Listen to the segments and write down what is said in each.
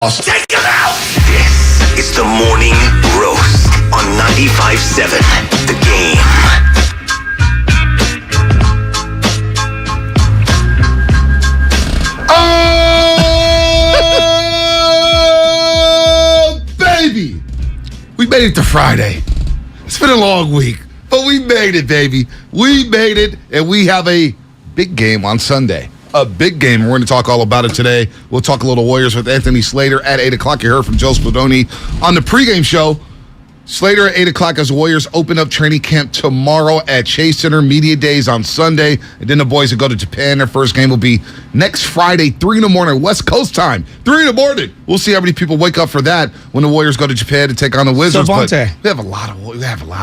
Take him out! This is the Morning Roast on 95.7 The Game. Oh, baby! We made it to Friday. It's been a long week, but we made it, baby. We made it, and we have a big game on Sunday. A big game. We're going to talk all about it today. We'll talk a little Warriors with Anthony Slater at 8 o'clock. You heard from Joe Spadoni on the pregame show. Slater at 8 o'clock as the Warriors open up training camp tomorrow at Chase Center. Media days on Sunday. And then the boys will go to Japan. Their first game will be next Friday, 3 in the morning, West Coast time. 3 in the morning. We'll see how many people wake up for that when the Warriors go to Japan to take on the Wizards. But we have a lot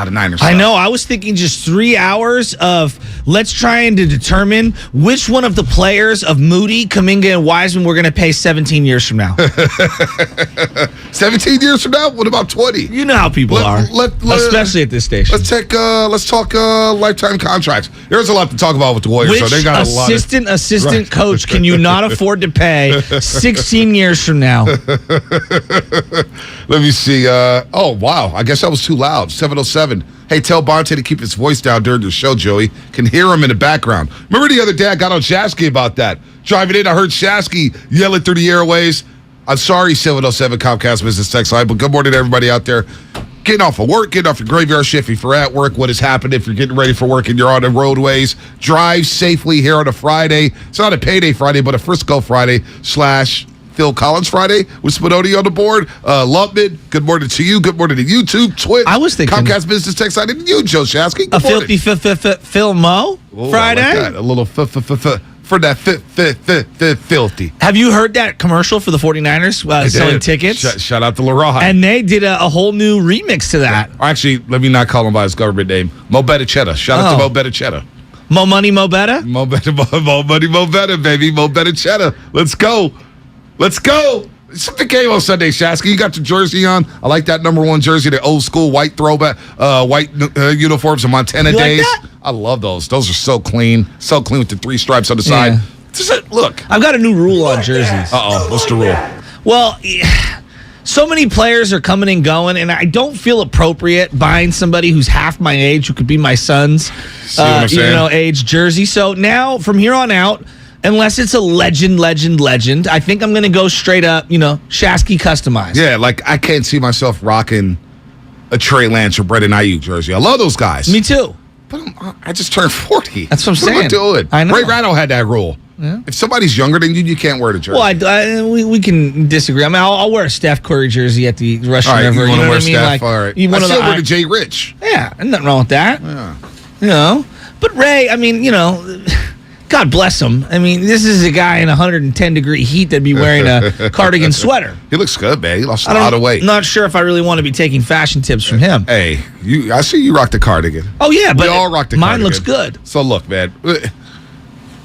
of Niners stuff. I know. I was thinking just 3 hours of let's try to determine which one of the players of Moody, Kuminga, and Wiseman we're going to pay 17 years from now. 17 years from now? What about 20? You know how people are, especially at this station. Let's talk lifetime contracts. There's a lot to talk about with the Warriors. Which so they got assistant coach can you not afford to pay 16 years from now? Let me see. Oh, wow. I guess that was too loud. 7:07. Hey, tell Bonte to keep his voice down during the show, Joey. Can hear him in the background. Remember the other day I got on Shasky about that. Driving in, I heard Shasky yelling through the airways. I'm sorry, 707 Comcast Business Text Line, but good morning to everybody out there. Getting off of work, getting off your graveyard shift. If you're at work, what has happened? If you're getting ready for work and you're on the roadways, drive safely here on a Friday. It's not a payday Friday, but a Frisco Friday / Phil Collins Friday with Spadoni on the board. Lumpman, good morning to you. Good morning to YouTube, Twitch. I was thinking Comcast Business Text Line, and you, Joe Shasky. A filthy Phil Mo Friday? I like that. A little for that filthy. Have you heard that commercial for the 49ers selling tickets? Shout out to Leroy. And they did a whole new remix to that. Actually, let me not call him by his government name. Mo Better. Shout out to Mo Better. Mo money, Mo better? Mo money, Mo better, baby. Mo Better. Let's go. It's the game on Sunday, Shasky. You got your jersey on. I like that number 1 jersey, the old school white throwback, white uniforms of Montana days. Like that? I love those. Those are so clean with the 3 stripes on the side. Yeah. Look. I've got a new rule on jerseys. What's the rule? Well, so many players are coming and going, and I don't feel appropriate buying somebody who's half my age, who could be my son's age jersey. So now, from here on out, unless it's a legend, I think I'm going to go straight up, Shasky customized. Yeah, like I can't see myself rocking a Trey Lance or Brendan Ayuk jersey. I love those guys. Me too. But I just turned 40. That's what I'm saying. What am I doing? I know. Ray Ratto had that rule. Yeah. If somebody's younger than you, you can't wear the jersey. Well, we can disagree. I mean, I'll wear a Steph Curry jersey at the Russian River. You want to wear Steph? Like, all right. I still wear the Jay Rich. Yeah, nothing wrong with that. Yeah. But Ray, I mean, God bless him. I mean, this is a guy in 110-degree heat that'd be wearing a cardigan sweater. He looks good, man. He lost a lot of weight. I'm not sure if I really want to be taking fashion tips from him. Hey, I see you rock the cardigan. Oh, yeah, but we all rock the mine cardigan. Looks good. So, look, man.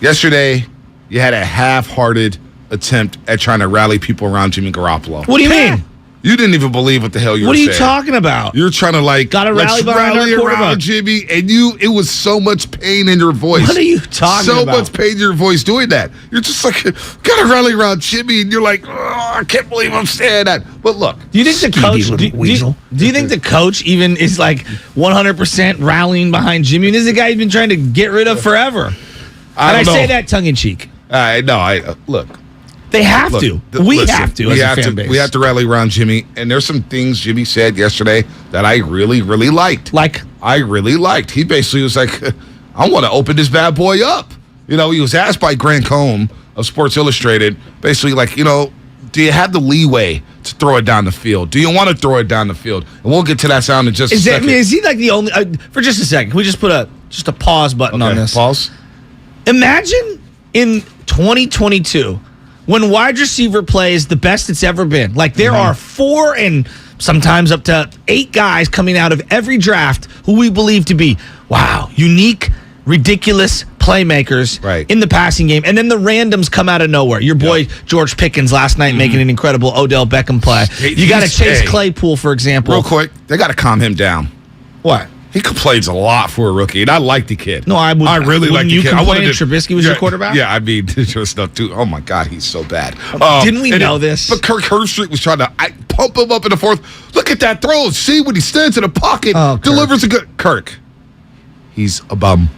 Yesterday, you had a half-hearted attempt at trying to rally people around Jimmy Garoppolo. What do you mean? You didn't even believe what the hell you were saying. What are you talking about? You're trying to gotta rally behind our quarterback, around Jimmy, and it was so much pain in your voice. What are you talking about? So much pain in your voice doing that. You're just like, gotta rally around Jimmy, and you're like, I can't believe I'm saying that. But look, do you think the coach? Do you think the coach even is like 100% rallying behind Jimmy? This is a guy he's been trying to get rid of forever. I say that tongue in cheek. Look. They have to. We have to as a fan base. We have to rally around Jimmy. And there's some things Jimmy said yesterday that I really, really liked. I really liked. He basically was like, I want to open this bad boy up. He was asked by Grant Cohn of Sports Illustrated, basically like, do you have the leeway to throw it down the field? Do you want to throw it down the field? And we'll get to that sound in just a second. Is he like the only... for just a second, can we just put a pause button on this? Pause. Imagine in 2022... when wide receiver play is the best it's ever been. Like, there are 4 and sometimes up to 8 guys coming out of every draft who we believe to be, unique, ridiculous playmakers in the passing game. And then the randoms come out of nowhere. Your boy George Pickens last night making an incredible Odell Beckham play. You got to Chase Claypool, for example. Real quick, they got to calm him down. What? He complains a lot for a rookie, and I like the kid. No, I would. I really like the you kid. complain Trubisky was your quarterback? Yeah, I mean, just stuff too. Oh my God, he's so bad. Didn't we know this? But Kirk Herbstreit was trying to pump him up in the fourth. Look at that throw. See when he stands in the pocket, delivers a good Kirk. He's a bum.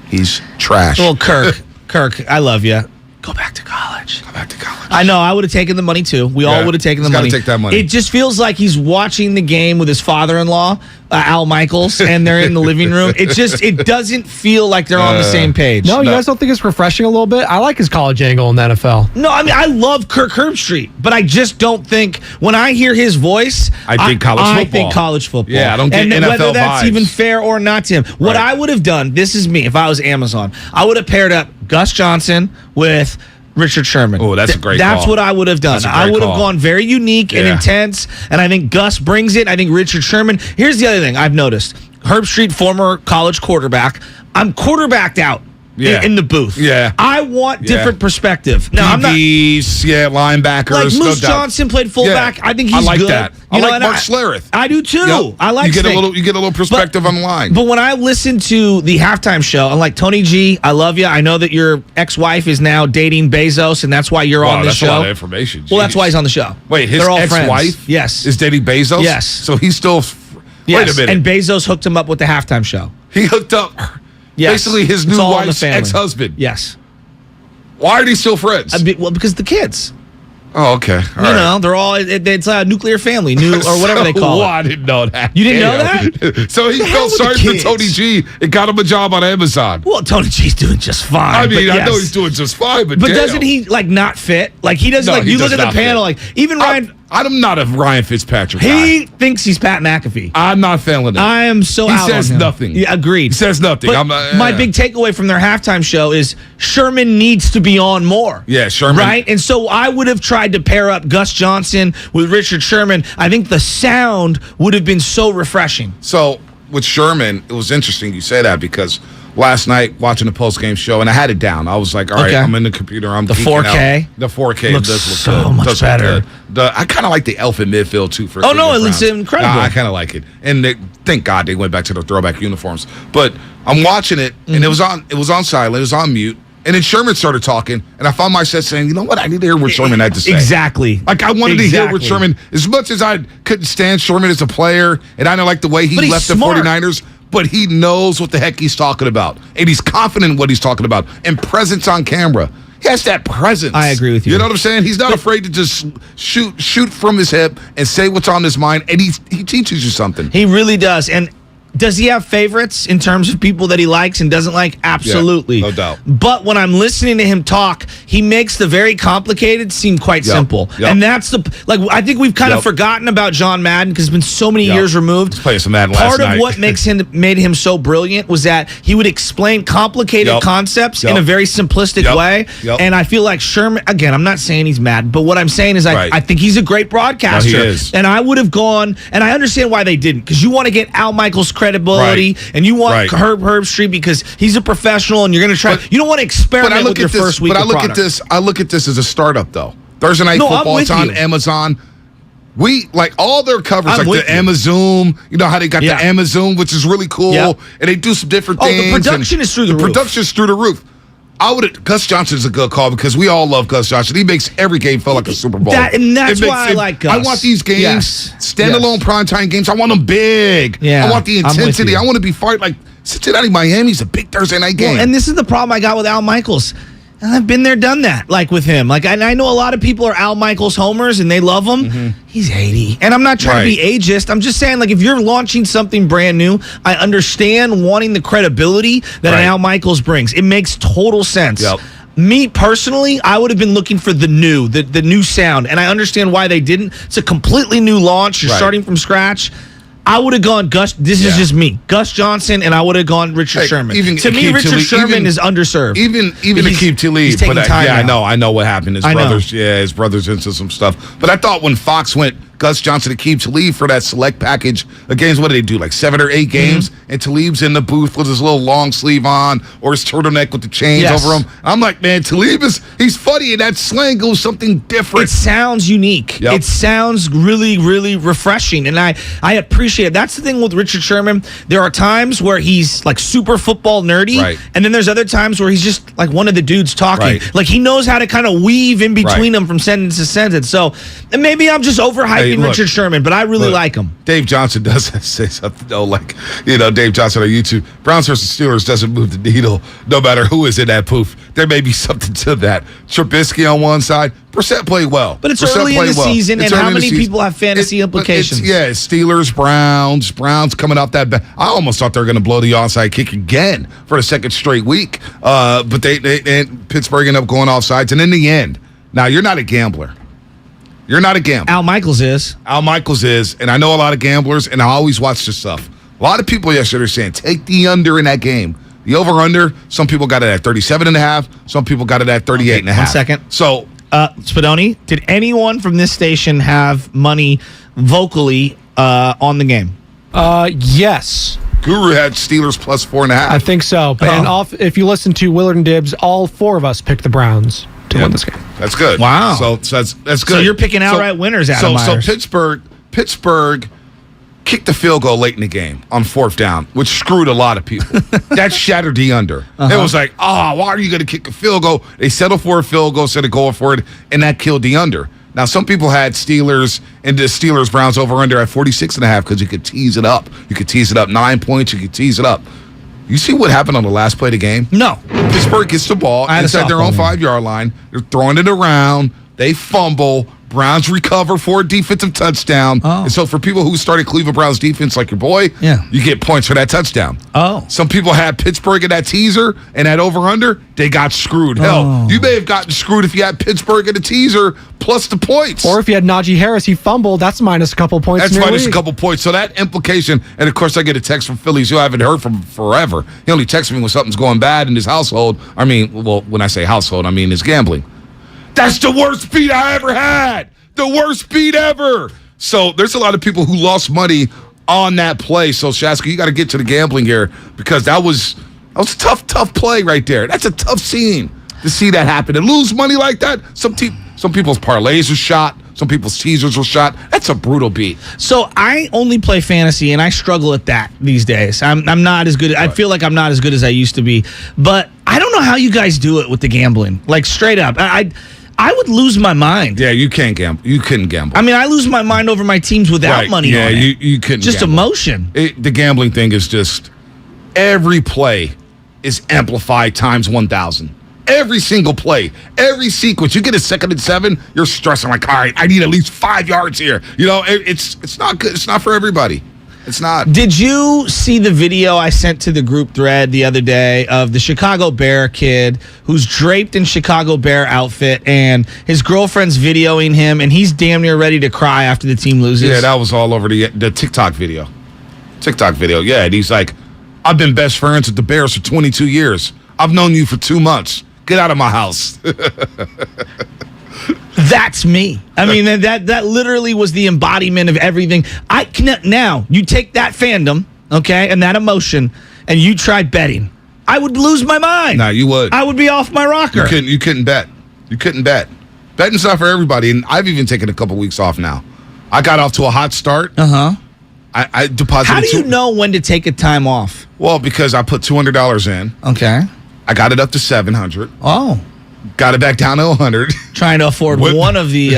He's trash. Well, Kirk, I love you. Go back to college. Go back to college. I know. I would have taken the money too. We all would have taken the money. Take that money. It just feels like he's watching the game with his father-in-law, Al Michaels, and they're in the living room. It doesn't feel like they're on the same page. No, you guys don't think it's refreshing a little bit? I like his college angle in the NFL. No, I mean, I love Kirk Herbstreit, but I just don't think, when I hear his voice, I think college football. I think college football. Yeah, I don't get and NFL whether that's vibes. even fair or not to him. What I would have done, this is me, if I was Amazon, I would have paired up Gus Johnson with Richard Sherman. Oh, that's a great That's call. what I would have done. I would have gone very unique and intense, and I think Gus brings it. I think Richard Sherman. Here's the other thing I've noticed. Herbstreit, former college quarterback. I'm quarterbacked out in the booth. Yeah. I want different perspective. Now, I'm not... linebackers. Like no Moose doubt. Johnson played fullback. Yeah. I think he's I like good. that. You know, like Mark Schlereth. I do too. Yep. I like you get a little perspective on the line. But when I listen to the halftime show, I'm like, Tony G, I love you. I know that your ex-wife is now dating Bezos, and that's why you're on the that's show. A lot of information. Well, that's why he's on the show. Wait, his They're all ex-wife friends. Yes. is dating Bezos? Yes. So he's still... Yes. Wait a minute. And Bezos hooked him up with the halftime show. He hooked up basically his It's new all in the wife's family. ex-husband. Yes. Why are they still friends? Well, because the kids. Oh, okay. All you right. know, they're all, it's a nuclear family, or whatever they call it. I didn't know that. You didn't know that? So he The hell felt with sorry the for kids? Tony G and got him a job on Amazon. Well, Tony G's doing just fine. I mean, but I know yes. he's doing just fine, but damn. doesn't he, like, not fit? Like, he doesn't, No, like, he you does look at not the panel, fit. like, even Ryan... I'm not a Ryan Fitzpatrick guy. He thinks he's Pat McAfee. I'm not feeling it. I am so He out says on him. nothing. Yeah, agreed. He says nothing. But my big takeaway from their halftime show is Sherman needs to be on more. Yeah, Sherman. Right? And so I would have tried to pair up Gus Johnson with Richard Sherman. I think the sound would have been so refreshing. So with Sherman, it was interesting you say that because last night watching the post-game show, and I had it down. I was like, all right, I'm in the computer. I'm the geeking 4K. out. The 4K looks does look so good. much does look better. good. I kind of like the elf in midfield, too. For Oh, no, it Cleveland looks Browns. incredible. I kind of like it. And thank God they went back to their throwback uniforms. But I'm watching it, and it was on silent. It was on mute. And then Sherman started talking, and I found myself saying, you know what? I need to hear what Sherman had to say. Exactly. Like, I wanted to hear what Sherman, as much as I couldn't stand Sherman as a player, and I didn't like the way he left the 49ers, but he knows what the heck he's talking about. And he's confident in what he's talking about. And presence on camera. He has that presence. I agree with you. You know what I'm saying? He's not afraid to just shoot from his hip and say what's on his mind, and he teaches you something. He really does. And does he have favorites in terms of people that he likes and doesn't like? Absolutely. Yeah, no doubt. But when I'm listening to him talk, he makes the very complicated seem quite simple. Yep. And that's I think we've kind of forgotten about John Madden because it's been so many years removed. Let's play some Madden Part last night. of what made him so brilliant was that he would explain complicated concepts in a very simplistic way. Yep. And I feel like Sherman, again, I'm not saying he's Madden, but what I'm saying is I think he's a great broadcaster. No, he is. And I would have gone, and I understand why they didn't, because you want to get Al Michaels' credibility, and you want Herbstreit because he's a professional, and you're going to try. You don't want to experiment with your first week. But I look at this as a startup, though. Thursday Night Football, it's on Amazon. We like all their coverage, like the Amazon. You know how they got the Amazon, which is really cool, and they do some different things. The production is through the roof. Production's through the roof. Gus Johnson's a good call because we all love Gus Johnson. He makes every game feel like a Super Bowl. That's why I like Gus. I want these games, standalone primetime games. I want them big. Yeah, I want the intensity. I want to be fight like Cincinnati, Miami's a big Thursday night game. Well, and this is the problem I got with Al Michaels. And I've been there, done that, like with him. Like, and I know a lot of people are Al Michaels homers and they love him. Mm-hmm. He's 80. And I'm not trying to be ageist. I'm just saying, like, if you're launching something brand new, I understand wanting the credibility that an Al Michaels brings. It makes total sense. Yep. Me personally, I would have been looking for the new sound. And I understand why they didn't. It's a completely new launch. You're starting from scratch. I would have gone Gus. This is just me, Gus Johnson, and I would have gone Richard Sherman. To me, Richard Sherman is underserved. Even Akeem Talib. He's taking time now. I know what happened. His brothers into some stuff. But I thought when Fox went Gus Johnson to keep Talib for that select package of games. What do they do, like 7 or 8 games? Mm-hmm. And Talib's in the booth with his little long sleeve on or his turtleneck with the chains over him. I'm like, man, Talib he's funny, and that slang goes something different. It sounds unique. Yep. It sounds really, really refreshing, and I appreciate it. That's the thing with Richard Sherman. There are times where he's like super football nerdy, right. And then there's other times where he's just like one of the dudes talking. Right. Like he knows how to kind of weave in between them from sentence to sentence. So and maybe I'm just overhyping Richard Sherman, but I really like him. Dave Johnson does say something, though, like, Dave Johnson on YouTube. Browns versus Steelers doesn't move the needle no matter who is in that booth. There may be something to that. Trubisky on one side. Brissett played well. But it's early in the season, and how many people have fantasy implications? Steelers, Browns coming off that. I almost thought they were going to blow the onside kick again for the second straight week. But they Pittsburgh ended up going offsides. And in the end, now you're not a gambler. You're not a gambler. Al Michaels is. And I know a lot of gamblers, and I always watch this stuff. A lot of people yesterday are saying, take the under in that game. The over-under, some people got it at 37.5. Some people got it at 38.5. 1 second. So, Spadoni, did anyone from this station have money vocally on the game? Yes. Guru had Steelers plus 4.5. I think so. And if you listen to Willard Dibs, all 4 of us picked the Browns to win this game. That's good. Wow. So that's good. So you're picking outright winners, Adam Myers. So Pittsburgh kicked the field goal late in the game on 4th down, which screwed a lot of people. That shattered the under. It was like, why are you going to kick a field goal? They settled for a field goal, instead of going for it, and that killed the under. Now, some people had Steelers and the Steelers-Browns over-under at 46.5 because you could tease it up. You could tease it up 9 points. You could tease it up. You see what happened on the last play of the game? No. Pittsburgh gets the ball inside their own 5-yard line. They're throwing it around. They fumble. Browns recover for a defensive touchdown. Oh. And so for people who started Cleveland Browns defense like your boy, you get points for that touchdown. Oh. Some people had Pittsburgh in that teaser and that over-under. They got screwed. Hell, you may have gotten screwed if you had Pittsburgh in the teaser plus the points. Or if you had Najee Harris, he fumbled. That's minus a couple points. That's minus a couple points. So that implication, and of course I get a text from Phillies who I haven't heard from forever. He only texts me when something's going bad in his household. I mean, well, when I say household, I mean his gambling. That's the worst beat I ever had. The worst beat ever. So there's a lot of people who lost money on that play. So Shaska, you got to get to the gambling here because that was a tough play right there. That's a tough scene to see that happen and lose money like that. Some people's parlays are shot. Some people's teasers were shot. That's a brutal beat. So I only play fantasy, and I struggle at that these days. I'm not as good. I feel like I'm not as good as I used to be. But I don't know how you guys do it with the gambling. Like straight up, I would lose my mind. Yeah, you can't gamble. You couldn't gamble. I mean, I lose my mind over my teams without money on it. You couldn't just gamble. Emotion. The gambling thing is just every play is amplified times 1,000. Every single play, every sequence. You get a 2nd and 7, you're stressing like, all right, I need at least 5 yards here. It's not good. It's not for everybody. It's not. Did you see the video I sent to the group thread the other day of the Chicago Bear kid who's draped in Chicago Bear outfit and his girlfriend's videoing him and he's damn near ready to cry after the team loses? Yeah, that was all over the TikTok video. Yeah, and he's like, I've been best friends with the Bears for 22 years. I've known you for 2 months. Get out of my house. That's me. I mean, that literally was the embodiment of everything. Now, you take that fandom, okay, and that emotion, and you try betting. I would lose my mind. Nah, you would. I would be off my rocker. You couldn't bet. You couldn't bet. Betting's not for everybody, and I've even taken a couple weeks off now. I got off to a hot start. Uh-huh. I deposited. How do you know when to take a time off? Well, because I put $200 in. Okay. I got it up to $700. Oh. Got it back down to $100. Trying to afford one of the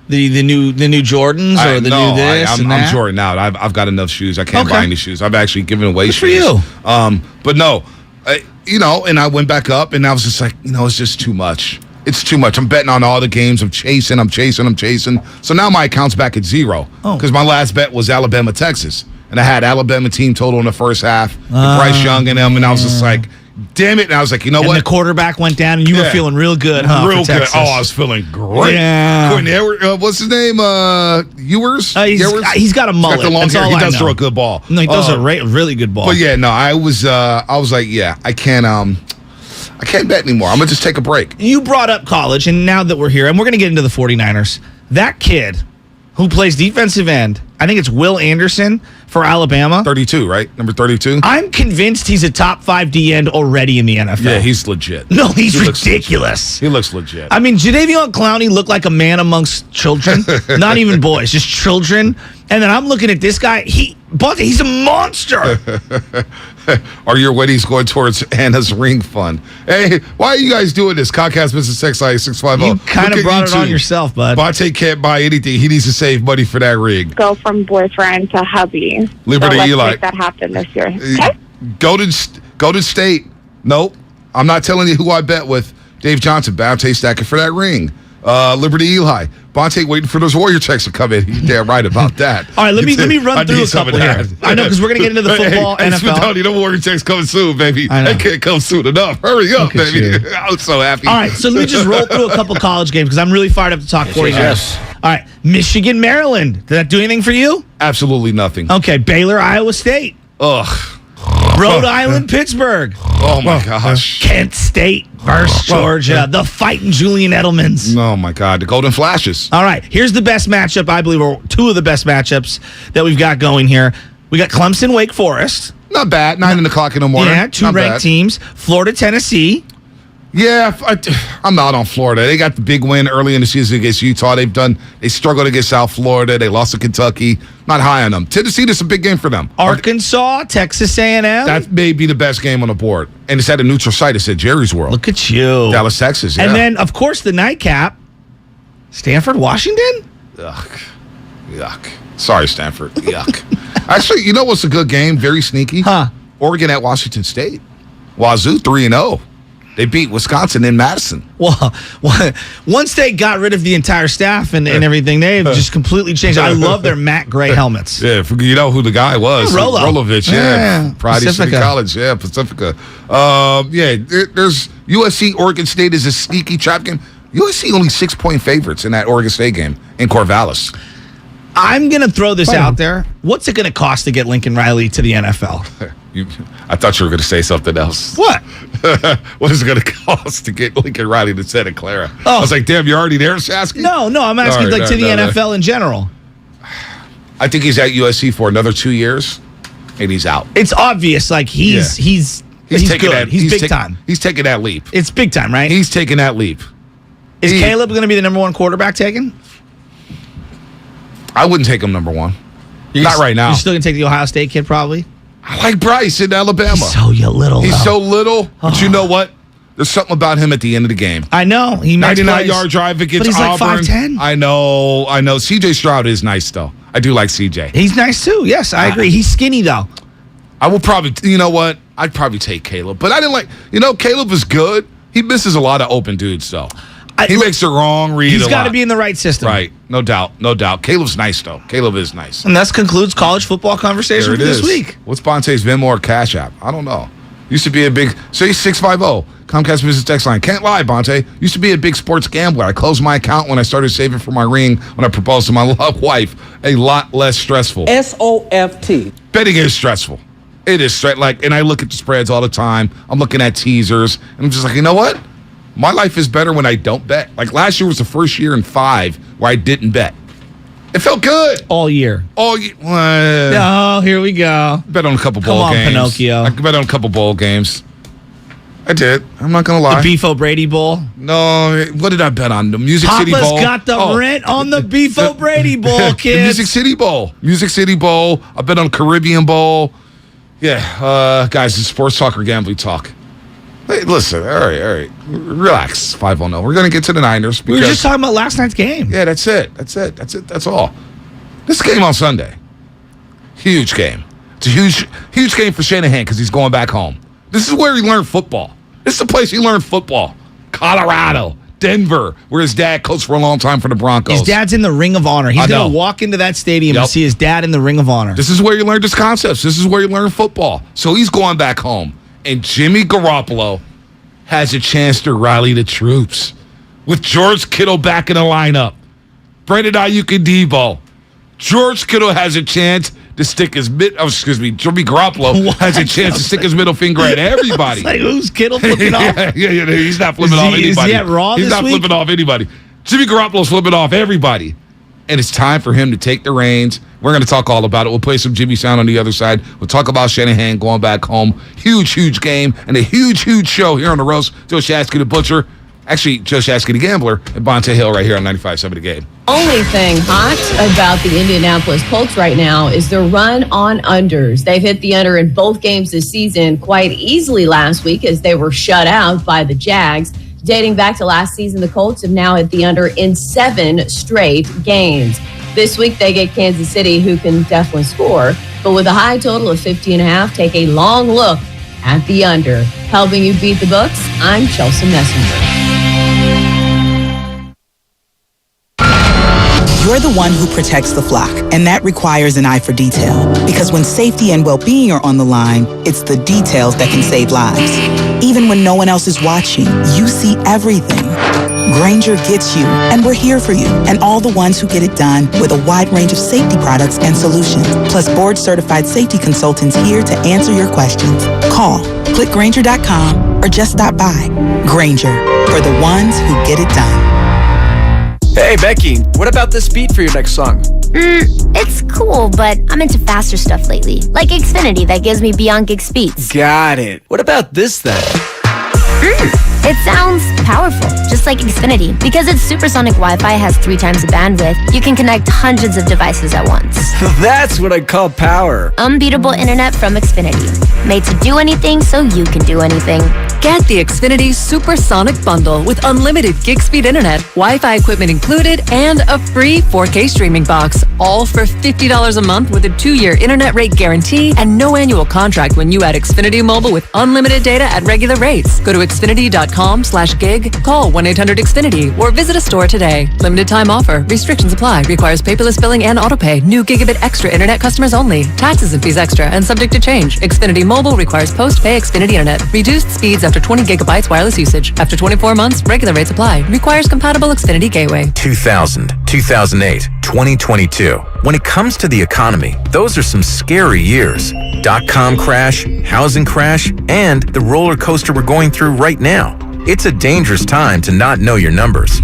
new Jordans or new this and that? I'm Jordan out. I've got enough shoes. I can't buy any shoes. I've actually given away Good shoes. for you. But no, and I went back up, and I was just like, it's just too much. It's too much. I'm betting on all the games. I'm chasing. So now my account's back at 0 because my last bet was Alabama, Texas. And I had Alabama team total in the first half. Bryce Young and them, and I was just like, damn it. And I was like, you know what? And the quarterback went down, and you were feeling real good, huh? Real good. Oh, I was feeling great. Yeah. What's his name? Ewers? He's got a mullet. He's got the long hair. He does throw a good ball. No, he throws a really good ball. But yeah, no, I was like, I can't bet anymore. I'm going to just take a break. You brought up college, and now that we're here, and we're going to get into the 49ers, that kid who plays defensive end. I think it's Will Anderson for Alabama. 32, right? Number 32? I'm convinced he's a top 5 D end already in the NFL. Yeah, he's legit. No, he's ridiculous. He looks legit. I mean, Jadeveon Clowney looked like a man amongst children. Not even boys, just children. And then I'm looking at this guy. He's a monster. Are your weddings going towards Anna's ring fund? Hey, why are you guys doing this? Comcast Business Sex Line 650. You kind of brought it on yourself, bud. Bonte can't buy anything. He needs to save money for that ring. Go from boyfriend to hubby. Liberty so let's Eli. make that happen this year. Okay? Golden State. Nope. I'm not telling you who I bet with. Dave Johnson, Bonte stacking for that ring. Liberty Eli. Bonte waiting for those Warrior checks to come in. You're damn right about that. All right, let me run through a couple here. I know, because we're going to get into the football, NFL. Hey, the Warrior checks coming soon, baby. I know. They can't come soon enough. Hurry up, baby. I'm so happy. All right, so let me just roll through a couple college games because I'm really fired up to talk 49ers. Yes. All right, Michigan, Maryland. Did that do anything for you? Absolutely nothing. Okay, Baylor, Iowa State. Ugh. Rhode Island, Pittsburgh. Oh, my gosh. Kent State versus Georgia. The fighting Julian Edelmans. Oh, my God. The Golden Flashes. All right, here's the best matchup, I believe, or two of the best matchups that we've got going here. We got Clemson, Wake Forest. Not bad. 9 o'clock in the morning. Yeah, two Not ranked bad. teams. Florida, Tennessee. Yeah, I'm out on Florida. They got the big win early in the season against Utah. They struggled against South Florida. They lost to Kentucky. Not high on them. Tennessee, this is a big game for them. Arkansas, Texas A&M. That may be the best game on the board. And it's at a neutral site. It's at Jerry's World. Look at you. Dallas, Texas, yeah. And then, of course, the nightcap, Stanford, Washington. Ugh. Yuck. Sorry, Stanford. Yuck. Actually, you know what's a good game? Very sneaky? Huh. Oregon at Washington State. Wazoo 3-0. They beat Wisconsin in Madison. Well, once they got rid of the entire staff and everything, they've just completely changed. I love their Matt Gray helmets. Yeah, you know who the guy was. Rolo. Rolovich, yeah. Pride City Pacifica. College, yeah, Pacifica. There's USC, Oregon State is a sneaky trap game. USC only 6-point favorites in that Oregon State game in Corvallis. I'm going to throw this out there. What's it going to cost to get Lincoln Riley to the NFL? I thought you were going to say something else. What? What is it going to cost to get Lincoln Riley to Santa Clara? Oh. I was like, damn, you're already there, Shasky? No, I'm asking Sorry, to the NFL in general. I think he's at USC for another 2 years, and he's out. It's obvious, like he's taking good. that. He's big time. He's taking that leap. It's big time, right? He's taking that leap. Is Caleb going to be the number one quarterback taken? I wouldn't take him number one. Not right now. You're still going to take the Ohio State kid, probably? I like Bryce in Alabama. He's so little. He's so little, but you know what? There's something about him at the end of the game. I know. He 99-yard drive against but he's Auburn. Like 5'10". I know. CJ Stroud is nice, though. I do like CJ. He's nice, too. Yes, I agree. He's skinny, though. I will probably, you know what? I'd probably take Caleb. But I didn't Caleb is good. He misses a lot of open dudes, though. He makes the wrong read. He's got to be in the right system. Right. No doubt. Caleb's nice, though. Caleb is nice. And that concludes college football conversation for this week. What's Bonte's Venmo or Cash App? I don't know. Used to be a big, say 650, Comcast Business Text Line. Can't lie, Bonte. Used to be a big sports gambler. I closed my account when I started saving for my ring when I proposed to my wife. A lot less stressful. SOFT. Betting is stressful. It is and I look at the spreads all the time. I'm looking at teasers, and I'm just like, you know what? My life is better when I don't bet. Like last year was the first year in 5 where I didn't bet. It felt good. All year. All year. Oh, here we go. Bet on a couple bowl Come on, games. Pinocchio. I bet on a couple bowl games. I did. I'm not going to lie. The Beef O'Brady Bowl. No, what did I bet on? The Music City Bowl. Papa's got the rent on the Beef O'Brady Bowl, kids. The Music City Bowl. Music City Bowl. I bet on Caribbean Bowl. Yeah, guys, it's sports talk or gambling talk. Hey, listen, all right. Relax, 5-0. We're going to get to the Niners. We were just talking about last night's game. Yeah, that's it. That's all. This game on Sunday. Huge game. It's a huge game for Shanahan because he's going back home. This is where he learned football. This is the place he learned football. Colorado, Denver, where his dad coached for a long time for the Broncos. His dad's in the Ring of Honor. He's going to walk into that stadium and see his dad in the Ring of Honor. This is where you learned his concepts. This is where you learn football. So he's going back home. And Jimmy Garoppolo has a chance to rally the troops. With George Kittle back in the lineup. Brandon Ayuk and Debo. George Kittle has a chance to stick his Jimmy Garoppolo has a chance to stick his middle finger at everybody. It's like, who's Kittle flipping off? Yeah, he's not flipping off anybody. Is he at Raw He's this not week? flipping off anybody. Jimmy Garoppolo's flipping off everybody. and it's time for him to take the reins. We're going to talk all about it. We'll play some Jimmy Sound on the other side. We'll talk about Shanahan going back home. Huge game and a huge show here on the roast. Joe Shasky the Butcher. Actually, Joe Shasky the Gambler and Bonta Hill right here on 95.7 The Game. Only thing hot about the Indianapolis Colts right now is their run on unders. They've hit the under in both games this season quite easily last week as they were shut out by the Jags. Dating back to last season, the Colts have now hit the under in 7 straight games. This week, they get Kansas City, who can definitely score. But with a high total of 50.5, take a long look at the under. Helping you beat the books, I'm Chelsea Messenger. You're the one who protects the flock, and that requires an eye for detail. Because when safety and well-being are on the line, it's the details that can save lives. Even when no one else is watching, you see everything. Grainger gets you, and we're here for you, and all the ones who get it done with a wide range of safety products and solutions, plus board-certified safety consultants here to answer your questions. Call, click Grainger.com, or just stop by. Grainger, for the ones who get it done. Hey, Becky, what about this beat for your next song? It's cool, but I'm into faster stuff lately. Like Xfinity that gives me beyond gig speeds. Got it. What about this then? It sounds powerful, just like Xfinity. Because its supersonic Wi-Fi has 3 times the bandwidth, you can connect hundreds of devices at once. That's what I call power. Unbeatable internet from Xfinity. Made to do anything so you can do anything. Get the Xfinity Supersonic Bundle with unlimited gig speed internet, Wi-Fi equipment included, and a free 4K streaming box. All for $50 a month with a 2-year internet rate guarantee and no annual contract when you add Xfinity Mobile with unlimited data at regular rates. Go to Xfinity.com/gig, call 1-800-XFINITY, or visit a store today. Limited time offer. Restrictions apply. Requires paperless billing and autopay. New gigabit extra internet customers only. Taxes and fees extra and subject to change. Xfinity Mobile requires post-pay Xfinity internet. Reduced speeds after 20 gigabytes wireless usage. After 24 months, regular rates apply. Requires compatible Xfinity gateway. 2000, 2008, 2022. When it comes to the economy, those are some scary years. .com crash, housing crash, and the roller coaster we're going through right now. It's a dangerous time to not know your numbers.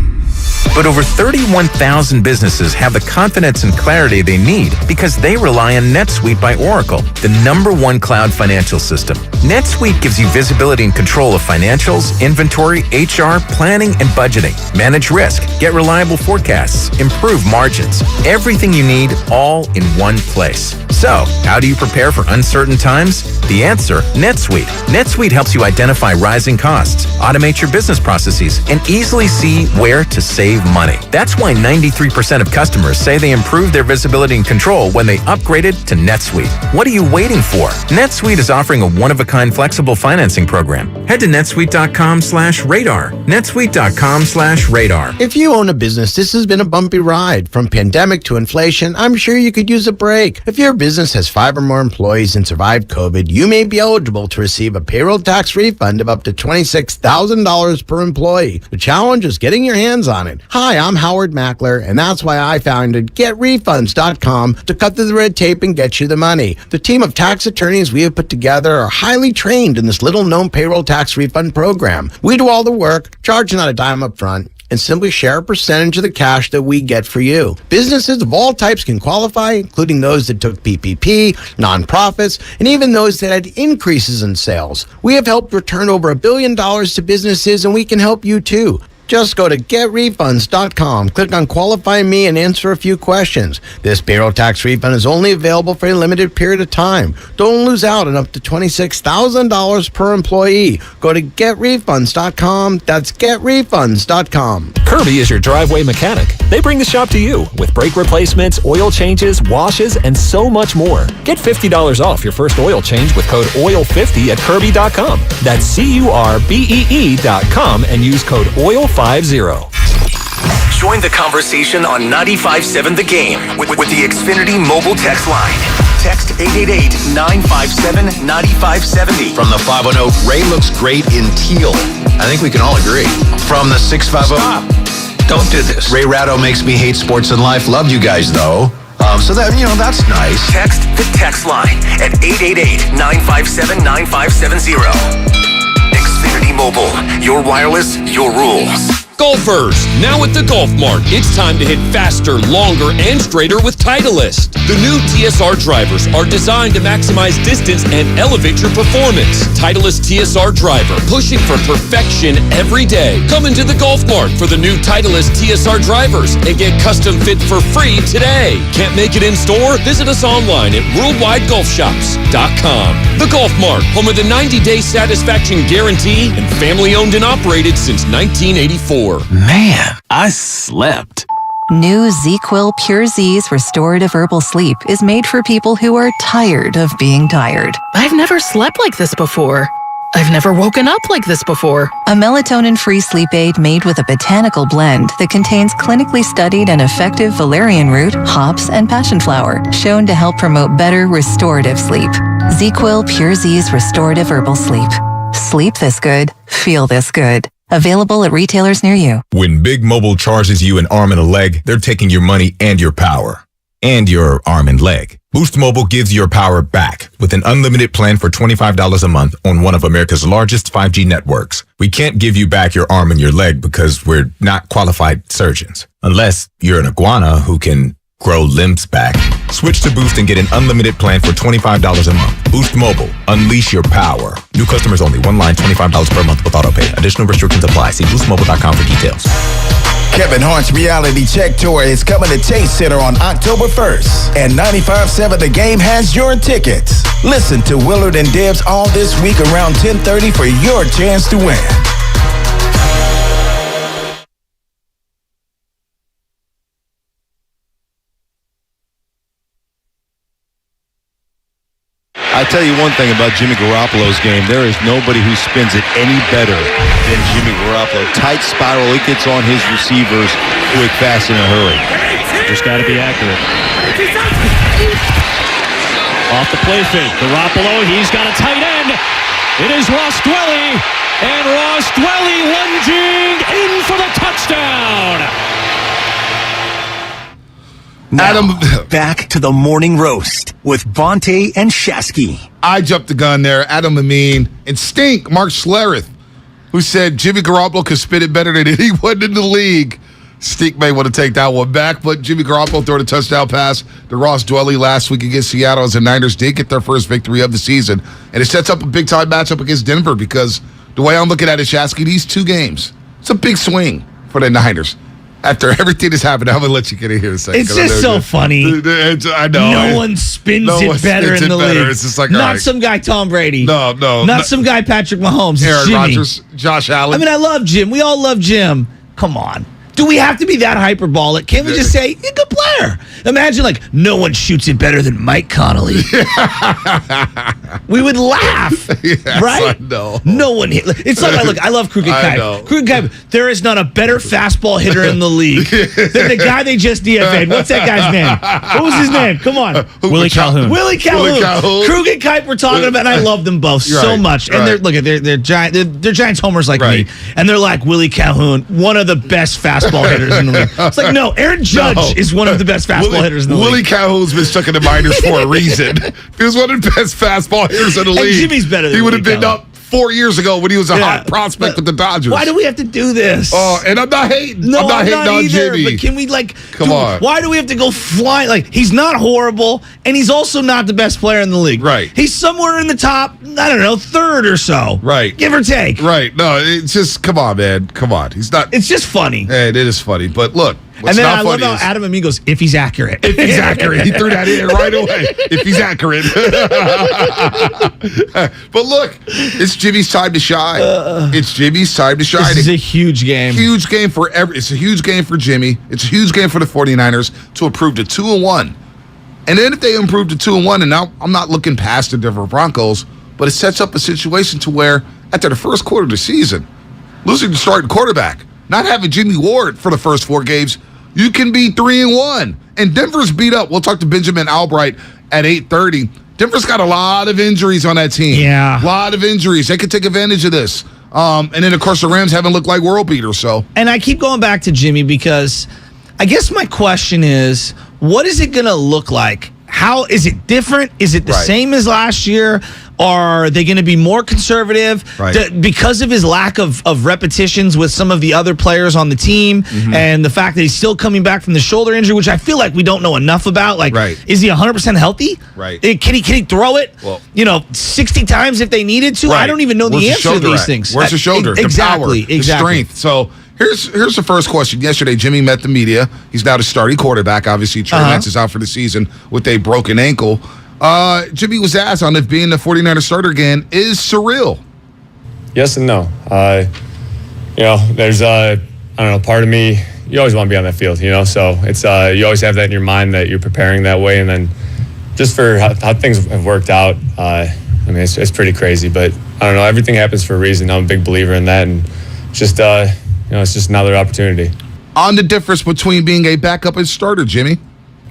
But over 31,000 businesses have the confidence and clarity they need because they rely on NetSuite by Oracle, the #1 cloud financial system. NetSuite gives you visibility and control of financials, inventory, HR, planning, and budgeting. Manage risk, get reliable forecasts, improve margins. Everything you need all in one place. So, how do you prepare for uncertain times? The answer, NetSuite. NetSuite helps you identify rising costs, automate your business processes, and easily see where to save money. That's why 93% of customers say they improved their visibility and control when they upgraded to NetSuite. What are you waiting for? NetSuite is offering a one-of-a-kind flexible financing program. Head to netsuite.com/radar. netsuite.com/radar. If you own a business, this has been a bumpy ride. From pandemic to inflation, I'm sure you could use a break. If your business has 5 or more employees and survived COVID, you may be eligible to receive a payroll tax refund of up to $26,000 per employee. The challenge is getting your hands on it. Hi, I'm Howard Mackler, and that's why I founded GetRefunds.com to cut through the red tape and get you the money. The team of tax attorneys we have put together are highly trained in this little-known payroll tax refund program. We do all the work, charge not a dime up front, and simply share a percentage of the cash that we get for you. Businesses of all types can qualify, including those that took PPP, nonprofits, and even those that had increases in sales. We have helped return over $1 billion to businesses, and we can help you too. Just go to GetRefunds.com, click on Qualify Me, and answer a few questions. This payroll tax refund is only available for a limited period of time. Don't lose out on up to $26,000 per employee. Go to GetRefunds.com. That's GetRefunds.com. Kirby is your driveway mechanic. They bring the shop to you with brake replacements, oil changes, washes, and so much more. Get $50 off your first oil change with code OIL50 at Kirby.com. That's CURBEE.com and use code OIL50. Join the conversation on 95.7 The Game with the Xfinity mobile text line. Text 888-957-9570. From the 510, Ray looks great in teal. I think we can all agree. From the 650, Stop. Don't do this. Ray Ratto makes me hate sports and life. Loved you guys though. So that, that's nice. Text the text line at 888-957-9570. Xfinity Mobile. Your wireless, your rules. Golfers, now at the Golf Mart, it's time to hit faster, longer, and straighter with Titleist. The new TSR drivers are designed to maximize distance and elevate your performance. Titleist TSR driver, pushing for perfection every day. Come into the Golf Mart for the new Titleist TSR drivers and get custom fit for free today. Can't make it in store? Visit us online at worldwidegolfshops.com. The Golf Mart, home of the 90-day satisfaction guarantee and family owned and operated since 1984. Man, I slept. New ZQuil Pure Z's Restorative Herbal Sleep is made for people who are tired of being tired. I've never slept like this before. I've never woken up like this before. A melatonin-free sleep aid made with a botanical blend that contains clinically studied and effective valerian root, hops, and passion flower, shown to help promote better restorative sleep. ZQuil Pure Z's Restorative Herbal Sleep. Sleep this good, feel this good. Available at retailers near you. When Big Mobile charges you an arm and a leg, they're taking your money and your power. And your arm and leg. Boost Mobile gives your power back with an unlimited plan for $25 a month on one of America's largest 5G networks. We can't give you back your arm and your leg because we're not qualified surgeons. Unless you're an iguana who can grow limbs back. Switch to Boost and get an unlimited plan for $25 a month. Boost Mobile. Unleash your power. New customers only. One line, $25 per month with autopay. Additional restrictions apply. See boostmobile.com for details. Kevin Hart's Reality Check Tour is coming to Chase Center on October 1st. And 95.7 The Game has your tickets. Listen to Willard and Dibs all this week around 10:30 for your chance to win. I tell you one thing about Jimmy Garoppolo's game. There is nobody who spins it any better than Jimmy Garoppolo. Tight spiral, he gets on his receivers quick, fast, in a hurry. Just got to be accurate. Off the play fake. Garoppolo, he's got a tight end. It is Ross Dwelly. And Ross Dwelly lunging in for the touchdown. Now, Adam, back to the morning roast with Bonte and Shasky. I jumped the gun there. Adam Amin and Stink, Mark Schlereth, who said Jimmy Garoppolo could spit it better than anyone in the league. Stink may want to take that one back, but Jimmy Garoppolo threw a touchdown pass to Ross Dwelly last week against Seattle as the Niners did get their first victory of the season. And it sets up a big-time matchup against Denver because the way I'm looking at it, Shasky, these two games, it's a big swing for the Niners. After everything that's happened, I'm going to let you get in here in a second. It's just so funny. I know. No one spins it better in the league. It's just like, not right. Some guy Tom Brady. No. Not some guy Patrick Mahomes. Aaron Rodgers, Josh Allen. I mean, I love Jim. We all love Jim. Come on. Do we have to be that hyperbolic? Can't we just say, he's a good player? Imagine, like, no one shoots it better than Mike Connolly. We would laugh, yes, right? I know. No one hit. It's like, look, I love Crooked Kipe. Crooked Kipe, there is not a better fastball hitter in the league than the guy they just DFA'd. What's that guy's name? What was his name? Come on. Willie Calhoun. Willie Calhoun. Crooked Kipe we're talking about, and I love them both so much. And they're Giants homers like me. And they're like Willie Calhoun, one of the best fastball hitters in the league. It's like, no, Aaron Judge is one of the best fastball hitters in the league. Willie Calhoun's been stuck in the minors for a reason. He was one of the best fastball hitters in the league. And Jimmy's better than he would have Willie been up 4 years ago when he was a hot prospect with the Dodgers. Why do we have to do this? Oh, and I'm not hating. No, I'm not hating on either, Jimmy. But can we, come on. Why do we have to go flying? Like, he's not horrible, and he's also not the best player in the league. Right. He's somewhere in the top, I don't know, third or so. Right. Give or take. Right. No, it's just, come on, man. Come on. He's not. It's just funny. It is funny. But look. And then I love how Adam Amin goes, if he's accurate. If he's accurate. He threw that in right away. If he's accurate. But look, it's Jimmy's time to shine. It's Jimmy's time to shine. This is a huge game. Huge game for It's a huge game for Jimmy. It's a huge game for the 49ers to improve to 2-1. And then if they improve to 2-1, and now I'm not looking past the Denver Broncos, but it sets up a situation to where after the first quarter of the season, losing the starting quarterback, not having Jimmy Ward for the first 4 games, you can be 3-1. And Denver's beat up. We'll talk to Benjamin Albright at 8:30. Denver's got a lot of injuries on that team. Yeah. A lot of injuries. They could take advantage of this. And then, of course, the Rams haven't looked like world beaters. So. And I keep going back to Jimmy because I guess my question is, what is it going to look like? How is it different? Is it the same as last year? Are they going to be more conservative? Right. Because of his lack of repetitions with some of the other players on the team and the fact that he's still coming back from the shoulder injury, which I feel like we don't know enough about. Like, is he 100% healthy? Right. Can he throw it, 60 times if they needed to? Right. I don't even know the answer to these things. Where's the shoulder? Exactly. The power, the strength. So here's the first question. Yesterday, Jimmy met the media. He's now the starting quarterback. Obviously, Trey Lance is out for the season with a broken ankle. Jimmy was asked on if being the 49er starter again is surreal. Yes and no. There's I don't know, part of me, you always want to be on that field, so it's you always have that in your mind that you're preparing that way, and then just for how things have worked out, it's pretty crazy, but I don't know, everything happens for a reason. I'm a big believer in that, and just it's just another opportunity. On the difference between being a backup and starter, Jimmy?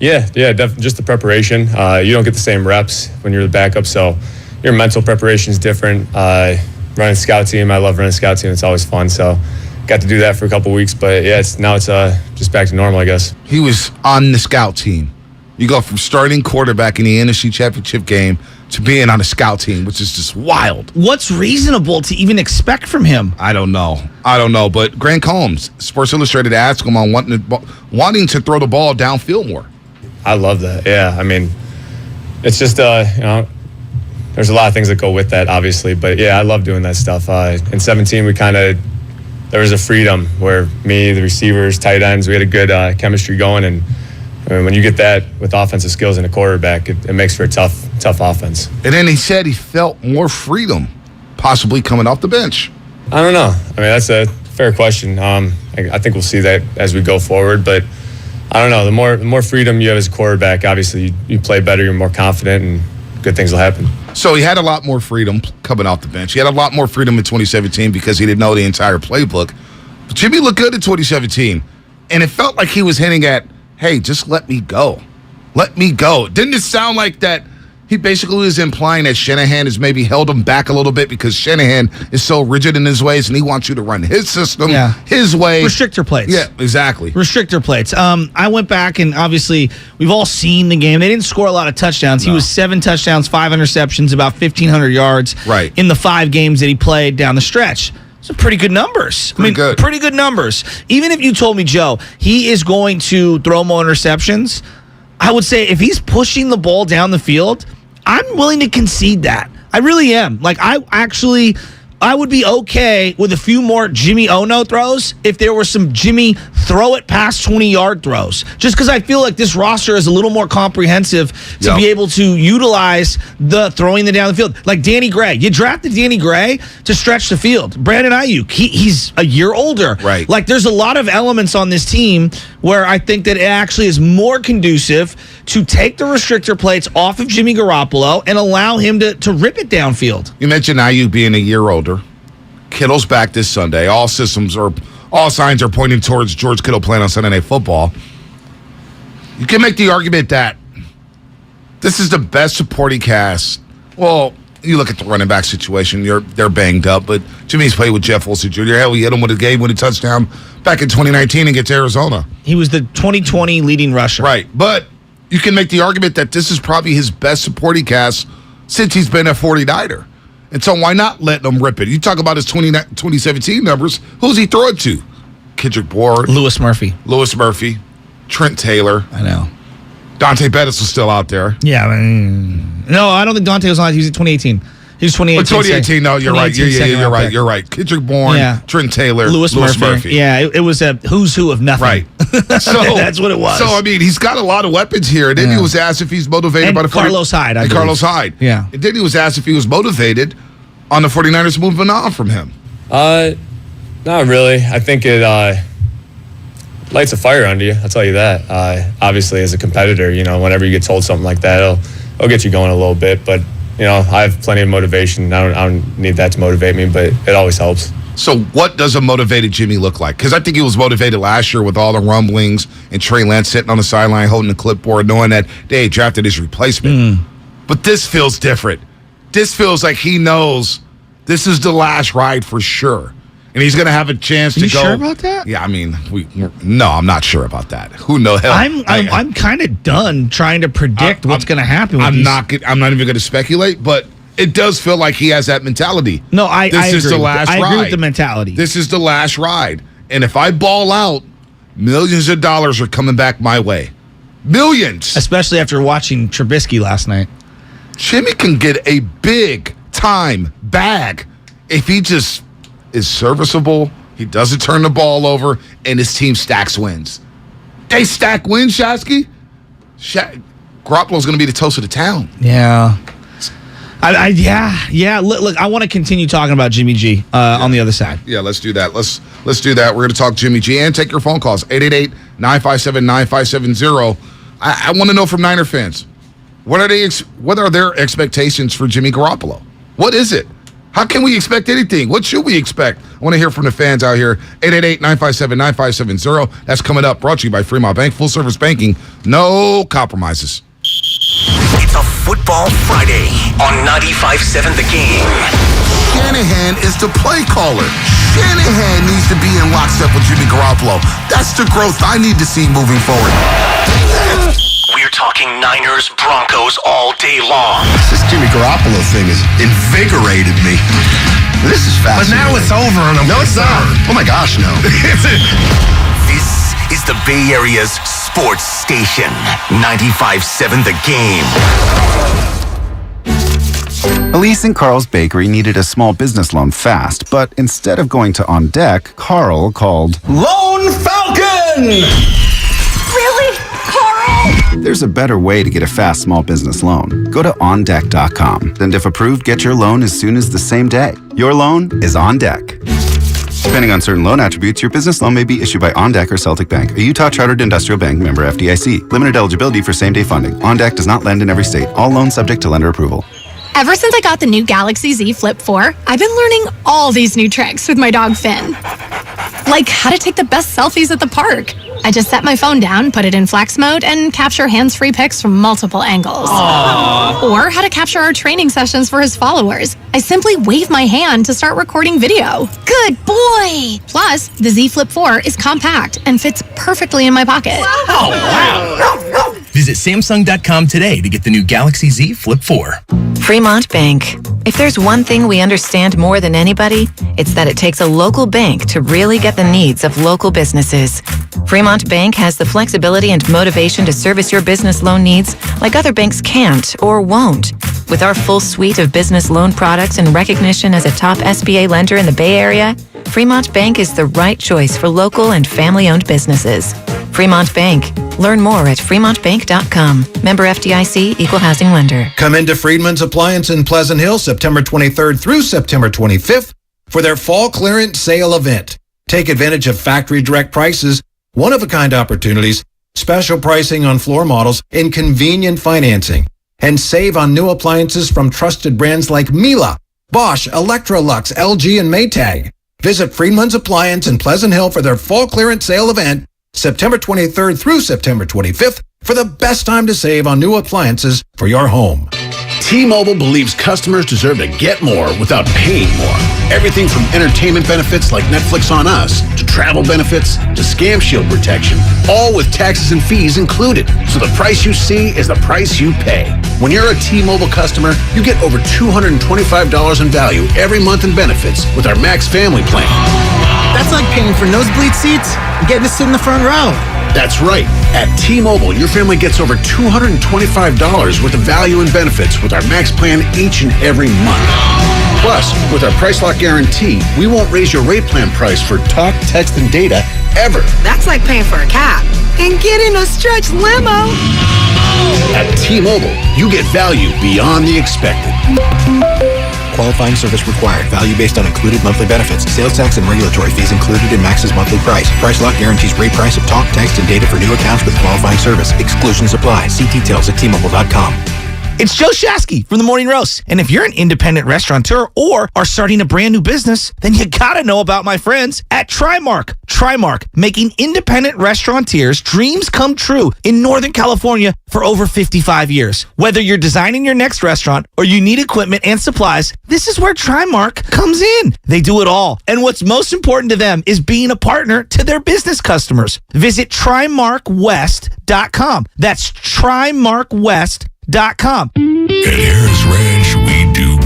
Yeah, just the preparation. You don't get the same reps when you're the backup, so your mental preparation is different. Running scout team, I love running scout team. It's always fun, so got to do that for a couple weeks. But yeah, now it's just back to normal, I guess. He was on the scout team. You go from starting quarterback in the NFC Championship game to being on the scout team, which is just wild. What's reasonable to even expect from him? I don't know. But Grant Combs, Sports Illustrated, asked him on wanting to throw the ball downfield more. I love that. Yeah, it's just there's a lot of things that go with that, obviously, but yeah, I love doing that stuff. In 17, there was a freedom where me, the receivers, tight ends, we had a good chemistry going, and when you get that with offensive skills in a quarterback, it makes for a tough offense. And then he said he felt more freedom, possibly coming off the bench. I don't know. That's a fair question. I think we'll see that as we go forward, but I don't know. The more freedom you have as a quarterback, obviously you play better, you're more confident, and good things will happen. So he had a lot more freedom coming off the bench. He had a lot more freedom in 2017 because he didn't know the entire playbook. But Jimmy looked good in 2017, and it felt like he was hinting at, hey, just let me go. Let me go. Didn't it sound like that he basically was implying that Shanahan has maybe held him back a little bit because Shanahan is so rigid in his ways and he wants you to run his system, his way. Restrictor plates. Yeah, exactly. Restrictor plates. I went back and obviously we've all seen the game. They didn't score a lot of touchdowns. No. He was 7 touchdowns, 5 interceptions, about 1,500 yards in the 5 games that he played down the stretch. Some pretty good numbers. Pretty good numbers. Even if you told me, Joe, he is going to throw more interceptions, I would say if he's pushing the ball down the field, I'm willing to concede that. I really am. I would be okay with a few more Jimmy Ono throws if there were some Jimmy throw it past 20-yard throws. Just because I feel like this roster is a little more comprehensive to be able to utilize the throwing down the field. Like Danny Gray. You drafted Danny Gray to stretch the field. Brandon Ayuk, he's a year older. Right. Like there's a lot of elements on this team where I think that it actually is more conducive to take the restrictor plates off of Jimmy Garoppolo and allow him to rip it downfield. You mentioned Ayuk being a year older. Kittle's back this Sunday. All signs are pointing towards George Kittle playing on Sunday Night Football. You can make the argument that this is the best supporting cast. Well, you look at the running back situation, they're banged up, but Jimmy's played with Jeff Wilson Jr. Hell, he hit him with a game-winning touchdown back in 2019 against Arizona. He was the 2020 leading rusher. Right, but you can make the argument that this is probably his best supporting cast since he's been a 49er. And so why not let him rip it? You talk about his 2017 numbers. Who's he throwing to? Kendrick Bourne. Lewis Murphy. Trent Taylor. I know. Dante Pettis was still out there. Yeah. No, I don't think Dante was on. He was in 2018. He was 2018. 2018, no, you're right. You're right. Kendrick Bourne, Trent Taylor, Lewis Murphy. Yeah, it was a who's who of nothing. Right. So that's what it was. So, he's got a lot of weapons here. And then he was asked if he's motivated by the 49ers. Carlos Hyde. And Carlos Hyde. Yeah. And then he was asked if he was motivated on the 49ers moving on from him. Not really. I think it lights a fire under you. I'll tell you that. Obviously, as a competitor, whenever you get told something like that, it'll get you going a little bit. But, I have plenty of motivation. I don't need that to motivate me, but it always helps. So what does a motivated Jimmy look like? Because I think he was motivated last year with all the rumblings and Trey Lance sitting on the sideline holding the clipboard, knowing that they drafted his replacement. But this feels different. This feels like he knows this is the last ride for sure. And he's going to have a chance to go. You sure about that? Yeah, no, I'm not sure about that. Who knows? I'm kind of done trying to predict what's going to happen with I'm not even going to speculate, but it does feel like he has that mentality. No, I This is agree. the last I ride. agree with the mentality. This is the last ride. And if I ball out, millions of dollars are coming back my way. Millions. Especially after watching Trubisky last night. Jimmy can get a big time bag if he just is serviceable, he doesn't turn the ball over, and his team stacks wins. They stack wins, Shasky. Garoppolo's going to be the toast of the town. Yeah. Yeah. Look, I want to continue talking about Jimmy G on the other side. Yeah, let's do that. Let's do that. We're going to talk Jimmy G and take your phone calls. 888-957-9570. I want to know from Niner fans, what are their expectations for Jimmy Garoppolo? What is it? How can we expect anything? What should we expect? I want to hear from the fans out here. 888-957-9570. That's coming up. Brought to you by Fremont Bank. Full service banking. No compromises. It's a Football Friday on 95.7 The Game. Shanahan is the play caller. Shanahan needs to be in lockstep with Jimmy Garoppolo. That's the growth I need to see moving forward. We're talking Niners, Broncos all day long. This Jimmy Garoppolo thing has invigorated me. This is fascinating. But now it's over and I'm concerned. Oh my gosh, no. This is the Bay Area's sports station. 95.7 The Game. Elise and Carl's Bakery needed a small business loan fast, but instead of going to On Deck, Carl called Lone Falcon! Really? Carl? There's a better way to get a fast small business loan. Go to OnDeck.com, and if approved, get your loan as soon as the same day. Your loan is on deck. Depending on certain loan attributes, your business loan may be issued by OnDeck or Celtic Bank, a Utah Chartered Industrial Bank member FDIC. Limited eligibility for same-day funding. OnDeck does not lend in every state. All loans subject to lender approval. Ever since I got the new Galaxy Z Flip 4, I've been learning all these new tricks with my dog Finn. Like how to take the best selfies at the park. I just set my phone down, put it in flex mode, and capture hands-free pics from multiple angles. Aww. Or how to capture our training sessions for his followers. I simply wave my hand to start recording video. Good boy! Plus, the Z Flip 4 is compact and fits perfectly in my pocket. Oh, wow. Visit Samsung.com today to get the new Galaxy Z Flip 4. Fremont Bank. If there's one thing we understand more than anybody, it's that it takes a local bank to really get the needs of local businesses. Fremont Bank has the flexibility and motivation to service your business loan needs like other banks can't or won't. With our full suite of business loan products and recognition as a top SBA lender in the Bay Area, Fremont Bank is the right choice for local and family-owned businesses. Fremont Bank. Learn more at fremontbank.com. Member FDIC, Equal Housing Lender. Come into Friedman's Appliance in Pleasant Hill September 23rd through September 25th for their fall clearance sale event. Take advantage of factory direct prices, one-of-a-kind opportunities, special pricing on floor models, and convenient financing. And save on new appliances from trusted brands like Miele, Bosch, Electrolux, LG, and Maytag. Visit Friedman's Appliance in Pleasant Hill for their fall clearance sale event September 23rd through September 25th for the best time to save on new appliances for your home. T-Mobile believes customers deserve to get more without paying more. Everything from entertainment benefits like Netflix on Us, to travel benefits, to Scam Shield protection, all with taxes and fees included. So the price you see is the price you pay. When you're a T-Mobile customer, you get over $225 in value every month in benefits with our Max Family Plan. That's like paying for nosebleed seats and getting to sit in the front row. That's right. At T-Mobile, your family gets over $225 worth of value and benefits with our Max Plan each and every month. Plus, with our Price Lock Guarantee, we won't raise your rate plan price for talk, text, and data ever. That's like paying for a cab and getting a stretch limo. At T-Mobile, you get value beyond the expected. Qualifying service required. Value based on included monthly benefits. Sales tax and regulatory fees included in Max's monthly price. Price Lock guarantees rate price of talk, text, and data for new accounts with qualifying service. Exclusions apply. See details at T-Mobile.com. It's Joe Shasky from The Morning Roast. And if you're an independent restaurateur or are starting a brand new business, then you gotta know about my friends at Trimark. Trimark, making independent restaurateurs' dreams come true in Northern California for over 55 years. Whether you're designing your next restaurant or you need equipment and supplies, this is where Trimark comes in. They do it all. And what's most important to them is being a partner to their business customers. Visit TrimarkWest.com. That's TrimarkWest.com. At Harris Ranch, we do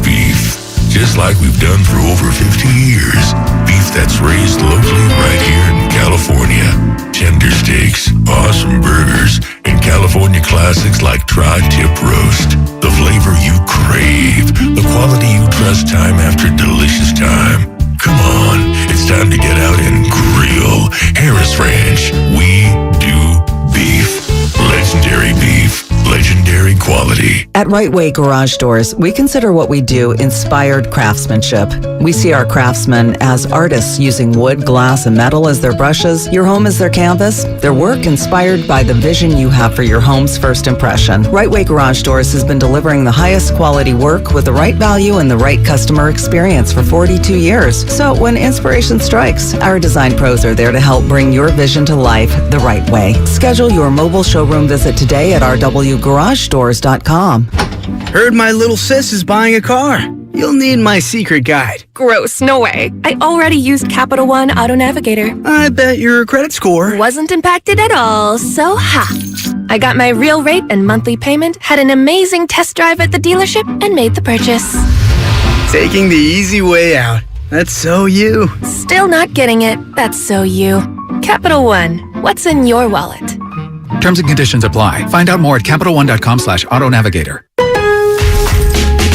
just like we've done for over 50 years. Beef that's raised locally right here in California. Tender steaks, awesome burgers, and California classics like tri-tip roast. The flavor you crave, the quality you trust time after delicious time. Come on, it's time to get out and grill. Harris Ranch, we do beef. Legendary beef, legendary quality. At Right Way Garage Doors, we consider what we do inspired craftsmanship. We see our craftsmen as artists using wood, glass, and metal as their brushes. Your home is their canvas. Their work inspired by the vision you have for your home's first impression. Right Way Garage Doors has been delivering the highest quality work with the right value and the right customer experience for 42 years. So when inspiration strikes, our design pros are there to help bring your vision to life the right way. Schedule your mobile showroom visit today at rwgaragedoors.com. Heard my little sis is buying a car. You'll need my secret guide. Gross, no way. I already used Capital One Auto Navigator. I bet your credit score wasn't impacted at all, so I got my real rate and monthly payment, had an amazing test drive at the dealership, and made the purchase. Taking the easy way out. That's so you. Still not getting it. That's so you. Capital One, what's in your wallet? Terms and conditions apply. Find out more at CapitalOne.com/AutoNavigator.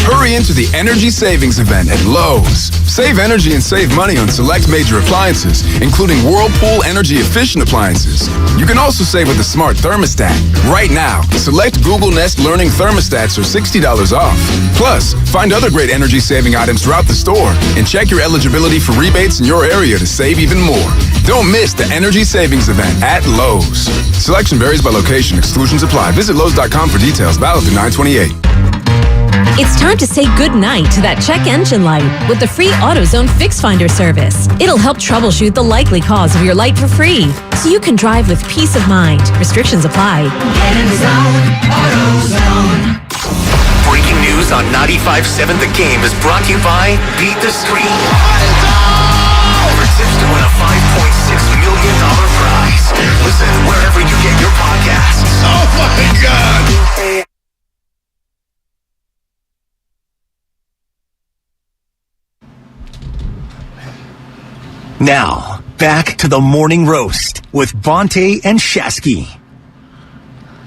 Hurry into the Energy Savings Event at Lowe's. Save energy and save money on select major appliances, including Whirlpool energy efficient appliances. You can also save with a smart thermostat. Right now, select Google Nest Learning thermostats are $60 off. Plus, find other great energy saving items throughout the store and check your eligibility for rebates in your area to save even more. Don't miss the Energy Savings Event at Lowe's. Selection varies by location. Exclusions apply. Visit Lowe's.com for details. Valid through 9/28. It's time to say goodnight to that check engine light with the free AutoZone Fix Finder service. It'll help troubleshoot the likely cause of your light for free, so you can drive with peace of mind. Restrictions apply. Get in the zone, AutoZone. Breaking news on 95.7 The Game is brought to you by Beat the Street. For tips to win a $5.6 million prize. Listen wherever you get your podcasts. Oh my God! Now, back to the morning roast with Bonte and Shasky.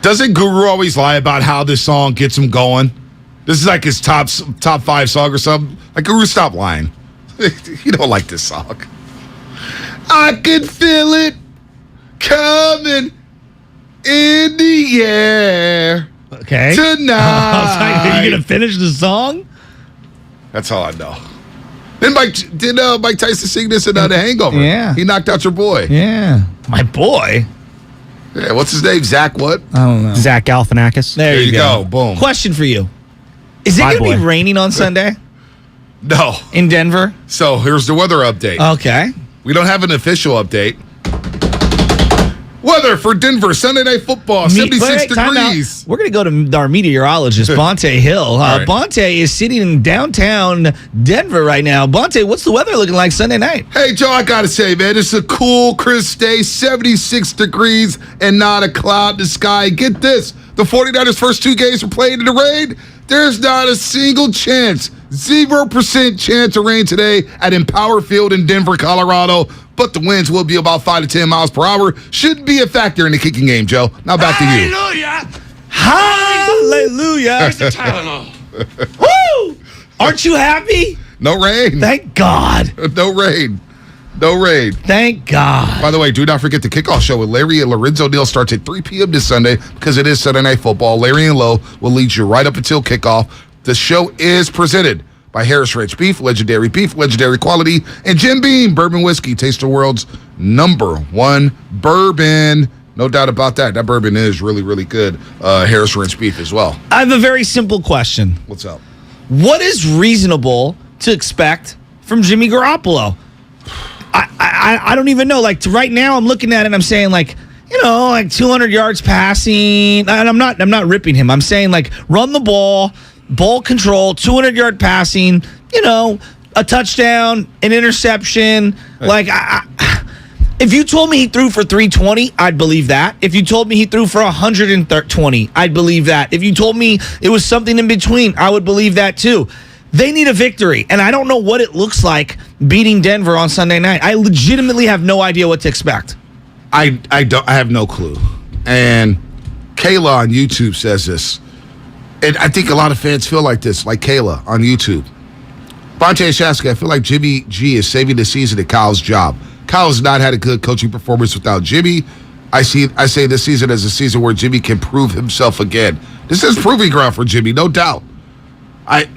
Doesn't Guru always lie about how this song gets him going? This is like his top 5 song or something. Like, Guru, stop lying. You don't like this song. I can feel it coming in the air. Okay. Tonight. I was like, are you going to finish the song? That's all I know. Then Mike Tyson sing this in The Hangover? Yeah. He knocked out your boy. Yeah. My boy? Yeah, what's his name? Zach what? I don't know. Zach Galifianakis. There you go. Boom. Question for you. Is it going to be raining on Sunday? No. In Denver? So here's the weather update. Okay. We don't have an official update. Weather for Denver, Sunday Night Football, 76 degrees. We're going to go to our meteorologist, Bonte Hill. Right. Bonte is sitting in downtown Denver right now. Bonte, what's the weather looking like Sunday night? Hey, Joe, I got to say, man, it's a cool, crisp day, 76 degrees and not a cloud in the sky. Get this, the 49ers' first 2 games were played in the rain. There's not a single chance, 0% chance of rain today at Empower Field in Denver, Colorado. But the winds will be about 5 to 10 miles per hour. Shouldn't be a factor in the kicking game, Joe. Now back to you. Hallelujah. There's the Tylenol. Woo! Aren't you happy? No rain. Thank God. No rain. No rain. Thank God. By the way, do not forget the Kickoff Show with Larry and Lorenzo Neal starts at 3 p.m. this Sunday because it is Sunday Night Football. Larry and Lowe will lead you right up until kickoff. The show is presented by Harris Ranch Beef, legendary quality, and Jim Beam Bourbon Whiskey. Taste the world's #1 bourbon. No doubt about that. That bourbon is really, really good. Harris Ranch Beef as well. I have a very simple question. What's up? What is reasonable to expect from Jimmy Garoppolo? I don't even know. Like, right now, I'm looking at it and I'm saying, like, you know, like 200 yards passing. And I'm not ripping him. I'm saying, like, run the ball control, 200-yard passing, you know, a touchdown, an interception. Like, if you told me he threw for 320, I'd believe that. If you told me he threw for 120, I'd believe that. If you told me it was something in between, I would believe that too. They need a victory, and I don't know what it looks like beating Denver on Sunday night. I legitimately have no idea what to expect. I have no clue. And Kayla on YouTube says this, and I think a lot of fans feel like this, like Kayla on YouTube. Bonte Shasky, I feel like Jimmy G is saving the season at Kyle's job. Kyle has not had a good coaching performance without Jimmy. I say this season as a season where Jimmy can prove himself again. This is proving ground for Jimmy, no doubt. I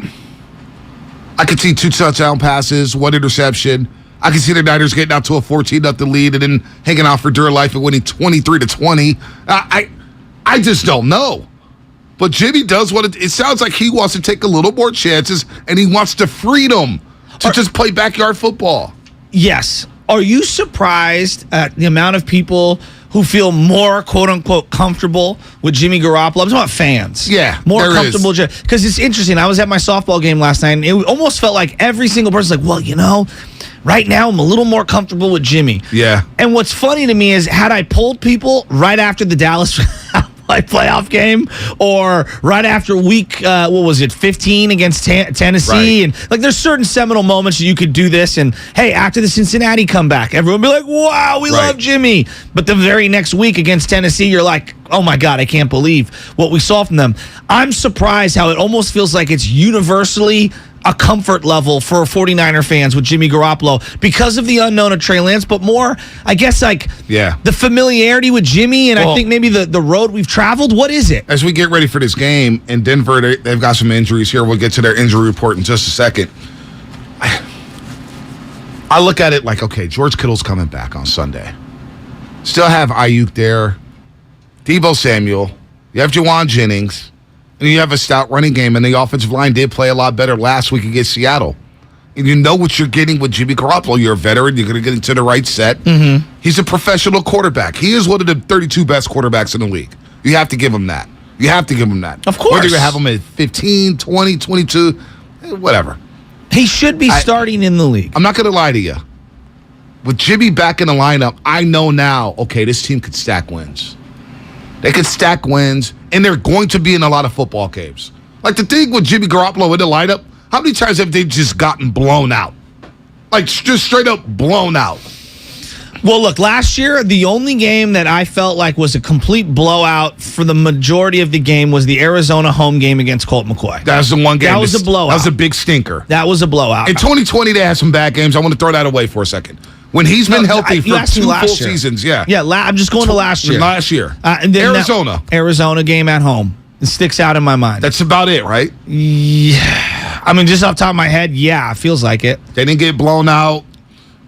could see 2 touchdown passes, 1 interception. I can see the Niners getting out to a 14-0 lead and then hanging out for dear life and winning 23-20. I just don't know. But Jimmy does it sounds like he wants to take a little more chances and he wants the freedom to just play backyard football. Yes. Are you surprised at the amount of people who feel more, quote-unquote, comfortable with Jimmy Garoppolo? I'm talking about fans. Yeah, more comfortable. Because it's interesting. I was at my softball game last night, and it almost felt like every single person's like, well, right now I'm a little more comfortable with Jimmy. Yeah. And what's funny to me is, had I polled people right after the Dallas playoff game or right after week 15 against Tennessee, right. And there's certain seminal moments you could do this, and hey, after the Cincinnati comeback, everyone would be like, wow, we love Jimmy. But the very next week against Tennessee, you're like, oh my God, I can't believe what we saw from them. I'm surprised how it almost feels like it's universally a comfort level for 49er fans with Jimmy Garoppolo because of the unknown of Trey Lance, but more, I guess, the familiarity with Jimmy, and I think maybe the road we've traveled. What is it? As we get ready for this game in Denver, they've got some injuries here. We'll get to their injury report in just a second. I look at it like, okay, George Kittle's coming back on Sunday. Still have Ayuk there, Deebo Samuel, you have Juwan Jennings, and you have a stout running game, and the offensive line did play a lot better last week against Seattle. And you know what you're getting with Jimmy Garoppolo. You're a veteran. You're going to get into the right set. Mm-hmm. He's a professional quarterback. He is one of the 32 best quarterbacks in the league. You have to give him that. You have to give him that. Of course. Whether you have him at 15, 20, 22, whatever. He should be starting in the league. I'm not going to lie to you. With Jimmy back in the lineup, I know now, okay, this team could stack wins. They could stack wins, and they're going to be in a lot of football games. Like the thing with Jimmy Garoppolo in the lineup, how many times have they just gotten blown out? Like just straight up blown out. Well, look, last year, the only game that I felt like was a complete blowout for the majority of the game was the Arizona home game against Colt McCoy. That was the one game. That was a blowout. That was a big stinker. That was a blowout. In 2020, they had some bad games. I want to throw that away for a second. When he's been healthy for 2 full seasons, yeah. Yeah, I'm just going to last year. Last year. And then Arizona. Arizona game at home. It sticks out in my mind. That's about it, right? Yeah. I mean, just off the top of my head, yeah, it feels like it. They didn't get blown out.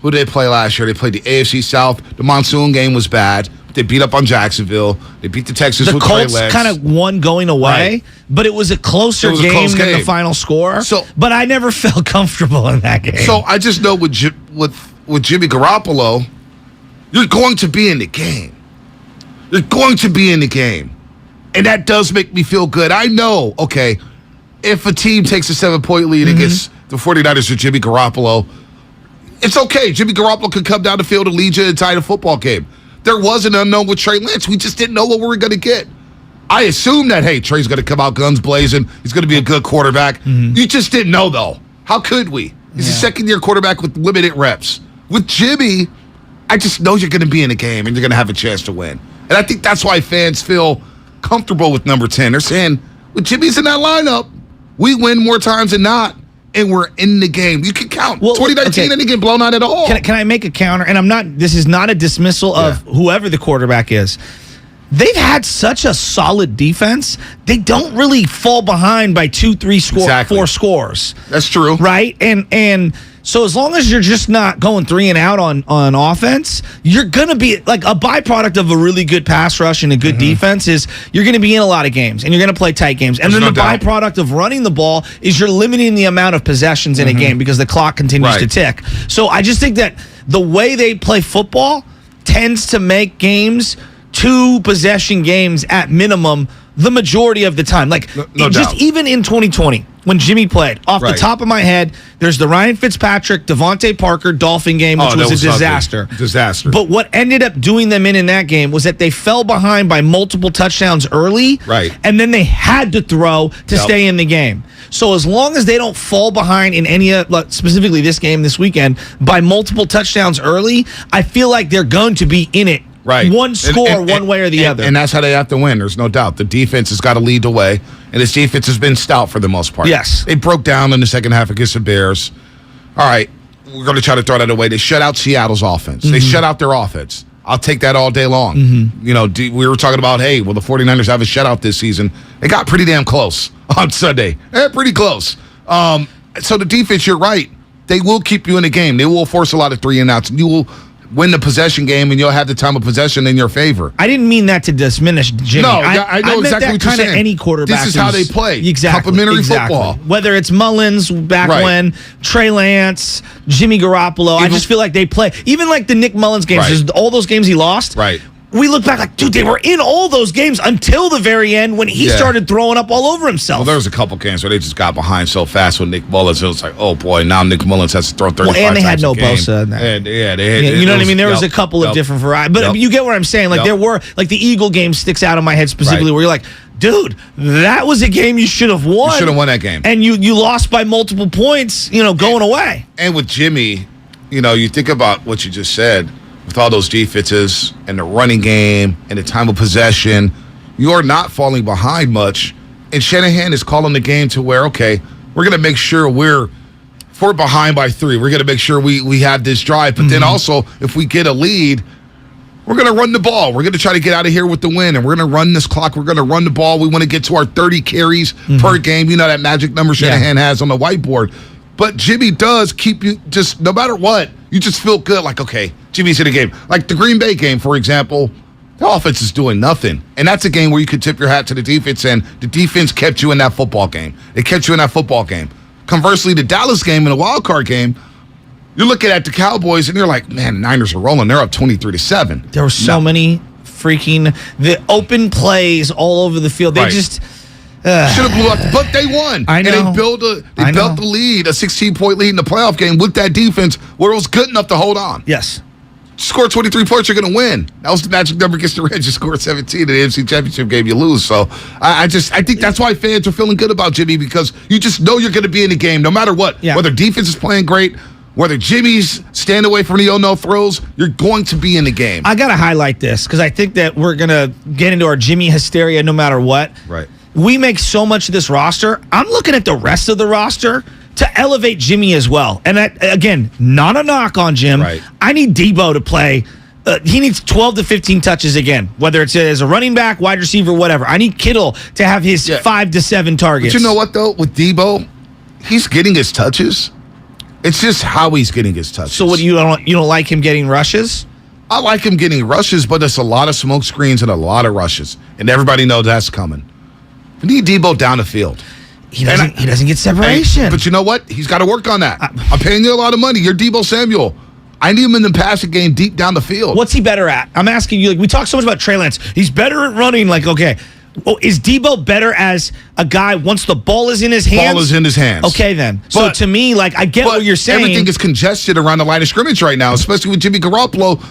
Who did they play last year? They played the AFC South. The monsoon game was bad. They beat up on Jacksonville. They beat the Texans with Trey Lance. The Colts kind of won going away, but it was a closer game than the final score. But I never felt comfortable in that game. So I just know with Jimmy Garoppolo, you're going to be in the game. You're going to be in the game. And that does make me feel good. I know, okay, if a team takes a 7-point lead against the 49ers with Jimmy Garoppolo, it's okay. Jimmy Garoppolo could come down the field and lead you inside a football game. There was an unknown with Trey Lance. We just didn't know what we were going to get. I assumed that, hey, Trey's going to come out guns blazing. He's going to be a good quarterback. You just didn't know, though. How could we? He's a second-year quarterback with limited reps. With Jimmy, I just know you're going to be in a game and you're going to have a chance to win. And I think that's why fans feel comfortable with number 10. They're saying, with Jimmy's in that lineup, we win more times than not, and we're in the game. You can count. 2019 didn't get blown out at all. Can I make a counter? And this is not a dismissal of whoever the quarterback is. They've had such a solid defense, they don't really fall behind by 2, 3 4 scores. That's true. Right? And so as long as you're just not going 3 and out on offense, you're going to be like a byproduct of a really good pass rush and a good defense is you're going to be in a lot of games and you're going to play tight games. And then the byproduct of running the ball is you're limiting the amount of possessions in a game because the clock continues to tick. So I just think that the way they play football tends to make games 2 possession games at minimum the majority of the time. Like, no just doubt. even in 2020, when Jimmy played, off the Right. top of my head, there's the Ryan Fitzpatrick, Devontae Parker Dolphin game, which that was a ugly. disaster. Disaster. But what ended up doing them in that game was that they fell behind by multiple touchdowns early. Right. And then they had to throw to Yep. stay in the game. So as long as they don't fall behind in any of, specifically this game this weekend, by multiple touchdowns early, I feel like they're going to be in it. Right. One score, one way or the other. And that's how they have to win. There's no doubt. The defense has got to lead the way, and this defense has been stout for the most part. Yes. They broke down in the second half against the Bears. All right, we're going to try to throw that away. They shut out Seattle's offense. They shut out their offense. I'll take that all day long. You know, we were talking about, hey, will the 49ers have a shutout this season? They got pretty damn close on Sunday. Pretty close. So the defense, you're right. They will keep you in the game. They will force a lot of 3-and-outs. You will win the possession game, and you'll have the time of possession in your favor. I didn't mean that to diminish Jimmy. No, I know meant exactly that what you're kind of saying. any quarterback. This is how they play. Exactly. Complementary football. Whether it's Mullins back Right. when, Trey Lance, Jimmy Garoppolo, I just feel like they play. Even like the Nick Mullins games, Right. there's all those games he lost. Right. We look back like, dude, they were in all those games until the very end when he Yeah. started throwing up all over himself. Well, there was a couple games where they just got behind so fast with Nick Mullins. It was like, oh boy, now Nick Mullins has to throw 35 and they had times no a game. Bosa in that. And, yeah, they had. You know what I mean? There was a yep, couple of yep, different varieties. But yep. you get what I'm saying. Like, Yep. there were, like, the Eagle game sticks out in my head specifically Right. where you're like, dude, that was a game you should have won. You should have won that game. And you lost by multiple points, going away. And with Jimmy, you think about what you just said. With all those defenses and the running game and the time of possession, you are not falling behind much. And Shanahan is calling the game to where, okay, we're going to make sure if we're behind by 3, we're going to make sure we have this drive. But then also, if we get a lead, we're going to run the ball. We're going to try to get out of here with the win, and we're going to run this clock. We're going to run the ball. We want to get to our 30 carries per game. You know that magic number Shanahan has on the whiteboard. But Jimmy does keep you just, no matter what, you just feel good. Like, okay, Jimmy's in the game. Like the Green Bay game, for example, the offense is doing nothing. And that's a game where you could tip your hat to the defense, and the defense kept you in that football game. They kept you in that football game. Conversely, the Dallas game and the wild card game, you're looking at the Cowboys, and you're like, man, the Niners are rolling. They're up 23-7. There were so many freaking the open plays all over the field. They Right. just should have blew up, but they won. I know. And they built the lead, a 16-point lead in the playoff game with that defense where it was good enough to hold on. Yes. Score 23 points, you're going to win. That was the magic number against the Reds. You scored 17 in the AFC Championship game, you lose. So I think that's why fans are feeling good about Jimmy, because you just know you're going to be in the game no matter what. Yeah. Whether defense is playing great, whether Jimmy's staying away from the no throws, you're going to be in the game. I got to highlight this because I think that we're going to get into our Jimmy hysteria no matter what. Right. We make so much of this roster. I'm looking at the rest of the roster to elevate Jimmy as well. And again, not a knock on Jim. Right. I need Debo to play. He needs 12 to 15 touches again, whether it's as a running back, wide receiver, whatever. I need Kittle to have his 5 to 7 targets. But you know what, though? With Debo, he's getting his touches. It's just how he's getting his touches. So what, you don't like him getting rushes? I like him getting rushes, but it's a lot of smoke screens and a lot of rushes. And everybody knows that's coming. We need Debo down the field. He doesn't get separation. But you know what? He's got to work on that. I'm paying you a lot of money. You're Debo Samuel. I need him in the passing game deep down the field. What's he better at? I'm asking you. Like, we talk so much about Trey Lance. He's better at running. Like, okay. Well, is Debo better as a guy once the ball is in his hands? Ball is in his hands. Okay, then. So to me, like, I get what you're saying. Everything is congested around the line of scrimmage right now, especially with Jimmy Garoppolo.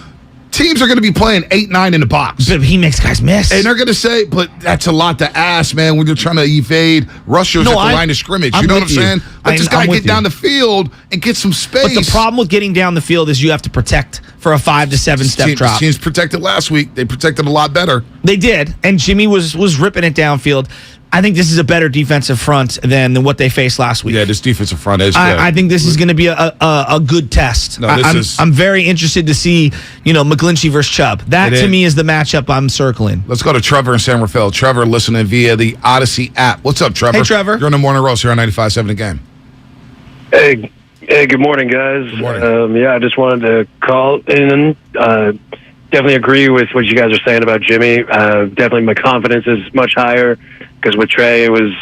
Teams are going to be playing 8-9 in the box. But he makes guys miss. And they're going to say, but that's a lot to ask, man, when you're trying to evade rushers at the line of scrimmage. You know what I'm saying? Let this guy get down the field and get some space. But the problem with getting down the field is you have to protect for a 5 to 7 step drop. Teams protected last week. They protected a lot better. They did. And Jimmy was ripping it downfield. I think this is a better defensive front than what they faced last week. Yeah, this defensive front is good. I think this is going to be a good test. No, I'm very interested to see, McGlinchey versus Chubb. That, to me, is the matchup I'm circling. Let's go to Trevor in San Rafael. Trevor listening via the Odyssey app. What's up, Trevor? Hey, Trevor. You're on the Morning Roast here on 95.7 The Game. Hey, good morning, guys. Good morning. I just wanted to call in. Definitely agree with what you guys are saying about Jimmy. Definitely my confidence is much higher because with Trey, it was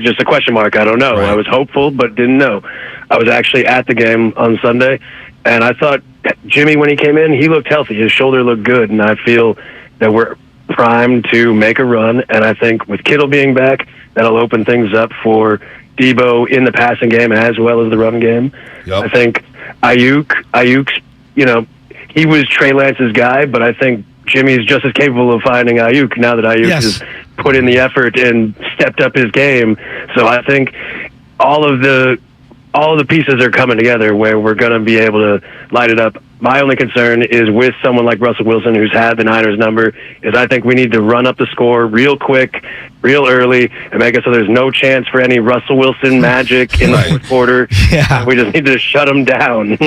just a question mark. I don't know. Right. I was hopeful, but didn't know. I was actually at the game on Sunday, and I thought Jimmy, when he came in, he looked healthy. His shoulder looked good, and I feel that we're primed to make a run, and I think with Kittle being back, that'll open things up for Debo in the passing game as well as the run game. Yep. I think Ayuk's, he was Trey Lance's guy, but I think Jimmy's just as capable of finding Ayuk now that Ayuk has put in the effort and stepped up his game. So I think all of the pieces are coming together where we're going to be able to light it up. My only concern is with someone like Russell Wilson, who's had the Niners number, is I think we need to run up the score real quick, real early, and make it so there's no chance for any Russell Wilson magic in the fourth quarter. Yeah. We just need to shut him down.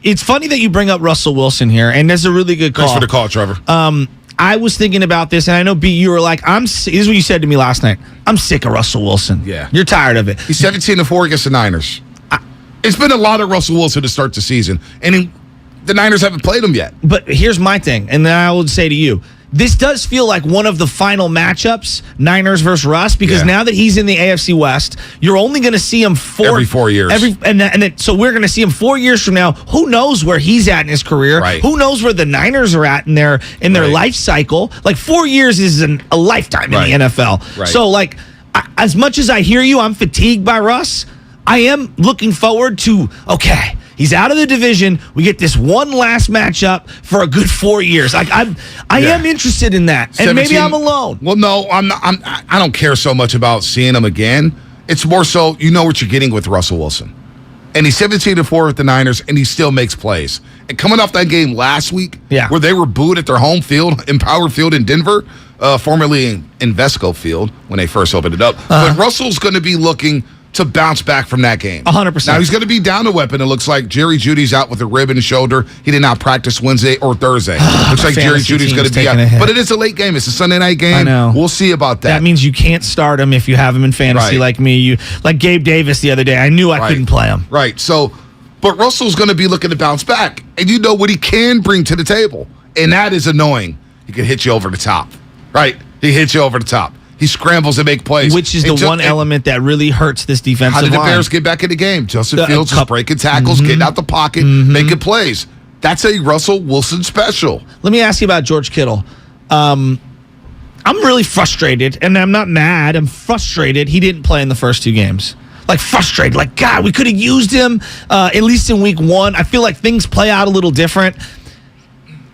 It's funny that you bring up Russell Wilson here, and that's a really good call. Thanks for the call, Trevor. I was thinking about this, and I know, B, you were like, this is what you said to me last night. I'm sick of Russell Wilson. Yeah. You're tired of it. He's 17-4 against the Niners. It's been a lot of Russell Wilson to start the season, and the Niners haven't played him yet. But here's my thing, and then I would say to you, this does feel like one of the final matchups, Niners versus Russ, because now that he's in the AFC West, you're only going to see him every 4 years. So we're going to see him 4 years from now. Who knows where he's at in his career? Right. Who knows where the Niners are at in their life cycle? Like 4 years is a lifetime in the NFL. Right. So as much as I hear you, I'm fatigued by Russ. I am looking forward to, he's out of the division. We get this one last matchup for a good 4 years. I am interested in that, and maybe I'm alone. Well, no, I'm not. I don't care so much about seeing him again. It's more so you know what you're getting with Russell Wilson, and he's 17-4 with the Niners, and he still makes plays. And coming off that game last week, where they were booed at their home field, Empower Field in Denver, formerly Invesco Field when they first opened it up. But Russell's going to be looking to bounce back from that game. 100%. Now, he's going to be down a weapon. It looks like Jerry Jeudy's out with a rib in his shoulder. He did not practice Wednesday or Thursday. Looks like Jerry Jeudy's going to be out. But it is a late game. It's a Sunday night game. I know. We'll see about that. That means you can't start him if you have him in fantasy like me. Like Gabe Davis the other day. I knew I couldn't play him. Right. So, but Russell's going to be looking to bounce back. And you know what he can bring to the table. And that is annoying. He can hit you over the top. Right? He hits you over the top. He scrambles to make plays. Which is the one element that really hurts this defensive line. How did the Bears get back in the game? Justin Fields is breaking tackles, getting out the pocket, making plays. That's a Russell Wilson special. Let me ask you about George Kittle. I'm really frustrated, and I'm not mad. I'm frustrated he didn't play in the first two games. Frustrated. God, we could have used him at least in week one. I feel like things play out a little different.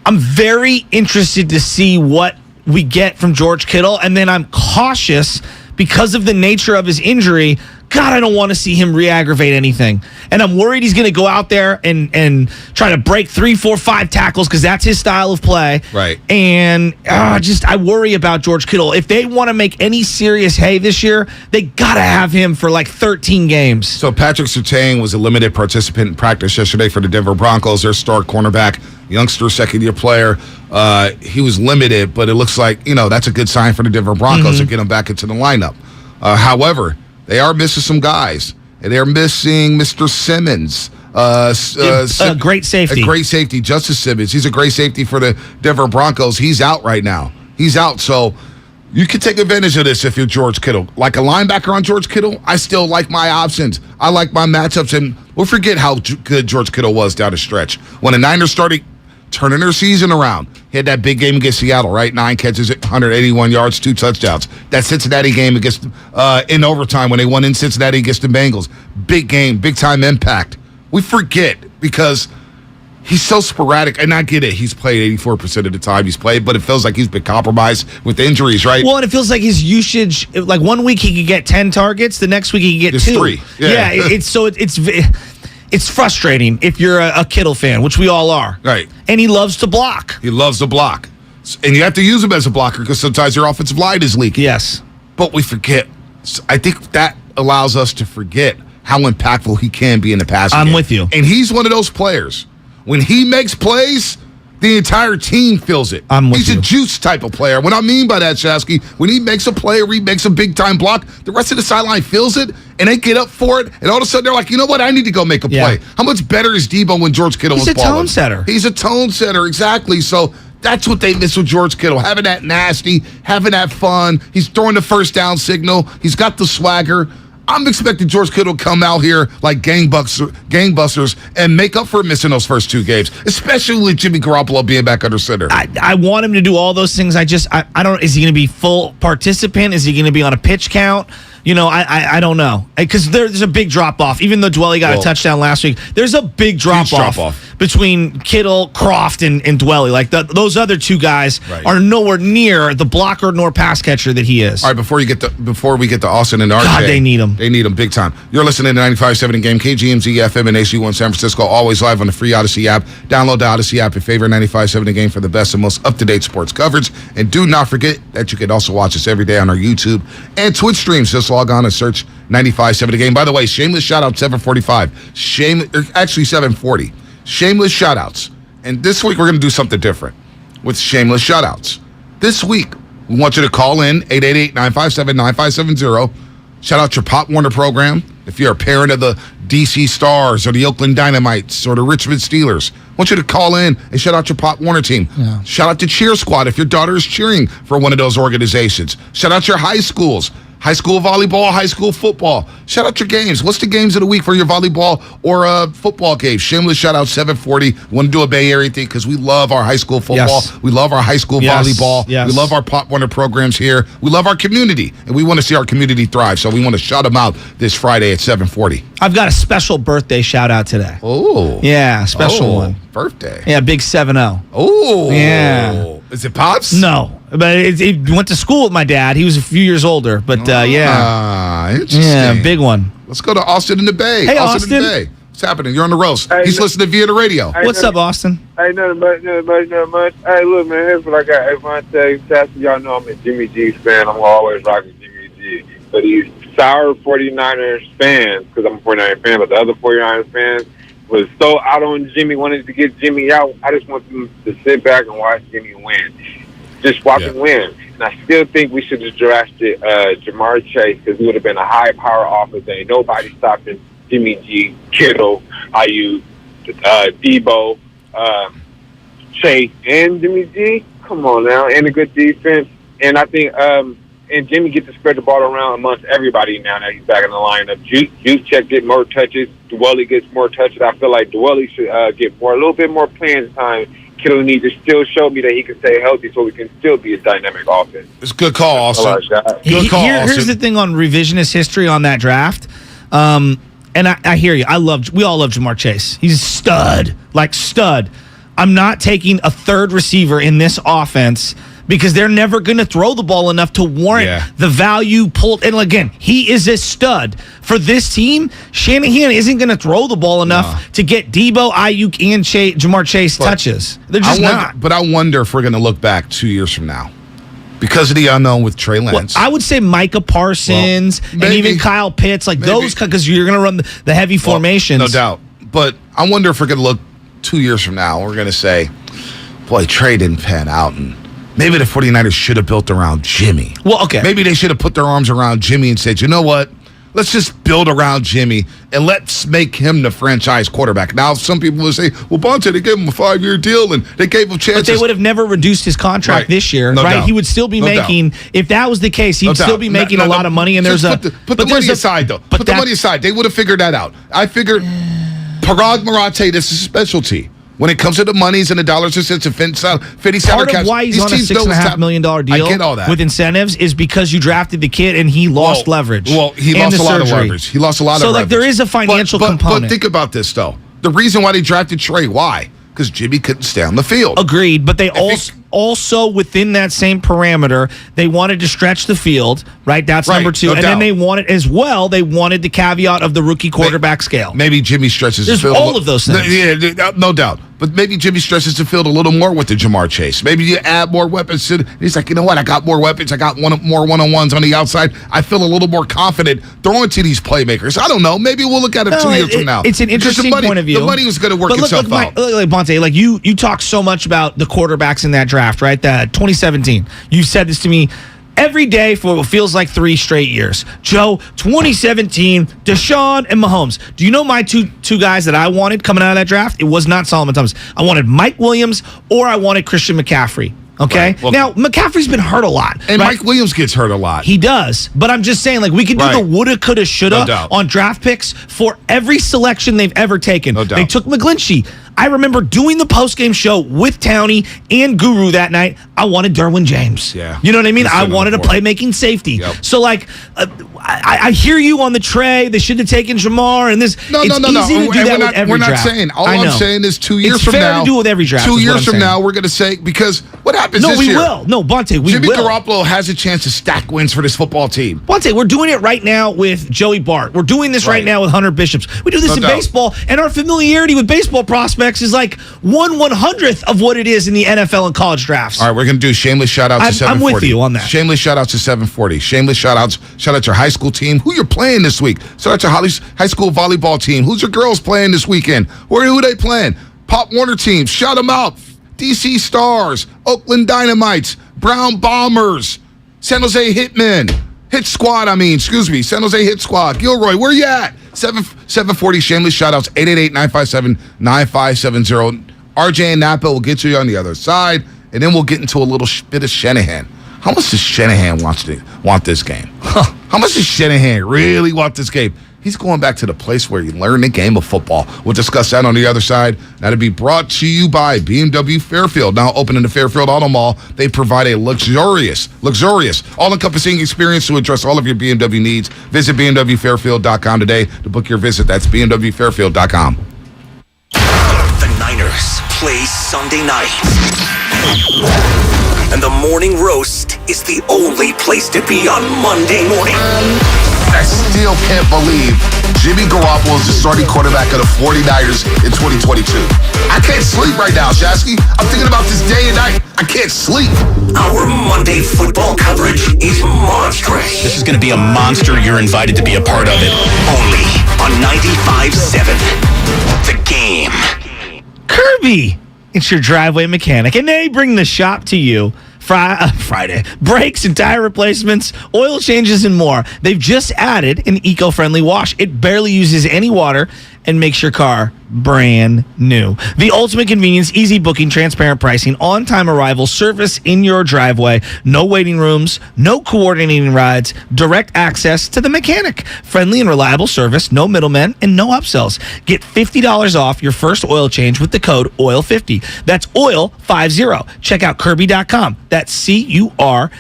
I'm very interested to see what we get from George Kittle, and then I'm cautious because of the nature of his injury. God, I don't want to see him re-aggravate anything. And I'm worried he's going to go out there and try to break 3, 4, 5 tackles because that's his style of play. Right. And I worry about George Kittle. If they want to make any serious hay this year, they got to have him for 13 games. So Patrick Surtain was a limited participant in practice yesterday for the Denver Broncos, their star cornerback, youngster, second-year player. He was limited, but it looks like, that's a good sign for the Denver Broncos to get him back into the lineup. However, they are missing some guys. And they're missing Mr. Simmons. A great safety. A great safety, Justice Simmons. He's a great safety for the Denver Broncos. He's out right now. He's out, so you can take advantage of this if you're George Kittle. Like a linebacker on George Kittle, I still like my options. I like my matchups, and we'll forget how good George Kittle was down the stretch. When the Niners started turning their season around, he had that big game against Seattle, right? 9 catches, 181 yards, 2 touchdowns. That Cincinnati game against in overtime when they won in Cincinnati against the Bengals. Big game, big-time impact. We forget because he's so sporadic, and I get it. He's played 84% of the time he's played, but it feels like he's been compromised with injuries, right? Well, and it feels like his usage, 1 week he could get 10 targets, the next week he could get 2. 3. Yeah, it's frustrating if you're a Kittle fan, which we all are. Right. And he loves to block. He loves to block. And you have to use him as a blocker because sometimes your offensive line is leaking. Yes. But we forget. I think that allows us to forget how impactful he can be in the passing game. I'm with you. And he's one of those players. When he makes plays, the entire team feels it. He's a juice type of player. What I mean by that, Shasky, when he makes a play or he makes a big-time block, the rest of the sideline feels it, and they get up for it, and all of a sudden they're like, you know what, I need to go make a play. How much better is Debo when George Kittle was balling? He's a tone setter. He's a tone setter, exactly. So that's what they miss with George Kittle, having that nasty, having that fun. He's throwing the first down signal. He's got the swagger. I'm expecting George Kittle to come out here like gangbusters and make up for missing those first 2 games, especially with Jimmy Garoppolo being back under center. I want him to do all those things. I don't. Is he going to be full participant? Is he going to be on a pitch count? I don't know, because there's a big drop off. Even though Dwelley got a touchdown last week, there's a big drop off between Kittle, Croft, and Dwelley. Like those other 2 guys are nowhere near the blocker nor pass catcher that he is. All right, before we get to Austin and RJ, God, they need him. They need him big time. You're listening to 95.7 Game, KGMZ FM and AC1 San Francisco, always live on the free Odyssey app. Download the Odyssey app and favorite 95.7 Game for the best and most up-to-date sports coverage. And do not forget that you can also watch us every day on our YouTube and Twitch streams. Just log on and search 95.7 Game. By the way, shameless shout-out 7:45. Actually 7:40. Shameless shout-outs. And this week we're going to do something different with shameless shout-outs. This week, we want you to call in 888-957-9570. Shout out your Pop Warner program. If you're a parent of the DC Stars or the Oakland Dynamites or the Richmond Steelers, I want you to call in and shout out your Pop Warner team. Yeah. Shout out to Cheer Squad if your daughter is cheering for one of those organizations. Shout out your high schools. High school volleyball, high school football. Shout out your games. What's the games of the week for your volleyball or football game? Shameless shout out 740. We want to do a Bay Area thing because we love our high school football. Yes. We love our high school volleyball. Yes. We love our Pop Warner programs here. We love our community, and we want to see our community thrive. So we want to shout them out this Friday at 740. I've got a special birthday shout out today. Oh. Yeah, special one. Birthday. Yeah, big 7-0. Oh. Yeah. Is it Pops? No. But it went to school with my dad. He was a few years older. But, yeah. Interesting. Yeah, big one. Let's go to Austin in the Bay. Hey, Austin. In the Bay. What's happening? You're on the roast. He's listening via the radio. What's up, Austin? Hey, nothing much. Hey, look, man, here's what I got. Hey, when I tell you, y'all know I'm a Jimmy G fan. I'm always rocking Jimmy G. But these sour 49ers fans, because I'm a 49ers fan, but the other 49ers fans was so out on Jimmy, wanted to get Jimmy out. I just want them to sit back and watch Jimmy win. Just watch him win. And I still think we should have drafted Jamar Chase, because he would have been a high-power offense. Ain't nobody stopping Jimmy G, Kittle, Ayuk, Debo, Chase, and Jimmy G. Come on now. And a good defense. And I think and Jimmy gets to spread the ball around amongst everybody now that he's back in the lineup. Juszczyk get more touches. Dwelley gets more touches. I feel like Dwelley should get a little bit more playing time. Kittle needs to still show me that he can stay healthy so we can still be a dynamic offense. It's a good call, Austin. Good call, Austin. Here's the thing on revisionist history on that draft. And I hear you. We all love Jamar Chase. He's a stud. Like stud. I'm not taking a third receiver in this offense because they're never going to throw the ball enough to warrant the value pulled. And again, he is a stud. For this team, Shanahan isn't going to throw the ball enough to get Debo, Ayuk, and Jamar Chase touches. They're just not. But I wonder if we're going to look back 2 years from now because of the unknown with Trey Lance. Well, I would say Micah Parsons and even Kyle Pitts, like those, because you're going to run the heavy formations. No doubt. But I wonder if we're going to look 2 years from now, we're going to say, boy, Trey didn't pan out, and maybe the 49ers should have built around Jimmy. Well, okay. Maybe they should have put their arms around Jimmy and said, you know what? Let's just build around Jimmy and let's make him the franchise quarterback. Now, some people will say, well, Bonte, they gave him a 5-year deal and they gave him chances. But they would have never reduced his contract this year, right? Doubt. He would still be making, if that was the case, he'd still be making a lot of money. And there's put the money aside, though. Put the money aside. They would have figured that out. I figured Parag Marathe, this is a specialty. When it comes to the monies and the dollars and cents and 50 salary caps, why he's on a $6.5 million deal I get all that. with incentives is because you drafted the kid and he lost leverage. Well, he lost a lot of leverage. He lost a lot of leverage. So, like, there is a financial component. But think about this, though. The reason why they drafted Trey, why? Because Jimmy couldn't stay on the field. Agreed, but they also within that same parameter, they wanted to stretch the field, right? That's number two. And then they wanted the caveat of the rookie quarterback scale. Maybe Jimmy stretches the field. There's all of those things. Yeah, no doubt. But maybe Jimmy stretches the field a little more with the Jamar Chase. Maybe you add more weapons. He's like, you know what? I got more weapons. I got more one-on-ones on the outside. I feel a little more confident throwing to these playmakers. I don't know. Maybe we'll look at it 2 years from now. It's an interesting point of view. The money was going to work itself out. Look, Bonte, like you talk so much about the quarterbacks in that draft, right? That 2017. You've said this to me every day for what feels like 3 straight years. Joe, 2017, Deshaun and Mahomes. Do you know my two guys that I wanted coming out of that draft? It was not Solomon Thomas. I wanted Mike Williams or I wanted Christian McCaffrey. Okay? Right. Well, now, McCaffrey's been hurt a lot. And right? Mike Williams gets hurt a lot. He does. But I'm just saying, like, we can do the woulda, coulda, shoulda No doubt. on draft picks for every selection they've ever taken. No doubt. They took McGlinchey. I remember doing the postgame show with Towney and Guru that night. I wanted Derwin James. Yeah. You know what I mean? That's I good wanted a enough for it. playmaking safety. Yep. So, like, I hear you on the Trey. They should have taken Jamar and this. No. It's easy to do that with every we're not draft. saying. All I I'm know. saying is 2 years It's from fair now. to do with every draft. 2 is what years I'm from saying. now, we're going to say, because what happens No, this we year? will. No, Bonte, we Jimmy will. Garoppolo has a chance to stack wins for this football team. Bonte, we're doing it right now with Joey Bart. We're doing this right now with Hunter Bishops. We do this No in doubt. baseball, and our familiarity with baseball prospects is like 1/100th of what it is in the NFL and college drafts. All right, we're going to do shameless shout-outs to I'm 740. with you on that. Shameless shout-outs to 740. Shameless shout-outs. Shout out to your high school team. Who you're playing this week. Shout out to high school volleyball team. Who's your girls playing this weekend? Who they playing? Pop Warner teams. Shout them out. DC Stars. Oakland Dynamites. Brown Bombers. San Jose Hitmen. Hit Squad, San Jose Hit Squad. Gilroy, where you at? 740 shameless shout-outs. 888-957-9570. RJ and Napa will get to you on the other side, and then we'll get into a little bit of Shanahan. How much does Shanahan want this game? How much does Shanahan really want this game? He's going back to the place where he learned the game of football. We'll discuss that on the other side. That'll be brought to you by BMW Fairfield. Now open in the Fairfield Auto Mall, they provide a luxurious, all-encompassing experience to address all of your BMW needs. Visit BMWFairfield.com today to book your visit. That's BMWFairfield.com. The Niners play Sunday night. And the morning roast is the only place to be on Monday morning. I still can't believe Jimmy Garoppolo is the starting quarterback of the 49ers in 2022. I can't sleep right now, Shasky. I'm thinking about this day and night. I can't sleep. Our Monday football coverage is monstrous. This is going to be a monster. You're invited to be a part of it. Only on 95.7 The Game. Kirby, it's your driveway mechanic, and they bring the shop to you Friday. Brakes and tire replacements, oil changes, and more. They've just added an eco-friendly wash. It barely uses any water and makes your car brand new. The ultimate convenience, easy booking, transparent pricing, on-time arrival, service in your driveway, no waiting rooms, no coordinating rides, direct access to the mechanic, friendly and reliable service, no middlemen, and no upsells. Get $50 off your first oil change with the code OIL50. That's OIL50. Check out Kirby.com. That's CURBEE.com.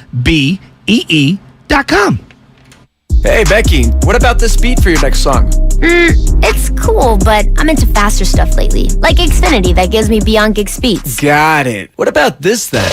Hey, Becky, what about this beat for your next song? It's cool, but I'm into faster stuff lately. Like Xfinity that gives me beyond gig speeds. Got it. What about this then?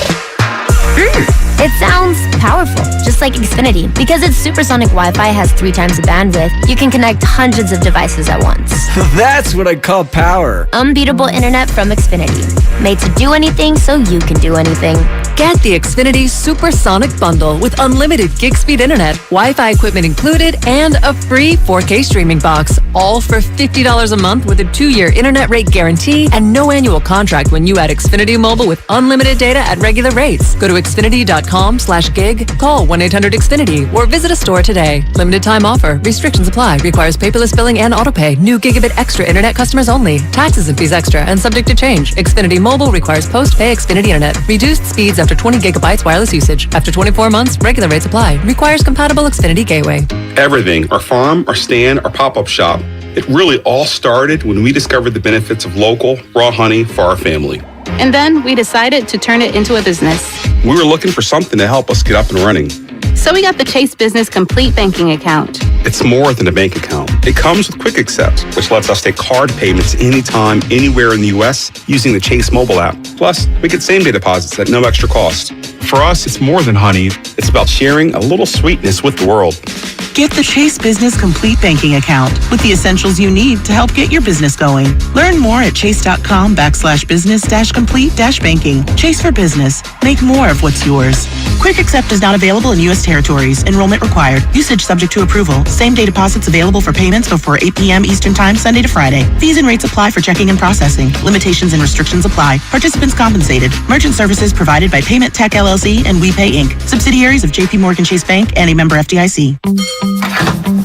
It sounds powerful, just like Xfinity. Because its supersonic Wi-Fi has 3 times the bandwidth, you can connect hundreds of devices at once. That's what I call power. Unbeatable internet from Xfinity. Made to do anything so you can do anything. Get the Xfinity Supersonic Bundle with unlimited gig speed internet, Wi-Fi equipment included, and a free 4K streaming box. All for $50 a month with a 2-year internet rate guarantee and no annual contract when you add Xfinity Mobile with unlimited data at regular rates. Go to Xfinity.com/gig, call 1-800-XFINITY, or visit a store today. Limited time offer. Restrictions apply. Requires paperless billing and autopay. New Gigabit Extra internet customers only. Taxes and fees extra and subject to change. Xfinity Mobile requires post-pay Xfinity internet. Reduced speeds after 20 gigabytes wireless usage. After 24 months, regular rates apply. Requires compatible Xfinity gateway. Everything, our farm, our stand, our pop-up shop, it really all started when we discovered the benefits of local, raw honey for our family. And then we decided to turn it into a business. We were looking for something to help us get up and running. So we got the Chase Business Complete Banking Account. It's more than a bank account. It comes with Quick Accept, which lets us take card payments anytime, anywhere in the U.S. using the Chase mobile app. Plus, we get same-day deposits at no extra cost. For us, it's more than honey. It's about sharing a little sweetness with the world. Get the Chase Business Complete Banking Account with the essentials you need to help get your business going. Learn more at chase.com/business-complete-banking. Chase for business. Make more of what's yours. Quick Accept is not available in U.S. territories. Enrollment required. Usage subject to approval. Same-day deposits available for payments before 8 p.m. Eastern Time, Sunday to Friday. Fees and rates apply for checking and processing. Limitations and restrictions apply. Participants compensated. Merchant services provided by Payment Tech LLC and WePay Inc. Subsidiaries of J.P. Morgan Chase Bank and a member FDIC.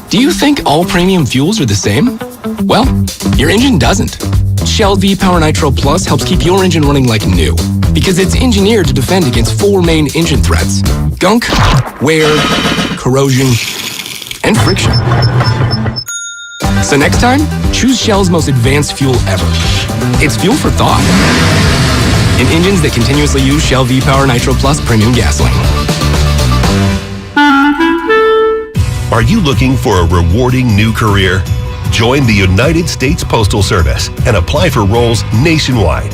Do you think all premium fuels are the same? Well, your engine doesn't. Shell V-Power Nitro Plus helps keep your engine running like new. because it's engineered to defend against 4 main engine threats: gunk, wear, corrosion, and friction. So next time, choose Shell's most advanced fuel ever. It's fuel for thought. In engines that continuously use Shell V-Power Nitro Plus Premium Gasoline. Are you looking for a rewarding new career? Join the United States Postal Service and apply for roles nationwide.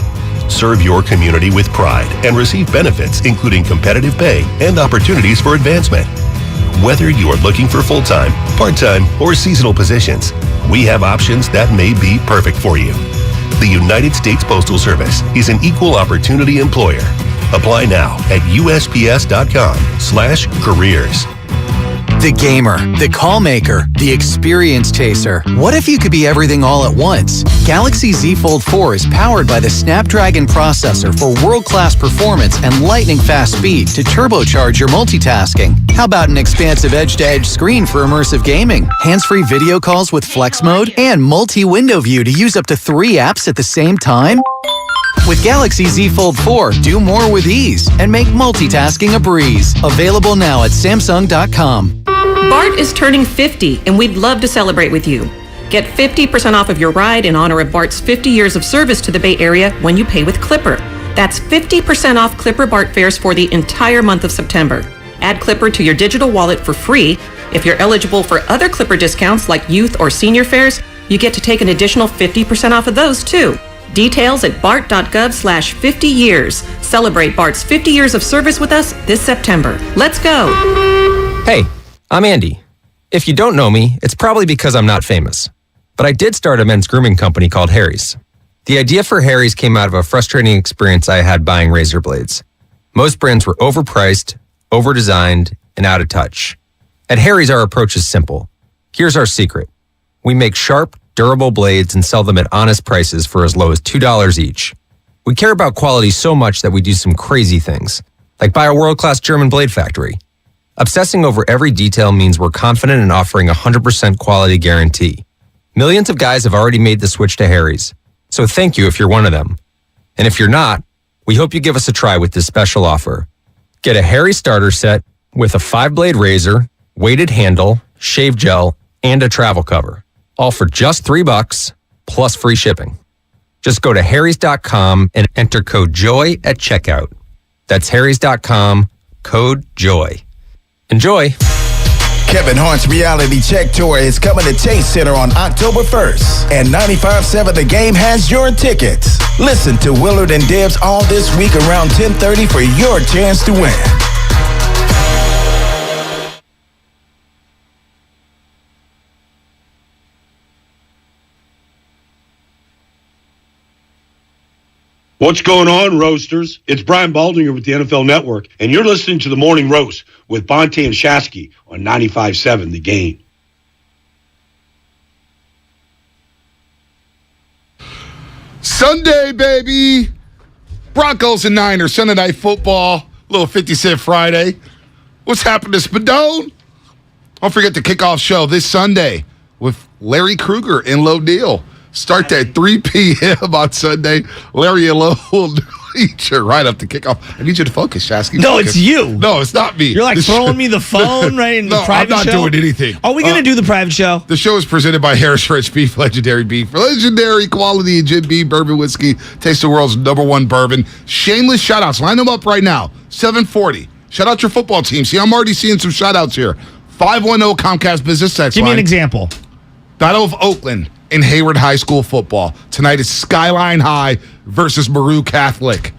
Serve your community with pride and receive benefits including competitive pay and opportunities for advancement. Whether you are looking for full-time, part-time, or seasonal positions, we have options that may be perfect for you. The United States Postal Service is an equal opportunity employer. Apply now at USPS.com/careers. The gamer, the call maker, the experience chaser. What if you could be everything all at once? Galaxy Z Fold 4 is powered by the Snapdragon processor for world-class performance and lightning-fast speed to turbocharge your multitasking. How about an expansive edge-to-edge screen for immersive gaming, hands-free video calls with flex mode, and multi-window view to use up to 3 apps at the same time? With Galaxy Z Fold 4, do more with ease and make multitasking a breeze. Available now at Samsung.com. BART is turning 50, and we'd love to celebrate with you. Get 50% off of your ride in honor of BART's 50 years of service to the Bay Area when you pay with Clipper. That's 50% off Clipper BART fares for the entire month of September. Add Clipper to your digital wallet for free. If you're eligible for other Clipper discounts like youth or senior fares, you get to take an additional 50% off of those too. Details at BART.gov/50 years. Celebrate BART's 50 years of service with us this September. Let's go. Hey, I'm Andy. If you don't know me, it's probably because I'm not famous. But I did start a men's grooming company called Harry's. The idea for Harry's came out of a frustrating experience I had buying razor blades. Most brands were overpriced, overdesigned, and out of touch. At Harry's, our approach is simple. Here's our secret. We make sharp, durable blades and sell them at honest prices for as low as $2 each. We care about quality so much that we do some crazy things, like buy a world-class German blade factory. Obsessing over every detail means we're confident in offering a 100% quality guarantee. Millions of guys have already made the switch to Harry's, so thank you if you're one of them. And if you're not, we hope you give us a try with this special offer. Get a Harry starter set with a 5-blade razor, weighted handle, shave gel, and a travel cover. All for just $3 plus free shipping. Just go to harrys.com and enter code JOY at checkout. That's harrys.com, code JOY. Enjoy. Kevin Hart's Reality Check Tour is coming to Chase Center on October 1st. And 95.7 The Game has your tickets. Listen to Willard and Dibs all this week around 10:30 for your chance to win. What's going on, Roasters? It's Brian Baldinger with the NFL Network, and you're listening to The Morning Roast with Bonte and Shasky on 95.7 The Game. Sunday, baby. Broncos and Niners, Sunday Night Football. Little 50-cent Friday. What's happening to Spadone? Don't forget the Kickoff Show this Sunday with Larry Krueger and Low Deal. Start at 3 p.m. on Sunday. Larry and Low will eat you right up to kickoff. I need you to focus, Shasky. No, it's you. No, it's not me. You're like throwing me the phone right in the private show. I'm not doing anything. Are we going to do the private show? The show is presented by Harris Rich Beef, legendary beef. Legendary quality and Jim Beam bourbon whiskey. Taste the world's #1 bourbon. Shameless shout-outs. Line them up right now. 740. Shout out your football team. See, I'm already seeing some shout-outs here. 510 Comcast Business Text Give line. me an example. Battle of Oakland in Hayward High School football. Tonight is Skyline High versus Maru Catholic.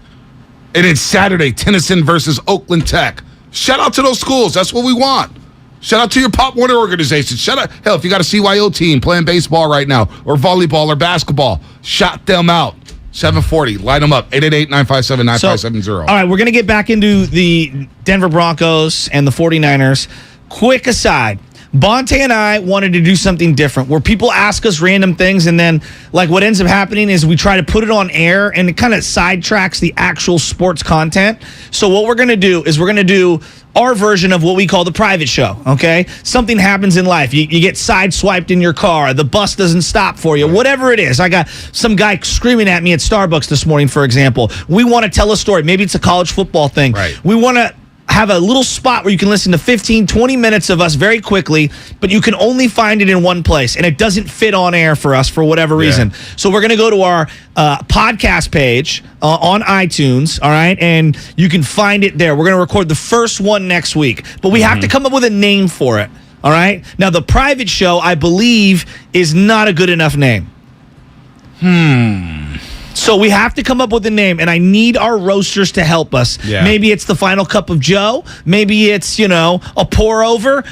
And it's Saturday, Tennyson versus Oakland Tech. Shout out to those schools. That's what we want. Shout out to your Pop Warner organization. Shout out. Hell, if you got a CYO team playing baseball right now or volleyball or basketball, shout them out. 740. Line them up. 888-957-9570. All right, we're going to get back into the Denver Broncos and the 49ers. Quick aside. Bonte and I wanted to do something different where people ask us random things and then like what ends up happening is we try to put it on air and it kind of sidetracks the actual sports content. So what we're going to do is we're going to do our version of what we call the private show, okay? Something happens in life. You get sideswiped in your car. The bus doesn't stop for you. Whatever it is. I got some guy screaming at me at Starbucks this morning, for example. We want to tell a story. Maybe it's a college football thing. Right. We want to have a little spot where you can listen to 15, 20 minutes of us very quickly, but you can only find it in one place, and it doesn't fit on air for us for whatever reason. So we're going to go to our podcast page on iTunes, all right, and you can find it there. We're going to record the first one next week, but we have to come up with a name for it, all right? Now, the private show, I believe, is not a good enough name. So we have to come up with a name, and I need our roasters to help us. Yeah. Maybe it's the final cup of Joe. Maybe it's, a pour over,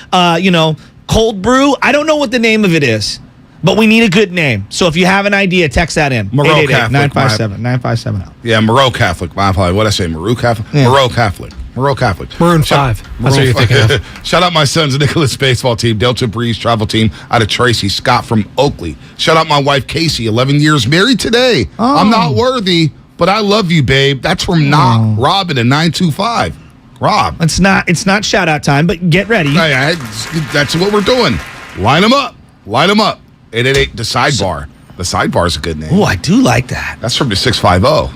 cold brew. I don't know what the name of it is, but we need a good name. So if you have an idea, text that in. Moreau Catholic. 957-9570. Yeah, Moreau Catholic. My apologies. What did I say? Maroon Catholic? Yeah. Moreau Catholic. Maroon Catholic. Maroon 5. That's what you're thinking of. Shout out my son's Nicholas baseball team, Delta Breeze travel team out of Tracy, Scott from Oakley. Shout out my wife, Casey, 11 years married today. Oh. I'm not worthy, but I love you, babe. That's from not Robin in 925. Rob. It's not shout out time, but get ready. That's what we're doing. Line them up. 888 the sidebar. The sidebar is a good name. Oh, I do like that. That's from the 650.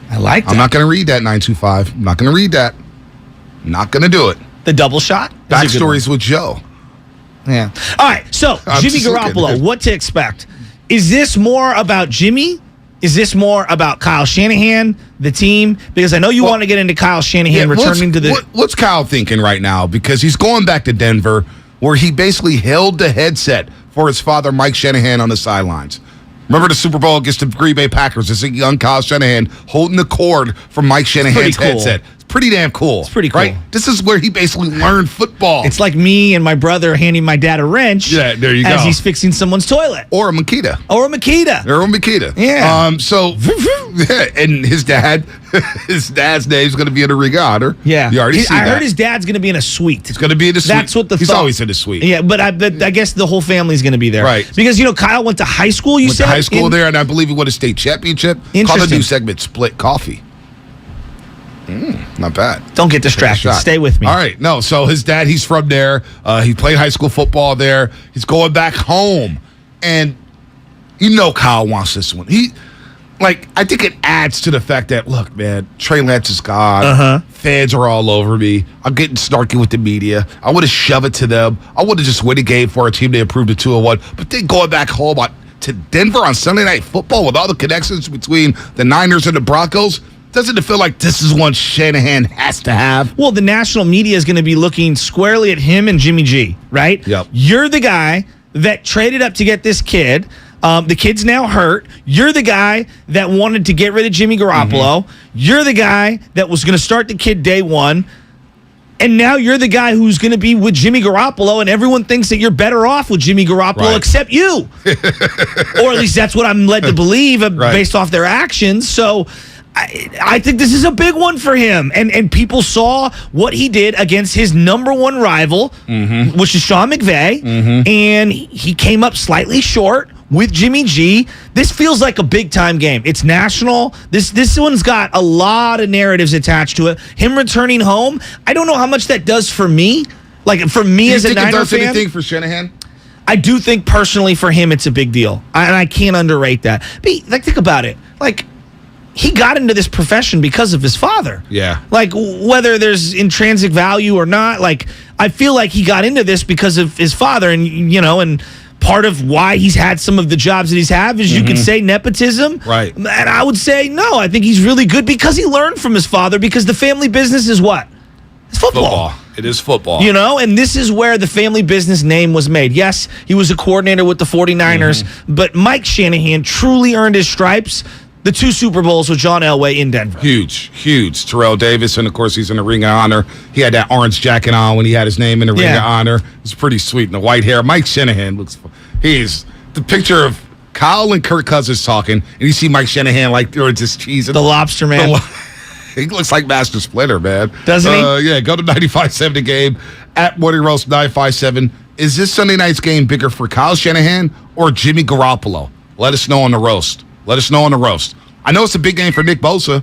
I like that. I'm not going to read that 925. I'm not going to read that. Not going to do it. The double shot? Backstories with Joe. Yeah. All right. So, Jimmy Garoppolo, what to expect? Is this more about Jimmy? Is this more about Kyle Shanahan, the team? Because I know you want to get into Kyle Shanahan returning to the... What's Kyle thinking right now? Because he's going back to Denver, where he basically held the headset for his father, Mike Shanahan, on the sidelines. Remember the Super Bowl against the Green Bay Packers? This is a young Kyle Shanahan holding the cord from Mike Shanahan's headset. It's pretty damn cool. It's pretty cool. Right? This is where he basically learned football. It's like me and my brother handing my dad a wrench. Yeah, there you as go. he's fixing someone's toilet. Or a Makita. Yeah. And his dad's name's going to be in a ring of honor. Yeah. You already see I that. heard his dad's going to be in a suite. He's going to be in a suite. That's what He's always in a suite. Yeah, but I guess the whole family's going to be there. Right. Because, Kyle went to high school, you said? Went to high school there, and I believe he won a state championship. Called the Interesting. new segment Split Coffee. Not bad. Don't get distracted. Stay with me. All right. No, so his dad, he's from there. He played high school football there. He's going back home. And Kyle wants this one. I think it adds to the fact that, look, man, Trey Lance is gone. Fans are all over me. I'm getting snarky with the media. I want to shove it to them. I want to just win a game for a team they improved to 2-1. But then going back home to Denver on Sunday Night Football with all the connections between the Niners and the Broncos, doesn't it feel like this is one Shanahan has to have? Well, the national media is going to be looking squarely at him and Jimmy G, right? Yep. You're the guy that traded up to get this kid. The kid's now hurt. You're the guy that wanted to get rid of Jimmy Garoppolo. You're the guy that was going to start the kid day one. And now you're the guy who's going to be with Jimmy Garoppolo, and everyone thinks that you're better off with Jimmy Garoppolo except you. Or at least that's what I'm led to believe based off their actions. So I think this is a big one for him. And people saw what he did against his number one rival, which is Sean McVay. And he came up slightly short with Jimmy G. This feels like a big-time game. It's national. This one's got a lot of narratives attached to it. Him returning home, I don't know how much that does for me. Like, for me as a Niner fan. Do you think it does anything for Shanahan? I do think, personally, for him, it's a big deal. And I can't underrate that. But, think about it. He got into this profession because of his father. Yeah. Whether there's intrinsic value or not, I feel like he got into this because of his father. And part of why he's had some of the jobs that he's had is you could say nepotism. Right. And I would say, no, I think he's really good because he learned from his father, because the family business is what? It's football. It is football. And this is where the family business name was made. Yes, he was a coordinator with the 49ers, but Mike Shanahan truly earned his stripes. The 2 Super Bowls with John Elway in Denver. Huge. Terrell Davis, and of course, he's in the Ring of Honor. He had that orange jacket on when he had his name in the Ring of Honor. It's pretty sweet. And the white hair. Mike Shanahan looks... He's the picture of Kyle and Kirk Cousins talking, and you see Mike Shanahan doing this cheese. The lobster man. He looks like Master Splinter, man. Doesn't he? Yeah, go to 95.7 The Game, at Morning Roast 957. Is this Sunday night's game bigger for Kyle Shanahan or Jimmy Garoppolo? Let us know on the roast. I know it's a big game for Nick Bosa.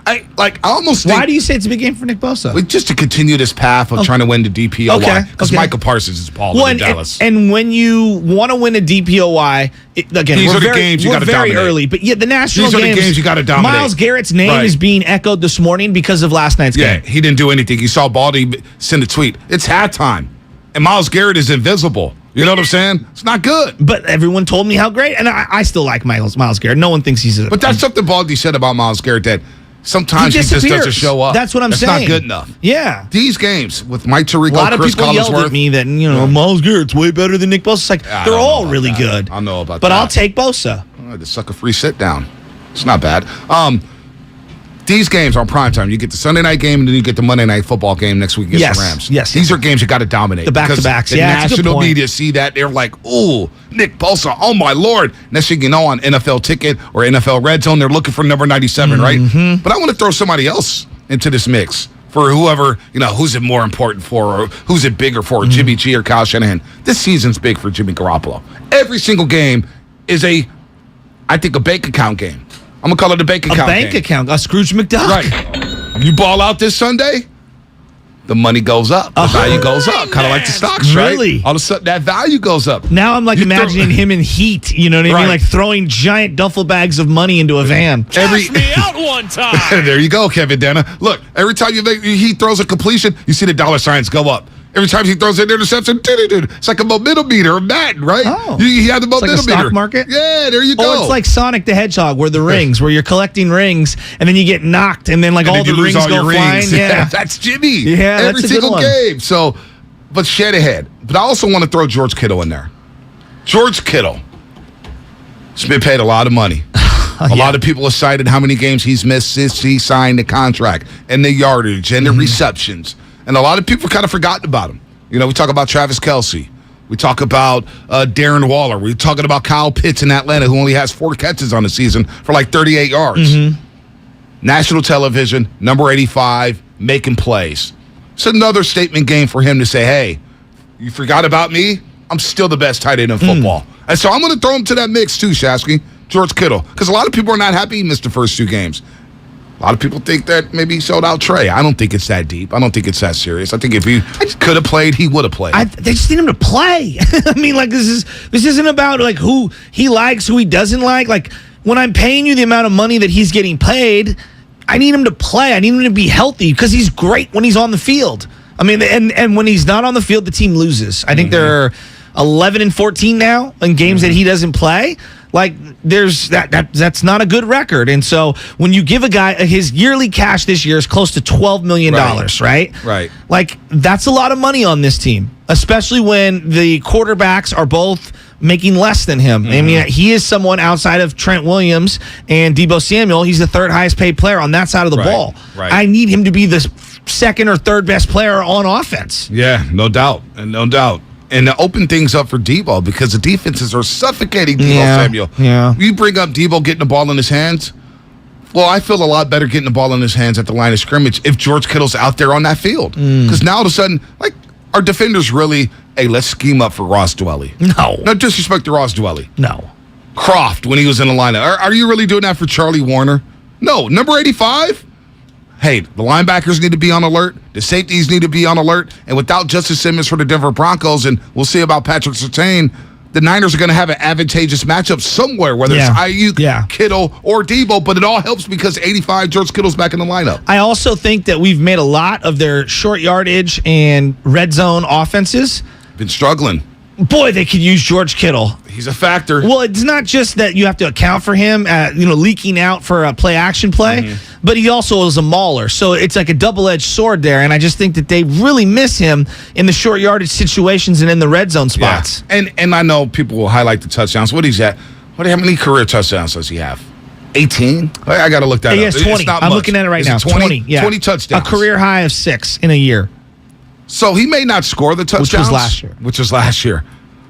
I almost think... Why do you say it's a big game for Nick Bosa? Just to continue this path of trying to win the DPOY. Because Okay. Michael Parsons is balling in Dallas. And when you want to win a DPOY, again, These are the games you got to dominate. Very early. But yeah, the national These are games, the games you got to dominate. Myles Garrett's name is being echoed this morning because of last night's game. Yeah, he didn't do anything. You saw Baldy send a tweet. It's halftime. And Myles Garrett is invisible. You know what I'm saying? It's not good. But everyone told me how great, and I still like Myles Garrett. No one thinks he's a... But that's something Baldy said about Myles Garrett, that sometimes he just doesn't show up. That's what I'm saying. That's not good enough. Yeah. These games with Mike Tirico, a lot of Chris people yelled Collinsworth, at me that, Myles Garrett's way better than Nick Bosa. It's like, they're all really good. I know about that. But I'll take Bosa. The sucker free sit down. It's not bad. These games are primetime. You get the Sunday night game, and then you get the Monday night football game next week against the Rams. Yes. These are games you got to dominate. The back-to-backs. The national media see that. They're like, ooh, Nick Bosa, oh my Lord. Next thing you know, on NFL Ticket or NFL Red Zone, they're looking for number 97, right? But I want to throw somebody else into this mix for whoever, who's it more important for, or who's it bigger for, Jimmy G or Kyle Shanahan. This season's big for Jimmy Garoppolo. Every single game is a bank account game. I'm going to call it a bank account game. A bank account, a Scrooge McDuck. Right. You ball out this Sunday, the money goes up. The value goes up. Kind of like the stocks, right? Really? All of a sudden, that value goes up. Now I'm imagining him in Heat, you know what I mean? Like throwing giant duffel bags of money into a van. Cash me out one time. There you go, Kevin Dana. Look, every time he throws a completion, you see the dollar signs go up. Every time he throws an interception, it's like a momentum meter of Madden, right? Oh. You have the momentum it's like a meter. stock market? Yeah, there you go. Or it's like Sonic the Hedgehog, where the rings, where you're collecting rings, and then you get knocked, and then all the rings go flying. Yeah, that's Jimmy. Yeah, every that's a single good one. game. So, but shed ahead. But I also want to throw George Kittle in there. George Kittle has been paid a lot of money. A lot of people have cited how many games he's missed since he signed the contract, and the yardage, and the receptions. And a lot of people kind of forgotten about him. We talk about Travis Kelce. We talk about Darren Waller. We're talking about Kyle Pitts in Atlanta, who only has 4 catches on the season for like 38 yards. National television, number 85, making plays. It's another statement game for him to say, hey, you forgot about me? I'm still the best tight end in football. And so I'm going to throw him to that mix too, Shasky. George Kittle. Because a lot of people are not happy he missed the first 2 games. A lot of people think that maybe he sold out Trey. I don't think it's that deep. I don't think it's that serious. I think if he could have played, he would have played. They just need him to play. I mean, this isn't about who he likes, who he doesn't like. Like, when I'm paying you the amount of money that he's getting paid, I need him to play. I need him to be healthy because he's great when he's on the field. I mean, and when he's not on the field, the team loses. I think they're 11-14 now in games that he doesn't play. Like, there's that's not a good record. And so when you give a guy his yearly cash this year is close to $12 million, right? Right. Like, that's a lot of money on this team, especially when the quarterbacks are both making less than him. I mean, he is someone outside of Trent Williams and Deebo Samuel. He's the 3rd highest paid player on that side of the ball. Right. I need him to be the 2nd or 3rd best player on offense. Yeah, no doubt. And to open things up for Deebo, because the defenses are suffocating Deebo Samuel. Yeah. You bring up Deebo getting the ball in his hands. Well, I feel a lot better getting the ball in his hands at the line of scrimmage if George Kittle's out there on that field. Because now all of a sudden, our defenders really, hey, let's scheme up for Ross Dwelly. No. No disrespect to Ross Dwelly. No. Croft, when he was in the lineup. Are you really doing that for Charlie Warner? No. Number 85? Hey, the linebackers need to be on alert. The safeties need to be on alert. And without Justice Simmons for the Denver Broncos, and we'll see about Patrick Surtain, the Niners are going to have an advantageous matchup somewhere, whether it's Ayuk, Kittle, or Deebo. But it all helps because 85, George Kittle's back in the lineup. I also think that we've made a lot of their short yardage and red zone offenses. Been struggling. Boy, they could use George Kittle. He's a factor. Well, it's not just that you have to account for him, leaking out for a play-action play, but he also is a mauler. So it's like a double-edged sword there, and I just think that they really miss him in the short yardage situations and in the red zone spots. Yeah. And I know people will highlight the touchdowns. What he's at? How many career touchdowns does he have? 18? I got to look that up. He has 20. I'm looking at it right now. 20, 20 touchdowns. A career high of 6 in a year. So he may not score the touchdowns. Which was last year.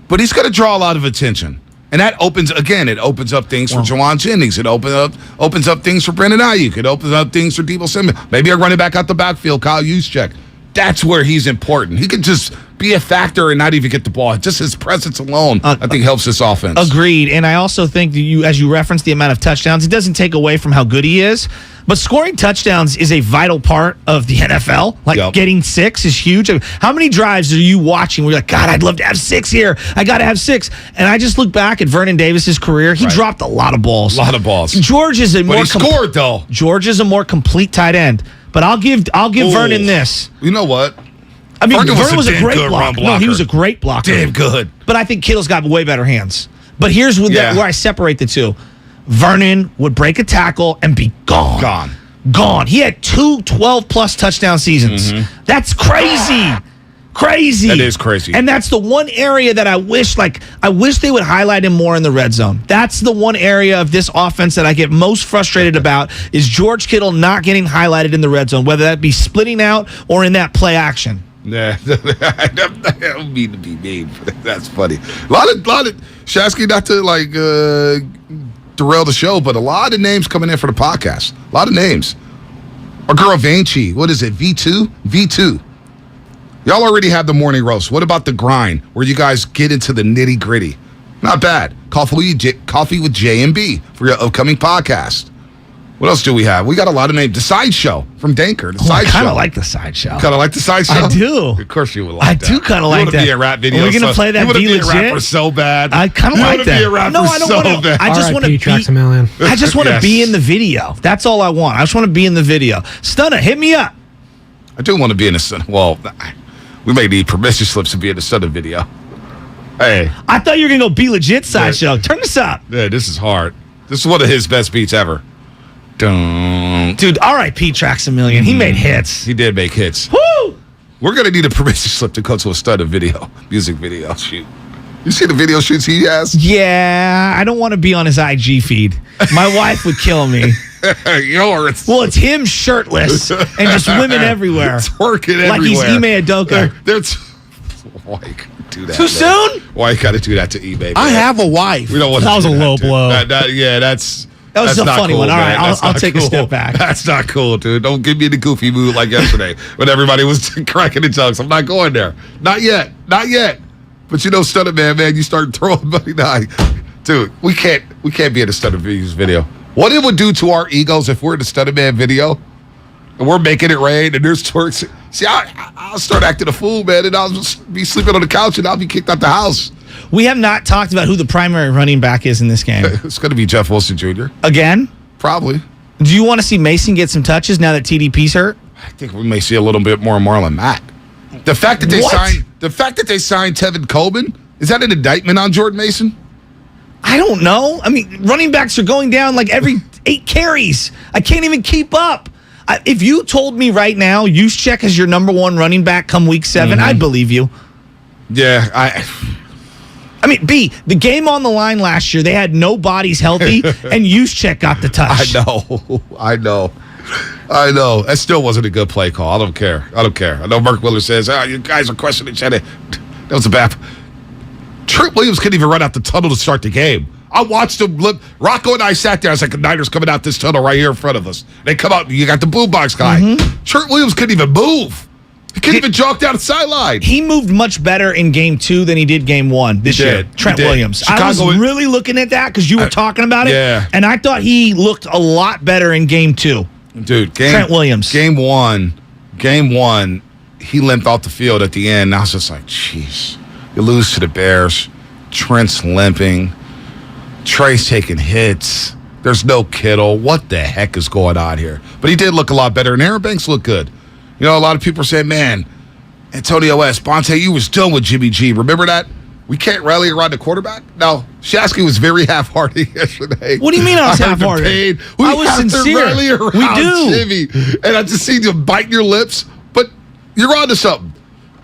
But he's going to draw a lot of attention. And that opens up things for Jawan Jennings. It opens up things for Brandon Ayuk. It opens up things for Deebo Samuel. Maybe a running back out the backfield, Kyle Juszczyk. That's where he's important. He could just be a factor and not even get the ball. Just his presence alone, I think, helps this offense. Agreed. And I also think that as you referenced the amount of touchdowns, it doesn't take away from how good he is. But scoring touchdowns is a vital part of the NFL. Like, getting 6 is huge. How many drives are you watching where you're like, God, I'd love to have 6 here. I got to have 6. And I just look back at Vernon Davis's career. He dropped a lot of balls. George is a more scored, though. George is a more complete tight end. But I'll give Vernon this. You know what? I mean, Vernon was a damn great good run blocker. No, he was a great blocker. Damn good. But I think Kittle's got way better hands. But here's where I separate the two. Vernon would break a tackle and be gone. Gone. He had 2 12-plus touchdown seasons. That's crazy. Crazy. That is crazy. And that's the one area that I wish they would highlight him more in the red zone. That's the one area of this offense that I get most frustrated about is George Kittle not getting highlighted in the red zone, whether that be splitting out or in that play action. Yeah, I don't mean to be mean, but that's funny. A lot of Shasky, not to derail the show, but a lot of names coming in for the podcast. A lot of names. Our girl Vanchi, what is it? V2. Y'all already have the morning roast. What about the grind, where you guys get into the nitty gritty? Not bad. Coffee with J and B for your upcoming podcast. What else do we have? We got a lot of names. The Sideshow from Danker. I kind of like the Sideshow. Kind of like the Sideshow? I do. Of course you would like that. I do kind of like that. You want to be a rap video. Are we going to play that You want to Be be a Legit? rapper so bad. I kind of like that. You want to be a rapper I don't so want to. bad. I just want to Tracks a million. I just want to be in the video. That's all I want. I just want to be in the video. Stunner, hit me up. I do want to be in the Well, we may need permission slips to be in the Stunner video. Hey. I thought you were going to go Be Legit Sideshow. Turn this up. Yeah, this is hard. This is one of his best beats ever. Dude, R.I.P. Tracks a Million. He made hits. He did make hits. Woo! We're going to need a permission slip to go to a Stunner video, music video shoot. You see the video shoots he has? Yeah, I don't want to be on his IG feed. My wife would kill me. It's him shirtless and just women everywhere. It's working like everywhere. Like he's Ime Adoka. Why you gotta do that? Too soon? Why you gotta do that to Ime? Man? I have a wife. We don't want that was a low blow. That was a funny one. All right, I'll take a step back. That's not cool, dude. Don't get me in the goofy mood like yesterday when everybody was cracking the jokes. I'm not going there. Not yet. But you know, Stunner man, you start throwing money. Dude, we can't be in the Stunner video. What it would do to our egos if we're in the Stunner man video and we're making it rain and there's twerks. See, I'll start acting a fool, man, and I'll just be sleeping on the couch and I'll be kicked out the house. We have not talked about who the primary running back is in this game. It's going to be Jeff Wilson Jr. Again? Probably. Do you want to see Mason get some touches now that TDP's hurt? I think we may see a little bit more Marlon Mack. The fact that they signed Tevin Coleman, is that an indictment on Jordan Mason? I don't know. I mean, running backs are going down like every 8 carries. I can't even keep up. If you told me right now, Juszczyk is your number 1 running back come week 7, I'd believe you. Yeah, I mean, the game on the line last year, they had no bodies healthy, and Juszczyk got the touch. I know. That still wasn't a good play call. I don't care. I know Mark Willard says, you guys are questioning each other. That was a bad. Trent Williams couldn't even run out the tunnel to start the game. I watched him. Rocco and I sat there. I was like, the Niners coming out this tunnel right here in front of us. They come out. You got the boombox guy. Trent Williams couldn't even move. He couldn't even jog down the sideline. He moved much better in game 2 than he did game 1 this year. Trent Williams. I was really looking at that because you were talking about it. Yeah. And I thought he looked a lot better in game 2. Dude, Trent Williams. Game one, he limped off the field at the end. And I was just like, jeez. You lose to the Bears. Trent's limping. Trey's taking hits. There's no Kittle. What the heck is going on here? But he did look a lot better, and Aaron Banks looked good. You know, a lot of people are saying, man, Antonio S., Bonte, you was done with Jimmy G. Remember that? We can't rally around the quarterback? No, Shasky was very half-hearted yesterday. What do you mean I was half-hearted? I was sincere. Rally around we do. Jimmy, and I just see you biting your lips, but you're onto something.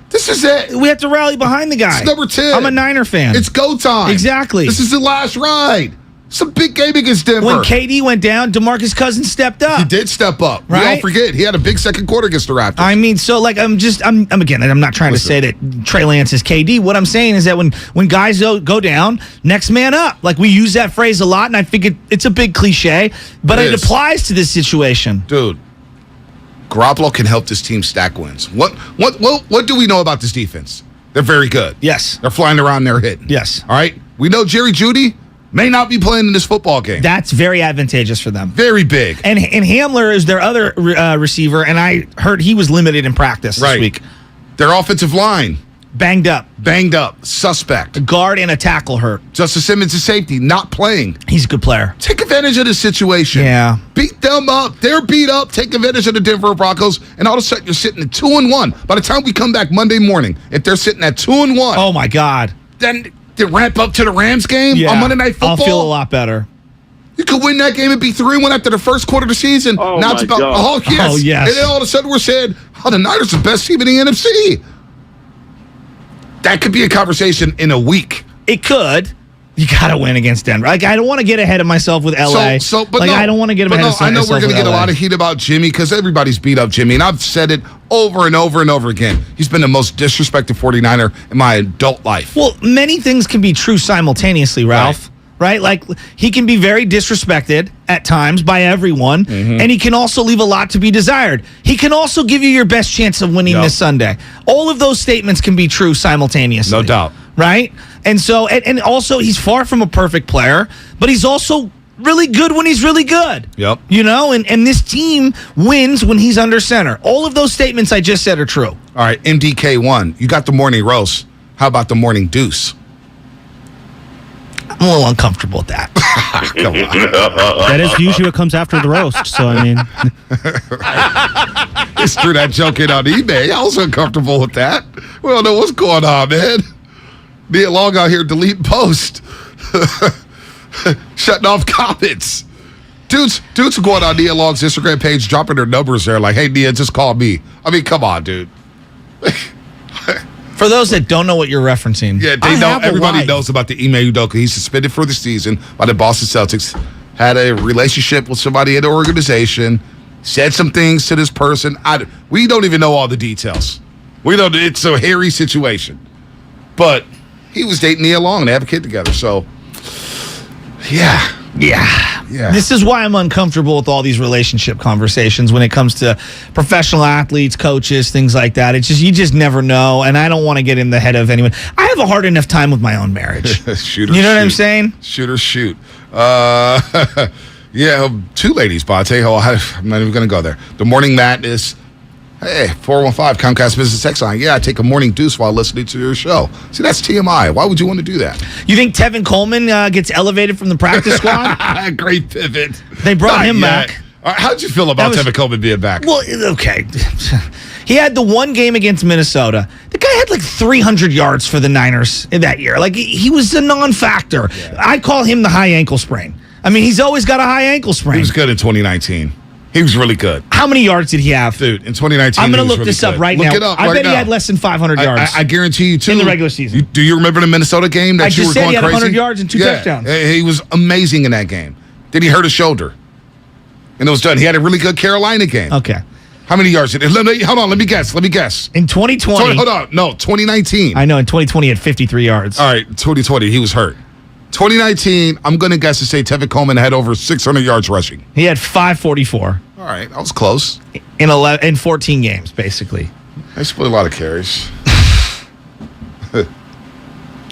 This is it. We have to rally behind the guy. It's number 10. I'm a Niner fan. It's go time. Exactly. This is the last ride. It's a big game against Denver. When KD went down, DeMarcus Cousins stepped up. He did step up. Right? We all forget. He had a big second quarter against the Raptors. I mean, so like I'm not trying to say that Trey Lance is KD. What I'm saying is that when guys go down, next man up. Like we use that phrase a lot, and I think it's a big cliche, but it applies to this situation. Dude, Garoppolo can help this team stack wins. What do we know about this defense? They're very good. Yes. They're flying around, they're hitting. Yes. All right? We know Jerry Jeudy may not be playing in this football game. That's very advantageous for them. Very big. And Hamler is their other receiver, and I heard he was limited in practice this week. Their offensive line. Banged up. Suspect. A guard and a tackle hurt. Justice Simmons is safety, not playing. He's a good player. Take advantage of the situation. Yeah. Beat them up. They're beat up. Take advantage of the Denver Broncos, and all of a sudden you're sitting at 2-1. By the time we come back Monday morning, if they're sitting at 2-1. Oh, my God. Then they ramp up to the Rams game on Monday Night Football. I'll feel a lot better. You could win that game and be 3-1 after the first quarter of the season. Oh, now my it's about, God. oh, yes. Oh, yes. And then all of a sudden we're saying, the Niners are the best team in the NFC. That could be a conversation in a week. It could. You got to win against Denver. Like, I don't want to get ahead of myself with LA. I don't want to get ahead of myself. I know we're going to get a LA. lot of heat about Jimmy because everybody's beat up Jimmy, and I've said it over and over and over again. He's been the most disrespected 49er in my adult life. Well, many things can be true simultaneously, Ralph. Right? Like, he can be very disrespected at times by everyone, and he can also leave a lot to be desired. He can also give you your best chance of winning this Sunday. All of those statements can be true simultaneously. No doubt. Right? And so, and also, he's far from a perfect player, but he's also really good when he's really good. Yep. You know, and this team wins when he's under center. All of those statements I just said are true. All right, MDK1, you got the morning roast. How about the morning deuce? I'm a little uncomfortable with that. Come on. That is usually what comes after the roast. So, I mean. Just threw that joke in on eBay. I was uncomfortable with that. We don't know what's going on, man. Being long out here deleting posts. Shutting off comments. Dudes are going on Nia Long's Instagram page, dropping their numbers there like, hey, Nia, just call me. I mean, come on, dude. For those that don't know what you're referencing, yeah, they know. Everybody knows about the Ime Udoka. He's suspended for the season by the Boston Celtics. Had a relationship with somebody in the organization. Said some things to this person. We don't even know all the details. We know it's a hairy situation. But he was dating Nia Long. They have a kid together. So, yeah. This is why I'm uncomfortable with all these relationship conversations when it comes to professional athletes, coaches, things like that. It's just, you just never know, and I don't want to get in the head of anyone. I have a hard enough time with my own marriage. Shoot or you know shoot. what I'm saying? Shoot or shoot. Two ladies, but I'll tell you how, I'm not even going to go there. The Morning Madness. Hey, 415 Comcast Business Text Line. Yeah, I take a morning deuce while listening to your show. See, that's TMI. Why would you want to do that? You think Tevin Coleman gets elevated from the practice squad? Great pivot. They brought him back. All right, how'd you feel about Tevin Coleman being back? Well, okay. He had the one game against Minnesota. The guy had like 300 yards for the Niners in that year. Like, he was a non-factor. Yeah. I call him the high ankle sprain. I mean, he's always got a high ankle sprain. He was good in 2019. He was really good. How many yards did he have? Dude, in 2019, I'm going to look this up right now. Look it up I bet he had less than 500 yards. I guarantee you, too. In the regular season. Do you remember the Minnesota game that you were going crazy? I just said he had 100 yards and 2 touchdowns. He was amazing in that game. Then he hurt his shoulder. And it was done. He had a really good Carolina game. Okay. How many yards did he? Hold on, let me guess. In 2020. Hold on. No, 2019. I know, in 2020 he had 53 yards. All right, 2020, he was hurt. 2019, I'm going to guess to say Tevin Coleman had over 600 yards rushing. He had 544. All right, that was close. In 14 games, basically. I split a lot of carries.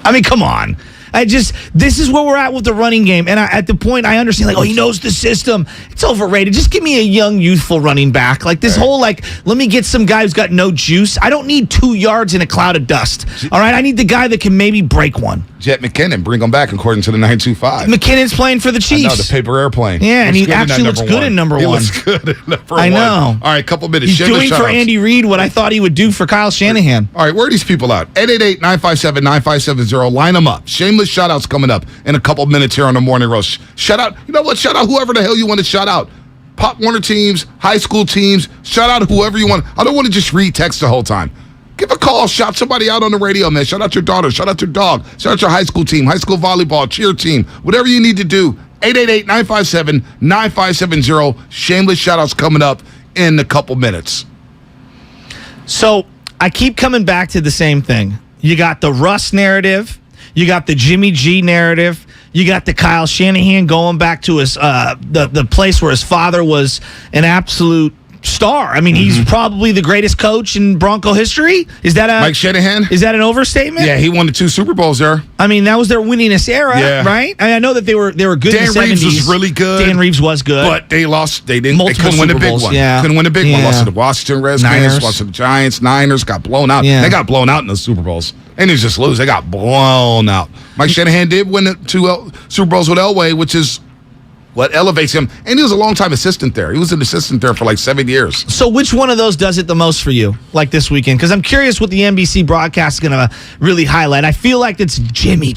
I mean, come on. This is where we're at with the running game. And at the point, I understand, like, he knows the system. It's overrated. Just give me a young, youthful running back. Like, this whole, let me get some guy who's got no juice. I don't need 2 yards in a cloud of dust. All right? I need the guy that can maybe break one. Jet McKinnon, bring him back according to the 925. McKinnon's playing for the Chiefs. I know, the paper airplane. Yeah, and he actually looks good in number one. He looks good in number one. I know. All right, couple minutes. He's doing for Andy Reid what I thought he would do for Kyle Shanahan. All right, where are these people at? 888-957-9570. Line them up. Shameless shout-outs coming up in a couple minutes here on the Morning Roast. Shout out, you know what? Shout out whoever the hell you want to shout out. Pop Warner teams, high school teams. Shout out whoever you want. I don't want to just read text the whole time. Give a call. Shout somebody out on the radio, man. Shout out your daughter. Shout out your dog. Shout out your high school team, high school volleyball, cheer team, whatever you need to do. 888-957-9570. Shameless shout-outs coming up in a couple minutes. So I keep coming back to the same thing. You got the Russ narrative. You got the Jimmy G narrative. You got the Kyle Shanahan going back to his the place where his father was an absolute star. I mean, he's probably the greatest coach in Bronco history. Is that Mike Shanahan? Is that an overstatement? Yeah, he won the 2 Super Bowls there. I mean, that was their winningest era, right? I know that they were good Dan in the 70s. Reeves was really good. Dan Reeves was good. But they lost. They Multiple couldn't win the Super big Bowls, one. yeah. Couldn't win the big one. Yeah. Lost to the Washington Redskins. Niners. Lost to the Giants. Niners got blown out. Yeah. They got blown out in the Super Bowls. And they just lose. They got blown out. Mike Shanahan did win the 2 Super Bowls with Elway, which is what elevates him. And he was a long-time assistant there. He was an assistant there for like 7 years. So which one of those does it the most for you, like this weekend? Because I'm curious what the NBC broadcast is going to really highlight. I feel like it's Jimmy.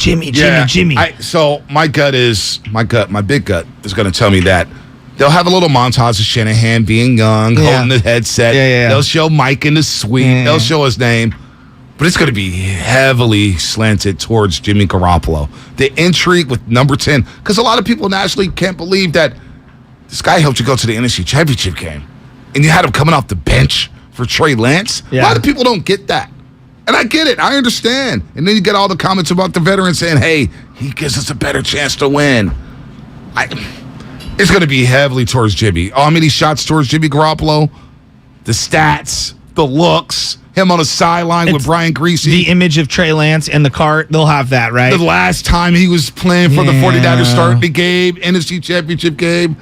So my big gut is going to tell me that they'll have a little montage of Shanahan being young, holding the headset. They'll show Mike in the suite. They'll show his name. But it's going to be heavily slanted towards Jimmy Garoppolo. The intrigue with number 10, because a lot of people nationally can't believe that this guy helped you go to the NFC Championship game. And you had him coming off the bench for Trey Lance. A lot of people don't get that. And I get it. I understand. And then you get all the comments about the veteran saying, hey, he gives us a better chance to win. It's going to be heavily towards Jimmy. How many shots towards Jimmy Garoppolo? The stats, the looks, him on a sideline with Brian Greasy. The image of Trey Lance and the cart, they'll have that, right? The last time he was playing for the 49ers, starting the game, NFC Championship game.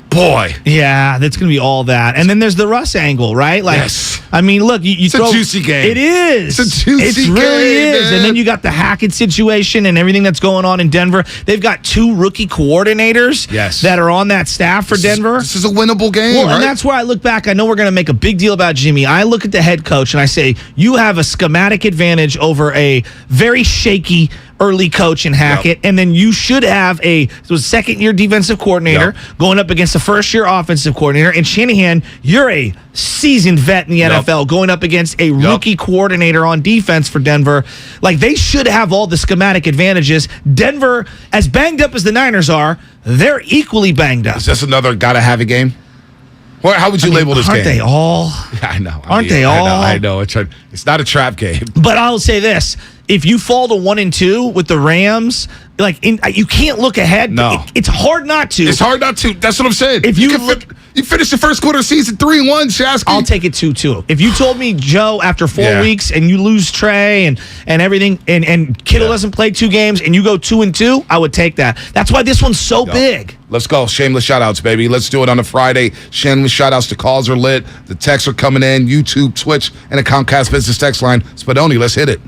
Boy. Yeah, that's going to be all that. And then there's the Russ angle, right? Like, yes. I mean, look, it's a juicy game. It is. It's a juicy game. It really is. Man. And then you got the Hackett situation and everything that's going on in Denver. They've got 2 rookie coordinators that are on that staff for Denver. This is a winnable game, Well, right? and that's where I look back. I know we're going to make a big deal about Jimmy. I look at the head coach and I say, you have a schematic advantage over a very shaky early coach in Hackett, and then you should have a second-year defensive coordinator going up against a first-year offensive coordinator. And Shanahan, you're a seasoned vet in the NFL going up against a rookie coordinator on defense for Denver. Like, they should have all the schematic advantages. Denver, as banged up as the Niners are, they're equally banged up. Is this another gotta-have-a game? Well, how would you label this game? Aren't they all? Yeah, I know. Aren't they all? I know. It's not a trap game. But I'll say this. If you fall to 1-2 with the Rams, you can't look ahead. No. It's hard not to. It's hard not to. That's what I'm saying. If you finish the first quarter of season 3-1, Shasky. I'll take it 2-2. If you told me, Joe, after 4 weeks and you lose Trey and everything, and Kittle doesn't play 2 games and you go 2-2, I would take that. That's why this one's so big. Let's go. Shameless shout-outs, baby. Let's do it on a Friday. Shameless shout-outs. The calls are lit. The texts are coming in. YouTube, Twitch, and the Comcast Business text line. Spadoni, let's hit it.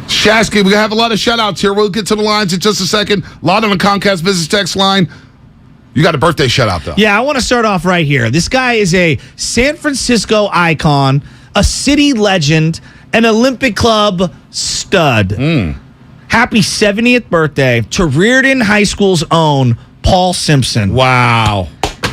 Shasky, we have a lot of shout-outs here. We'll get to the lines in just a second. A lot on the Comcast Business text line. You got a birthday shout-out, though. Yeah, I want to start off right here. This guy is a San Francisco icon, a city legend, an Olympic Club stud. Happy 70th birthday to Reardon High School's own Paul Simpson. Wow.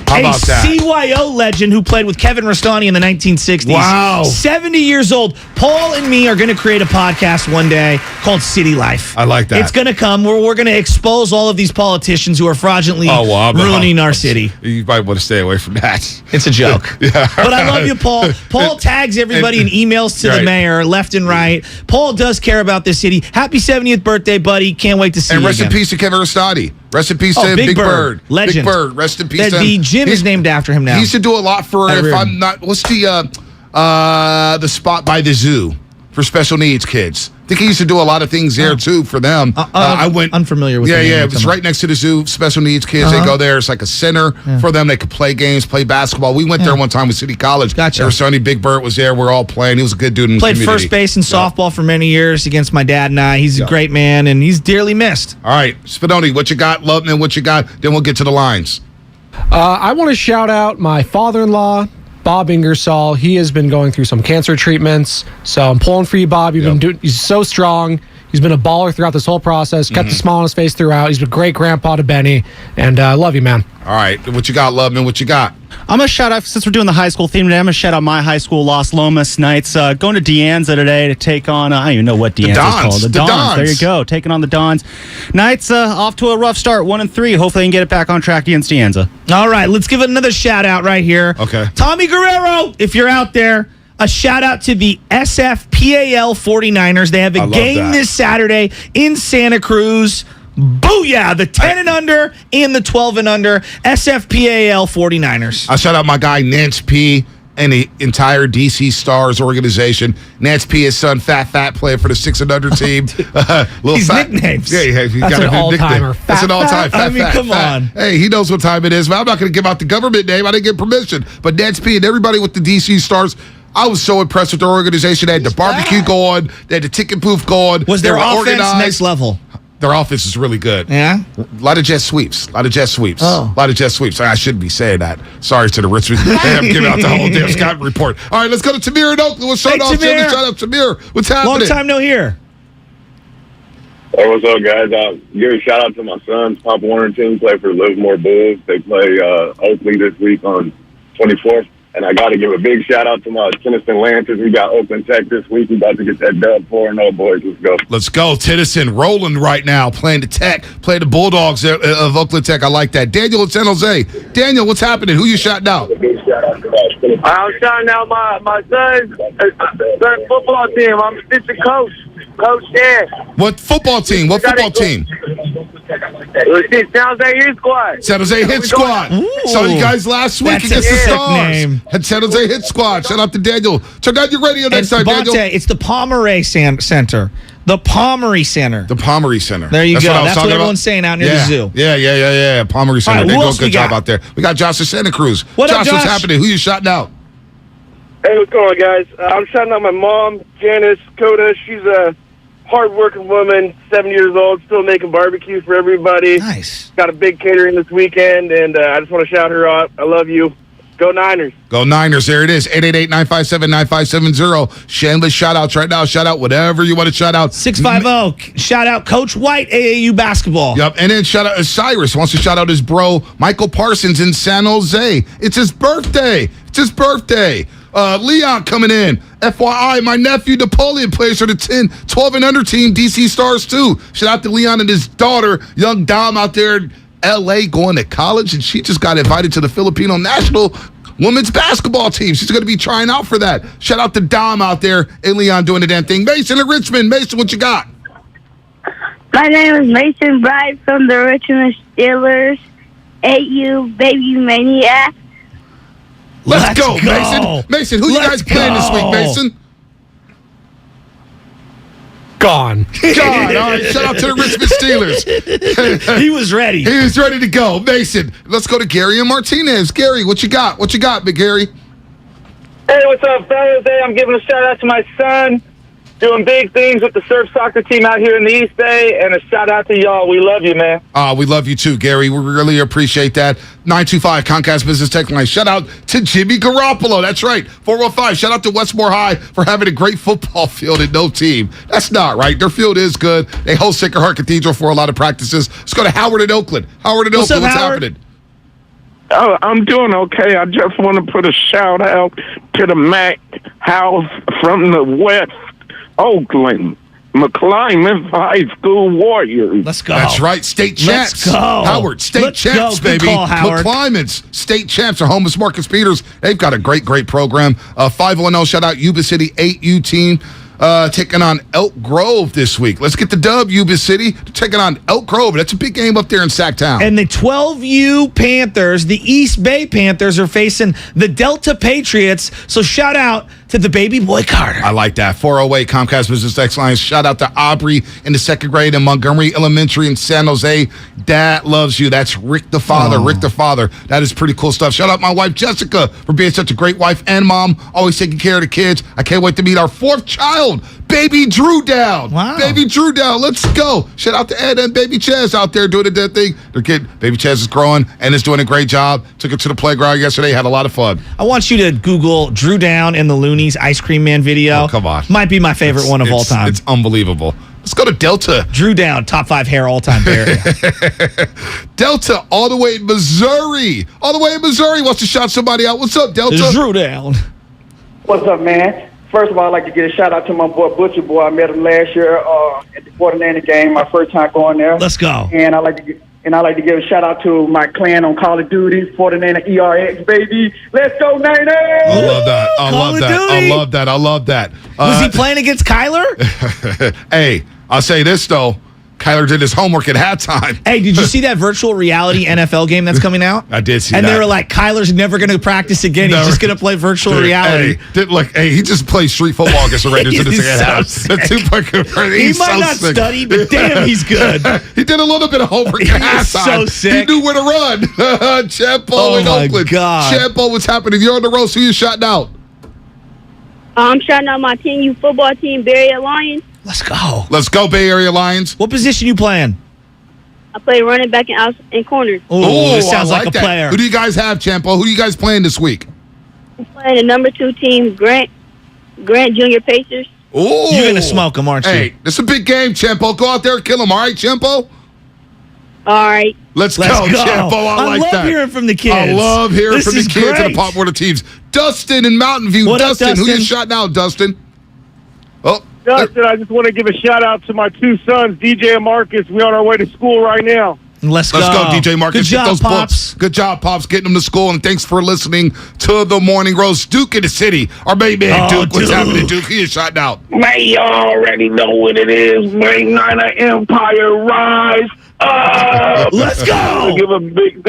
How about that? CYO legend who played with Kevin Rastani in the 1960s. Wow. 70 years old. Paul and me are going to create a podcast one day called City Life. I like that. It's going to come where we're going to expose all of these politicians who are fraudulently ruining our city. You might want to stay away from that. It's a joke. Yeah. But I love you, Paul. Paul tags everybody in emails to the mayor, left and right. Paul does care about this city. Happy 70th birthday, buddy. Can't wait to see you And rest again. in peace to Kevin Rastani. Rest in peace to Big Bird. Legend. Big Bird. Rest in peace to him. The gym is named after him now. He used to do a lot for, if I'm not, what's the spot by the zoo for special needs kids? I think he used to do a lot of things there, too, for them. I went unfamiliar with it. Yeah, it's right next to the zoo. Special needs kids, they go there. It's like a center for them. They could play games, play basketball. We went there one time with City College. Gotcha. There was Sonny Big Bird was there. We're all playing. He was a good dude in the Played community. first base and softball for many years against my dad and I. He's a great man, and he's dearly missed. All right, Spadoni, what you got? Loveman, what you got? Then we'll get to the lines. I want to shout out my father-in-law, Bob Ingersoll. He has been going through some cancer treatments, so I'm pulling for you, Bob. He's so strong. He's been a baller throughout this whole process, kept a smile on his face throughout. He's been a great grandpa to Benny, and I love you, man. All right, what you got, Loveman? What you got? I'm going to shout out, since we're doing the high school theme today, I'm going to shout out my high school, Los Lomas Knights. Going to Deanza today to take on, I don't even know what Deanza is called. The Dons. There you go, taking on the Dons. Knights off to a rough start, 1-3. Hopefully they can get it back on track against Deanza. All right, let's give it another shout out right here. Okay. Tommy Guerrero, if you're out there, a shout out to the SFPAL 49ers. They have a game this Saturday in Santa Cruz. Booyah! The 10 and under and the 12 and under SFPAL 49ers. I shout out my guy Nance P and the entire DC Stars organization. Nance P, his son, Fat, playing for the 6 and under team. These nicknames. Yeah, he's got a new nickname. That's an all-timer. Fat, come on. Hey, he knows what time it is, but I'm not going to give out the government name. I didn't get permission. But Nance P and everybody with the DC Stars, I was so impressed with their organization. They had the barbecue going. They had the ticket booth going. Was their offense organized. next level? Their offense is really good. Yeah? A lot of jet sweeps. Oh. A lot of jet sweeps. I shouldn't be saying that. Sorry to the Richmond. They haven't given out the whole damn Scott report. All right, let's go to Tamir in Oakland. We'll start off. Jimmy. Shout out Tamir. What's happening? Long time no hear. Hey, what's up, guys? Give a shout out to my sons. Pop Warner team play for the Livermore Bulls. They play Oakley this week on 24th. And I got to give a big shout out to my Tennyson Lancers. We got Oakland Tech this week. We about to get that dub 4-0, boys. Let's go. Let's go. Tennyson rolling right now, playing the Tech, playing the Bulldogs of Oakland Tech. I like that. Daniel in San Jose. Daniel, what's happening? Who you shouting out? I'm shouting out my son's football team. I'm assistant coach. Coach there. What football team? It's San Jose Hit Squad. San Jose Hit Squad. Saw you guys last week That's against a the sick Stars. name. Had San Jose Hit Squad. Shout out to Daniel. Turn down your radio next time, Daniel. It's the Pomeroy Center. The Pomeroy Center. The Pomeroy Center. There you go. That's what about. everyone's saying out near the zoo. Yeah. Pomeroy Center. Right, They who do a else good we job got? out there. We got Josh in Santa Cruz. What up, Josh, what's Josh? happening? Who you shouting out? Hey, what's going on, guys? I'm shouting out my mom, Janice Coda. She's a hard-working woman, 7 years old, still making barbecue for everybody. Nice. Got a big catering this weekend, and I just want to shout her out. I love you. Go Niners. Go Niners. There it is. 888-957-9570. Shameless shout-outs right now. Shout out whatever you want to shout out. 650. Shout out Coach White, AAU basketball. Yep. And then shout out Cyrus wants to shout out his bro, Michael Parsons in San Jose. It's his birthday. Leon coming in. FYI, my nephew Napoleon plays for the 10, 12 and under team, DC Stars too. Shout out to Leon and his daughter, young Dom out there in LA going to college, and she just got invited to the Filipino national women's basketball team. She's going to be trying out for that. Shout out to Dom out there and Leon doing the damn thing. Mason in Richmond. Mason, what you got? My name is Mason Bright from the Richmond Steelers. 8U Baby Maniac. Let's go, Mason. Mason, who you guys playing this week, Mason? Gone. All right, shout out to the Richmond Steelers. He was ready. He was ready to go. Mason, let's go to Gary and Martinez. Gary, what you got? What you got, Big Gary? Hey, what's up, fellas? Hey, I'm giving a shout-out to my son. Doing big things with the surf soccer team out here in the East Bay, and a shout-out to y'all. We love you, man. We love you too, Gary. We really appreciate that. 925 Comcast Business Tech Line. Shout out to Jimmy Garoppolo. That's right. 415. Shout out to Westmore High for having a great football field and no team. That's not right. Their field is good. They host Sacred Heart Cathedral for a lot of practices. Let's go to Howard in Oakland. What's happening? Oh, I'm doing okay. I just want to put a shout out to the Mac House from the West Oakland, McClymonth High School Warriors. Let's go. That's right. State champs. Let's go. Howard, state champs, go. Good baby. call, Howard. McClymonth's state champs are home with Marcus Peters. They've got a great program. 510, shout out Yuba City 8U team. Taking on Elk Grove this week. Let's get the dub, Yuba City. Taking on Elk Grove. That's a big game up there in Sacktown. And the 12U Panthers, the East Bay Panthers, are facing the Delta Patriots. So shout out to the baby boy Carter. I like that. 408 Comcast Business Excellence. Shout out to Aubrey in the second grade in Montgomery Elementary in San Jose. Dad loves you. That's Rick the father. Rick the father. That is pretty cool stuff. Shout out my wife Jessica for being such a great wife and mom. Always taking care of the kids. I can't wait to meet our fourth child, baby Drew Down. Wow. Baby Drew Down. Let's go. Shout out to Ed and baby Chaz out there doing the dead thing. Their kid, baby Chaz, is growing and is doing a great job. Took it to the playground yesterday. Had a lot of fun. I want you to Google Drew Down and the Loonies Ice Cream Man video. Oh, come on. Might be my favorite one of all time. It's unbelievable. Let's go to Delta. Drew Down, top 5 hair all-time Bay Area. Delta, all the way in Missouri. All the way in Missouri wants to shout somebody out. What's up, Delta? Drew Down. What's up, man? First of all, I'd like to give a shout-out to my boy, Butcher Boy. I met him last year at the 49er game, my first time going there. Let's go. And I'd like to give a shout-out to my clan on Call of Duty, 49er ERX, baby. Let's go, Niners! I love that. I love that. Was he playing against Kyler? Hey, I'll say this, though. Kyler did his homework at halftime. Hey, did you see that virtual reality NFL game that's coming out? I did see that. And they were like, Kyler's never going to practice again. He's just going to play virtual reality. He just plays street football against the Raiders in the second half. The 2-point conversion. He might not study, but damn, he's good. He did a little bit of homework at halftime. So sick. He knew where to run. Champo in Oakland. God. Champo, what's happening? You're on the road, so you're shouting out. I'm shouting out my 10U football team, Bay Area Lions. Let's go. Let's go, Bay Area Lions. What position you playing? I play running back and corner. Oh, this sounds like a that. player. Who do you guys have, Champo? Who are you guys playing this week? I'm playing the number 2 team, Grant Junior Pacers. Oh, you're going to smoke them, aren't you? Hey, this is a big game, Champo. Go out there and kill them, all right, Champo? All right. Let's go, Champo. I like that. I love hearing from the kids. I love hearing from the kids great. and the Pop Warner teams. Dustin in Mountain View. What Dustin, up, who Dustin? you shouting out, Dustin? Oh. Dustin, I just want to give a shout-out to my 2 sons, DJ and Marcus. We're on our way to school right now. Let's go, DJ Marcus. Good job, Get those Pops. books. Good job, Pops, getting them to school. And thanks for listening to the Morning Roast. Duke in the city. Our main man, Duke. What's happening, Duke? He is shouting out. Man, you already know what it is. Man, Niner Empire rise up. Let's go. I give a big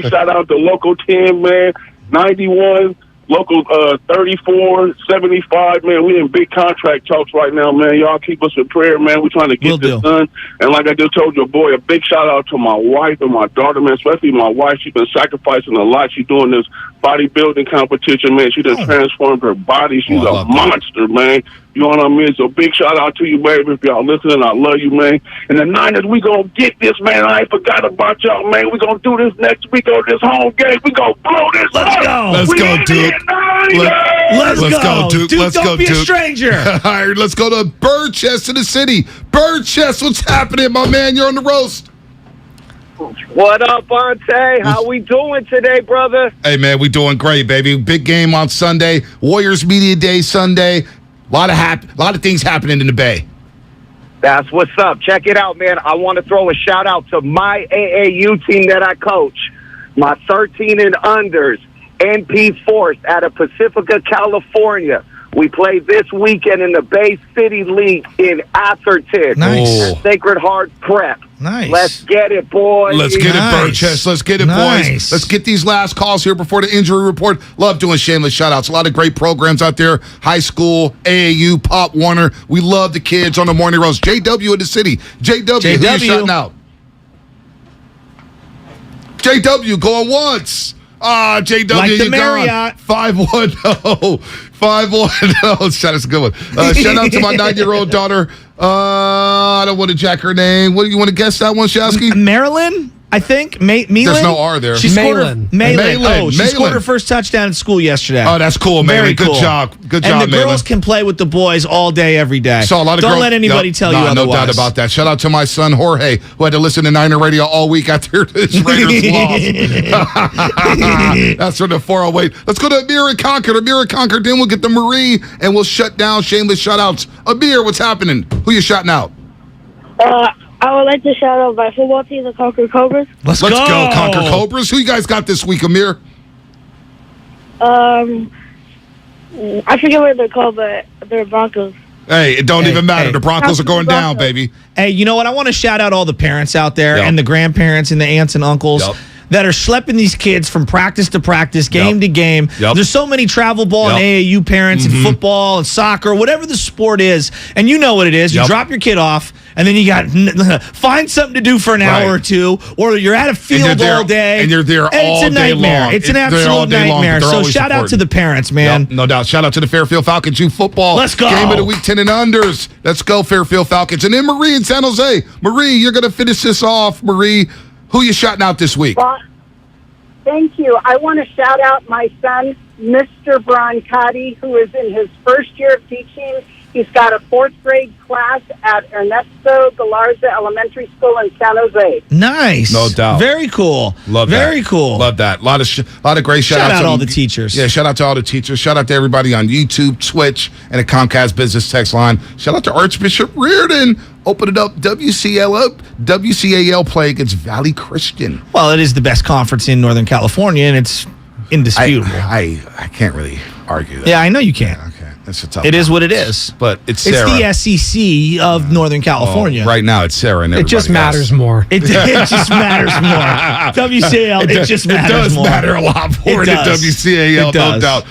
shout-out to local 10, man. 91. Local 34, 75, man. We in big contract talks right now, man. Y'all keep us in prayer, man. We're trying to get this done. And like I just told your boy, a big shout out to my wife and my daughter, man. Especially my wife. She's been sacrificing a lot. She's doing this bodybuilding competition, man. She done transformed her body. She's a monster, man. You know what I mean? So big shout out to you, baby. If y'all listening, I love you, man. And the Niners, we gonna get this, man. I ain't forgot about y'all, man. We gonna do this next week on this home game. We gonna blow this up. Let's go, Duke. Let's go, Duke. Duke, Let's don't go, be Duke. a stranger. All right, let's go to Burchester, the city. Burchester, what's happening, my man? You're on the roast. What up, Bonte? How we doing today, brother? Hey, man, we doing great, baby. Big game on Sunday. Warriors Media Day Sunday. A lot of things happening in the Bay. That's what's up. Check it out, man. I want to throw a shout out to my AAU team that I coach, my 13 and unders, NP Force out of Pacifica, California. We play this weekend in the Bay City League in Atherton. Nice. At Sacred Heart Prep. Nice. Let's get it, boys. Let's get it, Burchester. Let's get it, Nice. boys. Let's get these last calls here before the injury report. Love doing shameless shout-outs. A lot of great programs out there. High school, AAU, Pop Warner. We love the kids on the Morning Roast. JW in the city. JW, who you shouting out? JW going once. JW, Like the you Marriott. gone. 510. 510. Shout out, a good one. Shout out to my 9-year-old daughter. I don't want to jack her name. What do you want to guess that one, Shasky? Marilyn, I think. Mealin? There's no R there. She scored her, Malin. Oh, she scored her first touchdown in school yesterday. Oh, that's cool, Malin. Very Good cool. job. Good and job, the Malin. girls can play with the boys all day, every day. Saw a lot of Don't girls. let anybody tell you otherwise. No doubt about that. Shout out to my son, Jorge, who had to listen to Niner Radio all week after his Raiders lost. That's from the 408. Let's go to Amir and Concord. Amir and Concord. Then we'll get the Marie, and we'll shut down shameless shout-outs. Amir, what's happening? Who you shouting out? I would like to shout out my football team, the Concord Cobras. Let's go, Concord Cobras. Who you guys got this week, Amir? I forget what they're called, but they're Broncos. Hey, it don't even matter. The Broncos are going down, baby. Hey, you know what? I want to shout out all the parents out there and the grandparents and the aunts and uncles that are schlepping these kids from practice to practice, game to game. There's so many travel ball and AAU parents and football and soccer, whatever the sport is, and you know what it is. You drop your kid off, and then you got find something to do for an hour or two, or you're at a field all day. And you're there all It's a day nightmare. long. It's an They're all absolute day long, nightmare. but they're So always shout out to supporting. the parents, man. No doubt. Shout out to the Fairfield Falcons. You football. Let's go. Game of the week 10 and unders. Let's go, Fairfield Falcons. And then Marie in San Jose. Marie, you're going to finish this off. Marie, who you shouting out this week? Thank you. I want to shout out my son, Mr. Brancati, who is in his first year of teaching. He's got a 4th grade class at Ernesto Galarza Elementary School in San Jose. Nice. No doubt. Very cool. Love that. Very cool. Love that. A lot of great shout outs. Shout out all the teachers. Yeah, shout out to all the teachers. Shout out to everybody on YouTube, Twitch, and the Comcast Business Text Line. Shout out to Archbishop Reardon. Open it up. WCAL play against Valley Christian. Well, it is the best conference in Northern California, and it's indisputable. I can't really argue that. Yeah, I know you can't. Okay. That's a tough It is what it is. But it's Sarah. It's the SEC of Northern California. Right now, it's Sarah and It just matters more. It just matters more. WCAL, it just matters more. It does matter a lot more than WCAL, no doubt.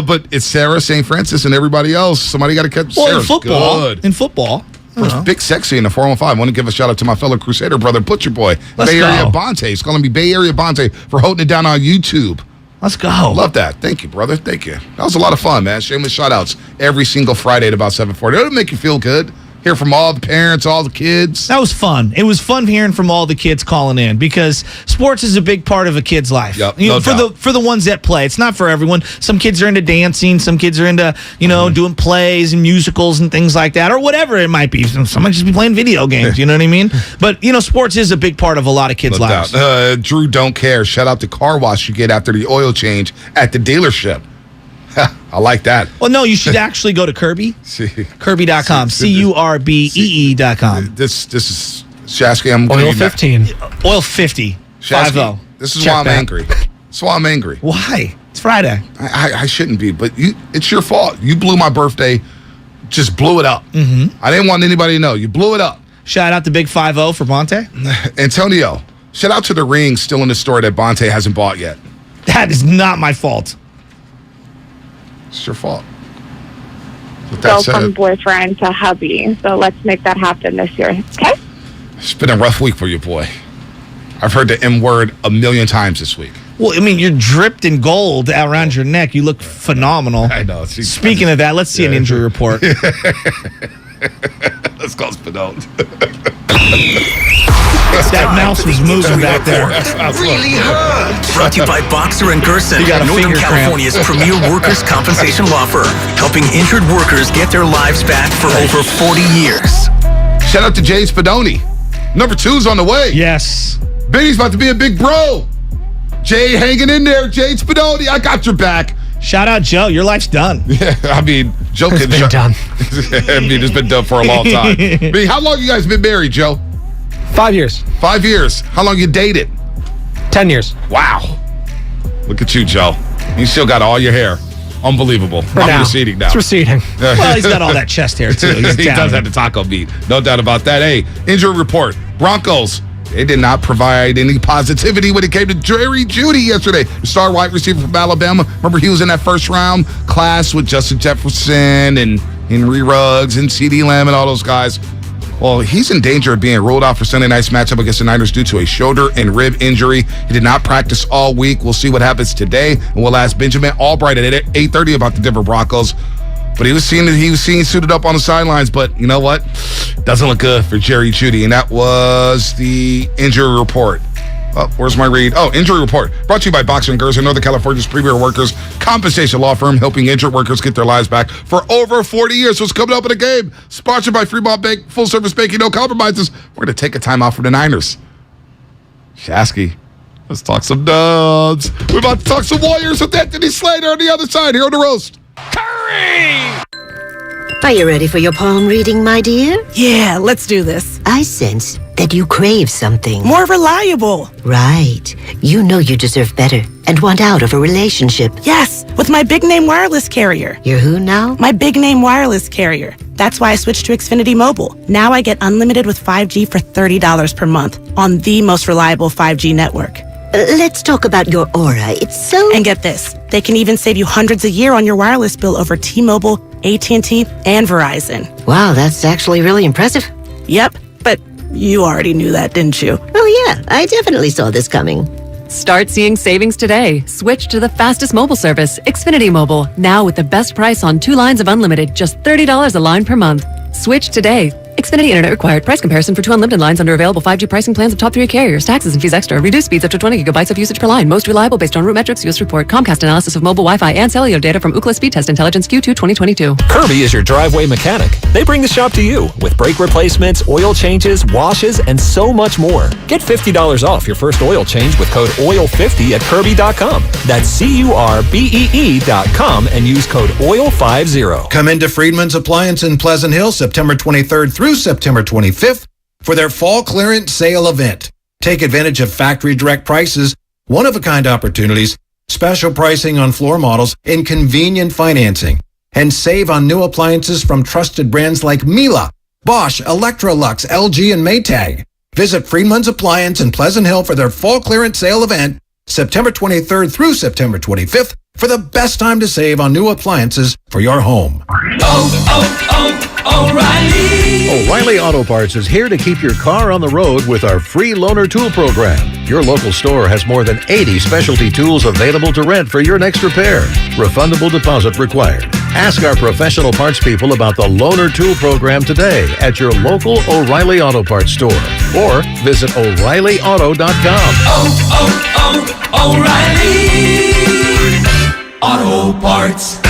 But it's Sarah, St. Francis, and everybody else. Somebody got to catch Well, Sarah's good. In football. First, Big Sexy in the 415. I want to give a shout out to my fellow Crusader brother, Butcher Boy. Let's Bay go. Area Bonte. He's calling me Bay Area Bonte for holding it down on YouTube. Let's go. Love that. Thank you, brother. Thank you. That was a lot of fun, man. Shameless shout outs every single Friday at about 7:40. It'll make you feel good. Hear from all the parents, all the kids. That was fun. It was fun hearing from all the kids calling in because sports is a big part of a kid's life. Yep, You know, no for the ones that play. It's not for everyone. Some kids are into dancing. Some kids are into, doing plays and musicals and things like that, or whatever it might be. Some might just be playing video games. You know what I mean? But, sports is a big part of a lot of kids' No lives. doubt. Drew Don't Care. Shout out to car wash you get after the oil change at the dealership. I like that. Well, no, you should actually go to Kirby. Kirby.com. CURBEE.com. This is Shasky. I'm Oil 15. Oil 50. Shasky, 50. this is Check why I'm that. angry. That's why I'm angry. Why? It's Friday. I shouldn't be, but it's your fault. You blew my birthday. Just blew it up. Mm-hmm. I didn't want anybody to know. You blew it up. Shout out to Big 5-0 for Bonte. Antonio, shout out to the ring still in the store that Bonte hasn't bought yet. That is not my fault. It's your fault. With that Go from said, boyfriend to hubby. So let's make that happen this year. Okay? it's been a rough week for you, boy. I've heard the M word a million times this week. Well, I mean, you're dripped in gold around your neck. You look phenomenal. I know. Speaking of that, let's see an injury report. Let's go Spinone. That mouse was moving back there. Really hurt. Brought to you by Boxer & Gerson, You got a Northern finger cramp. California's premier workers' compensation law firm, helping injured workers get their lives back for over 40 years. Shout out to Jay Spadoni. Number 2's on the way. Yes. Big's about to be a big bro. Jay hanging in there. Jay Spadoni, I got your back. Shout out, Joe. Your life's done. Yeah, I mean, Joe It's been done. I mean, it's been done for a long time. Big, how long you guys been married, Joe? 5 years. 5 years. How long you dated? 10 years. Wow. Look at you, Joe. You still got all your hair. Unbelievable. I'm receding now. It's receding. Well, he's got all that chest hair, too. He's He down. does have the taco meat. No doubt about that. Hey, injury report. Broncos. They did not provide any positivity when it came to Jerry Jeudy yesterday. The star wide receiver from Alabama. Remember, he was in that first round class with Justin Jefferson and Henry Ruggs and CeeDee Lamb and all those guys. Well, he's in danger of being ruled out for Sunday night's matchup against the Niners due to a shoulder and rib injury. He did not practice all week. We'll see what happens today. And we'll ask Benjamin Albright at 8:30 about the Denver Broncos. But he was seen suited up on the sidelines. But you know what? Doesn't look good for Jerry Jeudy. And that was the injury report. Oh, where's my read? Oh, injury report. Brought to you by Boxer & Gerson, Northern California's premier workers' compensation law firm, helping injured workers get their lives back for over 40 years. So it's coming up in a game. Sponsored by Fremont Bank, full-service banking, no compromises. We're going to take a timeout for the Niners. Shasky, let's talk some Dubs. We're about to talk some Warriors with Anthony Slater on the other side here on The Roast. Are you ready for your palm reading, my dear? Yeah, let's do this. I sense that you crave something. More reliable. Right. You know you deserve better and want out of a relationship. Yes, with my big name wireless carrier. You're who now? My big name wireless carrier. That's why I switched to Xfinity Mobile. Now I get unlimited with 5G for $30 per month on the most reliable 5G network. Let's talk about your aura. It's so... And get this. They can even save you hundreds a year on your wireless bill over T-Mobile, AT&T, and Verizon. Wow, that's actually really impressive. Yep, but you already knew that, didn't you? Oh yeah, I definitely saw this coming. Start seeing savings today. Switch to the fastest mobile service, Xfinity Mobile. Now with the best price on 2 lines of unlimited, just $30 a line per month. Switch today. Xfinity Internet required. Price comparison for 2 unlimited lines under available 5G pricing plans of top 3 carriers. Taxes and fees extra. Reduced speeds up to 20 gigabytes of usage per line. Most reliable based on root metrics. US report. Comcast analysis of mobile Wi-Fi and cellular data from Ookla Speed Test Intelligence Q2 2022. Kirby is your driveway mechanic. They bring the shop to you with brake replacements, oil changes, washes, and so much more. Get $50 off your first oil change with code OIL50 at Kirby.com. That's CURBEE.com and use code OIL50. Come into Friedman's Appliance in Pleasant Hill September 23rd through September 25th for their fall clearance sale event. Take advantage of factory direct prices, one-of-a-kind opportunities, special pricing on floor models, and convenient financing. And save on new appliances from trusted brands like Miele, Bosch, Electrolux, LG, and Maytag. Visit Friedman's Appliance in Pleasant Hill for their fall clearance sale event September 23rd through September 25th for the best time to save on new appliances for your home. O'Reilly Auto Parts is here to keep your car on the road with our free loaner tool program. Your local store has more than 80 specialty tools available to rent for your next repair. Refundable deposit required. Ask our professional parts people about the loaner tool program today at your local O'Reilly Auto Parts store or visit O'ReillyAuto.com. O'Reilly Auto Parts.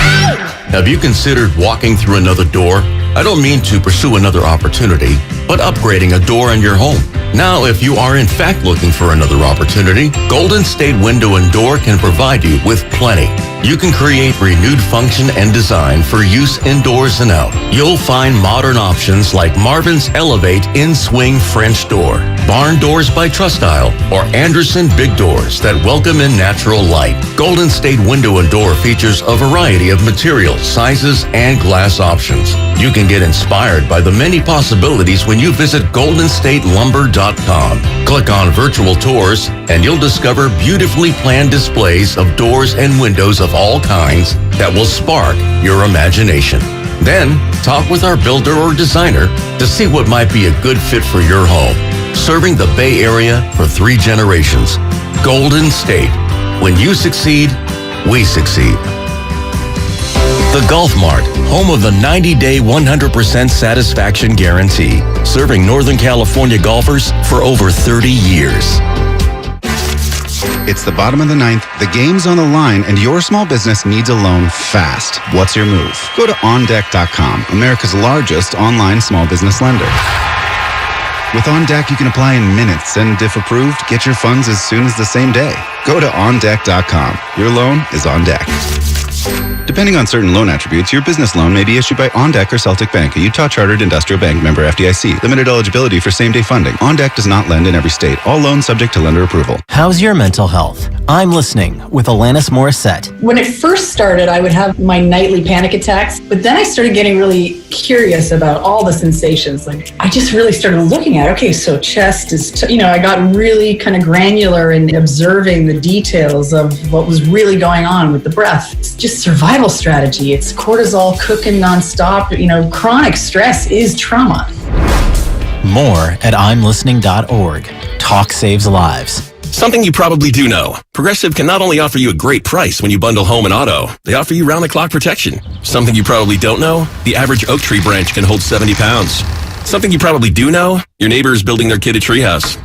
Have you considered walking through another door? I don't mean to pursue another opportunity, but upgrading a door in your home. Now, if you are in fact looking for another opportunity, Golden State Window and Door can provide you with plenty. You can create renewed function and design for use indoors and out. You'll find modern options like Marvin's Elevate In-Swing French Door, Barn Doors by Trustyle, or Anderson Big Doors that welcome in natural light. Golden State Window and Door features a variety of materials, sizes, and glass options. You can get inspired by the many possibilities when you visit GoldenStateLumber.com. Click on virtual tours and you'll discover beautifully planned displays of doors and windows of all kinds that will spark your imagination. Then, talk with our builder or designer to see what might be a good fit for your home. Serving the Bay Area for 3 generations. Golden State. When you succeed, we succeed. The Golf Mart, home of the 90-day 100% satisfaction guarantee, serving Northern California golfers for over 30 years. It's the bottom of the 9th, the game's on the line, and your small business needs a loan fast. What's your move? Go to OnDeck.com, America's largest online small business lender. With OnDeck, you can apply in minutes, and if approved, get your funds as soon as the same day. Go to OnDeck.com. Your loan is on deck. Depending on certain loan attributes, your business loan may be issued by OnDeck or Celtic Bank, a Utah Chartered Industrial Bank member FDIC. Limited eligibility for same-day funding. OnDeck does not lend in every state. All loans subject to lender approval. How's your mental health? I'm listening with Alanis Morissette. When it first started, I would have my nightly panic attacks, but then I started getting really curious about all the sensations. Like, I just really started looking at, okay, so chest is, I got really kind of granular in observing the details of what was really going on with the breath. It's just survival strategy. It's cortisol cooking nonstop. Chronic stress is trauma. More at imlistening.org. Talk saves lives. Something you probably do know. Progressive can not only offer you a great price when you bundle home and auto, they offer you round-the-clock protection. Something you probably don't know, the average oak tree branch can hold 70 pounds. Something you probably do know, your neighbor is building their kid a treehouse.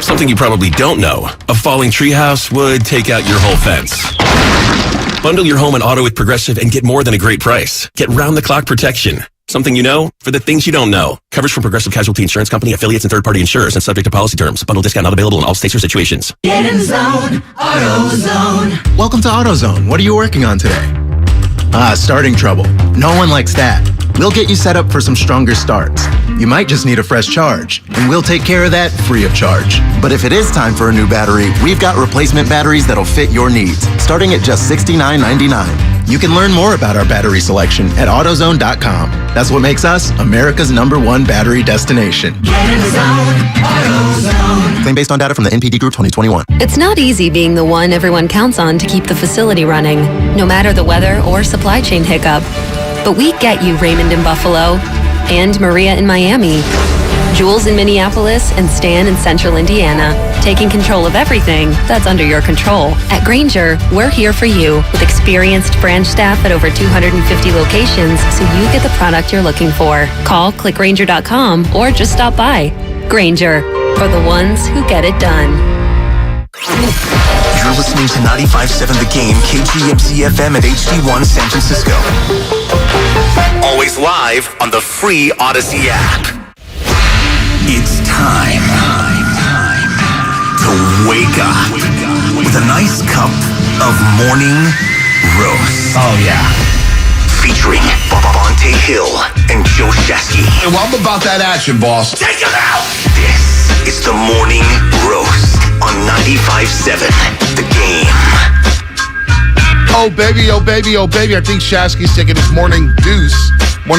Something you probably don't know, a falling treehouse would take out your whole fence. Bundle your home and auto with Progressive and get more than a great price. Get round-the-clock protection. Something you know for the things you don't know. Coverage from Progressive Casualty Insurance Company, affiliates, and third-party insurers and subject to policy terms. Bundle discount not available in all states or situations. Get in zone, AutoZone. Welcome to AutoZone. What are you working on today? Starting trouble. No one likes that. We'll get you set up for some stronger starts. You might just need a fresh charge, and we'll take care of that free of charge. But if it is time for a new battery, we've got replacement batteries that'll fit your needs, starting at just $69.99. You can learn more about our battery selection at AutoZone.com. That's what makes us America's #1 battery destination. Get in zone, AutoZone. Claim based on data from the NPD Group 2021. It's not easy being the one everyone counts on to keep the facility running, no matter the weather or supply chain hiccup. But we get you, Raymond in Buffalo, and Maria in Miami. Jules in Minneapolis, and Stan in Central Indiana. Taking control of everything that's under your control. At Grainger, we're here for you with experienced branch staff at over 250 locations so you get the product you're looking for. Call, click Grainger.com, or just stop by. Grainger, for the ones who get it done. You're listening to 95.7 The Game, KGMZ FM at HD1 San Francisco. Always live on the free Odyssey app. It's time to wake up with a nice cup of morning roast. Oh, yeah. Featuring Bonte Hill and Joe Shasky. Well, I'm about that action, boss. Take it out! This is the morning roast on 95.7 The Game. Oh, baby, oh, baby, oh, baby. I think Shasky's taking his morning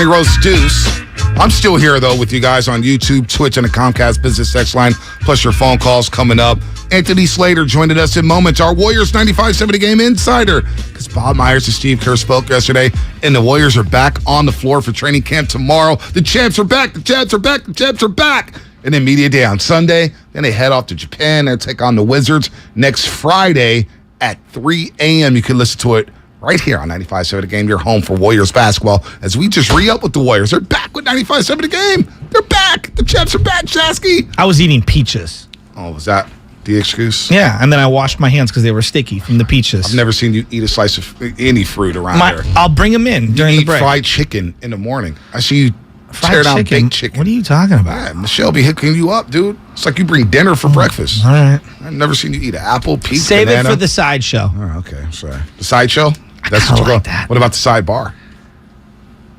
roast deuce. I'm still here, though, with you guys on YouTube, Twitch, and the Comcast Business Text line, plus your phone calls coming up. Anthony Slater joining us in moments, our Warriors 95.7 Game insider, because Bob Myers and Steve Kerr spoke yesterday, and the Warriors are back on the floor for training camp tomorrow. The champs are back, the champs are back, the champs are back. And then media day on Sunday. Then they head off to Japan and take on the Wizards next Friday at 3 a.m. You can listen to it right here on 95.7 The Game, your home for Warriors basketball, as we just re-up with the Warriors. They're back with 95.7 The Game. They're back. The champs are back, Shasky. I was eating peaches. Oh, was that the excuse? Yeah, and then I washed my hands because they were sticky from the peaches. I've never seen you eat a slice of any fruit around here. I'll bring them in during the break. Fried chicken in the morning. I see you tear down baked chicken. What are you talking about? Yeah, Michelle be hooking you up, dude. It's like you bring dinner for breakfast. All right. I've never seen you eat an apple, peach, Save banana. it for the sideshow. Oh, okay, sorry. The sideshow? That's what like that. What about the sidebar?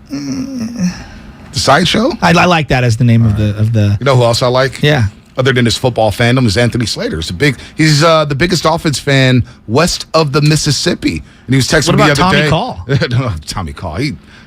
The sideshow? I like that as the name of the. You know who else I like? Yeah. Other than his football fandom, is Anthony Slater. He's the biggest offense fan west of the Mississippi. And he was texting me the other day. Call? No, Tommy Call.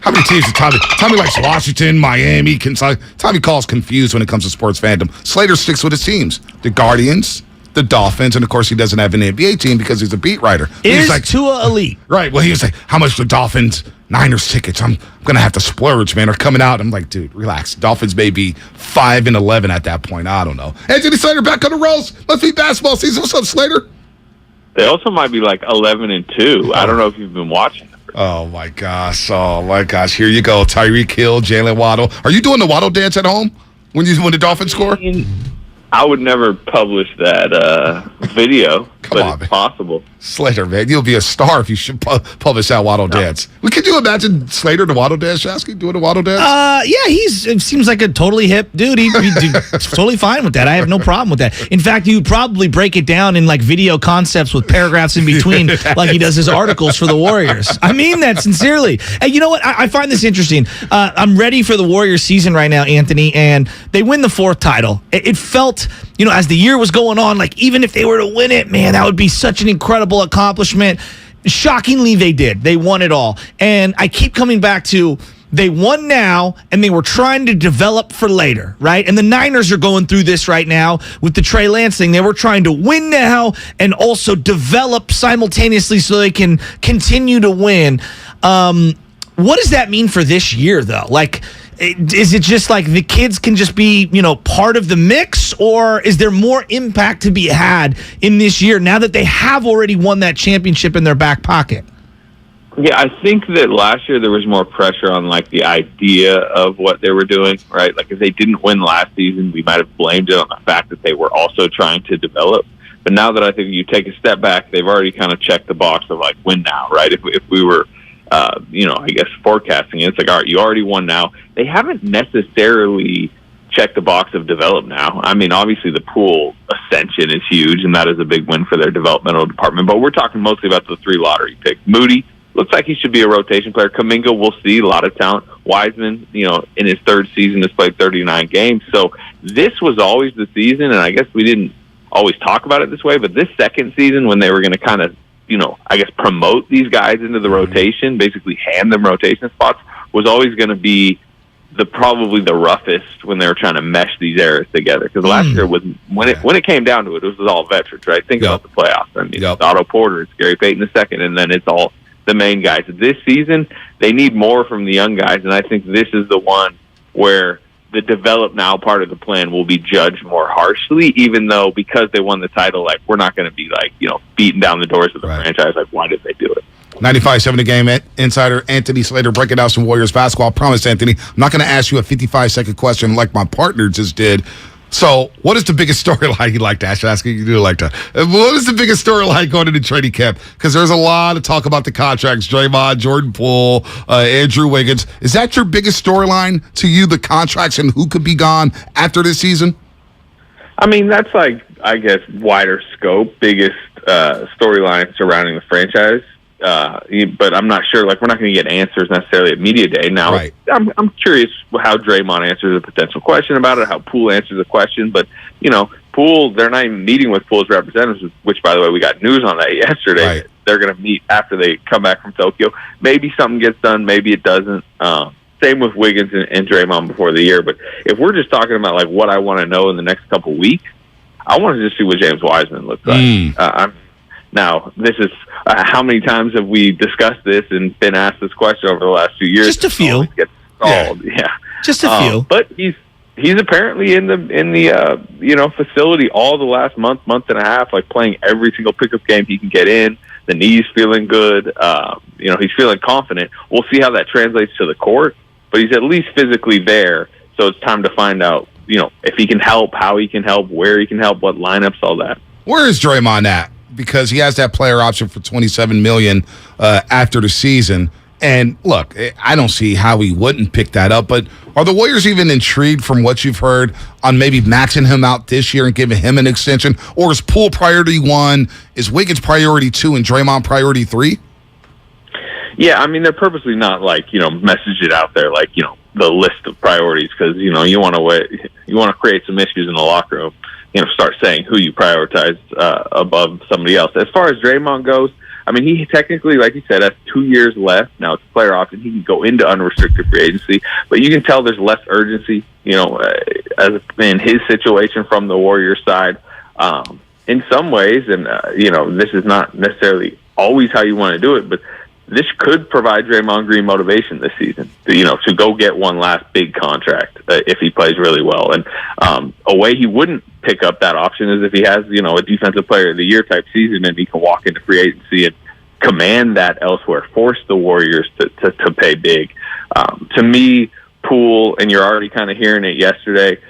How many teams did Tommy? Tommy likes Washington, Miami, Kentucky. Tommy Call's confused when it comes to sports fandom. Slater sticks with his teams: the Guardians, the Dolphins, and of course he doesn't have an NBA team because he's a beat writer. Is like Tua elite? Right. Well, he was like, "How much for Dolphins Niners tickets? I'm gonna have to splurge, man. Are coming out." I'm like, "Dude, relax. Dolphins may be 5-11 at that point. I don't know." Anthony Slater back on the roast. Must be basketball season. What's up, Slater? They also might be like 11-2. I don't know if you've been watching. Oh my gosh! Oh my gosh! Here you go, Tyreek Hill, Jalen Waddle. Are you doing the Waddle dance at home when the Dolphins score? I would never publish that video, but it's possible. Slater, man, you'll be a star if you should publish that Waddle dance. Could you imagine Slater the Waddle dance, Shasky, doing the Waddle dance? Yeah, it seems like a totally hip dude. He's totally fine with that. I have no problem with that. In fact, you'd probably break it down in like video concepts with paragraphs in between, like he does his articles for the Warriors. I mean that sincerely. And you know what? I find this interesting. I'm ready for the Warriors season right now, Anthony, and they win the 4th title. It felt, as the year was going on, like even if they were to win it, man, that would be such an incredible accomplishment. Shockingly, they did. They won it all. And I keep coming back to they won now and they were trying to develop for later, right? And the Niners are going through this right now with the Trey Lance thing. They were trying to win now and also develop simultaneously so they can continue to win. What does that mean for this year, though? Like, is it just like the kids can just be, part of the mix, or is there more impact to be had in this year now that they have already won that championship in their back pocket? Yeah, I think that last year there was more pressure on like the idea of what they were doing, right? Like if they didn't win last season, we might have blamed it on the fact that they were also trying to develop. But now that I think you take a step back, they've already kind of checked the box of like win now, right? If we were I guess forecasting it, it's like, all right, you already won now. They haven't necessarily checked the box of develop now. I mean, obviously the pool ascension is huge, and that is a big win for their developmental department, but we're talking mostly about the 3 lottery picks. Moody looks like he should be a rotation player. Kuminga, we'll see, a lot of talent. Wiseman, in his 3rd season has played 39 games. So this was always the season, and I guess we didn't always talk about it this way, but this 2nd season when they were going to kind of I guess promote these guys into the rotation, basically hand them rotation spots, was always going to be probably the roughest when they were trying to mesh these eras together. Because last year, when it came down to it, it was all veterans, right? Think about the playoffs. I mean, it's Otto Porter, it's Gary Payton II, and then it's all the main guys. This season, they need more from the young guys, and I think this is the one where the develop now part of the plan will be judged more harshly, even though because they won the title, like we're not going to be like, beating down the doors of the franchise. Like, why did they do it? 95.7 The Game insider Anthony Slater breaking down some Warriors basketball. I promise, Anthony, I'm not going to ask you a 55-second question like my partner just did. So, what is the biggest storyline you'd like to ask? Asking you do like to. What is the biggest storyline going into training camp? Because there's a lot of talk about the contracts: Draymond, Jordan Poole, Andrew Wiggins. Is that your biggest storyline to you? The contracts and who could be gone after this season? I mean, that's like, I guess, wider scope, biggest storyline surrounding the franchise. But I'm not sure. Like, we're not going to get answers necessarily at media day. Now, I'm curious how Draymond answers a potential question about it, how Poole answers a question. But Poole, they're not even meeting with Poole's representatives. Which, by the way, we got news on that yesterday. Right. They're going to meet after they come back from Tokyo. Maybe something gets done. Maybe it doesn't. Same with Wiggins and Draymond before the year. But if we're just talking about like what I want to know in the next couple weeks, I want to just see what James Wiseman looks like. Now, this is how many times have we discussed this and been asked this question over the last few years? Just a few. Yeah. Just a few. But he's apparently in the facility all the last month and a half, like playing every single pickup game he can get in. The knee's feeling good. He's feeling confident. We'll see how that translates to the court, but he's at least physically there. So it's time to find out, if he can help, how he can help, where he can help, what lineups, all that. Where is Draymond at? Because he has that player option for $27 million after the season. And look, I don't see how he wouldn't pick that up. But are the Warriors even intrigued from what you've heard on maybe maxing him out this year and giving him an extension? Or is Poole priority 1? Is Wiggins priority 2 and Draymond priority 3? Yeah, I mean, they're purposely not like, message it out there like, the list of priorities because, you want to create some issues in the locker room. Start saying who you prioritize above somebody else. As far as Draymond goes, I mean, he technically, like you said, has 2 years left. Now it's a player option. He can go into unrestricted free agency, but you can tell there's less urgency, as in his situation from the Warriors side. In some ways, and, this is not necessarily always how you want to do it, but this could provide Draymond Green motivation this season, to go get one last big contract if he plays really well. And a way he wouldn't pick up that option is if he has, a defensive player of the year type season and he can walk into free agency and command that elsewhere, force the Warriors to pay big. To me, Poole, and you're already kind of hearing it yesterday,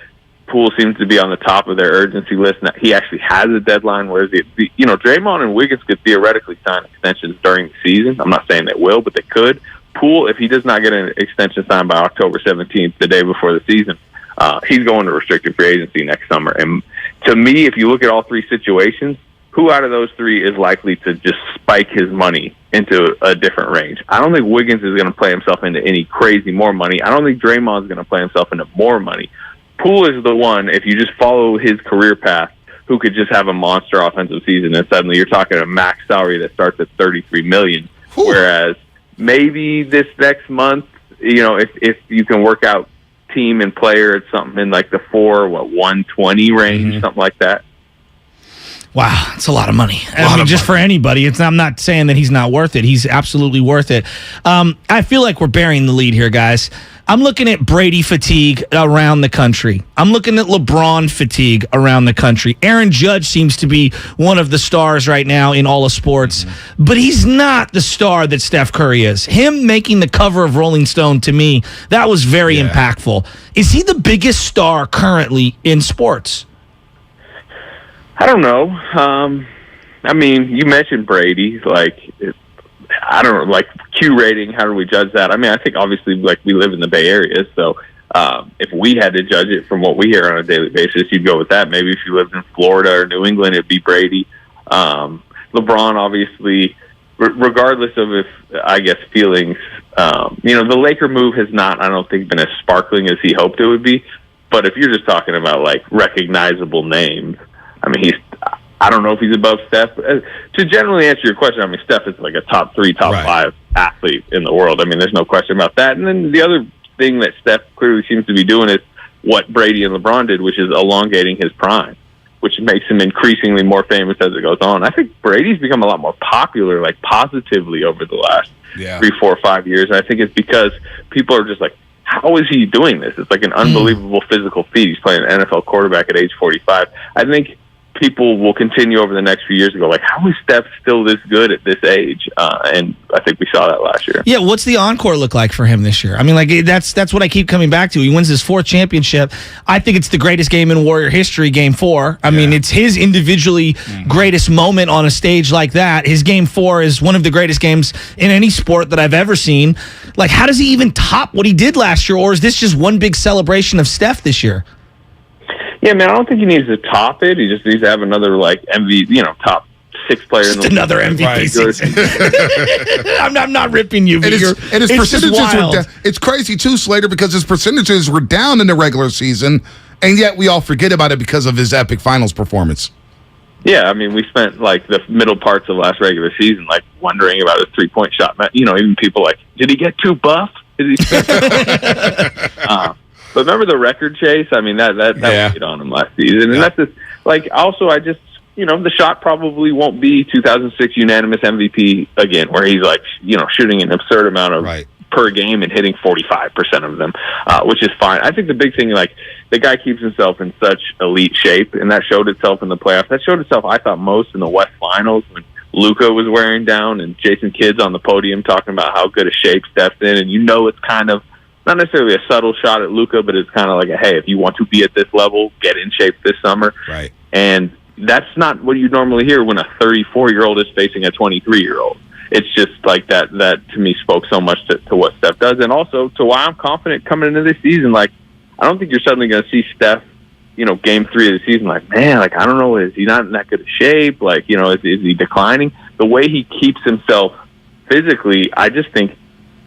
Poole seems to be on the top of their urgency list. Now, he actually has a deadline, whereas Draymond and Wiggins could theoretically sign extensions during the season. I'm not saying they will, but they could. Poole, if he does not get an extension signed by October 17th, the day before the season, he's going to restricted free agency next summer. And to me, if you look at all three situations, who out of those three is likely to just spike his money into a different range? I don't think Wiggins is going to play himself into any crazy more money. I don't think Draymond's going to play himself into more money. Poole is the one, if you just follow his career path, who could just have a monster offensive season, and suddenly you're talking a max salary that starts at $33 million. Whereas maybe this next month, if you can work out team and player at something in like the 120 range, something like that. Wow, it's a lot of money. For anybody. I'm not saying that he's not worth it. He's absolutely worth it. I feel like we're burying the lead here, guys. I'm looking at Brady fatigue around the country. I'm looking at LeBron fatigue around the country. Aaron Judge seems to be one of the stars right now in all of sports, but he's not the star that Steph Curry is. Him making the cover of Rolling Stone, to me, that was very impactful. Is he the biggest star currently in sports? I don't know. I mean, you mentioned Brady. I don't know, Q rating, how do we judge that? I mean, I think obviously, we live in the Bay Area, so if we had to judge it from what we hear on a daily basis, you'd go with that. Maybe if you lived in Florida or New England, it'd be Brady. LeBron, obviously, regardless of feelings, the Laker move has not, I don't think, been as sparkling as he hoped it would be. But if you're just talking about, recognizable names, I mean, I don't know if he's above Steph. To generally answer your question, I mean, Steph is a top 3, top 5 athlete in the world. I mean, there's no question about that. And then the other thing that Steph clearly seems to be doing is what Brady and LeBron did, which is elongating his prime, which makes him increasingly more famous as it goes on. I think Brady's become a lot more popular, positively over the last 3, 4, 5 years. And I think it's because people are just how is he doing this? It's like an unbelievable physical feat. He's playing an NFL quarterback at age 45. I think people will continue over the next few years to go, like, how is Steph still this good at this age? And I think we saw that last year. Yeah, what's the encore look like for him this year? I mean, like, that's what I keep coming back to. He wins his 4th championship. I think it's the greatest game in Warrior history, Game 4. I mean, it's his individually greatest moment on a stage like that. His Game 4 is one of the greatest games in any sport that I've ever seen. Like, how does he even top what he did last year, or is this just one big celebration of Steph this year? Yeah, man, I don't think he needs to top it. He just needs to have another, like, top 6 player in the league. Another MVP season. I'm not ripping you, but and his percentages were down. It's crazy, too, Slater, because his percentages were down in the regular season, and yet we all forget about it because of his epic finals performance. Yeah, I mean, we spent, like, the middle parts of last regular season, like, wondering about his three-point shot. Even people like, did he get too buff? Is he But remember the record chase? I mean, that weighed on him last season. And that's just, like, also, the shot probably won't be 2006 unanimous MVP again, where he's, like, shooting an absurd amount of per game and hitting 45% of them, which is fine. I think the big thing, like, the guy keeps himself in such elite shape, and that showed itself in the playoffs. That showed itself, I thought, most in the West Finals when Luka was wearing down and Jason Kidd's on the podium talking about how good a shape Steph's in, and it's kind of not necessarily a subtle shot at Luka, but it's kind of like hey, if you want to be at this level, get in shape this summer. Right. And that's not what you normally hear when a 34-year-old is facing a 23-year-old. It's just like that to me spoke so much to what Steph does, and also to why I'm confident coming into this season. Like, I don't think you're suddenly going to see Steph, Game 3 of the season, like, man, like, I don't know, is he not in that good of shape? Like, is he declining? The way he keeps himself physically, I just think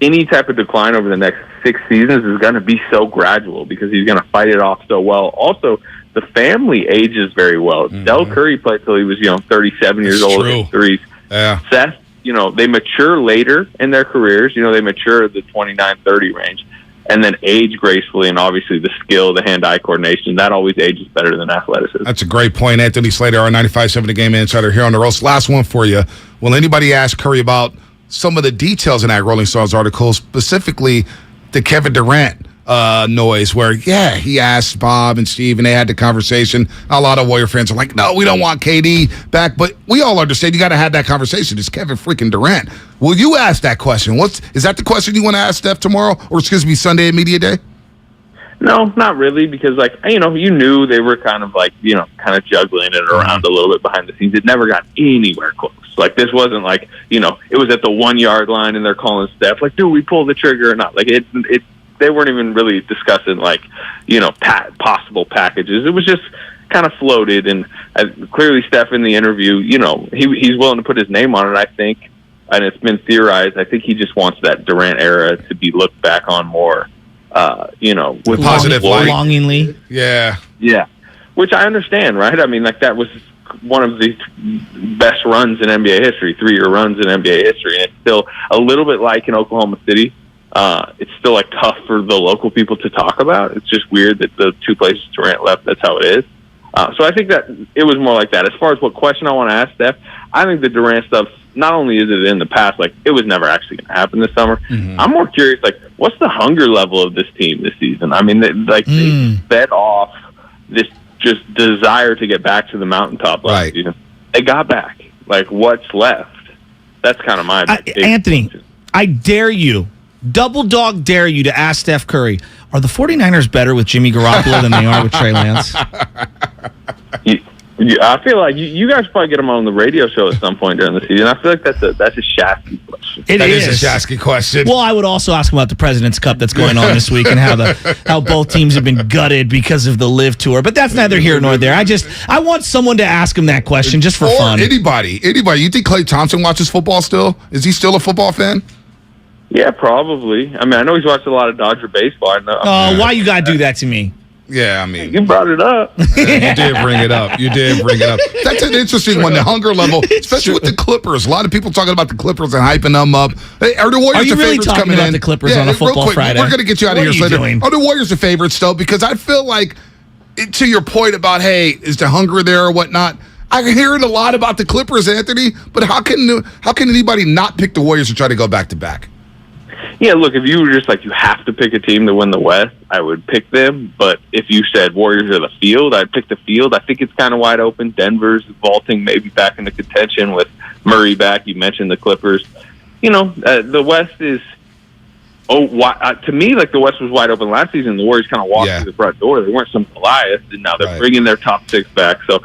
any type of decline over the next 6 seasons is going to be so gradual because he's going to fight it off so well. Also, the family ages very well. Del Curry played till he was 37 years old in threes. Yeah. Seth, they mature later in their careers. They mature at the 29-30 range and then age gracefully, and obviously the skill, the hand-eye coordination, that always ages better than athleticism. That's a great point. Anthony Slater, our 95.7 The Game Insider here on the Roast. Last one for you. Will anybody ask Curry about some of the details in that Rolling Stones article, specifically the Kevin Durant noise where, he asked Bob and Steve and they had the conversation. A lot of Warrior fans are like, no, we don't want KD back. But we all understand you got to have that conversation. It's Kevin freaking Durant. Will you ask that question? Is that the question you want to ask Steph tomorrow? Or Sunday at Media Day? No, not really, because, you knew they were kind of kind of juggling it around a little bit behind the scenes. It never got anywhere close. Like, this wasn't like, it was at the 1 yard line and they're calling Steph, like, do we pull the trigger or not? Like, they weren't even really discussing, possible packages. It was just kind of floated, and clearly Steph in the interview, he's willing to put his name on it, I think, and it's been theorized. I think he just wants that Durant era to be looked back on more, with positive light. Longingly. Yeah. Yeah. Which I understand, right? I mean, that was one of the best runs in NBA history, 3-year runs in NBA history, and it's still a little bit like in Oklahoma City. It's still tough for the local people to talk about. It's just weird that the two places Durant left, that's how it is. So I think that it was more like that. As far as what question I want to ask Steph, I think the Durant stuff, not only is it in the past, it was never actually going to happen this summer. I'm more curious, what's the hunger level of this team this season? I mean, they fed off this just desire to get back to the mountaintop last season. They got back. What's left? That's kind of my Anthony, I dare you, double dog dare you to ask Steph Curry, are the 49ers better with Jimmy Garoppolo than they are with Trey Lance? I feel like you guys probably get them on the radio show at some point during the season. I feel like that's a Shasky question. That is a Shasky question. Well, I would also ask him about the President's Cup that's going on this week and how both teams have been gutted because of the Live Tour. But that's neither here nor there. I want someone to ask him that question just for fun. Anybody. You think Klay Thompson watches football still? Is he still a football fan? Yeah, probably. I mean, I know he's watched a lot of Dodger baseball. I know. Why you got to do that to me? Yeah, I mean, you brought it up. You did bring it up. That's an interesting one. The hunger level, especially with the Clippers. A lot of people talking about the Clippers and hyping them up. Hey, are the Warriors the really favorites coming about in? The Clippers on a football Friday. We're going to get you out of here later. Are the Warriors the favorites though? Because I feel like, to your point about, hey, is the hunger there or whatnot? I'm hearing a lot about the Clippers, Anthony. But how can anybody not pick the Warriors and try to go back to back? Yeah, look, if you were just like, you have to pick a team to win the West, I would pick them. But if you said Warriors or the field, I'd pick the field. I think it's kind of wide open. Denver's vaulting maybe back into contention with Murray back. You mentioned the Clippers. The West is, to me, like the West was wide open last season. The Warriors kind of walked through the front door. They weren't some Goliath, and now they're bringing their top 6 back. So,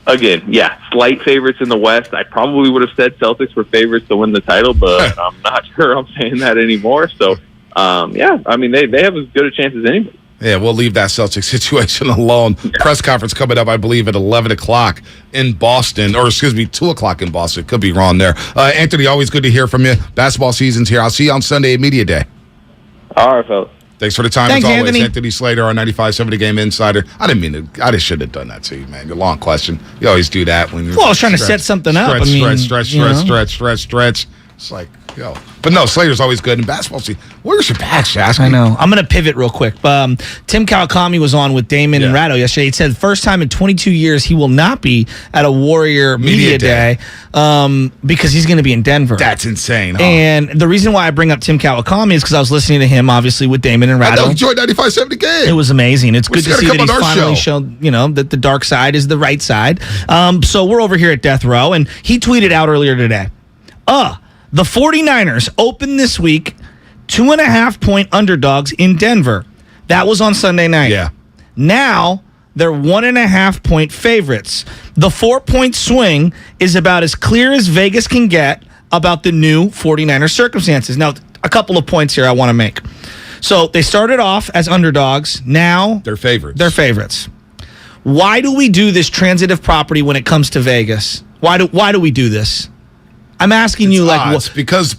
again, slight favorites in the West. I probably would have said Celtics were favorites to win the title, but I'm not sure I'm saying that anymore. So, they have as good a chance as anybody. Yeah, we'll leave that Celtics situation alone. Press conference coming up, I believe, at 11 o'clock in Boston, or 2 o'clock in Boston. Could be wrong there. Anthony, always good to hear from you. Basketball season's here. I'll see you on Sunday at Media Day. All right, fellas. Thanks for the time, Thanks, as always. Anthony Slater, our 95.7 The Game Insider. I didn't mean to. I just shouldn't have done that to you, man. Your long question. You always do that when you're. Well, I was trying to set something up. Stretch. It's like, But no, Slater's always good in basketball. Where's your back, Shasky? I know. I'm going to pivot real quick. Tim Kawakami was on with Damon and Ratto yesterday. He said first time in 22 years he will not be at a Warrior Media Day because he's going to be in Denver. That's insane, huh? And the reason why I bring up Tim Kawakami is because I was listening to him, obviously, with Damon and Ratto. I know, he joined 95.7 The Game. It was amazing. It's good to see that he's finally shown, that the dark side is the right side. So we're over here at Death Row, and he tweeted out earlier today, the 49ers opened this week 2.5-point underdogs in Denver. That was on Sunday night. Yeah. Now they're 1.5-point favorites. The 4-point swing is about as clear as Vegas can get about the new 49ers circumstances. Now, a couple of points here I want to make. So they started off as underdogs. Now they're favorites. Why do we do this transitive property when it comes to Vegas? Why do we do this? I'm asking you, like, it's because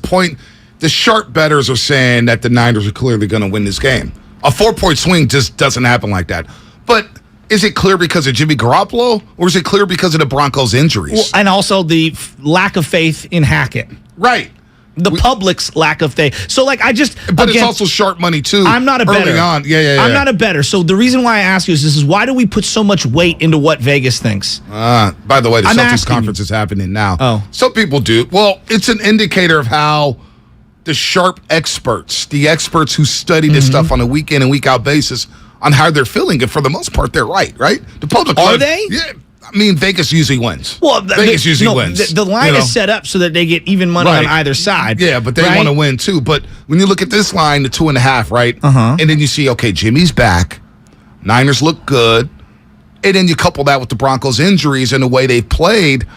the sharp bettors are saying that the Niners are clearly going to win this game. A 4-point swing just doesn't happen like that. But is it clear because of Jimmy Garoppolo, or is it clear because of the Broncos' injuries? Well, and also the lack of faith in Hackett. Right. The public's lack of faith. So, like, But it's also sharp money, too. I'm not a bettor. Early on. Yeah. I'm not a bettor. So the reason why I ask you is this is why do we put so much weight into what Vegas thinks? By the way, the Celtics conference is happening now. Oh. Some people do. Well, it's an indicator of how the sharp experts, the experts who study this stuff on a week in and week out basis, on how they're feeling. And for the most part, they're right? The public. Are they? Yeah. I mean, Vegas usually wins. Well, Vegas usually wins. The line is set up so that they get even money on either side. Yeah, but they want to win too. But when you look at this line, the 2.5, right? And then you see, okay, Jimmy's back. Niners look good. And then you couple that with the Broncos' injuries and the way they've played.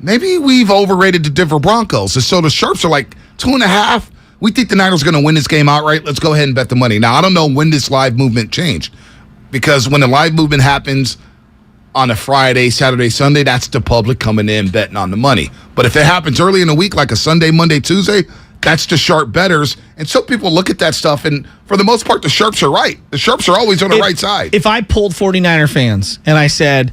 Maybe we've overrated the Denver Broncos. And so the Sharps are like 2.5. We think the Niners are going to win this game outright. Let's go ahead and bet the money. Now, I don't know when this live movement changed. Because when the live movement happens on a Friday, Saturday, Sunday, that's the public coming in betting on the money. But if it happens early in the week, like a Sunday, Monday, Tuesday, that's the sharp bettors. And some people look at that stuff, and for the most part, the Sharps are right. The Sharps are always on the right side. If I polled 49er fans and I said,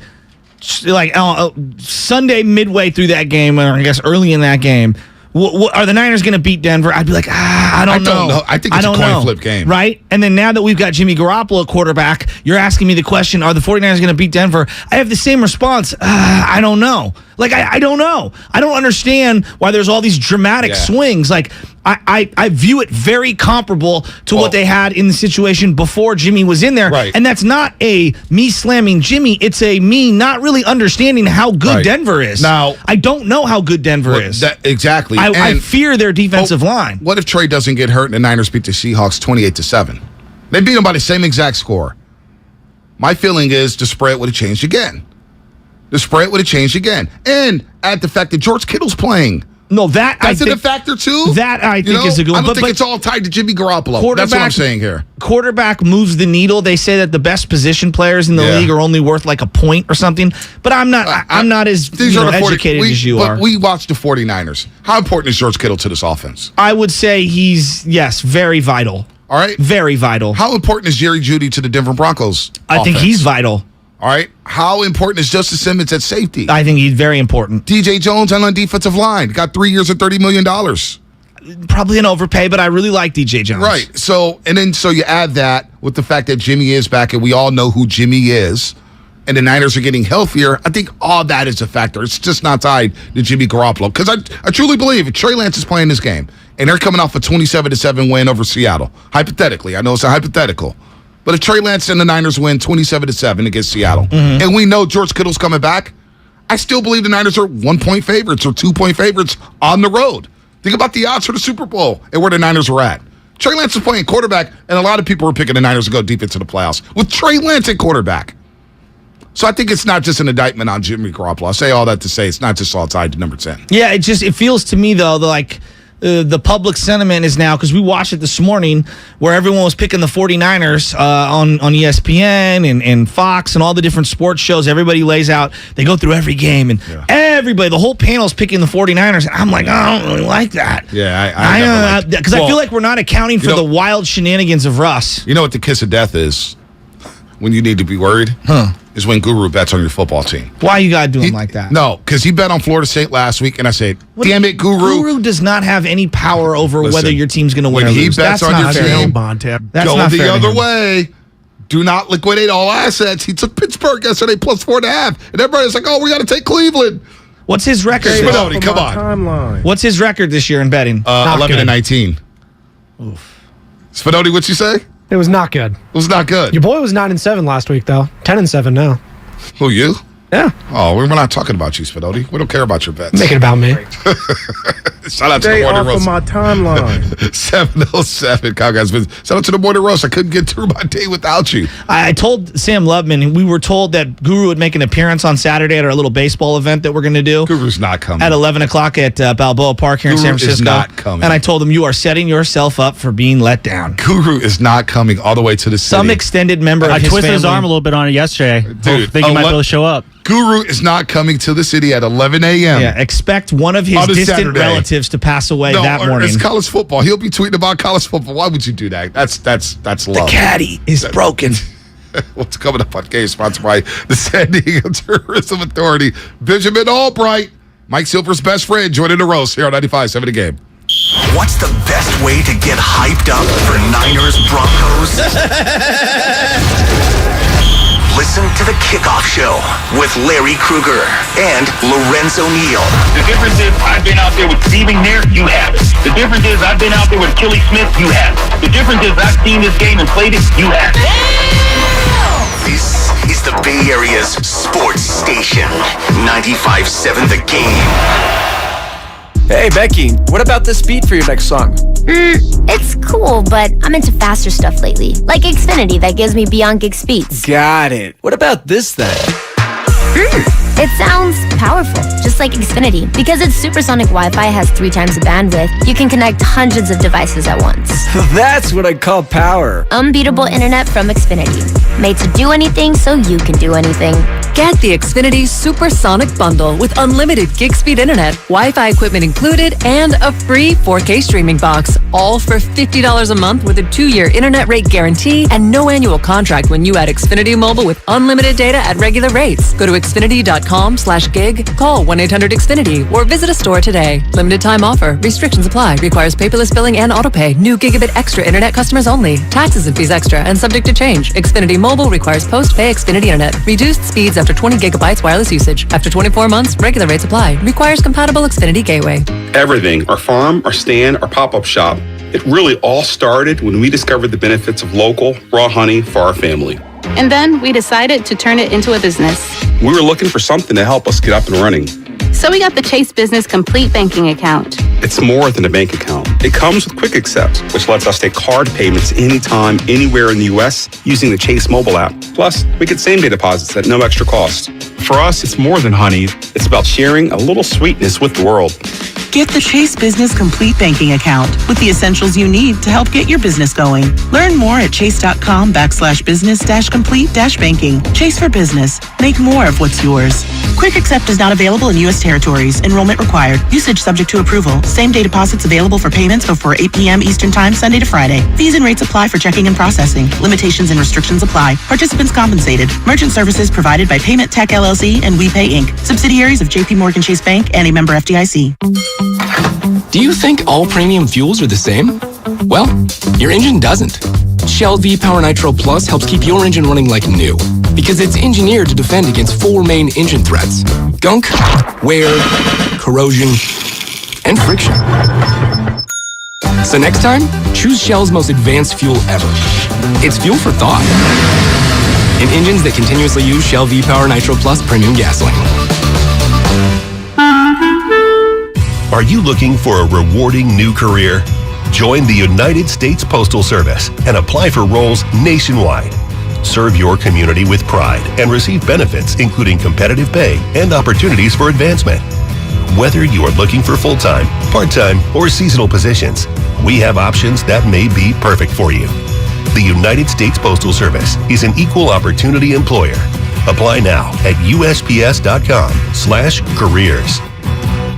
Sunday midway through that game, or I guess early in that game, are the Niners going to beat Denver? I'd be like, I don't know. I think it's a coin flip game. Right? And then now that we've got Jimmy Garoppolo quarterback, you're asking me the question, are the 49ers going to beat Denver? I have the same response. I don't know. I don't know. I don't understand why there's all these dramatic swings. I view it very comparable to what they had in the situation before Jimmy was in there. Right. And that's not a me slamming Jimmy. It's a me not really understanding how good Denver is. Now, I don't know how good Denver is. Exactly. I fear their defensive line. What if Trey doesn't get hurt and the Niners beat the Seahawks 28-7? They beat them by the same exact score. My feeling is the spread would have changed again. And add the fact that George Kittle's playing. No, that's a factor too. That I think is a good one. I don't think it's all tied to Jimmy Garoppolo. That's what I'm saying here. Quarterback moves the needle. They say that the best position players in the league are only worth like a point or something. But I'm not as educated as you are. But we watched the 49ers. How important is George Kittle to this offense? I would say he's, very vital. All right? Very vital. How important is Jerry Jeudy to the Denver Broncos I think he's vital. All right. How important is Justice Simmons at safety? I think he's very important. DJ Jones on defensive line. Got 3 years of $30 million. Probably an overpay, but I really like DJ Jones. Right. So you add that with the fact that Jimmy is back, and we all know who Jimmy is, and the Niners are getting healthier. I think all that is a factor. It's just not tied to Jimmy Garoppolo. Because I truly believe if Trey Lance is playing this game, and they're coming off a 27-7 win over Seattle. Hypothetically, I know it's a hypothetical. But if Trey Lance and the Niners win 27-7 against Seattle, and we know George Kittle's coming back, I still believe the Niners are 1-point favorites or 2-point favorites on the road. Think about the odds for the Super Bowl and where the Niners are at. Trey Lance is playing quarterback, and a lot of people are picking the Niners to go deep into the playoffs with Trey Lance at quarterback. So I think it's not just an indictment on Jimmy Garoppolo. I say all that to say it's not just all tied to number 10. Yeah, it feels to me, though, like the public sentiment is now, because we watched it this morning where everyone was picking the 49ers on ESPN and Fox and all the different sports shows. Everybody lays out. They go through every game, and everybody, the whole panel's picking the 49ers. And I'm like, I don't really like that. Yeah, because I feel like we're not accounting for the wild shenanigans of Russ. You know what the kiss of death is when you need to be worried? Is when Guru bets on your football team. Why you got to do him like that? No, because he bet on Florida State last week, and I said, damn it, Guru. Guru does not have any power over whether your team's going to win or lose. When he bets on your team, go the other way. Do not liquidate all assets. He took Pittsburgh yesterday plus 4.5, and everybody's like, oh, we got to take Cleveland. What's his record? Spinelli, come on. What's his record this year in betting? 11-19. Oof. Spinelli, what'd you say? It was not good. It was not good. Your boy was 9-7 last week, though. 10-7 now. Who, you? Yeah. Oh, we're not talking about you, Spinelli. We don't care about your bets. Make it about me. Shout out to the Morning Roast. Stay off of my timeline. 707, guys. Shout out to the Morning Roast. I couldn't get through my day without you. I told Sam Loveman, and we were told that Guru would make an appearance on Saturday at our little baseball event that we're going to do. Guru's not coming. At 11 o'clock at Balboa Park here in San Francisco. Is not coming. And I told him, you are setting yourself up for being let down. Guru is not coming all the way to the city. Some extended member of his family. I twisted his arm a little bit on it yesterday. Dude, think he might be able to show up. Guru is not coming to the city at 11 a.m. Yeah, expect one of his distant relatives to pass away that morning. It's college football. He'll be tweeting about college football. Why would you do that? That's love. The caddy is broken. What's coming up on Game sponsored by the San Diego Tourism Authority. Benjamin Albright, Mike Silver's best friend, joining the roast here on 95.7 The Game. What's the best way to get hyped up for Niners Broncos? Listen to the Kickoff Show with Larry Krueger and Lorenzo Neal. The difference is I've been out there with Stephen Nair, you have it. The difference is I've been out there with Achilles Smith, you have it. The difference is I've seen this game and played it, you have it. This is the Bay Area's sports station, 95.7 The Game. Hey, Becky, what about this beat for your next song? It's cool, but I'm into faster stuff lately. Like Xfinity that gives me beyond gig speeds. Got it. What about this then? It sounds powerful, just like Xfinity. Because its supersonic Wi-Fi has 3 times the bandwidth, you can connect hundreds of devices at once. That's what I call power. Unbeatable internet from Xfinity. Made to do anything so you can do anything. Get the Xfinity Supersonic Bundle with unlimited gig speed internet, Wi-Fi equipment included, and a free 4K streaming box. All for $50 a month with a 2-year internet rate guarantee and no annual contract when you add Xfinity Mobile with unlimited data at regular rates. Go to Xfinity.com/gig, call 1-800-XFINITY, or visit a store today. Limited time offer. Restrictions apply. Requires paperless billing and autopay. New Gigabit Extra internet customers only. Taxes and fees extra and subject to change. Xfinity Mobile requires post-pay Xfinity internet. Reduced speeds after 20 gigabytes wireless usage. After 24 months, regular rates apply. Requires compatible Xfinity gateway. Everything, our farm, our stand, our pop-up shop, it really all started when we discovered the benefits of local, raw honey for our family. And then we decided to turn it into a business. We were looking for something to help us get up and running. So we got the Chase Business Complete Banking Account. It's more than a bank account. It comes with Quick Accept, which lets us take card payments anytime, anywhere in the U.S. using the Chase mobile app. Plus, we get same-day deposits at no extra cost. For us, it's more than honey. It's about sharing a little sweetness with the world. Get the Chase Business Complete Banking Account with the essentials you need to help get your business going. Learn more at chase.com/business-complete-banking. Chase for business. Make more of what's yours. Quick Accept is not available in U.S. territories. Enrollment required. Usage subject to approval. Same-day deposits available for payments before 8 p.m. Eastern Time, Sunday to Friday. Fees and rates apply for checking and processing. Limitations and restrictions apply. Participants compensated. Merchant services provided by Payment Tech LLC and WePay Inc. Subsidiaries of J.P. Morgan Chase Bank and a member FDIC. Do you think all premium fuels are the same? Well, your engine doesn't. Shell V-Power Nitro Plus helps keep your engine running like new because it's engineered to defend against 4 main engine threats: gunk, wear, corrosion, and friction. So next time, choose Shell's most advanced fuel ever. It's fuel for thought. In engines that continuously use Shell V-Power Nitro Plus premium gasoline. Are you looking for a rewarding new career? Join the United States Postal Service and apply for roles nationwide. Serve your community with pride and receive benefits including competitive pay and opportunities for advancement. Whether you are looking for full-time, part-time, or seasonal positions, we have options that may be perfect for you. The United States Postal Service is an equal opportunity employer. Apply now at USPS.com/careers.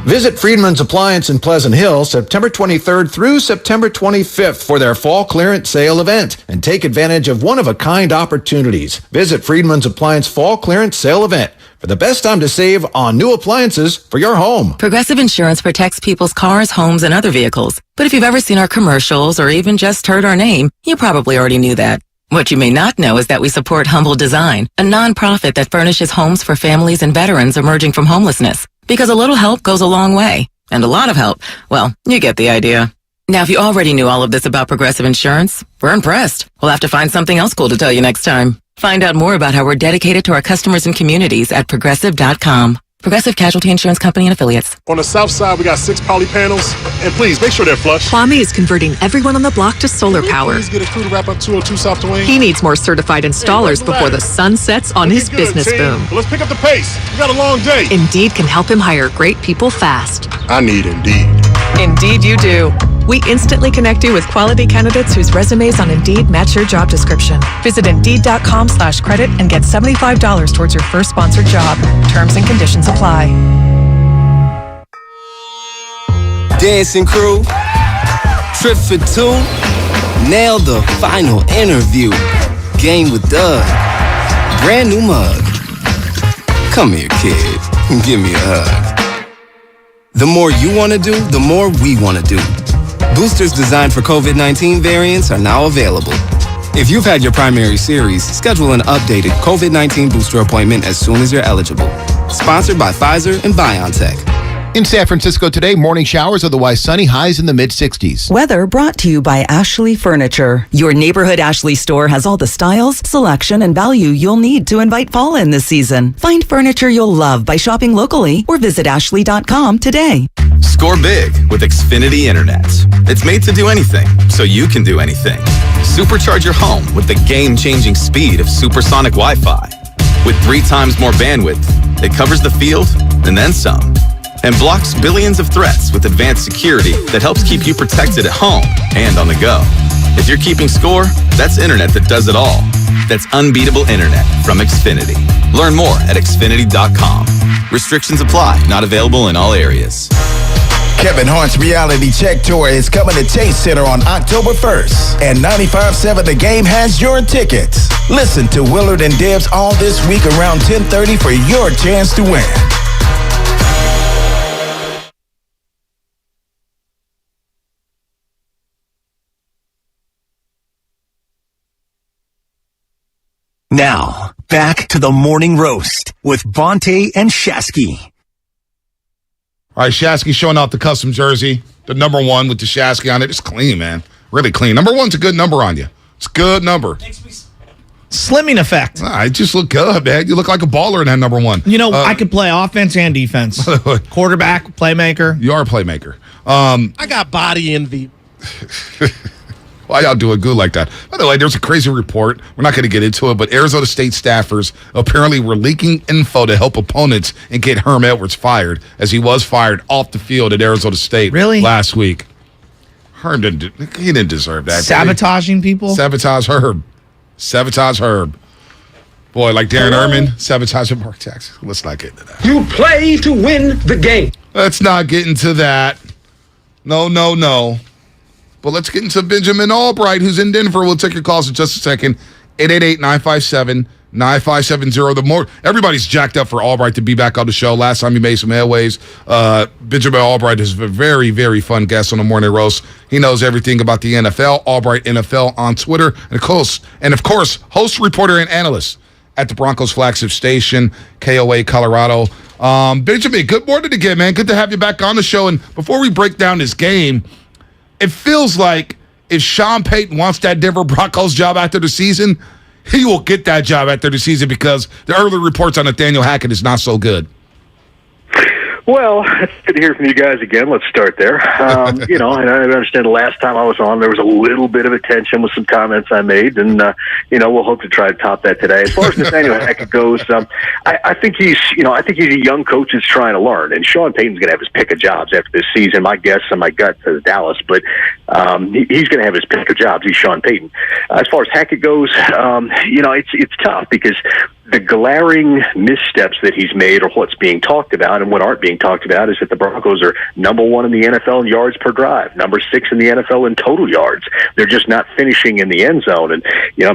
Visit Friedman's Appliance in Pleasant Hill September 23rd through September 25th for their fall clearance sale event and take advantage of one-of-a-kind opportunities. Visit Friedman's Appliance Fall Clearance Sale event for the best time to save on new appliances for your home. Progressive Insurance protects people's cars, homes, and other vehicles. But if you've ever seen our commercials or even just heard our name, you probably already knew that. What you may not know is that we support Humble Design, a nonprofit that furnishes homes for families and veterans emerging from homelessness. Because a little help goes a long way. And a lot of help, well, you get the idea. Now, if you already knew all of this about Progressive Insurance, we're impressed. We'll have to find something else cool to tell you next time. Find out more about how we're dedicated to our customers and communities at Progressive.com. Progressive Casualty Insurance Company and Affiliates. On the south side, we got 6 poly panels, and please make sure they're flush. Kwame is converting everyone on the block to solar power. Please get a crew to wrap up 202 South Duane. He needs more certified installers before the sun sets on his business boom. Well, let's pick up the pace. We got a long day. Indeed can help him hire great people fast. I need Indeed. Indeed you do. We instantly connect you with quality candidates whose resumes on Indeed match your job description. Visit Indeed.com/credit and get $75 towards your first sponsored job. Terms and conditions apply. Dancing crew, trip for 2, nailed the final interview. Game with Doug, brand new mug. Come here, kid, give me a hug. The more you want to do, the more we want to do. Boosters designed for COVID-19 variants are now available. If you've had your primary series, schedule an updated COVID-19 booster appointment as soon as you're eligible. Sponsored by Pfizer and BioNTech. In San Francisco today, morning showers, otherwise sunny, highs in the mid-60s. Weather brought to you by Ashley Furniture. Your neighborhood Ashley store has all the styles, selection, and value you'll need to invite fall in this season. Find furniture you'll love by shopping locally or visit Ashley.com today. Score big with Xfinity Internet. It's made to do anything, so you can do anything. Supercharge your home with the game-changing speed of supersonic Wi-Fi. With 3 times more bandwidth, it covers the field and then some. And blocks billions of threats with advanced security that helps keep you protected at home and on the go. If you're keeping score, that's internet that does it all. That's unbeatable internet from Xfinity. Learn more at Xfinity.com. Restrictions apply, not available in all areas. Kevin Hart's Reality Check Tour is coming to Chase Center on October 1st, and 95.7 The Game has your tickets. Listen to Willard and Dibs all this week around 10:30 for your chance to win. Now, back to the morning roast with Bonte and Shasky. All right, Shasky showing off the custom jersey, the number 1 with the Shasky on it. It's clean, man. Really clean. Number 1's a good number on you. It's a good number. Slimming effect. I just look good, man. You look like a baller in that number 1. You know, I could play offense and defense. Quarterback, playmaker. You are a playmaker. I got body envy. Why y'all doing good like that? By the way, there's a crazy report. We're not going to get into it, but Arizona State staffers apparently were leaking info to help opponents and get Herm Edwards fired, as he was fired off the field at Arizona State last week. Herm didn't deserve that. Sabotaging people? Sabotage Herb. Sabotage Herb. Boy, like Darren Erman, sabotaging Mark Jackson. Let's not get into that. You play to win the game. Let's not get into that. No. But let's get into Benjamin Albright, who's in Denver. We'll take your calls in just a second. 888-957-9570. Everybody's jacked up for Albright to be back on the show. Last time he made some headways. Benjamin Albright is a very, very fun guest on the Morning Roast. He knows everything about the NFL. Albright NFL on Twitter. And of course, host, reporter, and analyst at the Broncos flagship station, KOA Colorado. Benjamin, good morning again, man. Good to have you back on the show. And before we break down this game, it feels like if Sean Payton wants that Denver Broncos job after the season, he will get that job after the season because the early reports on Nathaniel Hackett is not so good. Well, it's good to hear from you guys again. Let's start there. And I understand the last time I was on, there was a little bit of attention with some comments I made, and we'll hope to try to top that today. As far as Nathaniel Hackett goes, I think he's a young coach that's trying to learn, and Sean Payton's going to have his pick of jobs after this season. My guess and my gut says Dallas, but he's going to have his pick of jobs. He's Sean Payton. As far as Hackett goes, it's tough because the glaring missteps that he's made or what's being talked about and what aren't being talked about is that the Broncos are number 1 in the NFL in yards per drive, number 6 in the NFL in total yards. They're just not finishing in the end zone. And,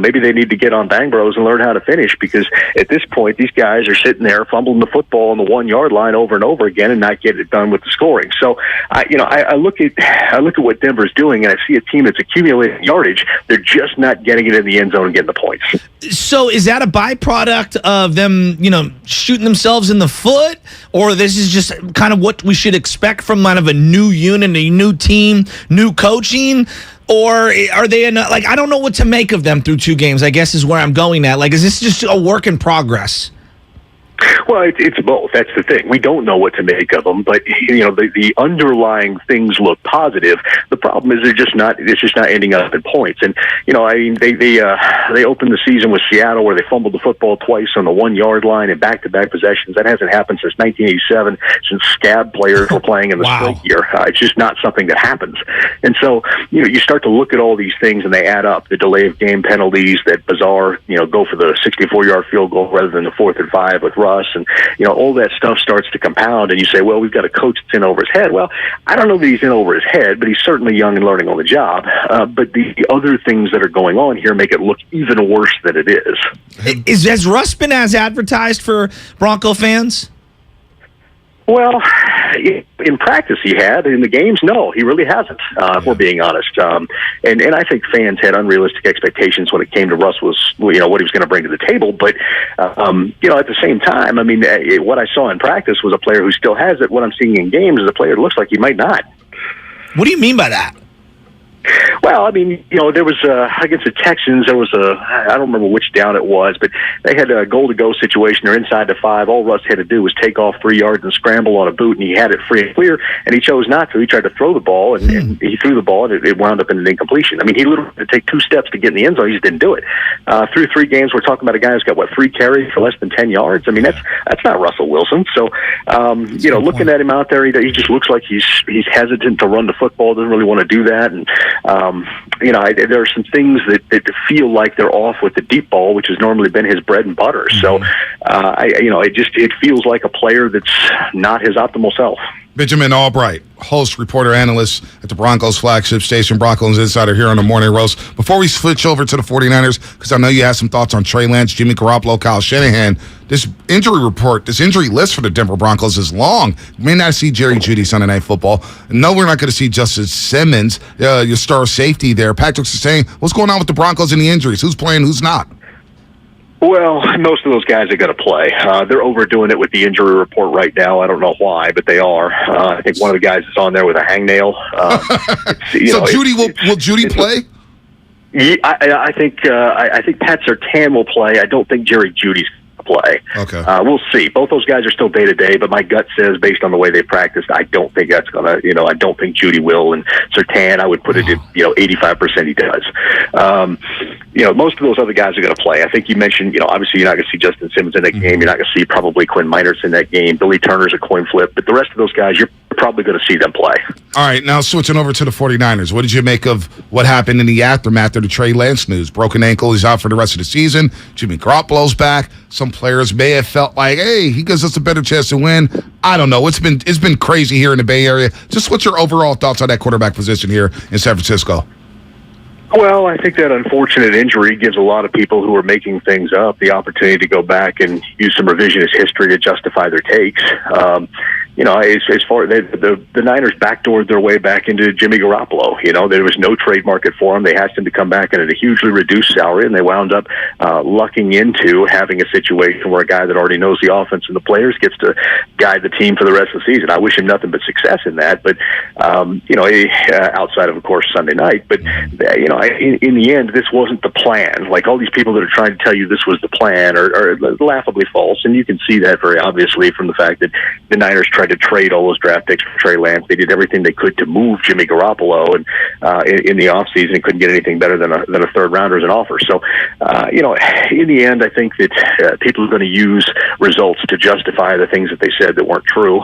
maybe they need to get on Bang Bros and learn how to finish because at this point, these guys are sitting there fumbling the football on the 1 yard line over and over again and not getting it done with the scoring. So, I look at what Denver's doing and I see a team that's accumulating yardage. They're just not getting it in the end zone and getting the points. So is that a byproduct of them, shooting themselves in the foot, or this is just kind of what we should expect from kind of a new unit, a new team, new coaching, or are they I don't know what to make of them through 2 games, I guess is where I'm going at. Is this just a work in progress? Well, it's both. That's the thing. We don't know what to make of them, but the underlying things look positive. The problem is it's just not ending up in points. And they opened the season with Seattle where they fumbled the football twice on the 1 yard line in back-to-back possessions. That hasn't happened since 1987, since scab players were playing in the straight year. It's just not something that happens. And so you start to look at all these things and they add up. The delay of game penalties, that bizarre go for the 64-yard field goal rather than the 4th and 5 with Russ, and all that stuff starts to compound, and you say, well, we've got a coach that's in over his head. Well, I don't know that he's in over his head, but he's certainly young and learning on the job. But the other things that are going on here make it look even worse than it is. Has Russ been as advertised for Bronco fans? Well, in practice he had. In the games, no, he really hasn't, if we're being honest. And I think fans had unrealistic expectations when it came to Russ was, what he was going to bring to the table. But, at the same time, what I saw in practice was a player who still has it. What I'm seeing in games is a player that looks like he might not. What do you mean by that? Well, there was against the Texans, there was I don't remember which down it was, but they had a goal-to-go situation. They're inside the 5. All Russ had to do was take off 3 yards and scramble on a boot, and he had it free and clear, and he chose not to. He tried to throw the ball, and he threw the ball, and it wound up in an incompletion. He literally had to take 2 steps to get in the end zone. He just didn't do it. Through 3 games, we're talking about a guy who's got, 3 carries for less than 10 yards? That's not Russell Wilson. So, looking at him out there, he just looks like he's hesitant to run the football, doesn't really want to do that, and there are some things that feel like they're off with the deep ball, which has normally been his bread and butter. So, it feels like a player that's not his optimal self. Benjamin Albright, host, reporter, analyst at the Broncos flagship station, Broncos Insider here on the Morning Roast. Before we switch over to the 49ers, because I know you have some thoughts on Trey Lance, Jimmy Garoppolo, Kyle Shanahan, this injury report, this injury list for the Denver Broncos is long. We may not see Jerry Jeudy Sunday Night Football. No, we're not going to see Justice Simmons, your star safety there. Patrick's saying, what's going on with the Broncos and the injuries? Who's playing, who's not? Well, most of those guys are going to play. They're overdoing it with the injury report right now. I don't know why, but they are. I think one of the guys is on there with a hangnail. Will Jeudy play? Yeah, I think Pat Surtain will play. I don't think Jerry Judy's play. Okay. We'll see. Both those guys are still day to day, but my gut says, based on the way they practiced, I don't think that's gonna. I don't think Jeudy will, and Surtain, I would put it at 85% he does. Most of those other guys are going to play. I think you mentioned, obviously you're not going to see Justin Simmons in that game. You're not going to see probably Quinn Meinerz in that game. Billy Turner's a coin flip, but the rest of those guys, you're probably going to see them play. All right, now switching over to the 49ers. What did you make of what happened in the aftermath of the Trey Lance news? Broken ankle, he's out for the rest of the season. Jimmy Garoppolo's back. Some players may have felt like, hey, he gives us a better chance to win. I don't know. It's been crazy here in the Bay Area. Just what's your overall thoughts on that quarterback position here in San Francisco? Well, I think that unfortunate injury gives a lot of people who are making things up the opportunity to go back and use some revisionist history to justify their takes. as far the Niners backdoored their way back into Jimmy Garoppolo. There was no trade market for him. They asked him to come back at a hugely reduced salary, and they wound up lucking into having a situation where a guy that already knows the offense and the players gets to guide the team for the rest of the season. I wish him nothing but success in that, but outside of course Sunday night. But in the end, this wasn't the plan. Like all these people that are trying to tell you this was the plan are laughably false, and you can see that very obviously from the fact that the Niners tried to trade all those draft picks for Trey Lance. They did everything they could to move Jimmy Garoppolo, and in the offseason, and couldn't get anything better than a third rounder as an offer. So, in the end, I think that people are going to use results to justify the things that they said that weren't true.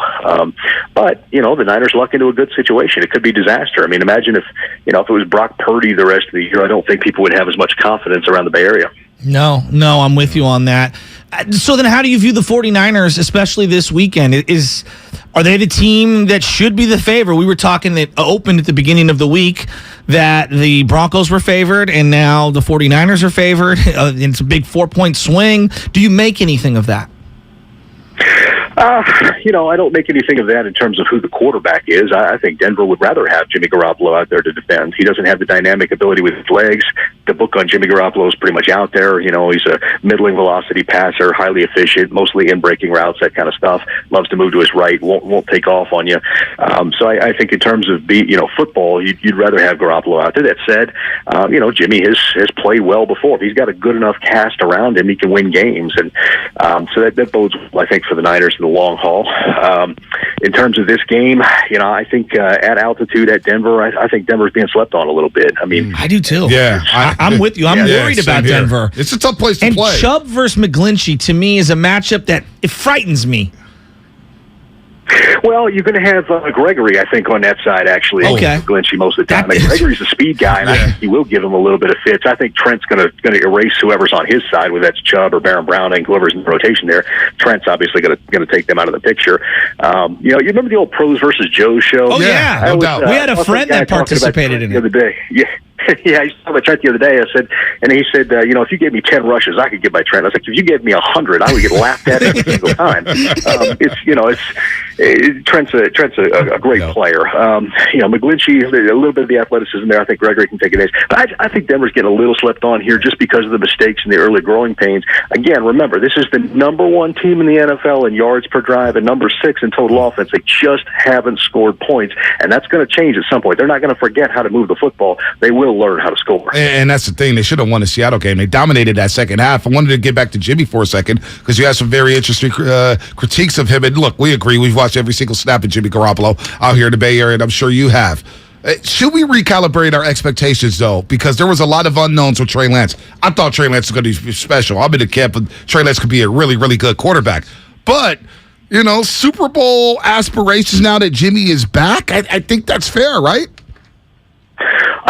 But the Niners luck into a good situation. It could be disaster. I mean, imagine if it was Brock Purdy the rest of the year. I don't think people would have as much confidence around the Bay Area. No, I'm with you on that. So then how do you view the 49ers, especially this weekend? Are they the team that should be the favorite? We were talking that opened at the beginning of the week that the Broncos were favored, and now the 49ers are favored. It's a big 4-point swing. Do you make anything of that? I don't make anything of that in terms of who the quarterback is. I think Denver would rather have Jimmy Garoppolo out there to defend. He doesn't have the dynamic ability with his legs. The book on Jimmy Garoppolo is pretty much out there. He's a middling velocity passer, highly efficient, mostly in breaking routes, that kind of stuff. Loves to move to his right, won't take off on you. So I think in terms of football, you'd rather have Garoppolo out there. That said, Jimmy has played well before. If he's got a good enough cast around him, he can win games, and so that bodes, I think, for the Niners in the long haul. In terms of this game, I think at altitude at Denver, I think Denver's being slept on a little bit. I mean, I do too. Yeah, I'm with you. I'm worried about here. Denver. It's a tough place to play. And Chubb versus McGlinchey, to me, is a matchup that it frightens me. Well, you're going to have Gregory, I think, on that side, actually. Okay. McGlinchey most of the time. Gregory's a speed guy, and I think he will give him a little bit of fits. I think Trent's going to erase whoever's on his side, whether that's Chubb or Baron Browning, whoever's in the rotation there. Trent's obviously going to take them out of the picture. You remember the old Pros versus Joe show? Oh, yeah. No doubt. We had a friend that participated in it. The other day. Yeah. Yeah, I saw Trent the other day. He said, if you gave me 10 rushes, I could get by Trent. I was like, if you gave me 100, I would get laughed at every single time. Trent's a great player. McGlinchey, a little bit of the athleticism there. I think Gregory can take it. But I think Denver's getting a little slept on here just because of the mistakes and the early growing pains. Again, remember, this is the number 1 team in the NFL in yards per drive and number 6 in total offense. They just haven't scored points, and that's going to change at some point. They're not going to forget how to move the football. They will learn how to score. And that's the thing. They should have won the Seattle game. They dominated that second half. I wanted to get back to Jimmy for a second because you had some very interesting critiques of him. And look, we agree. We've watched every single snap of Jimmy Garoppolo out here in the Bay Area, and I'm sure you have. Should we recalibrate our expectations, though? Because there was a lot of unknowns with Trey Lance. I thought Trey Lance was going to be special. I'm in the camp of Trey Lance could be a really, really good quarterback. But, Super Bowl aspirations now that Jimmy is back, I think that's fair, right?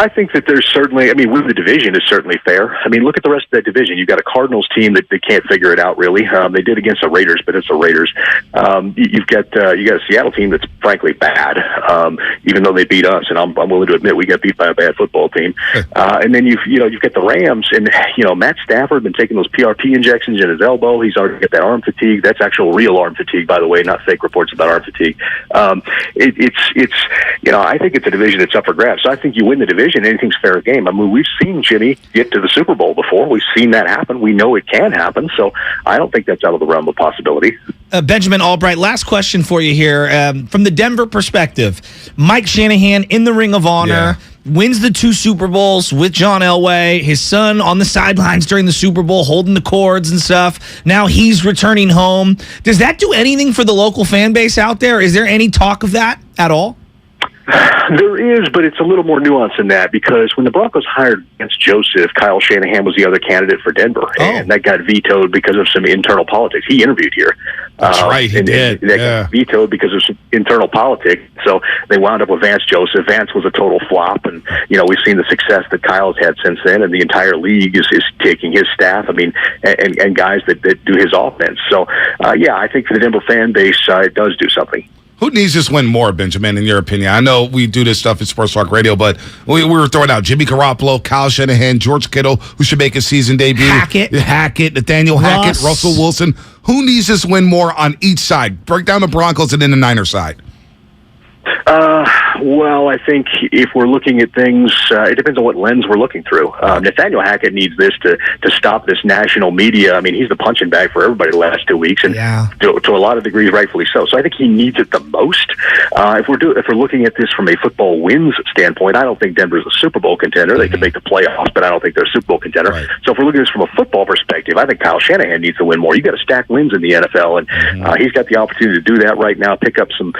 I think that there's certainly, winning the division is certainly fair. Look at the rest of that division. You've got a Cardinals team that they can't figure it out, really. They did against the Raiders, but it's the Raiders. You've got a Seattle team that's frankly bad, even though they beat us, and I'm willing to admit we got beat by a bad football team. And then you've got the Rams, and Matt Stafford been taking those PRP injections in his elbow. He's already got that arm fatigue. That's actual real arm fatigue, by the way, not fake reports about arm fatigue. I think it's a division that's up for grabs. So I think you win the division, anything's fair game. We've seen Jimmy get to the Super Bowl before. We've seen that happen. We know it can happen. So I don't think that's out of the realm of possibility. Benjamin Albright, last question for you here. From the Denver perspective, Mike Shanahan in the Ring of Honor, wins the 2 Super Bowls with John Elway, his son on the sidelines during the Super Bowl, holding the cords and stuff. Now he's returning home. Does that do anything for the local fan base out there? Is there any talk of that at all? There is, but it's a little more nuanced than that, because when the Broncos hired Vance Joseph, Kyle Shanahan was the other candidate for Denver, and that got vetoed because of some internal politics. He interviewed here. That's right, he did. That got vetoed because of some internal politics, so they wound up with Vance Joseph. Vance was a total flop, and we've seen the success that Kyle's had since then, and the entire league is taking his staff, and guys that do his offense. So, I think for the Denver fan base, it does do something. Who needs this win more, Benjamin, in your opinion? I know we do this stuff at Sports Talk Radio, but we were throwing out Jimmy Garoppolo, Kyle Shanahan, George Kittle, who should make a season debut. Hackett, Nathaniel Hackett, Russell Wilson. Who needs this win more on each side? Break down the Broncos and then the Niners side. Well, I think if we're looking at things, it depends on what lens we're looking through. Nathaniel Hackett needs this to stop this national media. I mean, he's the punching bag for everybody the last 2 weeks, and to a lot of degrees, rightfully so. So I think he needs it the most. If we're looking at this from a football wins standpoint, I don't think Denver's a Super Bowl contender. They could make the playoffs, but I don't think they're a Super Bowl contender. Right. So if we're looking at this from a football perspective, I think Kyle Shanahan needs to win more. You got to stack wins in the NFL, and he's got the opportunity to do that right now. Pick up some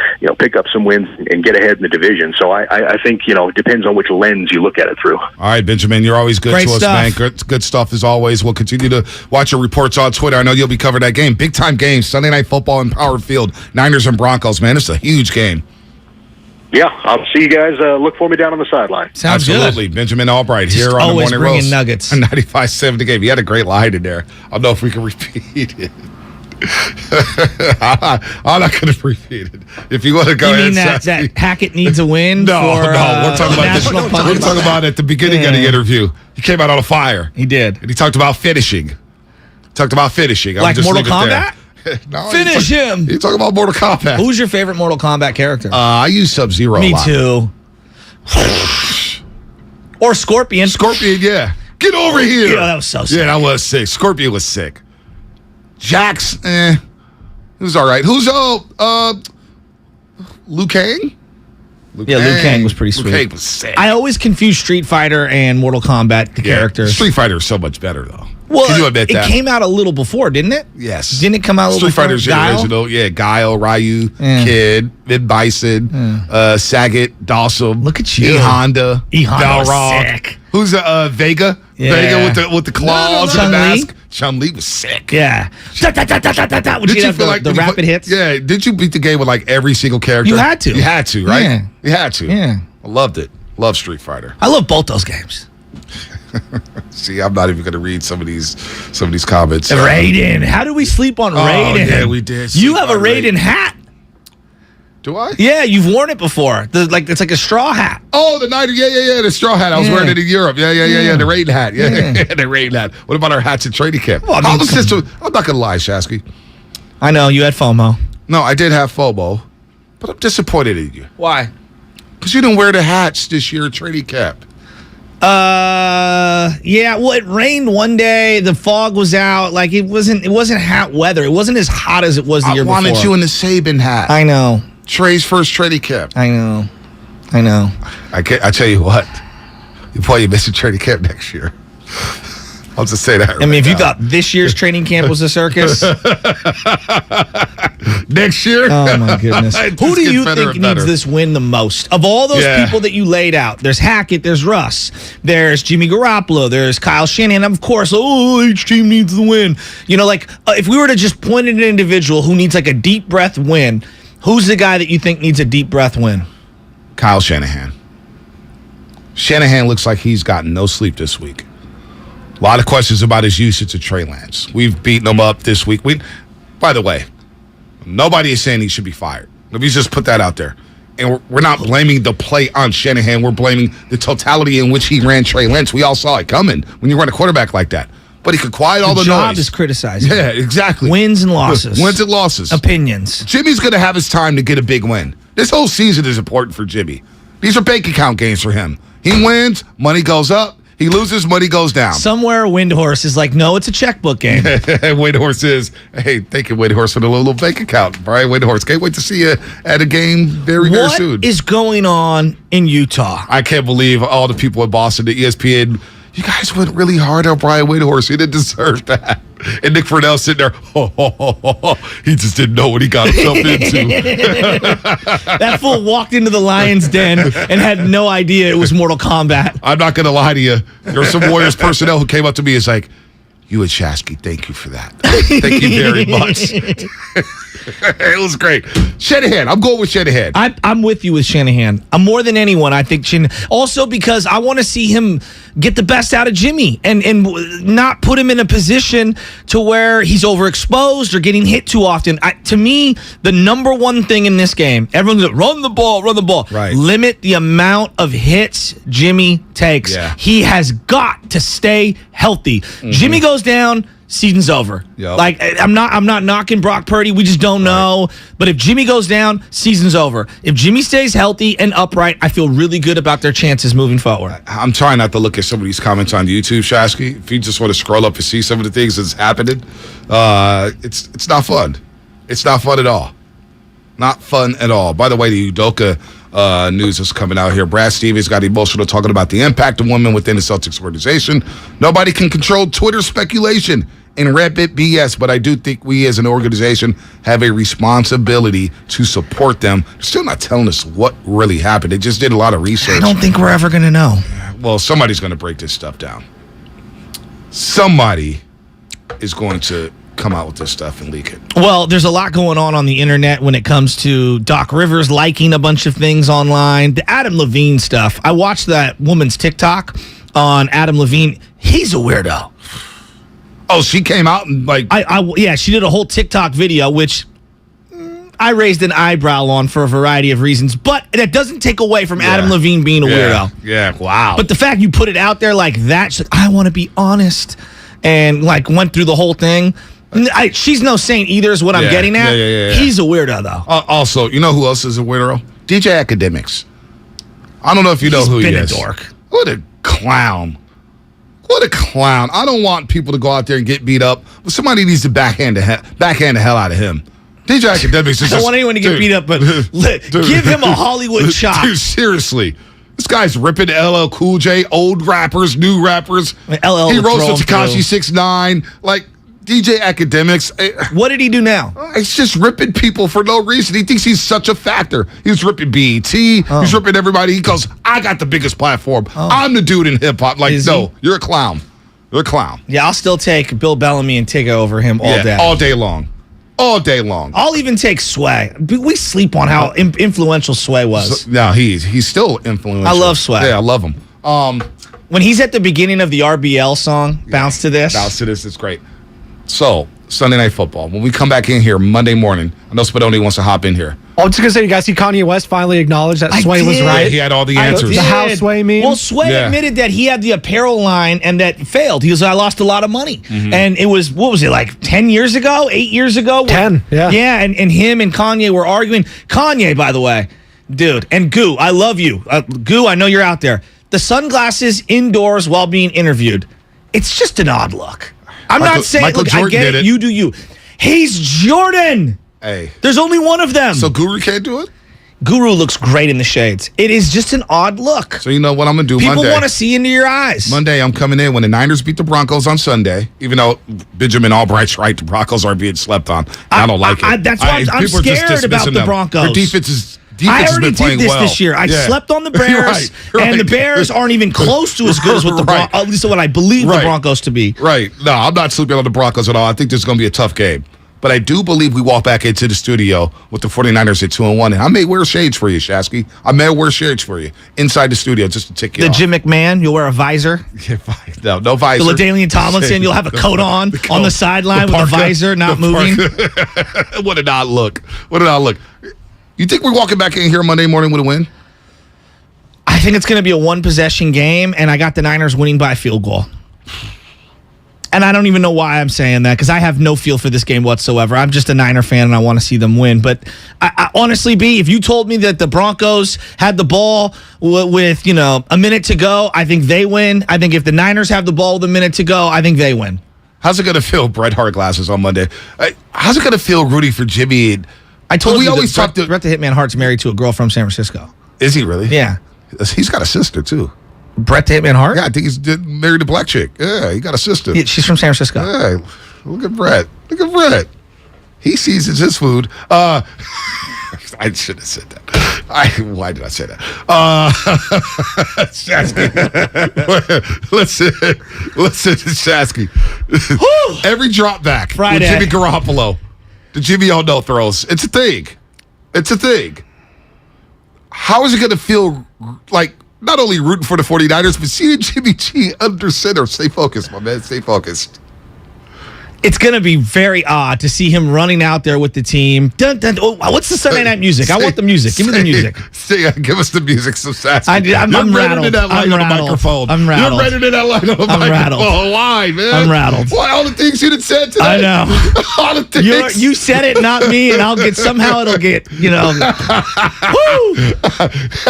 wins and get ahead in the division. So I think, it depends on which lens you look at it through. All right, Benjamin, you're always good to us, man. Good stuff as always. We'll continue to watch your reports on Twitter. I know you'll be covering that game. Big-time game, Sunday Night Football in Power Field. Niners and Broncos, man. It's a huge game. Yeah, I'll see you guys. Look for me down on the sideline. Sounds Absolutely. Good. Benjamin Albright here on the Morning Roast. Nuggets. 95.7 the game. He had a great line in there. I don't know if we can repeat it. I'm not going to repeat it. If you want to go ahead, that Hackett needs a win? No. We're talking about at the beginning of the interview. He came out on a fire. He did, and he talked about finishing. Like Mortal Kombat. No, Finish him. He's talking about Mortal Kombat. Who's your favorite Mortal Kombat character? I use Sub-Zero. Me too. Or Scorpion. Scorpion, yeah. Get over here. Yeah, that was so sick. Yeah, that was sick. Scorpion was sick. Jax, he was all right. Who's Liu Kang? Liu Kang was pretty sweet. Liu Kang was sick. I always confuse Street Fighter and Mortal Kombat, the characters. Street Fighter is so much better, though. Well, can you admit that? It came out a little before, didn't it? Yes. Didn't it come out a little before? Street Fighter's the original. Yeah, Guile, Ryu, Kid, Mid Bison, Sagat, Dawson. Look at you. E Honda. Balrog. Sick. Who's Vega? Yeah. Vega with the claws and the mask. Chun-Li was sick. Yeah. Would you have the rapid hits? Yeah. Did you beat the game with like every single character? You had to. You had to, right? Yeah. You had to. Yeah. I loved it. Love Street Fighter. I love both those games. See, I'm not even going to read some of these comments. Raiden. How do we sleep on Raiden? Yeah, we did. You have a Raiden hat. Do I? Yeah, you've worn it before. It's like a straw hat. Oh, the Niner. Yeah. The straw hat. I was wearing it in Europe. Yeah. The Raiden hat. Yeah. The Raiden hat. What about our hats at training camp? Well, I'm not going to lie, Shasky. I know you had FOMO. No, I did have FOMO, but I'm disappointed in you. Why? Because you didn't wear the hats this year at training camp. Yeah, well, it rained one day. The fog was out. Like it wasn't hot weather. It wasn't as hot as it was the year before. I wanted you in the Saban hat. I know. Trey's first training camp. I know. I tell you what, you probably miss a training camp next year. I'll just say that. I mean, if you thought this year's training camp was a circus, next year. Oh my goodness! Who do you think needs this win the most of all those people that you laid out? There's Hackett, there's Russ, there's Jimmy Garoppolo, there's Kyle Shanahan. Of course, each team needs the win. If we were to just point at an individual who needs like a deep breath win, who's the guy that you think needs a deep breath win? Kyle Shanahan. Shanahan looks like he's gotten no sleep this week. A lot of questions about his usage of Trey Lance. We've beaten him up this week. By the way, nobody is saying he should be fired. Let me just put that out there. And we're not blaming the play on Shanahan. We're blaming the totality in which he ran Trey Lance. We all saw it coming when you run a quarterback like that. But he could quiet all the noise. The job is criticizing. Yeah, exactly. Wins and losses. Wins and losses. Opinions. Jimmy's going to have his time to get a big win. This whole season is important for Jimmy. These are bank account games for him. He wins, money goes up. He loses, money goes down. Somewhere Windhorse is like, no, it's a checkbook game. Windhorse is, hey, thank you, Windhorse, for the little bank account. Brian Windhorse, can't wait to see you at a game very soon. What is going on in Utah? I can't believe all the people in Boston, the ESPN, you guys went really hard on Brian Windhorse. He didn't deserve that. And Nick Friedel sitting there, he just didn't know what he got himself into. That fool walked into the lion's den and had no idea it was Mortal Kombat. I'm not going to lie to you. There were some Warriors personnel who came up to me and was like, You and Shasky, thank you for that. Thank you very much. It was great. Shanahan. I'm going with Shanahan. I'm with you with Shanahan. More than anyone, I think also because I want to see him get the best out of Jimmy and not put him in a position to where he's overexposed or getting hit too often. To me, the number one thing in this game, everyone's like, run the ball. Right. Limit the amount of hits Jimmy takes. Yeah. He has got to stay healthy. Mm-hmm. Jimmy goes down, season's over. Yep. Like I'm not knocking Brock Purdy. We just don't know. But if Jimmy goes down, season's over. If Jimmy stays healthy and upright, I feel really good about their chances moving forward. I'm trying not to look at some of these comments on YouTube, Shasky. If you just want to scroll up and see some of the things that's happening, it's not fun. It's not fun at all. Not fun at all. By the way, the Udoka news is coming out here. Brad Stevens got emotional talking about the impact of women within the Celtics organization. Nobody can control Twitter speculation and rampant BS, but I do think we as an organization have a responsibility to support them. They're still not telling us what really happened. They just did a lot of research. I don't think we're ever going to know. Well, somebody's going to break this stuff down. Somebody is going to come out with this stuff and leak it. Well, there's a lot going on the internet when it comes to Doc Rivers liking a bunch of things online. The Adam Levine stuff. I watched that woman's TikTok on Adam Levine. He's a weirdo. Oh, she came out and yeah, she did a whole TikTok video, which I raised an eyebrow on for a variety of reasons, but that doesn't take away from Adam Levine being a weirdo. Yeah, wow. But the fact you put it out there like that, she's like, I want to be honest, and went through the whole thing. She's no saint either, is what I'm getting at. Yeah. He's a weirdo, though. Also, you know who else is a weirdo? DJ Academics. I don't know if you know who he is. He's been a dork. What a clown. What a clown. I don't want people to go out there and get beat up. Somebody needs to backhand the hell out of him. DJ Academics is I don't want anyone to get beat up, but give him a Hollywood chop. Dude, seriously. This guy's ripping LL Cool J, old rappers, new rappers. LL he rolls with Tekashi 6ix9ine. DJ Academics. What did he do now? He's just ripping people for no reason. He thinks he's such a factor. He's ripping BET. He's ripping everybody. He goes, I got the biggest platform. I'm the dude in hip-hop. You're a clown. You're a clown. Yeah,'ll still take Bill Bellamy and Tigger over him all day. All day long. All day long. I'll even take Sway. We sleep on how influential Sway was. No, he's still influential. I love Sway. Yeah, I love him. When he's at the beginning of the RBL song, Bounce to This. Bounce to This is great. So, Sunday Night Football. When we come back in here Monday morning, I know Spadoni wants to hop in here. I was just going to say, you guys see Kanye West finally acknowledge that Sway was right? Yeah, he had all the answers. The how Sway means? Well, Sway admitted that he had the apparel line and that failed. He goes, I lost a lot of money. Mm-hmm. And it was, 10 years ago? 8 years ago? 10, yeah. Yeah, and him and Kanye were arguing. Kanye, by the way, dude, and Goo, I love you. Goo, I know you're out there. The sunglasses indoors while being interviewed. It's just an odd look. I'm not saying, Michael look, Jordan I get did it. it. You do you. He's Jordan. Hey. There's only one of them. So Guru can't do it? Guru looks great in the shades. It is just an odd look. So you know what I'm going to do People Monday? want to see into your eyes. Monday, I'm coming in when the Niners beat the Broncos on Sunday, even though Benjamin Albright's right, the Broncos are being slept on. I don't like it. That's why I'm scared about the Broncos. Their defense I has already been playing did this well. this year. I slept on the Bears, and the Bears aren't even close to as good as what the Broncos, at least what I believe the Broncos to be. Right. No, I'm not sleeping on the Broncos at all. I think this is going to be a tough game. But I do believe we walk back into the studio with the 49ers at 2-1. And I may wear shades for you, Shasky. I may wear shades for you inside the studio just to tick you off. Jim McMahon, you'll wear a visor. No visor. The LaDainian Tomlinson, you'll have a coat on the sideline with a visor, not moving. What did I look? You think we're walking back in here Monday morning with a win? I think it's going to be a one-possession game, and I got the Niners winning by a field goal. And I don't even know why I'm saying that, because I have no feel for this game whatsoever. I'm just a Niner fan, and I want to see them win. But I honestly, B, if you told me that the Broncos had the ball with a minute to go, I think they win. I think if the Niners have the ball with a minute to go, I think they win. How's it going to feel, Bret Hart glasses on Monday? How's it going to feel rooting for Jimmy? I told you always Bret the Hitman Hart's married to a girl from San Francisco. Is he really? Yeah. He's got a sister, too. Bret the Hitman Hart? Yeah, I think he's married a black chick. Yeah, he got a sister. Yeah, she's from San Francisco. Hey, look at Bret. He seasons his food. I should have said that. Why did I say that? Shasky. Listen to Shasky. Every drop back Friday. with Jimmy Garoppolo, the Jimmy no throws. It's a thing. How is it going to feel like not only rooting for the 49ers, but seeing Jimmy G under center? Stay focused, my man. Stay focused. It's going to be very odd to see him running out there with the team. Dun, dun, oh, what's the Sunday night music? I want the music. Give me the music. Give us the music, so sassy. I'm rattled. I'm rattled. I'm rattled. You're ready to that line on the microphone. Why, man? I'm rattled. Why, all the things you done said today? I know. All the things. You said it, not me, and somehow it'll get, woo!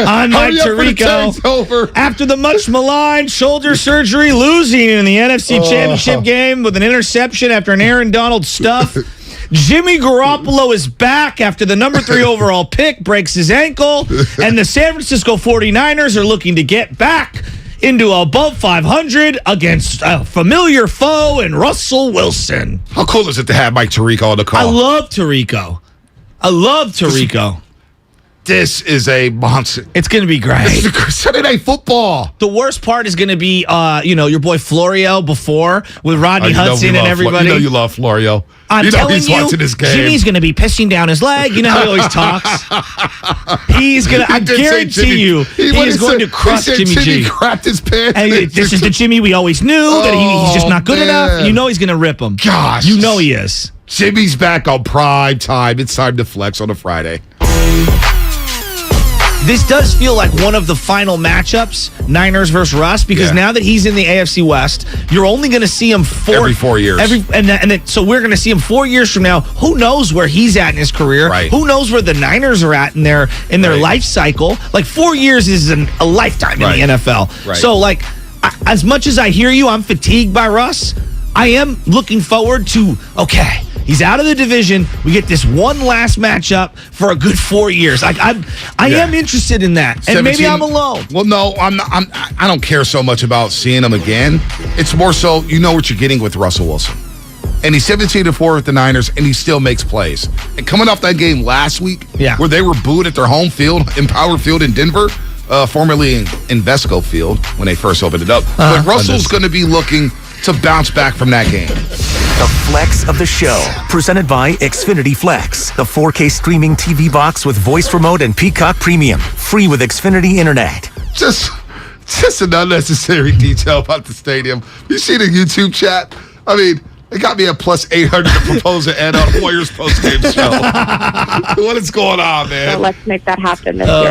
On Mike Tirico. After the much maligned shoulder surgery, losing in the NFC Championship game with an interception after an Aaron Donald stuff. Jimmy Garoppolo is back after the number 3 overall pick breaks his ankle, and the San Francisco 49ers are looking to get back into above 500 against a familiar foe in Russell Wilson. How cool is it to have Mike Tirico on the call? I love Tirico. This is a monster. It's going to be great. This is Sunday Night Football. The worst part is going to be, your boy Florio before with Rodney Hudson and everybody. You know you love Florio. I'm telling he's watching this game. Jimmy's going to be pissing down his leg. You know how he always talks. He's going to, I guarantee you, he is going to crush Jimmy G. Jimmy crapped his pants. And this is the Jimmy we always knew, that he's just not good enough. You know he's going to rip him. Gosh. You know he is. Jimmy's back on prime time. It's time to flex on a Friday. This does feel like one of the final matchups, Niners versus Russ, because now that he's in the AFC West, you're only going to see him every 4 years. So we're going to see him 4 years from now. Who knows where he's at in his career? Right. Who knows where the Niners are at in their life cycle? Like 4 years is a lifetime in the NFL. Right. So as much as I hear you, I'm fatigued by Russ. I am looking forward to, he's out of the division. We get this one last matchup for a good 4 years. I am interested in that, and 17, maybe I'm alone. Well, no, I'm not. I don't care so much about seeing him again. It's more so you know what you're getting with Russell Wilson, and he's 17-4 with the Niners, and he still makes plays. And coming off that game last week, where they were booed at their home field, Empower Field in Denver, formerly in Invesco Field when they first opened it up. But Russell's going to be looking to bounce back from that game. The Flex of the Show, presented by Xfinity Flex, the 4K streaming TV box with voice remote and Peacock Premium, free with Xfinity Internet. Just an unnecessary detail about the stadium. You see the YouTube chat? I mean, it got me a plus 800 to propose an Ed on Warriors postgame show. What is going on, man? So let's make that happen this year.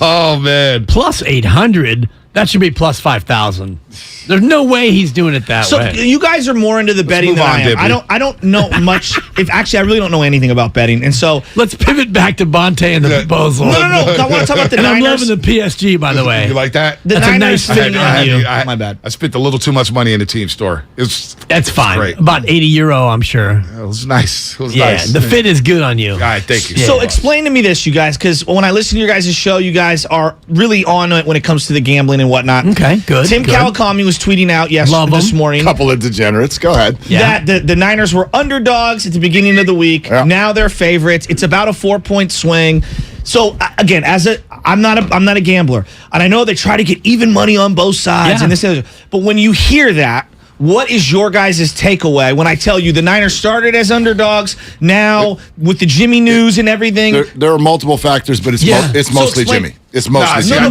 Oh, man. Plus 800? That should be plus 5,000. There's no way he's doing it that way. So you guys are more into the betting than I am. I don't know much. I really don't know anything about betting, and so let's pivot back to Bonte and the proposal. No. I want to talk about the Niners. I'm loving the PSG, by the way. You like that? That's a nice thing on you. My bad. I spent a little too much money in the team store. That's fine. Great. About €80, I'm sure. It was nice. The fit is good on you. All right, thank you. So explain to me this, you guys, because when I listen to your guys' show, you guys are really on it when it comes to the gambling and whatnot. Okay, good. Tim Kawakami was tweeting out this morning. Couple of degenerates. Go ahead. That the Niners were underdogs at the beginning of the week. Yeah. Now they're favorites. It's about a 4-point swing. So again, I'm not a gambler, and I know they try to get even money on both sides and this. But when you hear that, what is your guys' takeaway when I tell you the Niners started as underdogs, now with the Jimmy news and everything? There are multiple factors, but it's mostly Jimmy. It's mostly No.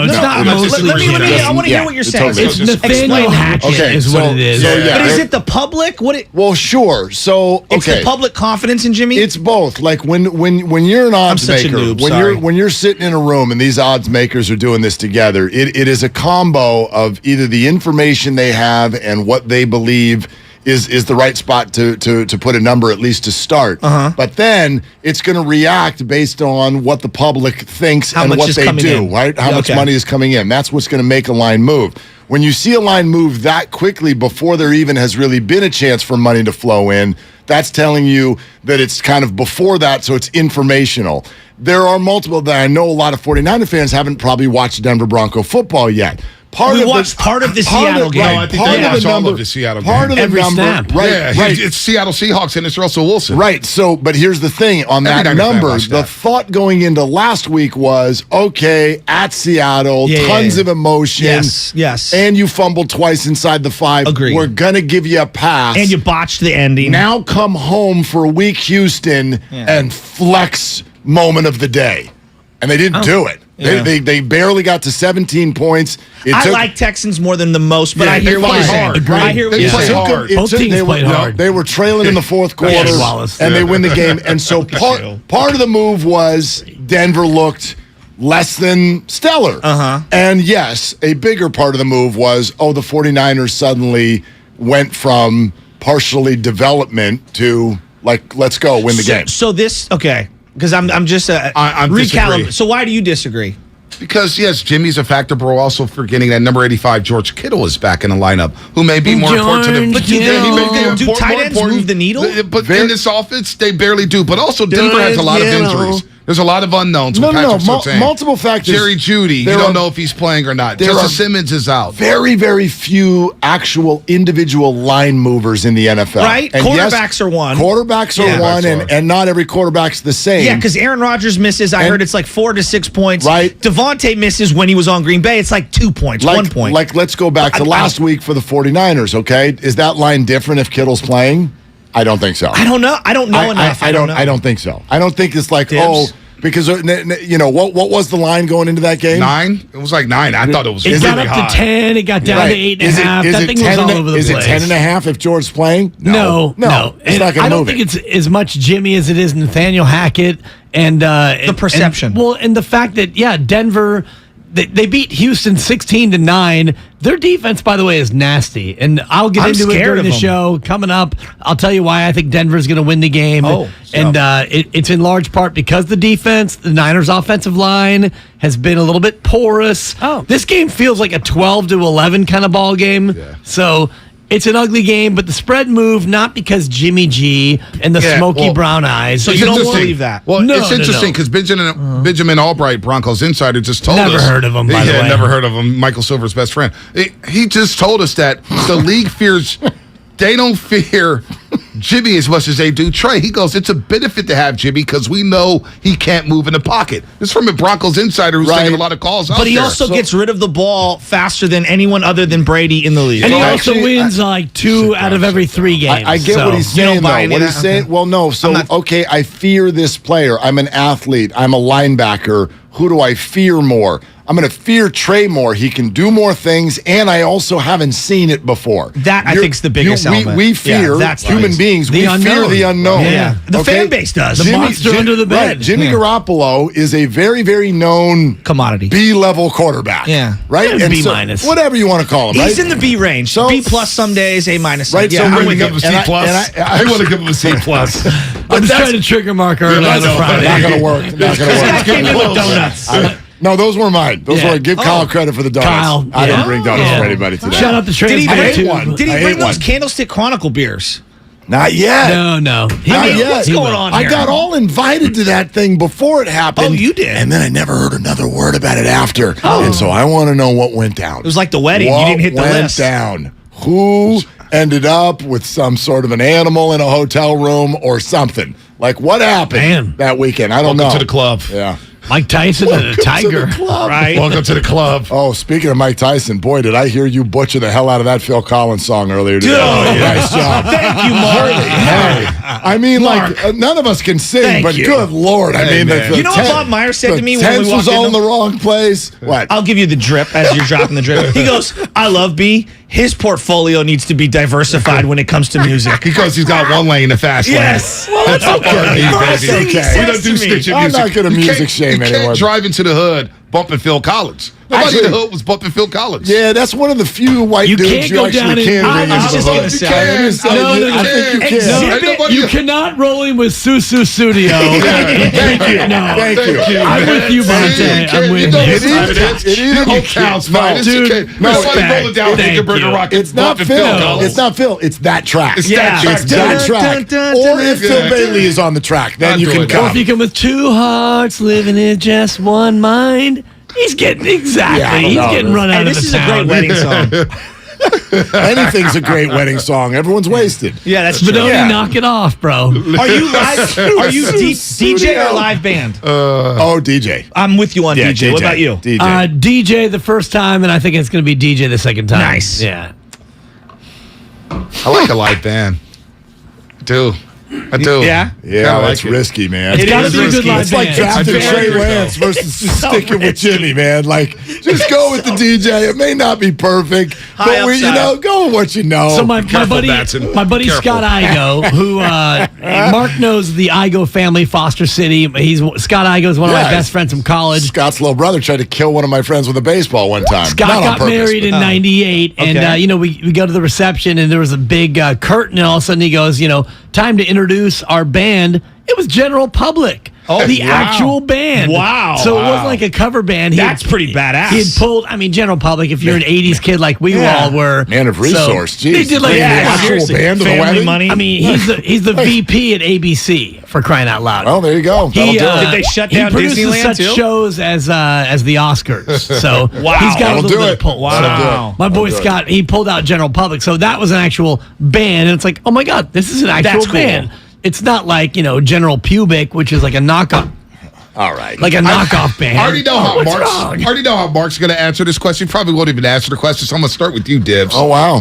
It's not mostly Jimmy. I want to hear what you're saying. It's Nathaniel Hackett is what it is. But is it the public? Well, sure. So it's the public confidence in Jimmy? It's both. Like when you're an odds maker, when you're sitting in a room and these odds makers are doing this together, it is a combo of either the information they have and what they believe is the right spot to put a number, at least to start. But then it's going to react based on what the public thinks and what they do, right? How much money is coming in. That's what's going to make a line move. When you see a line move that quickly before there even has really been a chance for money to flow in, that's telling you that it's kind of before that, so it's informational. There are multiple that I know a lot of 49er fans haven't probably watched Denver Bronco football yet. We watched part of the Seattle game. No, I think they watched all of the Seattle game. Part of the number, right? It's Seattle Seahawks and it's Russell Wilson. Right. So, but here's the thing on that number. The thought going into last week was, okay, at Seattle, tons of emotion. Yes. And you fumbled twice inside the 5. Agreed. We're going to give you a pass. And you botched the ending. Now come home for weak Houston and flex moment of the day. And they didn't do it. Yeah. They barely got to 17 points. I like Texans more than the most, but I hear what you're saying. I hear what you're saying. Both teams played hard. They were trailing in the fourth quarter, and they win the game. And so part of the move was Denver looked less than stellar. And yes, a bigger part of the move was, the 49ers suddenly went from partially development to, let's go, win the game. So this, okay. Because I'm just recalibrating. So why do you disagree? Because, yes, Jimmy's a factor, but we're also forgetting that number 85, George Kittle, is back in the lineup, who may be more important to them. But do tight ends move the needle? But in this offense, they barely do. But also, Denver has a lot of injuries. There's a lot of unknowns. Multiple factors. Jerry Jeudy, you don't know if he's playing or not. Justin Simmons is out. Very, very few actual individual line movers in the NFL. Right? And quarterbacks are one. Quarterbacks are one, and not every quarterback's the same. Yeah, because Aaron Rodgers misses. I heard it's like 4 to 6 points. Right. Devontae misses when he was on Green Bay. It's like 2 points, 1 point. Let's go back to last week for the 49ers, okay? Is that line different if Kittle's playing? I don't think so. I don't know. I don't know enough. I don't think so. I don't think it's like, because what was the line going into that game? 9? It was like 9. I thought it was. It got up to 10. It got down to 8.5. That thing was all over the place. Is it 10.5 if George's playing? No. It's not going to move. I don't think it's as much Jimmy as it is Nathaniel Hackett and the perception. And the fact that Denver. They beat Houston 16-9. Their defense, by the way, is nasty, and I'll get into it during the show coming up. I'll tell you why I think Denver's going to win the game, it's in large part because the defense, the Niners' offensive line, has been a little bit porous. This game feels like a 12-11 kind of ball game. So. It's an ugly game, but the spread moved not because Jimmy G and the smoky brown eyes. So you don't believe that? Well, it's interesting because Benjamin Albright, Broncos insider, just told us. Never heard of him, by the way. Never heard of him. Michael Silver's best friend. He just told us that the league fears. They don't fear Jimmy as much as they do Trey. He goes, it's a benefit to have Jimmy because we know he can't move in the pocket. This is from a Broncos insider who's taking a lot of calls out there. But he also gets rid of the ball faster than anyone other than Brady in the league. And he also wins like 2 out of every 3 games. I get what he's saying, though. What he's saying, well, no. So, okay, I fear this player. I'm an athlete. I'm a linebacker. Who do I fear more? I'm going to fear Trey more. He can do more things, and I also haven't seen it before. That, I think, is the biggest element. We fear, human beings, we fear the unknown. Yeah. The fan base does. The monster under the bed. Right. Jimmy Garoppolo is a very, very known commodity. B-level quarterback. Yeah. Right? And B-minus. Whatever you want to call him, He's in the B range. So, B-plus some days, A-minus. Right? Yeah, I want to give him a C+. I want to give him a C+. I'm just trying to trigger mark early on the Friday. Not going to work. Not going to work. Came in with donuts. No, those were mine. Those were. Give Kyle credit for the donuts. Kyle, I didn't bring donuts for anybody today. Shout out to Trey. Did he bring those Candlestick Chronicle beers? Not yet. No. Not yet. What's going on here? I got all invited to that thing before it happened. Oh, you did? And then I never heard another word about it after. And so I want to know what went down. It was like the wedding. You didn't hit the list. What went down? Who ended up with some sort of an animal in a hotel room or something? Like, what happened that weekend? I don't know. Welcome to the club. Yeah. Mike Tyson and a tiger. Right. Welcome to the club. Oh, speaking of Mike Tyson, boy, did I hear you butcher the hell out of that Phil Collins song earlier today. Nice job. Thank you, Mark. Hey, I mean, Mark. none of us can sing, but good Lord. I mean, you know what Bob Meyer said to me when we walked in? was all in the wrong place. What? I'll give you the drip as you're dropping the drip. He goes, I love B. His portfolio needs to be diversified when it comes to music. Because he's got one lane, the fast lane. Yes. Well, that's okay. We don't do stitching music. I'm not going to music shame anyone. You can't drive into the hood bumping Phil Collins. Nobody in the hood was bumping Phil Collins. Yeah, that's one of the few white dudes you actually can bring into the hood. I think you can. You cannot roll him with Susu Studio. Thank you. Thank you. I'm with you, Monte. I'm with you. It is counts, dude. It's not Phil. It's not Phil. It's that track. It's that track. Or if Phil Bailey is on the track, then you can come. Or if you come with 2 hearts living in just one mind. He's getting he's getting run out of the town. This is a great wedding song. Anything's a great wedding song. Everyone's wasted. Yeah, that's Benoni, knock it off, bro. Are you live? Are you DJ or live band? DJ. I'm with you on DJ. What about you? DJ the first time, and I think it's going to be DJ the second time. Nice. Yeah. I like a live band. I do. Yeah, that's risky, man. It's got to be a good live It's like drafting Trey Lance versus sticking with Jimmy, man. Like, just go with the DJ. It may not be perfect, but go with what you know. So my buddy Scott Igo, who Mark knows the Igo family, Foster City. Scott Igo is one of my best friends from college. Scott's little brother tried to kill one of my friends with a baseball one time. Scott got married in '98, and we go to the reception, and there was a big curtain, and all of a sudden he goes, time to introduce our band. It was General Public. The actual band. Wow. So it wasn't like a cover band. That's pretty badass. He had pulled, General Public, if you're an 80s kid like we all were. Man of resource. So they did like the actual band of the wedding? Money. He's the VP at ABC, for crying out loud. Oh, there you go. Did they shut down Disneyland such too? shows as the Oscars. So he's got a little bit of pull. Wow. My boy Scott, he pulled out General Public. So that was an actual band. And it's like, oh my God, this is an actual band. It's not like, General Pubic, which is like a knockoff. All right. Like a knockoff band. I already know how Mark's going to answer this question. Probably won't even answer the question, so I'm going to start with you, Dibs. Oh, wow.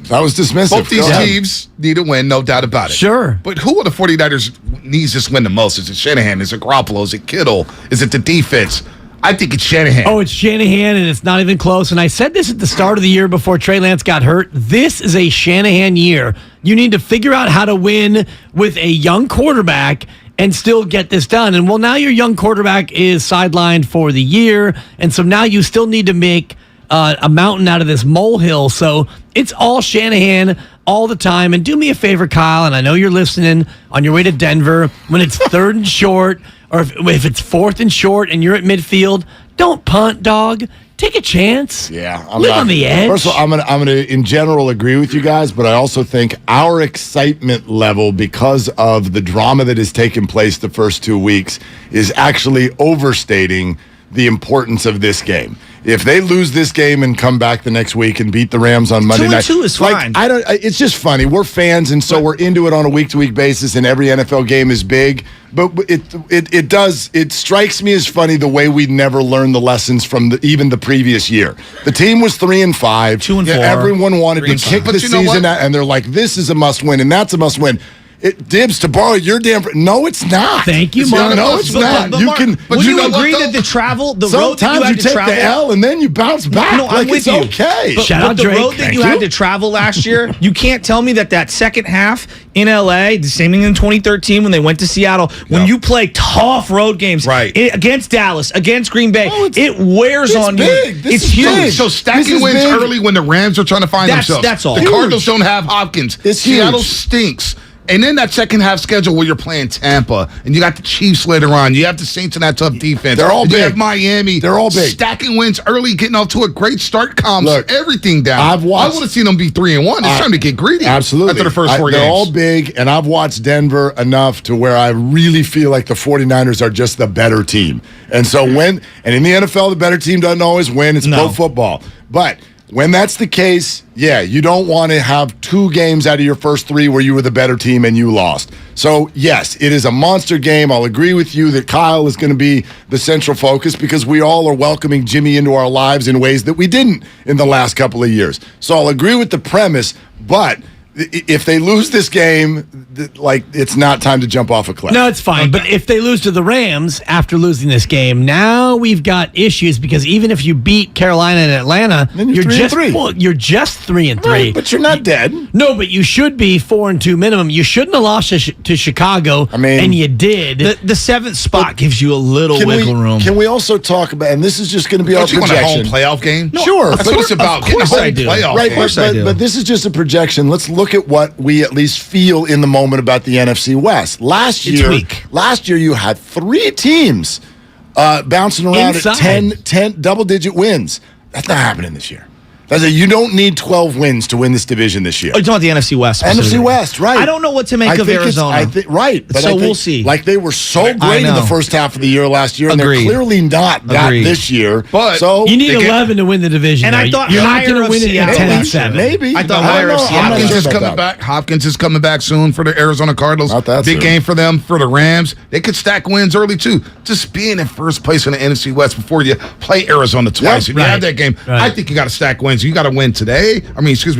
That was dismissive. Both these teams need a win, no doubt about it. Sure. But who are the 49ers needs this win the most? Is it Shanahan? Is it Garoppolo? Is it Kittle? Is it the defense? I think it's Shanahan. Oh, it's Shanahan, and it's not even close. And I said this at the start of the year before Trey Lance got hurt. This is a Shanahan year. You need to figure out how to win with a young quarterback and still get this done. And now your young quarterback is sidelined for the year, and so now you still need to make a mountain out of this molehill. So it's all Shanahan all the time. And do me a favor, Kyle, and I know you're listening on your way to Denver, when it's 3rd and short, or if it's 4th and short and you're at midfield, don't punt, dog. Take a chance. Yeah, live on the edge. First of all, I'm gonna in general agree with you guys, but I also think our excitement level, because of the drama that has taken place the first 2 weeks, is actually overstating the importance of this game. If they lose this game and come back the next week and beat the Rams on Monday night, 2-2 is fine. It's just funny. We're fans, and so we're into it on a week-to-week basis, and every NFL game is big. But it strikes me as funny the way we never learned the lessons from even the previous year. The team was 3-5, 2-4. Everyone wanted to kick the season out, and they're like, "This is a must-win," and that's a must-win. Dibs, to borrow your damn... No, it's not. Thank you, Mark. No, it's not. Would you agree that the road that you had to travel... Sometimes you take the L and then you bounce back. No, I'm with you. Okay. But the road that you had to travel last year, you can't tell me that second half in L.A., the same thing in 2013 when they went to Seattle, when you play tough road games against Dallas, against Green Bay, it wears on you. It's huge. Big. So stacking wins early when the Rams are trying to find themselves. That's all. The Cardinals don't have Hopkins. Seattle stinks. And then that second half schedule where you're playing Tampa, and you got the Chiefs later on. You have the Saints in that tough defense. They're all big. You have Miami. They're all big. Stacking wins early, getting off to a great start, calms everything down. I want to see them be 3-1. It's time to get greedy. Absolutely. After the first 4 games. They're all big, and I've watched Denver enough to where I really feel like the 49ers are just the better team. And so in the NFL, the better team doesn't always win. It's pro football. But when that's the case, you don't want to have 2 games out of your first 3 where you were the better team and you lost. So, yes, it is a monster game. I'll agree with you that Kyle is going to be the central focus because we all are welcoming Jimmy into our lives in ways that we didn't in the last couple of years. So I'll agree with the premise, but if they lose this game, it's not time to jump off a cliff. No, it's fine. But if they lose to the Rams after losing this game, now we've got issues because even if you beat Carolina and Atlanta, then you're 3-3. Well, you're just 3-3. Right, but you're not dead. No, but you should be 4-2 minimum. You shouldn't have lost to Chicago, and you did. The 7th spot gives you a little wiggle room. Can we also talk about, and this is just going to be our projection. You want a home playoff game? No, sure. That's what it's about. Of course I do. Right, but this is just a projection. Let's look at what we at least feel in the moment about the NFC West. Last year you had 3 teams bouncing around at 10 double-digit wins. That's not happening this year. You don't need 12 wins to win this division this year. Oh, you're talking about the NFC West. NFC West, right. I don't know what to make of Arizona. Right. But so we'll see. Like, they were so great in the first half of the year last year, and they're clearly not that this year. But so you need 11 to win the division. And I thought you're not going to win it at 10-7. Maybe. I thought higher of Seattle. Hopkins is coming back. Hopkins is coming back soon for the Arizona Cardinals. Not that Big soon. game for them, for the Rams. They could stack wins early, too. Just being in first place in the NFC West before you play Arizona twice. If you have that game, I think you got to stack wins. You got to win today.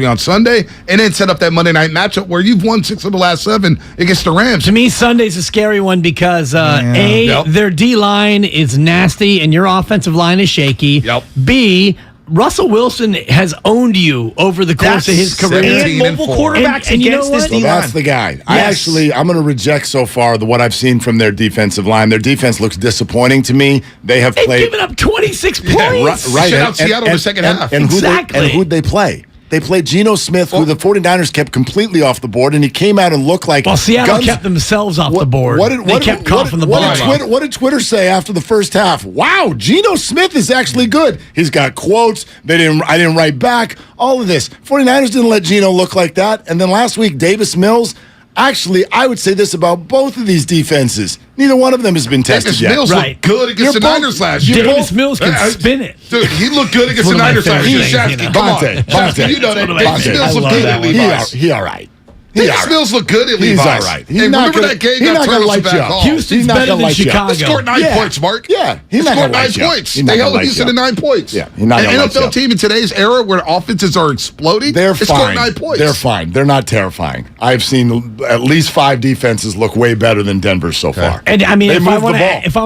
On Sunday, and then set up that Monday night matchup where you've won 6 of the last 7 against the Rams. To me, Sunday's a scary one because their D-line is nasty and your offensive line is shaky. B, Russell Wilson has owned you over the course of his career. And mobile quarterbacks and against you know this D-line. That's the guy. Yes. I'm going to reject so far what I've seen from their defensive line. Their defense looks disappointing to me. They've given up 26 points. Right. Shut out Seattle in the second half. And who'd they play? They played Geno Smith, who the 49ers kept completely off the board, and he came out and looked like... Well, Seattle kept themselves off the board. They kept coughing the ball. What did Twitter say after the first half? Wow, Geno Smith is actually good. He's got quotes. I didn't write back. All of this. 49ers didn't let Geno look like that. And then last week, Davis Mills... Actually, I would say this about both of these defenses. Neither one of them has been tested yet. Mills looked good against the Niners last year. Davis Mills can spin it. Dude, he looked good against the Niners last year. Shasky, come on. Shasky, you know that. Davis Mills looked good at Levi's. He all right. Davis Mills looked good at Levi's. He's all right. Hey, remember that game? He's not going to light you up. Houston's better than Chicago. They scored 9 points, Mark. Yeah, he's not going to light you up. 9 points. They held Houston to 9 points. Yeah, he's not an NFL team in today's era where offenses are exploding, they're fine. Scored 9 points. They're fine. They're not terrifying. I've seen at least 5 defenses look way better than Denver's so far. And I mean, if I want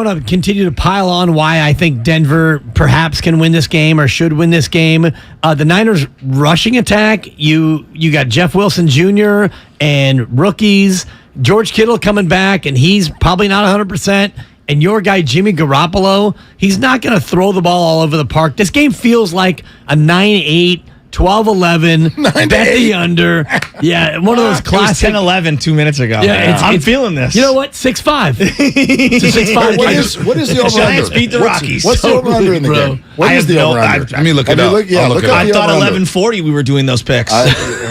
to continue to pile on why I think Denver perhaps can win this game or should win this game, the Niners rushing attack, you got Jeff Wilson Jr. and rookies, George Kittle coming back, and he's probably not 100%. And your guy, Jimmy Garoppolo, he's not going to throw the ball all over the park. This game feels like a 9-8, 12-11, bet the under. Yeah, one of those classic. 10-11 2 minutes ago. Yeah, I'm feeling this. You know what? 6-5. It's a 6-5 game. What is the over-under? Giants beat the Rockies. What's the over-under in the game? What is the over-under? I mean, look it up. I thought 11:40 we were doing those picks.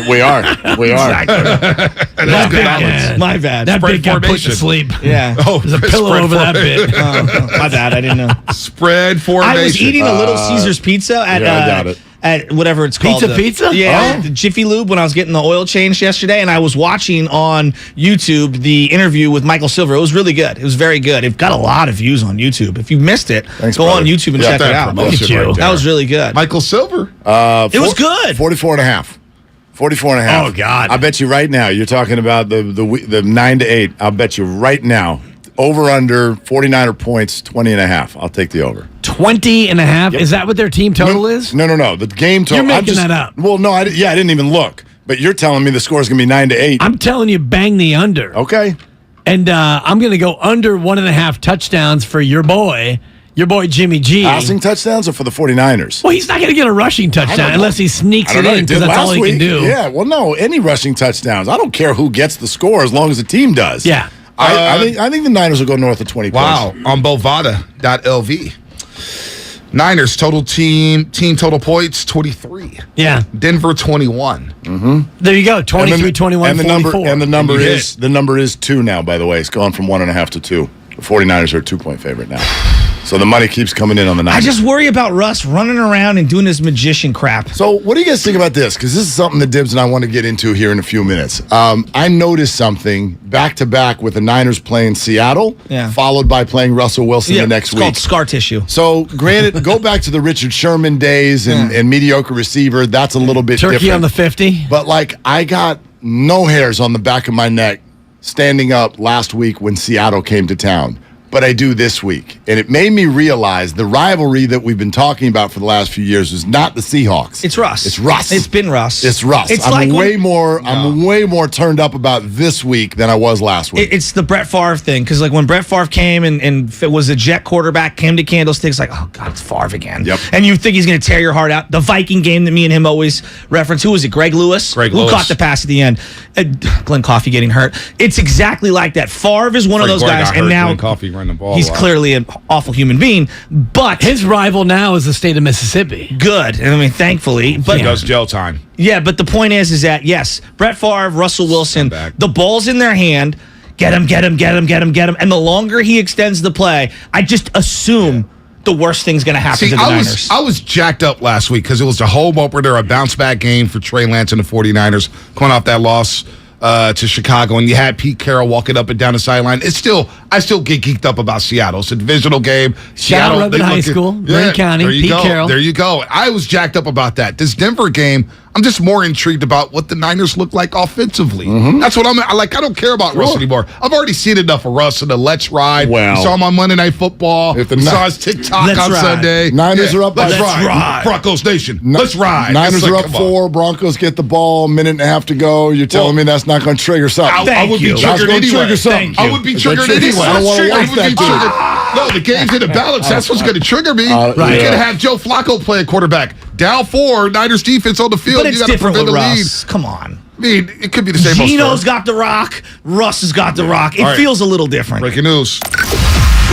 We are. That's good. My bad. That bit got put to sleep. Yeah. Oh, there's a pillow over that bit. My bad. I didn't know. Spread formation. I was eating a Little Caesars pizza at whatever it's called. Pizza? Yeah, the Jiffy Lube when I was getting the oil changed yesterday, and I was watching on YouTube the interview with Michael Silver. It was really good. It was very good. It got a lot of views on YouTube. If you missed it, go on YouTube and check it out. Look at you. That was really good. Michael Silver. It was good. 44.5. 44.5. Oh, God. I bet you right now, you're talking about the 9-8. I'll bet you right now, over-under 49er points, 20.5. I'll take the over. 20.5? Is that what their team total is? No. The game total. You're making that up. Well, no, I didn't even look. But you're telling me the score is going to be 9-8. I'm telling you, bang the under. Okay. And I'm going to go under 1.5 touchdowns for your boy Jimmy G. Passing touchdowns or for the 49ers? Well, he's not going to get a rushing touchdown unless he sneaks it in because that's all he can do. Yeah, well, no, any rushing touchdowns. I don't care who gets the score as long as the team does. Yeah. I think the Niners will go north of 20 points. Wow, on Bovada.lv. Niners total team total points 23. Yeah. Denver 21. Mm-hmm. There you go. 23, 21, and 44. And the number is 2 now, by the way. It's gone from 1.5 to 2. The 49ers are a 2-point favorite now. So the money keeps coming in on the Niners. I just worry about Russ running around and doing his magician crap. So what do you guys think about this? Because this is something that Dibs and I want to get into here in a few minutes. I noticed something back-to-back with the Niners playing Seattle, followed by playing Russell Wilson the next week. It's called scar tissue. So granted, go back to the Richard Sherman days and mediocre receiver. That's a little bit different. Turkey on the 50. But, I got no hairs on the back of my neck standing up last week when Seattle came to town. But I do this week. And it made me realize the rivalry that we've been talking about for the last few years is not the Seahawks. It's Russ. It's Russ. It's been Russ. It's Russ. I'm way more turned up about this week than I was last week. It's the Brett Favre thing. Because when Brett Favre came and was a Jet quarterback, came to Candlesticks, oh, God, it's Favre again. Yep. And you think he's going to tear your heart out. The Viking game that me and him always reference. Who was it? Greg Lewis? Who caught the pass at the end? Glenn Coffey getting hurt. It's exactly like that. Favre is one of those guys. And now run the ball. He's clearly an awful human being, but his rival now is the state of Mississippi. Good. I mean, thankfully. But he does jail time. Yeah, but the point is that, yes, Brett Favre, Russell Wilson, the ball's in their hand. Get him. And the longer he extends the play, I just assume the worst thing's going to happen to the Niners. I was jacked up last week because it was the home opener, a bounce-back game for Trey Lance and the 49ers, coming off that loss to Chicago, and you had Pete Carroll walking up and down the sideline. I still get geeked up about Seattle. It's a divisional game. Seattle High School, Marin County, Pete Carroll. There you go. I was jacked up about that. This Denver game, I'm just more intrigued about what the Niners look like offensively. That's what I'm like. I don't care about Russ anymore. I've already seen enough of Russ in the Let's Ride. Well, saw him on Monday Night Football. Saw his TikTok on Sunday. Niners are up. Let's ride. Broncos Nation. Let's ride. Niners are up 4. Broncos get the ball. A minute and a half to go. You're telling me that's not going to trigger something? I would be triggered anyway. I would be triggered anyway. I don't want to watch that game. No, the game's in the balance. That's what's going to trigger me. You can have Joe Flacco play a quarterback. Down 4, Niners defense on the field. But it's different with Russ. Come on. I mean, it could be the same. Gino's got the rock. Russ has got the rock. It feels a little different. Breaking news.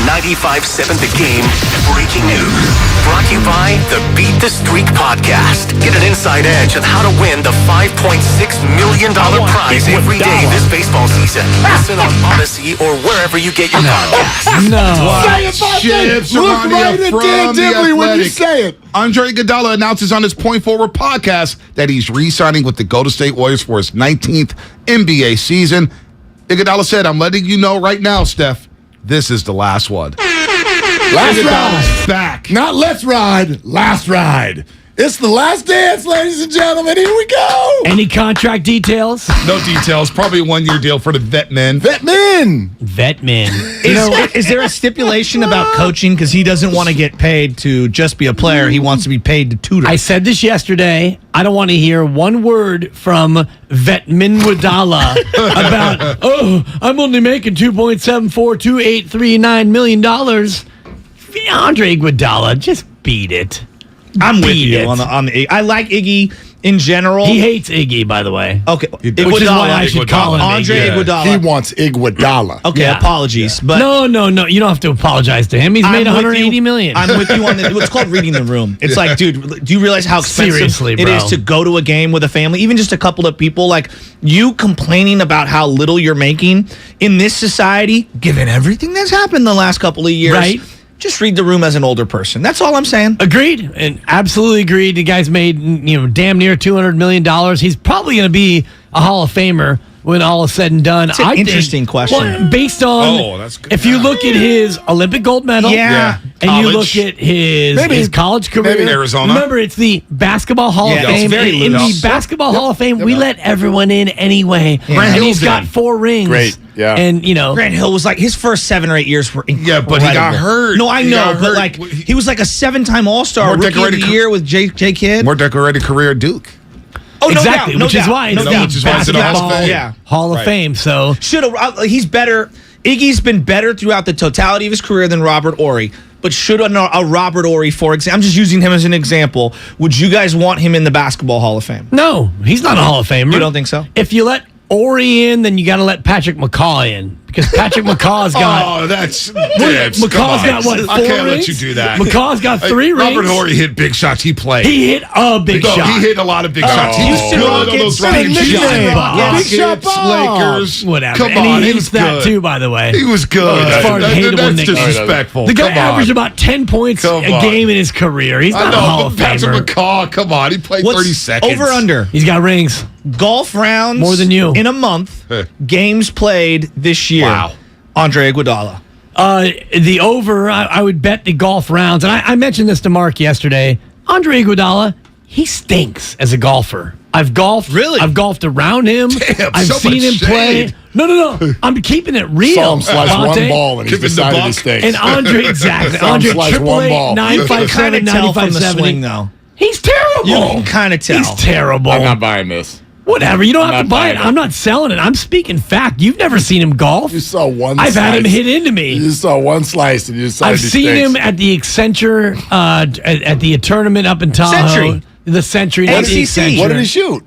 95.7 The Game breaking news. Brought to you by the Beat the Streak podcast. Get an inside edge on how to win the $5.6 million prize every day this baseball season. Listen on Odyssey or wherever you get your podcasts. Say it about that. Look right at Dan Dibley when you say it. Andre Iguodala announces on his Point Forward podcast that he's re-signing with the Golden State Warriors for his 19th NBA season. Iguodala said, "I'm letting you know right now, Steph, this is the last one." Last ride. Back. Not let's ride. Last ride. It's the last dance, ladies and gentlemen. Here we go. Any contract details? No details. Probably a 1-year deal for the vet men. Vet men. Is there a stipulation about coaching? Because he doesn't want to get paid to just be a player. He wants to be paid to tutor. I said this yesterday. I don't want to hear one word from Vetmin Wadala about, I'm only making $2.742839 million. Andre Iguodala, just beat it. I'm with you on the I like Iggy in general. He hates Iggy, by the way. Okay. Which is why I should call him Andre Iguodala. He wants Iguodala. Okay, apologies. But No. You don't have to apologize to him. He's made $180 million. I'm with you on the it's called reading the room. It's like, dude, do you realize how expensive it is to go to a game with a family? Even just a couple of people. Like, you complaining about how little you're making in this society, given everything that's happened the last couple of years. Right. Just read the room as an older person. That's all I'm saying. Agreed, and absolutely agreed. The guy's made damn near $200 million. He's probably going to be a Hall of Famer when all is said and done. It's an interesting question. Well, based on that's good. If you look at his Olympic gold medal, and you look at his college career, maybe Arizona. Remember, it's the Basketball Hall of Fame. In the Basketball Hall of Fame, we let everyone in anyway. And he's got 4 rings. Great. Yeah. And, Grant Hill was like, his first 7 or 8 years were incredible. Yeah, but he got hurt. No, I know, but like, he was like a 7-time All-Star, Rookie of the Year with J. Kidd. More decorated career at Duke. Oh, exactly, no which is why it's the Basketball Hall of Fame. So he's better. Iggy's been better throughout the totality of his career than Robert Horry. But should a Robert Horry, for example, I'm just using him as an example, would you guys want him in the Basketball Hall of Fame? No, he's not a Hall of Famer. You don't think so? If you let Horry in, then you got to let Patrick McCaw in. Because Patrick McCaw's got... McCaw's got, what, 4 I can't rings? let you do that. McCaw's got 3 rings. Robert Horry hit big shots. He played. He hit a big shot. He hit a lot of big shots. Houston Rockets. Big shot Lakers. Whatever. Come and on, he he hates was that good. too, by the way. He was good. That's disrespectful. The guy averaged about 10 points a game in his career. He's not a Hall of Famer. Patrick McCaw, come on. He played 30 seconds. Over under. He's got rings. Golf rounds. More than you. In a month. Games played this year. Wow. Andre Iguodala. The over, I would bet the golf rounds. And I mentioned this to Mark yesterday. Andre Iguodala, he stinks as a golfer. I've golfed. Really? I've golfed around him. Damn, I've so seen him much play. shade. No. I'm keeping it real. Saw him slice Bonte. one ball and he's decided he stinks. And Andre, exactly. Saw him Andre, slice one ball. 888-957-9570. Tell from the swing, though. He's terrible. You can kind of tell. He's terrible. I'm not buying this. Whatever. You don't have to buy it. I'm not selling it. I'm speaking fact. You've never seen him golf. You saw one I've slice. had him hit into me. You saw one slice and you decided I've seen him at the Accenture, at the tournament up in Tahoe. Century. The Century. ACC. What did he shoot?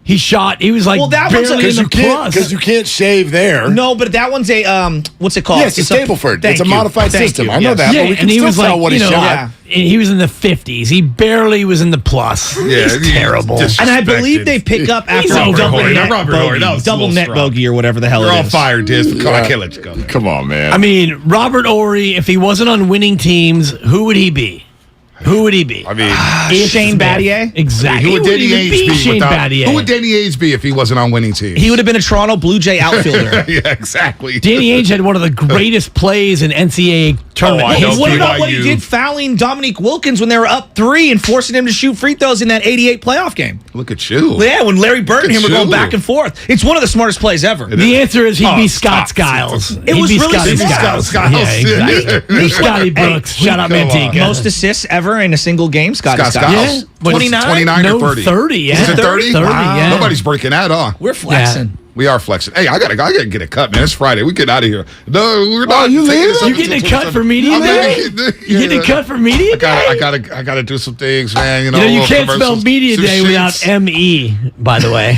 He shot. He was like that one's barely in the plus. Because you can't shave there. No, but that one's a what's it called? Yes, it's a Stableford. It's a modified system. I know that. Yeah, but we can and he still was tell like, what he shot. Yeah. He was in the 50s. He barely was in the plus. Yeah, he's terrible. And I believe they pick up after a double net bogey or whatever the hell You're it all is. fired, Diz. I can't let you go. Come on, man. I mean, Robert Horry, if he wasn't on winning teams, who would he be? Who would he be? I mean, Shane Battier? Exactly. Who would Danny Ainge be? Shane Battier? Who would Danny Ainge be if he wasn't on winning teams? He would have been a Toronto Blue Jay outfielder. Yeah, exactly. Danny Ainge had one of the greatest plays in NCAA tournament. What about what he did fouling Dominique Wilkins when they were up 3 and forcing him to shoot free throws in that 88 playoff game? Look at you. Yeah, when Larry Bird and him were going back and forth. It's one of the smartest plays ever. The answer is he'd be Scott Skiles. It was really Scott Skiles. Yeah, exactly. Scotty Brooks. Shout out Manteca. Most assists ever in a single game. Scott Skiles. Yeah. 29 or 30? 30, yeah. Is it 30? 30, yeah. Nobody's breaking that, huh? We're flexing. We are flexing. Hey, I gotta get a cut, man. It's Friday. We get out of here. No, we're not. You getting a cut for media day? You getting a cut for media day? I gotta do some things, man. You know you can't spell media day without M-E, by the way.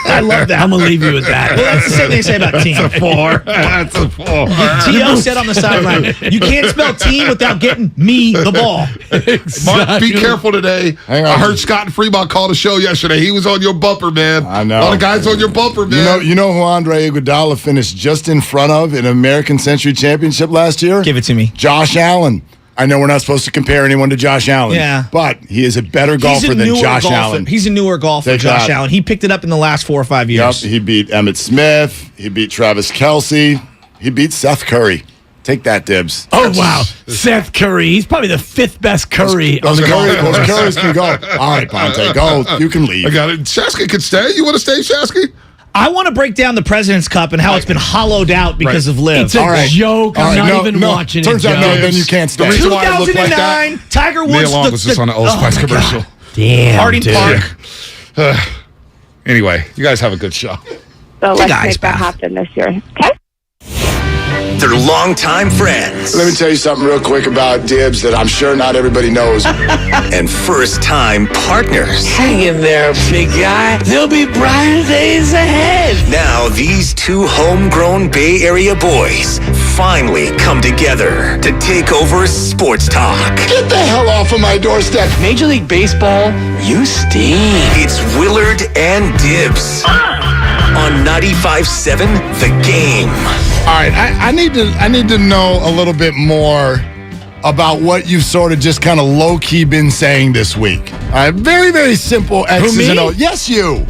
I love that. I'm going to leave you with that. Well, that's the same thing they say about team. That's a 4. That's a 4. T.O. said on the sideline, you can't spell team without getting me the ball. Exactly. Mark, be careful today. I heard Scott and Fremont call the show yesterday. He was on your bumper, man. I know. All the guys on your bumper, man. You know who Andre Iguodala finished just in front of in an American Century Championship last year? Give it to me. Josh Allen. I know we're not supposed to compare anyone to Josh Allen. Yeah. But he is a better golfer than Josh Allen. He's a newer golfer, Josh Allen. He picked it up in the last 4 or 5 years. Yep. He beat Emmitt Smith. He beat Travis Kelce. He beat Seth Curry. Take that, Dibs. Oh, wow. Seth Curry. He's probably the 5th best Curry. Those Currys can go. All right, Ponte, go. You can leave. I got it. Shasky can stay. You want to stay, Shasky? I want to break down the President's Cup and how it's been hollowed out because of Liv. It's a joke. I'm not even watching it. Turns out, no, then you can't stay. 2009, Tiger Woods. Neil Long was just on an Old Spice commercial. Damn, Harding Park. Anyway, you guys have a good show. So let's make that happen this year. Okay? They're longtime friends. Let me tell you something real quick about Dibs that I'm sure not everybody knows. And first-time partners. Hang in there, big guy. There'll be brighter days ahead. Now these two homegrown Bay Area boys finally come together to take over sports talk. Get the hell off of my doorstep. Major League Baseball, you stink. It's Willard and Dibs on 95.7 The Game. All right, I need to know a little bit more about what you've sort of just kind of low-key been saying this week. Very, very simple X's and O's. Yes, you.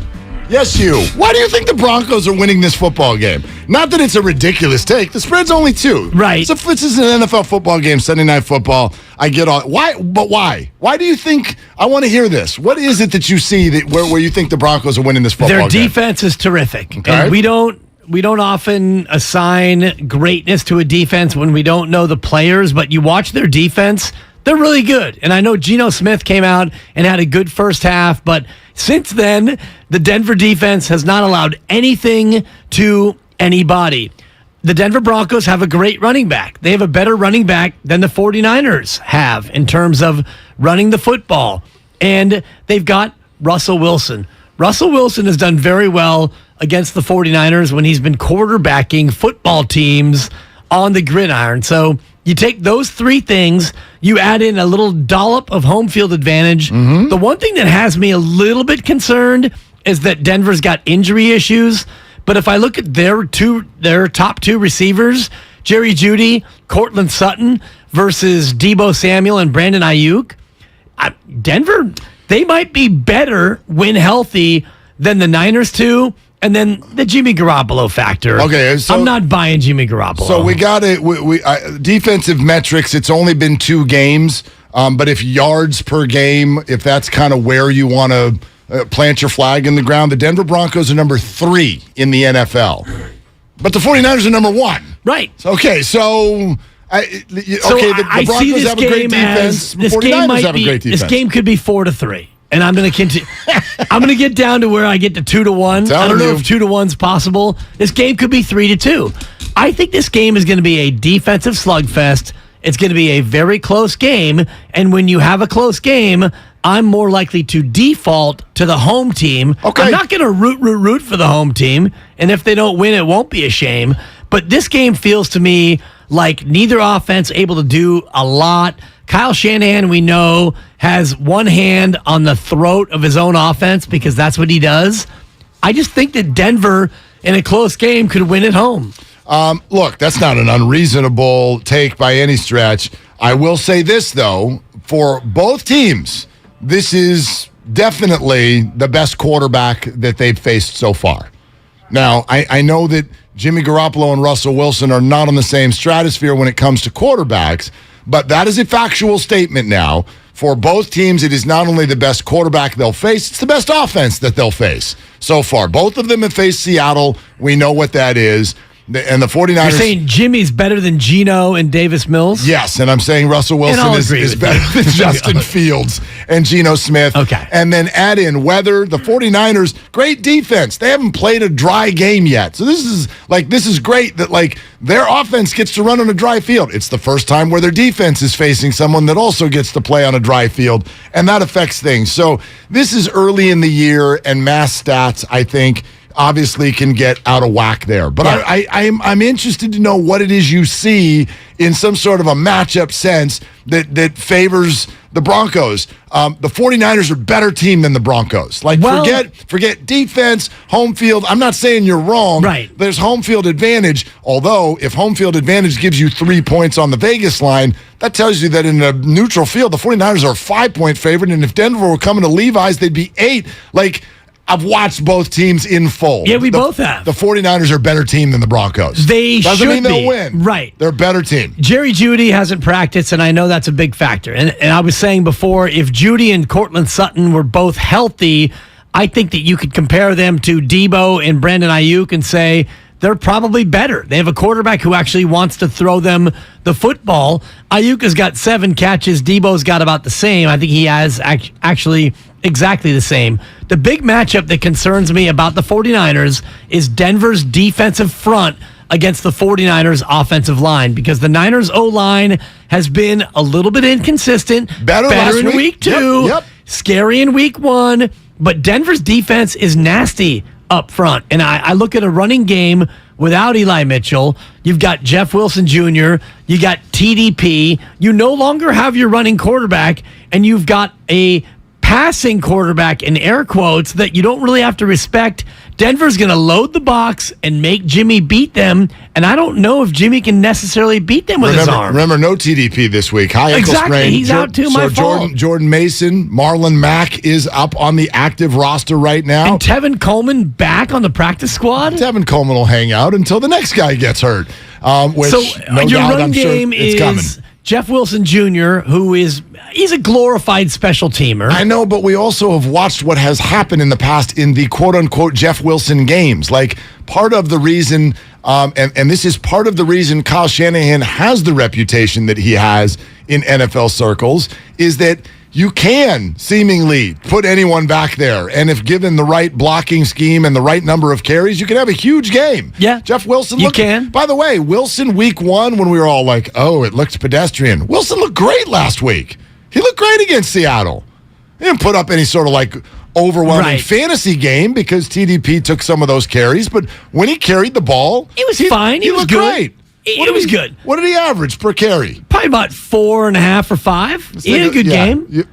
Yes, you. Why do you think the Broncos are winning this football game? Not that it's a ridiculous take. The spread's only 2. Right. So if this is an NFL football game, Sunday Night Football, I get all. Why? But why? Why do you think? I want to hear this. What is it that you see that where you think the Broncos are winning this football game? Their defense is terrific. Okay. And we don't often assign greatness to a defense when we don't know the players, but you watch their defense, they're really good. And I know Geno Smith came out and had a good first half, but since then, the Denver defense has not allowed anything to anybody. The Denver Broncos have a great running back. They have a better running back than the 49ers have in terms of running the football. And they've got Russell Wilson. Russell Wilson has done very well against the 49ers when he's been quarterbacking football teams on the gridiron. So you take those 3 things, you add in a little dollop of home field advantage. Mm-hmm. The one thing that has me a little bit concerned is that Denver's got injury issues. But if I look at their top 2 receivers, Jerry Jeudy, Cortland Sutton versus Deebo Samuel and Brandon Ayuk, Denver, they might be better when healthy than the Niners too. And then the Jimmy Garoppolo factor. Okay, so I'm not buying Jimmy Garoppolo. So we got it. We defensive metrics. It's only been 2 games, but if yards per game, if that's kind of where you want to plant your flag in the ground, the Denver Broncos are number 3 in the NFL, but the 49ers are number 1. Right. Okay, so. The Broncos have a great defense. The 49ers have a great defense. This game could be 4-3. And I'm going to continue. I'm going to get down to where I get to 2-1. I don't know if 2-1's possible. This game could be 3-2. I think this game is going to be a defensive slugfest. It's going to be a very close game. And when you have a close game, I'm more likely to default to the home team. Okay. I'm not going to root for the home team. And if they don't win, it won't be a shame. But this game feels to me like neither offense able to do a lot. Kyle Shanahan, we know, has one hand on the throat of his own offense because that's what he does. I just think that Denver, in a close game, could win at home. Look, that's not an unreasonable take by any stretch. I will say this, though. For both teams, this is definitely the best quarterback that they've faced so far. Now, I know that Jimmy Garoppolo and Russell Wilson are not on the same stratosphere when it comes to quarterbacks, but that is a factual statement now. For both teams, it is not only the best quarterback they'll face, it's the best offense that they'll face so far. Both of them have faced Seattle. We know what that is. And the 49ers... You're saying Jimmy's better than Geno and Davis Mills? Yes, and I'm saying Russell Wilson is better than Justin Fields and Geno Smith. Okay. And then add in weather. The 49ers, great defense. They haven't played a dry game yet. So this is great that their offense gets to run on a dry field. It's the first time where their defense is facing someone that also gets to play on a dry field, and that affects things. So this is early in the year, and mass stats, I think, obviously can get out of whack there. But yeah. I'm interested to know what it is you see in some sort of a matchup sense that favors the Broncos. The 49ers are a better team than the Broncos. Forget defense, home field. I'm not saying you're wrong. Right. There's home field advantage. Although, if home field advantage gives you 3 points on the Vegas line, that tells you that in a neutral field, the 49ers are a 5-point favorite. And if Denver were coming to Levi's, they'd be 8. I've watched both teams in full. Yeah, we both have. The 49ers are a better team than the Broncos. They Doesn't mean should they'll be. win. Right. They're a better team. Jerry Jeudy hasn't practiced, and I know that's a big factor. And I was saying before, if Jeudy and Cortland Sutton were both healthy, I think that you could compare them to Debo and Brandon Ayuk and say they're probably better. They have a quarterback who actually wants to throw them the football. Ayuk has got 7 catches. Debo's got about the same. I think he has actually exactly the same. The big matchup that concerns me about the 49ers is Denver's defensive front against the 49ers offensive line, because the Niners O-line has been a little bit inconsistent. Better in week 2. Yep. Scary in week 1. But Denver's defense is nasty up front. And I look at a running game without Eli Mitchell. You've got Jeff Wilson Jr., you got TDP. You no longer have your running quarterback, and you've got a passing quarterback in air quotes that you don't really have to respect. Denver's going to load the box and make Jimmy beat them, and I don't know if Jimmy can necessarily beat them with his arm. Remember, no TDP this week. High ankle sprain. He's out too, my fault. Jordan Mason, Marlon Mack is up on the active roster right now. And Tevin Coleman back on the practice squad? Tevin Coleman will hang out until the next guy gets hurt. Your run game is Jeff Wilson Jr., he's a glorified special teamer. I know, but we also have watched what has happened in the past in the quote-unquote Jeff Wilson games. Part of the reason, and this is part of the reason Kyle Shanahan has the reputation that he has in NFL circles, is that you can seemingly put anyone back there. And if given the right blocking scheme and the right number of carries, you can have a huge game. Yeah. Jeff Wilson can. By the way, Wilson week 1, when we were all like, oh, it looks pedestrian. Wilson looked great last week. He looked great against Seattle. He didn't put up any sort of overwhelming fantasy game because TDP took some of those carries. But when he carried the ball, it was fine. He looked great. It was good. What did he average per carry? Probably about 4.5 or 5. He had a good game.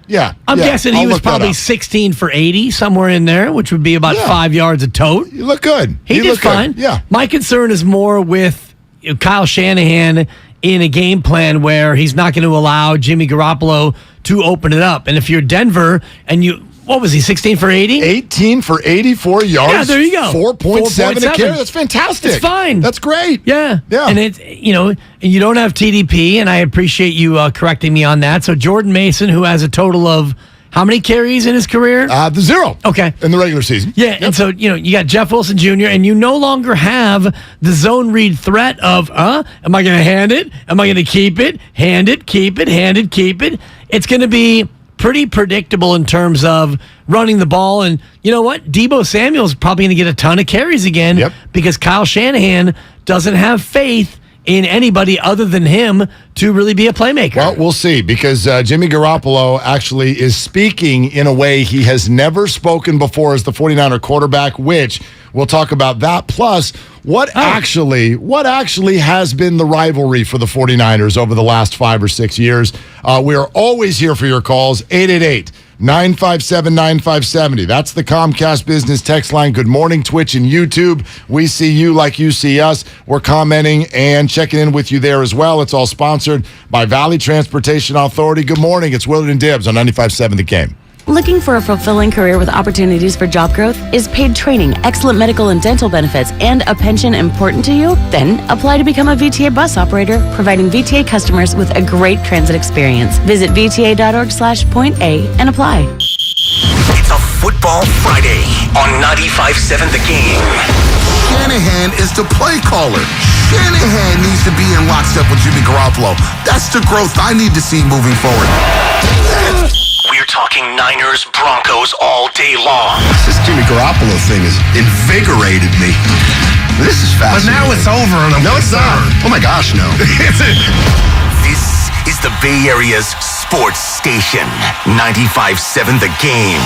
I'm guessing he was probably 16 for 80, somewhere in there, which would be about 5 yards a tote. He looked good. He did fine. Good. Yeah. My concern is more with Kyle Shanahan in a game plan where he's not going to allow Jimmy Garoppolo to open it up. And if you're Denver and what was he, 16 for 80? 18 for 84 yards. Yeah, there you go. 4.7 a carry. That's fantastic. It's fine. That's great. Yeah. Yeah. And it's, and you don't have TDP, and I appreciate you correcting me on that. So Jordan Mason, who has a total of how many carries in his career? 0. Okay. In the regular season. Yeah. Yep. And so, you got Jeff Wilson Jr., and you no longer have the zone read threat of, am I going to hand it? Am I going to keep it? Hand it, keep it, hand it, keep it. It's going to be pretty predictable in terms of running the ball. And you know what? Debo Samuel's probably going to get a ton of carries again because Kyle Shanahan doesn't have faith in anybody other than him to really be a playmaker. Well, we'll see, because Jimmy Garoppolo actually is speaking in a way he has never spoken before as the 49er quarterback, which we'll talk about that. Plus, what actually has been the rivalry for the 49ers over the last 5 or 6 years? We are always here for your calls, 888-957-9570. That's the Comcast Business text line. Good morning, Twitch and YouTube. We see you like you see us. We're commenting and checking in with you there as well. It's all sponsored by Valley Transportation Authority. Good morning. It's Willard Dibs on 95.7 The Game. Looking for a fulfilling career with opportunities for job growth? Is paid training, excellent medical and dental benefits, and a pension important to you? Then apply to become a VTA bus operator, providing VTA customers with a great transit experience. Visit VTA.org/point-A and apply. It's a Football Friday on 95.7 The Game. Shanahan is the play caller. Shanahan needs to be in lockstep with Jimmy Garoppolo. That's the growth I need to see moving forward. We're talking Niners, Broncos all day long. This Jimmy Garoppolo thing has invigorated me. This is fascinating. But now it's over. No, it's not. Oh my gosh, no. This is the Bay Area's sports station. 95.7 The Game.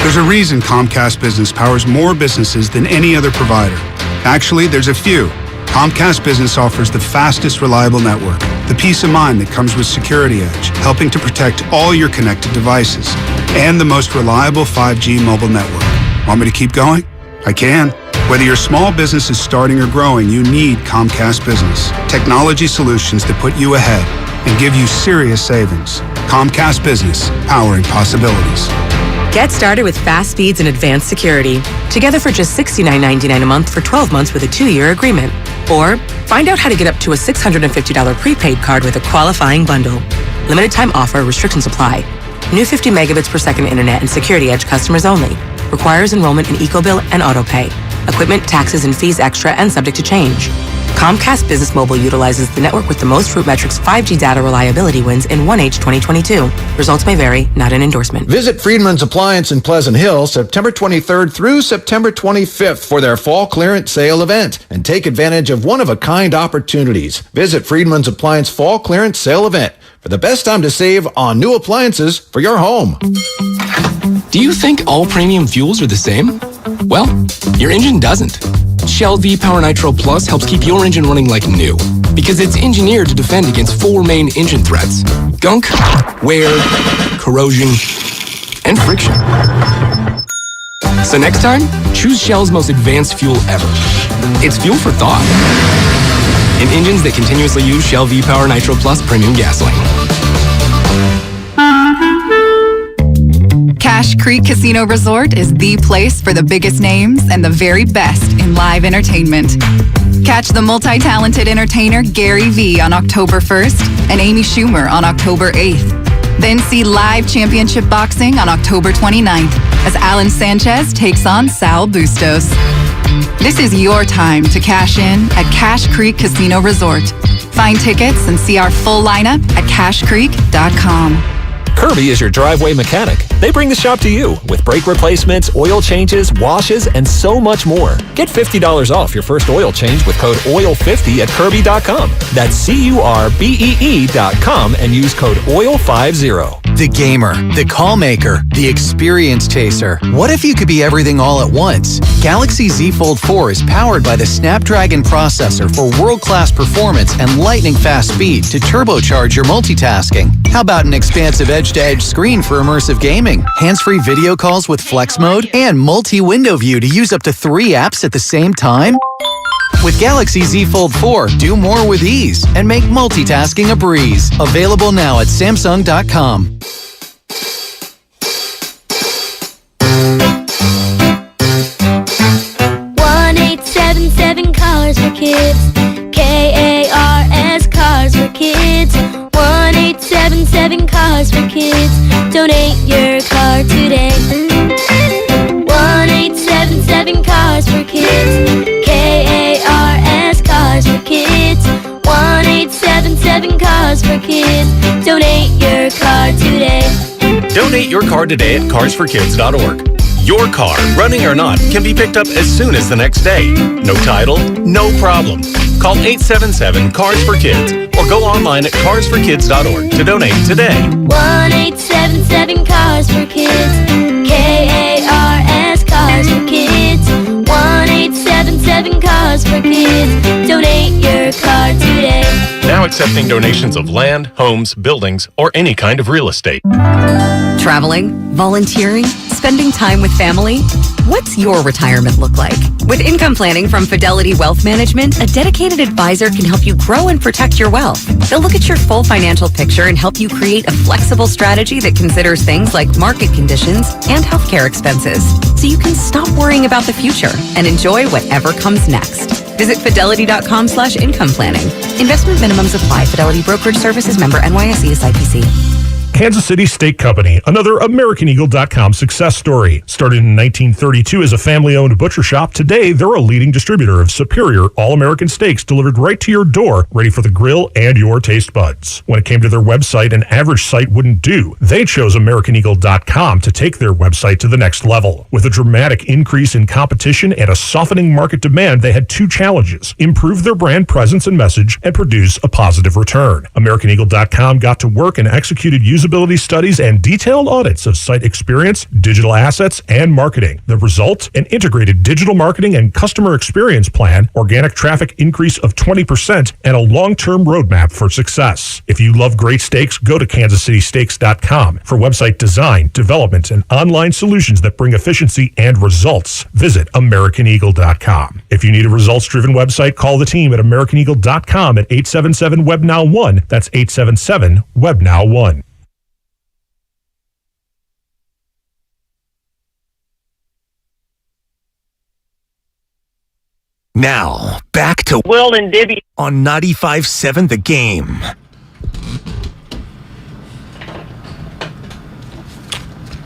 There's a reason Comcast Business powers more businesses than any other provider. Actually, there's a few. Comcast Business offers the fastest, reliable network, the peace of mind that comes with Security Edge, helping to protect all your connected devices, and the most reliable 5G mobile network. Want me to keep going? I can. Whether your small business is starting or growing, you need Comcast Business. Technology solutions that put you ahead and give you serious savings. Comcast Business, powering possibilities. Get started with fast speeds and advanced security. Together for just $69.99 a month for 12 months with a 2-year agreement. Or find out how to get up to a $650 prepaid card with a qualifying bundle. Limited time offer, restrictions apply. New 50 megabits per second internet and Security Edge customers only. Requires enrollment in EcoBill and AutoPay. Equipment, taxes, and fees extra and subject to change. Comcast Business Mobile utilizes the network with the most RootMetrics 5G data reliability wins in 1H 2022. Results may vary, not an endorsement. Visit Friedman's Appliance in Pleasant Hill September 23rd through September 25th for their fall clearance sale event and take advantage of one-of-a-kind opportunities. Visit Friedman's Appliance Fall Clearance Sale event for the best time to save on new appliances for your home. Do you think all premium fuels are the same? Well, your engine doesn't. Shell V-Power Nitro Plus helps keep your engine running like new because it's engineered to defend against 4 main engine threats: gunk, wear, corrosion, and friction. So next time, choose Shell's most advanced fuel ever. It's fuel for thought. In engines that continuously use Shell V-Power Nitro Plus premium gasoline. Cache Creek Casino Resort is the place for the biggest names and the very best in live entertainment. Catch the multi-talented entertainer Gary Vee on October 1st and Amy Schumer on October 8th. Then see live championship boxing on October 29th as Alan Sanchez takes on Sal Bustos. This is your time to cash in at Cache Creek Casino Resort. Find tickets and see our full lineup at cashcreek.com. Kirby is your driveway mechanic. They bring the shop to you with brake replacements, oil changes, washes, and so much more. Get $50 off your first oil change with code OIL50 at Kirby.com. That's CURBEE.com and use code OIL50. The gamer, the call maker, the experience chaser. What if you could be everything all at once? Galaxy Z Fold 4 is powered by the Snapdragon processor for world-class performance and lightning-fast speed to turbocharge your multitasking. How about an expansive edge-to-edge screen for immersive gaming, hands-free video calls with flex mode, and multi-window view to use up to 3 apps at the same time? With Galaxy Z Fold 4, do more with ease and make multitasking a breeze. Available now at Samsung.com. 1-877 Cars for Kids. KARS Cars for Kids. 1-877 Cars for Kids. Donate your car today. 1-877 Cars for Kids. KARS Cars for Kids. 1-877 Cars for Kids. Donate your car today. Donate your car today at carsforkids.org. Your car, running or not, can be picked up as soon as the next day. No title? No problem. Call 877-CARS-FOR-KIDS or go online at carsforkids.org to donate today. 1-877-CARS-FOR-KIDS. KARS, Cars for Kids. 1-877-CARS-FOR-KIDS. Donate your car today. Now accepting donations of land, homes, buildings, or any kind of real estate. Traveling, volunteering, spending time with family. What's your retirement look like? With income planning from Fidelity Wealth Management, a dedicated advisor can help you grow and protect your wealth. They'll look at your full financial picture and help you create a flexible strategy that considers things like market conditions and healthcare expenses, so you can stop worrying about the future and enjoy whatever comes next. Visit fidelity.com/income planning. Investment minimums apply. Fidelity Brokerage Services, member NYSE, SIPC. Kansas City Steak Company, another AmericanEagle.com success story. Started in 1932 as a family-owned butcher shop, today they're a leading distributor of superior all-American steaks delivered right to your door, ready for the grill and your taste buds. When it came to their website, an average site wouldn't do. They chose AmericanEagle.com to take their website to the next level. With a dramatic increase in competition and a softening market demand, they had two challenges: improve their brand presence and message, and produce a positive return. AmericanEagle.com got to work and executed usability studies and detailed audits of site experience, digital assets, and marketing. The result? An integrated digital marketing and customer experience plan, organic traffic increase of 20%, and a long-term roadmap for success. If you love great steaks, go to kansascitysteaks.com for website design, development, and online solutions that bring efficiency and results. Visit AmericanEagle.com. If you need a results-driven website, call the team at AmericanEagle.com at 877-WEBNOW1. That's 877-WEBNOW1. Now, back to Will and Dibby on 95.7 The Game.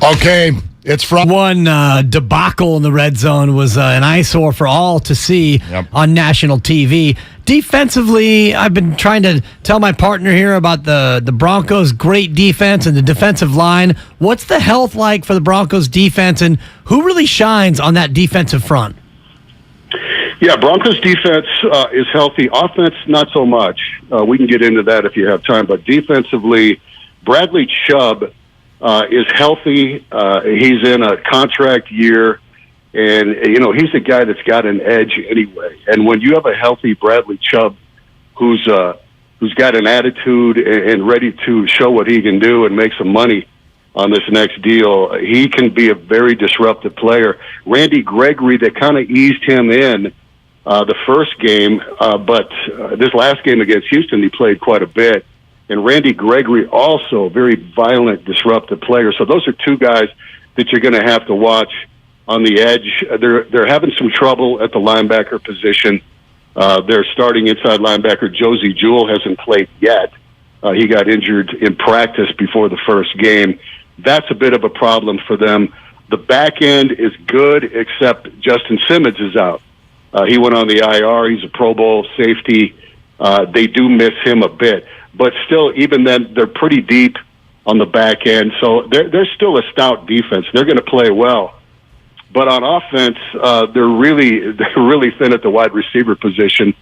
Okay, it's from one debacle in the red zone was an eyesore for all to see on national TV. Defensively, I've been trying to tell my partner here about the Broncos' great defense and the defensive line. What's the health like for the Broncos' defense, and who really shines on that defensive front? Yeah, Broncos defense is healthy. Offense, not so much. We can get into that if you have time. But defensively, Bradley Chubb is healthy. He's in a contract year. And, you know, he's a guy that's got an edge anyway. And when you have a healthy Bradley Chubb who's got an attitude and ready to show what he can do and make some money on this next deal, he can be a very disruptive player. Randy Gregory, that kind of eased him in the first game, but this last game against Houston, he played quite a bit. And Randy Gregory, also very violent, disruptive player. So those are two guys that you're going to have to watch on the edge. They're having some trouble at the linebacker position. Their starting inside linebacker, Josie Jewell, hasn't played yet. He got injured in practice before the first game. That's a bit of a problem for them. The back end is good, except Justin Simmons is out. He went on the IR. He's a Pro Bowl safety. They do miss him a bit. But still, even then, they're pretty deep on the back end. So they're still a stout defense. They're going to play well. But on offense, they're really thin at the wide receiver position.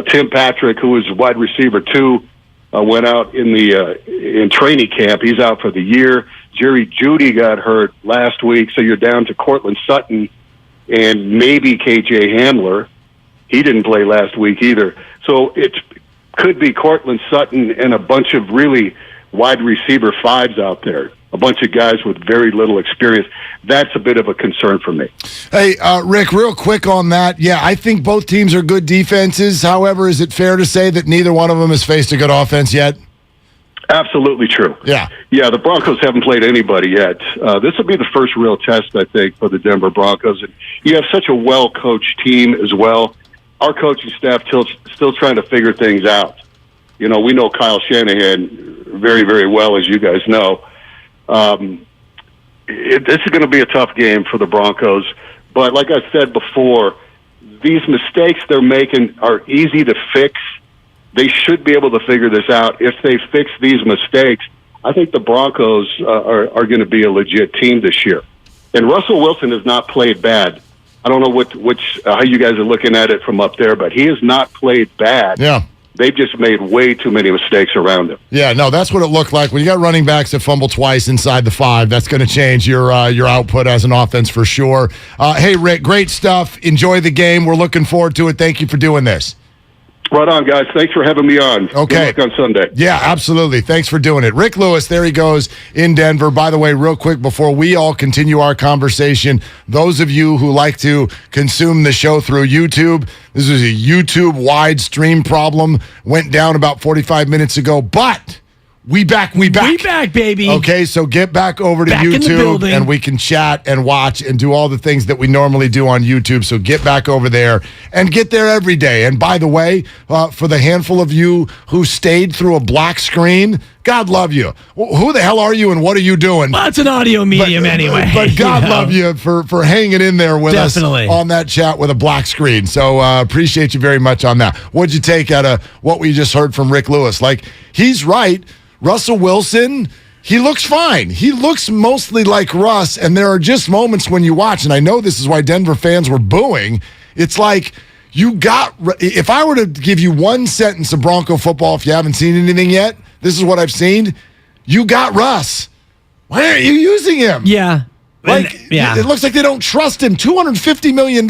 Tim Patrick, who was wide receiver 2, went out in training camp. He's out for the year. Jerry Jeudy got hurt last week, so you're down to Cortland Sutton and maybe KJ Hamler. He didn't play last week either. So it could be Cortland Sutton and a bunch of really wide receiver 5s out there, a bunch of guys with very little experience. That's a bit of a concern for me. Hey, Rick, real quick on that. Yeah, I think both teams are good defenses. However, is it fair to say that neither one of them has faced a good offense yet? Absolutely true. Yeah. Yeah, the Broncos haven't played anybody yet. This will be the first real test, I think, for the Denver Broncos. And you have such a well-coached team as well. Our coaching staff still trying to figure things out. You know, we know Kyle Shanahan very, very well, as you guys know. This is going to be a tough game for the Broncos. But like I said before, these mistakes they're making are easy to fix. They should be able to figure this out. If they fix these mistakes, I think the Broncos are going to be a legit team this year. And Russell Wilson has not played bad. I don't know how you guys are looking at it from up there, but he has not played bad. Yeah. They've just made way too many mistakes around him. Yeah, no, that's what it looked like. When you got running backs that fumble twice inside the 5, that's going to change your output as an offense for sure. Hey, Rick, great stuff. Enjoy the game. We're looking forward to it. Thank you for doing this. Right on, guys. Thanks for having me on. Okay. Good luck on Sunday. Yeah, absolutely. Thanks for doing it. Rick Lewis, there he goes in Denver. By the way, real quick, before we all continue our conversation, those of you who like to consume the show through YouTube, this is a YouTube-wide stream problem. Went down about 45 minutes ago, but... We back, baby. Okay, so get back over to YouTube and we can chat and watch and do all the things that we normally do on YouTube. So get back over there and get there every day. And by the way, for the handful of you who stayed through a black screen, God love you. Who the hell are you and what are you doing? Well, it's an audio medium anyway. But God love you for hanging in there with us Definitely. on that chat with a black screen. So appreciate you very much on that. What'd you take out of what we just heard from Rick Lewis? Like, he's right. Russell Wilson, he looks fine. He looks mostly like Russ, and there are just moments when you watch, and I know this is why Denver fans were booing. It's like, if I were to give you one sentence of Bronco football, if you haven't seen anything yet, this is what I've seen. You got Russ. Why aren't you using him? Yeah. It looks like they don't trust him. $250 million,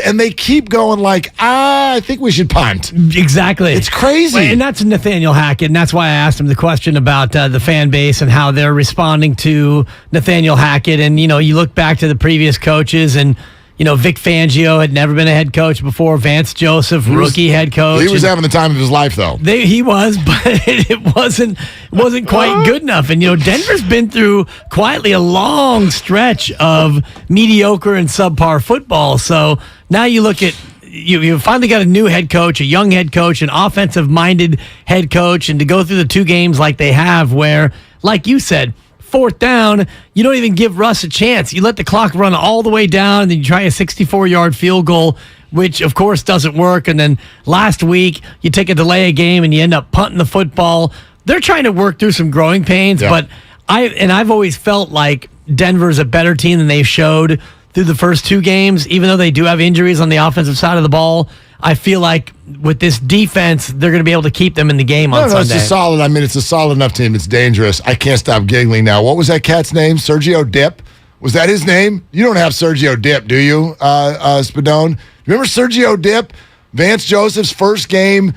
and they keep going like, I think we should punt. Exactly. It's crazy. And that's Nathaniel Hackett, and that's why I asked him the question about the fan base and how they're responding to Nathaniel Hackett. And, you look back to the previous coaches, and, Vic Fangio had never been a head coach before. Vance Joseph, rookie head coach. He was having the time of his life, though. He was, but it wasn't quite good enough. And, Denver's been through quietly a long stretch of mediocre and subpar football. So now you look at, you finally got a new head coach, a young head coach, an offensive-minded head coach, and to go through the 2 games like they have where, like you said, 4th down, you don't even give Russ a chance. You let the clock run all the way down, and then you try a 64-yard field goal, which, of course, doesn't work. And then last week, you take a delay a game, and you end up punting the football. They're trying to work through some growing pains, but I've always felt like Denver's a better team than they showed through the first 2 games. Even though they do have injuries on the offensive side of the ball, I feel like with this defense, they're going to be able to keep them in the game on Sunday. It's a solid enough team. It's dangerous. I can't stop giggling now. What was that cat's name? Sergio Dip? Was that his name? You don't have Sergio Dip, do you, Spadone? Remember Sergio Dip? Vance Joseph's first game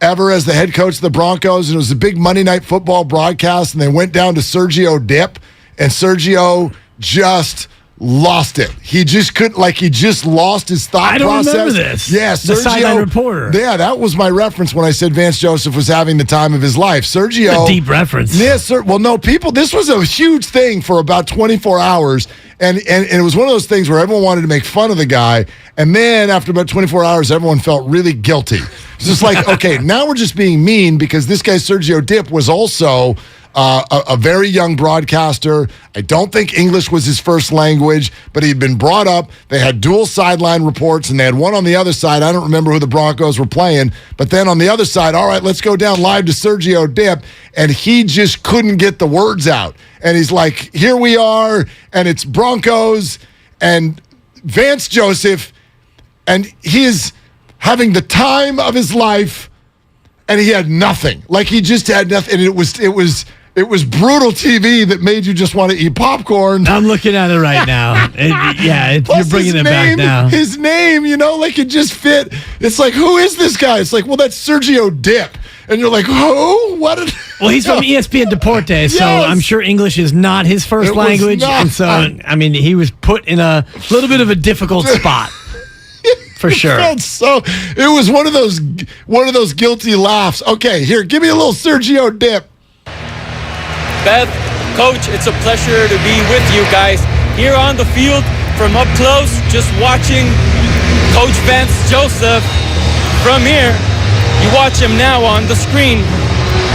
ever as the head coach of the Broncos, and it was a big Monday Night Football broadcast, and they went down to Sergio Dip, and Sergio just lost it. He just couldn't, he just lost his thought process. I don't remember this. Yeah, Sergio, the sideline reporter. Yeah, that was my reference when I said Vance Joseph was having the time of his life. Sergio. That's a deep reference. Yes, sir. Well, no, this was a huge thing for about 24 hours, and it was one of those things where everyone wanted to make fun of the guy, and then after about 24 hours, everyone felt really guilty. It's just like, okay, now we're just being mean because this guy, Sergio Dip, was also a very young broadcaster. I don't think English was his first language, but he'd been brought up. They had dual sideline reports, and they had one on the other side. I don't remember who the Broncos were playing, but then on the other side, all right, let's go down live to Sergio Dip, and he just couldn't get the words out. And he's like, here we are, and it's Broncos and Vance Joseph, and he is having the time of his life, and he had nothing. He just had nothing, and it was brutal TV that made you just want to eat popcorn. I'm looking at it right now. You're bringing it back now. His name, it just fit. It's like, who is this guy? It's like, well, that's Sergio Dip. And you're like, who? What? Well, he's from ESPN Deportes, so I'm sure English is not his first language. And so, he was put in a little bit of a difficult spot. For sure. It was one of those guilty laughs. Okay, here, give me a little Sergio Dip. Beth, Coach, it's a pleasure to be with you guys here on the field from up close, just watching Coach Vance Joseph from here. You watch him now on the screen.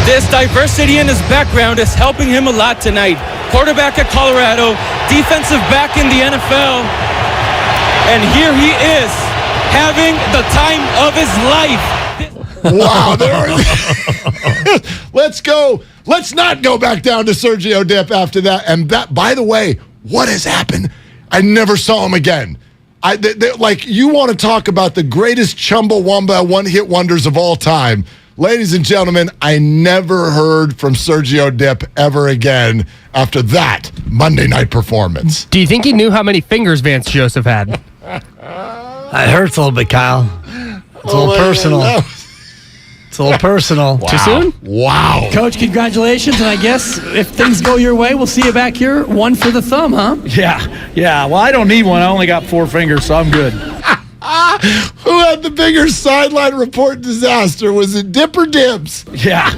This diversity in his background is helping him a lot tonight. Quarterback at Colorado, defensive back in the NFL, and here he is having the time of his life. Wow. Let's go. Let's not go back down to Sergio Dip after that. And that, by the way, what has happened? I never saw him again. Like, you want to talk about the greatest Chumbawamba one-hit wonders of all time. Ladies and gentlemen, I never heard from Sergio Dip ever again after that Monday night performance. Do you think he knew how many fingers Vance Joseph had? It hurts a little bit, Kyle. It's a little personal. It's a little personal. Wow. Too soon? Wow. Coach, congratulations. And I guess if things go your way, we'll see you back here. One for the thumb, huh? Yeah. Well, I don't need one. I only got 4 fingers, so I'm good. Who had the bigger sideline report disaster? Was it Dip or Dibs? Yeah.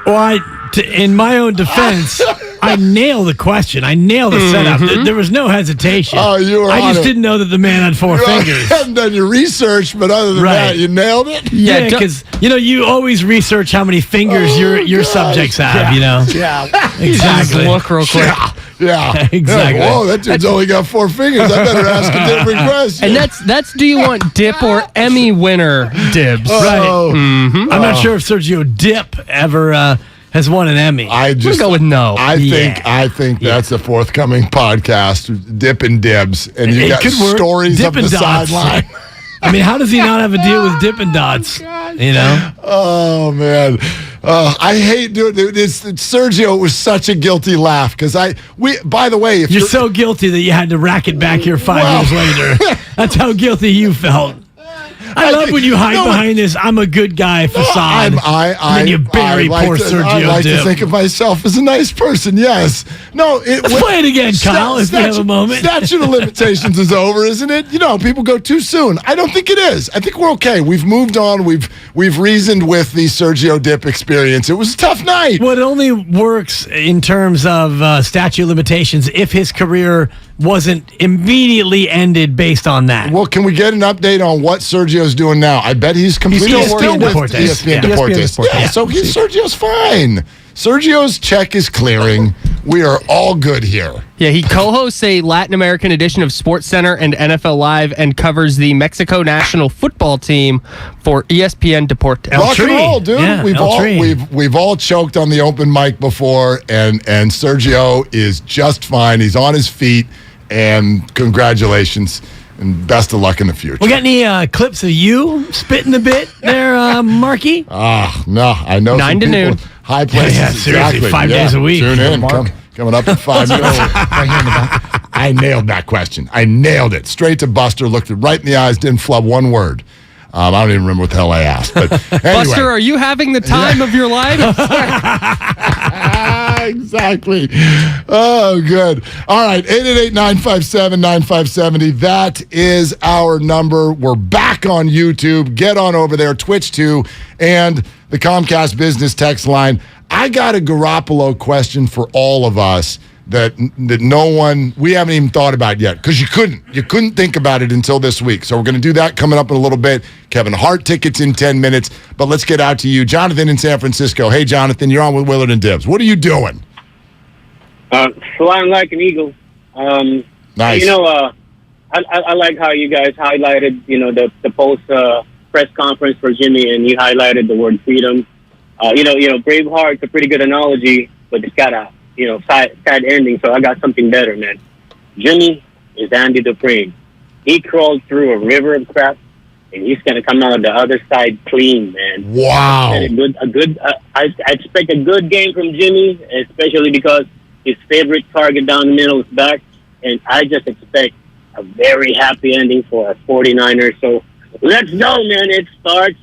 Well, in my own defense, I nailed the question. I nailed the setup. There was no hesitation. Oh, you were I on just it. didn't know that the man had 4 fingers. You haven't done your research, but other than that, you nailed it. Yeah, because you always research how many fingers your subjects have. Yeah. Exactly. Look real quick. Yeah. Exactly. Whoa, that dude's only got 4 fingers. I better ask a different question. And that's do you want Dip or Emmy winner Dibs? Right. Mm-hmm. I'm not sure if Sergio Dip ever has won an Emmy. I just go with no. I think that's a forthcoming podcast, Dip and Dibs, and you got stories Dip of the and Dots. sideline. I mean, how does he not have a deal with Dippin' Dots? Oh man, I hate doing it. Sergio, it was such a guilty laugh because by the way, if you're so guilty that you had to rack it back here 5 years later. That's how guilty you felt. I love when you hide behind this "I'm a good guy" facade. And then you bury poor Sergio Dip. I like to think of myself as a nice person. Yes. No. Let's play it again, Kyle. If we have a moment. Statute of limitations is over, isn't it? People go too soon. I don't think it is. I think we're okay. We've moved on. We've reasoned with the Sergio Dip experience. It was a tough night. Well, it only works in terms of statute of limitations if his career wasn't immediately ended based on that. Well, can we get an update on what Sergio's doing now? I bet he's completely still with ESPN Deportes. Yeah, so Sergio's fine. Sergio's check is clearing. We are all good here. Yeah, he co-hosts a Latin American edition of SportsCenter and NFL Live and covers the Mexico national football team for ESPN Deportes. Rock and roll, dude. Yeah, we've all choked on the open mic before, and Sergio is just fine. He's on his feet, and congratulations. And best of luck in the future. We got any clips of you spitting a bit there, Marky? No. I know 9 to noon. High places. Yeah, seriously, exactly. 5 days a week. Tune in. Coming up at 5 minutes. Right here in the back. I nailed that question. I nailed it. Straight to Buster. Looked it right in the eyes. Didn't flub one word. I don't even remember what the hell I asked. But anyway. Buster, are you having the time of your life? Exactly. Oh, good. All right. 888-957-9570. That is our number. We're back on YouTube. Get on over there. Twitch too. And the Comcast business text line. I got a Garoppolo question for all of us that we haven't even thought about yet because you couldn't think about it until this week. So we're going to do that coming up in a little bit. Kevin Hart tickets in 10 minutes, but let's get out to you. Jonathan in San Francisco. Hey, Jonathan, you're on with Willard and Dibs. What are you doing? Flying like an eagle. Nice. I like how you guys highlighted, the post press conference for Jimmy, and you highlighted the word freedom. Braveheart's a pretty good analogy, but it's got a sad ending, so I got something better, man. Jimmy is Andy Dufresne. He crawled through a river of crap, and he's going to come out the other side clean, man. Wow. I expect a good game from Jimmy, especially because his favorite target down the middle is back, and I just expect a very happy ending for our 49ers. So let's go, man. It starts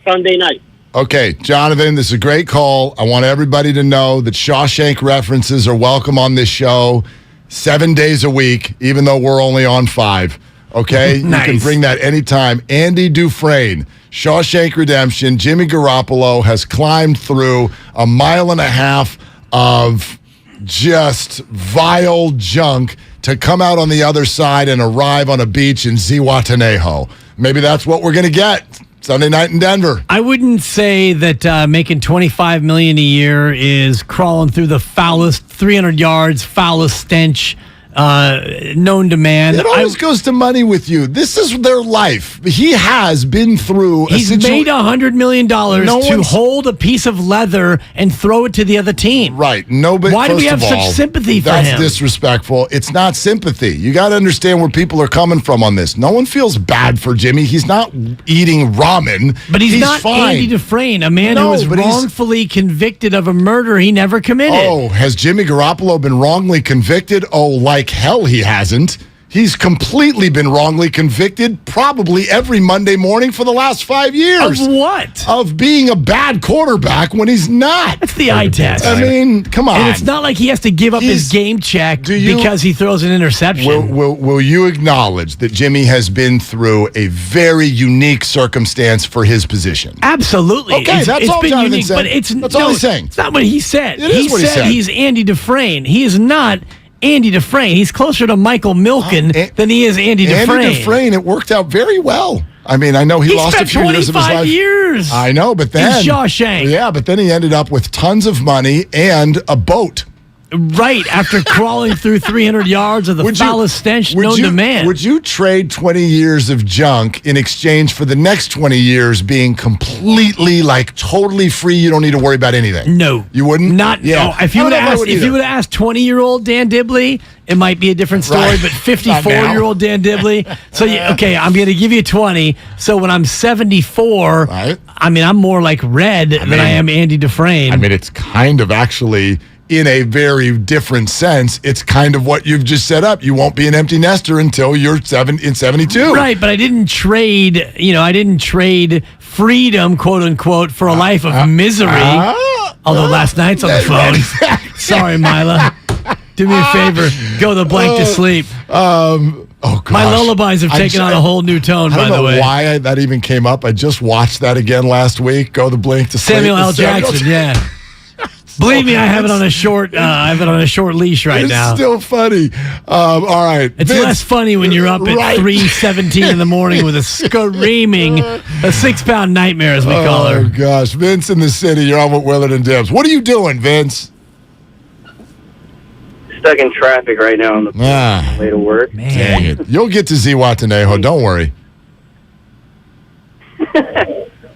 Sunday night. Okay, Jonathan, this is a great call. I want everybody to know that Shawshank references are welcome on this show 7 days a week, even though we're only on 5. Okay? Nice. You can bring that anytime. Andy Dufresne, Shawshank Redemption, Jimmy Garoppolo has climbed through 1.5 miles of just vile junk to come out on the other side and arrive on a beach in Zihuatanejo. Maybe that's what we're going to get Sunday night in Denver. I wouldn't say that making $25 million a year is crawling through the foulest 300 yards, foulest stench known to man. It always goes to money with you. This is their life. He has been through. He's made $100 million to hold a piece of leather and throw it to the other team. Right. Nobody. Why do we have such sympathy for him? That's disrespectful. It's not sympathy. You got to understand where people are coming from on this. No one feels bad for Jimmy. He's not eating ramen. But he's not fine. Andy Dufresne, a man who was wrongfully convicted of a murder he never committed. Oh, has Jimmy Garoppolo been wrongly convicted? Oh, like hell he hasn't. He's completely been wrongly convicted probably every Monday morning for the last 5 years. Of what? Of being a bad quarterback when he's not. That's the eye test. I mean, come on. And it's not like he has to give up his game check because he throws an interception. Will you acknowledge that Jimmy has been through a very unique circumstance for his position? Absolutely. Okay, that's all Jonathan said. But that's all he's saying. It's not what he said. He said he's Andy Dufresne. He is not Andy Dufresne. He's closer to Michael Milken than he is Andy Dufresne. Andy Dufresne, it worked out very well. I mean, I know he lost a few years of his life. 25 years. I know, but then in Shawshank. Yeah, but then he ended up with tons of money and a boat. Right, after crawling through 300 yards of the foulest stench known to man. Would you trade 20 years of junk in exchange for the next 20 years being completely, totally free? You don't need to worry about anything. No. You wouldn't? No. If you would have asked 20-year-old Dan Dibley, it might be a different story, Right. but 54-year-old Dan Dibley. So, okay, I'm going to give you 20. So when I'm 74, I mean, I'm more like Red than I am Andy Dufresne. I mean, it's kind of actually, in a very different sense, it's kind of what you've just set up. You won't be an empty nester until you're 72. Right, but I didn't trade, freedom, quote unquote, for a life of misery. Although last night's on the phone. Sorry, Mila. Do me a favor. Go the blank to sleep. Oh, gosh. My lullabies have taken on a whole new tone, by the way. I don't know why that even came up. I just watched that again last week. Go the blink to sleep. Samuel L. Jackson, yeah. Believe me, I have it on a short. Leash right now. It's still funny. All right, it's Vince, less funny when you're up at 3:17 in the morning with a screaming, a 6-pound nightmare, as we call her. Oh gosh, Vince in the city. You're on with Willard and Dibs. What are you doing, Vince? Stuck in traffic right now on the way to work. Man. Dang it! You'll get to Zihuatanejo. Don't worry.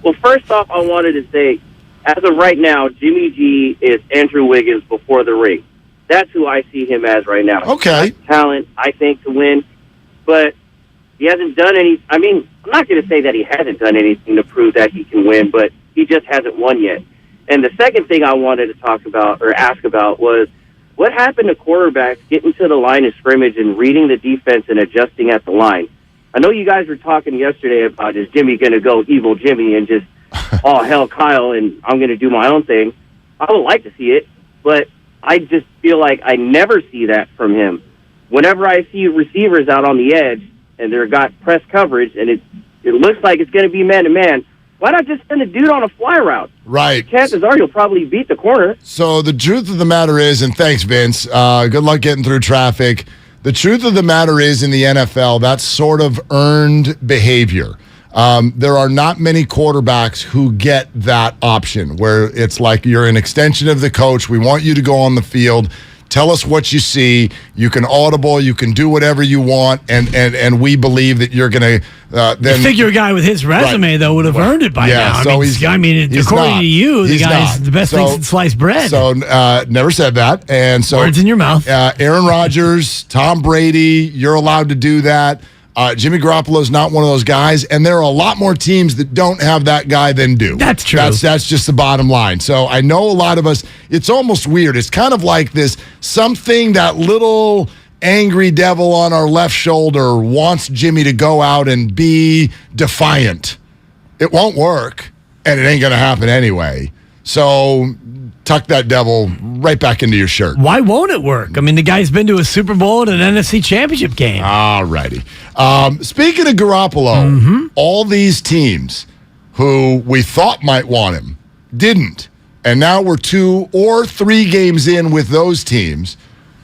Well, first off, I wanted to say, as of right now, Jimmy G is Andrew Wiggins before the ring. That's who I see him as right now. Okay. Talent, I think, to win. But he hasn't done any... I mean, I'm not going to say that he hasn't done anything to prove that he can win, but he just hasn't won yet. And the second thing I wanted to talk about or ask about was, what happened to quarterbacks getting to the line of scrimmage and reading the defense and adjusting at the line? I know you guys were talking yesterday about, is Jimmy going to go evil Jimmy and just... oh, hell, Kyle, and I'm going to do my own thing. I would like to see it, but I just feel like I never see that from him. Whenever I see receivers out on the edge and they've got press coverage and it looks like it's going to be man-to-man, why not just send a dude on a fly route? Right. Chances are you'll probably beat the corner. So the truth of the matter is, and thanks, Vince, good luck getting through traffic. The truth of the matter is, in the NFL, that's sort of earned behavior. There are not many quarterbacks who get that option where it's like you're an extension of the coach. We want you to go on the field. Tell us what you see. You can audible. You can do whatever you want, and we believe that you're going to then. I figure a guy with his resume though would have earned it by now. So he's according not. to you, the He's guy's not. the best thing since sliced bread. So never said that. And so words in your mouth. Aaron Rodgers, Tom Brady, you're allowed to do that. Jimmy Garoppolo is not one of those guys, and there are a lot more teams that don't have that guy than do. That's true. That's just the bottom line. So I know a lot of us, it's almost weird. It's kind of like this something that little angry devil on our left shoulder wants Jimmy to go out and be defiant. It won't work, and it ain't going to happen anyway. So tuck that devil right back into your shirt. Why won't it work? I mean, the guy's been to a Super Bowl and an NFC Championship game. All righty. Speaking of Garoppolo, all these teams who we thought might want him didn't. And now we're 2 or 3 games in with those teams.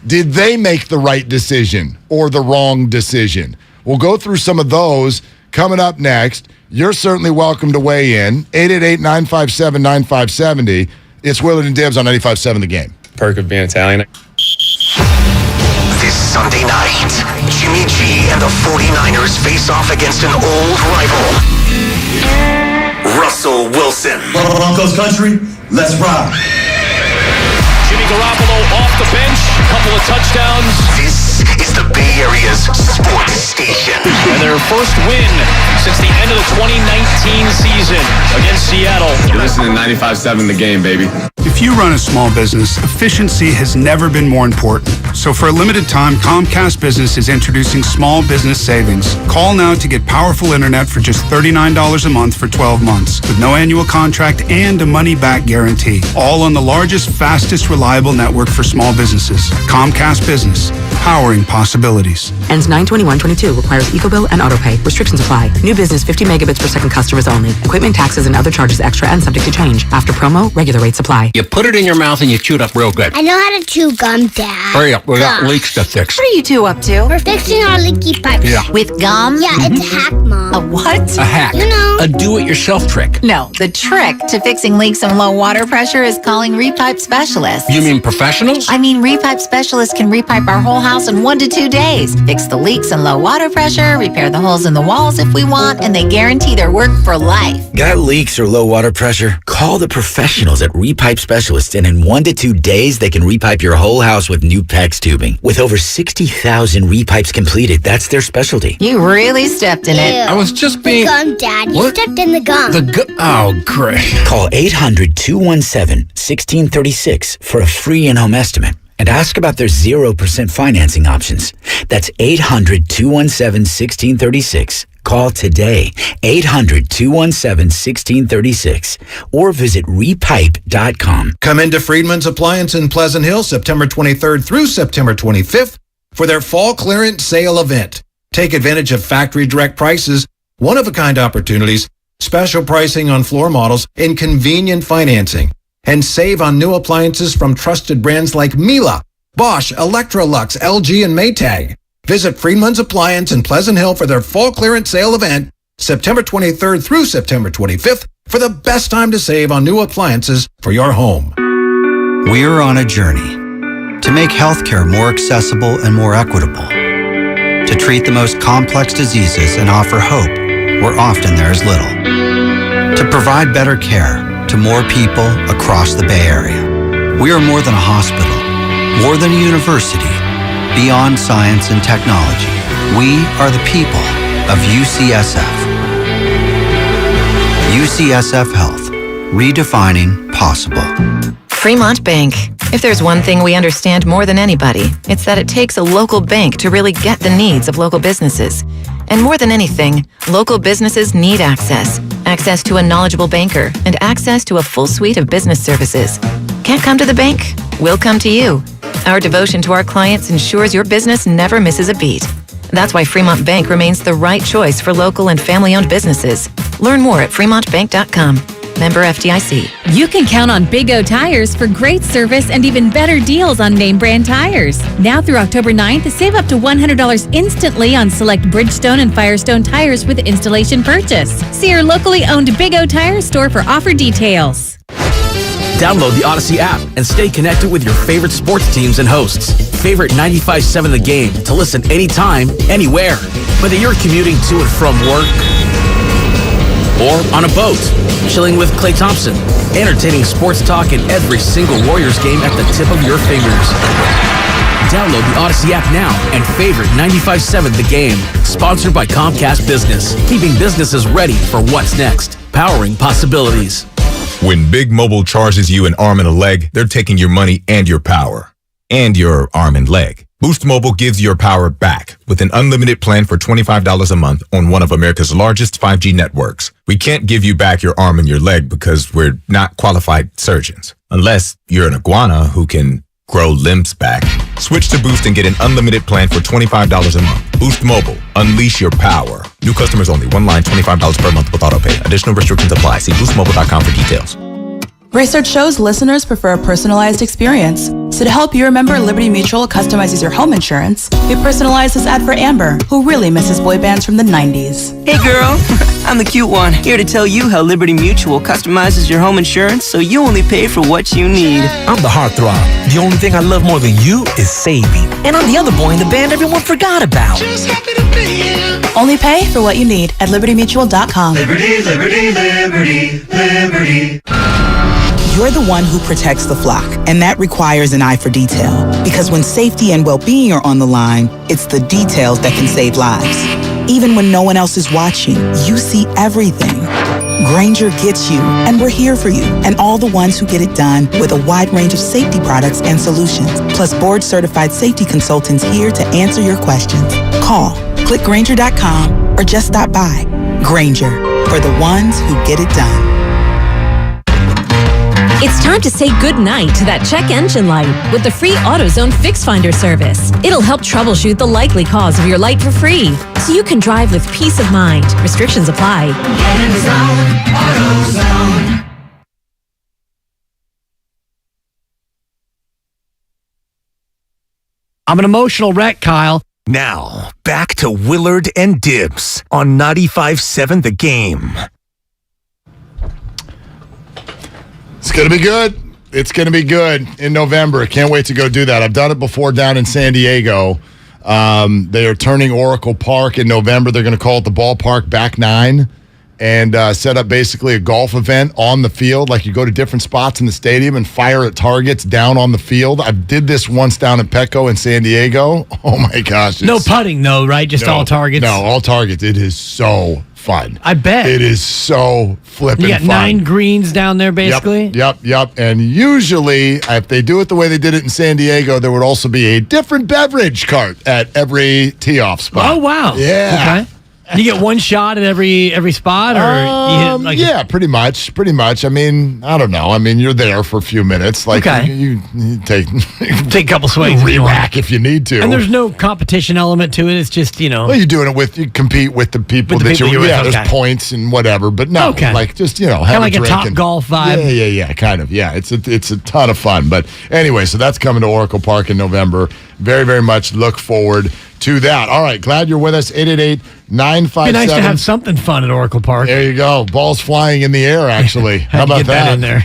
Did they make the right decision or the wrong decision? We'll go through some of those coming up next. You're certainly welcome to weigh in. 888-957-9570. It's Willard and Dibs on 95.7 The Game. Perk of being Italian. This Sunday night. Jimmy G and the 49ers face off against an old rival. Russell Wilson. Broncos country, let's rock. Jimmy Garoppolo off the bench, couple of touchdowns. This is the Bay Area's sports station. And their first win since the end of the 2019 season against Seattle. You're listening to 95.7 The Game, baby. If you run a small business, efficiency has never been more important. So for a limited time, Comcast Business is introducing small business savings. Call now to get powerful internet for just $39 a month for 12 months with no annual contract and a money-back guarantee. All on the largest, fastest, reliable network for small businesses. Comcast Business, powering possibilities. Ends 9/21/22. Requires EcoBill and AutoPay. Restrictions apply. New business 50 megabits per second customers only. Equipment, taxes, and other charges extra and subject to change. After promo, regular rates apply. You put it in your mouth and you chew it up real good. I know how to chew gum, Dad. Hurry up, we got leaks to fix. What are you two up to? We're fixing our leaky pipes. Yeah. With gum? Yeah, it's a hack, Mom. A what? A hack. You know. A do-it-yourself trick. No, the trick to fixing leaks and low water pressure is calling repipe specialists. You mean professionals? I mean, repipe specialists can repipe our whole house in 1 to 2 days. Fix the leaks and low water pressure, repair the holes in the walls if we want, and they guarantee their work for life. Got leaks or low water pressure? Call the professionals at Repipe Specialists, and in 1 to 2 days, they can repipe your whole house with new PEX tubing. With over 60,000 repipes completed, that's their specialty. You really stepped in it. I was just being... The gum, Dad. You What? stepped in the gum. Oh, great. Call 800-217-1636 for a free in-home estimate and ask about their 0% financing options. That's 800-217-1636. Call today, 800-217-1636, or visit repipe.com. Come into Friedman's Appliance in Pleasant Hill September 23rd through September 25th for their fall clearance sale event. Take advantage of factory direct prices, one-of-a-kind opportunities, special pricing on floor models, and convenient financing. And save on new appliances from trusted brands like Miele, Bosch, Electrolux, LG, and Maytag. Visit Friedman's Appliance in Pleasant Hill for their fall clearance sale event, September 23rd through September 25th, for the best time to save on new appliances for your home. We're on a journey to make healthcare more accessible and more equitable, to treat the most complex diseases and offer hope where often there is little, to provide better care to more people across the Bay Area. We are more than a hospital, more than a university, beyond science and technology. We are the people of UCSF. UCSF Health, redefining possible. Fremont Bank. If there's one thing we understand more than anybody, it's that it takes a local bank to really get the needs of local businesses. And more than anything, local businesses need access. Access to a knowledgeable banker and access to a full suite of business services. Can't come to the bank? We'll come to you. Our devotion to our clients ensures your business never misses a beat. That's why Fremont Bank remains the right choice for local and family-owned businesses. Learn more at fremontbank.com. Member FDIC. You can count on Big O Tires for great service and even better deals on name brand tires. Now through October 9th, save up to $100 instantly on select Bridgestone and Firestone tires with installation purchase. See your locally owned Big O Tire store for offer details. Download the Odyssey app and stay connected with your favorite sports teams and hosts. Favorite 95.7 The Game to listen anytime, anywhere. Whether you're commuting to and from work or on a boat, chilling with Klay Thompson, entertaining sports talk in every single Warriors game at the tip of your fingers. Download the Odyssey app now and favorite 95.7 The Game. Sponsored by Comcast Business. Keeping businesses ready for what's next. Powering possibilities. When Big Mobile charges you an arm and a leg, they're taking your money and your power. And your arm and leg. Boost Mobile gives your power back with an unlimited plan for $25 a month on one of America's largest 5G networks. We can't give you back your arm and your leg because we're not qualified surgeons. Unless you're an iguana who can grow limbs back. Switch to Boost and get an unlimited plan for $25 a month. Boost Mobile. Unleash your power. New customers only. One line, $25 per month with autopay. Additional restrictions apply. See boostmobile.com for details. Research shows listeners prefer a personalized experience. So to help you remember, Liberty Mutual customizes your home insurance. We personalized this ad for Amber, who really misses boy bands from the 90s. Hey girl, I'm the cute one, here to tell you how Liberty Mutual customizes your home insurance so you only pay for what you need. I'm the heartthrob. The only thing I love more than you is saving. And I'm the other boy in the band everyone forgot about. Just happy to be here. Only pay for what you need at libertymutual.com. Liberty, liberty, liberty, liberty. You're the one who protects the flock, and that requires an eye for detail. Because when safety and well-being are on the line, it's the details that can save lives. Even when no one else is watching, you see everything. Grainger gets you, and we're here for you, and all the ones who get it done with a wide range of safety products and solutions, plus board-certified safety consultants here to answer your questions. Call, click Grainger.com, or just stop by. Grainger, for the ones who get it done. It's time to say goodnight to that check engine light with the free AutoZone Fix Finder service. It'll help troubleshoot the likely cause of your light for free, so you can drive with peace of mind. Restrictions apply. Get in the zone, AutoZone. I'm an emotional wreck, Kyle. Now, back to Willard and Dibs on 95.7 The Game. It's going to be good. It's going to be good in November. I can't wait to go do that. I've done it before down in San Diego. They are turning Oracle Park in November. They're going to call it the Ballpark Back 9 and set up basically a golf event on the field. Like you go to different spots in the stadium and fire at targets down on the field. I did this once down in Petco in San Diego. Oh, my gosh. No putting, though, right? Just all targets? No, all targets. It is so fun. I bet. It is so flipping fun. You got 9 greens down there, basically? Yep. And usually, if they do it the way they did it in San Diego, there would also be a different beverage cart at every tee-off spot. Oh, wow. Yeah. Okay. You get one shot at every spot? Or yeah, pretty much. I mean, I don't know. I mean, you're there for a few minutes. Like, okay. you take a couple swings. Re-rack if you need to. And there's no competition element to it. It's just, Well, you're doing it you compete with the people that you're with. Yeah, there's points and whatever. But no, like, just, have kind of like a drink. Top Golf vibe. Yeah, kind of. Yeah, it's a ton of fun. But anyway, so that's coming to Oracle Park in November. Very, very much look forward to that. All right, glad you're with us. 888-957. Be nice to have something fun at Oracle Park. There you go. Balls flying in the air, actually. How about get that? In there.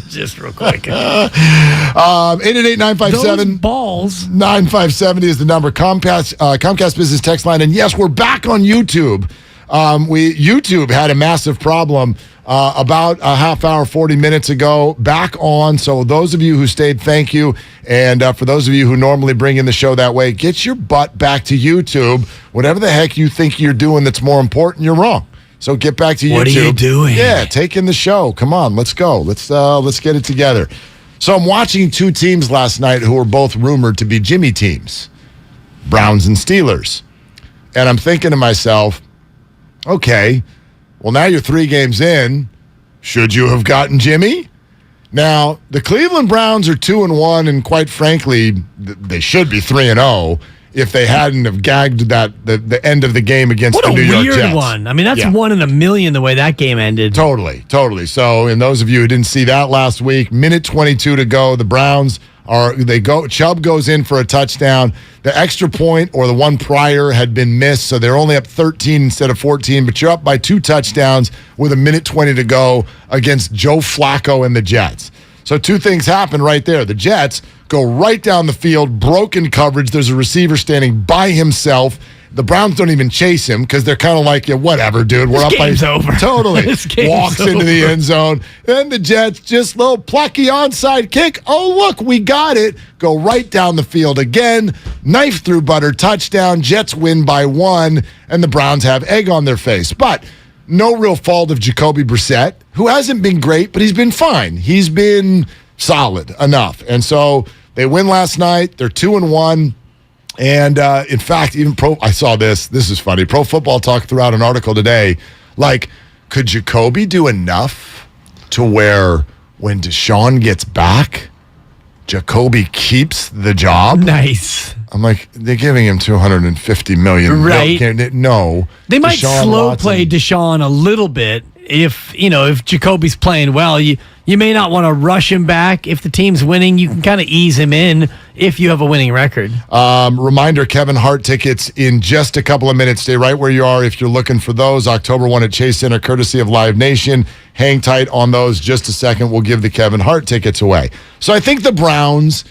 Just real quick. 888-957. Those balls. 957 is the number. Comcast Business Text Line. And yes, we're back on YouTube. YouTube had a massive problem about a half hour, 40 minutes ago. Back on. So those of you who stayed, thank you. And for those of you who normally bring in the show that way, get your butt back to YouTube. Whatever the heck you think you're doing that's more important, you're wrong. So get back to YouTube. What are you doing? Yeah, take in the show. Come on, let's go. Let's get it together. So I'm watching 2 teams last night who are both rumored to be Jimmy teams, Browns and Steelers. And I'm thinking to myself, okay, well, now you're 3 games in. Should you have gotten Jimmy? Now, the Cleveland Browns are 2-1, and quite frankly, they should be 3-0 if they hadn't have gagged the end of the game against the New York Jets. What a weird one. I mean, that's 1 in a million the way that game ended. Totally. So, and those of you who didn't see that last week, minute 22 to go, the Browns Chubb goes in for a touchdown. The extra point or the one prior had been missed, so they're only up 13 instead of 14, but you're up by 2 touchdowns with a minute 20 to go against Joe Flacco and the Jets. So 2 things happen right there. The Jets go right down the field, broken coverage. There's a receiver standing by himself. The Browns don't even chase him because they're kind of like, yeah, whatever, dude. We're up by over. Totally. Walks into the end zone. Then the Jets just little plucky onside kick. Oh, look, we got it. Go right down the field again. Knife through butter touchdown. Jets win by 1, and the Browns have egg on their face. But no real fault of Jacoby Brissett, who hasn't been great, but he's been fine. He's been solid enough. And so they win last night. They're 2-1. And in fact, even I saw this. This is funny. Pro Football Talk threw out an article today. Like, could Jacoby do enough to where when Deshaun gets back, Jacoby keeps the job? Nice. I'm like, they're giving him $250 million. Right. No. They might play Deshaun a little bit if Jacoby's playing well, you may not want to rush him back. If the team's winning, you can kind of ease him in if you have a winning record. Reminder, Kevin Hart tickets in just a couple of minutes. Stay right where you are if you're looking for those. October 1 at Chase Center, courtesy of Live Nation. Hang tight on those. Just a second, we'll give the Kevin Hart tickets away. So I think the Browns,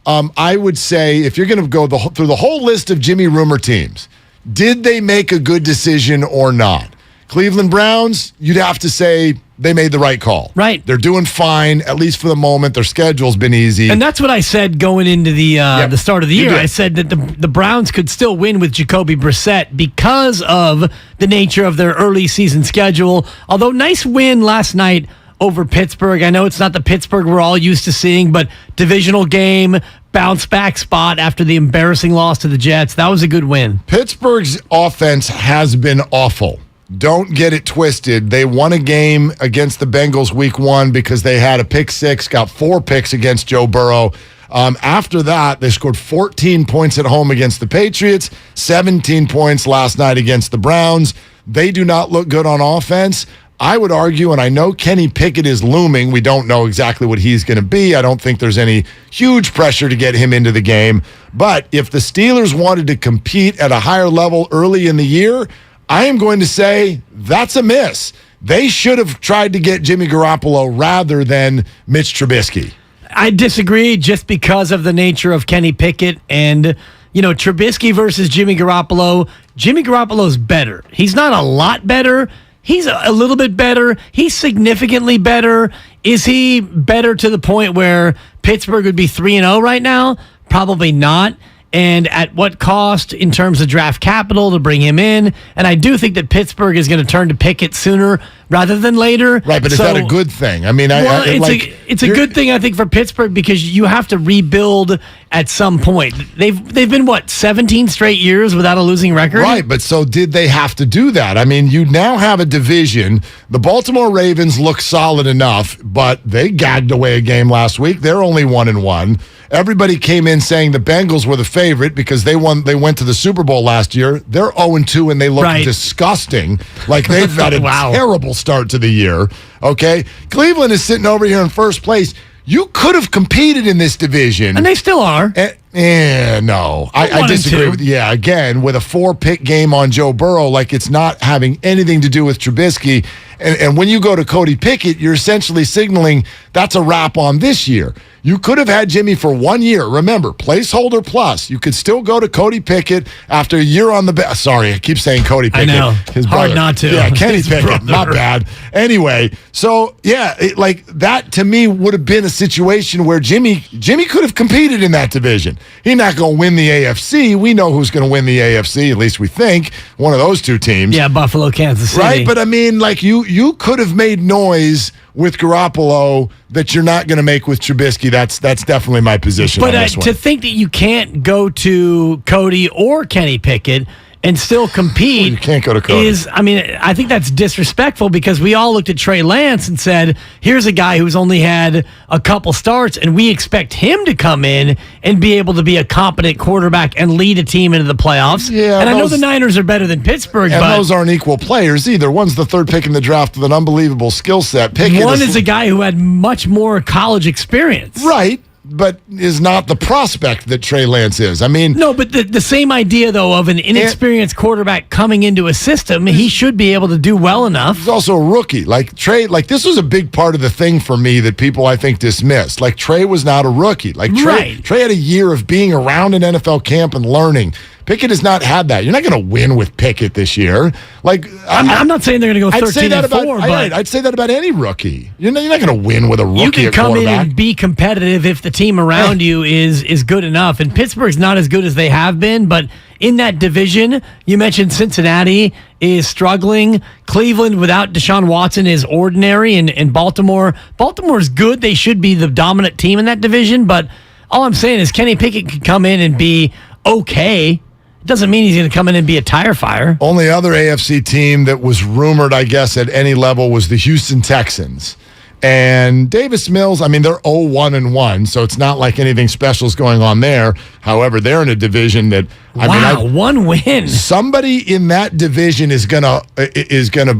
I would say, if you're going to go through the whole list of Jimmy Rumor teams, did they make a good decision or not? Cleveland Browns, you'd have to say they made the right call. Right. They're doing fine, at least for the moment. Their schedule's been easy. And that's what I said going into the start of the year. I said that the Browns could still win with Jacoby Brissett because of the nature of their early season schedule. Although, nice win last night over Pittsburgh. I know it's not the Pittsburgh we're all used to seeing, but divisional game, bounce back spot after the embarrassing loss to the Jets. That was a good win. Pittsburgh's offense has been awful. Don't get it twisted. They won a game against the Bengals week 1 because they had a pick 6, got 4 picks against Joe Burrow. After that, they scored 14 points at home against the Patriots, 17 points last night against the Browns. They do not look good on offense. I would argue, and I know Kenny Pickett is looming. We don't know exactly what he's going to be. I don't think there's any huge pressure to get him into the game. But if the Steelers wanted to compete at a higher level early in the year, I am going to say that's a miss. They should have tried to get Jimmy Garoppolo rather than Mitch Trubisky. I disagree just because of the nature of Kenny Pickett and, Trubisky versus Jimmy Garoppolo. Jimmy Garoppolo's better. He's not a lot better. He's a little bit better. He's significantly better. Is he better to the point where Pittsburgh would be 3-0 right now? Probably not. And at what cost in terms of draft capital to bring him in? And I do think that Pittsburgh is going to turn to Pickett sooner rather than later. Right, but is that a good thing? I mean, it's a good thing, I think, for Pittsburgh because you have to rebuild at some point. They've been, 17 straight years without a losing record? Right, but so did they have to do that? I mean, you now have a division. The Baltimore Ravens look solid enough, but they gagged away a game last week. They're only 1-1. Everybody came in saying the Bengals were the favorite because they went to the Super Bowl last year. They're 0-2 and they look disgusting. Like they've had a terrible start to the year. Okay? Cleveland is sitting over here in first place. You could have competed in this division. And they still are. No. I disagree with you. Yeah, again, with a 4-pick game on Joe Burrow, like it's not having anything to do with Trubisky. And when you go to Cody Pickett, you're essentially signaling that's a wrap on this year. You could have had Jimmy for 1 year. Remember, placeholder plus. You could still go to Cody Pickett after a year on the bench. Sorry, I keep saying Cody Pickett. I know. His brother. Hard not to. Yeah, Kenny Pickett. Not bad. Anyway, so, that to me would have been a situation where Jimmy could have competed in that division. He's not going to win the AFC. We know who's going to win the AFC, at least we think. One of those two teams. Yeah, Buffalo, Kansas City. Right, but I mean, you could have made noise with Garoppolo that you're not going to make with Trubisky. That's definitely my position on this one. To think that you can't go to Cody or Kenny Pickett and still compete. Well, you can't go to Cody. I think that's disrespectful because we all looked at Trey Lance and said, here's a guy who's only had a couple starts and we expect him to come in and be able to be a competent quarterback and lead a team into the playoffs. Yeah, and I know the Niners are better than Pittsburgh, and but those aren't equal players either. One's the 3rd pick in the draft with an unbelievable skill set. One is a guy who had much more college experience. Right. But is not the prospect that Trey Lance is. I mean... No, but the same idea, though, of an inexperienced quarterback coming into a system, he should be able to do well enough. He's also a rookie. Like, Trey, this was a big part of the thing for me that people, I think, dismissed. Like, Trey was not a rookie. Like, Trey had a year of being around an NFL camp and learning. Pickett has not had that. You're not going to win with Pickett this year. Like, I'm not saying they're going to go 13-4, but I'd say that about any rookie. You're not going to win with a rookie. You can come in and be competitive if the team around you is good enough. And Pittsburgh's not as good as they have been, but in that division, you mentioned Cincinnati is struggling. Cleveland without Deshaun Watson is ordinary, and Baltimore's good. They should be the dominant team in that division. But all I'm saying is Kenny Pickett could come in and be okay. Doesn't mean he's going to come in and be a tire fire. Only other AFC team that was rumored, I guess, at any level was the Houston Texans. And Davis Mills, they're 0-1-1, so it's not like anything special is going on there. However, they're in a division that one win. Somebody in that division is gonna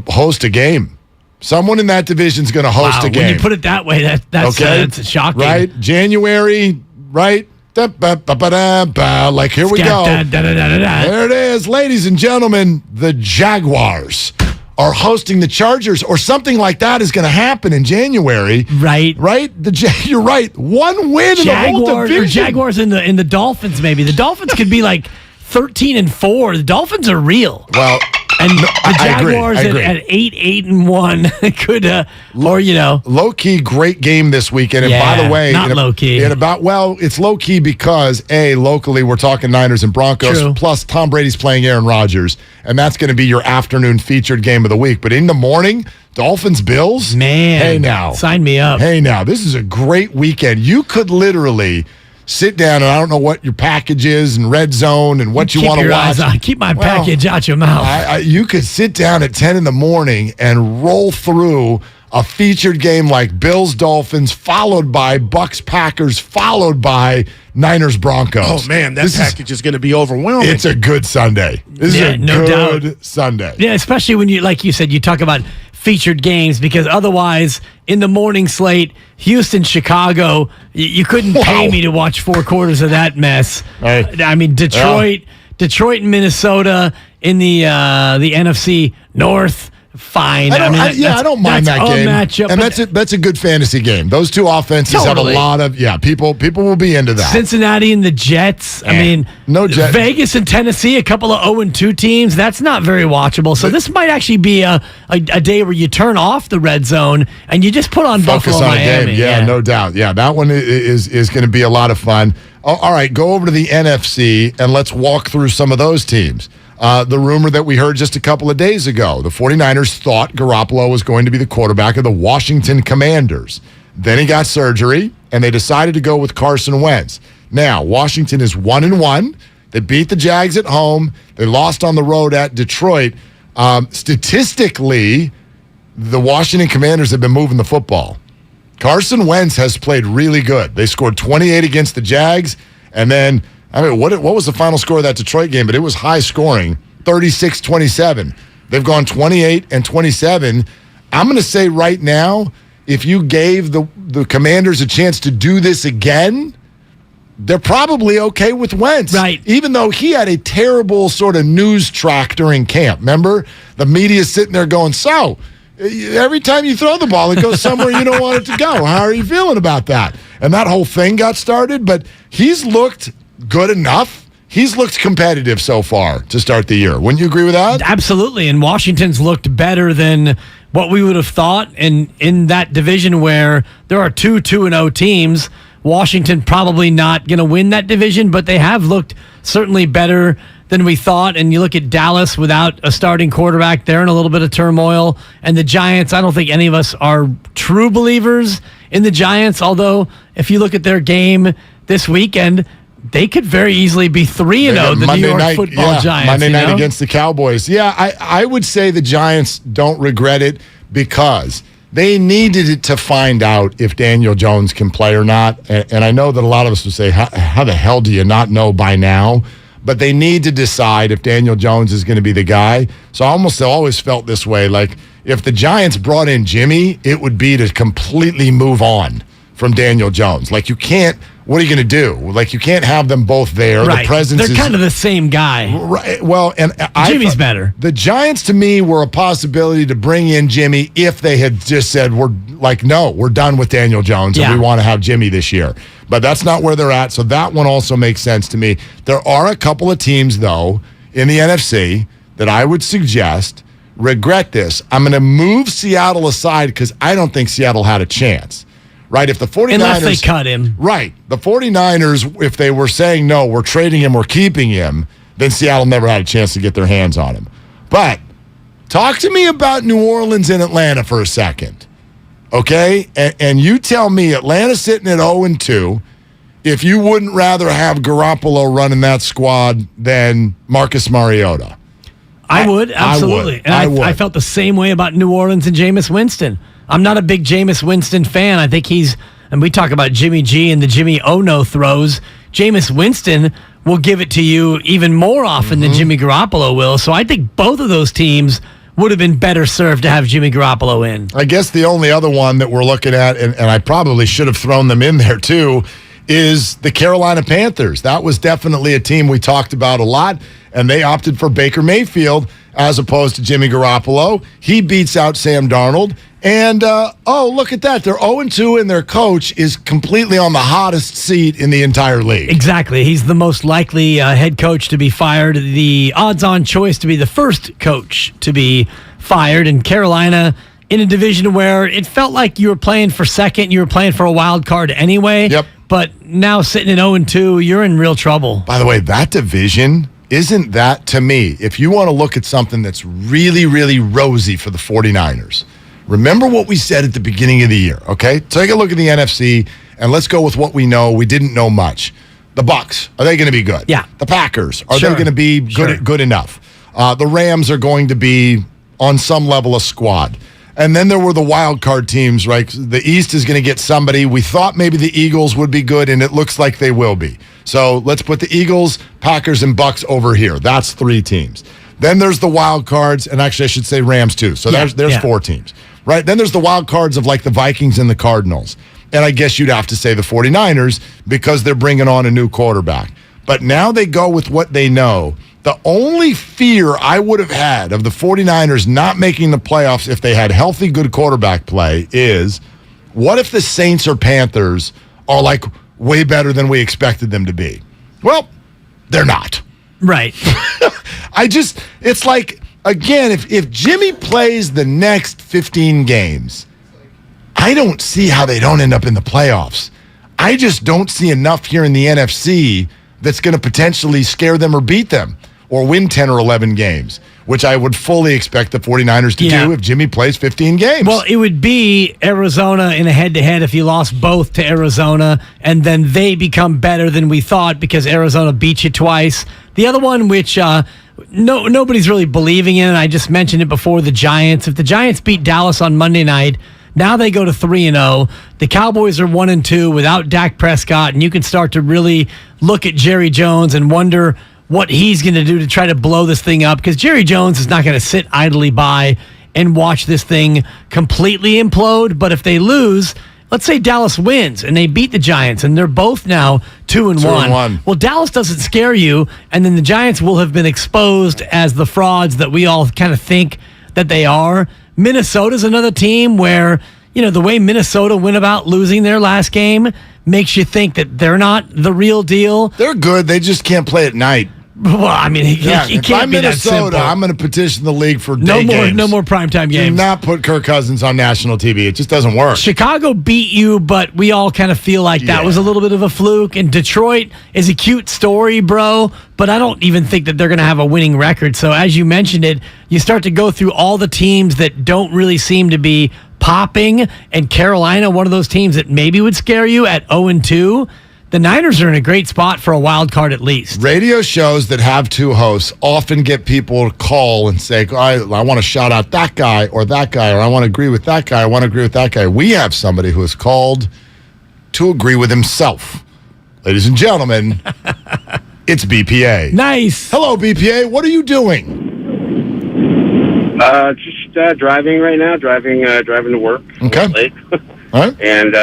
host a game. Someone in that division is going to host a game. When you put it that way, that's shocking. Right? January, right? Like, here we go. There it is. Ladies and gentlemen, the Jaguars are hosting the Chargers, or something like that is going to happen in January. Right. You're right. One win in the whole division. Or Jaguars in the Dolphins, maybe. The Dolphins could be like 13-4. The Dolphins are real. Well, and the Jaguars at 8-1 could, low-key great game this weekend. And by the way, not low-key. It's low-key because, locally we're talking Niners and Broncos. True. Plus Tom Brady's playing Aaron Rodgers, and that's going to be your afternoon featured game of the week. But in the morning, Dolphins, Bills? Man. Hey, now. Sign me up. Hey, now. This is a great weekend. You could literally sit down, and I don't know what your package is and Red Zone and what you want to watch. Keep my package out your mouth. You could sit down at 10 in the morning and roll through a featured game like Bills, Dolphins, followed by Bucks, Packers, followed by Niners, Broncos. Oh, man, that package is going to be overwhelming. It's a good Sunday. This is a good Sunday. Yeah, especially when you, like you said, you talk about featured games, because otherwise in the morning slate, Houston, Chicago, you couldn't pay me to watch 4 quarters of that mess. I mean, Detroit and Minnesota in the NFC North. Fine. I don't mind that game. Matchup, and that's a good fantasy game. Those two offenses have a lot of people will be into that. Cincinnati and the Jets. I mean, no Jets. Vegas and Tennessee, a couple of 0-2 teams. That's not very watchable. So this might actually be a day where you turn off the red zone and you just put on Focus Buffalo, on Miami. A game. Yeah, no doubt. Yeah, that one is going to be a lot of fun. All right, go over to the NFC and let's walk through some of those teams. The rumor that we heard just a couple of days ago, the 49ers thought Garoppolo was going to be the quarterback of the Washington Commanders. Then he got surgery, and they decided to go with Carson Wentz. Now, Washington is 1-1. They beat the Jags at home. They lost on the road at Detroit. Statistically, the Washington Commanders have been moving the football. Carson Wentz has played really good. They scored 28 against the Jags, and then what was the final score of that Detroit game? But it was high scoring, 36-27. They've gone 28-27. I'm going to say right now, if you gave the Commanders a chance to do this again, they're probably okay with Wentz. Right. Even though he had a terrible sort of news track during camp. Remember? The media's sitting there going, so, every time you throw the ball, it goes somewhere you don't want it to go. How are you feeling about that? And that whole thing got started, but he's looked good enough. He's looked competitive so far to start the year. Wouldn't you agree with that? Absolutely. And Washington's looked better than what we would have thought. And in that division where there are 2-0 teams, Washington probably not going to win that division, but they have looked certainly better than we thought. And you look at Dallas without a starting quarterback, they're in a little bit of turmoil. And the Giants, I don't think any of us are true believers in the Giants, although if you look at their game this weekend, they could very easily be 3-0, the New York Football Giants. Monday night against the Cowboys. Yeah, I would say the Giants don't regret it because they needed it to find out if Daniel Jones can play or not. And I know that a lot of us would say, how the hell do you not know by now? But they need to decide if Daniel Jones is going to be the guy. So I almost always felt this way. Like, if the Giants brought in Jimmy, it would be to completely move on from Daniel Jones. Like, you can't, what are you going to do? Like, you can't have them both there. Right. The presence They're kind of the same guy. Right. Well, and Jimmy's better. The Giants, to me, were a possibility to bring in Jimmy if they had just said, no, we're done with Daniel Jones and we want to have Jimmy this year. But that's not where they're at, so that one also makes sense to me. There are a couple of teams, though, in the NFC that I would suggest regret this. I'm going to move Seattle aside because I don't think Seattle had a chance. Right, if the 49ers... Unless they cut him. Right. The 49ers, if they were saying, no, we're trading him, we're keeping him, then Seattle never had a chance to get their hands on him. But talk to me about New Orleans and Atlanta for a second. Okay? And you tell me, Atlanta sitting at 0-2, if you wouldn't rather have Garoppolo running that squad than Marcus Mariota. I would, absolutely. I would. I felt the same way about New Orleans and Jameis Winston. I'm not a big Jameis Winston fan. I think and we talk about Jimmy G and the Jimmy Oh-no throws. Jameis Winston will give it to you even more often than Jimmy Garoppolo will. So I think both of those teams would have been better served to have Jimmy Garoppolo in. I guess the only other one that we're looking at, and I probably should have thrown them in there too, is the Carolina Panthers. That was definitely a team we talked about a lot, and they opted for Baker Mayfield as opposed to Jimmy Garoppolo. He beats out Sam Darnold. And, look at that. They're 0-2, and their coach is completely on the hottest seat in the entire league. Exactly. He's the most likely head coach to be fired, the odds-on choice to be the first coach to be fired. And Carolina, in a division where it felt like you were playing for second, you were playing for a wild card anyway. Yep. But now sitting at 0-2, you're in real trouble. By the way, that division, isn't that, to me, if you want to look at something that's really, really rosy for the 49ers, remember what we said at the beginning of the year, okay? Take a look at the NFC, and let's go with what we know. We didn't know much. The Bucs, are they going to be good? Yeah. The Packers, are they going to be good enough? The Rams are going to be on some level a squad. And then there were the wild card teams, right? The East is going to get somebody. We thought maybe the Eagles would be good, and it looks like they will be. So let's put the Eagles, Packers, and Bucs over here. That's 3 teams. Then there's the wild cards, and actually I should say Rams too. So there's 4 teams. Right? Then there's the wild cards of like the Vikings and the Cardinals. And I guess you'd have to say the 49ers because they're bringing on a new quarterback. But now they go with what they know. The only fear I would have had of the 49ers not making the playoffs if they had healthy, good quarterback play is, what if the Saints or Panthers are like way better than we expected them to be? Well, they're not. Right. It's like, again, if Jimmy plays the next 15 games, I don't see how they don't end up in the playoffs. I just don't see enough here in the NFC that's going to potentially scare them or beat them or win 10 or 11 games, which I would fully expect the 49ers to do if Jimmy plays 15 games. Well, it would be Arizona in a head-to-head if you lost both to Arizona, and then they become better than we thought because Arizona beat you twice. The other one, which nobody's really believing in, and I just mentioned it before, the Giants. If the Giants beat Dallas on Monday night, now they go to 3-0. The Cowboys are 1-2 without Dak Prescott, and you can start to really look at Jerry Jones and wonder what he's going to do to try to blow this thing up, because Jerry Jones is not going to sit idly by and watch this thing completely implode. But if they lose, let's say Dallas wins and they beat the Giants and they're both now 2-1. Well, Dallas doesn't scare you, and then the Giants will have been exposed as the frauds that we all kind of think that they are. Minnesota's another team where, the way Minnesota went about losing their last game makes you think that they're not the real deal. They're good. They just can't play at night. Well, I mean, it can't if I'm be Minnesota, that simple. I'm going to petition the league for day games. No more primetime games. Do not put Kirk Cousins on national TV. It just doesn't work. Chicago beat you, but we all kind of feel like that was a little bit of a fluke. And Detroit is a cute story, bro, but I don't even think that they're going to have a winning record. So as you mentioned it, you start to go through all the teams that don't really seem to be popping, and Carolina, one of those teams that maybe would scare you at 0-2. The Niners are in a great spot for a wild card at least. Radio shows that have 2 hosts often get people to call and say, I want to shout out that guy, or I want to agree with that guy, I want to agree with that guy. We have somebody who is called to agree with himself. Ladies and gentlemen, it's BPA. Nice. Hello, BPA. What are you doing? Just driving right now, driving to work. Okay. All right. And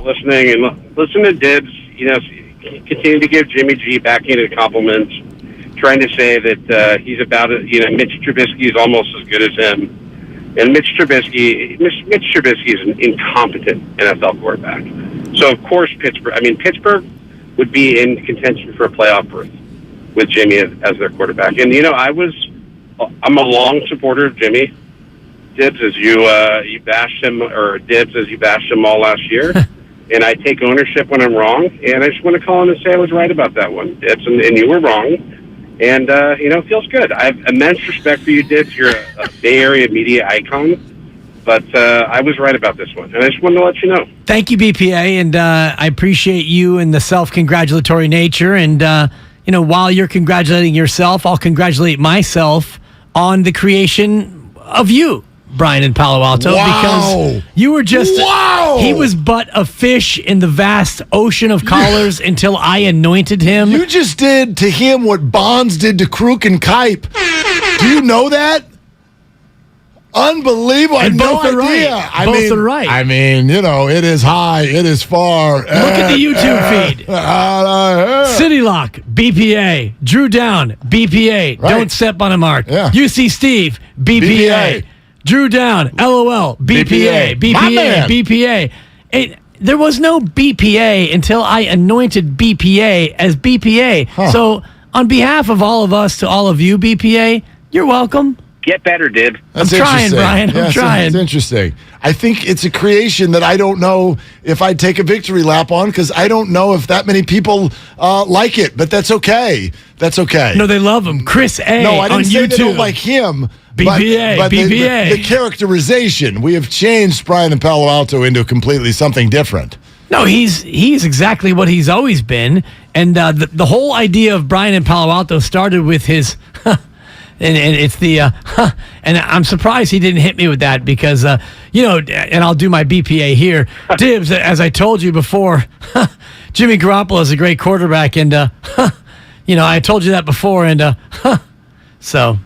listening to Dibs, continue to give Jimmy G backhanded compliments, trying to say that he's about it. Mitch Trubisky is almost as good as him, and Mitch Trubisky is an incompetent NFL quarterback. So of course Pittsburgh would be in contention for a playoff berth with Jimmy as their quarterback. And I'm a long supporter of Jimmy. Dibs as you bashed him, or Dibs as you bashed him all last year. And I take ownership when I'm wrong, and I just want to call in and say I was right about that one, Dibs, and you were wrong. And, it feels good. I have immense respect for you, Dibs. You're a Bay Area media icon, but I was right about this one, and I just wanted to let you know. Thank you, BPA, and I appreciate you and the self-congratulatory nature. And, while you're congratulating yourself, I'll congratulate myself on the creation of you, Brian in Palo Alto, because you were just he was but a fish in the vast ocean of callers until I anointed him. You just did to him what Bonds did to Kruk and Kipe. Do you know that? Unbelievable. And both are idea. right. Both are right. I mean, it is high. It is far. Look at the YouTube feed. City Lock, BPA. Drew Down, BPA. Right. Don't step on a mark. Yeah. UC Steve, BPA. Drew Down, LOL, BPA. BPA. There was no BPA until I anointed BPA as BPA. Huh. So on behalf of all of us to all of you, BPA, you're welcome. Get better, Dib. That's I'm trying, interesting. Brian. I'm trying. It's interesting. I think it's a creation that I don't know if I'd take a victory lap on because I don't know if that many people like it, but that's okay. That's okay. No, they love him. Chris A. No, I didn't on say YouTube. they don't like him. BPA, but BPA. The characterization. We have changed Brian and Palo Alto into completely something different. No, he's exactly what he's always been. And the whole idea of Brian and Palo Alto started with his... And it's the, and I'm surprised he didn't hit me with that because, and I'll do my BPA here. Dibs, as I told you before, Jimmy Garoppolo is a great quarterback. And, I told you that before. And, so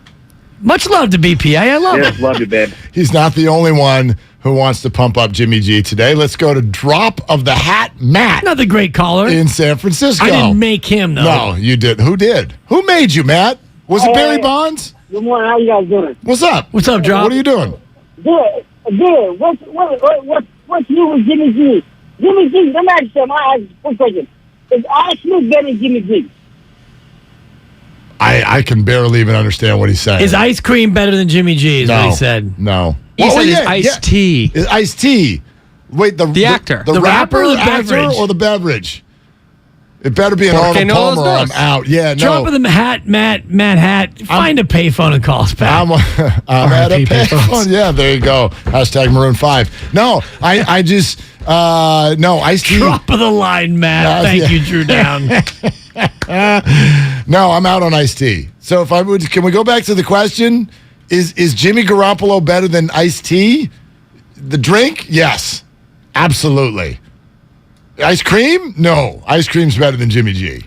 much love to BPA. I love it. Love you, babe. He's not the only one who wants to pump up Jimmy G today. Let's go to Drop of the Hat Matt. Another great caller. In San Francisco. I didn't make him, though. No, you didn't. Who did? Who made you, Matt? Was it Barry Bonds? Good morning. How you guys doing? What's up? What's up, Drop? What are you doing? Good. What's new with Jimmy G? Jimmy G, let me ask you one question. Is Alex Smith better than Jimmy G? I can barely even understand what he's saying. Is ice cream better than Jimmy G is what he said. No. He said it's iced tea. It's iced tea. Wait, the actor. The rapper or the actor beverage? or the beverage? It better be an Porque Arnold no Palmer los or I'm dos. out. Yeah, no. Drop of the hat, Matt Hat. Find a payphone and call us back. I'm at a RIP payphone. Yeah, there you go. # Maroon 5. No, I just, no, iced tea. Drop of the line, Matt. Thank you, Drew Down. No, I'm out on iced tea. So if I would, can we go back to the question? Is Jimmy Garoppolo better than iced tea? The drink? Yes, absolutely. Ice cream? No. Ice cream's better than Jimmy G.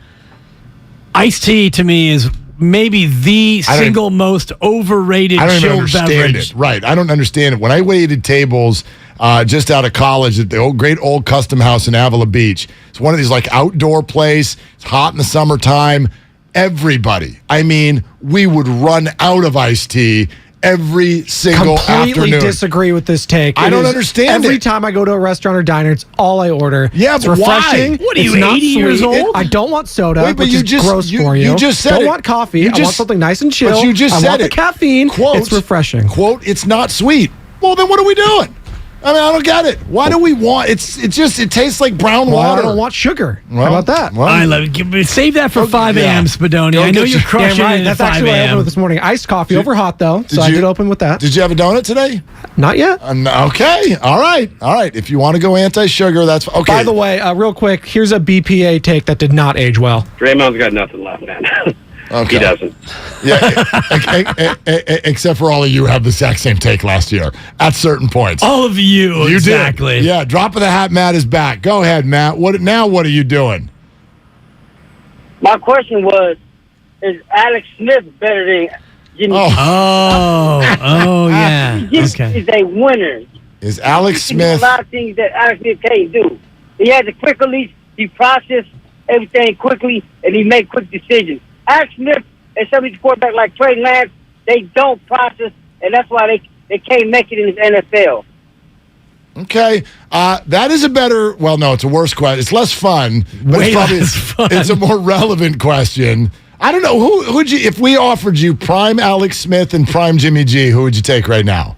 Iced tea to me is maybe the single most overrated I don't even chilled understand beverage. it. Right. I don't understand it. When I waited tables just out of college at the great old Custom House in Avila Beach, it's one of these like outdoor place. It's hot in the summertime. Everybody, I mean, we would run out of iced tea every single Completely afternoon. disagree with this take. I don't understand Every it. time I go to a restaurant or diner, it's all I order. Yeah, it's but why? refreshing. What are it's you, not 80 years sweet. old? I don't want soda, Wait, but which you is just- gross you- for you. you just said don't it. want coffee. You I want just- something nice and chill. But you just I said want it. the caffeine. Quote, it's refreshing. Quote, it's not sweet. Well, then what are we doing? I mean, I don't get it. Why do we want it tastes like brown Well, water. I don't want sugar. Well, How about that? well, I love it. Save that for 5 a.m., Spadoni. Go I know get you're your- crushing Damn right. it That's at 5 actually what I opened a.m. with this morning. Iced coffee over hot, though. So I did open with that. Did you have a donut today? Not yet. Okay. All right. If you want to go anti-sugar, that's okay. By the way, real quick, here's a BPA take that did not age well. Draymond's got nothing left, man. Okay. He doesn't. Yeah, except for all of you have the exact same take last year at certain points. All of you, exactly. Did. Yeah, drop of the hat. Matt is back. Go ahead, Matt. What are you doing? My question was, is Alex Smith better than Jimmy G? Oh, yeah. Jimmy Okay. is a winner. Is Alex He can do Smith? a lot of things that Alex Smith can't do. He has a quick release. He processes everything quickly, and he make quick decisions. Alex Smith and some of these quarterbacks like Trey Lance, they don't process, and that's why they can't make it in the NFL. Okay, that is a better. Well, no, it's a worse question. It's less fun, but Way it's probably less fun. it's a more relevant question. I don't know who would you if we offered you prime Alex Smith and prime Jimmy G. Who would you take right now?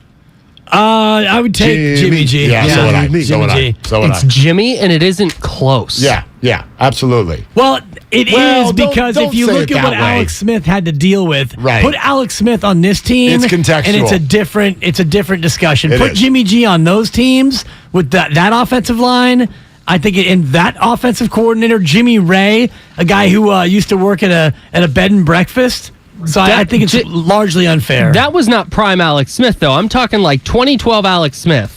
I would take Jimmy G. Yeah, so would I. So would I. So would It's I. Jimmy, and it isn't close. Yeah, absolutely. Well, it is because don't if you say look it at what that way. Alex Smith had to deal with, Right. put Alex Smith on this team, It's contextual. and it's a different discussion. It Put is. Jimmy G on those teams with that offensive line. I think in that offensive coordinator, Jimmy Ray, a guy who used to work at a bed and breakfast. So I think it's largely unfair. That was not prime Alex Smith, though. I'm talking like 2012 Alex Smith.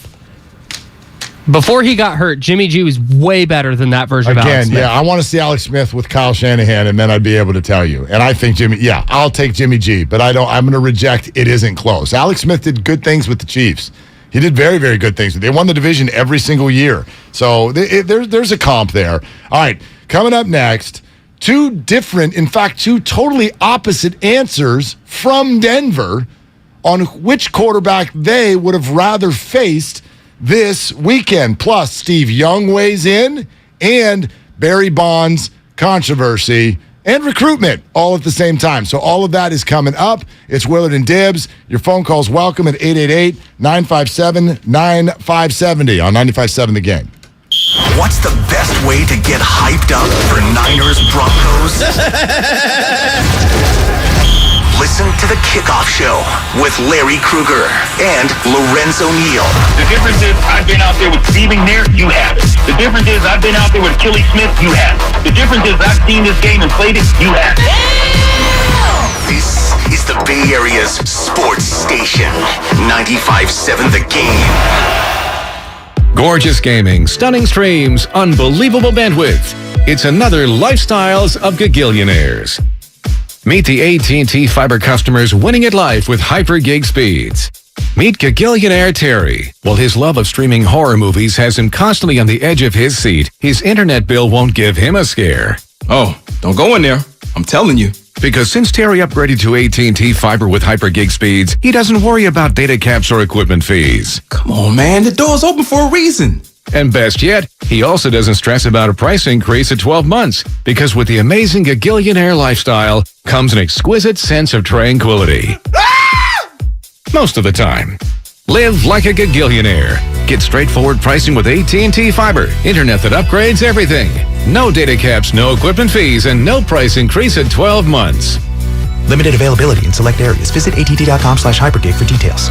Before he got hurt, Jimmy G was way better than that version of Alex Smith. I want to see Alex Smith with Kyle Shanahan, and then I'd be able to tell you. And I think I'll take Jimmy G, but I'm going to reject it isn't close. Alex Smith did good things with the Chiefs. He did very, very good things. They won the division every single year. So there's a comp there. All right, coming up next, two totally opposite answers from Denver on which quarterback they would have rather faced this weekend. Plus, Steve Young weighs in, and Barry Bonds controversy and recruitment all at the same time. So all of that is coming up. It's Willard and Dibs. Your phone calls welcome at 888-957-9570 on 95.7 The Game. What's the best way to get hyped up for Niners Broncos? Listen to the Kickoff Show with Larry Krueger and Lorenzo Neal. The difference is I've been out there with Steve McNair, you haven't. The difference is I've been out there with Kelly Smith, you haven't. The difference is I've seen this game and played it, you haven't. This is the Bay Area's sports station, 95.7 The Game. Gorgeous gaming, stunning streams, unbelievable bandwidth. It's another Lifestyles of Gagillionaires. Meet the AT&T Fiber customers winning at life with hyper-gig speeds. Meet Gagillionaire Terry. While his love of streaming horror movies has him constantly on the edge of his seat, his internet bill won't give him a scare. Oh, don't go in there. I'm telling you. Because since Terry upgraded to AT&T Fiber with hyper-gig speeds, he doesn't worry about data caps or equipment fees. Come on, man. The door's open for a reason. And best yet, he also doesn't stress about a price increase at 12 months, because with the amazing Gagillionaire lifestyle comes an exquisite sense of tranquility. Most of the time. Live like a Gagillionaire. Get straightforward pricing with AT&T Fiber. Internet that upgrades everything. No data caps, no equipment fees, and no price increase at 12 months. Limited availability in select areas. Visit att.com/hypergig for details.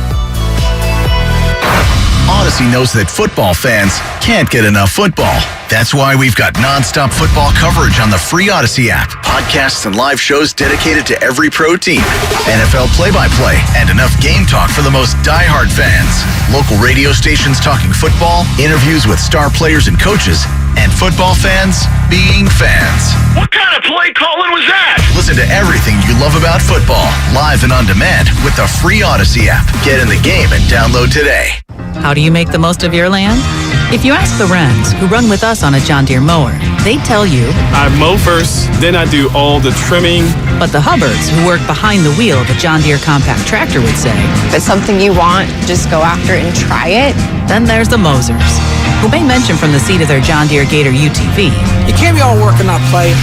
Odyssey knows that football fans can't get enough football. That's why we've got nonstop football coverage on the free Odyssey app. Podcasts and live shows dedicated to every pro team. NFL play-by-play and enough game talk for the most diehard fans. Local radio stations talking football, interviews with star players and coaches, and football fans being fans. What kind of play calling was that? Listen to everything you love about football, live and on demand with the free Odyssey app. Get in the game and download today. How do you make the most of your land? If you ask the Wrens, who run with us on a John Deere mower, they'd tell you, I mow first, then I do all the trimming. But the Hubbards, who work behind the wheel of a John Deere compact tractor, would say, if it's something you want, just go after it and try it. Then there's the Mosers, who may mention from the seat of their John Deere Gator UTV, you can't be all work and not play.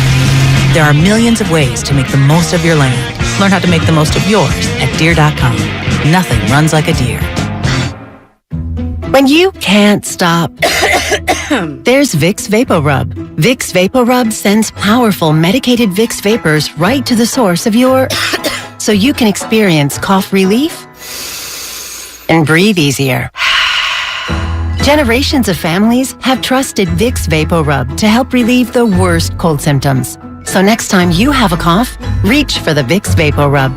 There are millions of ways to make the most of your land. Learn how to make the most of yours at Deere.com. Nothing runs like a Deere. When you can't stop, there's Vicks VapoRub. Vicks VapoRub sends powerful medicated Vicks vapors right to the source of your... so you can experience cough relief and breathe easier. Generations of families have trusted Vicks VapoRub to help relieve the worst cold symptoms. So next time you have a cough, reach for the Vicks VapoRub.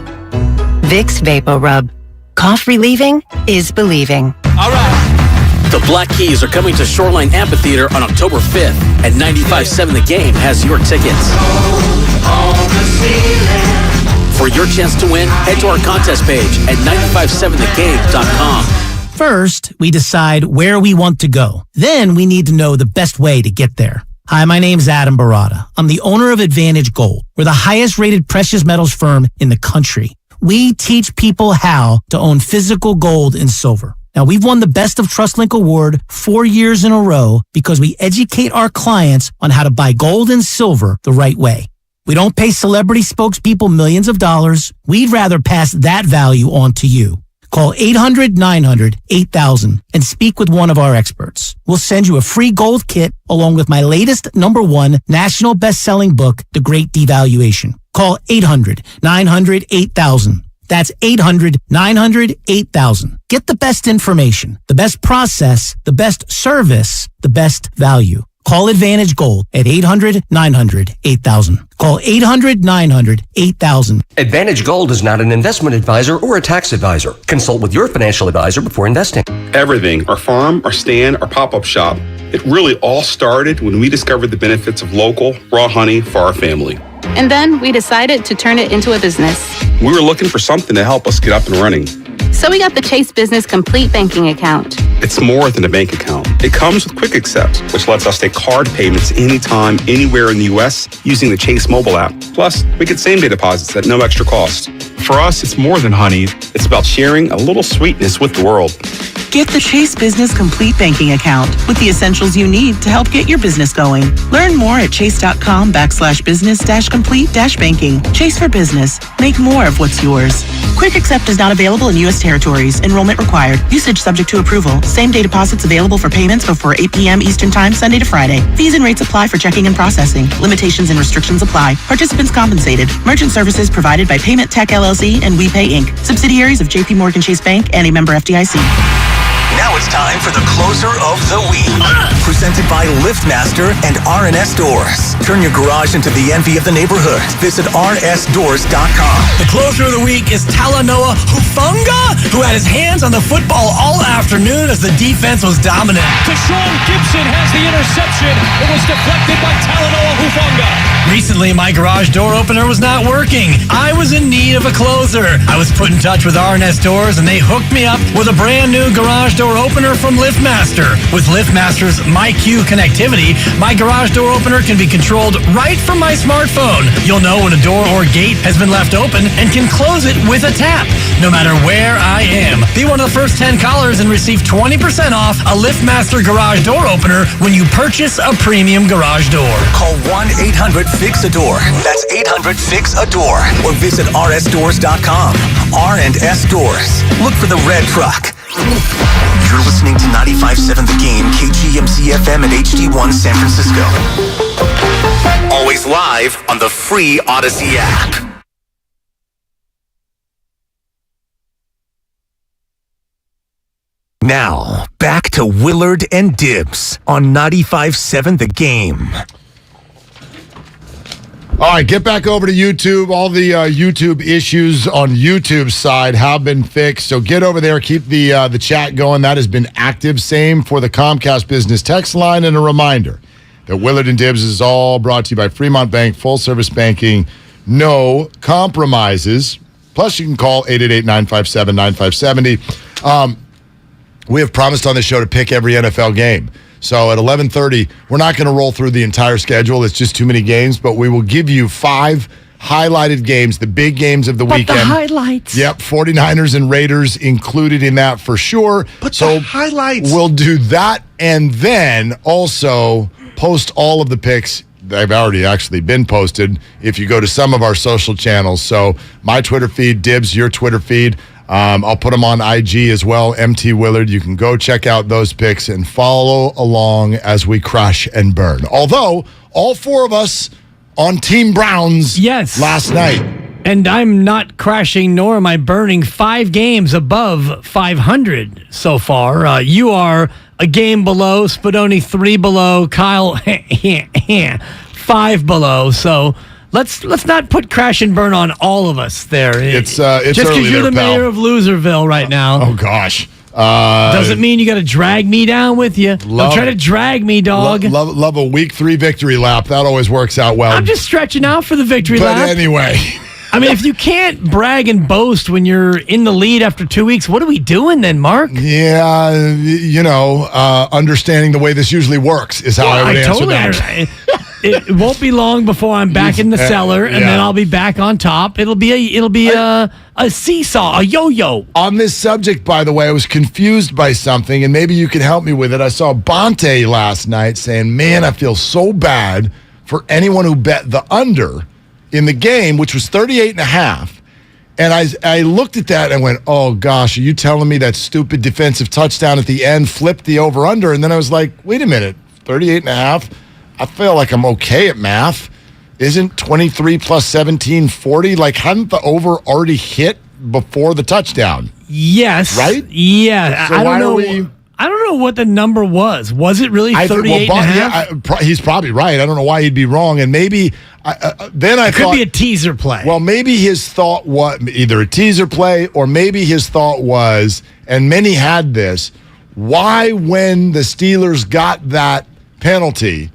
Vicks VapoRub. Cough relieving is believing. All right. The Black Keys are coming to Shoreline Amphitheater on October 5th, and 95.7 The Game has your tickets. For your chance to win, head to our contest page at 957thegame.com. First, we decide where we want to go. Then we need to know the best way to get there. Hi, my name's Adam Barata. I'm the owner of Advantage Gold. We're the highest rated precious metals firm in the country. We teach people how to own physical gold and silver. Now, we've won the Best of TrustLink Award 4 years in a row because we educate our clients on how to buy gold and silver the right way. We don't pay celebrity spokespeople millions of dollars. We'd rather pass that value on to you. Call 800-900-8000 and speak with one of our experts. We'll send you a free gold kit along with my latest #1 national best-selling book, The Great Devaluation. Call 800-900-8000. That's 800-900-8000. Get the best information, the best process, the best service, the best value. Call Advantage Gold at 800-900-8000. Call 800-900-8000. Advantage Gold is not an investment advisor or a tax advisor. Consult with your financial advisor before investing. Everything, our farm, our stand, our pop-up shop, it really all started when we discovered the benefits of local, raw honey for our family. And then we decided to turn it into a business. We were looking for something to help us get up and running. So we got the Chase Business Complete Banking Account. It's more than a bank account. It comes with Quick Accept, which lets us take card payments anytime, anywhere in the U.S. using the Chase mobile app. Plus, we get same-day deposits at no extra cost. For us, it's more than honey. It's about sharing a little sweetness with the world. Get the Chase Business Complete Banking Account with the essentials you need to help get your business going. Learn more at chase.com/business-complete-banking. Chase for business. Make more of what's yours. Quick Accept is not available in U.S. territories. Enrollment required. Usage subject to approval. Same-day deposits available for payments before 8 p.m. Eastern Time, Sunday to Friday. Fees and rates apply for checking and processing. Limitations and restrictions apply. Participants compensated. Merchant services provided by Payment Tech LLC and WePay Inc. Subsidiaries of J.P. Morgan Chase Bank and a member FDIC. Now it's time for the closer of the week. Presented by LiftMaster and R&S Doors. Turn your garage into the envy of the neighborhood. Visit rsdoors.com. The closer of the week is Talanoa Hufanga, who had his hands on the football all afternoon as the defense was dominant. Deshaun Gibson has the interception. It was deflected by Talanoa Hufanga. Recently, my garage door opener was not working. I was in need of a closer. I was put in touch with R&S Doors, and they hooked me up with a brand new garage door opener from LiftMaster. With LiftMaster's MyQ connectivity, my garage door opener can be controlled right from my smartphone. You'll know when a door or gate has been left open and can close it with a tap, no matter where I am. Be one of the first 10 callers and receive 20% off a LiftMaster garage door opener when you purchase a premium garage door. Call 1-800-FIX-A-DOOR. That's 800-FIX-A-DOOR. Or visit rsdoors.com. R&S Doors. Look for the red truck. You're listening to 95.7 The Game, KGMZ FM and HD1 San Francisco. Always live on the free Odyssey app. Now, back to Willard and Dibs on 95.7 The Game. All right, get back over to YouTube. All the YouTube issues on YouTube's side have been fixed. So get over there, keep the chat going. That has been active. Same for the Comcast Business text line. And a reminder that Willard and Dibs is all brought to you by Fremont Bank, full service banking, no compromises. Plus, you can call 888-957-9570. We have promised on this show to pick every NFL game. So at 11:30, we're not going to roll through the entire schedule. It's just too many games, but we will give you 5 highlighted games, the big games of the weekend. The highlights. Yep, 49ers and Raiders included in that for sure. But so the highlights. We'll do that and then also post all of the picks. They've already actually been posted if you go to some of our social channels. So my Twitter feed, Dibs, your Twitter feed. I'll put them on IG as well, MT Willard. You can go check out those picks and follow along as we crash and burn. Although, all 4 of us on Team Browns last night. And I'm not crashing, nor am I burning 5 games above 500 so far. You are a game below, Spadoni 3 below, Kyle 5 below. So let's not put crash and burn on all of us there. It's just because you're the mayor of Loserville right now. Oh gosh. Doesn't mean you got to drag me down with you. Don't try to drag me, dog. Love a week 3 victory lap. That always works out well. I'm just stretching out for the victory lap. But anyway. I mean, if you can't brag and boast when you're in the lead after 2 weeks, what are we doing then, Mark? Yeah, understanding the way this usually works is how I would answer that. It won't be long before I'm back in the cellar, and then I'll be back on top. It'll be a seesaw, a yo-yo. On this subject, by the way, I was confused by something, and maybe you can help me with it. I saw Bonte last night saying, man, I feel so bad for anyone who bet the under in the game, which was 38.5. And I looked at that and went, oh, gosh, are you telling me that stupid defensive touchdown at the end flipped the over-under? And then I was like, wait a minute, 38.5? I feel like I'm okay at math. Isn't 23 plus 17 40? Like, hadn't the over already hit before the touchdown? Yes. Right? Yeah. So I don't know know what the number was. Was it really 38 and a half? He's probably right. I don't know why he'd be wrong. And maybe it could be a teaser play. Well, maybe his thought was either a teaser play or maybe his thought was, and many had this, why when the Steelers got that penalty,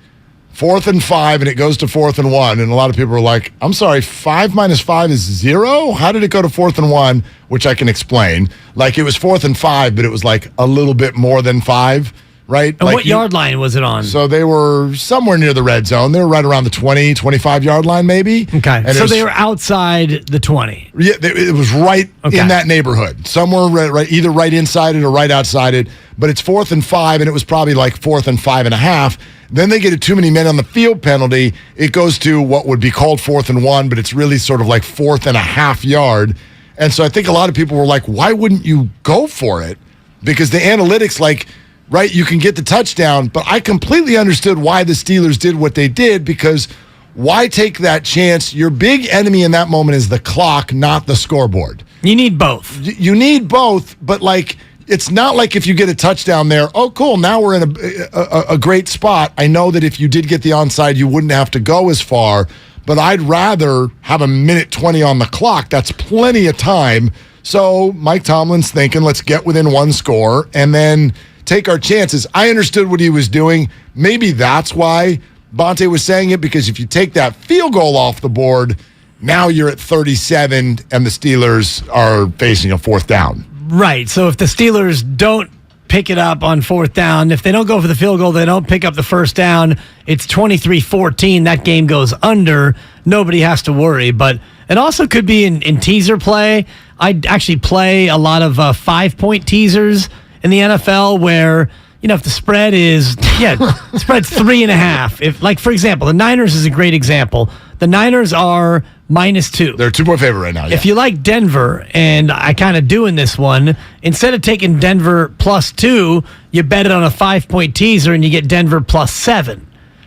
4th and 5, and it goes to 4th and 1, and a lot of people are like, I'm sorry, 5 minus 5 is 0? How did it go to 4th and 1? Which I can explain. Like, it was 4th and 5, but it was like a little bit more than 5, right? And what yard line was it on? So they were somewhere near the red zone. They were right around the 20, 25-yard line, maybe. Okay, and so they were outside the 20. Yeah, it was right in that neighborhood. Somewhere right, either right inside it or right outside it. But it's 4th and 5, and it was probably like 4th and 5.5. Then they get a too many men on the field penalty. It goes to what would be called 4th and 1, but it's really sort of like 4th and a half yard. And so I think a lot of people were like, why wouldn't you go for it? Because the analytics, like, right, you can get the touchdown, but I completely understood why the Steelers did what they did, because why take that chance? Your big enemy in that moment is the clock, not the scoreboard. You need both. You need both, but like, it's not like if you get a touchdown there, oh, cool, now we're in a great spot. I know that if you did get the onside, you wouldn't have to go as far, but I'd rather have a minute 20 on the clock. That's plenty of time. So Mike Tomlin's thinking, let's get within one score and then take our chances. I understood what he was doing. Maybe that's why Bonte was saying it, because if you take that field goal off the board, now you're at 37 and the Steelers are facing a 4th down. Right. So if the Steelers don't pick it up on 4th down, if they don't go for the field goal, they don't pick up the 1st down, it's 23-14. That game goes under. Nobody has to worry. But it also could be in teaser play. I'd actually play a lot of 5-point teasers in the NFL where, you know, if the spread is, the spread's 3.5. If, like, for example, the Niners is a great example. The Niners are -2. They're a 2-point favorite right now. Yeah. If you like Denver, and I kind of do in this one, instead of taking Denver +2, you bet it on a 5-point teaser and you get Denver +7.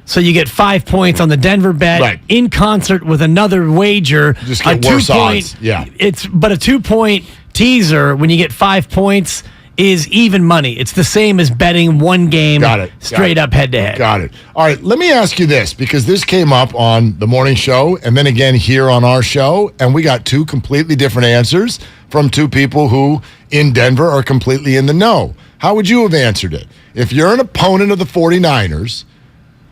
So you get 5 points on the Denver bet in concert with another wager. Just get worse odds. Yeah. But a 2-point teaser, when you get 5 points, is even money. It's the same as betting one game straight up head-to-head. Got it. All right, let me ask you this, because this came up on the morning show and then again here on our show, and we got two completely different answers from two people who, in Denver, are completely in the know. How would you have answered it? If you're an opponent of the 49ers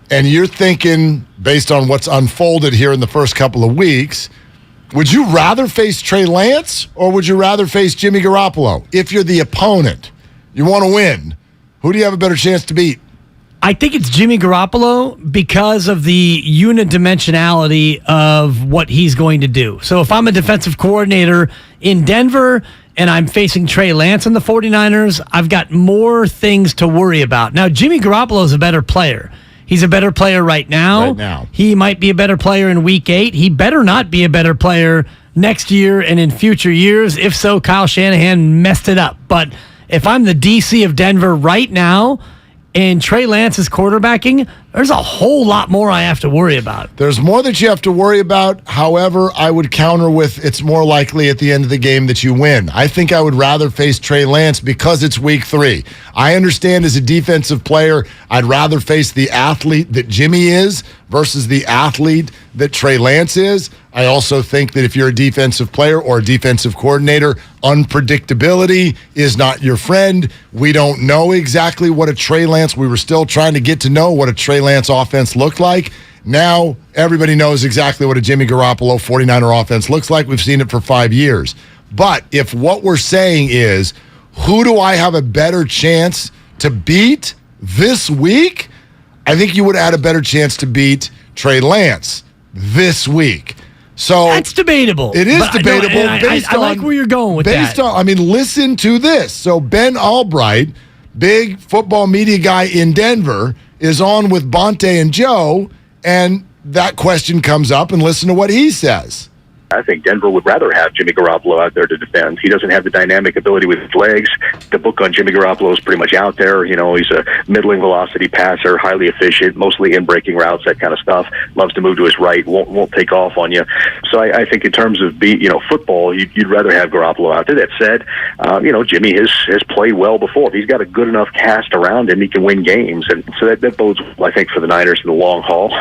and you're thinking, based on what's unfolded here in the first couple of weeks, would you rather face Trey Lance or would you rather face Jimmy Garoppolo? If you're the opponent, you want to win, who do you have a better chance to beat? I think it's Jimmy Garoppolo because of the unidimensionality of what he's going to do. So if I'm a defensive coordinator in Denver and I'm facing Trey Lance and the 49ers, I've got more things to worry about. Now, Jimmy Garoppolo is a better player. He's a better player right now. He might be a better player in Week 8. He better not be a better player next year and in future years. If so, Kyle Shanahan messed it up. But if I'm the DC of Denver right now and Trey Lance is quarterbacking, there's a whole lot more I have to worry about. There's more that you have to worry about. However, I would counter with it's more likely at the end of the game that you win. I think I would rather face Trey Lance because it's Week 3. I understand as a defensive player, I'd rather face the athlete that Jimmy is versus the athlete that Trey Lance is. I also think that if you're a defensive player or a defensive coordinator, unpredictability is not your friend. We don't know exactly what a Trey Lance, we were still trying to get to know what a Trey Lance offense looked like. Now everybody knows exactly what a Jimmy Garoppolo 49er offense looks like. We've seen it for 5 years. But if what we're saying is, who do I have a better chance to beat this week? I think you would add a better chance to beat Trey Lance this week. So that's debatable. It is debatable. I like where you're going with that. I mean, listen to this. So Ben Albright, big football media guy in Denver, is on with Bonte and Joe, and that question comes up, and listen to what he says. I think Denver would rather have Jimmy Garoppolo out there to defend. He doesn't have the dynamic ability with his legs. The book on Jimmy Garoppolo is pretty much out there. You know, he's a middling velocity passer, highly efficient, mostly in breaking routes, that kind of stuff. Loves to move to his right, won't take off on you. So I think in terms of football, you'd rather have Garoppolo out there. That said, Jimmy has played well before. If he's got a good enough cast around him, he can win games, and so that bodes, I think, for the Niners in the long haul.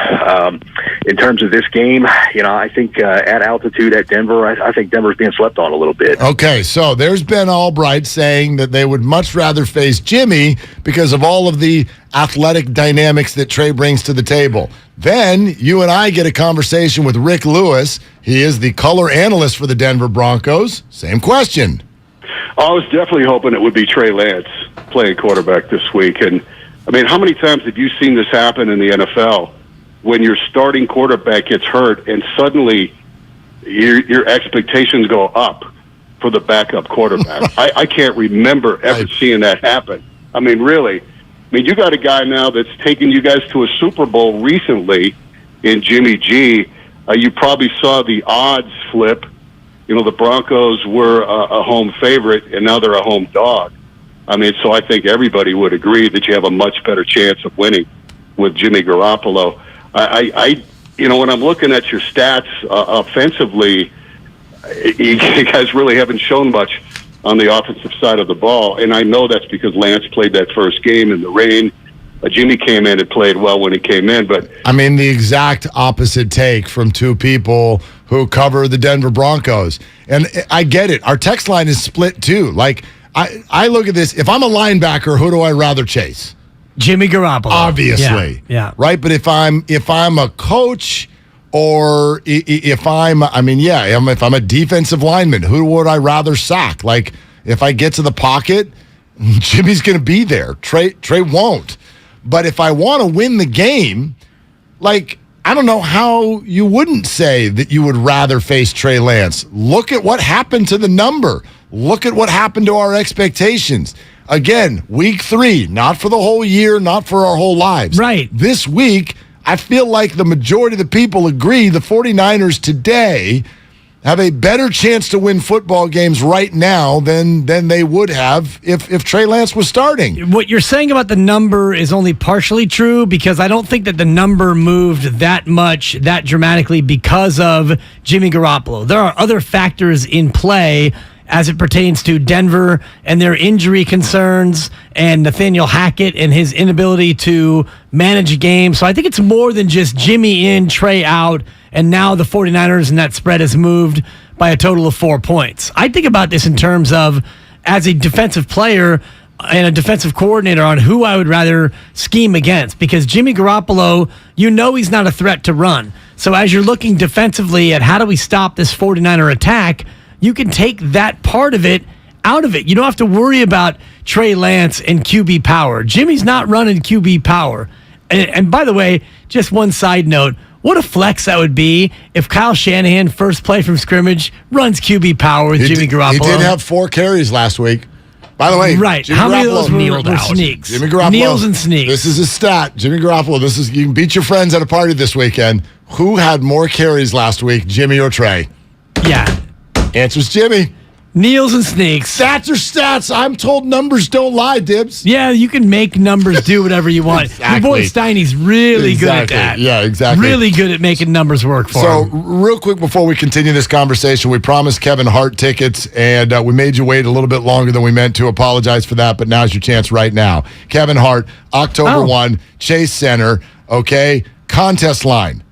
In terms of this game, I think at altitude at Denver, I think Denver's being slept on a little bit. Okay, so there's Ben Albright saying that they would much rather face Jimmy because of all of the athletic dynamics that Trey brings to the table. Then you and I get a conversation with Rick Lewis. He is the color analyst for the Denver Broncos. Same question. I was definitely hoping it would be Trey Lance playing quarterback this week. And, I mean, how many times have you seen this happen in the NFL when your starting quarterback gets hurt and suddenly your expectations go up for the backup quarterback? I can't remember ever seeing that happen. I mean, really. I mean, you got a guy now that's taken you guys to a Super Bowl recently in Jimmy G. You probably saw the odds flip. The Broncos were a home favorite, and now they're a home dog. I mean, so I think everybody would agree that you have a much better chance of winning with Jimmy Garoppolo. When I'm looking at your stats offensively, you guys really haven't shown much on the offensive side of the ball, and I know that's because Lance played that first game in the rain. Jimmy came in and played well when he came in, but I mean the exact opposite take from two people who cover the Denver Broncos. And I get it. Our text line is split too. Like I look at this, if I'm a linebacker, who do I rather chase? Jimmy Garoppolo. Obviously. Yeah. Right? But if I'm a coach or if I'm a defensive lineman, who would I rather sack? Like if I get to the pocket, Jimmy's going to be there. Trey won't. But if I want to win the game, like, I don't know how you wouldn't say that you would rather face Trey Lance. Look at what happened to the number. Look at what happened to our expectations. Again, week 3, not for the whole year, not for our whole lives. Right. This week, I feel like the majority of the people agree the 49ers today have a better chance to win football games right now than they would have if Trey Lance was starting. What you're saying about the number is only partially true because I don't think that the number moved that dramatically because of Jimmy Garoppolo. There are other factors in play as it pertains to Denver and their injury concerns and Nathaniel Hackett and his inability to manage a game. So I think it's more than just Jimmy in, Trey out, and now the 49ers and that spread has moved by a total of 4 points. I think about this in terms of, as a defensive player and a defensive coordinator, on who I would rather scheme against, because Jimmy Garoppolo, he's not a threat to run. So as you're looking defensively at how do we stop this 49er attack, you can take that part of it out of it. You don't have to worry about Trey Lance and QB power. Jimmy's not running QB power. And by the way, just one side note, what a flex that would be if Kyle Shanahan, first play from scrimmage, runs QB power with Jimmy Garoppolo. He did have 4 carries last week. By the way, right. Jimmy How many Garoppolo of those were sneaks? Jimmy Garoppolo. Kneels and sneaks. This is a stat. Jimmy Garoppolo, you can beat your friends at a party this weekend. Who had more carries last week, Jimmy or Trey? Yeah. Answer's Jimmy. Kneels and sneaks. Stats are stats. I'm told numbers don't lie, Dibs. Yeah, you can make numbers do whatever you want. Exactly. Your boy Steiny's really good at that. Yeah, exactly. Really good at making numbers work for him. So, real quick before we continue this conversation, we promised Kevin Hart tickets, and we made you wait a little bit longer than we meant to. Apologize for that, but now's your chance right now. Kevin Hart, October 1, Chase Center, okay? Contest line,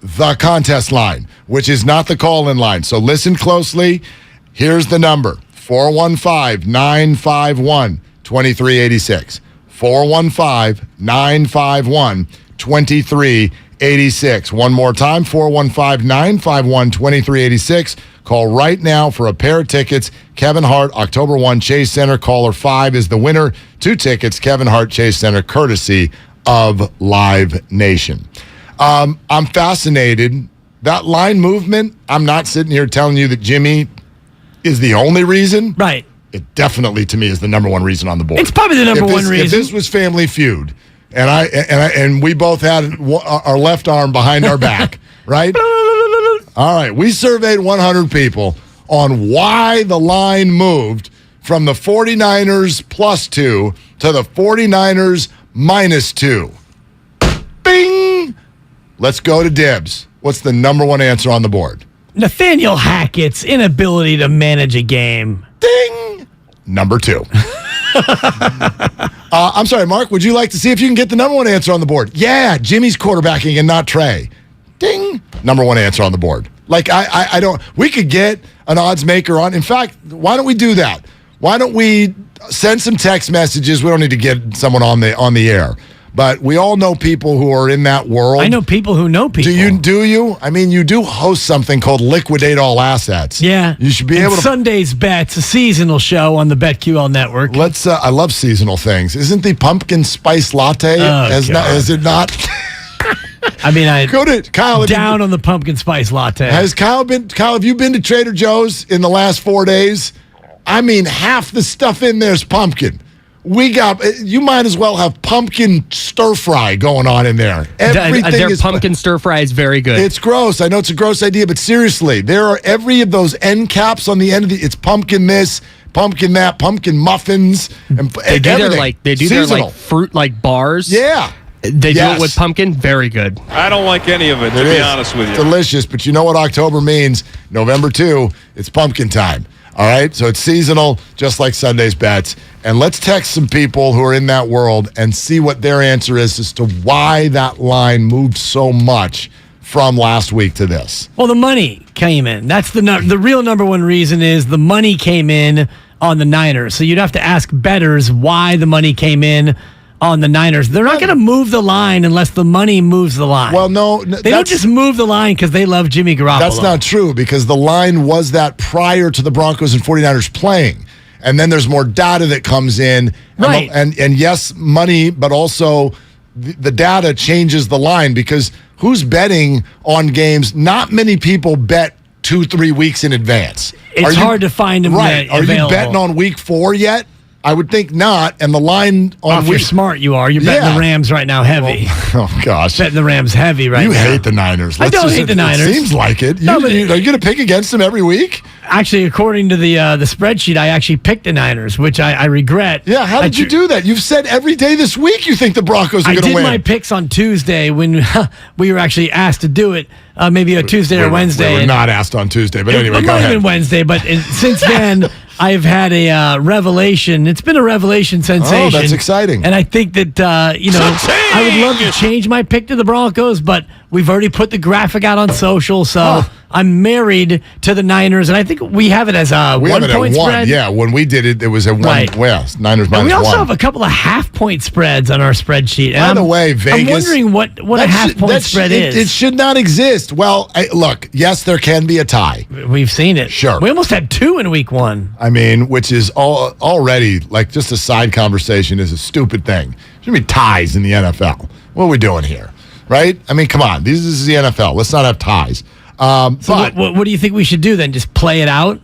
the contest line, which is not the call-in line. So listen closely. Here's the number, 415-951-2386. 415-951-2386. One more time, 415-951-2386. Call right now for a pair of tickets. Kevin Hart, October 1, Chase Center. Caller 5 is the winner. 2 tickets, Kevin Hart, Chase Center, courtesy of Live Nation. I'm fascinated. That line movement, I'm not sitting here telling you that Jimmy is the only reason. Right. It definitely, to me, is the number one reason on the board. It's probably the number one reason. If this was Family Feud, and we both had our left arm behind our back, right? All right. We surveyed 100 people on why the line moved from the 49ers +2 to the 49ers -2. Bing! Let's go to Dibs. What's the number one answer on the board? Nathaniel Hackett's inability to manage a game. Ding! Number 2. I'm sorry, Mark. Would you like to see if you can get the number one answer on the board? Yeah, Jimmy's quarterbacking and not Trey. Ding! Number one answer on the board. Like, I don't... We could get an odds maker on. In fact, why don't we do that? Why don't we send some text messages? We don't need to get someone on the air. But we all know people who are in that world. I know people who know people. Do you? I mean, you do host something called Liquidate All Assets. Yeah. You should be able to... Sunday's Bets, a seasonal show on the BetQL network. I love seasonal things. Isn't the pumpkin spice latte, is it not... I mean, go to Kyle. Down on the pumpkin spice latte. Kyle, have you been to Trader Joe's in the last 4 days? I mean, half the stuff in there is pumpkin. You might as well have pumpkin stir fry going on in there. Their pumpkin stir fry is very good. It's gross. I know it's a gross idea, but seriously, there are every of those end caps on the end of it's pumpkin this, pumpkin that, pumpkin muffins, and they do their fruit bars. Yeah. They do it with pumpkin. Very good. I don't like any of it, to be honest with you. Delicious, but you know what October means? November 2, it's pumpkin time. All right? So it's seasonal, just like Sunday's Bets. And let's text some people who are in that world and see what their answer is as to why that line moved so much from last week to this. Well, the money came in. That's the real number one reason is the money came in on the Niners. So you'd have to ask bettors why the money came in on the Niners. They're not going to move the line unless the money moves the line. Well, no. They don't just move the line because they love Jimmy Garoppolo. That's not true because the line was that prior to the Broncos and 49ers playing. And then there's more data that comes in. Right. And yes, money, but also the data changes the line because who's betting on games? Not many people bet 2-3 weeks in advance. It's hard to find them right. Are you betting on week 4 yet? I would think not, and the line on if you're smart, you are. You're betting the Rams right now heavy. Well, oh, gosh. Betting the Rams heavy right now. You hate the Niners. I don't hate the Niners. It seems like it. Are you going to pick against them every week? Actually, according to the spreadsheet, I actually picked the Niners, which I regret. Yeah, how did you do that? You've said every day this week you think the Broncos are going to win. I did my picks on Tuesday when we were actually asked to do it, maybe a Tuesday or Wednesday. We were not asked on Tuesday, but anyway, go ahead. It might have been Wednesday, but since then... I've had a revelation. It's been a revelation sensation. Oh, that's exciting. And I think that, I would love to change my pick to the Broncos, but we've already put the graphic out on social, so I'm married to the Niners, and I think we have it as a 1 point spread. Yeah, when we did it, it was a 1. Right. Well, Niners -1. We also have a couple of half-point spreads on our spreadsheet. By the way, Vegas. I'm wondering what a half-point spread is. It should not exist. Well, look, yes, there can be a tie. We've seen it. Sure. We almost had 2 in week 1. I mean, which is already like just a side conversation is a stupid thing. There should be ties in the NFL. What are we doing here? Right? I mean, come on. This is the NFL. Let's not have ties. So what do you think we should do then? Just play it out?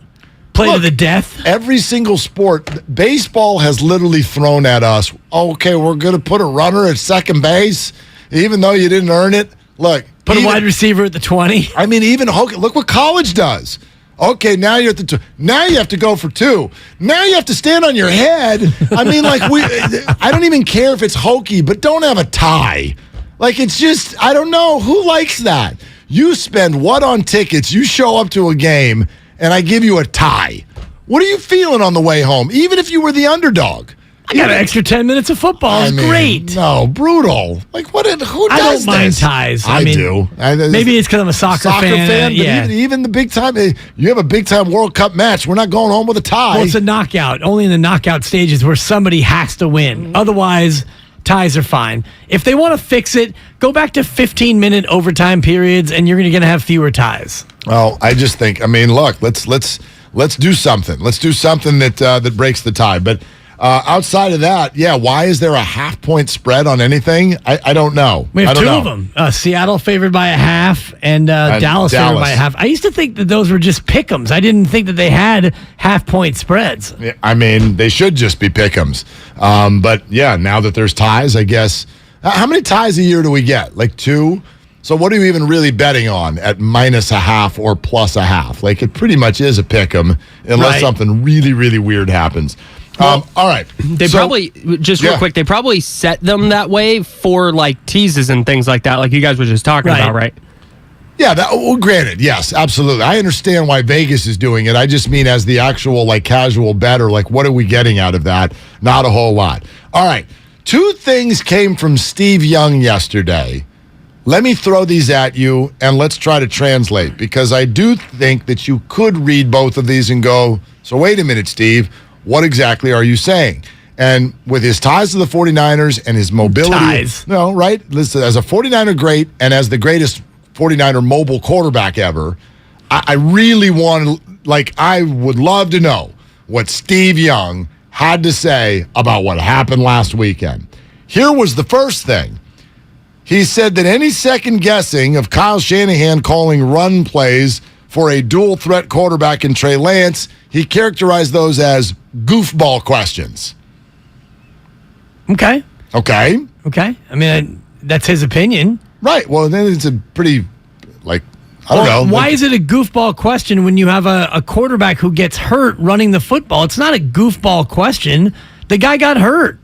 Play to the death? Every single sport, baseball has literally thrown at us, okay, we're going to put a runner at second base, even though you didn't earn it. Look. Put a wide receiver at the 20? I mean, even look what college does. Okay, now you're at the 2. Now you have to go for 2. Now you have to stand on your head. I mean, I don't even care if it's hokey, but don't have a tie. Like, it's just, I don't know. Who likes that? You spend what on tickets? You show up to a game, and I give you a tie. What are you feeling on the way home? Even if you were the underdog. I got an extra 10 minutes of football. It's great. No, brutal. Like, who does I don't mind ties. I do. Maybe it's because I'm a soccer fan. But even the big time, you have a big time World Cup match. We're not going home with a tie. Well, it's a knockout. Only in the knockout stages where somebody has to win. Otherwise, ties are fine. If they want to fix it, go back to 15-minute overtime periods, and you're going to have fewer ties. Well, I just think. I mean, look, let's do something. Let's do something that breaks the tie. But. Outside of that, why is there a half-point spread on anything? I don't know. We have 2 of them. Seattle favored by a half and Dallas favored by a half. I used to think that those were just pick'ems. I didn't think that they had half-point spreads. I mean, they should just be pick'ems. But, now that there's ties, I guess. How many ties a year do we get? Like 2? So what are you even really betting on at -0.5 or +0.5? Like, it pretty much is a pick 'em unless something really, really weird happens. All right. They probably, just real quick, they probably set them that way for like teases and things like that, like you guys were just talking about, right? Yeah, granted, yes, absolutely. I understand why Vegas is doing it. I just mean as the actual like casual better, like what are we getting out of that? Not a whole lot. All right. 2 things came from Steve Young yesterday. Let me throw these at you and let's try to translate, because I do think that you could read both of these and go, so wait a minute, Steve, what exactly are you saying? And with his ties to the 49ers and his mobility. No, right? Listen, as a 49er great and as the greatest 49er mobile quarterback ever, I really I would love to know what Steve Young had to say about what happened last weekend. Here was the first thing. He said that any second guessing of Kyle Shanahan calling run plays for a dual threat quarterback in Trey Lance, he characterized those as goofball questions. Okay. Okay. I mean, that's his opinion. Right. Well, then it's a pretty, I don't know. Why is it a goofball question when you have a quarterback who gets hurt running the football? It's not a goofball question. The guy got hurt.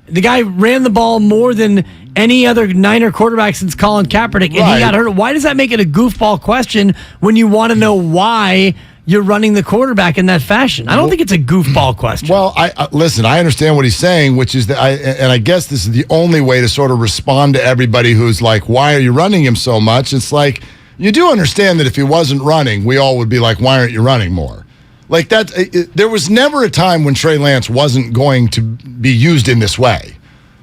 The guy ran the ball more than any other Niner quarterback since Colin Kaepernick, and he got hurt. Why does that make it a goofball question when you want to know why you're running the quarterback in that fashion? I don't think it's a goofball question. Well, listen, I understand what he's saying, which is that I guess this is the only way to sort of respond to everybody who's like, why are you running him so much? It's like, you do understand that if he wasn't running, we all would be like, why aren't you running more? Like that, there was never a time when Trey Lance wasn't going to be used in this way.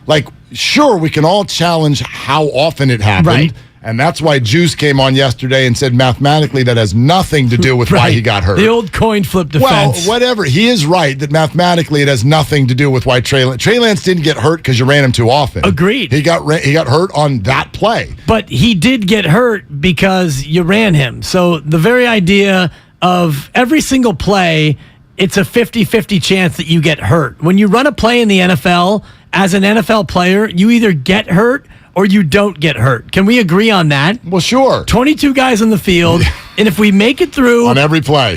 Like, sure, we can all challenge how often it happened. Right. And that's why Juice came on yesterday and said mathematically that has nothing to do with why he got hurt. The old coin flip defense. Well, whatever. He is right that mathematically it has nothing to do with why Trey Lance didn't get hurt because you ran him too often. Agreed. He got hurt on that play. But he did get hurt because you ran him. So the very idea of every single play, it's a 50-50 chance that you get hurt. When you run a play in the NFL, as an NFL player, you either get hurt or you don't get hurt. Can we agree on that? Well, sure. 22 guys on the field, and if we make it through on every play,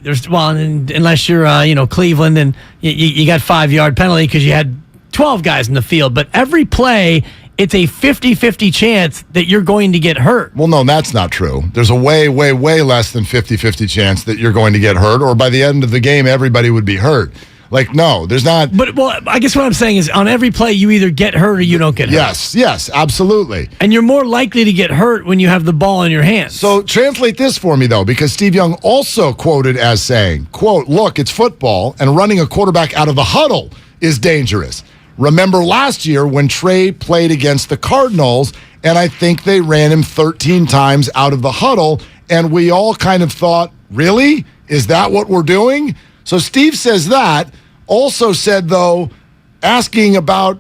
there's unless you're Cleveland and you got 5-yard penalty because you had 12 guys in the field, but every play, it's a 50-50 chance that you're going to get hurt. Well, no, that's not true. There's a way, way, way less than 50-50 chance that you're going to get hurt, or by the end of the game, everybody would be hurt. Like, no, there's not. But, I guess what I'm saying is on every play, you either get hurt or you don't get hurt. Yes, absolutely. And you're more likely to get hurt when you have the ball in your hands. So translate this for me, though, because Steve Young also quoted as saying, quote, look, it's football, and running a quarterback out of the huddle is dangerous. Remember last year when Trey played against the Cardinals, and I think they ran him 13 times out of the huddle, and we all kind of thought, really? Is that what we're doing? So Steve says that. Also said, though, asking about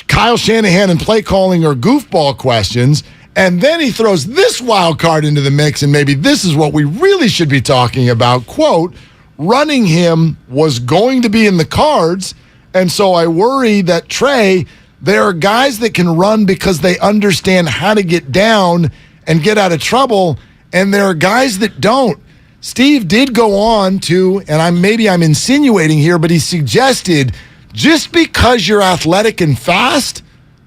Kyle Shanahan and play calling or goofball questions, and then he throws this wild card into the mix, and maybe this is what we really should be talking about. Quote, running him was going to be in the cards, and so I worry that Trey, there are guys that can run because they understand how to get down and get out of trouble, and there are guys that don't. Steve did go on to, and I'm insinuating here, but he suggested just because you're athletic and fast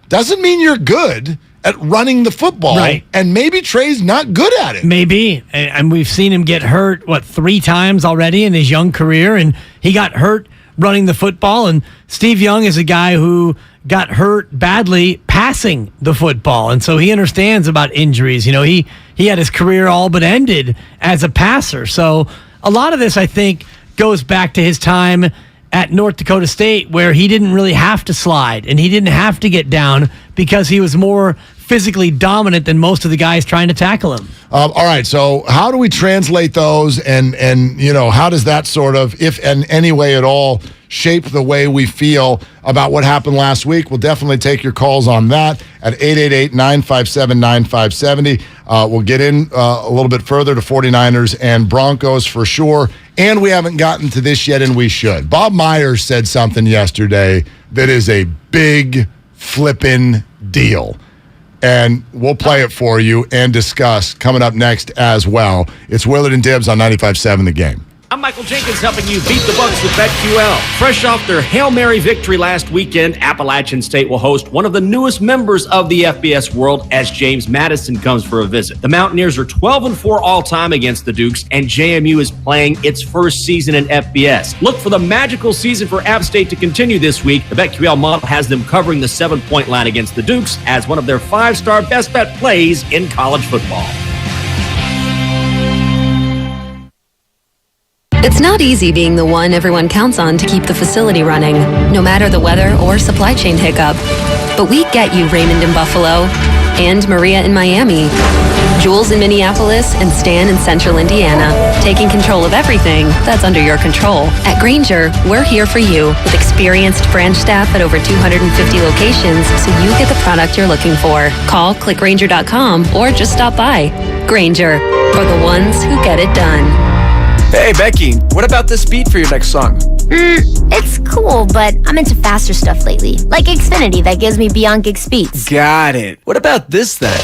doesn't mean you're good at running the football. Right. And maybe Trey's not good at it. Maybe. And we've seen him get hurt, 3 times already in his young career, and he got hurt running the football. And Steve Young is a guy who got hurt badly passing the football. And so he understands about injuries. He had his career all but ended as a passer. So a lot of this, I think, goes back to his time at North Dakota State, where he didn't really have to slide and he didn't have to get down because he was more physically dominant than most of the guys trying to tackle him. All right, so how do we translate those, and how does that sort of, if in any way at all, shape the way we feel about what happened last week? We'll definitely take your calls on that at 888-957-9570. We'll get in a little bit further to 49ers and Broncos for sure, and we haven't gotten to this yet, and we should. Bob Myers said something yesterday that is a big flippin' deal. and we'll play it for you and discuss coming up next as well. It's Willard and Dibs on 95.7 The Game. I'm Michael Jenkins helping you beat the books with BetQL. Fresh off their Hail Mary victory last weekend, Appalachian State will host one of the newest members of the FBS world as James Madison comes for a visit. The Mountaineers are 12-4 all-time against the Dukes, and JMU is playing its first season in FBS. Look for the magical season for App State to continue this week. The BetQL model has them covering the 7-point line against the Dukes as one of their 5-star best bet plays in college football. It's not easy being the one everyone counts on to keep the facility running, no matter the weather or supply chain hiccup. But we get you, Raymond in Buffalo, and Maria in Miami, Jules in Minneapolis, and Stan in Central Indiana, taking control of everything that's under your control. At Grainger, we're here for you with experienced branch staff at over 250 locations so you get the product you're looking for. Call, click Grainger.com, or just stop by. Grainger, for the ones who get it done. Hey, Becky, what about this beat for your next song? It's cool, but I'm into faster stuff lately. Like Xfinity that gives me beyond gig speeds. Got it. What about this then?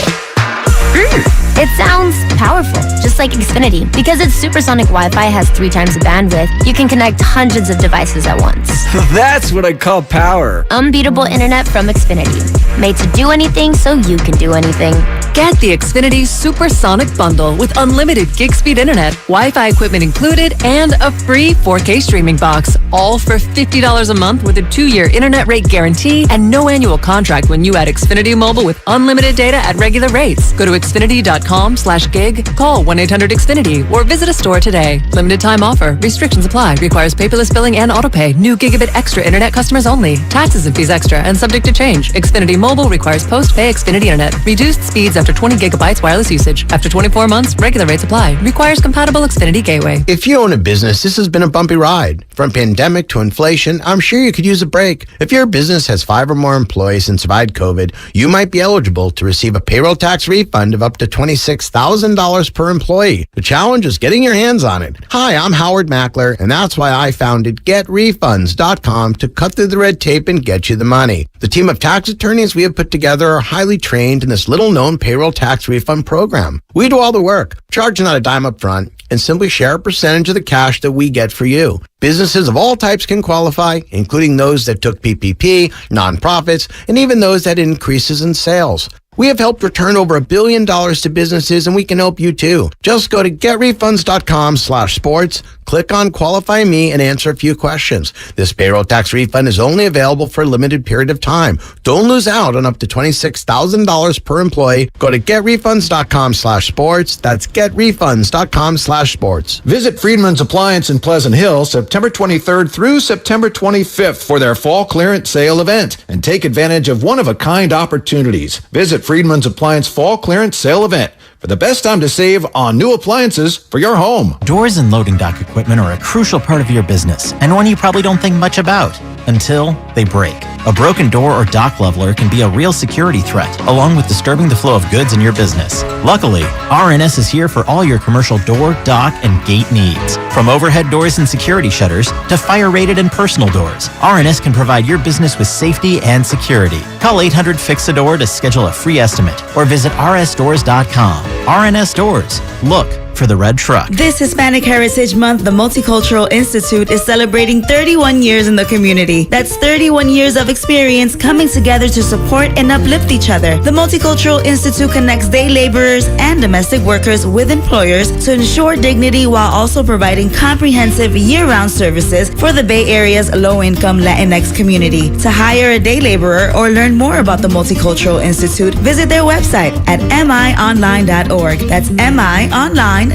It sounds powerful, just like Xfinity. Because its supersonic Wi-Fi has 3 times the bandwidth, you can connect hundreds of devices at once. That's what I call power. Unbeatable internet from Xfinity. Made to do anything so you can do anything. Get the Xfinity Supersonic Bundle with unlimited gig speed internet, Wi-Fi equipment included, and a free 4K streaming box. All for $50 a month with a 2-year internet rate guarantee and no annual contract when you add Xfinity Mobile with unlimited data at regular rates. Go to Xfinity.com/gig, call 1-800-XFINITY, or visit a store today. Limited time offer. Restrictions apply. Requires paperless billing and autopay. New gigabit extra internet customers only. Taxes and fees extra and subject to change. Xfinity Mobile requires post-pay Xfinity internet. Reduced speeds after 20 gigabytes wireless usage. After 24 months, regular rates apply. Requires compatible Xfinity gateway. If you own a business, this has been a bumpy ride. From pandemic to inflation, I'm sure you could use a break. If your business has 5 or more employees and survived COVID, you might be eligible to receive a payroll tax refund of up to $26,000 per employee. The challenge is getting your hands on it. Hi, I'm Howard Mackler, and that's why I founded GetRefunds.com to cut through the red tape and get you the money. The team of tax attorneys we have put together are highly trained in this little-known payroll tax refund program. We do all the work, charge not a dime up front, and simply share a percentage of the cash that we get for you. Businesses of all types can qualify, including those that took PPP, nonprofits, and even those that had increases in sales. We have helped return over $1 billion to businesses, and we can help you too. Just go to getrefunds.com/sports, click on Qualify Me, and answer a few questions. This payroll tax refund is only available for a limited period of time. Don't lose out on up to $26,000 per employee. Go to getrefunds.com/sports. That's getrefunds.com/sports. Visit Friedman's Appliance in Pleasant Hill September 23rd through September 25th for their fall clearance sale event and take advantage of one-of-a-kind opportunities. Visit Friedman's Appliance Fall Clearance Sale Event for the best time to save on new appliances for your home. Doors and loading dock equipment are a crucial part of your business and one you probably don't think much about until they break. A broken door or dock leveler can be a real security threat, along with disturbing the flow of goods in your business. Luckily, RNS is here for all your commercial door, dock, and gate needs. From overhead doors and security shutters to fire-rated and personal doors, RNS can provide your business with safety and security. Call 800-FIX-A-DOOR to schedule a free estimate or visit rsdoors.com. RNS Doors. Look for the red truck. This Hispanic Heritage Month, the Multicultural Institute is celebrating 31 years in the community. That's 31 years of experience coming together to support and uplift each other. The Multicultural Institute connects day laborers and domestic workers with employers to ensure dignity while also providing comprehensive year-round services for the Bay Area's low-income Latinx community. To hire a day laborer or learn more about the Multicultural Institute, visit their website at mionline.org. That's mionline.org.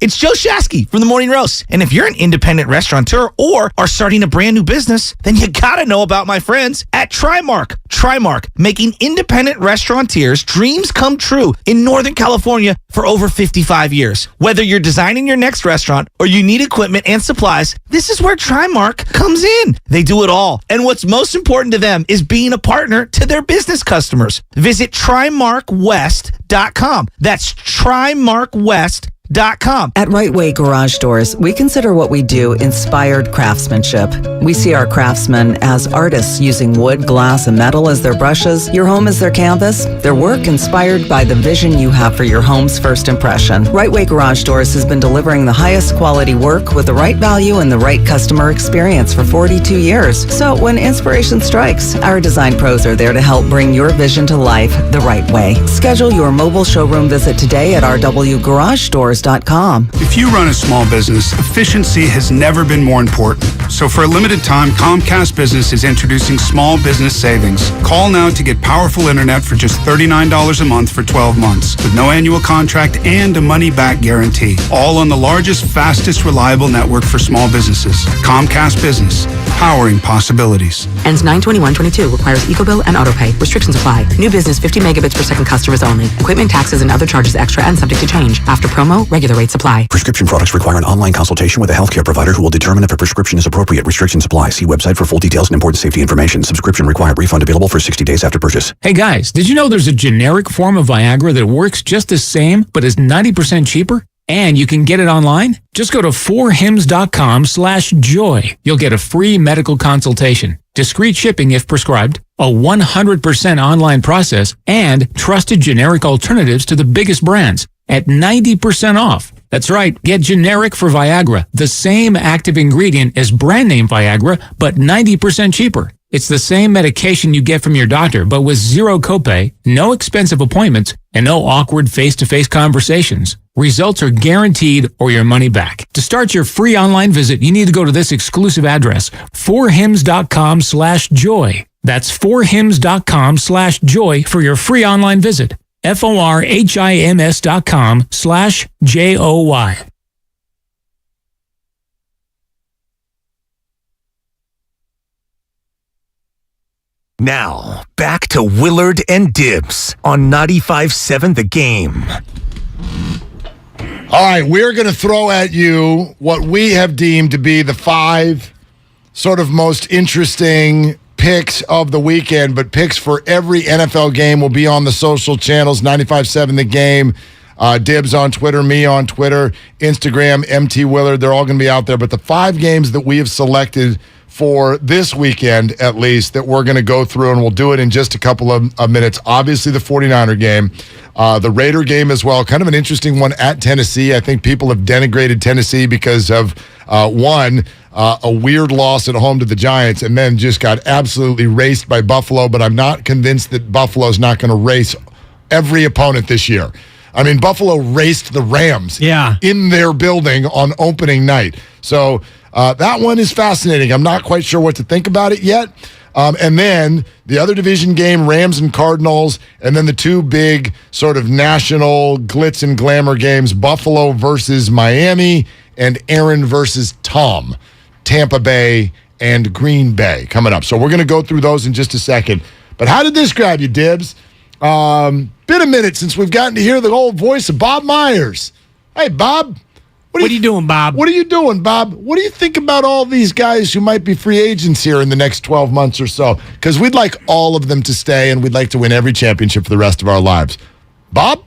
It's Joe Shasky from The Morning Roast. And if you're an independent restaurateur or are starting a brand new business, then you gotta know about my friends at Trimark. Trimark, making independent restaurateurs' dreams come true in Northern California for over 55 years. Whether you're designing your next restaurant or you need equipment and supplies, this is where Trimark comes in. They do it all. And what's most important to them is being a partner to their business customers. Visit TrimarkWest.com. That's TrimarkWest.com. ForHims.com. At Right Way Garage Doors, we consider what we do inspired craftsmanship. We see our craftsmen as artists using wood, glass, and metal as their brushes, your home as their canvas, their work inspired by the vision you have for your home's first impression. Right Way Garage Doors has been delivering the highest quality work with the right value and the right customer experience for 42 years. So when inspiration strikes, our design pros are there to help bring your vision to life the right way. Schedule your mobile showroom visit today at rwgaragestores.com. If you run a small business, efficiency has never been more important. So for a limited time, Comcast Business is introducing small business savings. Call now to get powerful internet for just $39 a month for 12 months with no annual contract and a money-back guarantee. All on the largest, fastest, reliable network for small businesses. Comcast Business, powering possibilities. Ends 9/21/22. Requires EcoBill and AutoPay. Restrictions apply. New business 50 megabits per second customers only. Equipment, taxes, and other charges extra and subject to change. After promo, regular rates apply. Prescription products require an online consultation with a healthcare provider who will determine if a prescription is appropriate. Restrictions apply. See website for full details and important safety information. Subscription required. Refund available for 60 days after purchase. Hey guys, did you know there's a generic form of Viagra that works just the same but is 90% cheaper? And you can get it online? Just go to forhims.com/joy. You'll get a free medical consultation, discreet shipping if prescribed, a 100% online process, and trusted generic alternatives to the biggest brands at 90% off. That's right, get generic for Viagra, the same active ingredient as brand name Viagra, but 90% cheaper. It's the same medication you get from your doctor, but with zero copay, no expensive appointments, and no awkward face-to-face conversations. Results are guaranteed or your money back. To start your free online visit, you need to go to this exclusive address, forhims.com/joy. That's forhims.com/joy for your free online visit. forhims.com/joy. Now, back to Willard and Dibs on 95.7 The Game. All right, we're going to throw at you what we have deemed to be the 5 sort of most interesting picks of the weekend, but picks for every NFL game will be on the social channels, 95.7 The Game, Dibs on Twitter, me on Twitter, Instagram, MT Willard. They're all going to be out there, but the 5 games that we have selected for this weekend, at least, that we're going to go through, and we'll do it in just a couple of minutes. Obviously, the 49er game, the Raider game as well. Kind of an interesting one at Tennessee. I think people have denigrated Tennessee because of, one, a weird loss at home to the Giants, and then just got absolutely raced by Buffalo, but I'm not convinced that Buffalo's not going to race every opponent this year. I mean, Buffalo raced the Rams in their building on opening night. So that one is fascinating. I'm not quite sure what to think about it yet. And then the other division game, Rams and Cardinals, and then the 2 big sort of national glitz and glamour games, Buffalo versus Miami and Aaron versus Tom, Tampa Bay and Green Bay coming up. So we're going to go through those in just a second. But how did this grab you, Dibs? Been a minute since we've gotten to hear the old voice of Bob Myers. Hey, Bob. What are you doing, Bob? What are you doing, Bob? What do you think about all these guys who might be free agents here in the next 12 months or so? Because we'd like all of them to stay, and we'd like to win every championship for the rest of our lives. Bob?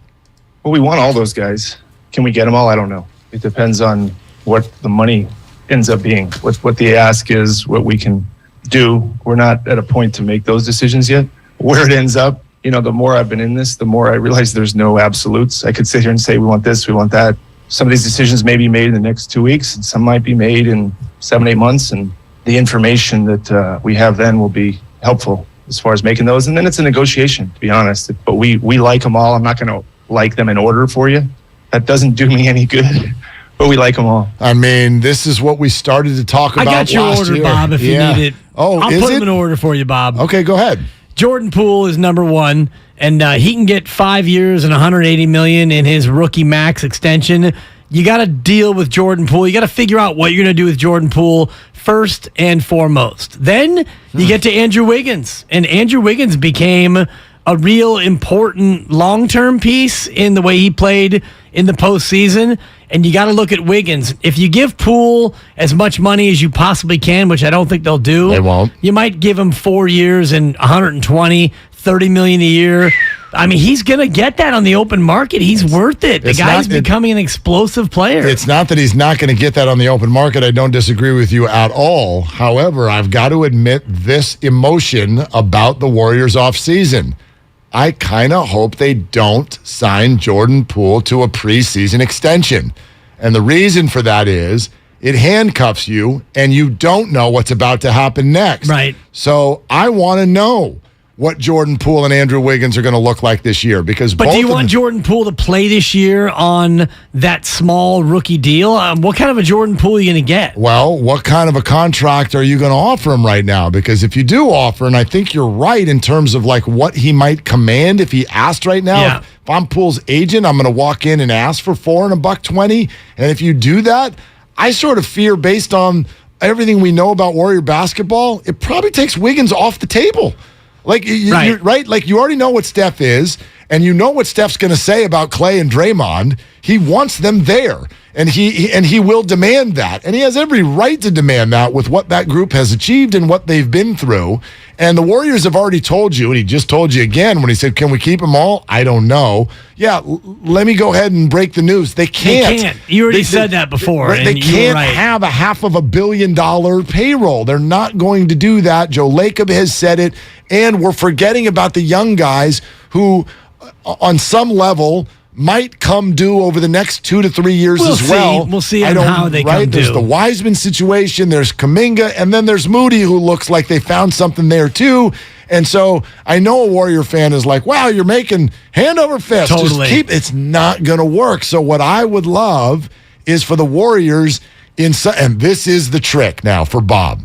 Well, we want all those guys. Can we get them all? I don't know. It depends on what the money ends up being, what the ask is, what we can do. We're not at a point to make those decisions yet. Where it ends up, the more I've been in this, the more I realize there's no absolutes. I could sit here and say, we want this, we want that. Some of these decisions may be made in the next 2 weeks, and some might be made in 7-8 months. And the information that we have then will be helpful as far as making those. And then it's a negotiation, to be honest. But we like them all. I'm not going to like them in order for you. That doesn't do me any good. But we like them all. I mean, this is what we started to talk about last year. I got your order, Bob, if you need it. Oh, I'll put them in order for you, Bob. Okay, go ahead. Jordan Poole is number 1, and he can get 5 years and $180 million in his rookie max extension. You got to deal with Jordan Poole. You got to figure out what you're going to do with Jordan Poole first and foremost. Then you get to Andrew Wiggins, and Andrew Wiggins became a real important long-term piece in the way he played in the postseason. And you got to look at Wiggins. If you give Poole as much money as you possibly can, which I don't think they'll do, they won't. You might give him 4 years and $120, $30 million a year. I mean, he's going to get that on the open market. He's worth it. The guy's becoming an explosive player. It's not that he's not going to get that on the open market. I don't disagree with you at all. However, I've got to admit this emotion about the Warriors offseason. I kind of hope they don't sign Jordan Poole to a preseason extension. And the reason for that is it handcuffs you and you don't know what's about to happen next. Right. So I want to know what Jordan Poole and Andrew Wiggins are going to look like this year. But do you want Jordan Poole to play this year on that small rookie deal? What kind of a Jordan Poole are you going to get? Well, what kind of a contract are you going to offer him right now? Because if you do offer, and I think you're right in terms of like what he might command if he asked right now. Yeah. If I'm Poole's agent, I'm going to walk in and ask for $4 and $1.20. And if you do that, I sort of fear based on everything we know about Warrior basketball, it probably takes Wiggins off the table. Like, you're right? Like, you already know what Steph is, and you know what Steph's going to say about Clay and Draymond. He wants them there, and he will demand that. And he has every right to demand that with what that group has achieved and what they've been through. And the Warriors have already told you, and he just told you again when he said, can we keep them all? I don't know. Yeah, let me go ahead and break the news. They can't. They can't. You already said that before. They can't have a $500 million payroll. They're not going to do that. Joe Lacob has said it. And we're forgetting about the young guys who, on some level, might come due over the next 2 to 3 years as well. We'll see how they come due. There's the Wiseman situation, there's Kuminga, and then there's Moody, who looks like they found something there too. And so I know a Warrior fan is like, wow, you're making hand over fist. Totally. It's not going to work. So what I would love is for the Warriors, and this is the trick now for Bob.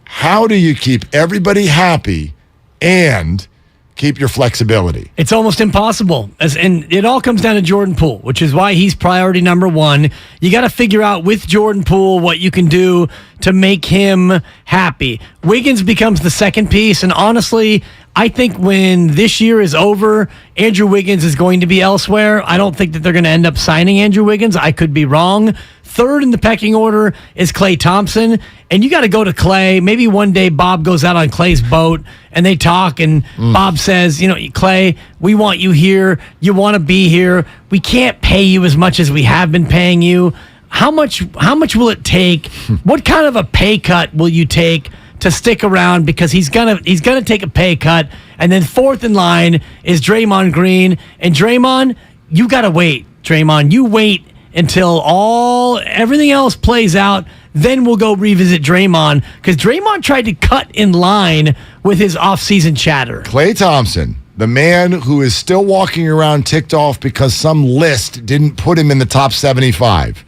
How do you keep everybody happy and keep your flexibility? It's almost impossible. And it all comes down to Jordan Poole, which is why he's priority number one. You got to figure out with Jordan Poole what you can do to make him happy. Wiggins becomes the second piece, and honestly, I think when this year is over, Andrew Wiggins is going to be elsewhere. I don't think that they're going to end up signing Andrew Wiggins. I could be wrong. Third in the pecking order is Klay Thompson, and you got to go to Klay. Maybe one day Bob goes out on Klay's boat, and they talk, and Bob says, Klay, we want you here. You want to be here. We can't pay you as much as we have been paying you. How much will it take? What kind of a pay cut will you take to stick around? Because he's gonna take a pay cut. And then fourth in line is Draymond Green. And Draymond, you gotta wait. Draymond, you wait until everything else plays out. Then we'll go revisit Draymond, because Draymond tried to cut in line with his offseason chatter. Klay Thompson, the man who is still walking around ticked off because some list didn't put him in the top 75.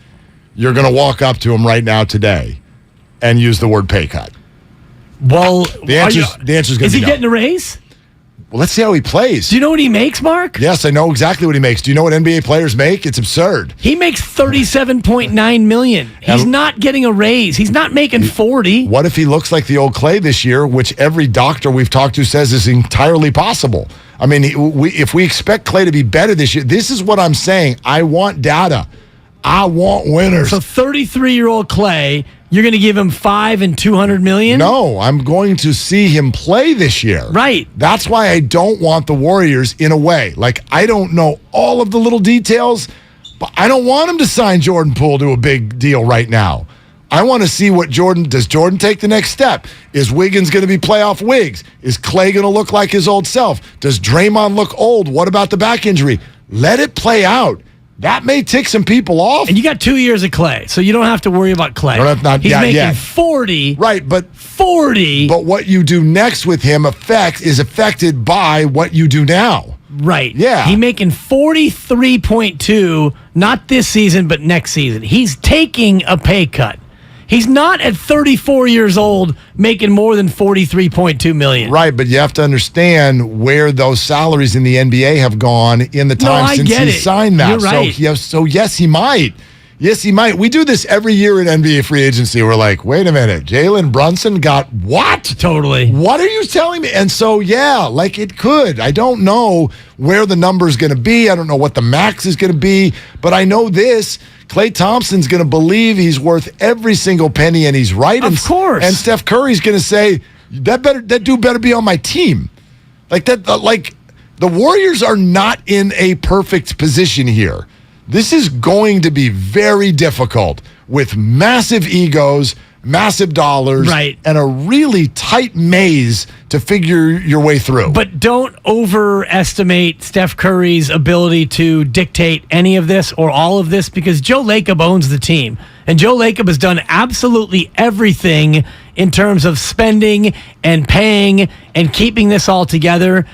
You're going to walk up to him right now today and use the word pay cut. Well, the answer's going to be no. Is he getting a raise? Well, let's see how he plays. Do you know what he makes, Mark? Yes, I know exactly what he makes. Do you know what NBA players make? It's absurd. He makes $37.9 million. He's not getting a raise. He's not making 40. What if he looks like the old Klay this year, which every doctor we've talked to says is entirely possible? I mean, if we expect Klay to be better this year, this is what I'm saying. I want data. I want winners. So 33-year-old Klay, you're going to give him $5 and $200 million? No, I'm going to see him play this year. Right. That's why I don't want the Warriors in a way. Like, I don't know all of the little details, but I don't want him to sign Jordan Poole to a big deal right now. I want to see does Jordan take the next step? Is Wiggins going to be playoff Wiggs? Is Klay going to look like his old self? Does Draymond look old? What about the back injury? Let it play out. That may tick some people off. And you got 2 years of Klay, so you don't have to worry about Klay. He's making 40. Right, but 40. But what you do next with him is affected by what you do now. Right. Yeah. He's making 43.2, not this season, but next season. He's taking a pay cut. He's not at 34 years old making more than $43.2 million. Right, but you have to understand where those salaries in the NBA have gone in the time since he signed that. You're right. So yes, he might. Yes, he might. We do this every year in NBA free agency. We're like, wait a minute, Jalen Brunson got what? Totally. What are you telling me? And so, yeah, like it could. I don't know where the number is going to be. I don't know what the max is going to be. But I know this. Klay Thompson's going to believe he's worth every single penny, and he's right. Of course. And Steph Curry's going to say, that dude better be on my team. Like that. The Warriors are not in a perfect position here. This is going to be very difficult with massive egos, massive dollars, and a really tight maze to figure your way through. But don't overestimate Steph Curry's ability to dictate any of this or all of this, because Joe Lacob owns the team. And Joe Lacob has done absolutely everything in terms of spending and paying and keeping this all together.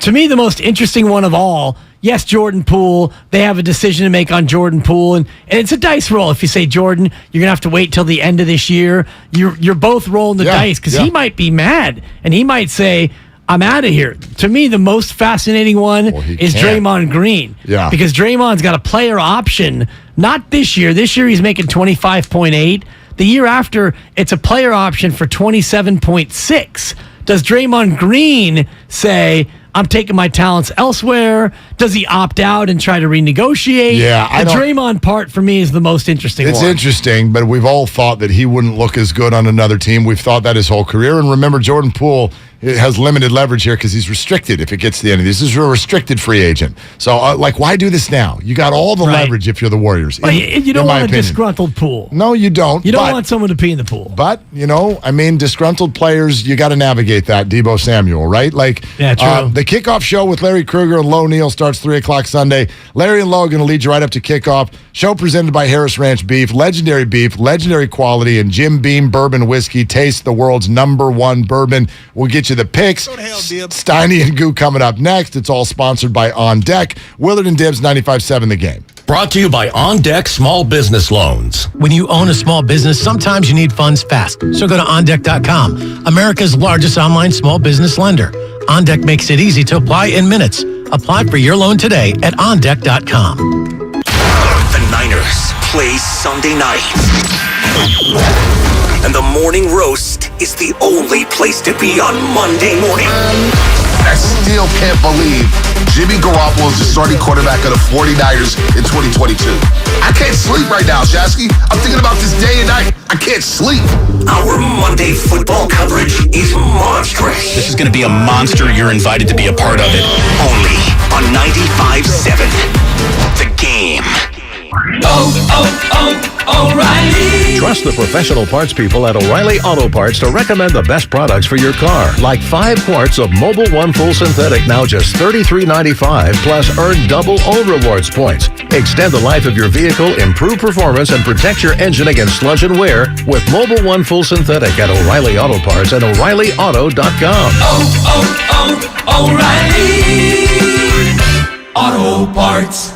To me, the most interesting one of all, yes, Jordan Poole. They have a decision to make on Jordan Poole, and it's a dice roll. If you say, Jordan, you're going to have to wait till the end of this year, you're both rolling the dice, because he might be mad, and he might say, I'm out of here. To me, the most fascinating one is Draymond Green. Yeah. Because Draymond's got a player option, not this year. This year he's making 25.8. The year after, it's a player option for 27.6. Does Draymond Green say, I'm taking my talents elsewhere? Does he opt out and try to renegotiate? Yeah, the Draymond part for me is the most interesting one. It's interesting, but we've all thought that he wouldn't look as good on another team. We've thought that his whole career. And remember, Jordan Poole has limited leverage here because he's restricted if it gets to the end of this. This is a restricted free agent. So, why do this now? You got all the leverage if you're the Warriors. You don't want a disgruntled Poole. No, you don't. You don't want someone to pee in the pool. But, disgruntled players, you got to navigate that. Debo Samuel, right? Yeah, true. The Kickoff Show with Larry Krueger and Lo Neal starts 3 o'clock Sunday. Larry and Lo are going to lead you right up to kickoff. Show presented by Harris Ranch Beef, legendary quality, and Jim Beam Bourbon Whiskey. Taste the world's #1 bourbon. We'll get you the picks. Steiny and Goo coming up next. It's all sponsored by On Deck. Willard and Dibs, 95.7 The Game. Brought to you by On Deck Small Business Loans. When you own a small business, sometimes you need funds fast. So go to OnDeck.com, America's largest online small business lender. OnDeck makes it easy to apply in minutes. Apply for your loan today at OnDeck.com. The Niners play Sunday night. And the morning roast is the only place to be on Monday morning. I still can't believe Jimmy Garoppolo is the starting quarterback of the 49ers in 2022. I can't sleep right now, Shasky. I'm thinking about this day and night. I can't sleep. Our Monday football coverage is monstrous. This is going to be a monster. You're invited to be a part of it. Only on 95.7 The Game. O'Reilly. Trust the professional parts people at O'Reilly Auto Parts to recommend the best products for your car. Like 5 quarts of Mobile One Full Synthetic, now just $33.95, plus earn double O Rewards points. Extend the life of your vehicle, improve performance, and protect your engine against sludge and wear with Mobile One Full Synthetic at O'Reilly Auto Parts and O'ReillyAuto.com. O'Reilly Auto Parts.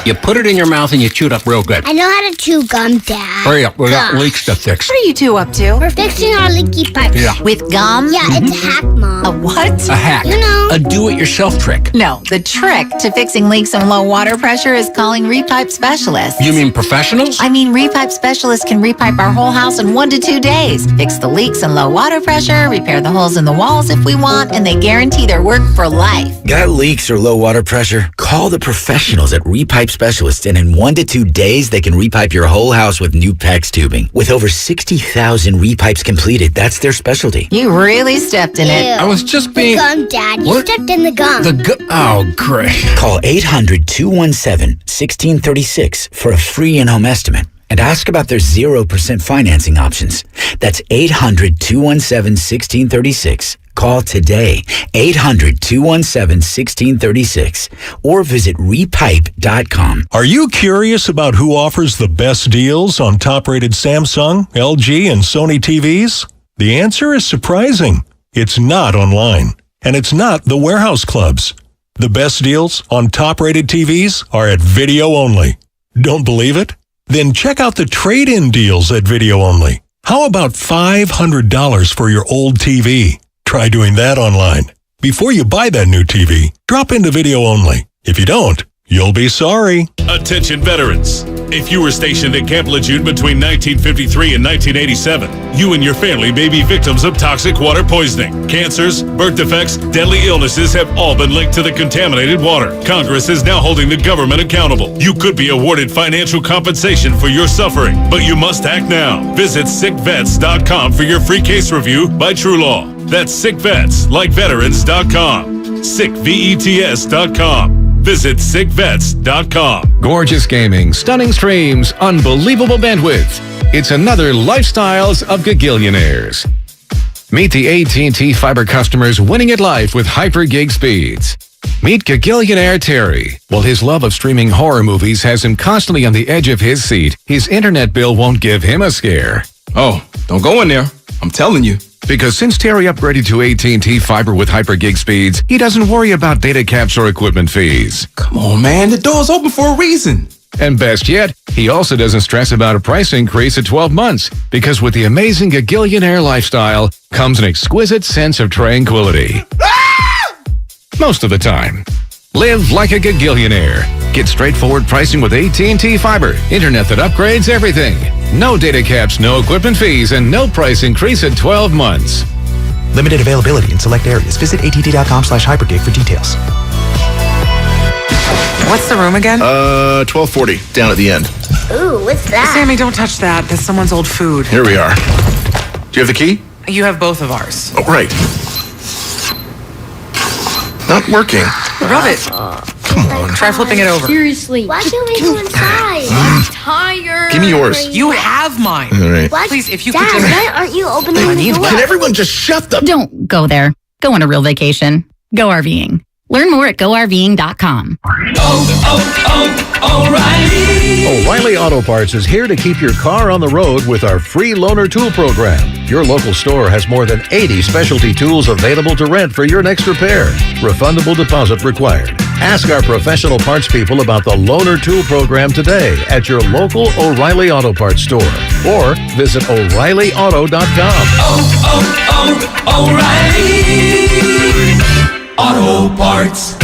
You put it in your mouth and you chew it up real good. I know how to chew gum, Dad. Hurry up, we got leaks to fix. What are you two up to? We're fixing our leaky pipes. Yeah. With gum? Yeah, it's a hack, Mom. A what? A hack. You know. A do-it-yourself trick. No, the trick to fixing leaks and low water pressure is calling repipe specialists. You mean professionals? I mean, repipe specialists can repipe our whole house in 1 to 2 days. Fix the leaks and low water pressure, repair the holes in the walls if we want, and they guarantee their work for life. Got leaks or low water pressure? Call the professionals at Repipe Specialists, and in 1 to 2 days, they can repipe your whole house with new PEX tubing. With over 60,000 repipes completed, that's their specialty. You really stepped in it. I was just being... The gum, Dad. You stepped in the gum. Oh, great. Call 800-217-1636 for a free in-home estimate. And ask about their 0% financing options. That's 800-217-1636. Call today, 800-217-1636, or visit repipe.com. Are you curious about who offers the best deals on top-rated Samsung, LG, and Sony TVs? The answer is surprising. It's not online, and it's not the warehouse clubs. The best deals on top-rated TVs are at Video Only. Don't believe it? Then check out the trade-in deals at Video Only. How about $500 for your old TV? Try doing that online. Before you buy that new TV, drop into Video Only. If you don't, you'll be sorry. Attention veterans. If you were stationed at Camp Lejeune between 1953 and 1987, you and your family may be victims of toxic water poisoning. Cancers, birth defects, deadly illnesses have all been linked to the contaminated water. Congress is now holding the government accountable. You could be awarded financial compensation for your suffering, but you must act now. Visit sickvets.com for your free case review by True Law. That's sickvets, like veterans.com. sickvets.com. Visit sickvets.com. Gorgeous gaming, stunning streams, unbelievable bandwidth. It's another Lifestyles of Gagillionaires. Meet the AT&T Fiber customers winning at life with hyper gig speeds. Meet Gagillionaire Terry. While his love of streaming horror movies has him constantly on the edge of his seat, his internet bill won't give him a scare. Oh, don't go in there. I'm telling you. Because since Terry upgraded to AT&T Fiber with hyper gig speeds, he doesn't worry about data caps or equipment fees. Come on, man. The door's open for a reason. And best yet, he also doesn't stress about a price increase at 12 months, because with the amazing Gagillionaire lifestyle comes an exquisite sense of tranquility. Most of the time. Live like a Gagillionaire. Get straightforward pricing with AT&T Fiber. Internet that upgrades everything. No data caps, no equipment fees, and no price increase at 12 months. Limited availability in select areas. Visit att.com/hypergig for details. What's the room again? 1240, down at the end. Ooh, what's that? Sammy, don't touch that. That's someone's old food. Here we are. Do you have the key? You have both of ours. Oh, right. Not working. Rub it. Come on. Try flipping it over. Seriously. Why can't we go inside? I'm tired. Give me yours. You have mine. All right. What? Please, if you Dad, could just... why aren't you opening the door? Can everyone just shut the... Don't go there. Go on a real vacation. Go RVing. Learn more at GoRVing.com. O'Reilly Auto Parts is here to keep your car on the road with our free loaner tool program. Your local store has more than 80 specialty tools available to rent for your next repair. Refundable deposit required. Ask our professional parts people about the loaner tool program today at your local O'Reilly Auto Parts store or visit O'ReillyAuto.com. O'Reilly Auto Parts.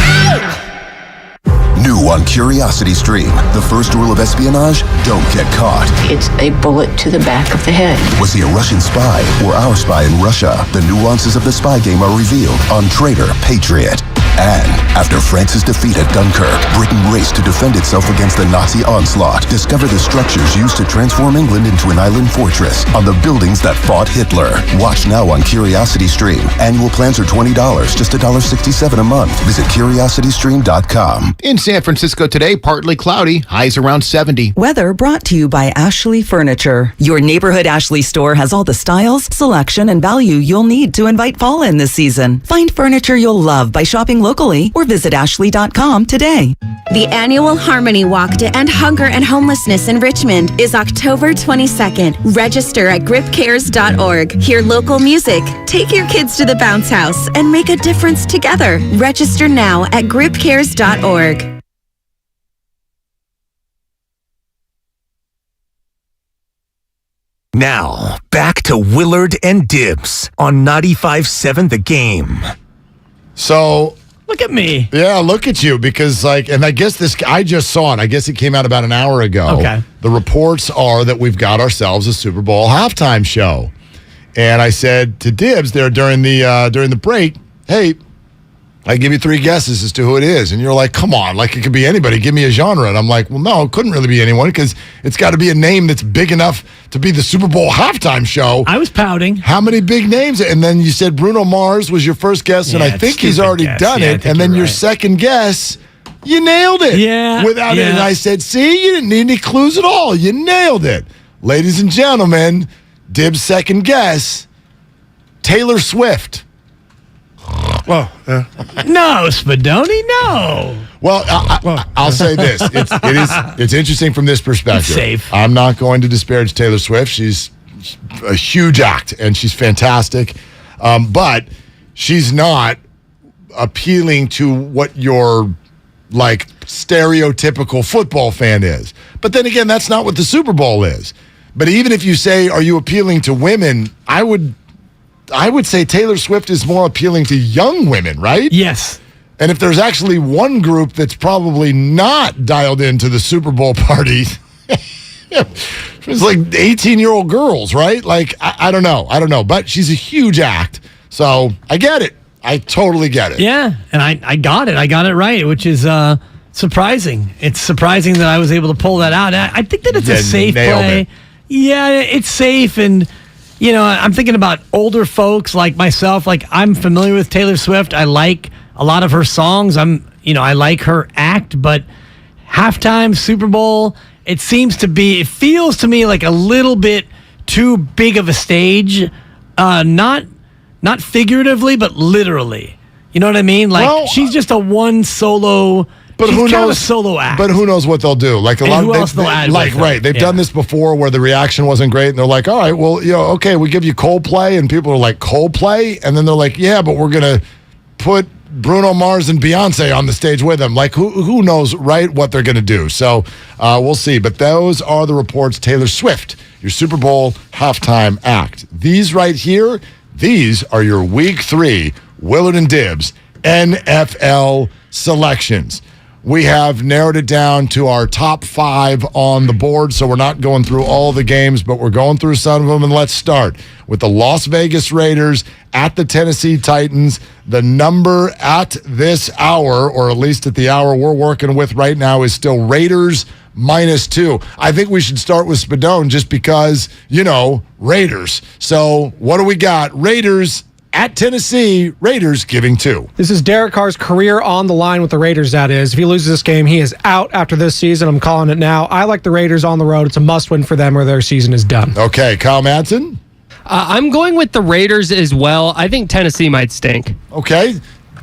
New on Curiosity Stream, the first rule of espionage, don't get caught. It's a bullet to the back of the head. Was he a Russian spy or our spy in Russia? The nuances of the spy game are revealed on Traitor Patriot. And after France's defeat at Dunkirk, Britain raced to defend itself against the Nazi onslaught. Discover the structures used to transform England into an island fortress on the buildings that fought Hitler. Watch now on Curiosity Stream. Annual plans are $20, just $1.67 a month. Visit CuriosityStream.com. In San Francisco today, partly cloudy, highs around 70. Weather brought to you by Ashley Furniture. Your neighborhood Ashley store has all the styles, selection, and value you'll need to invite fall in this season. Find furniture you'll love by shopping locally or visit Ashley.com today. The annual Harmony Walk to End Hunger and Homelessness in Richmond is October 22nd. Register at gripcares.org. Hear local music, take your kids to the bounce house, and make a difference together. Register now at gripcares.org. Now, back to Willard and Dibs on 95.7 The Game. So... Look at me. Yeah, look at you, because, and I guess I just saw it. I guess it came out about an hour ago. Okay. The reports are that we've got ourselves a Super Bowl halftime show. And I said to Dibs there during the break, hey, I give you 3 guesses as to who it is. And you're like, come on, it could be anybody. Give me a genre. And I'm like, well, no, it couldn't really be anyone because it's got to be a name that's big enough to be the Super Bowl halftime show. I was pouting. How many big names? And then you said Bruno Mars was your first guess, and I think he's already done it. And then your second guess, you nailed it. Yeah. Without it. And I said, see, you didn't need any clues at all. You nailed it. Ladies and gentlemen, Dibs' second guess, Taylor Swift. No, Spadoni, no. Well, I'll say this: it's interesting from this perspective. It's safe. I'm not going to disparage Taylor Swift. She's a huge act, and she's fantastic. But she's not appealing to what your stereotypical football fan is. But then again, that's not what the Super Bowl is. But even if you say, are you appealing to women? I would say Taylor Swift is more appealing to young women, right? Yes. And if there's actually one group that's probably not dialed into the Super Bowl party, it's like 18-year-old girls, right? I don't know. But she's a huge act. So I get it. I totally get it. Yeah, and I got it. I got it right, which is surprising. It's surprising that I was able to pull that out. I think that it's a safe play. Yeah, it's safe, and I'm thinking about older folks like myself. I'm familiar with Taylor Swift. I like a lot of her songs. I like her act, but halftime Super Bowl, it feels to me like a little bit too big of a stage, not figuratively, but literally. You know what I mean? Like, she's just a one solo. But who knows? Solo act. But who knows what they'll do? Like they've done this before where the reaction wasn't great, and they're like, "All right, well, okay, we give you Coldplay," and people are like, "Coldplay," and then they're like, "Yeah, but we're gonna put Bruno Mars and Beyonce on the stage with them." Like, who knows, right? What they're gonna do? So we'll see. But those are the reports. Taylor Swift, your Super Bowl halftime act. These right here, these are your Week 3 Willard and Dibs NFL selections. We have narrowed it down to our top 5 on the board, so we're not going through all the games, but we're going through some of them, and let's start with the Las Vegas Raiders at the Tennessee Titans. The number at this hour, or at least at the hour we're working with right now, is still Raiders -2. I think we should start with Spadone just because, Raiders. So what do we got? Raiders at Tennessee, Raiders giving 2. This is Derek Carr's career on the line with the Raiders, that is. If he loses this game, he is out after this season. I'm calling it now. I like the Raiders on the road. It's a must-win for them or their season is done. Okay, Kyle Madsen? I'm going with the Raiders as well. I think Tennessee might stink. Okay.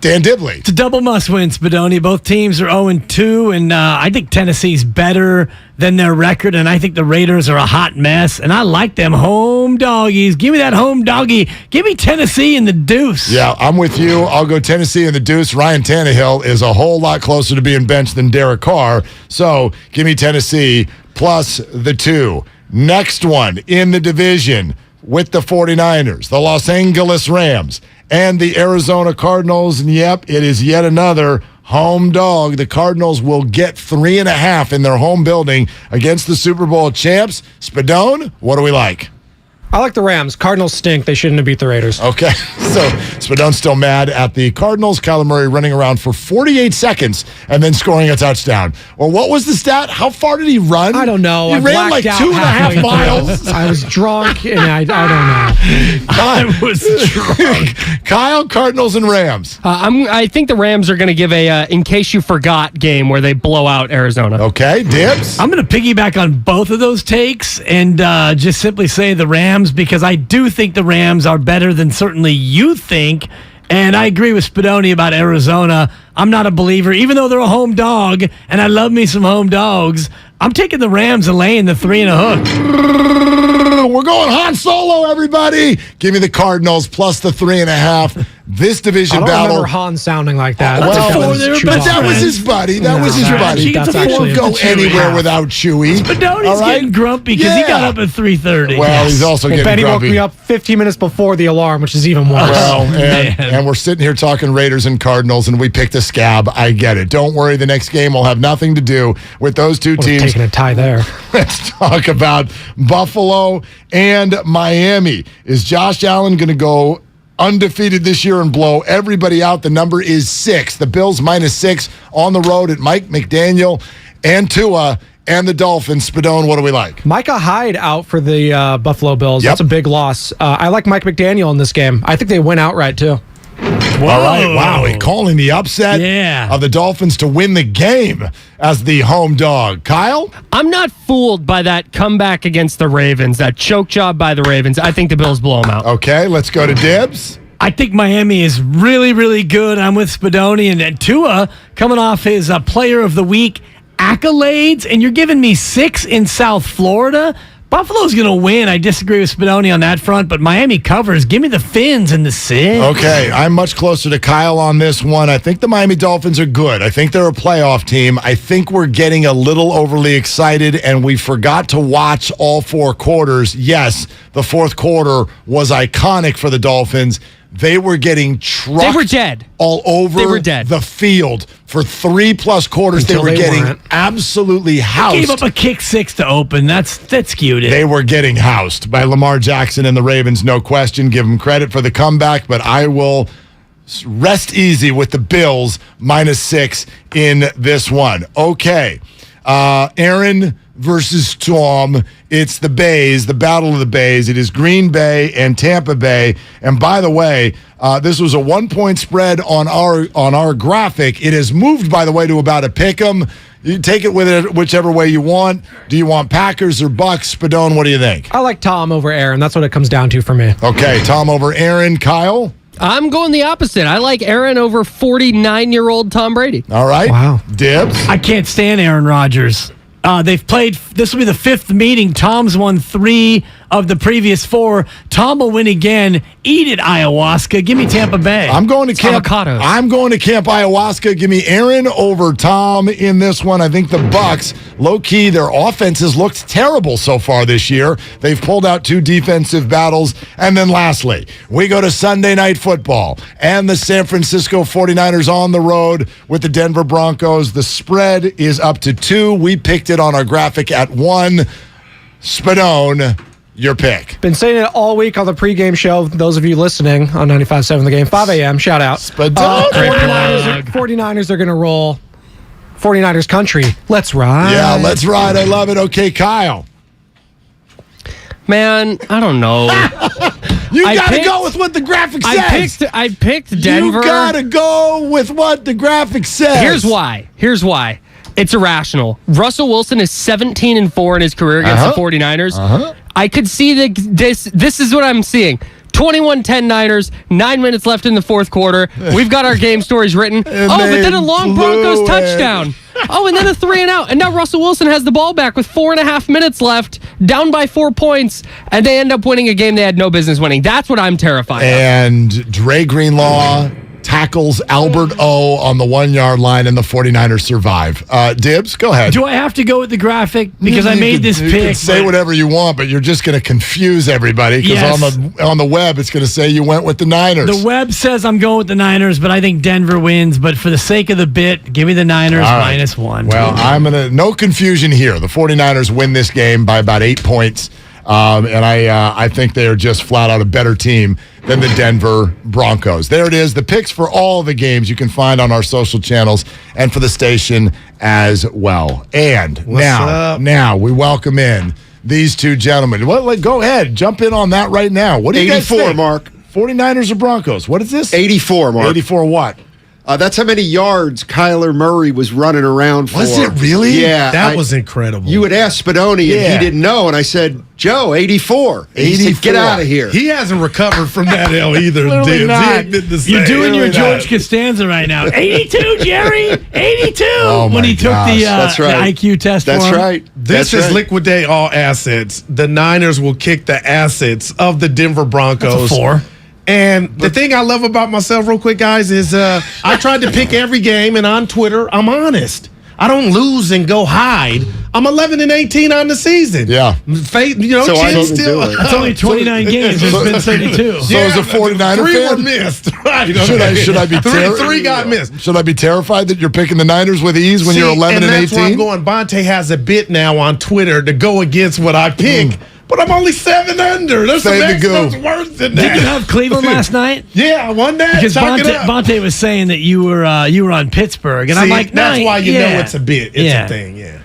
Dan Dibley. It's a double must-win, Spadoni. Both teams are 0-2, and I think Tennessee's better than their record, and I think the Raiders are a hot mess, and I like them home doggies. Give me that home doggy. Give me Tennessee and the deuce. Yeah, I'm with you. I'll go Tennessee and the deuce. Ryan Tannehill is a whole lot closer to being benched than Derek Carr, so give me Tennessee plus the 2. Next one in the division with the 49ers, the Los Angeles Rams, and the Arizona Cardinals. And yep, it is yet another home dog. The Cardinals will get 3.5 in their home building against the Super Bowl champs. Spadone, what do we like? I like the Rams. Cardinals stink. They shouldn't have beat the Raiders. Okay, so Spadone's still mad at the Cardinals. Kyler Murray running around for 48 seconds and then scoring a touchdown. Or what was the stat? How far did he run? I don't know. He ran like 2.5 miles. I was drunk, and I don't know. I was drunk. Kyle, Cardinals and Rams. I think the Rams are going to give a in case you forgot game where they blow out Arizona. Okay, Dibs. I'm going to piggyback on both of those takes and just simply say the Rams, because I do think the Rams are better than certainly you think. And I agree with Spadoni about Arizona. I'm not a believer, even though they're a home dog, and I love me some home dogs. I'm taking the Rams and laying the 3.5. We're going Han Solo, everybody. Give me the Cardinals plus the 3.5. This division battle. I don't remember Han sounding like that. But that was his buddy. That was his buddy. He won't go anywhere without Chewy. Spadoni's getting grumpy because he got up at 3:30. Well, he's also getting grumpy. Benny woke me up 15 minutes before the alarm, which is even worse. Well, and we're sitting here talking Raiders and Cardinals, and we picked a scab. I get it. Don't worry. The next game will have nothing to do with those two teams. Taking a tie there. Let's talk about Buffalo and Miami. Is Josh Allen going to go undefeated this year and blow everybody out? The number is 6. The Bills -6 on the road at Mike McDaniel and Tua and the Dolphins. Spadone, what do we like? Micah Hyde out for the Buffalo Bills. That's a big loss. I like Mike McDaniel in this game. I think they win outright, too. Whoa. All right, wow. Calling the upset of the Dolphins to win the game as the home dog. Kyle? I'm not fooled by that comeback against the Ravens, that choke job by the Ravens. I think the Bills blow them out. Okay, let's go to Dibs. I think Miami is really, really good. I'm with Spadoni and Tua coming off his Player of the Week accolades, and you're giving me 6 in South Florida. Buffalo's going to win. I disagree with Spadoni on that front, but Miami covers. Give me the Fins and the 6. Okay, I'm much closer to Kyle on this one. I think the Miami Dolphins are good. I think they're a playoff team. I think we're getting a little overly excited, and we forgot to watch all 4 quarters. Yes, the fourth quarter was iconic for the Dolphins. They were getting trucked. They were dead. All over the field for 3+ quarters. Until they were getting absolutely housed. They gave up a kick 6 to open. That skewed it. They were getting housed by Lamar Jackson and the Ravens, no question. Give them credit for the comeback, but I will rest easy with the Bills -6 in this one. Okay. Aaron versus Tom. It's the Bays, the Battle of the Bays. It is Green Bay and Tampa Bay. And by the way, this was a 1-point spread on our graphic. It has moved, by the way, to about a pick'em. You take it with it whichever way you want. Do you want Packers or Bucks? Spadone, what do you think? I like Tom over Aaron. That's what it comes down to for me. Okay, Tom over Aaron. Kyle? I'm going the opposite. I like Aaron over 49-year-old Tom Brady. All right. Wow. Dibs? I can't stand Aaron Rodgers. They've played, this will be the 5th meeting. Tom's won 3 of the previous 4. Tom will win again. Eat it, ayahuasca. Give me Tampa Bay. I'm going to Camp avocados. I'm going to Camp Ayahuasca. Give me Aaron over Tom in this one. I think the Bucks, low key, their offenses looked terrible so far this year. They've pulled out 2 defensive battles. And then lastly, we go to Sunday Night Football and the San Francisco 49ers on the road with the Denver Broncos. The spread is up to 2. We picked it on our graphic at 1. Spadone, your pick. Been saying it all week on the pregame show. Those of you listening on 95.7 The Game, 5 a.m., shout out. 49ers are going to roll. 49ers country. Let's ride. Yeah, let's ride. I love it. Okay, Kyle. Man, I don't know. You got to go with what the graphic says. I picked Denver. You got to go with what the graphic says. Here's why. It's irrational. Russell Wilson is 17-4 in his career against the 49ers. I could see this is what I'm seeing. 21-10 Niners, 9 minutes left in the fourth quarter. We've got our game stories written. But then a long Broncos touchdown. And then a 3-and-out. And now Russell Wilson has the ball back with 4.5 minutes left, down by 4 points, and they end up winning a game they had no business winning. That's what I'm terrified of. And Dre Greenlaw tackles Albert O on the 1-yard line, and the 49ers survive. Dibs, go ahead. Do I have to go with the graphic? Because I made this pick. You can say whatever you want, but you're just going to confuse everybody because on the web, it's going to say you went with the Niners. The web says I'm going with the Niners, but I think Denver wins. But for the sake of the bit, give me the Niners -1. Well, no confusion here. The 49ers win this game by about 8 points. And I think they are just flat out a better team than the Denver Broncos. There it is. The picks for all the games you can find on our social channels and for the station as well. And now we welcome in these 2 gentlemen. Go ahead. Jump in on that right now. What do you guys think? 84, Mark. 49ers or Broncos? What is this? 84, Mark. 84 what? That's how many yards Kyler Murray was running around for. Was it really? Yeah. That was incredible. You would ask Spadone, and he didn't know, and I said, Joe, 84. And he said, get out of here. He hasn't recovered from that L either. Literally not. You're doing your George Costanza right now. 82, Jerry. 82. When he took the IQ test That's for him. right. This is liquidate all assets. The Niners will kick the assets of the Denver Broncos. That's a 4. And the thing I love about myself, real quick, guys, is I tried to pick every game, and on Twitter, I'm honest. I don't lose and go hide. I'm 11-18 on the season. Yeah. Faith, So I chin didn't still. do it. It's only 29 games. It's been 32. So as a 49er 3 fan, were missed. Right. Should I be Three got missed. Should I be terrified that you're picking the Niners with ease when you're 11 and 18? That's why I'm going. Bonte has a bit now on Twitter to go against what I pick. But I'm only 7 under. There's some extras worse than that. Did you have Cleveland last night? Yeah, I won that. Because Bonte was saying that you were on Pittsburgh, and I'm like, that's why you know it's a bit. It's a thing. Yeah.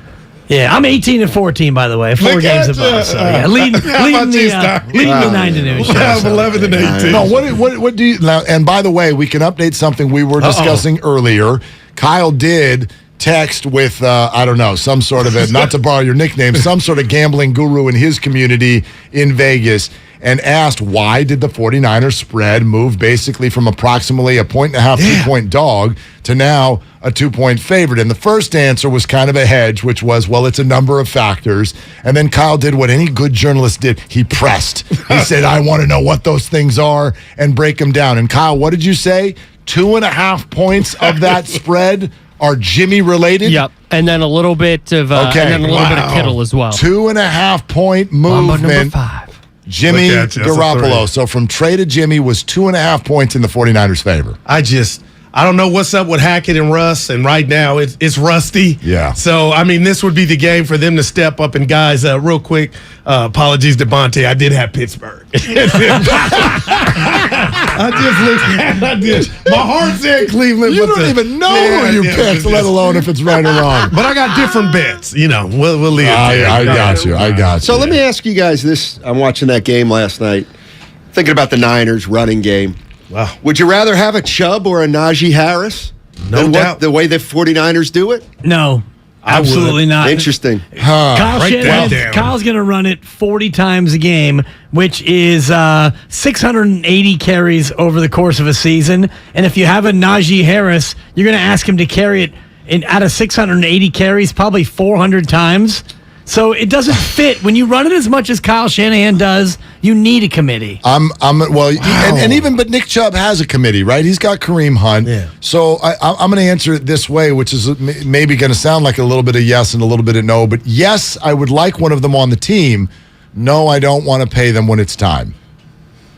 Yeah, I'm 18-14 by the way. 4 games above. So leading the 9-0 show. I'm 11-18. No, what do you now? And by the way, we can update something we were discussing earlier. Kyle did text with, I don't know, some sort of not to borrow your nickname, some sort of gambling guru in his community in Vegas, and asked why did the 49ers spread move basically from approximately a 1.5, 2-point dog to now a 2-point favorite. And the first answer was kind of a hedge, which was, well, it's a number of factors. And then Kyle did what any good journalist did. He pressed. He said, I want to know what those things are and break them down. And Kyle, what did you say? 2.5 points of that spread are Jimmy related? Yep. And then a little bit of and then a little bit of Kittle as well. 2.5 point movement. Number 5. Jimmy Garoppolo. So from Trey to Jimmy was 2.5 points in the 49ers' favor. I don't know what's up with Hackett and Russ, and right now it's rusty. Yeah. So, I mean, this would be the game for them to step up. And, guys, real quick, apologies to Bonte. I did have Pittsburgh. I did. My heart said Cleveland. You don't even know who you picked, let alone if it's right or wrong. But I got different bets. You know, we'll leave it there. I got you. So let me ask you guys this. I'm watching that game last night, thinking about the Niners running game. Wow. Would you rather have a Chubb or a Najee Harris? No doubt. The way the 49ers do it? No, absolutely not. Interesting. Kyle's going to run it 40 times a game, which is 680 carries over the course of a season. And if you have a Najee Harris, you're going to ask him to carry it out of 680 carries, probably 400 times. So it doesn't fit. When you run it as much as Kyle Shanahan does, you need a committee. But Nick Chubb has a committee, right? He's got Kareem Hunt. Yeah. So I'm going to answer it this way, which is maybe going to sound like a little bit of yes and a little bit of no. But yes, I would like one of them on the team. No, I don't want to pay them when it's time.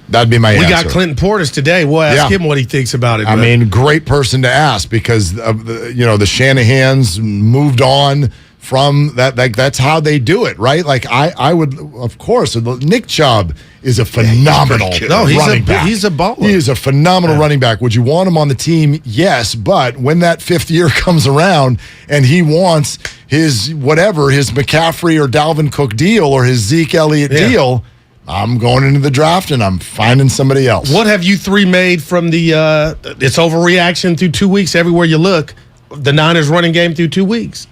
That'd be my answer. We got Clinton Portis today. We'll ask him what he thinks about it. I mean, great person to ask because the Shanahans moved on from that. That's how they do it, right? Like I would, of course. Nick Chubb is a phenomenal running back. He's a baller. He is a phenomenal running back. Would you want him on the team? Yes, but when that fifth year comes around and he wants his McCaffrey or Dalvin Cook deal or his Zeke Elliott deal, I'm going into the draft and I'm finding somebody else. What have you three made from the it's overreaction through 2 weeks everywhere you look, the Niners running game through 2 weeks?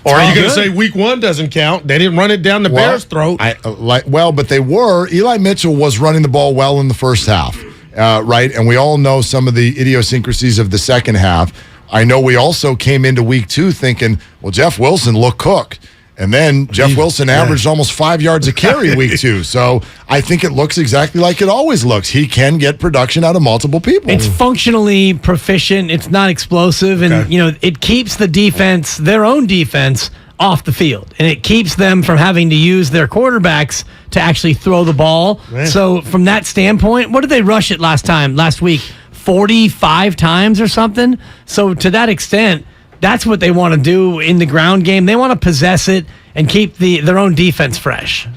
Or are you going to say week one doesn't count? They didn't run it down the Bears' throat. But they were. Eli Mitchell was running the ball well in the first half, right? And we all know some of the idiosyncrasies of the second half. I know we also came into week two thinking, well, Jeff Wilson looked cooked. And then Jeff Wilson averaged almost 5 yards a carry week two. So I think it looks exactly like it always looks. He can get production out of multiple people. It's functionally proficient. It's not explosive. And, it keeps the defense, their own defense, off the field. And it keeps them from having to use their quarterbacks to actually throw the ball. Man. So from that standpoint, what did they rush it last week? 45 times or something? So to that extent, that's what they want to do in the ground game. They want to possess it and keep their own defense fresh.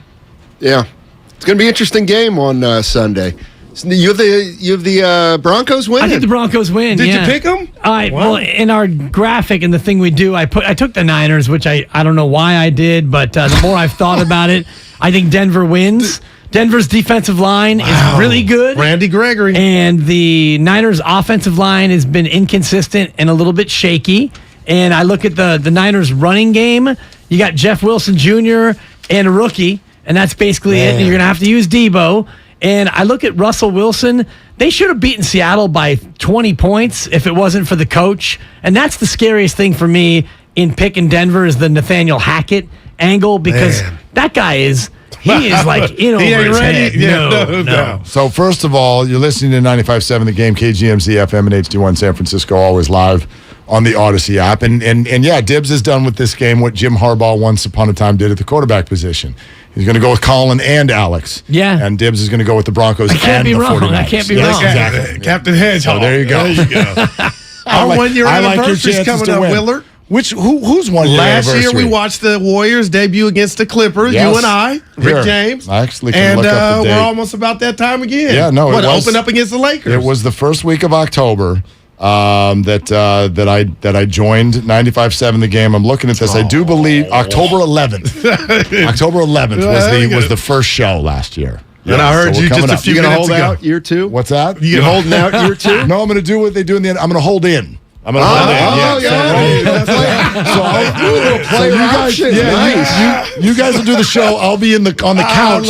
Yeah. It's going to be an interesting game on Sunday. You have the Broncos win? I think the Broncos win. Did you pick them? Well, in our graphic and the thing we do, I took the Niners, which I don't know why I did, but the more I've thought about it, I think Denver wins. Denver's defensive line is really good. Randy Gregory. And the Niners' offensive line has been inconsistent and a little bit shaky. And I look at the Niners running game. You got Jeff Wilson Jr. and a rookie, and that's basically it. And you're going to have to use Debo. And I look at Russell Wilson. They should have beaten Seattle by 20 points if it wasn't for the coach. And that's the scariest thing for me in picking Denver is the Nathaniel Hackett angle because that guy is... He is like in over his head. No. So first of all, you're listening to 95.7 The Game, KGMZ FM and HD1 San Francisco, always live on the Odyssey app. And yeah, Dibs has done with this game what Jim Harbaugh once upon a time did at the quarterback position. He's going to go with Colin and Alex. Yeah. And Dibs is going to go with the Broncos and the 49ers. I can't be wrong. Exactly. Captain Hedgehog. So there you go. Our 1 year anniversary's coming up, Willard. Who's 1 year Last year we watched the Warriors debut against the Clippers. Yes. You and I, Rick James. I actually can look up the date. We're almost about that time again. Yeah, no, it opened up against the Lakers. It was the first week of October that I joined 95.7 The Game. I'm looking at this. I do believe October 11th. October 11th was the first show last year. And I heard you just a few minutes ago. Out year two? What's that? You holding out year two? No, I'm going to do what they do in the end. I'm going to hold in. I'm going to hold in. So I'll do a player option. Nice. You guys will do the show. I'll be on the couch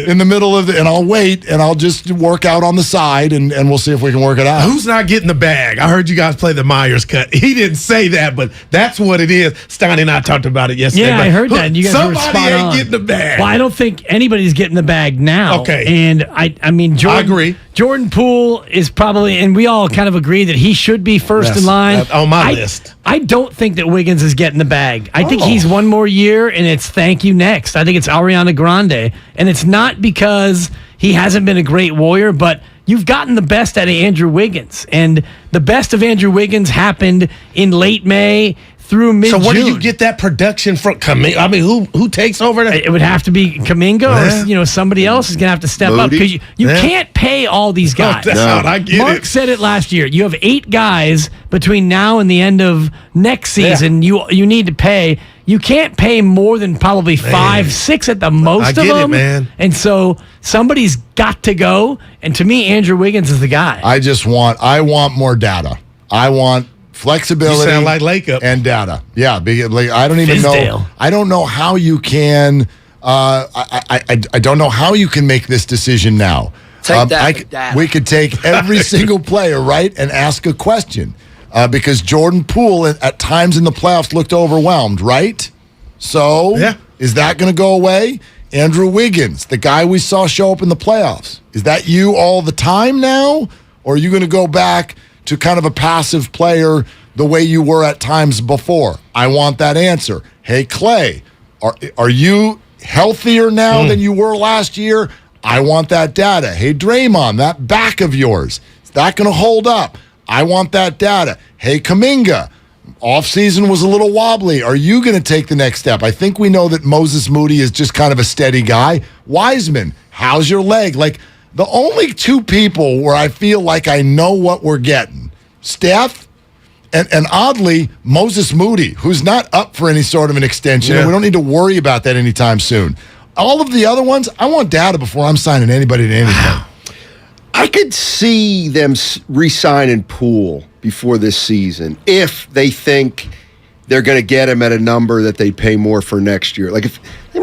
in the middle of and I'll wait and I'll just work out on the side and we'll see if we can work it out. Who's not getting the bag? I heard you guys play the Myers cut. He didn't say that, but that's what it is. Steiny and I talked about it yesterday. Yeah, I heard that. And you guys were spot on. Somebody ain't getting the bag. Well, I don't think anybody's getting the bag now. Okay. And I mean, I agree. Jordan Poole is probably, and we all kind of agree that he should be first in line. On my list. I don't think that Wiggins is getting the bag. I think he's one more year, and it's thank you next. I think it's Ariana Grande. And it's not because he hasn't been a great Warrior, but you've gotten the best out of Andrew Wiggins. And the best of Andrew Wiggins happened in late May through mid-June. So where do you get that production from? I mean, who takes over that? It would have to be Kuminga or somebody else is going to have to step up because you can't pay all these guys. I get Mark said it last year. You have 8 guys between now and the end of next season you need to pay. You can't pay more than probably 5, 6 at the most of them. I get it, man. And so somebody's got to go. And to me, Andrew Wiggins is the guy. I want more data. I want flexibility. You sound like Lacob. And data. Yeah, I don't even know. I don't know how you can. I don't know how you can make this decision now. We could take every single player, right, and ask a question. Because Jordan Poole at times in the playoffs looked overwhelmed, right? So is that going to go away? Andrew Wiggins, the guy we saw show up in the playoffs, is that you all the time now? Or are you going to go back to kind of a passive player the way you were at times before? I want that answer. Hey, Clay, are you healthier now than you were last year? I want that data. Hey, Draymond, that back of yours, is that going to hold up? I want that data. Hey, Kuminga, offseason was a little wobbly. Are you going to take the next step? I think we know that Moses Moody is just kind of a steady guy. Wiseman, how's your leg? Like, the only 2 people where I feel like I know what we're getting, Steph and oddly, Moses Moody, who's not up for any sort of an extension, and we don't need to worry about that anytime soon. All of the other ones, I want data before I'm signing anybody to anything. I could see them re-signing Poole before this season if they think they're going to get him at a number that they pay more for next year. Like if they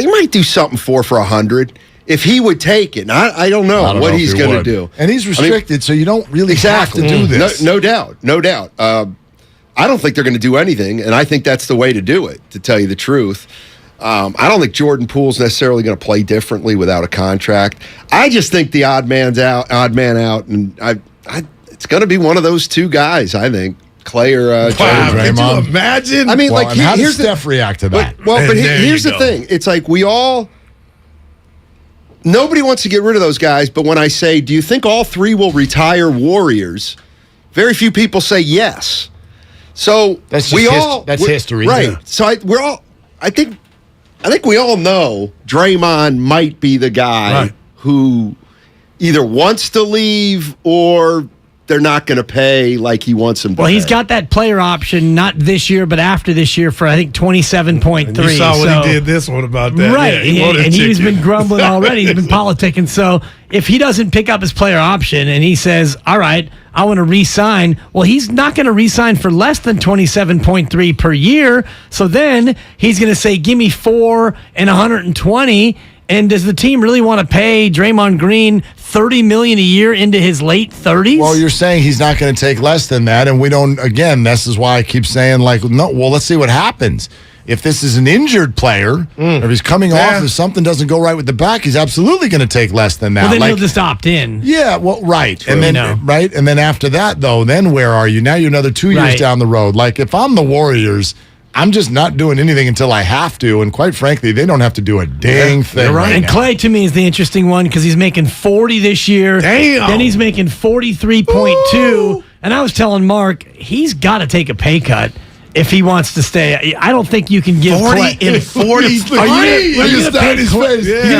might do something for $100 if he would take it. And I don't know what he's going to do. And he's restricted, so you don't really have to do this. No doubt. I don't think they're going to do anything, and I think that's the way to do it, to tell you the truth. I don't think Jordan Poole's necessarily going to play differently without a contract. I just think the odd man out, and it's going to be one of those 2 guys, I think. Clay or Draymond. Can you imagine? I mean, how does Steph react to that? But here's the thing. It's like nobody wants to get rid of those guys, but when I say, do you think all 3 will retire Warriors? Very few people say yes. So that's history. Right. Yeah. So I think we all know Draymond might be the guy who either wants to leave or they're not going to pay like he wants him to Well, he's got that player option, not this year, but after this year for, I think, 27.3. You saw what he did this one about that. Right, Yeah, he's been grumbling already. He's been politicking. So if he doesn't pick up his player option and he says, all right, I want to re-sign, well, he's not going to re-sign for less than 27.3 per year. So then he's going to say, give me 4 and 120. And does the team really want to pay Draymond Green $30 million a year into his late 30s? Well, you're saying he's not going to take less than that, and we don't. Again, this is why I keep saying, like, no. Well, let's see what happens. If this is an injured player, or if he's coming off, if something doesn't go right with the back, he's absolutely going to take less than that. Well, then he'll just opt in. Yeah, well, right. True. And then and then after that, though, then where are you? Now you're another 2 years down the road. Like, if I'm the Warriors, I'm just not doing anything until I have to. And quite frankly, they don't have to do a dang thing. Right. And Clay, to me, is the interesting one because he's making 40 this year. Damn. Then he's making 43.2. And I was telling Mark, he's got to take a pay cut if he wants to stay. I don't think you can give 40 Clay in 40. Are you going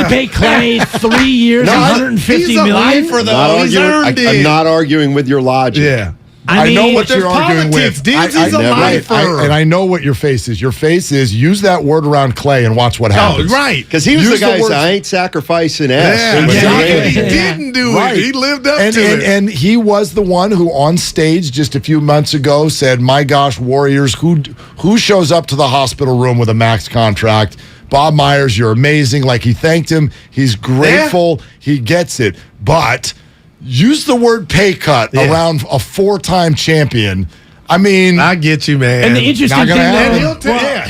to pay Clay 3 years, $150 million? I'm not arguing with your logic. Yeah. I know what you're arguing with. Dibs is a lifer. And I know what your face is. Your face is use that word around Clay and watch what happens. Oh, right. Because he was the guy who said, I ain't sacrificing S. Yeah, exactly. He didn't do it. He lived up to it. And he was the one who on stage just a few months ago said, my gosh, Warriors, who shows up to the hospital room with a max contract? Bob Myers, you're amazing. Like, he thanked him. He's grateful. He gets it. But use the word pay cut around a 4-time champion. I mean, I get you, man. And the interesting thing,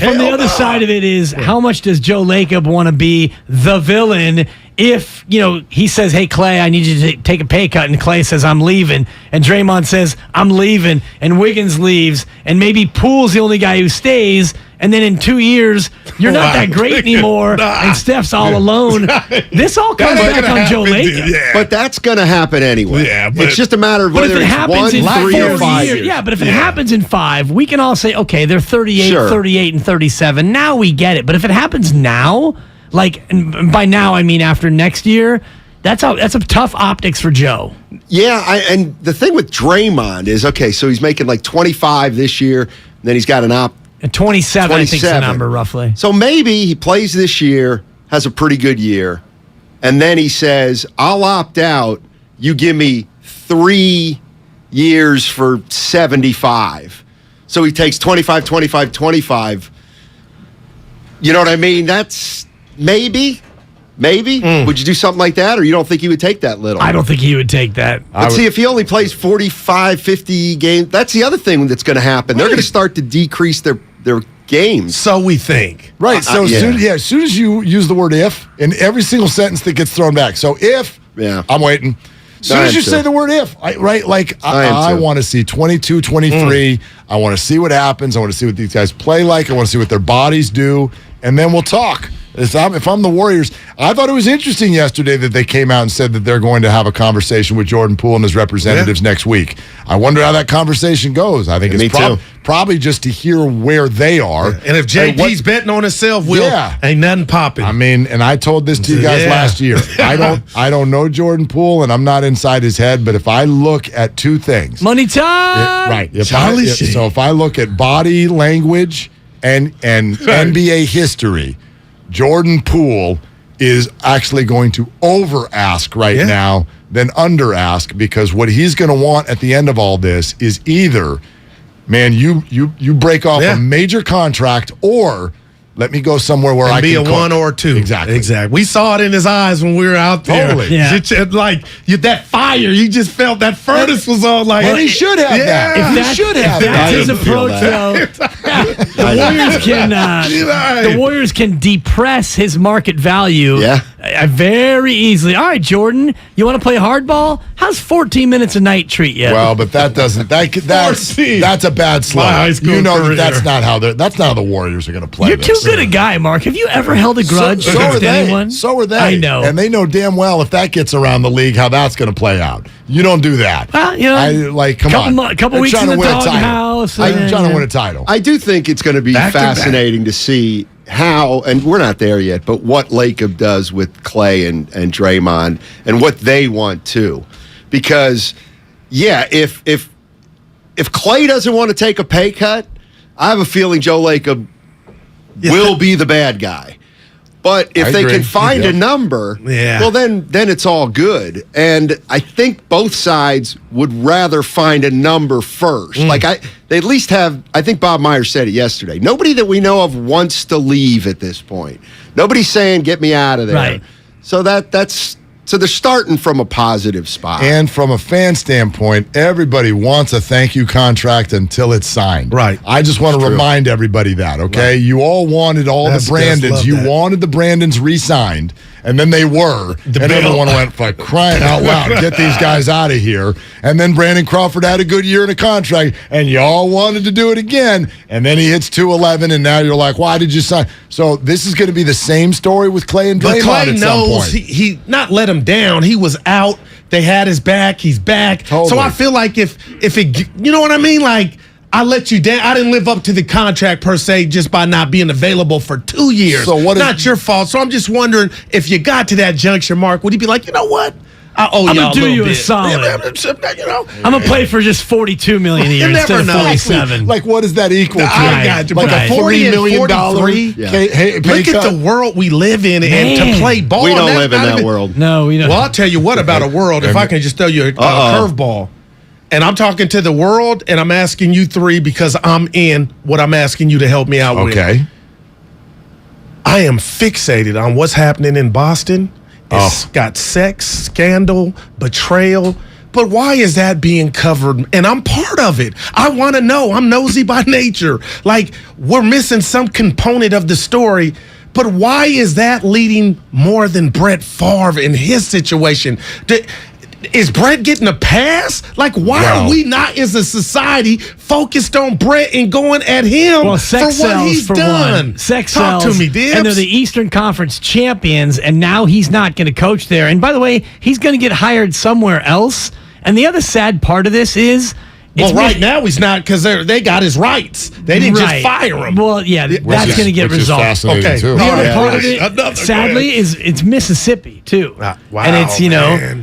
from the other side of it is, how much does Joe Lacob want to be the villain if, he says, hey, Clay, I need you to take a pay cut, and Clay says, I'm leaving, and Draymond says, I'm leaving, and Wiggins leaves, and maybe Poole's the only guy who stays, and then in 2 years, you're not that great anymore, and Steph's all alone. This all comes back on Joe Lacob. Yeah. But that's going to happen anyway. Yeah, it's just a matter of whether it's 1, 3, or 5 years. Yeah, but if it happens in 5, we can all say, okay, they're 38, 38, and 37. Now we get it. But if it happens now, and by now I mean after next year, that's a tough optics for Joe. Yeah, and the thing with Draymond is, okay, so he's making like 25 this year, and then he's got an 27, I think is the number, roughly. So maybe he plays this year, has a pretty good year, and then he says, I'll opt out. You give me 3 years for 75. So he takes 25, 25, 25. You know what I mean? That's maybe. Would you do something like that, or you don't think he would take that little? I don't think he would take that. But see, if he only plays 45, 50 games, that's the other thing that's going to happen. They're going to start to decrease their games. So we think. Right. So as soon as you use the word if in every single sentence that gets thrown back. So if, I'm waiting. As soon as you say the word if, right? Like, I want to see 22, 23. I want to see what happens. I want to see what these guys play like. I want to see what their bodies do. And then we'll talk. If I'm the Warriors, I thought it was interesting yesterday that they came out and said that they're going to have a conversation with Jordan Poole and his representatives next week. I wonder how that conversation goes. I think it's probably just to hear where they are. And if JP's betting on himself, ain't nothing popping. I mean, and I told this to you guys last year. I don't know Jordan Poole, and I'm not inside his head, but if I look at two things. Money time! So if I look at body language and NBA history, Jordan Poole is actually going to over-ask now than under-ask, because what he's going to want at the end of all this is either, man, you break off a major contract, or let me go somewhere where I can be a 1 or 2. Exactly. We saw it in his eyes when we were out there. Totally. Yeah. That fire, you just felt that furnace was on like. And he should have that. If that's his approach, though, the Warriors can depress his market value very easily. All right, Jordan, you want to play hardball? How's 14 minutes a night treat you? Well, but that doesn't. That's a bad slide. You know that's not how the Warriors are going to play. You're too good a guy, Mark. Have you ever held a grudge against anyone? So are they. I know. And they know damn well if that gets around the league, how that's going to play out. You don't do that. Well, come on. Couple weeks in the doghouse. I'm trying to win a title. I do think it's going to be fascinating to see how, and we're not there yet, but what Lacob does with Clay and Draymond and what they want too. Because, if Clay doesn't want to take a pay cut, I have a feeling Joe Lacob will be the bad guy. But if they can find a number, well, then it's all good. And I think both sides would rather find a number first. They at least have, I think Bob Myers said it yesterday, nobody that we know of wants to leave at this point. Nobody's saying, get me out of there. Right. So so they're starting from a positive spot. And from a fan standpoint, everybody wants a thank you contract until it's signed. Right. I just want to remind everybody that, okay? Right. You all wanted the Brandons. You wanted the Brandons re-signed, and then they were. And everyone went, like, crying out loud, get these guys out of here. And then Brandon Crawford had a good year in a contract, and y'all wanted to do it again. And then he hits 211, and now you're like, why did you sign? So this is going to be the same story with Clay and Draymond at some point. He not let him down. He was out. They had his back. He's back. Totally. So I feel like if it, you know what I mean? Like, I let you down. I didn't live up to the contract per se just by not being available for 2 years. So not your fault. So I'm just wondering if you got to that juncture, Mark, would he be like, you know what? I'm going to do you a solid. I'm going to play for just $42 million a year instead of $47. Like, what does that equal to? I got you. Like a $40 million pay Look at the world we live in and to play ball. We don't live in that world. No, we don't. Well, I'll tell you what about a world, if I can just throw you a curveball. And I'm talking to the world, and I'm asking you three because I'm in what I'm asking you to help me out with. Okay. I am fixated on what's happening in Boston. It's got sex, scandal, betrayal. But why is that being covered? And I'm part of it. I want to know. I'm nosy by nature. Like, we're missing some component of the story. But why is that leading more than Brett Favre in his situation? is Brett getting a pass? Like, why are we not, as a society, focused on Brett and going at him Well, sex for what sells he's for done? one. Sex Talk sells, to me, Dibs. and they're the Eastern Conference champions, and now he's not going to coach there. And by the way, he's going to get hired somewhere else. And the other sad part of this is, well, right now he's not because they got his rights. They didn't just fire him. Well, yeah, that's going to get resolved. Okay. The other part of it, sadly, is it's Mississippi too, wow, and it's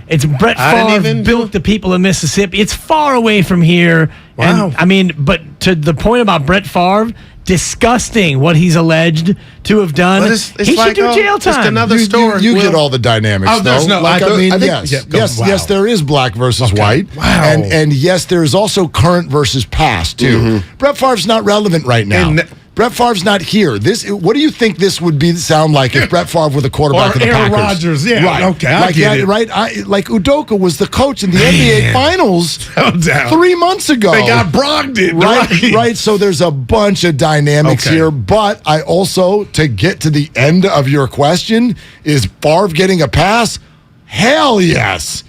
it's Brett Favre built the people of Mississippi. It's far away from here. Wow. And, I mean, but to the point about Brett Favre, disgusting what he's alleged to have done. It's he like, should do jail just time. another story. You get all the dynamics, there's though. no- Like, I I mean, think- yes, there is black versus white. Wow. And yes, there is also current versus past, too. Brett Favre's not relevant right now. And- Brett Favre's not here. What do you think this would sound like if Brett Favre were the quarterback Or of the Aaron Packers? Rodgers, yeah, right. okay, I get it. Right, like Udoka was the coach in the NBA Finals No doubt. 3 months ago. They got Brogdon. Right. So there's a bunch of dynamics Okay. here. But I also, to get to the end of your question, is Favre getting a pass? Hell yes.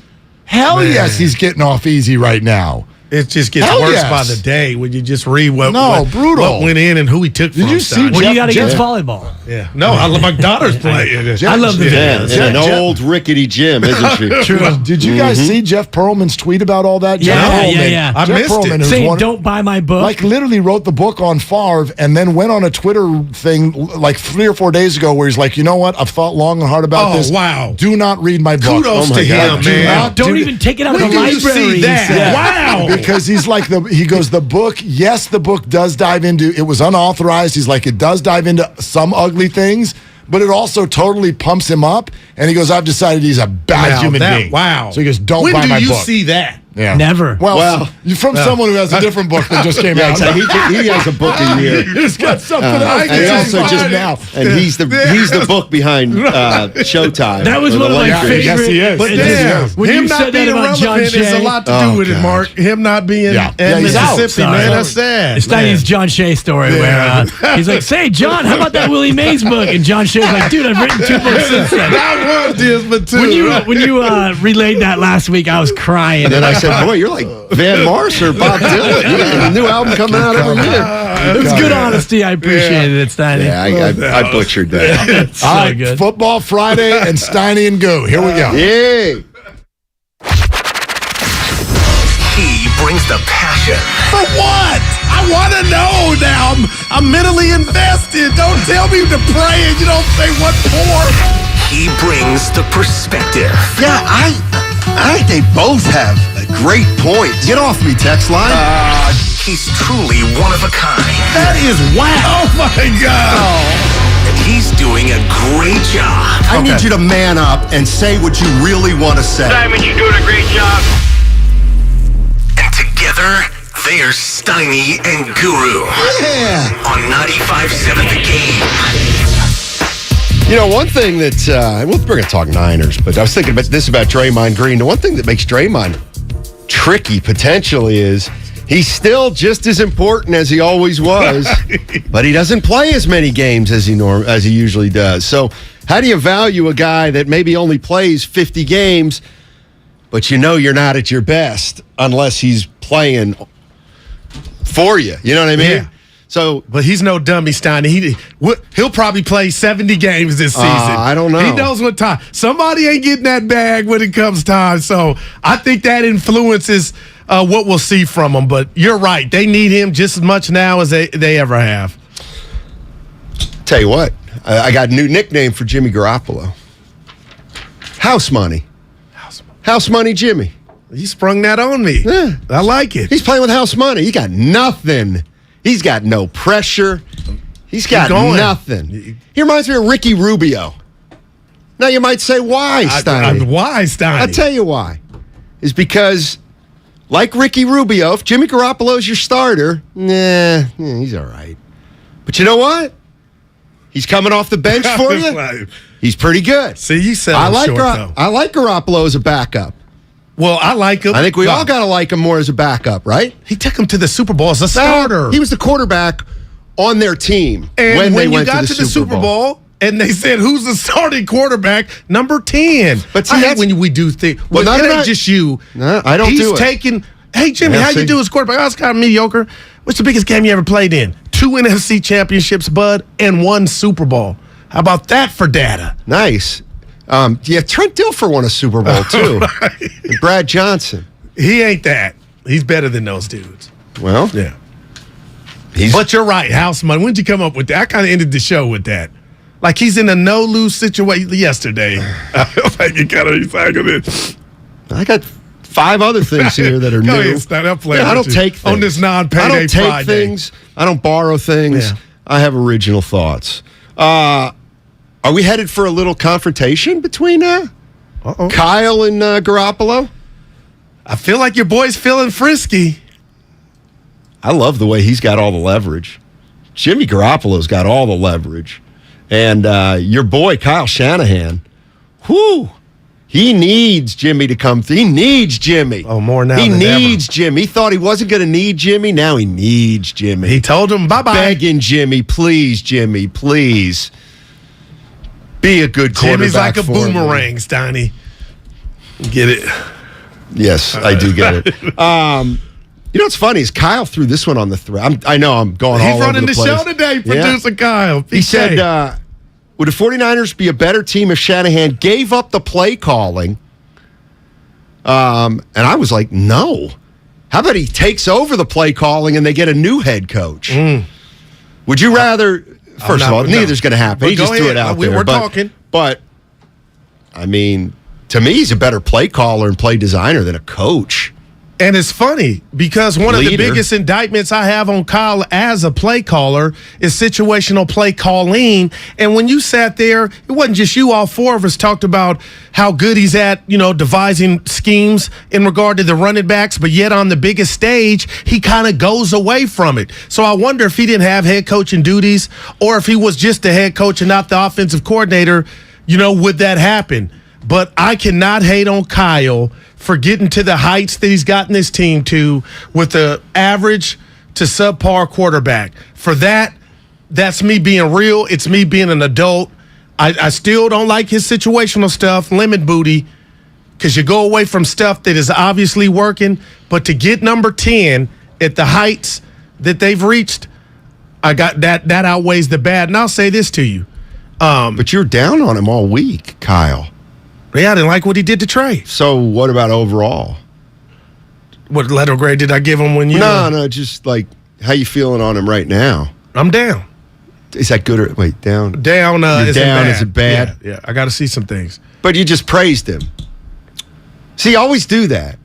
Hell Man. yes, he's getting off easy right now. It just gets Hell worse yes. by the day when you just read brutal. what went in and who he took Did from. you see Steiny. What do you Jeff- got against Jeff- volleyball? Yeah. No, I love my daughter's playing. I love the Yeah, videos. and an old rickety gym, isn't she? True. Did you guys see Jeff Perlman's tweet about all that? Yeah, Jeff Perlman, yeah. I Jeff missed it. Perlman, who's Saying don't buy my book. like literally wrote the book on Favre and then went on a Twitter thing like 3 or 4 days ago where he's like, you know what? I've thought long and hard about Oh, this. wow. Do not read my book. Kudos Oh, my to God. him, Do man. not don't do- even take it out of When the do you library. see he that? said. Wow. Because he's like he goes, the book, yes, the book does dive into, it was unauthorized. He's like, it does dive into some ugly things, but it also totally pumps him up. And he goes, I've decided he's a bad Now human that- being. Wow. So he goes, don't when buy my do you book. see that? Yeah. Never. Well, from someone who has a different book that just came out. He has a book a year. He's got something else. And he also just now, and he's the book behind Showtime. That was or one the of my Lakers. favorite. Yes, he is. But Yes, he damn, is. When him you not said that being about John relevant is a Shea- lot to do with it, Mark. Him not being in he's out. Mississippi, Sorry. man. That's sad. It's Steiny's John Shea story where he's like, say, John, how about that Willie Mays book? And John Shea's like, dude, I've written 2 books since then. Not one, Dibs, but two. When you relayed that last week, I was crying. And then I said, boy, you're like Van Mars or Bob Dylan. You got a new album coming out every year. It's good honesty. I appreciated it, Steiny. Yeah, I butchered that. It's so All right, good. Football Friday and Steiny and Goo. Here we go. Yay. He brings the passion. For what? I want to know now. I'm mentally invested. Don't tell me to pray and you don't say what for. He brings the perspective. Yeah, I think they both have great points. Get off me, text line. He's truly one of a kind. That is wow. Oh, my God. And he's doing a great job. I need you to man up and say what you really want to say. Simon, you're doing a great job. And together, they're Steiny and Guru. Yeah. On 95.7 The Game. You know, one thing that, we're going to talk Niners, but I was thinking about this about Draymond Green. The one thing that makes Draymond tricky potentially is he's still just as important as he always was, but he doesn't play as many games as he usually does. So how do you value a guy that maybe only plays 50 games, but you know you're not at your best unless he's playing for you? You know what I mean? Yeah. So, but he's no dummy, Steiny. He'll probably play 70 games this season. I don't know. He knows what time. Somebody ain't getting that bag when it comes time. So I think that influences what we'll see from him. But you're right. They need him just as much now as they ever have. Tell you what, I got a new nickname for Jimmy Garoppolo. House Money. House Money Jimmy. You sprung that on me. Yeah. I like it. He's playing with house money. He got nothing. He's got no pressure. He's got nothing. He reminds me of Ricky Rubio. Now you might say, why, Steiny? Why, Steiny? I'll tell you why. Is because, like Ricky Rubio, if Jimmy Garoppolo's your starter, he's all right. But you know what? He's coming off the bench for you. He's pretty good. See, you said I like Garoppolo as a backup. Well, I like him. I think we all got to like him more as a backup, right? He took him to the Super Bowl as a starter. He was the quarterback on their team and when they you went got to the Super Bowl. and they said, "Who's the starting quarterback?" Number 10. But see, I hate that's when we do things. Well, Well, no, it no, ain't just you. No, I don't He's do it. taking. Hey Jimmy, how you do as quarterback? Oh, it's kind of mediocre. What's the biggest game you ever played in? 2 NFC championships, bud, and 1 Super Bowl. How about that for data? Nice. Yeah, Trent Dilfer won a Super Bowl too. And Brad Johnson. He ain't that. He's better than those dudes. Well, yeah. But you're right, house money. When did you come up with that? I kind of ended the show with that. Like he's in a no-lose situation yesterday. I feel like you got to recycle it. I got 5 other things here that are Go new. ahead, Stein, I'll play Yeah, I with don't you take things. on this non-payday I don't take Friday. things. I don't borrow things. Yeah. I have original thoughts. Are we headed for a little confrontation between Kyle and Garoppolo? I feel like your boy's feeling frisky. I love the way he's got all the leverage. Jimmy Garoppolo's got all the leverage. And your boy, Kyle Shanahan, he needs Jimmy to come. He needs Jimmy. Oh, more now He than needs Jimmy. He thought he wasn't going to need Jimmy. Now he needs Jimmy. He told him, bye-bye. Begging Jimmy, please, Jimmy, please. Be a good quarterback. Jimmy's like a for him. boomerang, Steiny. Get it? Yes, I do get it. You know what's funny is Kyle threw this one on the thread. I know I'm going all over the place. He's running the show today, producer Kyle. PK. He said, would the 49ers be a better team if Shanahan gave up the play calling? And I was like, no. How about he takes over the play calling and they get a new head coach? Would you rather... First of all, neither's going to happen. He just threw it out there. We're talking. But, I mean, to me, he's a better play caller and play designer than a coach. And it's funny because one of the biggest indictments I have on Kyle as a play caller is situational play calling. And when you sat there, it wasn't just you. All 4 of us talked about how good he's at, devising schemes in regard to the running backs. But yet on the biggest stage, he kind of goes away from it. So I wonder if he didn't have head coaching duties or if he was just the head coach and not the offensive coordinator, would that happen? But I cannot hate on Kyle for getting to the heights that he's gotten this team to with the average to subpar quarterback. For that, that's me being real. It's me being an adult. I still don't like his situational stuff, lemon booty, because you go away from stuff that is obviously working. But to get number 10 at the heights that they've reached, I got that outweighs the bad. And I'll say this to you. But you're down on him all week, Kyle. Yeah, I didn't like what he did to Trey. So what about overall? What letter grade did I give him when you... No, just like how you feeling on him right now? I'm down. Is that good or... Wait, down? Down is down. bad. Is it bad? Yeah, I got to see some things. But you just praised him. See, always do that.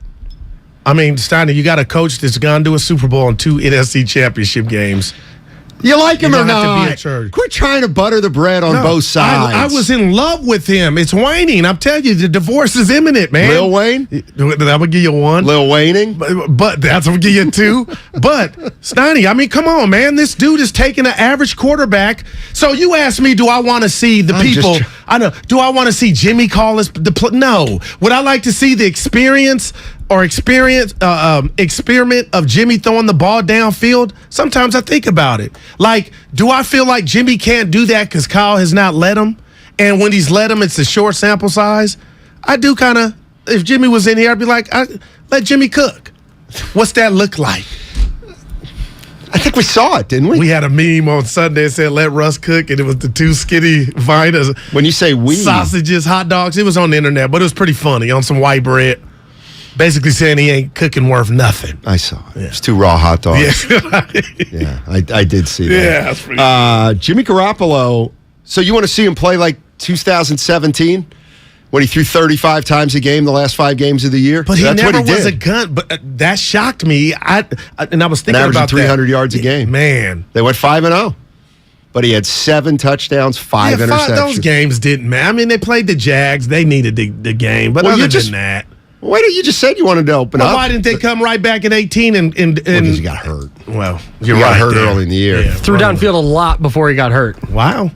I mean, Steiner, you got a coach that's gone to a Super Bowl and 2 NFC championship games. You like him or not? Quit trying to butter the bread on both sides. I was in love with him. It's waning. I'm telling you, the divorce is imminent, man. Lil Wayne? I'm going to give you 1. Lil Wayning? But that's going to give you 2. But, Steiny, I mean, come on, man. This dude is taking an average quarterback. So you ask me, do I want to see the people? I know. Do I want to see Jimmy call us? No. Would I like to see the experiment of Jimmy throwing the ball downfield? Sometimes I think about it. Like, do I feel like Jimmy can't do that because Kyle has not let him? And when he's let him, it's a short sample size. I do kind of, if Jimmy was in here, I'd be like, let Jimmy cook. What's that look like? I think we saw it, didn't we? We had a meme on Sunday that said, let Russ cook, and it was the 2 skinny Vinas. When you say we. Sausages, hot dogs. It was on the internet, but it was pretty funny on some white bread. Basically saying he ain't cooking worth nothing. I saw it. Yeah. It's 2 raw hot dogs. Yeah, I did see that. Yeah, that's pretty Jimmy Garoppolo, so you want to see him play like 2017? When he threw 35 times a game the last 5 games of the year? But he never was a gun. But that shocked me. I was thinking about 300 yards a game. Man. They went 5-0. But he had 7 touchdowns, 5 interceptions. Those games didn't matter. I mean, they played the Jags. They needed the game. But other than that. Why didn't you just said you wanted to open up? Why didn't they come right back at 18 and because he got hurt. Well, you got hurt early in the year. Yeah, threw downfield a lot before he got hurt. Wow.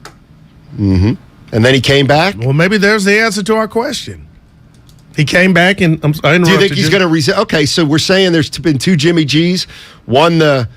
Mm-hmm. And then he came back? Well, maybe there's the answer to our question. He came back and I interrupted. Do you think he's going to reset? Okay, so we're saying there's been 2 Jimmy G's. One, the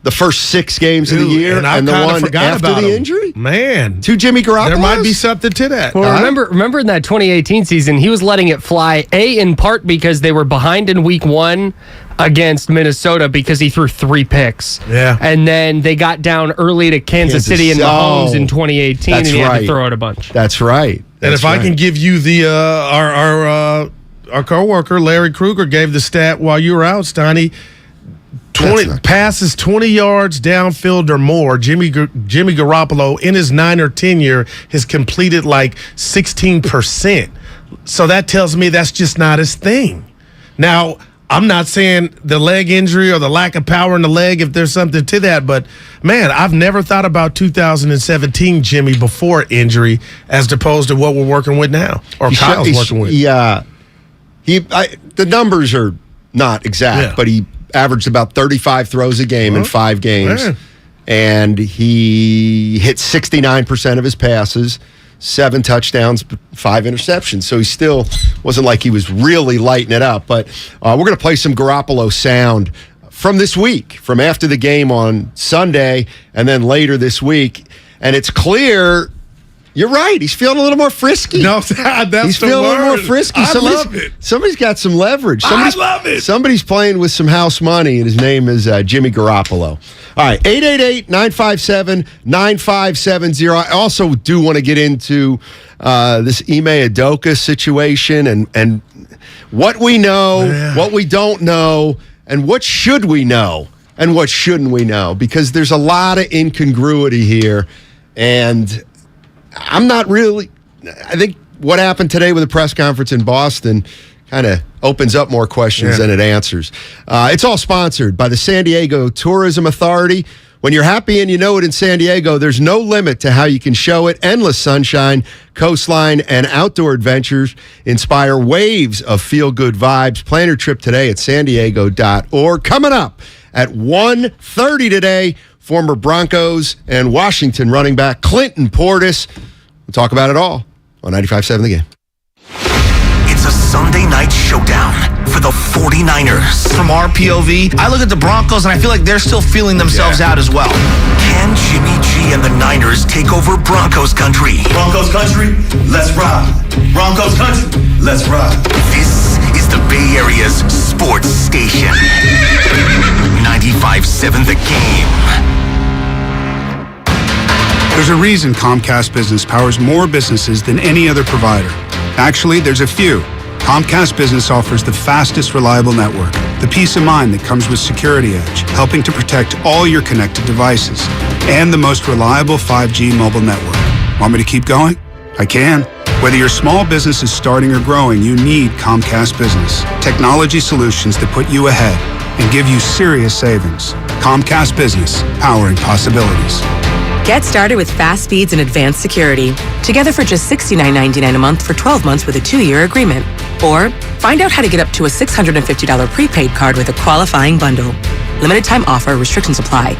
the first 6 games of the year and the one forgot after about the him. injury? Man. 2 Jimmy Garoppolo? There might be something to that. Well, remember in that 2018 season, he was letting it fly, in part because they were behind in week 1 against Minnesota because he threw 3 picks. Yeah. And then they got down early to Kansas City and Mahomes in 2018, and he had to throw out a bunch. That's right. And if I can give you the our coworker Larry Kruger gave the stat while you were out, Steiny. 20 passes 20 yards downfield or more. Jimmy Garoppolo in his 9 or 10 year has completed like 16%. So that tells me that's just not his thing. Now, I'm not saying the leg injury or the lack of power in the leg, if there's something to that, but man, I've never thought about 2017 Jimmy before injury as opposed to what we're working with now, or Kyle's working with. Yeah. The numbers are not exact, but he averaged about 35 throws a game in 5 games. Man. And he hit 69% of his passes, 7 touchdowns, 5 interceptions. So he still wasn't like he was really lighting it up. But we're going to play some Garoppolo sound from this week, from after the game on Sunday and then later this week. And it's clear... You're right. He's feeling a little more frisky. No, that's He's feeling a little more frisky. I love it. Somebody's got some leverage. I love it. Somebody's playing with some house money, and his name is Jimmy Garoppolo. All right, 888-957-9570. I also do want to get into this Ime Udoka situation and what we know, what we don't know, and what should we know, and what shouldn't we know, because there's a lot of incongruity here, and I'm not really. I think what happened today with the press conference in Boston kind of opens up more questions than it answers. It's all sponsored by the San Diego Tourism Authority. When you're happy and you know it in San Diego, there's no limit to how you can show it. Endless sunshine, coastline, and outdoor adventures inspire waves of feel-good vibes. Plan your trip today at sandiego.org. Coming up at 1:30 today, former Broncos and Washington running back Clinton Portis. We'll talk about it all on 95.7 The Game. It's a Sunday night showdown for the 49ers. From our POV, I look at the Broncos and I feel like they're still feeling themselves out as well. Can Jimmy G and the Niners take over Broncos country? Broncos country, let's ride. Broncos country, let's ride. This is the Bay Area's sports station. 95.7 The Game. There's a reason Comcast Business powers more businesses than any other provider. Actually, there's a few. Comcast Business offers the fastest, reliable network, the peace of mind that comes with Security Edge, helping to protect all your connected devices, and the most reliable 5G mobile network. Want me to keep going? I can. Whether your small business is starting or growing, you need Comcast Business. Technology solutions that put you ahead and give you serious savings. Comcast Business, powering possibilities. Get started with fast speeds and advanced security. Together for just $69.99 a month for 12 months with a 2-year agreement. Or find out how to get up to a $650 prepaid card with a qualifying bundle. Limited time offer, restrictions apply.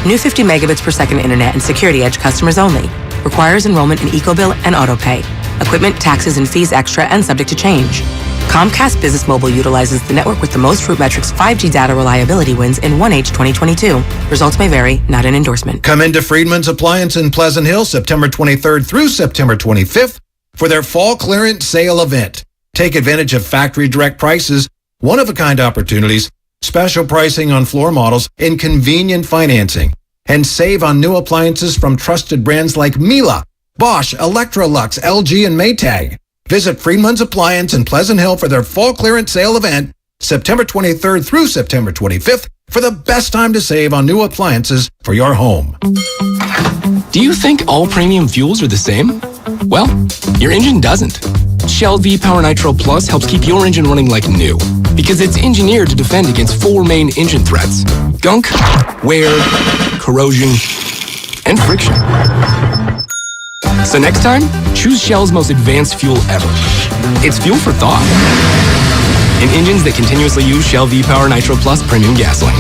New 50 megabits per second internet and Security Edge customers only. Requires enrollment in EcoBill and AutoPay. Equipment, taxes, and fees extra and subject to change. Comcast Business Mobile utilizes the network with the most RootMetrics 5G data reliability wins in 1H 2022. Results may vary, not an endorsement. Come into Friedman's Appliance in Pleasant Hill September 23rd through September 25th for their fall clearance sale event. Take advantage of factory direct prices, one-of-a-kind opportunities, special pricing on floor models, and convenient financing. And save on new appliances from trusted brands like Miele, Bosch, Electrolux, LG, and Maytag. Visit Friedman's Appliance in Pleasant Hill for their fall clearance sale event, September 23rd through September 25th, for the best time to save on new appliances for your home. Do you think all premium fuels are the same? Well, your engine doesn't. Shell V-Power Nitro Plus helps keep your engine running like new because it's engineered to defend against 4 main engine threats: gunk, wear, corrosion, and friction. So next time, choose Shell's most advanced fuel ever. It's fuel for thought. In engines that continuously use Shell V-Power Nitro Plus premium gasoline.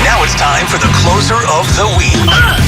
Now it's time for the Closer of the Week.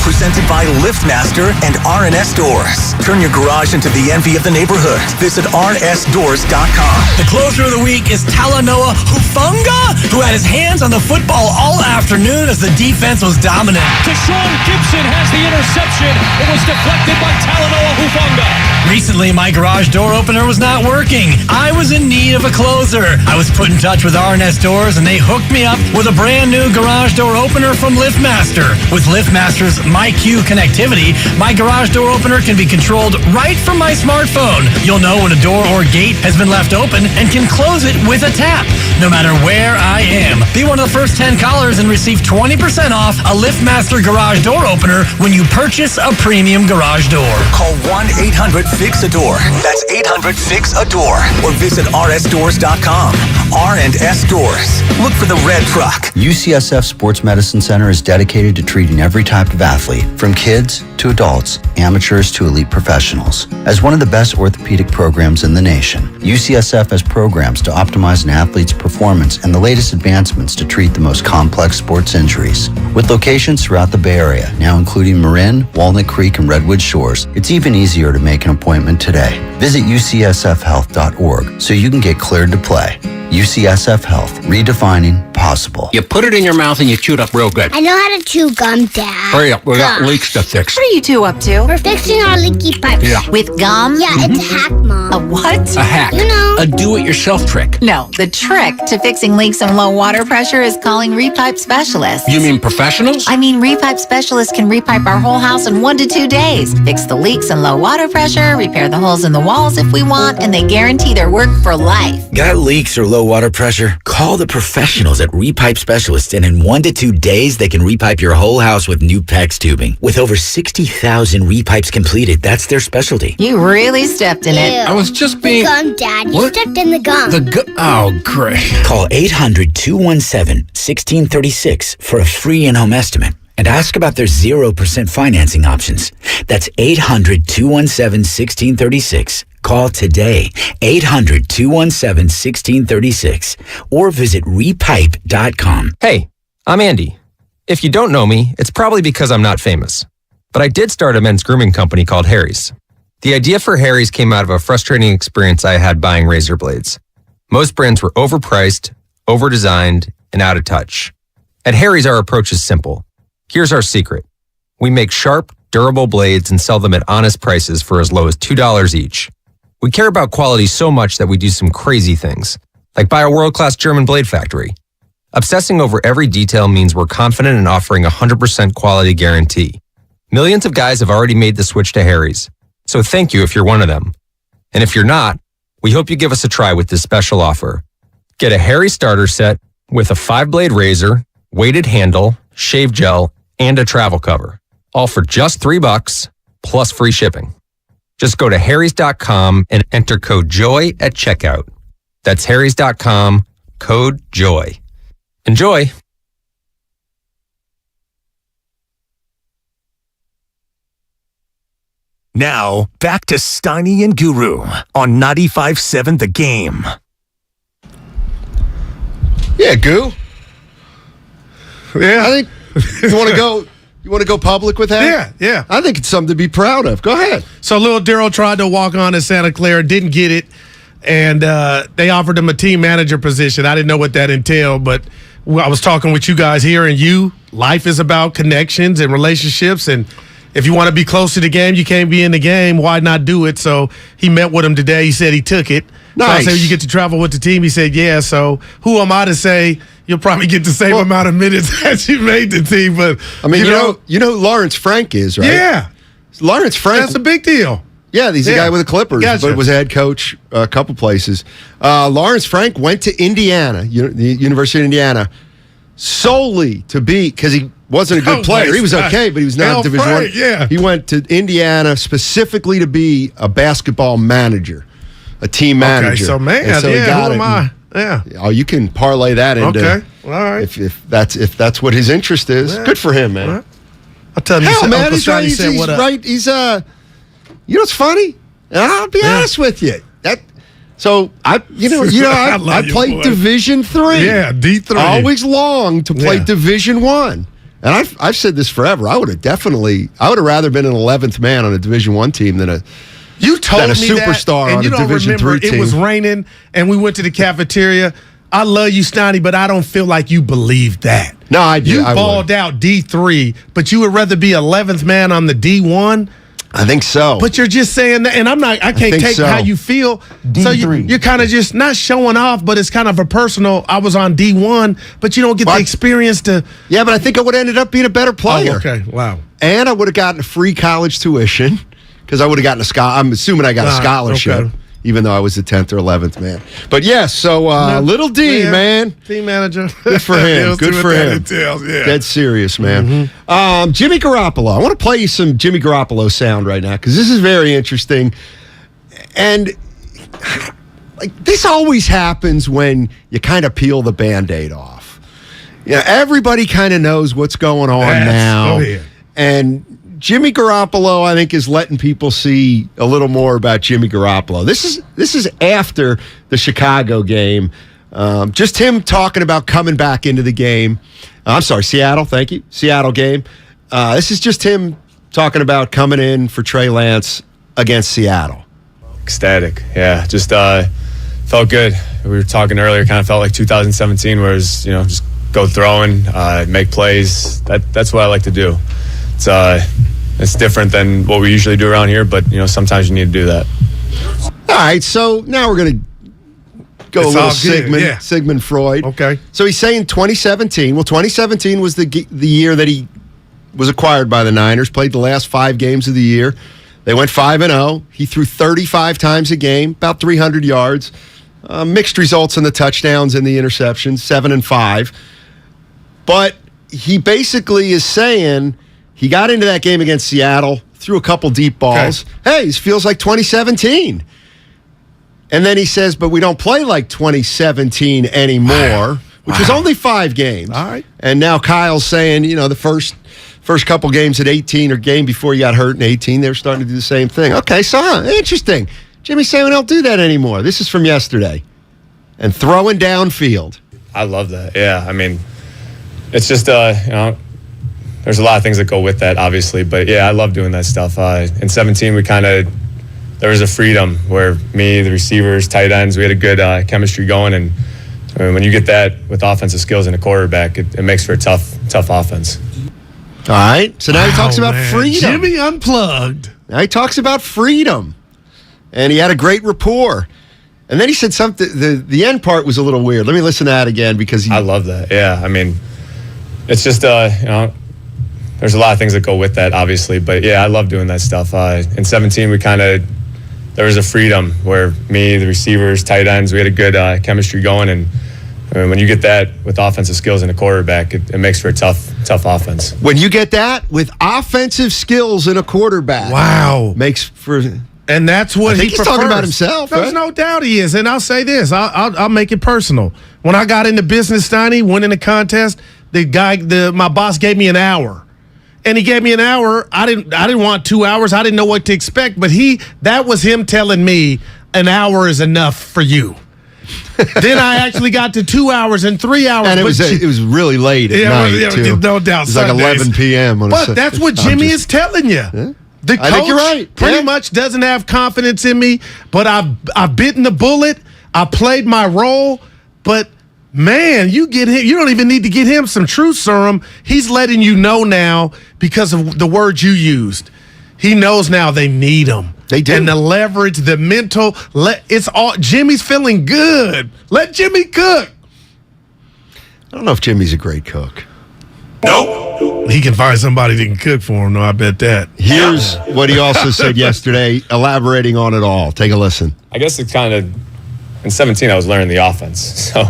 Presented by LiftMaster and R&S Doors. Turn your garage into the envy of the neighborhood. Visit rnsdoors.com. The closer of the week is Talanoa Hufanga, who had his hands on the football all afternoon as the defense was dominant. Deshaun Gibson has the interception. It was deflected by Talanoa Hufanga. Recently, my garage door opener was not working. I was in need of a closer. I was put in touch with R&S Doors, and they hooked me up with a brand new garage door opener from LiftMaster. With LiftMaster's MyQ connectivity, my garage door opener can be controlled right from my smartphone. You'll know when a door or gate has been left open and can close it with a tap, no matter where I am. Be one of the first 10 callers and receive 20% off a LiftMaster garage door opener when you purchase a premium garage door. Call 1-800-FIX-A-DOOR. That's 800-FIX-A-DOOR. Or visit rsdoors.com. R&S Doors. Look for the red truck. UCSF Sports Medicine Center is dedicated to treating every type of athlete, from kids to adults, amateurs to elite professionals. As one of the best orthopedic programs in the nation, UCSF has programs to optimize an athlete's performance and the latest advancements to treat the most complex sports injuries. With locations throughout the Bay Area, now including Marin, Walnut Creek, and Redwood Shores, it's even easier to make an appointment today. Visit ucsfhealth.org so you can get cleared to play. UCSF Health, redefining possible. You put it in your mouth and you chew it up real good. I know how to chew gum, Dad. Hurry up, we got leaks to fix. What are you two up to? We're fixing our leaky pipes. Yeah. With gum? Yeah, it's a hack, Mom. A what? A hack. You know. A do-it-yourself trick. No, the trick to fixing leaks and low water pressure is calling repipe specialists. You mean professionals? I mean, repipe specialists can repipe our whole house in 1 to 2 days. Fix the leaks and low water pressure, repair the holes in the walls if we want, and they guarantee their work for life. Got leaks or low water pressure? Call the professionals at Repipe Specialists, and in 1 to 2 days, they can repipe your whole house with new PEX tubing. With over 60,000 repipes completed, that's their specialty. You really stepped in it. I was just being... Gum, Dad. You stepped in the gum. Oh, great. Call 800-217-1636 for a free in-home estimate and ask about their 0% financing options. That's 800-217-1636. Call today, 800-217-1636, or visit repipe.com. Hey, I'm Andy. If you don't know me, it's probably because I'm not famous. But I did start a men's grooming company called Harry's. The idea for Harry's came out of a frustrating experience I had buying razor blades. Most brands were overpriced, overdesigned, and out of touch. At Harry's, our approach is simple. Here's our secret. We make sharp, durable blades and sell them at honest prices for as low as $2 each. We care about quality so much that we do some crazy things, like buy a world-class German blade factory. Obsessing over every detail means we're confident in offering a 100% quality guarantee. Millions of guys have already made the switch to Harry's, so thank you if you're one of them. And if you're not, we hope you give us a try with this special offer. Get a Harry starter set with a 5-blade razor, weighted handle, shave gel, and a travel cover, all for just $3 plus free shipping. Just go to harrys.com and enter code JOY at checkout. That's harrys.com, code JOY. Enjoy. Now, back to Steiny and Guru on 95.7 The Game. Yeah, Goo. Yeah, I think you want to go. You want to go public with that? Yeah. I think it's something to be proud of. Go ahead. So Lil Darryl tried to walk on to Santa Clara, didn't get it, and they offered him a team manager position. I didn't know what that entailed, but I was talking with you guys here, and life is about connections and relationships, and if you want to be close to the game, you can't be in the game. Why not do it? So he met with him today. He said he took it. Nice. So I said, you get to travel with the team? He said, yeah. So who am I to say you'll probably get the same amount of minutes as you made the team? But I mean, you know who Lawrence Frank is, right? Yeah. Lawrence Frank. That's a big deal. Yeah, he's a guy with the Clippers, but was a head coach a couple places. Lawrence Frank went to Indiana, the University of Indiana, solely to be, because he wasn't a good player. He was okay, but he was not Division I. Yeah. He went to Indiana specifically to be a basketball manager, a team manager. Okay, so man, and so he got who am I? Yeah. Oh, you can parlay that into. Okay. All right. If that's what his interest is, good for him, man. Right. I'll tell you, man, Uncle he's right. Sonny said, He's what right. He's you know what's funny? And I'll be honest with you. I played boy. Division III. Yeah, D3. I always longed to play Division I. And I've said this forever. I would have rather been an 11th man on a Division I team than a superstar and on you a don't Division remember III team. It was raining, and we went to the cafeteria. I love you, Steiny, but I don't feel like you believe that. No, I do. You balled out D3, but you would rather be 11th man on the D1? I think so. But you're just saying that, and I can't take how you feel. D3. So you're kind of just not showing off, but it's kind of a personal, I was on D1, but you don't get the experience to. Yeah, but I think I would have ended up being a better player. Oh, okay, wow. And I would have gotten free college tuition because I would have gotten I'm assuming I got a scholarship. Okay. Even though I was the 10th or 11th man. But yes, so little D, man. Team manager. Good for him. Good for him. Dead serious, man. Mm-hmm. Jimmy Garoppolo. I want to play you some Jimmy Garoppolo sound right now because this is very interesting. And this always happens when you kind of peel the Band-Aid off. Yeah, everybody kind of knows what's going on now. And Jimmy Garoppolo, I think, is letting people see a little more about Jimmy Garoppolo. This is after the Chicago game. Just him talking about coming back into the game. I'm sorry, Seattle. Thank you. Seattle game. This is just him talking about coming in for Trey Lance against Seattle. Ecstatic. Yeah, just felt good. We were talking earlier, kind of felt like 2017, where it's, just go throwing, make plays. That's what I like to do. It's different than what we usually do around here, but sometimes you need to do that. All right, so now we're going to go a little Sigmund Freud. Okay. So he's saying 2017. Well, 2017 was the year that he was acquired by the Niners, played the last 5 games of the year. They went 5-0. He threw 35 times a game, about 300 yards. Mixed results in the touchdowns and the interceptions, 7 and 5. But he basically is saying he got into that game against Seattle, threw a couple deep balls. Okay. Hey, this feels like 2017. And then he says, but we don't play like 2017 anymore, which was only 5 games. All right. And now Kyle's saying, the first couple games at 18 or game before you got hurt in 18, they were starting to do the same thing. Okay, so interesting. Jimmy's saying we don't do that anymore. This is from yesterday. And throwing downfield. I love that. Yeah, I mean, it's just, there's a lot of things that go with that, obviously. But, yeah, I love doing that stuff. In 17, there was a freedom where me, the receivers, tight ends, we had a good chemistry going. And when you get that with offensive skills in a quarterback, it makes for a tough offense. All right. So now he talks about freedom. Jimmy Unplugged. Now he talks about freedom. And he had a great rapport. And then he said something, the end part was a little weird. Let me listen to that again because I love that. Yeah, I mean, it's just, there's a lot of things that go with that, obviously. But, yeah, I love doing that stuff. In 17, there was a freedom where me, the receivers, tight ends, we had a good chemistry going. And when you get that with offensive skills in a quarterback, it makes for a tough offense. When you get that with offensive skills in a quarterback. Wow. Makes for... And that's what I think he's talking about himself. There's no doubt he is. And I'll say this. I'll make it personal. When I got into business, Steiny, winning the contest, my boss gave me an hour. And he gave me an hour. I didn't want 2 hours. I didn't know what to expect. But that was him telling me an hour is enough for you. Then I actually got to 2 hours and 3 hours. And it was really late at night, too. No doubt. It was like 11 p.m. But that's what Jimmy is telling you. Yeah. The coach I think you're right. pretty much doesn't have confidence in me, but I've bitten the bullet. I played my role, but man, you get him. You don't even need to get him some truth serum. He's letting you know now because of the words you used. He knows now they need him. They do. And the leverage, the mental, it's all. Jimmy's feeling good. Let Jimmy cook. I don't know if Jimmy's a great cook. Nope. He can find somebody that can cook for him, though, I bet that. Here's what he also said yesterday, elaborating on it all. Take a listen. I guess it's kind of, in 17, I was learning the offense. So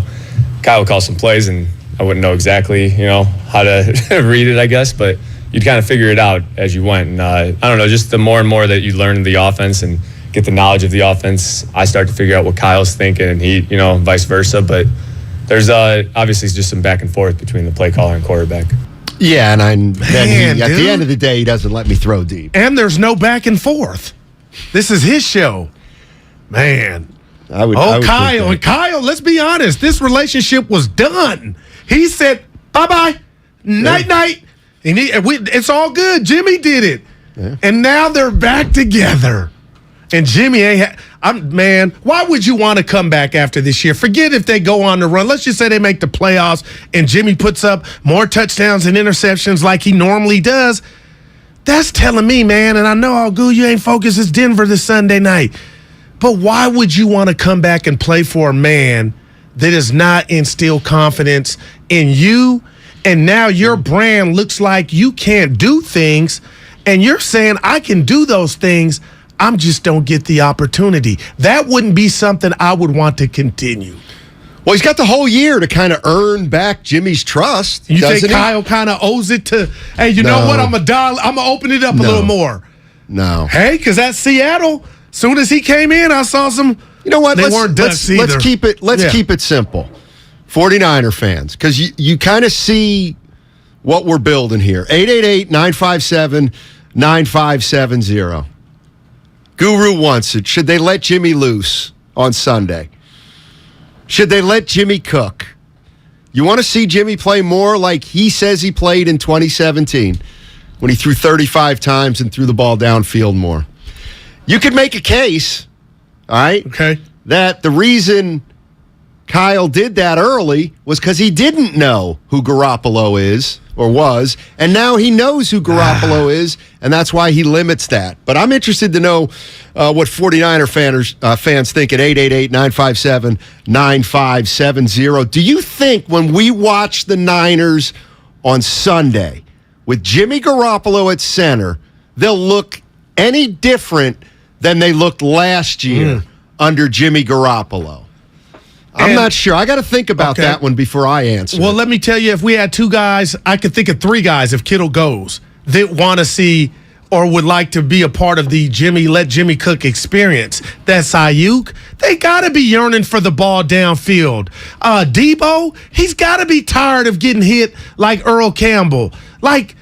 Kyle would call some plays, and I wouldn't know exactly, how to read it, I guess. But you'd kind of figure it out as you went. And I don't know, just the more and more that you learn the offense and get the knowledge of the offense, I start to figure out what Kyle's thinking, and he, vice versa. But there's obviously just some back and forth between the play caller and quarterback. Yeah, and then at the end of the day, he doesn't let me throw deep. And there's no back and forth. This is his show. Man. I would Kyle. And Kyle, let's be honest. This relationship was done. He said, bye-bye, night-night. It's all good. Jimmy did it. Yeah. And now they're back together. And Jimmy man, why would you want to come back after this year? Forget if they go on the run. Let's just say they make the playoffs and Jimmy puts up more touchdowns and interceptions like he normally does. That's telling me, man, and I know how good you ain't focused. It's Denver this Sunday night. But why would you want to come back and play for a man that does not instill confidence in you? And now your brand looks like you can't do things, and you're saying, I can do those things. I just don't get the opportunity. That wouldn't be something I would want to continue. Well, he's got the whole year to kind of earn back Jimmy's trust. You think Kyle kind of owes it to, hey, you know what? I'm going to open it up a little more. No. Hey, because that Seattle, soon as he came in, I saw some. You know what? They weren't ducks either. Let's keep it simple. 49er fans, because you kind of see what we're building here. 888-957-9570. Guru wants it. Should they let Jimmy loose on Sunday? Should they let Jimmy cook? You want to see Jimmy play more like he says he played in 2017 when he threw 35 times and threw the ball downfield more? You could make a case, all right, that the reason Kyle did that early was because he didn't know who Garoppolo is or was, and now he knows who Garoppolo is, and that's why he limits that. But I'm interested to know what 49er fans think at 888-957-9570. Do you think when we watch the Niners on Sunday with Jimmy Garoppolo at center, they'll look any different than they looked last year under Jimmy Garoppolo? I'm not sure. I got to think about that one before I answer. Well, let me tell you, if we had two guys, I could think of three guys if Kittle goes that want to see or would like to be a part of the let Jimmy cook experience. That's Ayuk. They got to be yearning for the ball downfield. Debo, he's got to be tired of getting hit like Earl Campbell. Like,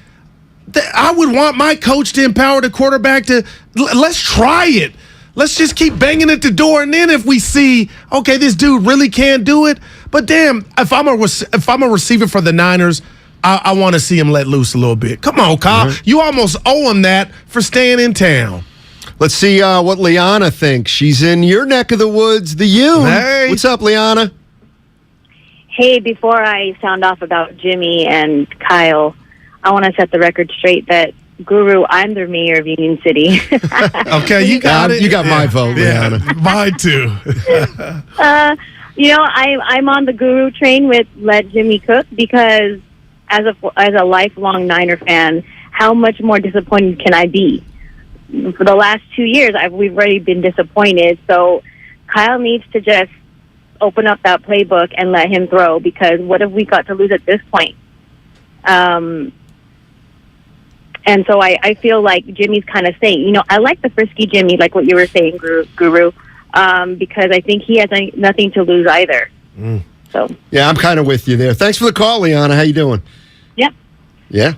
I would want my coach to empower the quarterback to, let's try it. Let's just keep banging at the door, and then if we see, okay, this dude really can't do it, but damn, if I'm a receiver for the Niners, I want to see him let loose a little bit. Come on, Kyle. Mm-hmm. You almost owe him that for staying in town. Let's see what Liana thinks. She's in your neck of the woods, the U. Hey. What's up, Liana? Hey, before I sound off about Jimmy and Kyle, I want to set the record straight that Guru, I'm the mayor of Union City. Okay, you got it. You got my vote, Liana. Mine too. I'm on the Guru train with let Jimmy cook because as a lifelong Niner fan, how much more disappointed can I be? For the last 2 years, we've already been disappointed. So Kyle needs to just open up that playbook and let him throw, because what have we got to lose at this point? And so I feel like Jimmy's kind of saying, I like the frisky Jimmy, like what you were saying, Guru, because I think he has nothing to lose either. Mm. So yeah, I'm kind of with you there. Thanks for the call, Liana. How you doing? Yep. Yeah.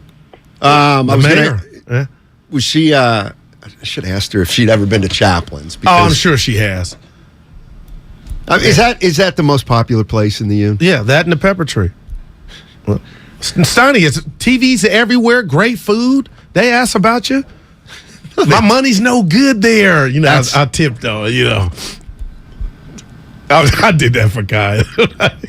Was she? I should have asked her if she'd ever been to Chaplin's. I'm sure she has. Is that the most popular place in the U? Yeah, that and the Pepper Tree. Well, Steiny, it's TVs everywhere, great food. They ask about you. My money's no good there. I tipped though, I did that for Kyle.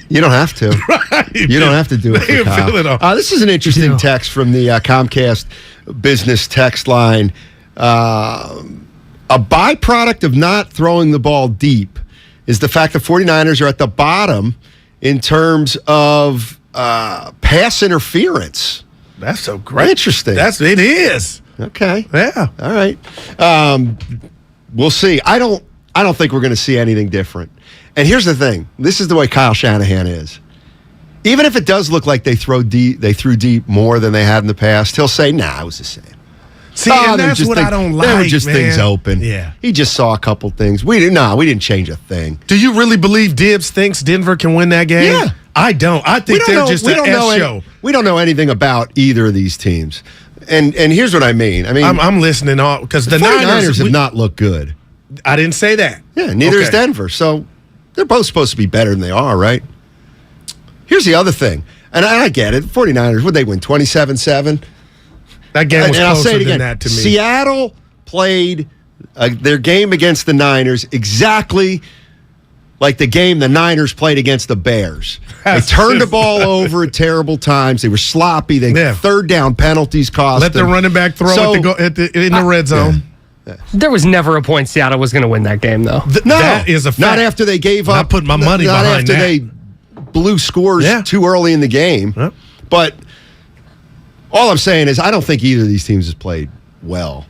You don't have to. Right. You don't have to do it for Kyle. This is an interesting text from the Comcast business text line. A byproduct of not throwing the ball deep is the fact that 49ers are at the bottom in terms of pass interference. That's so great. Interesting. It is. Okay. Yeah. All right. We'll see. I don't think we're going to see anything different. And here's the thing. This is the way Kyle Shanahan is. Even if it does look like they threw deep more than they had in the past, he'll say, "Nah, it was the same." See, and that's what I don't like, There were just things open. Yeah. He just saw a couple things. We didn't change a thing. Do you really believe Dibs thinks Denver can win that game? Yeah. I don't. I think they're just an S show. We don't know anything about either of these teams. And here's what I mean. I'm listening all because the Niners have not looked good. I didn't say that. Yeah, neither is Denver. So they're both supposed to be better than they are, right? Here's the other thing. And I get it. 49ers, would they win 27-7? That game was and I'll closer say it again. than that to me. Seattle played their game against the Niners exactly like the game the Niners played against the Bears. They turned the ball over at terrible times. They were sloppy. Third down penalties cost Let them. the running back throw in the red zone. There was never a point Seattle was going to win that game, though. No, that is a fact. Not after they gave up. I put my money not behind after that. they blew scores too early in the game. Yep. But all I'm saying is I don't think either of these teams has played well.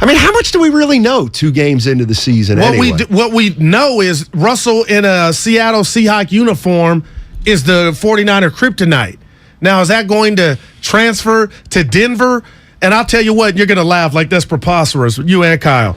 I mean, how much do we really know 2 games into the season anyway? What we know is Russell in a Seattle Seahawk uniform is the 49er kryptonite. Now, is that going to transfer to Denver? And I'll tell you what, you're going to laugh like that's preposterous, you and Kyle.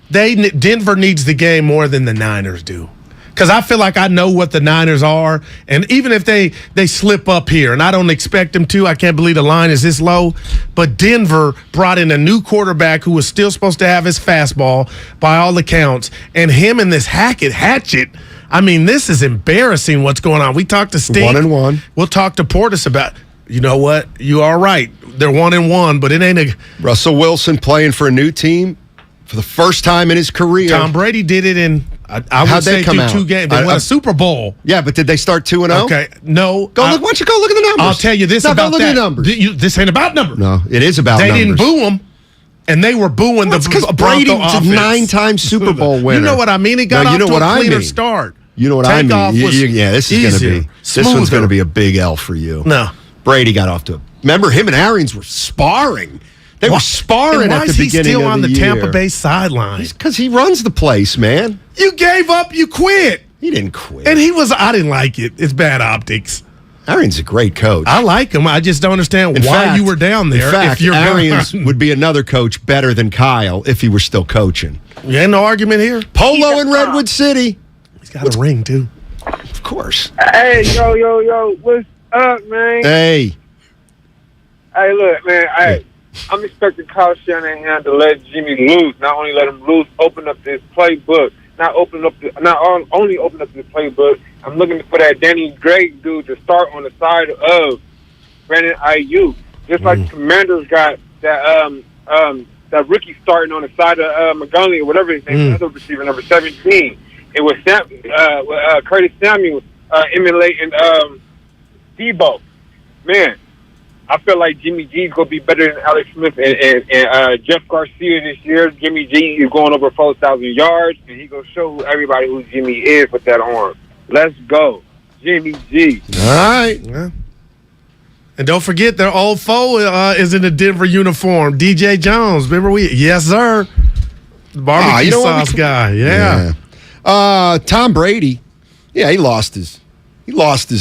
Denver needs the game more than the Niners do. Because I feel like I know what the Niners are. And even if they slip up here, and I don't expect them to, I can't believe the line is this low. But Denver brought in a new quarterback who was still supposed to have his fastball by all accounts. And him and this Hatchet, I mean, this is embarrassing what's going on. We talked to Steve. 1-1. We'll talk to Portis about, you know what? You are right. They're 1-1, but it ain't a. Russell Wilson playing for a new team for the first time in his career. Tom Brady did it in, I would say, through 2 games. They won a Super Bowl. Yeah, but did they start 2-0? Okay, no. Why don't you go look at the numbers? I'll tell you this about look that. At the numbers. This ain't about numbers. No, it is about numbers. They didn't boo them, and they were booing the Brady Bronco was a offense. 9-time Super Bowl winner. You know what I mean? He got off to a cleaner start. You know what I mean? This is going to be this one's going to be a big L for you. No, Brady got off to a. Remember, him and Arians were sparring. They were sparring at the beginning of the year. Why is he still on the Tampa Bay sideline? Because he runs the place, man. You gave up. You quit. He didn't quit. And I didn't like it. It's bad optics. Arians is a great coach. I like him. I just don't understand why you were down there. In fact, Arians would be another coach better than Kyle if he were still coaching. You ain't no argument here. Polo in Redwood City. He's got a ring, too. Of course. Hey, yo. What's up, man? Hey, look, man. I'm expecting Kyle Shanahan to let Jimmy loose. Not only let him loose, open up this playbook. Not only open up this playbook. I'm looking for that Danny Gray dude to start on the side of Brandon Ayuk. Just like the Commanders got that rookie starting on the side of Montgomery or whatever his name is, another receiver, number 17. It was Curtis Samuel emulating Debo. Man, I feel like Jimmy G is going to be better than Alex Smith and Jeff Garcia this year. Jimmy G is going over 4,000 yards, and he's going to show everybody who Jimmy is with that arm. Let's go. Jimmy G. All right. Yeah. And don't forget, their old foe is in the Denver uniform. DJ Jones. Remember yes, sir. The barbecue sauce guy. Yeah. Tom Brady. Yeah, he lost his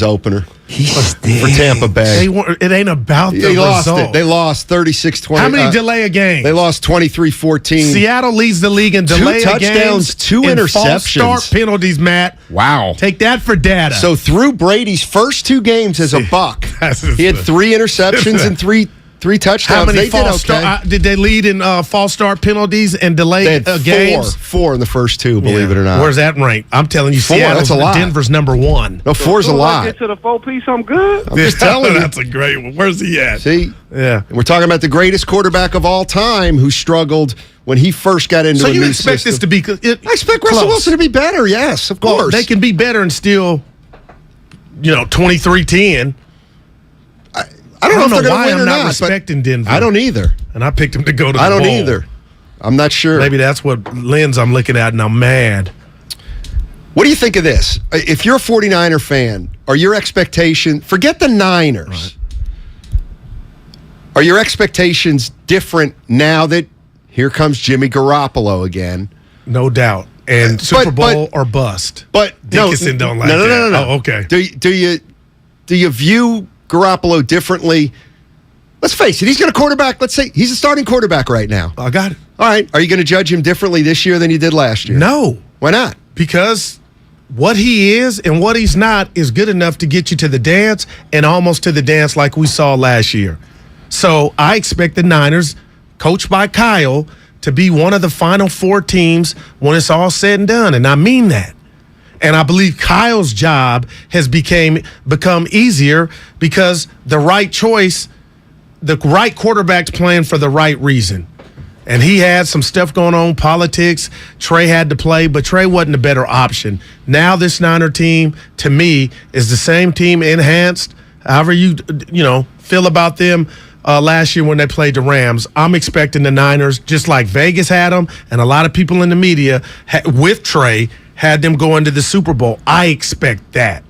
opener. For Tampa Bay. It ain't about the result. They lost 36-20. How many delay a game? They lost 23-14. Seattle leads the league in delay 2 touchdowns, 2 interceptions. False start penalties, Matt. Wow. Take that for data. So through Brady's first 2 games as a Buck, he had 3 interceptions and 3 touchdowns. How many they false did they lead in false start penalties and delay games? 4 in the first 2, believe it or not. Where's that rank? I'm telling you, 4, Seattle's that's a lot. Denver's number 1. No, 4's a lot. Get to the 4-piece, I'm good. I'm just telling you. That's a great one. Where's he at? See? Yeah. And we're talking about the greatest quarterback of all time who struggled when he first got into a new system. So you expect this to be I expect Russell Wilson to be better, yes, of course. They can be better and still, 23-10. I don't know if they're why going to win I'm or not not. respecting Denver. I don't either. And I picked him to go to the I don't bowl. either. I'm not sure. Maybe that's what lens I'm looking at, and I'm mad. What do you think of this? If you're a 49er fan, are your expectation, forget the Niners, right. Are your expectations different now that here comes Jimmy Garoppolo again? No doubt. And Super Bowl or bust. But Dickinson don't like that. No. Oh, okay. Do you view Garoppolo differently? Let's face it, he's going to quarterback. Let's say he's a starting quarterback right now. I got it. All right. Are you going to judge him differently this year than you did last year? No. Why not? Because what he is and what he's not is good enough to get you to the dance and almost to the dance like we saw last year. So I expect the Niners, coached by Kyle, to be one of the final 4 teams when it's all said and done. And I mean that. And I believe Kyle's job has become easier because the right choice the right quarterback's playing for the right reason. And he had some stuff going on, politics. Trey had to play, but Trey wasn't a better option. Now this Niner team, to me, is the same team enhanced. However you feel about them last year when they played the Rams. I'm expecting the Niners, just like Vegas had them, and a lot of people in the media with Trey had them going to the Super Bowl. I expect that.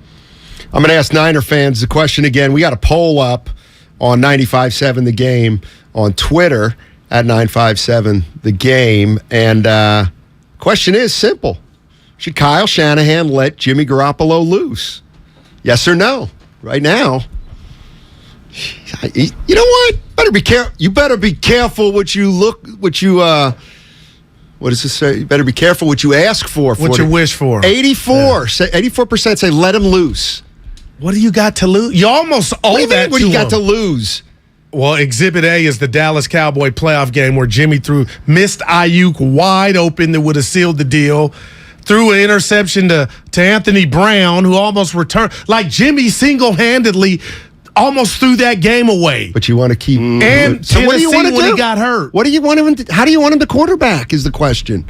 I'm going to ask Niner fans the question again. We got a poll up on 95.7 The Game on Twitter at 957 The Game. And question is simple. Should Kyle Shanahan let Jimmy Garoppolo loose? Yes or no? Right now, you know what? You better be careful what you what does it say? You better be careful what you ask for. What you wish for. 84% say let him loose. What do you got to lose? You almost owe that What do you got to lose? Well, Exhibit A is the Dallas Cowboy playoff game where Jimmy missed Ayuk wide open that would have sealed the deal. Threw an interception to Anthony Brown, who almost returned. Like Jimmy single-handedly almost threw that game away. But you want to keep. And so what do you want to do? He got hurt. What do you want him to, how do you want him to quarterback is the question.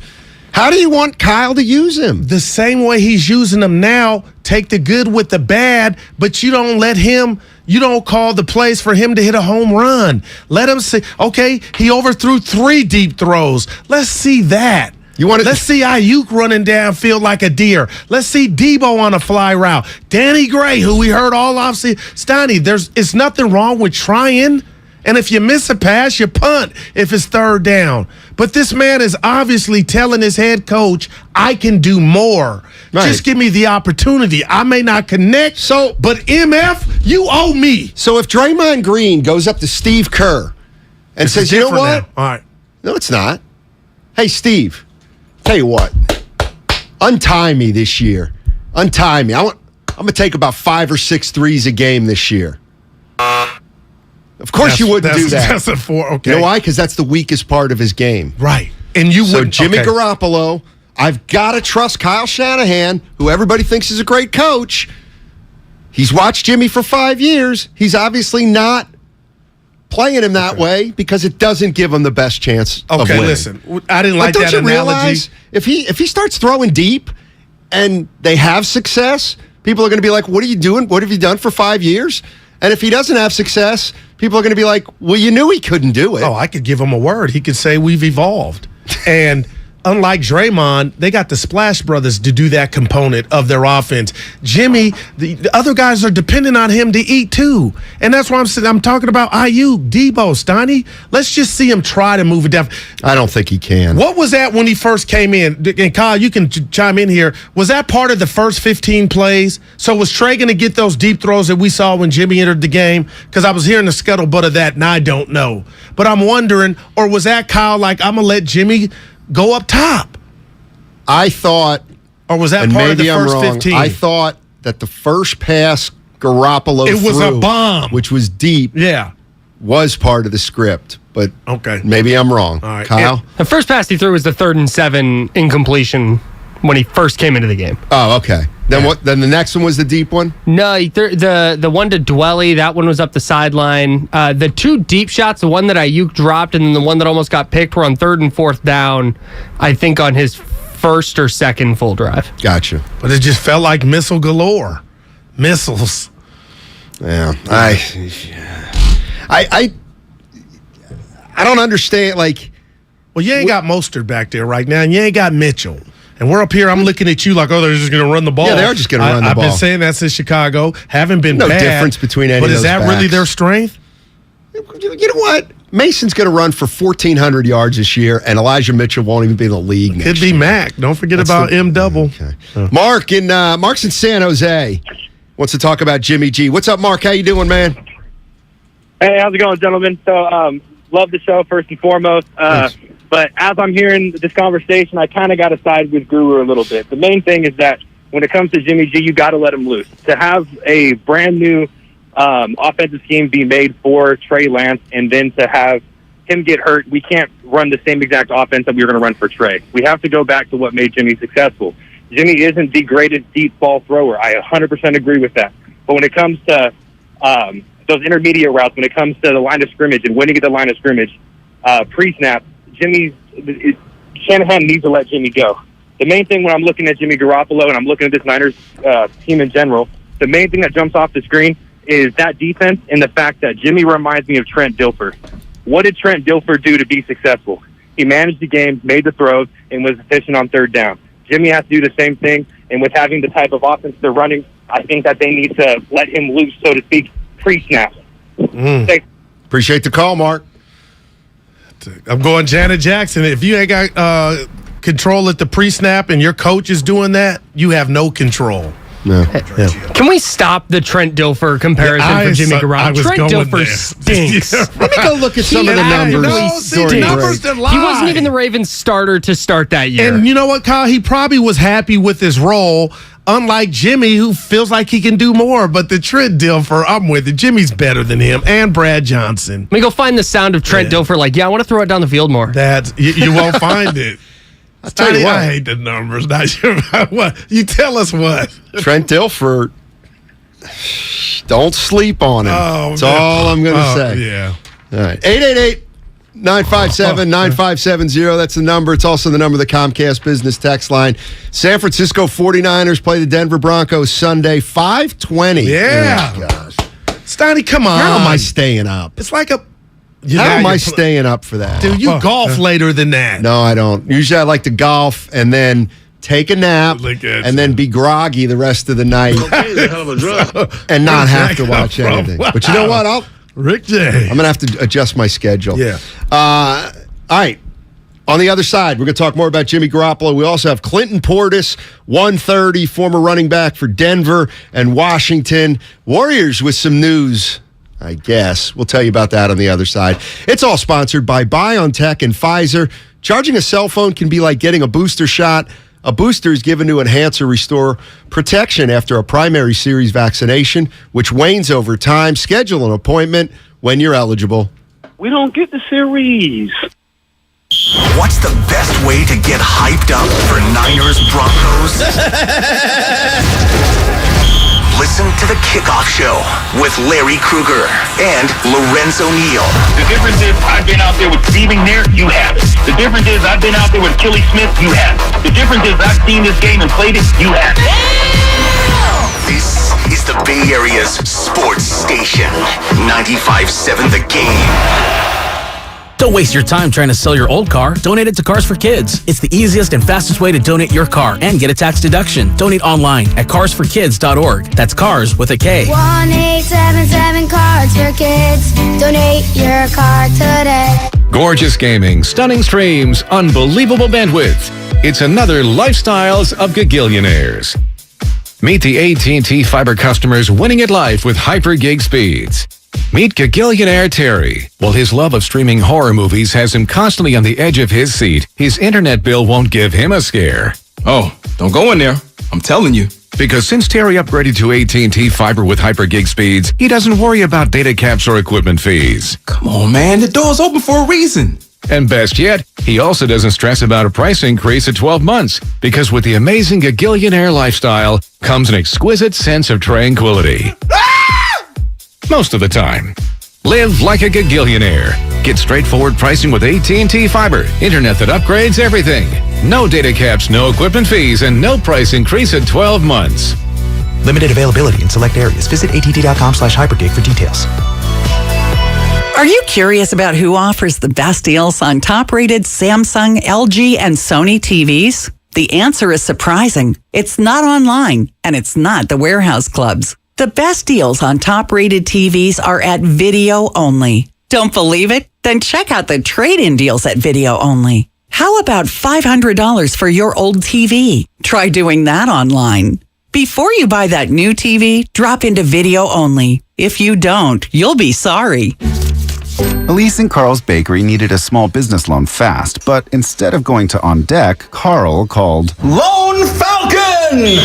How do you want Kyle to use him? The same way he's using them now. Take the good with the bad, but you don't let him. You don't call the plays for him to hit a home run. Let him say, okay, he overthrew 3 deep throws. Let's see that. Let's see Ayuk running downfield like a deer. Let's see Debo on a fly route. Danny Gray, who we heard all offseason. Steiny, it's nothing wrong with trying. And if you miss a pass, you punt if it's third down. But this man is obviously telling his head coach, I can do more. Right. Just give me the opportunity. I may not connect, but MF, you owe me. So if Draymond Green goes up to Steve Kerr and says, you know what? All right. No, it's not. Hey, Steve, tell you what. Untie me this year. Untie me. I'm going to take about 5 or 6 threes a game this year. Of course you wouldn't do that. That's a 4, okay. You know why? Because that's the weakest part of his game. Right. And you wouldn't. So Jimmy Garoppolo, I've got to trust Kyle Shanahan, who everybody thinks is a great coach. He's watched Jimmy for 5 years. He's obviously not playing him that way because it doesn't give him the best chance of winning. Okay, listen. I didn't like that analogy. Realize if he starts throwing deep and they have success, people are going to be like, what are you doing? What have you done for 5 years? And if he doesn't have success, people are going to be like, well, you knew he couldn't do it. Oh, I could give him a word. He could say, we've evolved. And unlike Draymond, they got the Splash Brothers to do that component of their offense. Jimmy, the other guys are dependent on him to eat too. And that's why I'm talking about Ayuk, Debo, Steiny. Let's just see him try to move it down. I don't think he can. What was that when he first came in? And Kyle, you can chime in here. Was that part of the first 15 plays? So was Trey going to get those deep throws that we saw when Jimmy entered the game? Because I was hearing the scuttlebutt of that, and I don't know. But I'm wondering, or was that Kyle like, I'm going to let Jimmy go up top? I thought, or was that part of the first 15? I thought that the first pass Garoppolo it was a bomb, which was deep. Yeah, was part of the script. But okay, maybe I'm wrong. All right. Kyle, the first pass he threw was the 3rd and 7 incompletion when he first came into the game. Oh, okay. Then what? Then the next one was the deep one? No, the one to Dwelly, that one was up the sideline. The 2 deep shots, the one that Ayuk dropped and then the one that almost got picked, were on 3rd and 4th down, I think on his first or second full drive. Gotcha. But it just felt like missile galore. Missiles. Yeah. I don't understand, like... Well, you ain't got Mostert back there right now, and you ain't got Mitchell. And we're up here, I'm looking at you like, oh, they're just going to run the ball. Yeah, they are just going to run the ball. I've been saying that since Chicago. Haven't been no bad. No difference between any of those But is that backs. really their strength? You know what? Mason's going to run for 1,400 yards this year, and Elijah Mitchell won't even be in the league next year. Could be Mac. Don't forget about M-double. Okay. Mark's in San Jose. Wants to talk about Jimmy G. What's up, Mark? How you doing, man? Hey, how's it going, gentlemen? So, love the show, first and foremost. But as I'm hearing this conversation, I kind of got to side with Guru a little bit. The main thing is that when it comes to Jimmy G, you got to let him loose. To have a brand new offensive scheme be made for Trey Lance and then to have him get hurt, we can't run the same exact offense that we were going to run for Trey. We have to go back to what made Jimmy successful. Jimmy isn't the greatest deep ball thrower. I 100% agree with that. But when it comes to those intermediate routes when it comes to the line of scrimmage and winning at the line of scrimmage, pre-snap, Shanahan needs to let Jimmy go. The main thing when I'm looking at Jimmy Garoppolo and I'm looking at this Niners team in general, the main thing that jumps off the screen is that defense and the fact that Jimmy reminds me of Trent Dilfer. What did Trent Dilfer do to be successful? He managed the game, made the throws, and was efficient on third down. Jimmy has to do the same thing, and with having the type of offense they're running, I think that they need to let him loose, so to speak, pre-snap. Appreciate the call, Mark. I'm going Janet Jackson. If you ain't got control at the pre-snap and your coach is doing that, you have no control. No. Yeah. Can we stop the Trent Dilfer comparison for Jimmy Garoppolo? Trent Dilfer stinks. Let me go look at some of the numbers. He wasn't even the Ravens starter to start that year. And you know what, Kyle? He probably was happy with his role, unlike Jimmy, who feels like he can do more. But the Trent Dilfer, I'm with it. Jimmy's better than him, and Brad Johnson. Let me go find the sound of Trent Dilfer. I want to throw it down the field more. You won't find it. I'll tell you what. I hate the numbers. Not sure what. You tell us what. Trent Dilfer, don't sleep on him. That's all I'm going to say. Yeah. All right. 888-957-9570. That's the number. It's also the number of the Comcast Business text line. San Francisco 49ers play the Denver Broncos Sunday, 5:20. Yeah. Oh, gosh. Steiny, come on. How am I staying up? It's like a... How am I staying up for that? Dude, you golf later than that. No, I don't. Usually I like to golf and then take a nap and then be groggy the rest of the night and not have to watch anything. But you know what? Rick J. I'm going to have to adjust my schedule. Yeah. All right. On the other side, we're going to talk more about Jimmy Garoppolo. We also have Clinton Portis, 130, former running back for Denver and Washington. Warriors with some news, I guess. We'll tell you about that on the other side. It's all sponsored by BioNTech and Pfizer. Charging a cell phone can be like getting a booster shot. A booster is given to enhance or restore protection after a primary series vaccination, which wanes over time. Schedule an appointment when you're eligible. We don't get the series. What's the best way to get hyped up for Niners Broncos? Listen to the Kickoff Show with Larry Krueger and Lorenzo Neal. The difference is I've been out there with Steve McNair, you have it. The difference is I've been out there with Kelly Smith, you have it. The difference is I've seen this game and played it, you have it. This is the Bay Area's sports station, 95.7 The Game. Don't waste your time trying to sell your old car. Donate it to Cars for Kids. It's the easiest and fastest way to donate your car and get a tax deduction. Donate online at carsforkids.org. That's cars with a K. 1-877 Cards for Kids. Donate your car today. Gorgeous gaming, stunning streams, unbelievable bandwidth. It's another Lifestyles of Gagillionaires. Meet the AT&T Fiber customers winning at life with hyper gig speeds. Meet Gagillionaire Terry. While his love of streaming horror movies has him constantly on the edge of his seat, his internet bill won't give him a scare. Oh, don't go in there. I'm telling you. Because since Terry upgraded to AT&T Fiber with hyper gig speeds, he doesn't worry about data caps or equipment fees. Come on, man. The door's open for a reason. And best yet, he also doesn't stress about a price increase at 12 months, because with the amazing Gagillionaire lifestyle comes an exquisite sense of tranquility. Most of the time. Live like a Gagillionaire. Get straightforward pricing with AT&T Fiber. Internet that upgrades everything. No data caps, no equipment fees, and no price increase at 12 months. Limited availability in select areas. Visit att.com/hypergig for details. Are you curious about who offers the best deals on top-rated Samsung, LG, and Sony TVs? The answer is surprising. It's not online, and it's not the warehouse clubs. The best deals on top-rated TVs are at Video Only. Don't believe it? Then check out the trade-in deals at Video Only. How about $500 for your old TV? Try doing that online. Before you buy that new TV, drop into Video Only. If you don't, you'll be sorry. Elise and Carl's Bakery needed a small business loan fast, but instead of going to On Deck, Carl called Lone Falcon!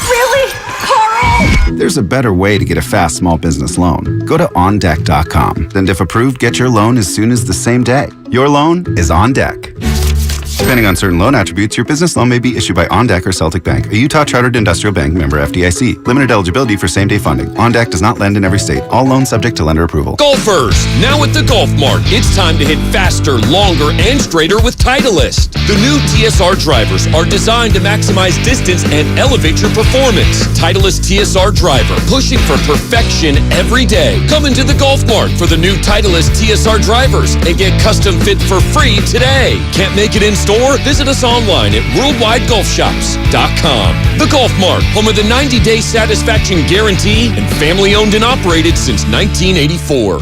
Really? Carl? There's a better way to get a fast small business loan. Go to OnDeck.com. And if approved, get your loan as soon as the same day. Your loan is on deck. Depending on certain loan attributes, your business loan may be issued by OnDeck or Celtic Bank, a Utah Chartered Industrial Bank member FDIC. Limited eligibility for same-day funding. OnDeck does not lend in every state. All loans subject to lender approval. Golfers, now at the Golf Mart, it's time to hit faster, longer, and straighter with Titleist. The new TSR drivers are designed to maximize distance and elevate your performance. Titleist TSR driver, pushing for perfection every day. Come into the Golf Mart for the new Titleist TSR drivers and get custom fit for free today. Can't make it in store? Visit us online at worldwidegolfshops.com. The Golf Mart, home of the 90-day satisfaction guarantee and family owned and operated since 1984.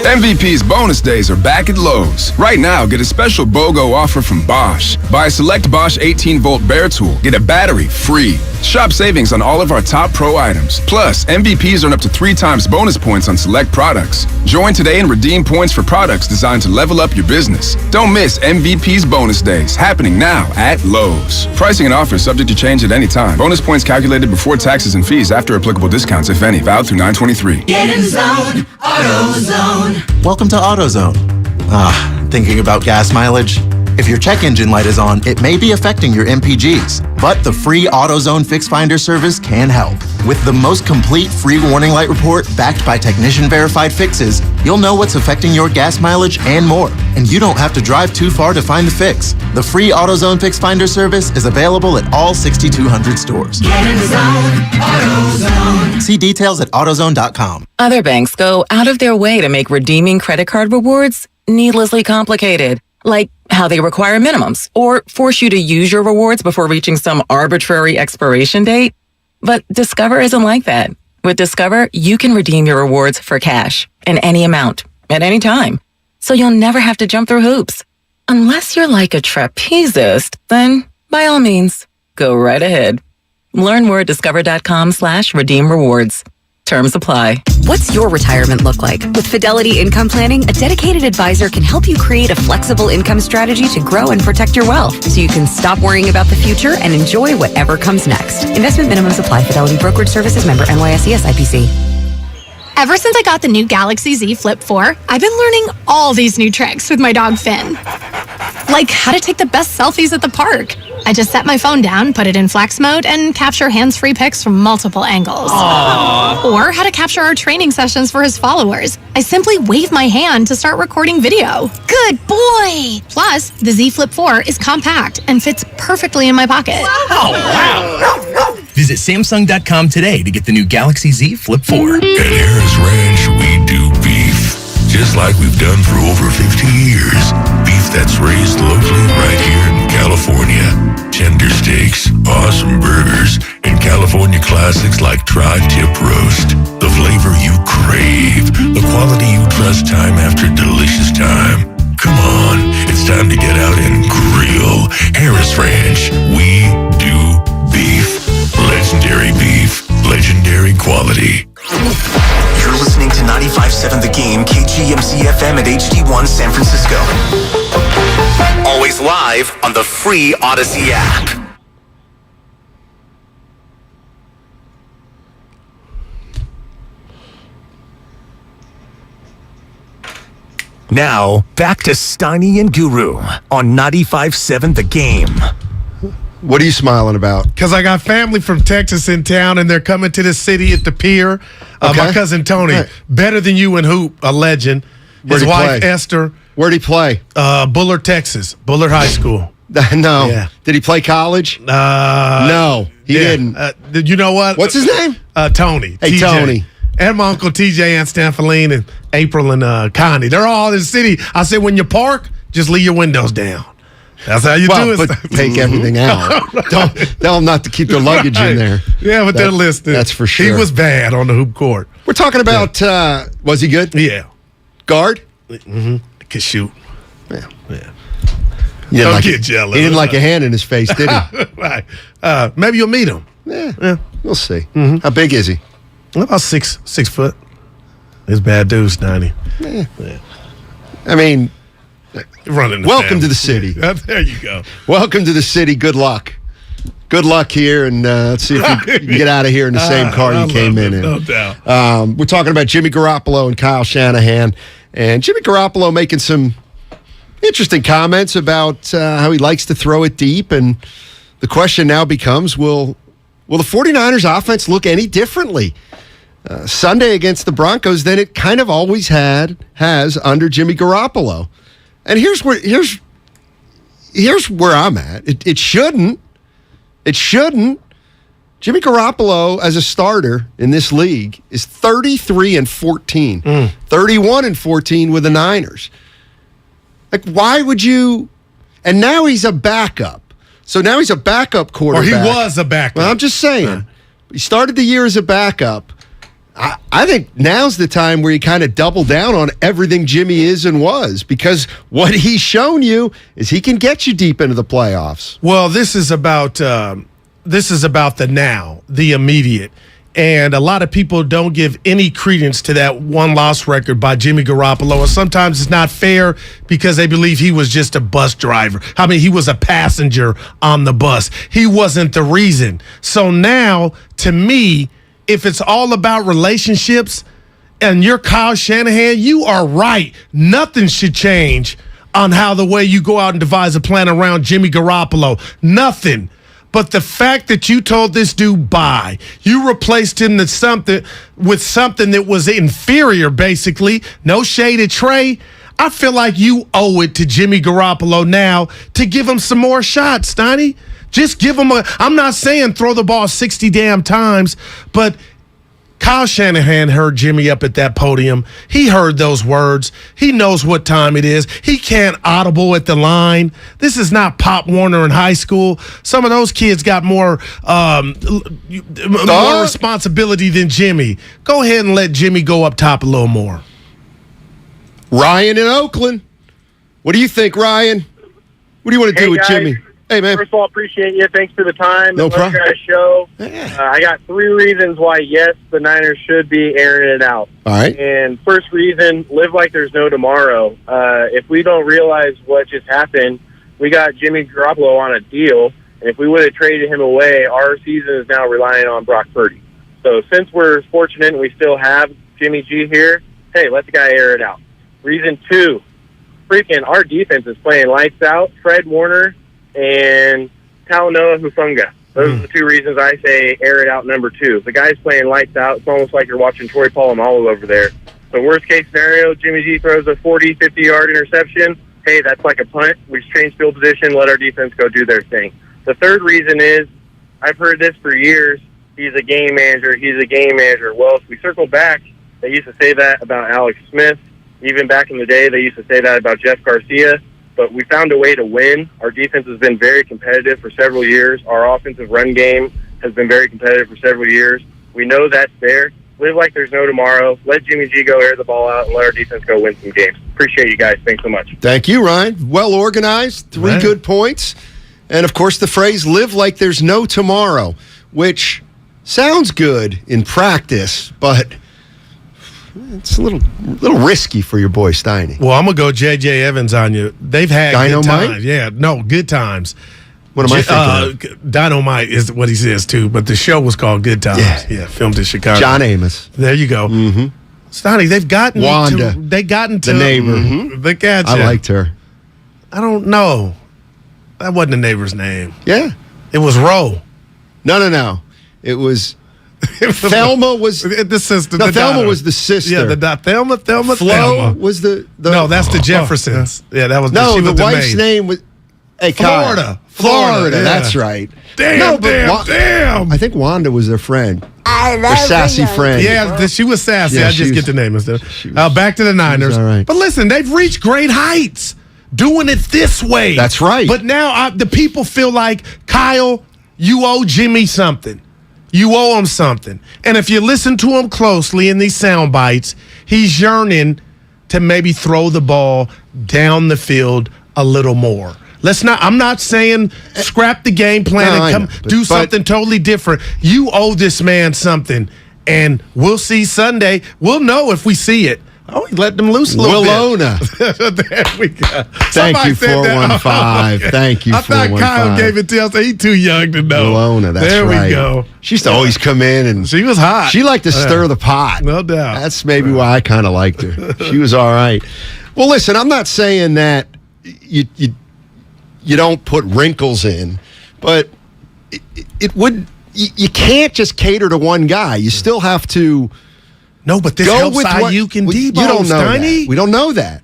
MVP's bonus days are back at Lowe's. Right now, get a special BOGO offer from Bosch. Buy a select Bosch 18-volt Bear Tool. Get a battery free. Shop savings on all of our top pro items. Plus, MVPs earn up to 3 times bonus points on select products. Join today and redeem points for products designed to level up your business. Don't miss MVP's bonus days, happening now at Lowe's. Pricing and offers subject to change at any time. Bonus points calculated before taxes and fees after applicable discounts, if any. Valid through 9/23. Get in zone, AutoZone. Welcome to AutoZone. Thinking about gas mileage? If your check engine light is on, it may be affecting your MPGs. But the free AutoZone Fix Finder service can help. With the most complete free warning light report backed by technician-verified fixes, you'll know what's affecting your gas mileage and more. And you don't have to drive too far to find the fix. The free AutoZone Fix Finder service is available at all 6,200 stores. Get in zone, AutoZone. See details at AutoZone.com. Other banks go out of their way to make redeeming credit card rewards needlessly complicated. Like how they require minimums or force you to use your rewards before reaching some arbitrary expiration date. But Discover isn't like that. With Discover, you can redeem your rewards for cash in any amount at any time. So you'll never have to jump through hoops. Unless you're like a trapezist, then by all means, go right ahead. Learn more at discover.com/redeem rewards. Terms apply. What's your retirement look like? With Fidelity Income Planning, a dedicated advisor can help you create a flexible income strategy to grow and protect your wealth so you can stop worrying about the future and enjoy whatever comes next. Investment minimums apply. Fidelity Brokerage Services member NYSE SIPC. Ever since I got the new Galaxy Z Flip 4, I've been learning all these new tricks with my dog Finn. Like how to take the best selfies at the park. I just set my phone down, put it in flex mode, and capture hands-free pics from multiple angles. Aww. Or how to capture our training sessions for his followers. I simply wave my hand to start recording video. Good boy! Plus, the Z Flip 4 is compact and fits perfectly in my pocket. Oh, wow. Visit Samsung.com today to get the new Galaxy Z Flip 4. At Harris Ranch, we do beef, just like we've done for over 50 years. Beef that's raised locally right here in California. Tender steaks, awesome burgers, and California classics like tri-tip roast. The flavor you crave, the quality you trust time after delicious time. Come on, it's time to get out and grill. Harris Ranch, we do beef. Legendary beef, legendary quality. You're listening to 95.7 The Game, KGMC FM at HD1 San Francisco. Always live on the free Odyssey app. Now, back to Steiny and Guru on 95.7 The Game. What are you smiling about? Because I got family from Texas in town, and they're coming to the city at the pier. My cousin Tony, better than you in hoop, a legend. His wife Esther. Where'd he play? Bullard, Texas. Bullard High School. No. Yeah. Did he play college? No, he didn't. You know what? What's his name? Tony. Hey, TJ. Tony. And my uncle TJ and Stanfiline and April and Connie. They're all in the city. I said, when you park, just leave your windows down. That's how you do it. But take everything out. Don't tell them not to keep their luggage in there. Yeah, but they're listening. That's for sure. He was bad on the hoop court. We're talking about, was he good? Yeah. Guard? Mm-hmm. Could shoot. Yeah. Don't get jealous. He didn't like a hand in his face, did he? Right. Maybe you'll meet him. Yeah. We'll see. Mm-hmm. How big is he? About 6 foot. He's bad dude, Steiny. Yeah. I mean, welcome to the city. There you go. Welcome to the city. Good luck. Good luck here, and let's see if you can get out of here in the same car you came in. No doubt. We're talking about Jimmy Garoppolo and Kyle Shanahan, and Jimmy Garoppolo making some Interesting comments about how he likes to throw it deep, and the question now becomes, will the 49ers offense look any differently Sunday against the Broncos than it kind of always has under Jimmy Garoppolo? And here's where I'm at. It shouldn't. It shouldn't. Jimmy Garoppolo as a starter in this league is 33-14, 31-14 with the Niners. Like, why would you? And now he's a backup. So now he's a backup quarterback. Or he was a backup. Well, I'm just saying. He started the year as a backup. I think now's the time where you kind of double down on everything Jimmy is and was, because what he's shown you is he can get you deep into the playoffs. Well, this is about the now, the immediate. And a lot of people don't give any credence to that one-loss record by Jimmy Garoppolo. And sometimes it's not fair because they believe he was just a bus driver. I mean, he was a passenger on the bus. He wasn't the reason. So now, to me, if it's all about relationships and you're Kyle Shanahan, you are right. Nothing should change on how the way you go out and devise a plan around Jimmy Garoppolo. Nothing. But the fact that you told this dude bye, you replaced him with something that was inferior, basically. No shade at Trey. I feel like you owe it to Jimmy Garoppolo now to give him some more shots, Steiny. Just give him I'm not saying throw the ball 60 damn times, but Kyle Shanahan heard Jimmy up at that podium. He heard those words. He knows what time it is. He can't audible at the line. This is not Pop Warner in high school. Some of those kids got more responsibility than Jimmy. Go ahead and let Jimmy go up top a little more. Ryan in Oakland. What do you think, Ryan? What do you want to do with guys. Jimmy? Hey, man. First of all, appreciate you. Thanks for the time. No problem. Guys show. I got 3 reasons why, yes, the Niners should be airing it out. All right. And first reason, live like there's no tomorrow. If we don't realize what just happened, we got Jimmy Garoppolo on a deal, and if we would have traded him away, our season is now relying on Brock Purdy. So since we're fortunate and we still have Jimmy G here, hey, let the guy air it out. Reason 2, freaking our defense is playing lights out. Fred Warner and Talanoa Hufanga. Those are the 2 reasons I say air it out number 2. The guy's playing lights out. It's almost like you're watching Troy Polamalu over there. So worst case scenario, Jimmy G throws a 40, 50-yard interception. Hey, that's like a punt. We just change field position, let our defense go do their thing. The third reason is, I've heard this for years, he's a game manager, he's a game manager. Well, if we circle back, they used to say that about Alex Smith. Even back in the day, they used to say that about Jeff Garcia. But we found a way to win. Our defense has been very competitive for several years. Our offensive run game has been very competitive for several years. We know that's there. Live like there's no tomorrow. Let Jimmy G go air the ball out and let our defense go win some games. Appreciate you guys. Thanks so much. Thank you, Ryan. Well organized. 3 good points. And, of course, the phrase, live like there's no tomorrow, which sounds good in practice, but it's a little risky for your boy Steiny. Well, I'm going to go J.J. Evans on you. They've had Dynamite? good times. Yeah, no, good times. What am I thinking of? Dynamite is what he says, too, but the show was called Good Times. Yeah, filmed in Chicago. John Amos. There you go. Mm-hmm. Steiny, they've gotten Wanda. to the neighbor. They got you. I liked her. I don't know. That wasn't the neighbor's name. Yeah. It was Roe. No. It was... Thelma was the sister. No, Thelma was the sister. Yeah, Thelma. Flo was the no, that's the Jeffersons. Yeah, that was the wife's name was Florida. Florida. That's right. Damn. I think Wanda was their friend. Their sassy friend. Yeah, she was sassy. Yeah, I just get the name instead. Back to the Niners. All right. But listen, they've reached great heights doing it this way. That's right. But now the people feel like, Kyle, you owe Jimmy something. You owe him something. And if you listen to him closely in these sound bites, he's yearning to maybe throw the ball down the field a little more. I'm not saying scrap the game plan and do something totally different. You owe this man something. And we'll see Sunday. We'll know if we see it. Oh, he let them loose a little bit. There we go. Thank you, 415. Thank you, 415. I thought Kyle gave it to us. He's too young to know. Willona, that's right. There we go. She used to always come in and... She was hot. She liked to stir the pot. No doubt. That's maybe why I kind of liked her. She was all right. Well, listen, I'm not saying that you don't put wrinkles in, but it would. You can't just cater to one guy. You still have to. No, but this helps Ayuk and Debo. You don't know that. We don't know that.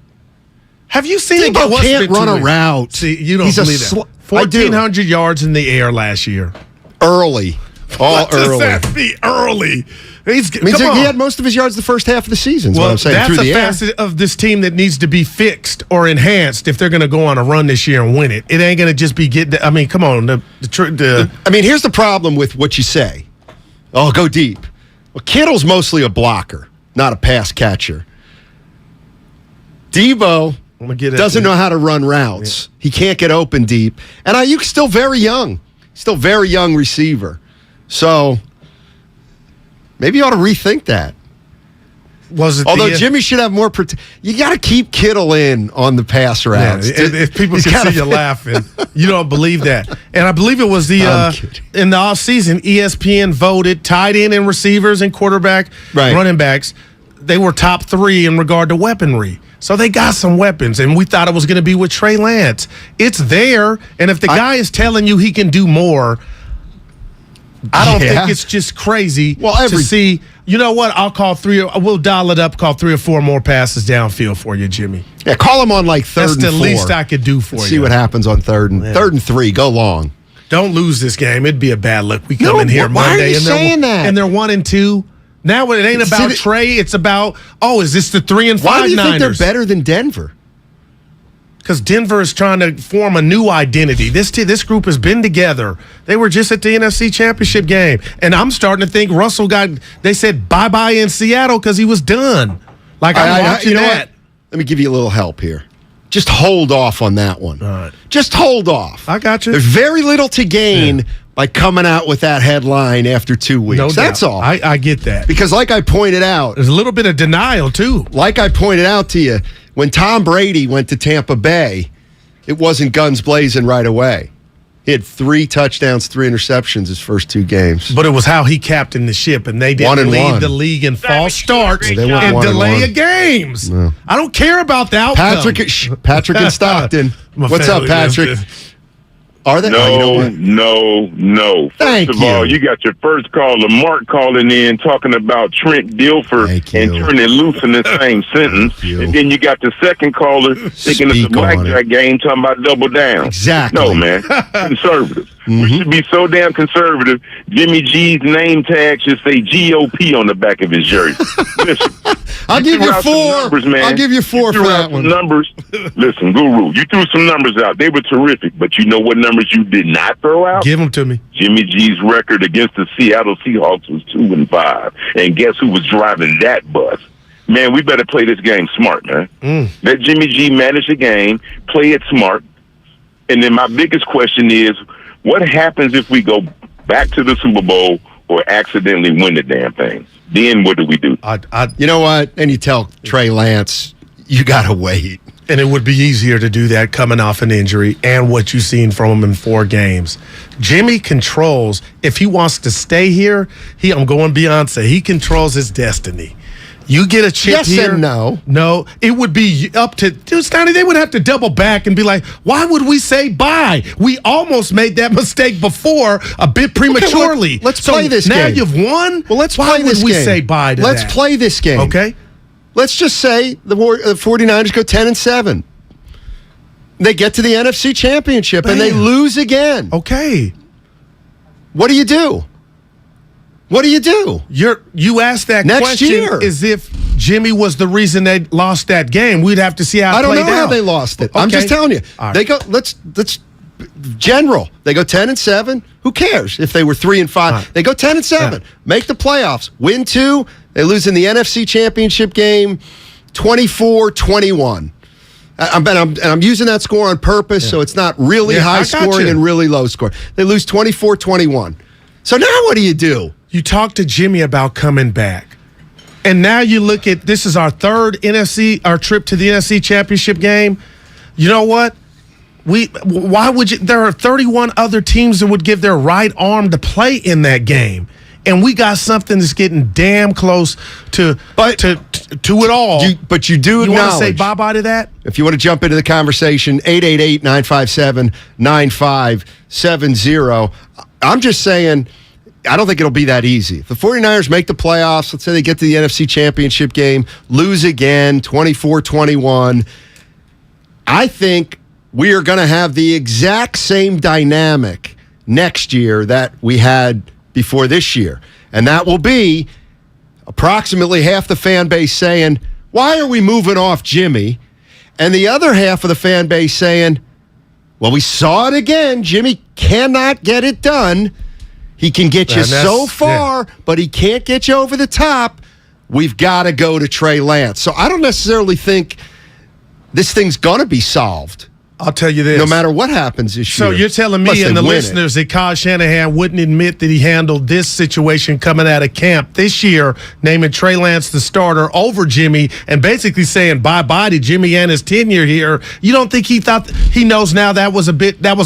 Have you seen Debo can't run a route? See, you don't believe that. 1,400 yards in the air last year. Early. All what early. Does that be early? He had most of his yards the first half of the season. Well, what I'm saying. That's through a the facet of this team that needs to be fixed or enhanced if they're going to go on a run this year and win it. It ain't going to just be I mean, come on. I mean, here's the problem with what you say. Oh, go deep. Well, Kittle's mostly a blocker, not a pass catcher. Debo doesn't know how to run routes. Yeah. He can't get open deep. And Ayuk's still very young. Still very young receiver. So maybe you ought to rethink that. Although Jimmy should have more you got to keep Kittle in on the pass routes. Yeah, if people can see you laughing, you don't believe that. And I believe it was in the offseason, ESPN voted tight end and receivers and quarterback, running backs. They were top 3 in regard to weaponry. So they got some weapons, and we thought it was going to be with Trey Lance. It's there, and if the guy is telling you he can do more, I don't think it's just crazy to see. You know what? I'll call we'll dial it up, call 3 or 4 more passes downfield for you, Jimmy. Yeah, call him on like 3rd and 4. That's the least I could do for you. See what happens on 3rd and 3. Go long. Don't lose this game. It'd be a bad look. We come in here Monday. Why are you saying that? And they're 1-2. Now it ain't about Trey. It's about, is this the 3 and 5 Why do you Niners? think they're better than Denver? Because Denver is trying to form a new identity. This group has been together. They were just at the NFC Championship game. And I'm starting to think Russell they said bye-bye in Seattle because he was done. Like, I'm watching that. What? Let me give you a little help here. Just hold off on that one. All right. Just hold off. I got you. There's very little to gain by coming out with that headline after 2 weeks. No That's doubt. all. I get that. Because like I pointed out. There's a little bit of denial, too. Like I pointed out to you, when Tom Brady went to Tampa Bay, it wasn't guns blazing right away. He had 3 touchdowns, 3 interceptions his first 2 games. But it was how he captained the ship, and they didn't lead the league in false starts and delay of games. No. I don't care about the outcome. Patrick and Stockton. What's up, Patrick? Are they? No. Thank First of all, you got your first caller, Mark, calling in talking about Trent Dilfer and turning loose in the same sentence. And then you got the second caller thinking it's a blackjack game talking about double down. Exactly. No, man. Conservative. We should be so damn conservative. Jimmy G's name tag should say GOP on the back of his jersey. Listen. I'll give you 4. Numbers, man. I'll give you 4 for that one. Numbers. Listen, Guru, you threw some numbers out. They were terrific, but you know what numbers you did not throw out? Give them to me. Jimmy G's record against the Seattle Seahawks was 2-5. And guess who was driving that bus? Man, we better play this game smart, man. Let Jimmy G manage the game, play it smart. And then my biggest question is, what happens if we go back to the Super Bowl or accidentally win the damn thing? Then what do we do? You know what? And you tell Trey Lance, you got to wait. And it would be easier to do that coming off an injury and what you've seen from him in 4 games. Jimmy controls, if he wants to stay here, I'm going Beyonce. He controls his destiny. You get a chip here. Yes and no. No, it would be up to Steiny. They would have to double back and be like, why would we say bye? We almost made that mistake before a bit prematurely. Okay, let's play this game. Now you've won. Well, let's why play this game. would we say bye to Let's play this game. Okay. Let's just say the 49ers go 10-7. They get to the NFC Championship and they lose again. Okay. What do you do? What do you do? You asked that next question year as if Jimmy was the reason they lost that game. We'd have to see how it played out. I don't know how they lost it. Okay. I'm just telling you. Right. They go. Let's general. They go 10-7. Who cares if they were 3-5? Right. They go 10-7. Right. Make the playoffs. Win 2. They lose in the NFC Championship game, 24-21. I'm using that score on purpose, so it's not really high scoring and really low scoring. They lose 24-21. So now what do you do? You talk to Jimmy about coming back. And now you look at, this is our third our trip to the NFC Championship game. You know what? Why would you? There are 31 other teams that would give their right arm to play in that game. And we got something that's getting damn close to to it all. But you do You want to acknowledge. say bye-bye to that? If you want to jump into the conversation, 888-957-9570. I'm just saying, I don't think it'll be that easy. If the 49ers make the playoffs, let's say they get to the NFC Championship game, lose again, 24-21, I think we are going to have the exact same dynamic next year that we had before this year. And that will be approximately half the fan base saying, why are we moving off Jimmy? And the other half of the fan base saying, well, we saw it again. Jimmy cannot get it done. He can get you so far, but he can't get you over the top. We've got to go to Trey Lance. So I don't necessarily think this thing's going to be solved. I'll tell you this. No matter what happens this year. So you're telling me and the listeners that Kyle Shanahan wouldn't admit that he handled this situation coming out of camp this year, naming Trey Lance the starter over Jimmy and basically saying bye-bye to Jimmy and his tenure here. You don't think he thought he knows now that was a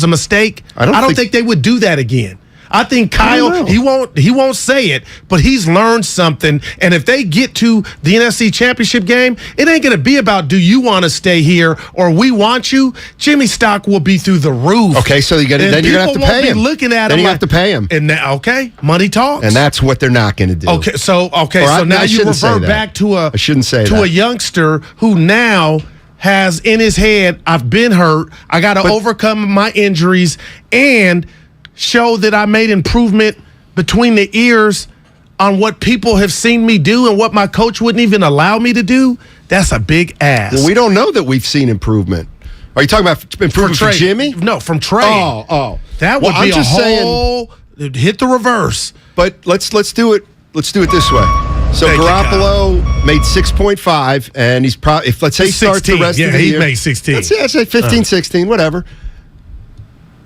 mistake? I don't think they would do that again. I think Kyle, he won't say it, but he's learned something. And if they get to the NFC Championship game, it ain't going to be about do you want to stay here or we want you. Jimmy stock will be through the roof. Okay, so then you're going to have to pay him. Looking at then him you have to pay him. And now, money talks. And that's what they're not going to do. So now you revert back to a youngster who now has in his head, I've been hurt. I got to overcome my injuries and show that I made improvement between the ears on what people have seen me do and what my coach wouldn't even allow me to do. That's a big ask. Well, we don't know that we've seen improvement. Are you talking about improvement from Jimmy? No, from Trey. Oh. That would be hit the reverse. But let's do it. Let's do it this way. So Garoppolo made 6.5, and he's probably, if let's say he starts the rest of the year. Yeah, he made 16. Let's say 15, 16, whatever.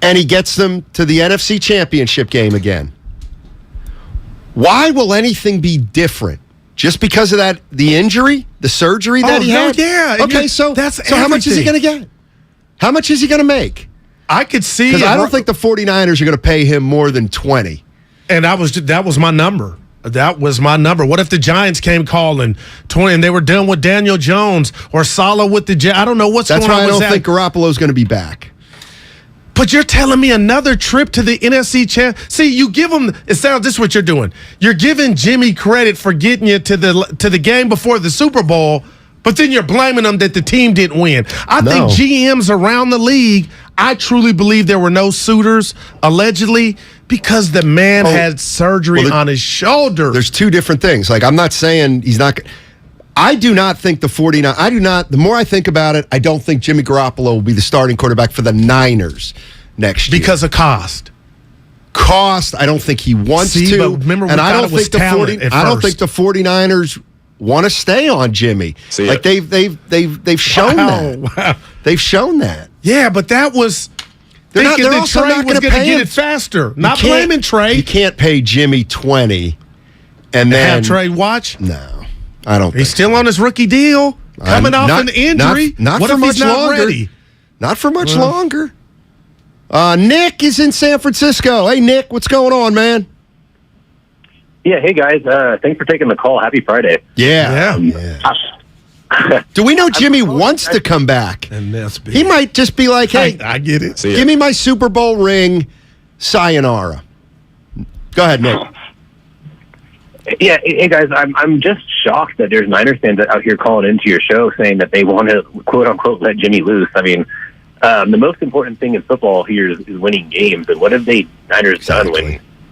And he gets them to the NFC Championship game again. Why will anything be different? Just because of the injury, the surgery that he had? Yeah. Okay, so how much is he going to get? How much is he going to make? I could see. Because I don't think the 49ers are going to pay him more than 20. And that was my number. That was my number. What if the Giants came calling 20 and they were done with Daniel Jones or Saleh with the Giants? I don't know what's going on. That's why I don't think Garoppolo's going to be back. But you're telling me another trip to the NFC champ. See, you give him. This is what you're doing. You're giving Jimmy credit for getting you to the game before the Super Bowl, but then you're blaming him that the team didn't win. I think GMs around the league. I truly believe there were no suitors allegedly because the man had surgery on his shoulder. There's two different things. Like I'm not saying he's not. I do not think the 49ers, the more I think about it, I don't think Jimmy Garoppolo will be the starting quarterback for the Niners next year. Because of cost. I don't think he wants to. But remember, and I don't think I don't think the 49ers want to stay on Jimmy. Like they've shown that. Wow. They've shown that. Yeah, but that was they're thinking not, that also Trey not was going to get it faster. Not blaming Trey. You can't pay Jimmy 20 and then have Trey watch? No. I don't think he's still on his rookie deal, coming off an injury. Not what for if much he's not longer. Ready? Not for much longer. Nick is in San Francisco. Hey, Nick, what's going on, man? Yeah, hey, guys. Thanks for taking the call. Happy Friday. Yeah. Do we know Jimmy wants to come back? And he might just be like, hey, I get it. Give me my Super Bowl ring, sayonara. Go ahead, Nick. Yeah, hey guys, I'm just shocked that there's Niners fans out here calling into your show saying that they want to quote unquote let Jimmy loose. I mean, the most important thing in football here is winning games. And what have the Niners done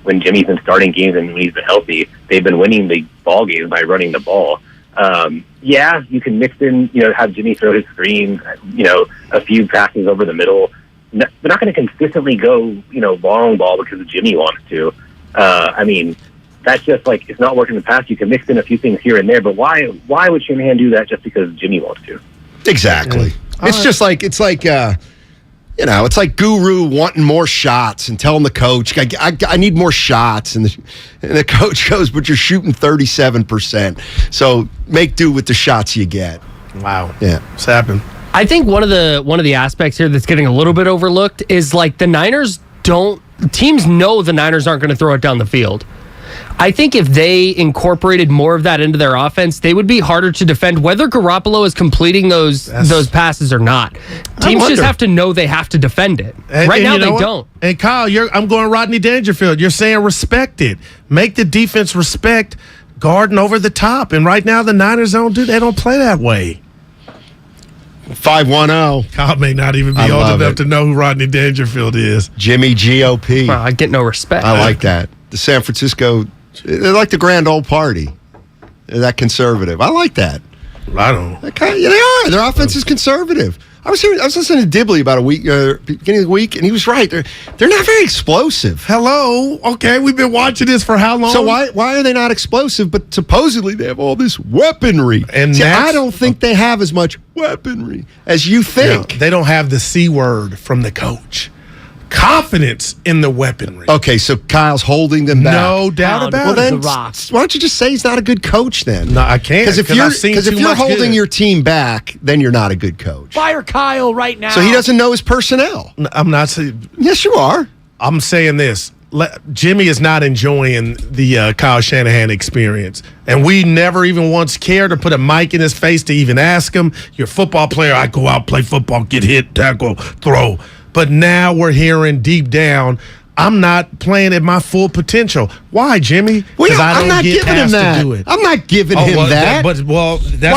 when Jimmy's been starting games and when he's been healthy? They've been winning the ball games by running the ball. Yeah, you can mix in, have Jimmy throw his screens, a few passes over the middle. They're not going to consistently go, long ball because Jimmy wants to. I mean, that's just like, it's not working in the past. You can mix in a few things here and there, but why would Shanahan do that just because Jimmy wants to? Exactly. It's just like, it's like Guru wanting more shots and telling the coach, I need more shots. And the coach goes, but you're shooting 37%. So make do with the shots you get. Wow. Yeah. It's happened. I think one of the aspects here that's getting a little bit overlooked is like the Niners teams know the Niners aren't going to throw it down the field. I think if they incorporated more of that into their offense, they would be harder to defend, whether Garoppolo is completing those passes or not. Teams just have to know they have to defend it. Right now, they don't. And Kyle, I'm going Rodney Dangerfield. You're saying respect it. Make the defense respect guarding over the top. And right now, the Niners they don't play that way. 510. Kyle may not even be old enough to know who Rodney Dangerfield is. Jimmy GOP. Well, I get no respect. I like that. The San Francisco, they're like the grand old party. They're that conservative. I like that. I don't. They are. Their offense is conservative. I was listening to Dibley about beginning of the week, and he was right. They're not very explosive. Hello. Okay, we've been watching this for how long? So why are they not explosive? But supposedly they have all this weaponry. And I don't think they have as much weaponry as you think. They don't have the C word from the coach. Confidence in the weaponry. Okay, so Kyle's holding them back. No doubt about it. Well, then, why don't you just say he's not a good coach then? No, I can't. Because if you're holding your team back, then you're not a good coach. Fire Kyle right now. So he doesn't know his personnel. I'm not saying. Yes, you are. I'm saying this. Jimmy is not enjoying the Kyle Shanahan experience. And we never even once cared to put a mic in his face to even ask him, you're a football player. I go out, play football, get hit, tackle, throw. But now we're hearing deep down, I'm not playing at my full potential. Why, Jimmy? Because I'm not giving him that. I'm not giving him that. That's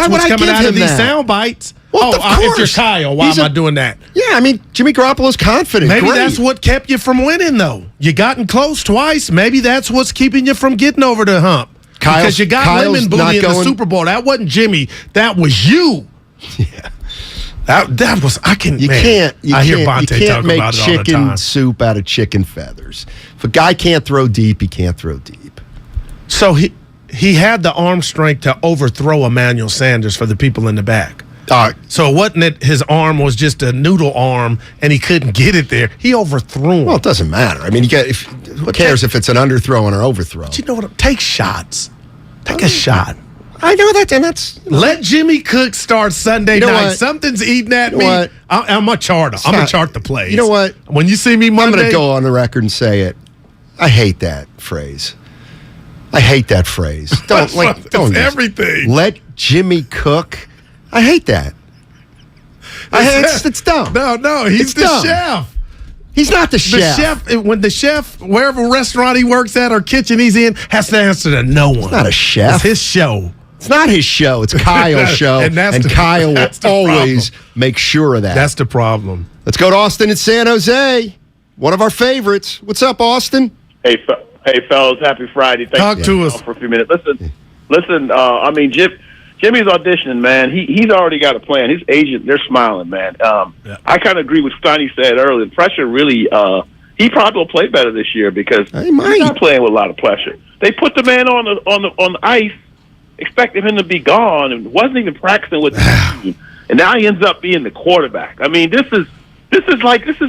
what's coming out of these sound bites. Well, if you're Kyle, why am I doing that? Yeah, I mean, Jimmy Garoppolo's confident. Maybe that's what kept you from winning, though. You gotten close twice. Maybe that's what's keeping you from getting over the hump. Because you got lemon booty in the Super Bowl. That wasn't Jimmy. That was you. Yeah. That was I can't hear Bonte talk make about it all the chicken time. soup out of chicken feathers. If a guy can't throw deep, he can't throw deep. So he had the arm strength to overthrow Emmanuel Sanders for the people in the back. So it wasn't that his arm was just a noodle arm and he couldn't get it there. He overthrew him. Well, it doesn't matter. I mean, who cares if it's an underthrow or an overthrow? But you know what? Take shots. Take a shot. I know that, and that's... Let Jimmy Cook start Sunday night. What? Something's eating at me. What? I'm a charter. I'm going to chart the plays. You know what? When you see me Monday... I'm going to go on the record and say it. I hate that phrase. Don't everything. Let Jimmy cook. I hate that. It's dumb. No, he's the chef. He's not the chef. When the chef, wherever restaurant he works at or kitchen he's in, has to answer to no one. It's not a chef. It's his show. It's not his show. It's Kyle's show. and Kyle will always make sure of that. That's the problem. Let's go to Austin and San Jose. One of our favorites. What's up, Austin? Hey, fellas. Happy Friday. Talk to us for a few minutes. Listen. I mean, Jimmy's auditioning, man. He's already got a plan. His agent, they're smiling, man. I kind of agree with Steiny said earlier. Pressure really, he probably will play better this year because he's not playing with a lot of pressure. They put the man on the ice, expecting him to be gone, and wasn't even practicing with the team. And now he ends up being the quarterback. I mean, this is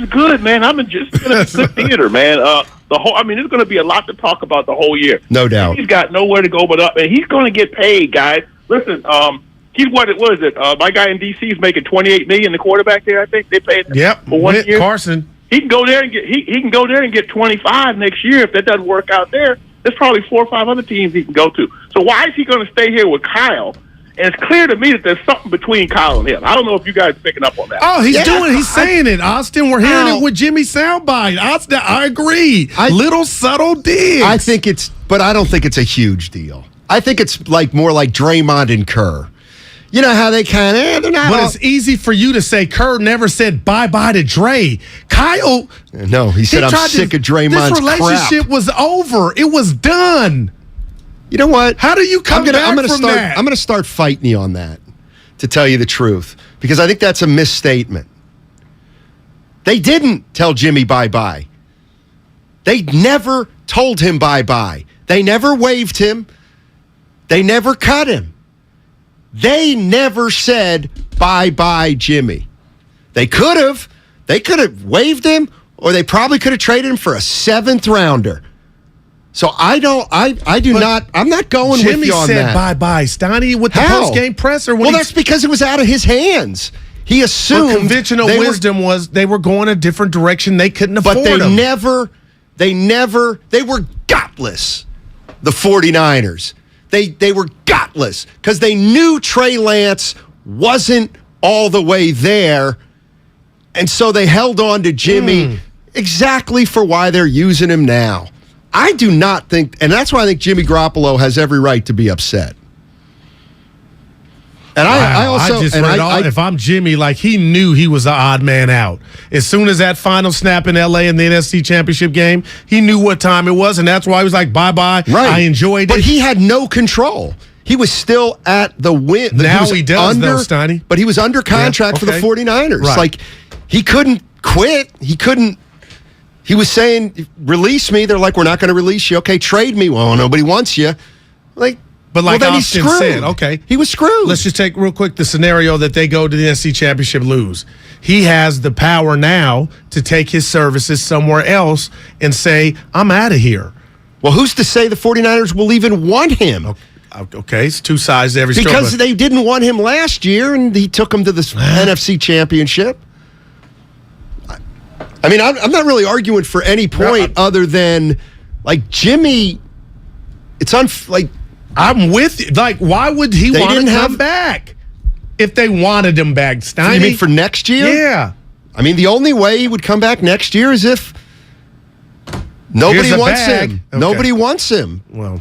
good, man. I'm just going to good theater, man. There's going to be a lot to talk about the whole year. No doubt. He's got nowhere to go but up, and he's going to get paid, guys. Listen, what is it? My guy in D.C. is making $28 million. The quarterback there, I think they paid him for 1 year. Carson. He can go there and get 25 next year. If that doesn't work out there, there's probably 4 or 5 other teams he can go to. So why is he going to stay here with Kyle? And it's clear to me that there's something between Kyle and him. I don't know if you guys are picking up on that. Oh, he's saying it, Austin. We're hearing it with Jimmy Soundbite. Austin, I agree. Little subtle digs. I don't think it's a huge deal. I think it's more like Draymond and Kerr. You know how they kind of, they're not. But it's easy for you to say Kerr never said bye-bye to Dre. Kyle. No, he said, I'm sick of Draymond's crap. This relationship was over. It was done. You know what? How do you come back from that? I'm going to start fighting you on that, to tell you the truth, because I think that's a misstatement. They didn't tell Jimmy bye-bye. They never told him bye-bye. They never waived him. They never cut him. They never said bye-bye, Jimmy. They could have. They could have waived him, or they probably could have traded him for a 7th rounder. So I'm not going with you on that. Jimmy said bye-bye. Steiny with the post-game presser. That's because it was out of his hands. He assumed. Conventional wisdom was they were going a different direction. They couldn't afford them. But they were gutless. the 49ers. They were gutless because they knew Trey Lance wasn't all the way there, and so they held on to Jimmy exactly for why they're using him now. I do not think, and that's why I think Jimmy Garoppolo has every right to be upset. And I also if I'm Jimmy, like he knew he was the odd man out. As soon as that final snap in LA in the NFC Championship game, he knew what time it was, and that's why he was like, bye-bye. Right. I enjoyed it. But he had no control. He was still at the win. Now he does, though, Steiny. But he was under contract for the 49ers. Right. Like, he couldn't quit. He was saying, release me. They're like, we're not going to release you. Okay, trade me. Well, nobody wants you. But like then Austin he's said, okay. He was screwed. Let's just take real quick the scenario that they go to the NFC Championship, lose. He has the power now to take his services somewhere else and say, I'm out of here. Well, who's to say the 49ers will even want him? Okay, it's two sides to every story. Because they didn't want him last year, and he took them to the NFC Championship. I mean, I'm not really arguing for any point other than, like, Jimmy, I'm with you. Like, why would he want to come back if they wanted him back, Steiny? You mean for next year? Yeah. I mean, the only way he would come back next year is if nobody wants him. Okay. Nobody wants him. Well,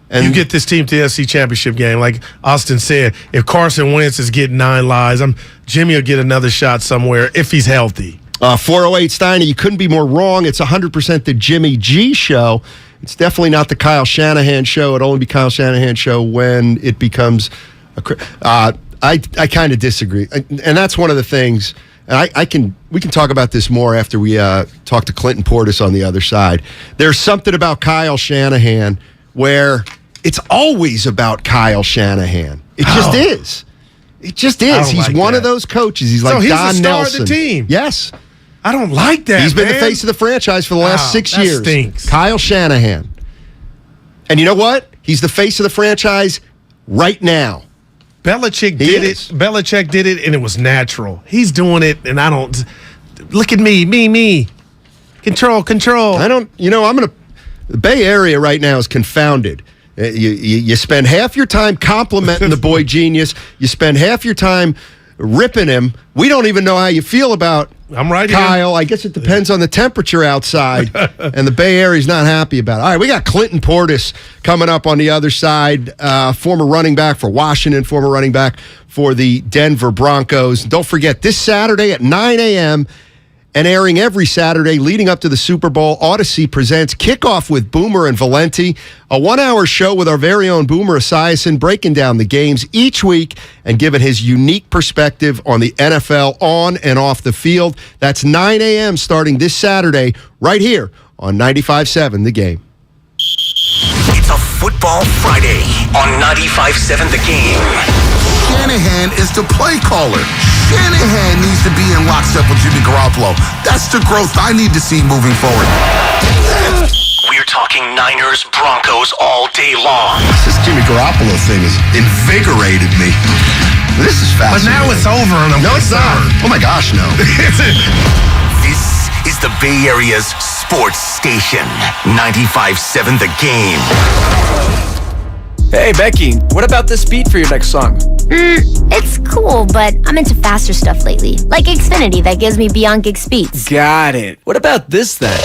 and you get this team to the NFC Championship game. Like Austin said, if Carson Wentz is getting 9 lives, Jimmy will get another shot somewhere if he's healthy. 408 Steiny, you couldn't be more wrong. It's 100% the Jimmy G show. It's definitely not the Kyle Shanahan show. It'll only be Kyle Shanahan show when it becomes I kind of disagree. And that's one of the things, and we can talk about this more after we talk to Clinton Portis on the other side. There's something about Kyle Shanahan where it's always about Kyle Shanahan. It just is. It just is. He's like one of those coaches. He's like Don Nelson. He's the star of the team. Yes. I don't like that. He's been the face of the franchise for the last 6 years. Stinks. Kyle Shanahan. And you know what? He's the face of the franchise right now. Belichick did it. Belichick did it, and it was natural. He's doing it, and I don't. Look at me. Control. The Bay Area right now is confounded. You spend half your time complimenting the boy genius. You spend half your time ripping him. We don't even know how you feel about Kyle. I guess it depends on the temperature outside, and the Bay Area's not happy about it. All right, we got Clinton Portis coming up on the other side, former running back for Washington, former running back for the Denver Broncos. Don't forget, this Saturday at 9 a.m., and airing every Saturday leading up to the Super Bowl, Odyssey presents Kickoff with Boomer and Valenti, a 1-hour show with our very own Boomer Esiason, breaking down the games each week and giving his unique perspective on the NFL on and off the field. That's 9 a.m. starting this Saturday right here on 95.7 The Game. It's a Football Friday on 95.7 The Game. Shanahan is the play caller. Shanahan needs to be in lockstep with Jimmy Garoppolo. That's the growth I need to see moving forward. We're talking Niners, Broncos all day long. This Jimmy Garoppolo thing has invigorated me. This is fascinating. But now it's over, and No, it's not. Oh my gosh, no. This is the Bay Area's sports station. 95.7 The Game. Hey, Becky, what about this beat for your next song? It's cool, but I'm into faster stuff lately. Like Xfinity that gives me beyond gig speeds. Got it. What about this then?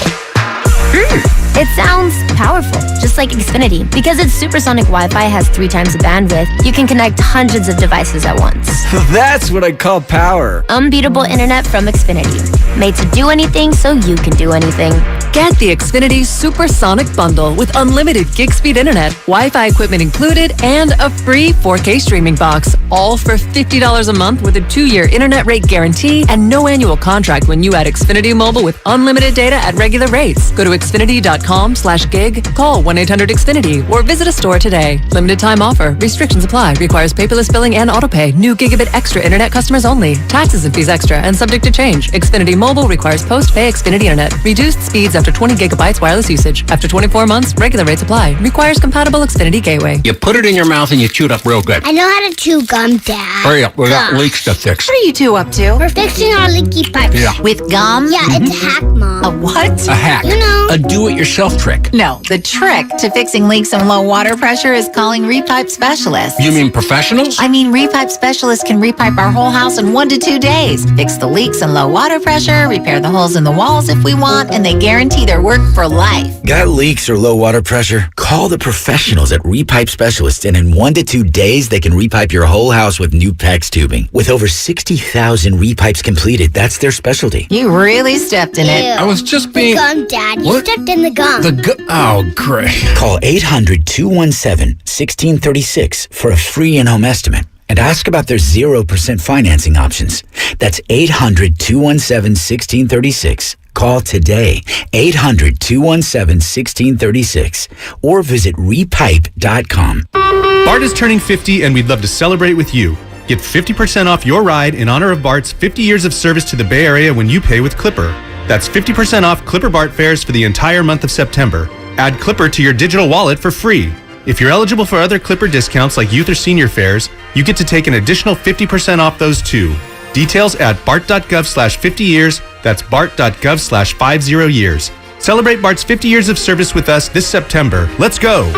It sounds powerful, just like Xfinity. Because its supersonic Wi-Fi has 3 times the bandwidth, you can connect hundreds of devices at once. That's what I call power. Unbeatable internet from Xfinity. Made to do anything so you can do anything. Get the Xfinity Supersonic Bundle with unlimited gig speed internet, Wi-Fi equipment included, and a free 4K streaming box. All for $50 a month with a 2-year internet rate guarantee and no annual contract when you add Xfinity Mobile with unlimited data at regular rates. Go to Xfinity.com/gig, call 1-800-XFINITY, or visit a store today. Limited time offer. Restrictions apply. Requires paperless billing and autopay. New gigabit extra internet customers only. Taxes and fees extra and subject to change. Xfinity Mobile requires post-pay Xfinity internet. Reduced speeds after 20 gigabytes wireless usage. After 24 months, regular rates apply. Requires compatible Xfinity gateway. You put it in your mouth and you chew it up real good. I know how to chew gum, Dad. Hurry up, we got leaks to fix. What are you two up to? We're fixing our leaky pipes. Yeah. With gum? Yeah, it's a hack, Mom. A what? A hack. You know. A do-it-yourself shelf trick. No, the trick to fixing leaks and low water pressure is calling Repipe Specialists. You mean professionals? I mean, Repipe Specialists can repipe our whole house in 1 to 2 days. Fix the leaks and low water pressure, repair the holes in the walls if we want, and they guarantee their work for life. Got leaks or low water pressure? Call the professionals at Repipe Specialists, and in 1 to 2 days, they can repipe your whole house with new PEX tubing. With over 60,000 repipes completed, that's their specialty. You really stepped in it. I was just being... Gum, Dad. You stepped in the gum. Oh, great. Call 800-217-1636 for a free in-home estimate and ask about their 0% financing options. That's 800-217-1636. Call today, 800-217-1636, or visit repipe.com. Bart is turning 50 and we'd love to celebrate with you. Get 50% off your ride in honor of Bart's 50 years of service to the Bay Area when you pay with Clipper. That's 50% off Clipper Bart fares for the entire month of September. Add Clipper to your digital wallet for free. If you're eligible for other Clipper discounts like youth or senior fares, you get to take an additional 50% off those too. Details at bart.gov/50 years. That's bart.gov/50 years. Celebrate Bart's 50 years of service with us this September. Let's go.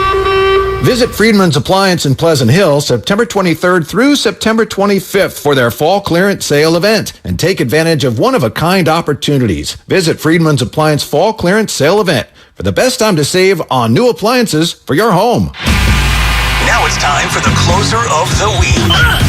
Visit Friedman's Appliance in Pleasant Hill September 23rd through September 25th for their fall clearance sale event and take advantage of one-of-a-kind opportunities. Visit Friedman's Appliance Fall Clearance Sale event for the best time to save on new appliances for your home. Now it's time for the closer of the week.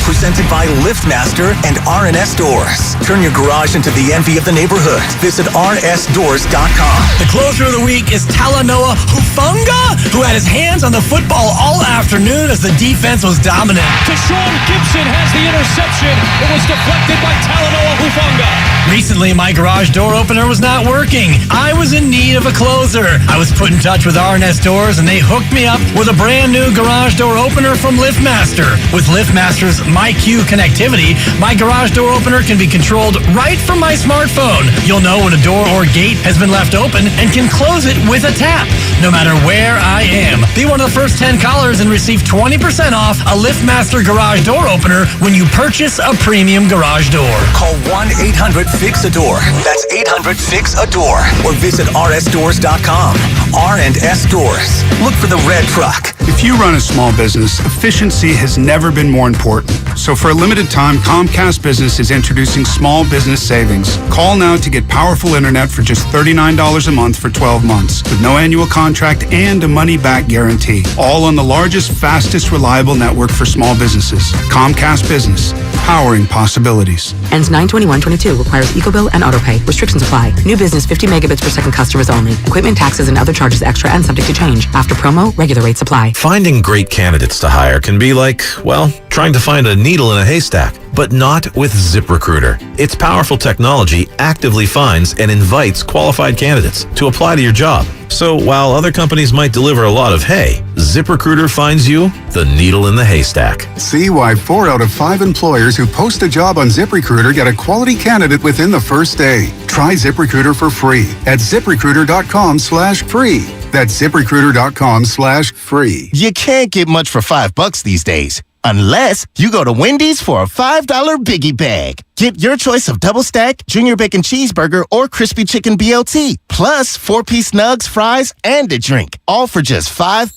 Presented by LiftMaster and RNS Doors. Turn your garage into the envy of the neighborhood. Visit rnsdoors.com. The closer of the week is Talanoa Hufanga, who had his hands on the football all afternoon as the defense was dominant. Deshaun Gibson has the interception. It was deflected by Talanoa Hufanga. Recently, my garage door opener was not working. I was in need of a closer. I was put in touch with RNS Doors, and they hooked me up with a brand new garage door opener from LiftMaster. With LiftMaster's MyQ connectivity, my garage door opener can be controlled right from my smartphone. You'll know when a door or gate has been left open and can close it with a tap, no matter where I am. Be one of the first 10 callers and receive 20% off a LiftMaster garage door opener when you purchase a premium garage door. Call 1-800-FIX-A-DOOR. That's 800-FIX-A-DOOR. Or visit rsdoors.com. R&S Doors. Look for the red truck. If you run a small business, efficiency has never been more important. So for a limited time, Comcast Business is introducing small business savings. Call now to get powerful internet for just $39 a month for 12 months with no annual contract and a money-back guarantee. All on the largest, fastest, reliable network for small businesses. Comcast Business, powering possibilities. Ends 9/21/22. Requires EcoBill and AutoPay. Restrictions apply. New business 50 megabits per second customers only. Equipment, taxes, and other charges extra and subject to change. After promo, regular rates apply. Finding great candidates to hire can be like, well, trying to find a needle in a haystack, but not with ZipRecruiter. Its powerful technology actively finds and invites qualified candidates to apply to your job. So while other companies might deliver a lot of hay, ZipRecruiter finds you the needle in the haystack. See why 4 out of 5 employers who post a job on ZipRecruiter get a quality candidate within the first day. Try ZipRecruiter for free at ZipRecruiter.com/free. That's ZipRecruiter.com/free. You can't get much for $5 these days. Unless you go to Wendy's for a $5 Biggie Bag. Get your choice of double stack, junior bacon cheeseburger, or crispy chicken BLT. Plus 4-piece nugs, fries, and a drink. All for just $5.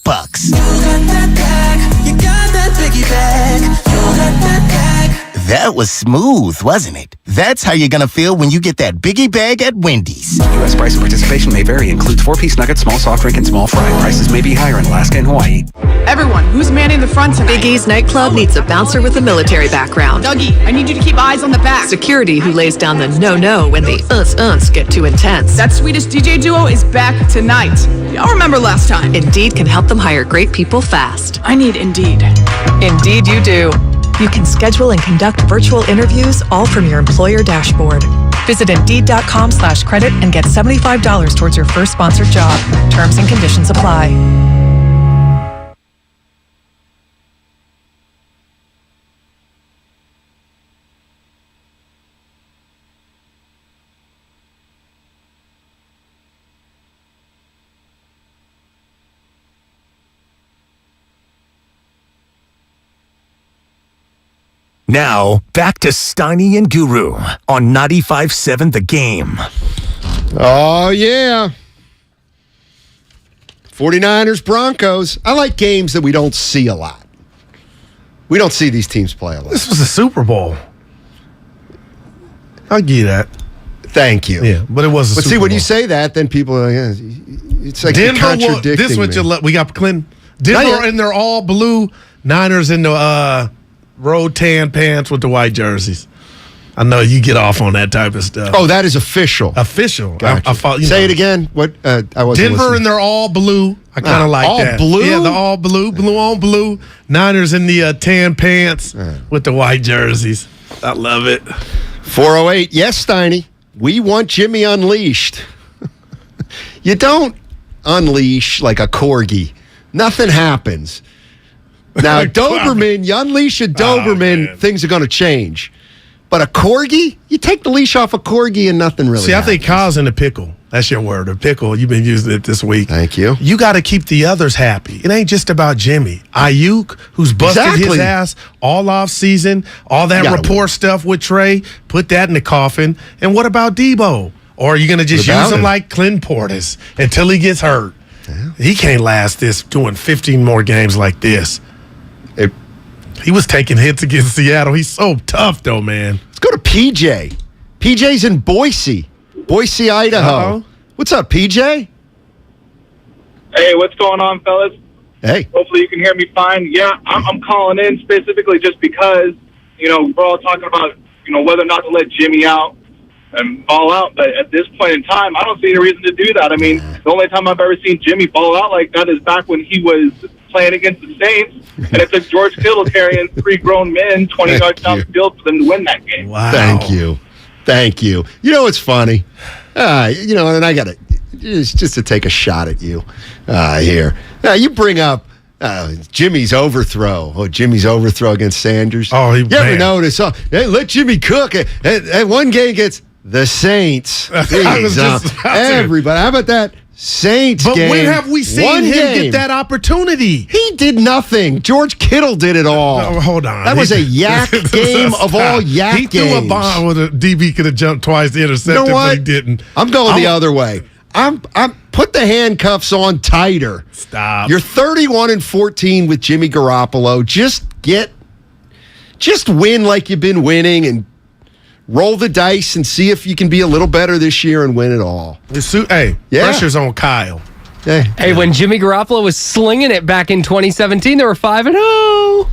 You got that bag. You got that Biggie Bag. You got that bag. That was smooth, wasn't it? That's how you're gonna feel when you get that Biggie Bag at Wendy's. U.S. price and participation may vary. Includes 4-piece nuggets, small soft drink, and small fry. Prices may be higher in Alaska and Hawaii. Everyone, who's manning the front tonight? Big E's nightclub needs a bouncer with a military background. Dougie, I need you to keep eyes on the back. Security who lays down the no-no when the uns get too intense. That Swedish DJ duo is back tonight. Y'all remember last time. Indeed can help them hire great people fast. I need Indeed. Indeed you do. You can schedule and conduct virtual interviews all from your employer dashboard. Visit Indeed.com/credit and get $75 towards your first sponsored job. Terms and conditions apply. Now, back to Steiny and Guru on 95.7 The Game. Oh, yeah. 49ers, Broncos. I like games that we don't see a lot. We don't see these teams play a lot. This was a Super Bowl. I'll give you that. Thank you. Yeah, but it was a But Super see, when Bowl. you say that, then people are, it's like Denver, contradicting this is what me. we got Clinton. Denver in their all blue, Niners in the road tan pants with the white jerseys. I know you get off on that type of stuff. Oh, that is official. Official. Gotcha. I follow, Say it again. What? I wasn't Denver listening. in their all blue. I kind of like all that. blue? Yeah, the all blue, blue on blue. Niners in the tan pants with the white jerseys. I love it. 408. Yes, Steiny. We want Jimmy unleashed. You don't unleash like a corgi. Nothing happens. Now, Doberman, you unleash a Doberman, things are going to change. But a corgi, you take the leash off a corgi and nothing really happens. I think Kyle's in a pickle. That's your word, a pickle. You've been using it this week. Thank you. You got to keep the others happy. It ain't just about Jimmy. Ayuk, who's busted his ass all off season, all that rapport stuff with Trey, put that in the coffin. And what about Debo? Or are you going to just use him like Clinton Portis until he gets hurt? Yeah. He can't last this doing 15 more games like this. He was taking hits against Seattle. He's so tough, though, man. Let's go to PJ. PJ's in Boise, Idaho. What's up, PJ? Hey, what's going on, fellas? Hey. Hopefully you can hear me fine. Yeah, I'm calling in specifically just because, we're all talking about, whether or not to let Jimmy out and ball out. But at this point in time, I don't see any reason to do that. I mean, the only time I've ever seen Jimmy ball out like that is back when he was playing against the Saints, and it took George Kittle carrying 3 grown men 20 yards down the field for them to win that game. Wow. Thank you. You know what's funny? And I got to, just to take a shot at you here. You bring up Jimmy's overthrow. Jimmy's overthrow against Sanders. You ever notice? Hey, let Jimmy cook. And one game gets the Saints. Everybody. How about that? Saints but game. When have we seen him get that opportunity? He did nothing. George Kittle did it all. Hold on. That was a yak game of all yak he games. He threw a bomb with a DB could have jumped twice, the intercepted, but he didn't. I'm going the other way. I'm put the handcuffs on tighter. Stop. You're 31-14 with Jimmy Garoppolo. Just win like you've been winning and roll the dice and see if you can be a little better this year and win it all. Pressure's on Kyle. Hey, when Jimmy Garoppolo was slinging it back in 2017, they were 5-0.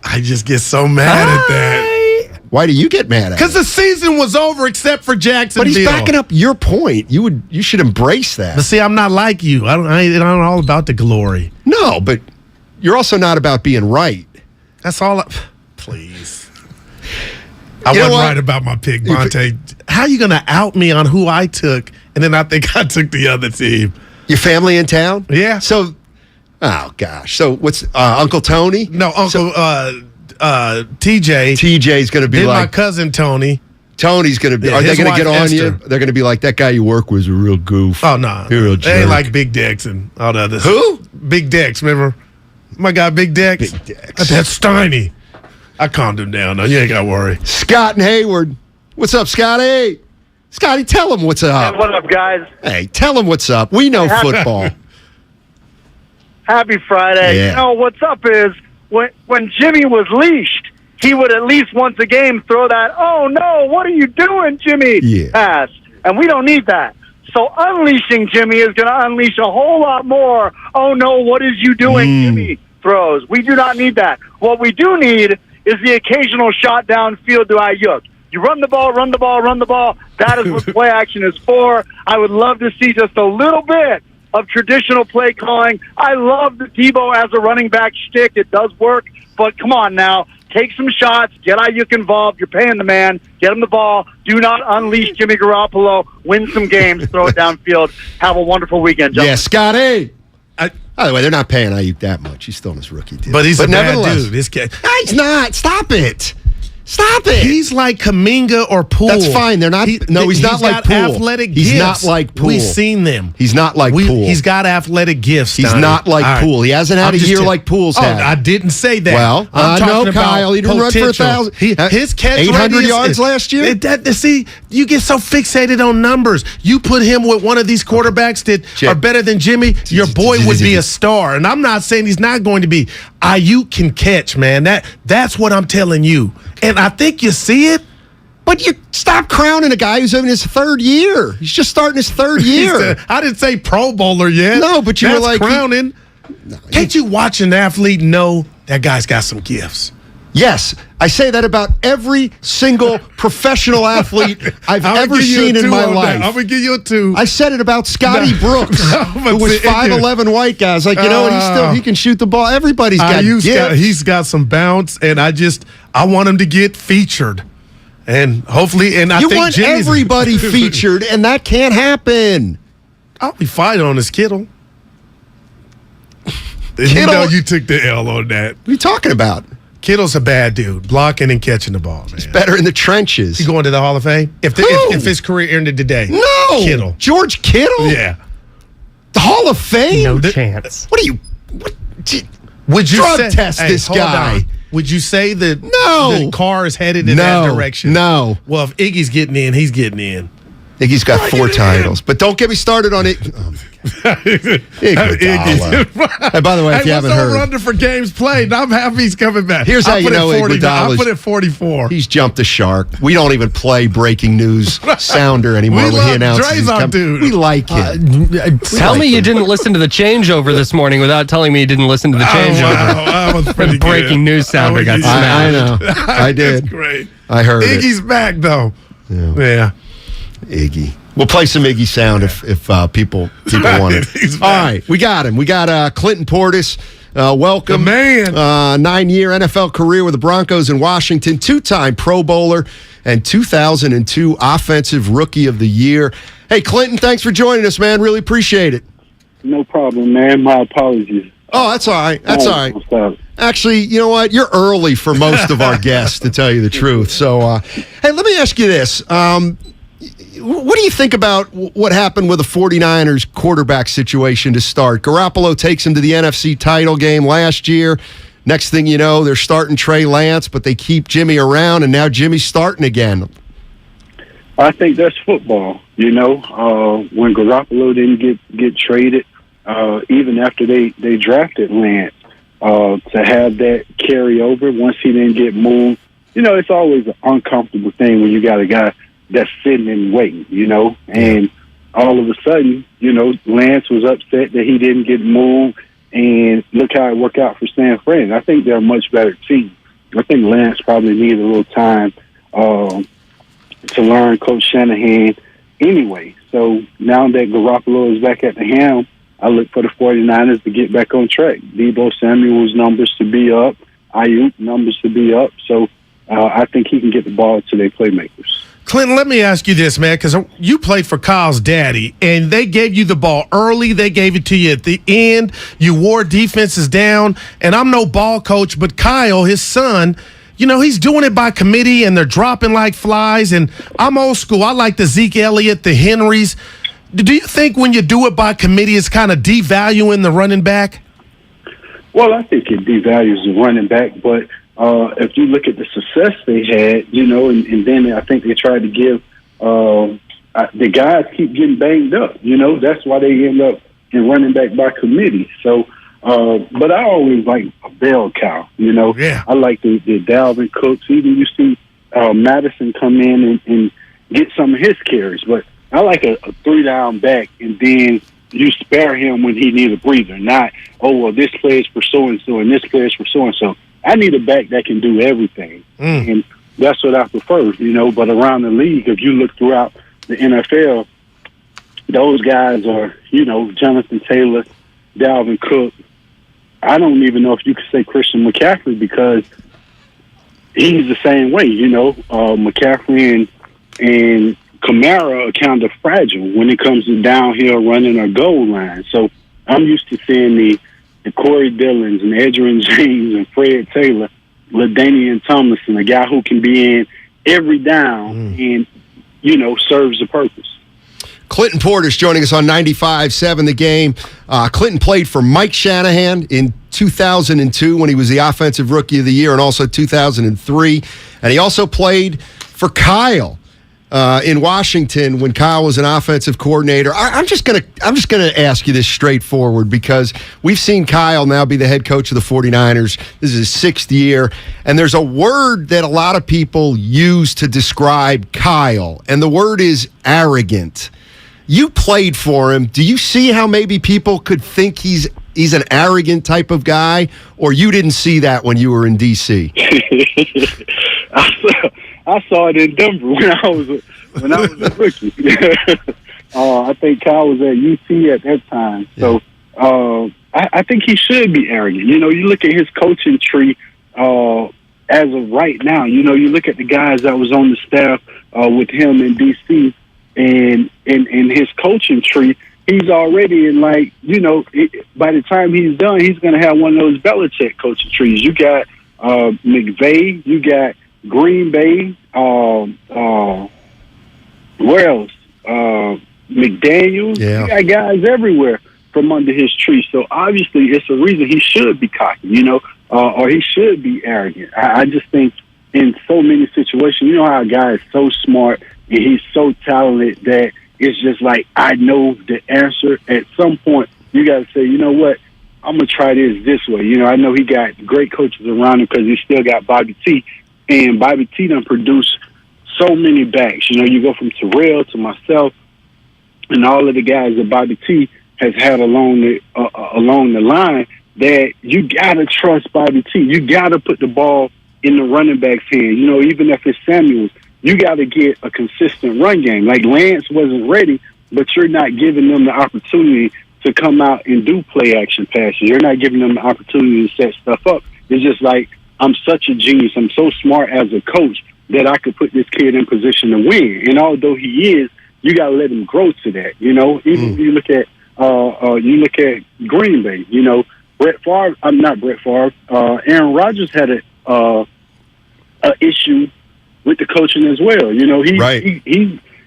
I just get so mad at that. Why do you get mad at it? Because the season was over except for Jacksonville. But he's backing up your point. You should embrace that. But see, I'm not like you. I'm all about the glory. No, but you're also not about being right. That's all. Please. I wasn't right about my pick, Monte. How are you going to out me on who I took, and then I think I took the other team? Your family in town? Yeah. So, oh, gosh. So, what's Uncle Tony? No, Uncle TJ. TJ's going to be my cousin Tony. Tony's going to be. Are they going to get on you? They're going to be like, that guy you work with is a real goof. Oh, no. Real jerk. They ain't like Big Dex and all the others. Who? Big Dex, remember? My guy, Big Dex. Big Dex. That's Steiny. I calmed him down. No, you ain't got to worry. Scott and Hayward. What's up, Scotty? Scotty, tell him what's up. Hey, what up, guys? Hey, tell him what's up. We know football. Happy Friday. Yeah. What's up is when Jimmy was leashed, he would at least once a game throw that, oh, no, what are you doing, Jimmy? Pass. And we don't need that. So unleashing Jimmy is going to unleash a whole lot more, oh, no, what is you doing, Jimmy throws. We do not need that. What we do need is the occasional shot downfield to Ayuk. You run the ball, run the ball, run the ball. That is what play action is for. I would love to see just a little bit of traditional play calling. I love the Tebow as a running back shtick. It does work. But come on now. Take some shots. Get Ayuk involved. You're paying the man. Get him the ball. Do not unleash Jimmy Garoppolo. Win some games. Throw it downfield. Have a wonderful weekend, gentlemen. Yeah, Scotty. By the way, they're not paying Ayuk that much. He's still in his rookie deal. But he's a bad dude. This kid. No, he's not. Stop it. Stop it. He's like Kuminga or Poole. That's fine. They're not. He's not like Poole. Athletic he's gifts. Not like Poole. We've seen them. He's not like Poole. He's got athletic gifts. He's not like Poole. He hasn't had a year like Poole's had. I didn't say that. Well, I'm talking about Kyle. He didn't run for 1,000. His catch 800 yards last year. See, you get so fixated on numbers. You put him with one of these quarterbacks that are better than Jimmy, your boy would be a star. And I'm not saying he's not going to be. Ayuk can catch, man. That's what I'm telling you. And I think you see it. But you stop crowning a guy who's in his third year. He's just starting his third year. I didn't say Pro Bowler yet. No, but you were like crowning. Can't you watch an athlete know that guy's got some gifts? Yes, I say that about every single professional athlete I've ever seen in my life. I'm going to give you a 2. I said it about Scotty Brooks, who was 5'11" white guys. Like, you know what? He can shoot the ball. Everybody's got gifts. He's got some bounce, and I want him to get featured. And hopefully, and I think you want Jimmy's everybody featured, and that can't happen. I'll be fighting on this Kittle. You know you took the L on that. What are you talking about? Kittle's a bad dude, blocking and catching the ball, man. He's better in the trenches. He going to the Hall of Fame? If his career ended today. No. Kittle. George Kittle? Yeah. The Hall of Fame? No chance. What are you... Would you test this guy? Would you say that the car is headed in that direction? No. Well, if Iggy's getting in, he's getting in. Iggy's got 4 titles. But don't get me started on it. Iggy. And by the way, if you haven't heard. Under for games played. I'm happy he's coming back. Here's how you know I put it 44. He's jumped the shark. We don't even play breaking news sounder anymore when he announces he's coming. Dude. We like him. Tell me you didn't listen to the changeover this morning without telling me you didn't listen to the changeover. That was pretty breaking news sounder got smashed. I know. I did. That's great. I heard Iggy's back, though. Yeah. Iggy. We'll play some Iggy sound if people want it. All right, we got him. We got Clinton Portis. Welcome. The man. 9-year NFL career with the Broncos in Washington, 2-time Pro Bowler, and 2002 Offensive Rookie of the Year. Hey, Clinton, thanks for joining us, man. Really appreciate it. No problem, man. My apologies. Oh, that's all right. That's all right. Actually, you know what? You're early for most of our guests, to tell you the truth. So, hey, let me ask you this. What do you think about what happened with the 49ers quarterback situation to start? Garoppolo takes him to the NFC title game last year. Next thing you know, they're starting Trey Lance, but they keep Jimmy around, and now Jimmy's starting again. I think that's football. You know, when Garoppolo didn't get traded, even after they drafted Lance, to have that carry over once he didn't get moved, you know, it's always an uncomfortable thing when you got a guy that's sitting and waiting, you know, and all of a sudden, you know, Lance was upset that he didn't get moved, and look how it worked out for San Fran. I think they're a much better team. I think Lance probably needs a little time to learn Coach Shanahan anyway. So now that Garoppolo is back at the helm, I look for the 49ers to get back on track. Deebo Samuel's numbers to be up, Ayuk numbers to be up. So I think he can get the ball to their playmakers. Clinton, let me ask you this, man, because you played for Kyle's daddy, and they gave you the ball early. They gave it to you at the end. You wore defenses down, and I'm no ball coach, but Kyle, his son, you know, he's doing it by committee, and they're dropping like flies, and I'm old school. I like the Zeke Elliott, the Henrys. Do you think when you do it by committee, it's kind of devaluing the running back? Well, I think it devalues the running back, but if you look at the success they had, you know, and then I think they tried to give the guys keep getting banged up. You know, that's why they end up in running back by committee. So, but I always like a bell cow. You know, I like the Dalvin Cooks. Even you see Madison come in and get some of his carries, but I like a 3-down back, and then you spare him when he needs a breather. Not, oh well, this player is for so and so, and this player is for so and so. I need a back that can do everything, and that's what I prefer, you know. But around the league, if you look throughout the NFL, those guys are, you know, Jonathan Taylor, Dalvin Cook. I don't even know if you could say Christian McCaffrey because he's the same way, you know. McCaffrey and Kamara are kind of fragile when it comes to downhill running or goal line. So I'm used to seeing the Corey Dillons and Edgerrin James and Fred Taylor LaDainian Tomlinson, a guy who can be in every down and, serves the purpose. Clinton Porter's joining us on 95.7 The Game. Clinton played for Mike Shanahan in 2002 when he was the Offensive Rookie of the Year, and also 2003. And he also played for Kyle in Washington when Kyle was an offensive coordinator. I'm just gonna ask you this straightforward, because we've seen Kyle now be the head coach of the 49ers. This is his 6th year, and there's a word that a lot of people use to describe Kyle, and the word is arrogant. You played for him. Do you see how maybe people could think he's an arrogant type of guy, or you didn't see that when you were in D.C.? I saw it in Denver when I was a rookie. I think Kyle was at UT at that time. So I think he should be arrogant. You look at his coaching tree as of right now. You look at the guys that was on the staff with him in D.C., and in his coaching tree, he's already in by the time he's done, he's going to have one of those Belichick coaching trees. You got McVay, you got Green Bay, where else? McDaniels. Yeah. You got guys everywhere from under his tree. So obviously it's a reason he should be cocky, or he should be arrogant. I just think in so many situations, how a guy is so smart and he's so talented that it's just like, I know the answer. At some point, you got to say, you know what, I'm going to try this way. I know he got great coaches around him because he still got Bobby T. And Bobby T done produced so many backs. You go from Terrell to myself and all of the guys that Bobby T has had along the line, that you got to trust Bobby T. You got to put the ball in the running back's hand. Even if it's Samuels, you got to get a consistent run game. Like Lance wasn't ready, but you're not giving them the opportunity to come out and do play action passes. You're not giving them the opportunity to set stuff up. It's just like, I'm such a genius. I'm so smart as a coach that I could put this kid in position to win. And although he is, you got to let him grow to that. Even if you look at Green Bay. Aaron Rodgers had a issue with the coaching as well. He's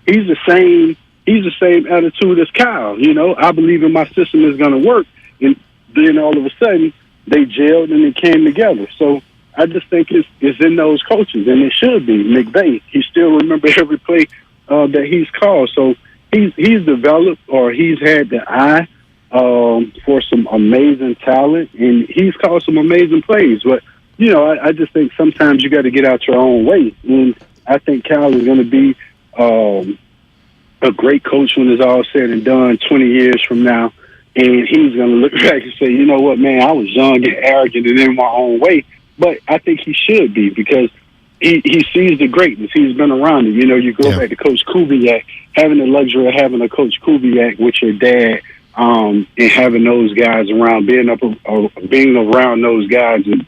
the same. He's the same attitude as Kyle. I believe in my system is going to work, and then all of a sudden they gelled and they came together. So I just think it's in those coaches, and it should be. McVay, he still remembers every play that he's called. So he's developed, or he's had the eye for some amazing talent, and he's called some amazing plays. But I just think sometimes you got to get out your own way, and I think Cal is going to be a great coach when it's all said and done 20 years from now, and he's going to look back and say, you know what, man, I was young and arrogant and in my own way. But I think he should be, because he sees the greatness. He's been around it. You go back to Coach Kubiak, having the luxury of having a Coach Kubiak with your dad, and having those guys around, being around those guys, and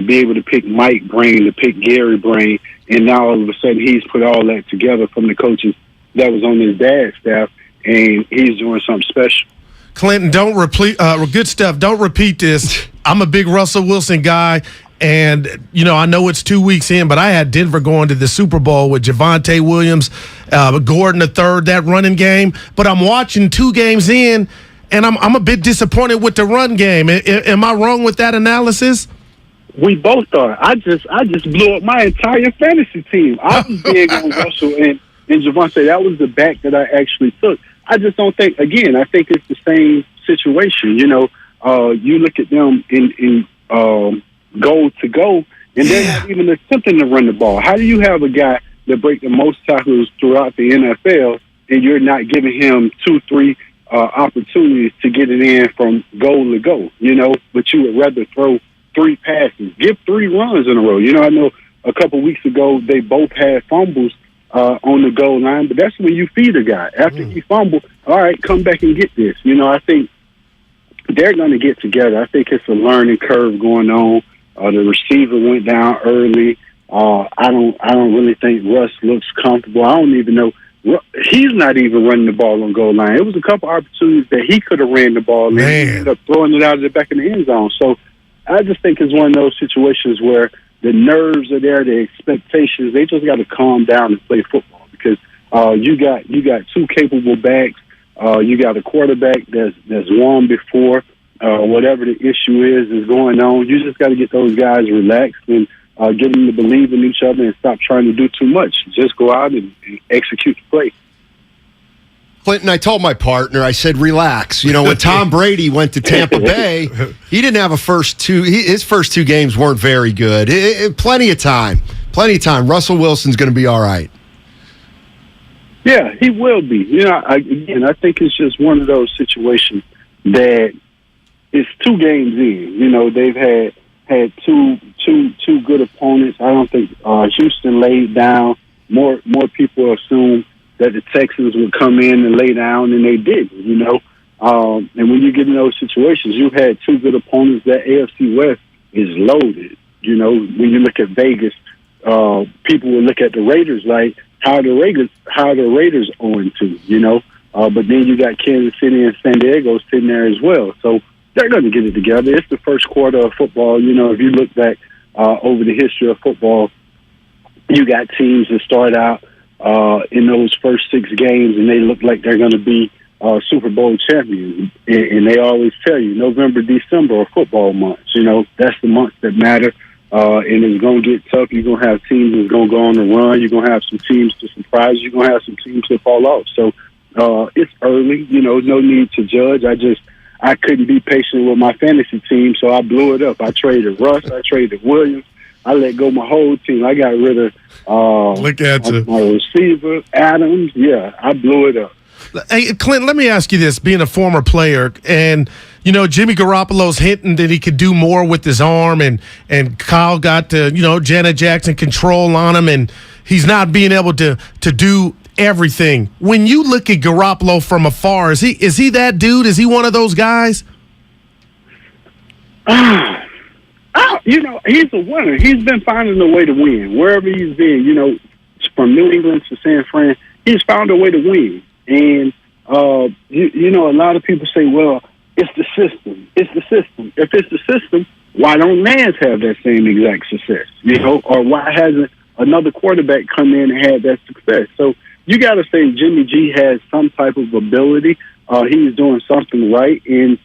be able to pick Mike brain, to pick Gary brain, and now all of a sudden he's put all that together from the coaches that was on his dad's staff, and he's doing something special. Clinton, don't repeat good stuff. Don't repeat this. I'm a big Russell Wilson guy. And, I know it's 2 weeks in, but I had Denver going to the Super Bowl with Javonte Williams, Gordon III, that running game. But I'm watching 2 games in, and I'm a bit disappointed with the run game. Am I wrong with that analysis? We both are. I just blew up my entire fantasy team. I was big on Russell and Javonte. That was the back that I actually took. I just don't think, again, I think it's the same situation. You look at them in goal to go, and they're not even attempting to run the ball. How do you have a guy that break the most tackles throughout the NFL, and you're not giving him 2-3 opportunities to get it in from goal to go? But you would rather throw 3 passes, give 3 runs in a row. I know a couple weeks ago they both had fumbles on the goal line, but that's when you feed a guy. After he fumbled, all right, come back and get this. I think they're going to get together. I think it's a learning curve going on. The receiver went down early. I don't really think Russ looks comfortable. I don't even know. He's not even running the ball on goal line. It was a couple opportunities that he could have ran the ball, and he ended up throwing it out of the back of the end zone. So I just think it's one of those situations where the nerves are there, the expectations. They just got to calm down and play football because you got two capable backs. You got a quarterback that's won before. Whatever the issue is going on. You just got to get those guys relaxed and get them to believe in each other and stop trying to do too much. Just go out and execute the play. Clinton, I told my partner, I said, relax. You know, when Tom Brady went to Tampa Bay, he didn't have his first two games weren't very good. Plenty of time. Russell Wilson's going to be all right. Yeah, he will be. You know, I think it's just one of those situations that it's 2 games in. You know, they've had two good opponents. I don't think Houston laid down. More people assume that the Texans would come in and lay down, and they didn't, you know. And when you get in those situations, you've had 2 good opponents. That AFC West is loaded. You know, when you look at Vegas, people will look at the Raiders like, how are the Raiders 0-2, you know? But then you got Kansas City and San Diego sitting there as well. So they're going to get it together. It's the first quarter of football. You know, if you look back over the history of football, you got teams that start out in those first 6 games, and they look like they're going to be Super Bowl champions. And they always tell you, November, December are football months. You know, that's the months that matter. And it's going to get tough. You're going to have teams that's going to go on the run. You're going to have some teams to surprise you. You're going to have some teams that fall off. So it's early. You know, no need to judge. I couldn't be patient with my fantasy team, so I blew it up. I traded Russ. I traded Williams. I let go my whole team. I got rid of Look at you. my receiver, Adams. Yeah, I blew it up. Hey, Clint, let me ask you this, being a former player, and, you know, Jimmy Garoppolo's hinting that he could do more with his arm, and Kyle got, Janet Jackson control on him, and he's not being able to do everything. When you look at Garoppolo from afar, is he that dude? Is he one of those guys? You know, he's a winner. He's been finding a way to win. Wherever he's been, you know, from New England to San Fran, he's found a way to win. And, you know, a lot of people say, well, it's the system. It's the system. If it's the system, why don't Lance have that same exact success? You know, or why hasn't another quarterback come in and had that success? So you got to say Jimmy G has some type of ability. He's doing something right. And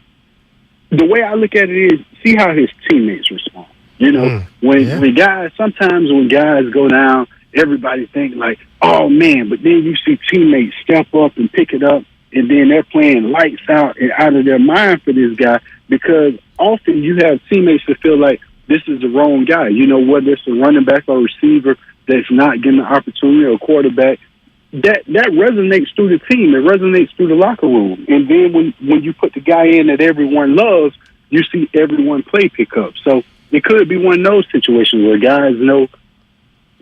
the way I look at it is, see how his teammates respond. You know, when guys go down, everybody think like, oh man, but then you see teammates step up and pick it up, and then they're playing lights out and out of their mind for this guy, because often you have teammates that feel like this is the wrong guy. You know, whether it's a running back or receiver that's not getting the opportunity, or a quarterback, that resonates through the team. It resonates through the locker room. And then when you put the guy in that everyone loves, you see everyone play pick up. So it could be one of those situations where guys know,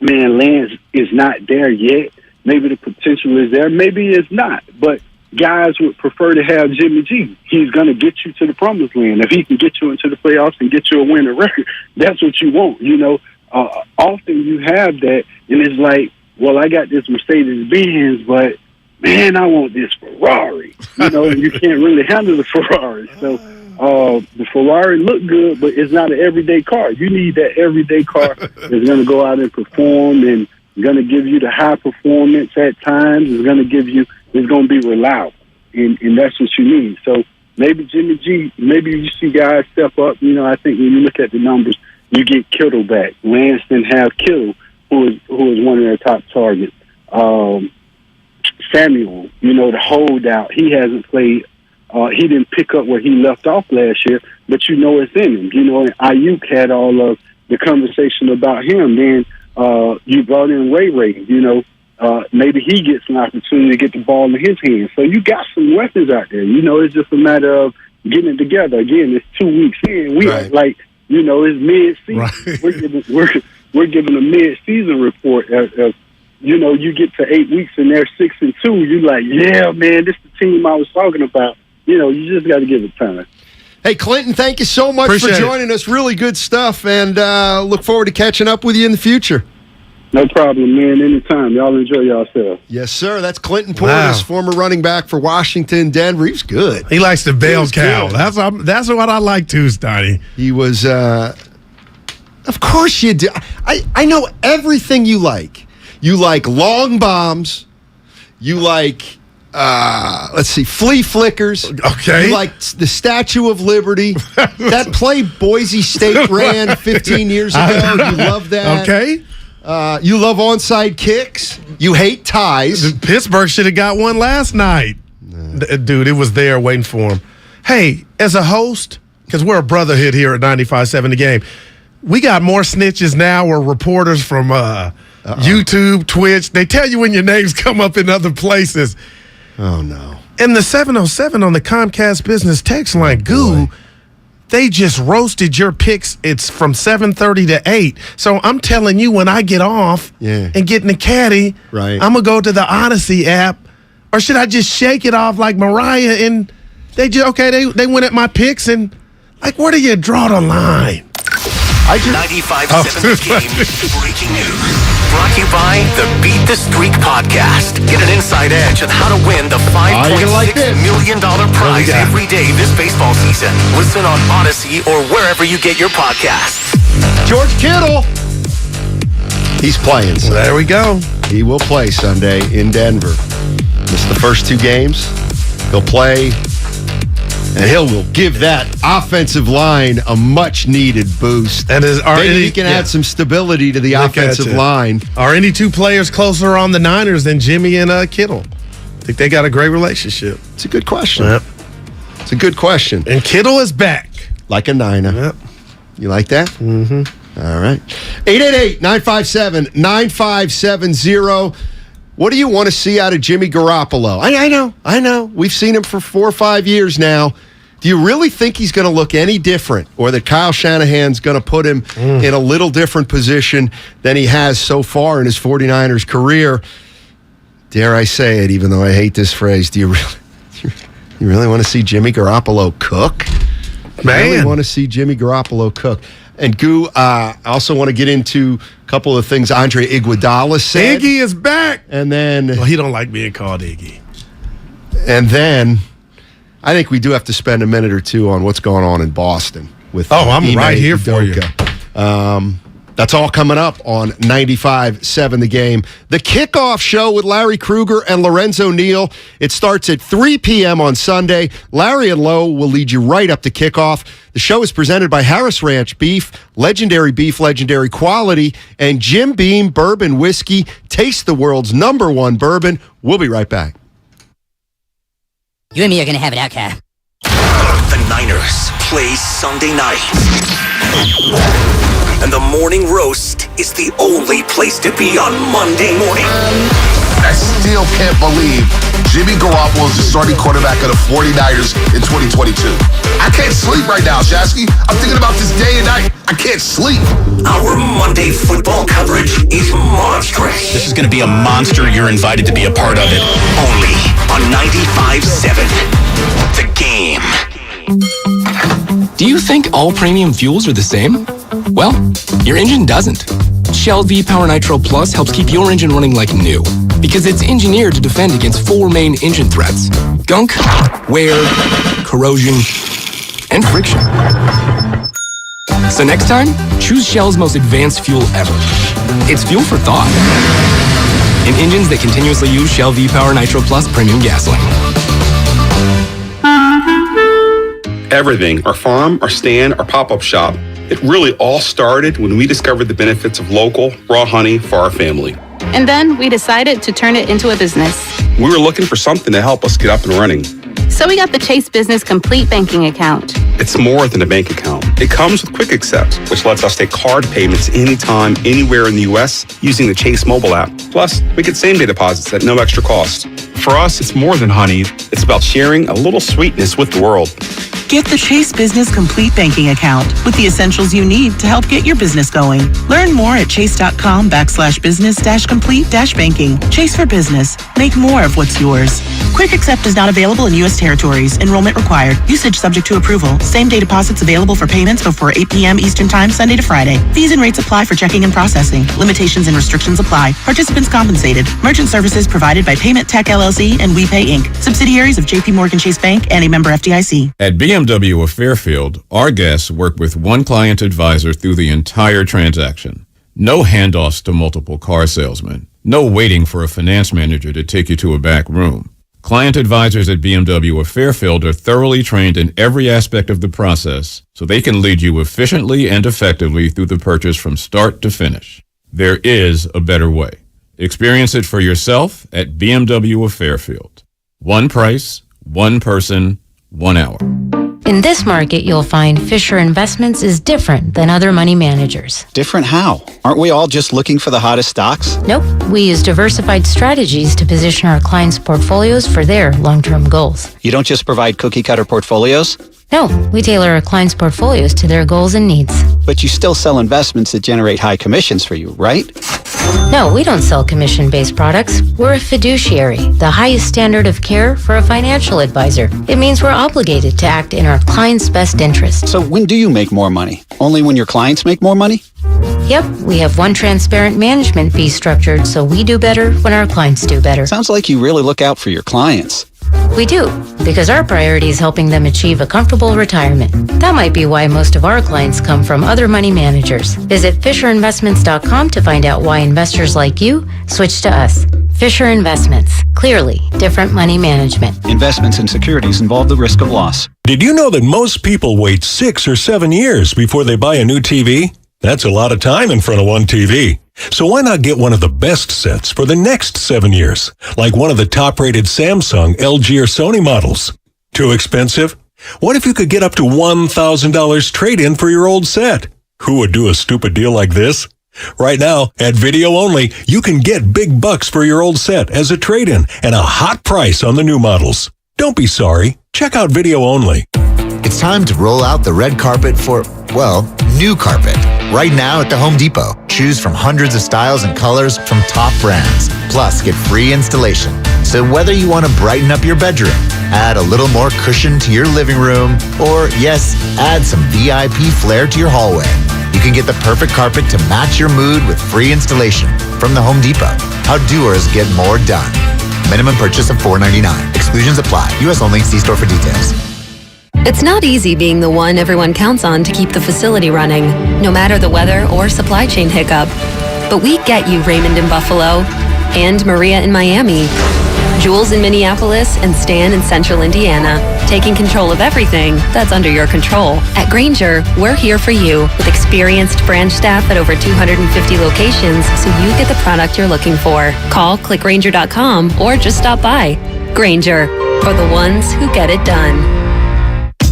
man, Lance is not there yet. Maybe the potential is there. Maybe it's not. But guys would prefer to have Jimmy G. He's going to get you to the promised land. If he can get you into the playoffs and get you a winning record, that's what you want. You know, often you have that, and it's like, well, I got this Mercedes-Benz, but, man, I want this Ferrari. You know, and you can't really handle the Ferrari. So the Ferrari look good, but it's not an everyday car. You need that everyday car that's going to go out and perform and going to give you the high performance at times. It's going to be reliable, and that's what you need. So maybe Jimmy G, maybe you see guys step up. You know, I think when you look at the numbers, you get Kittle back. Lance didn't have Kittle, who is one of their top targets. Samuel, you know, the holdout, he hasn't played. He didn't pick up where he left off last year, but you know it's in him. You know, and Ayuk had all of the conversation about him. Then you brought in Ray. You know, maybe he gets an opportunity to get the ball in his hands. So you got some weapons out there. You know, it's just a matter of getting it together. Again, it's 2 weeks in. We act like, you know, it's mid-season. Right. We're giving a mid-season report. You know, you get to 8 weeks and they're 6-2. You're like, yeah, man, this is the team I was talking about. You know, you just got to give it time. Hey, Clinton, thank you so much for joining us. Really good stuff, and look forward to catching up with you in the future. No problem, man. Anytime. Y'all enjoy yourself. Yes, sir. That's Clinton Portis, former running back for Washington, Denver. He was good. He likes to bail cow. That's what I like too, Steiny. He was, of course you do. I know everything you like. You like long bombs. You like, flea flickers. Okay. You like the Statue of Liberty. That play Boise State ran 15 years ago. You love that. Okay. You love onside kicks. You hate ties. Pittsburgh should have got one last night. Dude, it was there waiting for him. Hey, as a host, because we're a brotherhood here at 95.7 The Game, we got more snitches now or reporters from YouTube, Twitch. They tell you when your names come up in other places. Oh, no. And the 707 on the Comcast Business text line, Goo, they just roasted your picks. It's from 7:30 to 8. So I'm telling you, when I get off and get in the caddy, I'm going to go to the Odyssey app. Or should I just shake it off like Mariah? And they went at my picks. And, like, where do you draw the line? 95.7 The Game breaking news. Brought to you by the Beat the Streak podcast. Get an inside edge on how to win the $5.6 million prize every day this baseball season. Listen on Odyssey or wherever you get your podcasts. George Kittle. He's playing Sunday. There we go. He will play Sunday in Denver. Missed the first 2 games. He'll play. And will give that offensive line a much-needed boost. And maybe he can add some stability to the offensive line. Are any 2 players closer on the Niners than Jimmy and Kittle? I think they got a great relationship. It's a good question. Yep. It's a good question. And Kittle is back. Like a Niner. Yep. You like that? Mm-hmm. All right. 888-957-9570. What do you want to see out of Jimmy Garoppolo? I know. We've seen him for 4 or 5 years now. Do you really think he's going to look any different, or that Kyle Shanahan's going to put him in a little different position than he has so far in his 49ers career? Dare I say it, even though I hate this phrase, do you really want to see Jimmy Garoppolo cook? Man. I really want to see Jimmy Garoppolo cook. And Goo, I also want to get into a couple of things Andre Iguodala said. Iggy is back. And then... Well, he don't like being called Iggy. And then I think we do have to spend a minute or two on what's going on in Boston. With I'm Ime right here for you. That's all coming up on 95.7 The Game. The Kickoff Show with Larry Krueger and Lorenzo Neal. It starts at 3 p.m. on Sunday. Larry and Lo will lead you right up to kickoff. The show is presented by Harris Ranch Beef, legendary quality, and Jim Beam Bourbon Whiskey. Taste the world's #1 bourbon. We'll be right back. You and me are going to have it out, Cal. The Niners play Sunday night. And the morning roast is the only place to be on Monday morning. I still can't believe Jimmy Garoppolo is the starting quarterback of the 49ers in 2022. I can't sleep right now, Shasky. I'm thinking about this day and night. I can't sleep. Our Monday football coverage is monstrous. This is going to be a monster. You're invited to be a part of it. Only on 95.7 The Game. Do you think all premium fuels are the same? Well, your engine doesn't. Shell V-Power Nitro Plus helps keep your engine running like new because it's engineered to defend against 4 main engine threats: gunk, wear, corrosion, and friction. So next time, choose Shell's most advanced fuel ever. It's fuel for thought. In engines that continuously use Shell V-Power Nitro Plus premium gasoline. Everything, our farm, our stand, our pop-up shop, it really all started when we discovered the benefits of local, raw honey for our family. And then we decided to turn it into a business. We were looking for something to help us get up and running. So we got the Chase Business Complete Banking Account. It's more than a bank account. It comes with Quick Accept, which lets us take card payments anytime, anywhere in the U.S. using the Chase mobile app. Plus, we get same-day deposits at no extra cost. for us, it's more than honey. It's about sharing a little sweetness with the world. Get the Chase Business Complete Banking Account with the essentials you need to help get your business going. Learn more at chase.com/business-complete-banking. Chase for business. Make more of what's yours. Quick Accept is not available in U.S. territories. Enrollment required. Usage subject to approval. Same-day deposits available for payments before 8 p.m. Eastern Time, Sunday to Friday. Fees and rates apply for checking and processing. Limitations and restrictions apply. Participants compensated. Merchant services provided by Payment Tech LLC and WePay Inc. Subsidiaries of J.P. Morgan Chase Bank and a member FDIC. At BMW of Fairfield, our guests work with one client advisor through the entire transaction. No handoffs to multiple car salesmen. No waiting for a finance manager to take you to a back room. Client advisors at BMW of Fairfield are thoroughly trained in every aspect of the process, so they can lead you efficiently and effectively through the purchase from start to finish. There is a better way. Experience it for yourself at BMW of Fairfield. One price, one person, 1 hour. In this market, you'll find Fisher Investments is different than other money managers. Different how? Aren't we all just looking for the hottest stocks? Nope. We use diversified strategies to position our clients' portfolios for their long-term goals. You don't just provide cookie-cutter portfolios? No, we tailor our clients' portfolios to their goals and needs. But you still sell investments that generate high commissions for you, right? No, we don't sell commission-based products. We're a fiduciary, the highest standard of care for a financial advisor. It means we're obligated to act in our clients' best interest. So when do you make more money? Only when your clients make more money? Yep, we have one transparent management fee structured, so we do better when our clients do better. Sounds like you really look out for your clients. We do, because our priority is helping them achieve a comfortable retirement. That might be why most of our clients come from other money managers. Visit FisherInvestments.com to find out why investors like you switch to us. Fisher Investments. Clearly, different money management. Investments in securities involve the risk of loss. Did you know that most people wait 6 or 7 years before they buy a new TV? That's a lot of time in front of one TV. So why not get one of the best sets for the next 7 years, like one of the top-rated Samsung, LG, or Sony models? Too expensive? What if you could get up to $1,000 trade-in for your old set? Who would do a stupid deal like this? Right now, at Video Only, you can get big bucks for your old set as a trade-in and a hot price on the new models. Don't be sorry. Check out Video Only. It's time to roll out the red carpet for, well, new carpet. Right now at the Home Depot. Choose from hundreds of styles and colors from top brands. Plus, get free installation. So whether you want to brighten up your bedroom, add a little more cushion to your living room, or, yes, add some VIP flair to your hallway, you can get the perfect carpet to match your mood with free installation from the Home Depot. How doers get more done. Minimum purchase of $4.99. Exclusions apply. U.S. only. See store for details. It's not easy being the one everyone counts on to keep the facility running, no matter the weather or supply chain hiccup. But we get you, Raymond in Buffalo, and Maria in Miami, Jules in Minneapolis, and Stan in Central Indiana, taking control of everything that's under your control. At Grainger, we're here for you with experienced branch staff at over 250 locations so you get the product you're looking for. Call, click Grainger.com, or just stop by. Grainger, for the ones who get it done.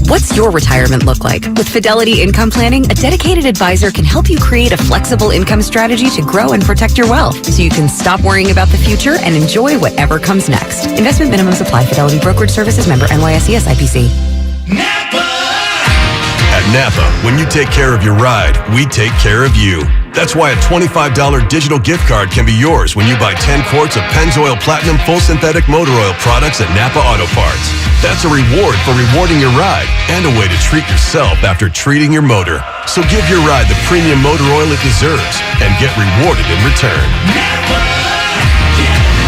What's your retirement look like? With Fidelity Income Planning, a dedicated advisor can help you create a flexible income strategy to grow and protect your wealth so you can stop worrying about the future and enjoy whatever comes next. Investment minimums apply. Fidelity Brokerage Services member NYSE SIPC. At Napa, when you take care of your ride, we take care of you. That's why a $25 digital gift card can be yours when you buy 10 quarts of Pennzoil Platinum Full Synthetic Motor Oil products at Napa Auto Parts. That's a reward for rewarding your ride and a way to treat yourself after treating your motor. So give your ride the premium motor oil it deserves and get rewarded in return.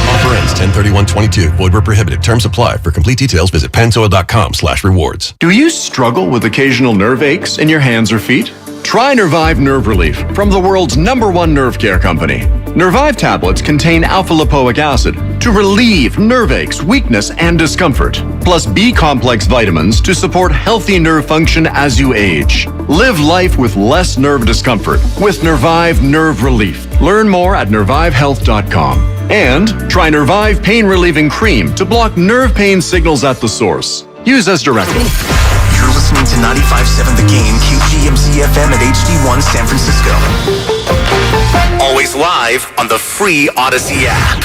Offer ends 10/31/22. Void where prohibited. Terms apply. For complete details, visit pennzoil.com/rewards. Do you struggle with occasional nerve aches in your hands or feet? Try Nervive Nerve Relief from the world's #1 nerve care company. Nervive tablets contain alpha-lipoic acid to relieve nerve aches, weakness, and discomfort, plus B-complex vitamins to support healthy nerve function as you age. Live life with less nerve discomfort with Nervive Nerve Relief. Learn more at nervivehealth.com. And try Nervive Pain Relieving Cream to block nerve pain signals at the source. Use as directed. You're listening to 95.7 The Game, QGMZ FM at HD1 San Francisco. Always live on the free Odyssey app.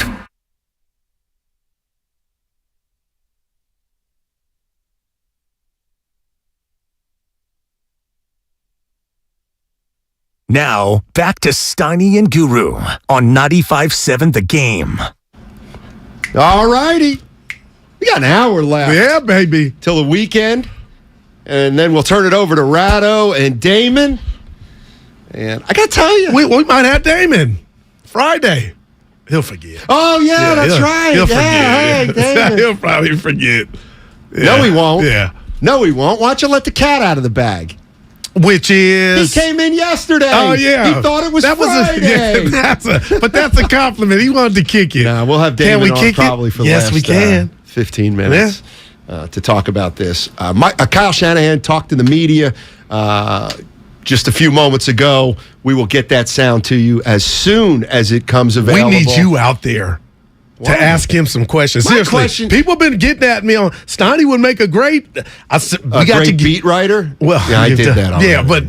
Now, back to Steiny and Guru on 95.7 The Game. All righty. We got an hour left. Yeah, baby. Till the weekend. And then we'll turn it over to Ratto and Damon. And I got to tell you. We might have Damon Friday. He'll forget. Oh, yeah, that's right. He'll yeah, forget. Hey, Damon. He'll probably forget. Yeah. No, he won't. Yeah. No, he won't. Why don't you let the cat out of the bag? Which is... He came in yesterday. Oh, yeah. He thought it was Friday. But that's a compliment. He wanted to kick it. Nah, we'll have Damon on probably for the last we can. 15 minutes to talk about this. Kyle Shanahan talked to the media just a few moments ago. We will get that sound to you as soon as it comes available. We need you out there to ask him some questions. Seriously, people have been getting at me on Steiny would make a great beat writer. Well, yeah, I did that already. Yeah, but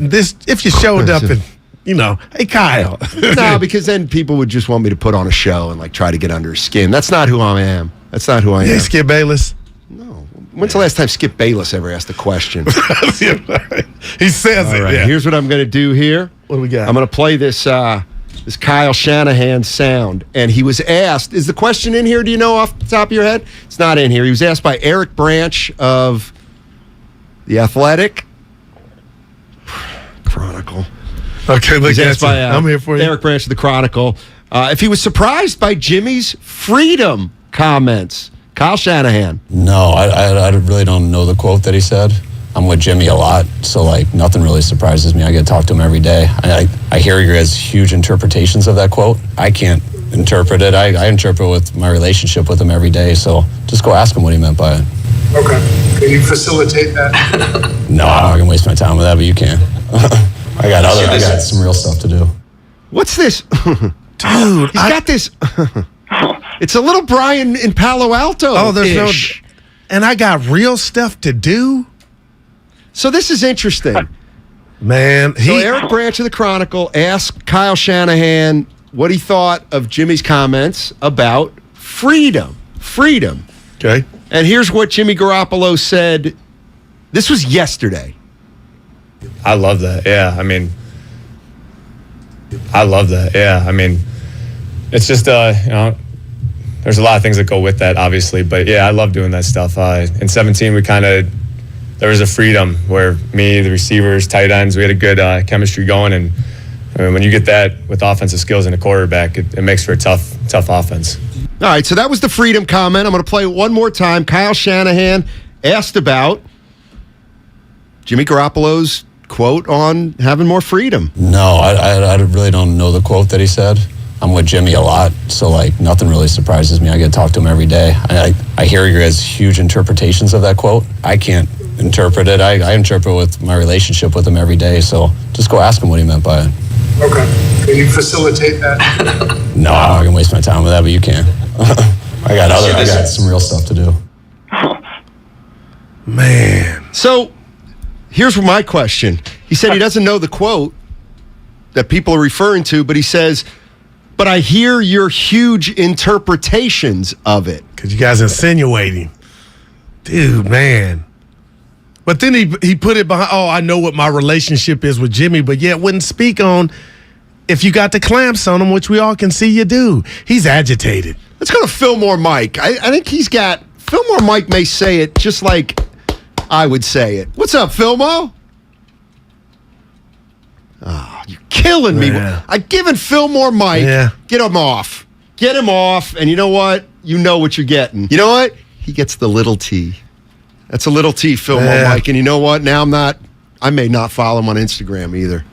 if you showed up and hey Kyle. No, because then people would just want me to put on a show and try to get under his skin. That's not who I am. That's not who I am. Hey, Skip Bayless. No. When's the last time Skip Bayless ever asked a question? He says it. Right. Yeah. Here's what I'm going to do here. What do we got? I'm going to play this Kyle Shanahan sound. And he was asked, is the question in here, do you know off the top of your head? It's not in here. He was asked by Eric Branch of The Athletic. Chronicle. Okay, look at I'm here for you. Eric Branch of The Chronicle. If he was surprised by Jimmy's freedom comments. Kyle Shanahan. No, I really don't know the quote that he said. I'm with Jimmy a lot, so nothing really surprises me. I get to talk to him every day. I hear you guys huge interpretations of that quote. I can't interpret it. I interpret with my relationship with him every day, so just go ask him what he meant by it. Okay. Can you facilitate that? No, I'm not gonna waste my time with that, but you can. I got some real stuff to do. What's this? Dude, he's got this. It's a little Brian in Palo Alto. Oh, there's no. And I got real stuff to do. So this is interesting. Man, so Eric Branch of The Chronicle asked Kyle Shanahan what he thought of Jimmy's comments about freedom. Freedom. Okay. And here's what Jimmy Garoppolo said. This was yesterday. I love that. Yeah, I mean, it's just, there's a lot of things that go with that, obviously. But, yeah, I love doing that stuff. In 17, there was a freedom where me, the receivers, tight ends, we had a good chemistry going. And when you get that with offensive skills in a quarterback, it makes for a tough offense. All right, so that was the freedom comment. I'm going to play it one more time. Kyle Shanahan asked about Jimmy Garoppolo's quote on having more freedom. No, I really don't know the quote that he said. I'm with Jimmy a lot, so nothing really surprises me. I get to talk to him every day. I hear you guys huge interpretations of that quote. I can't interpret it. I interpret with my relationship with him every day, so just go ask him what he meant by it. Okay. Can you facilitate that? No, I'm not gonna waste my time with that, but you can. I got some real stuff to do. Man. So here's my question. He said he doesn't know the quote that people are referring to, but he says, but I hear your huge interpretations of it. Because you guys insinuating. Dude, man. But then he put it behind, I know what my relationship is with Jimmy, but yet wouldn't speak on if you got the clamps on him, which we all can see you do. He's agitated. Let's go to Fillmore Mike. I think Fillmore Mike may say it just like I would say it. What's up, Fillmo? Oh, you're killing me. I've given Fillmore Mike, get him off. Get him off, and you know what? You know what you're getting. You know what? He gets the little T. That's a little T, Fillmore Mike. And you know what? Now I may not follow him on Instagram either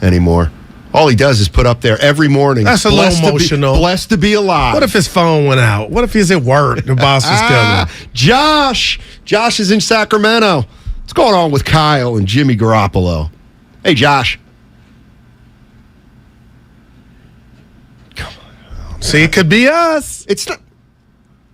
anymore. All he does is put up there every morning. That's a little emotional. Blessed to be alive. What if his phone went out? What if he's at work? The boss is coming. Josh is in Sacramento. What's going on with Kyle and Jimmy Garoppolo? Hey, Josh. Come on. See, it could be us. It's not.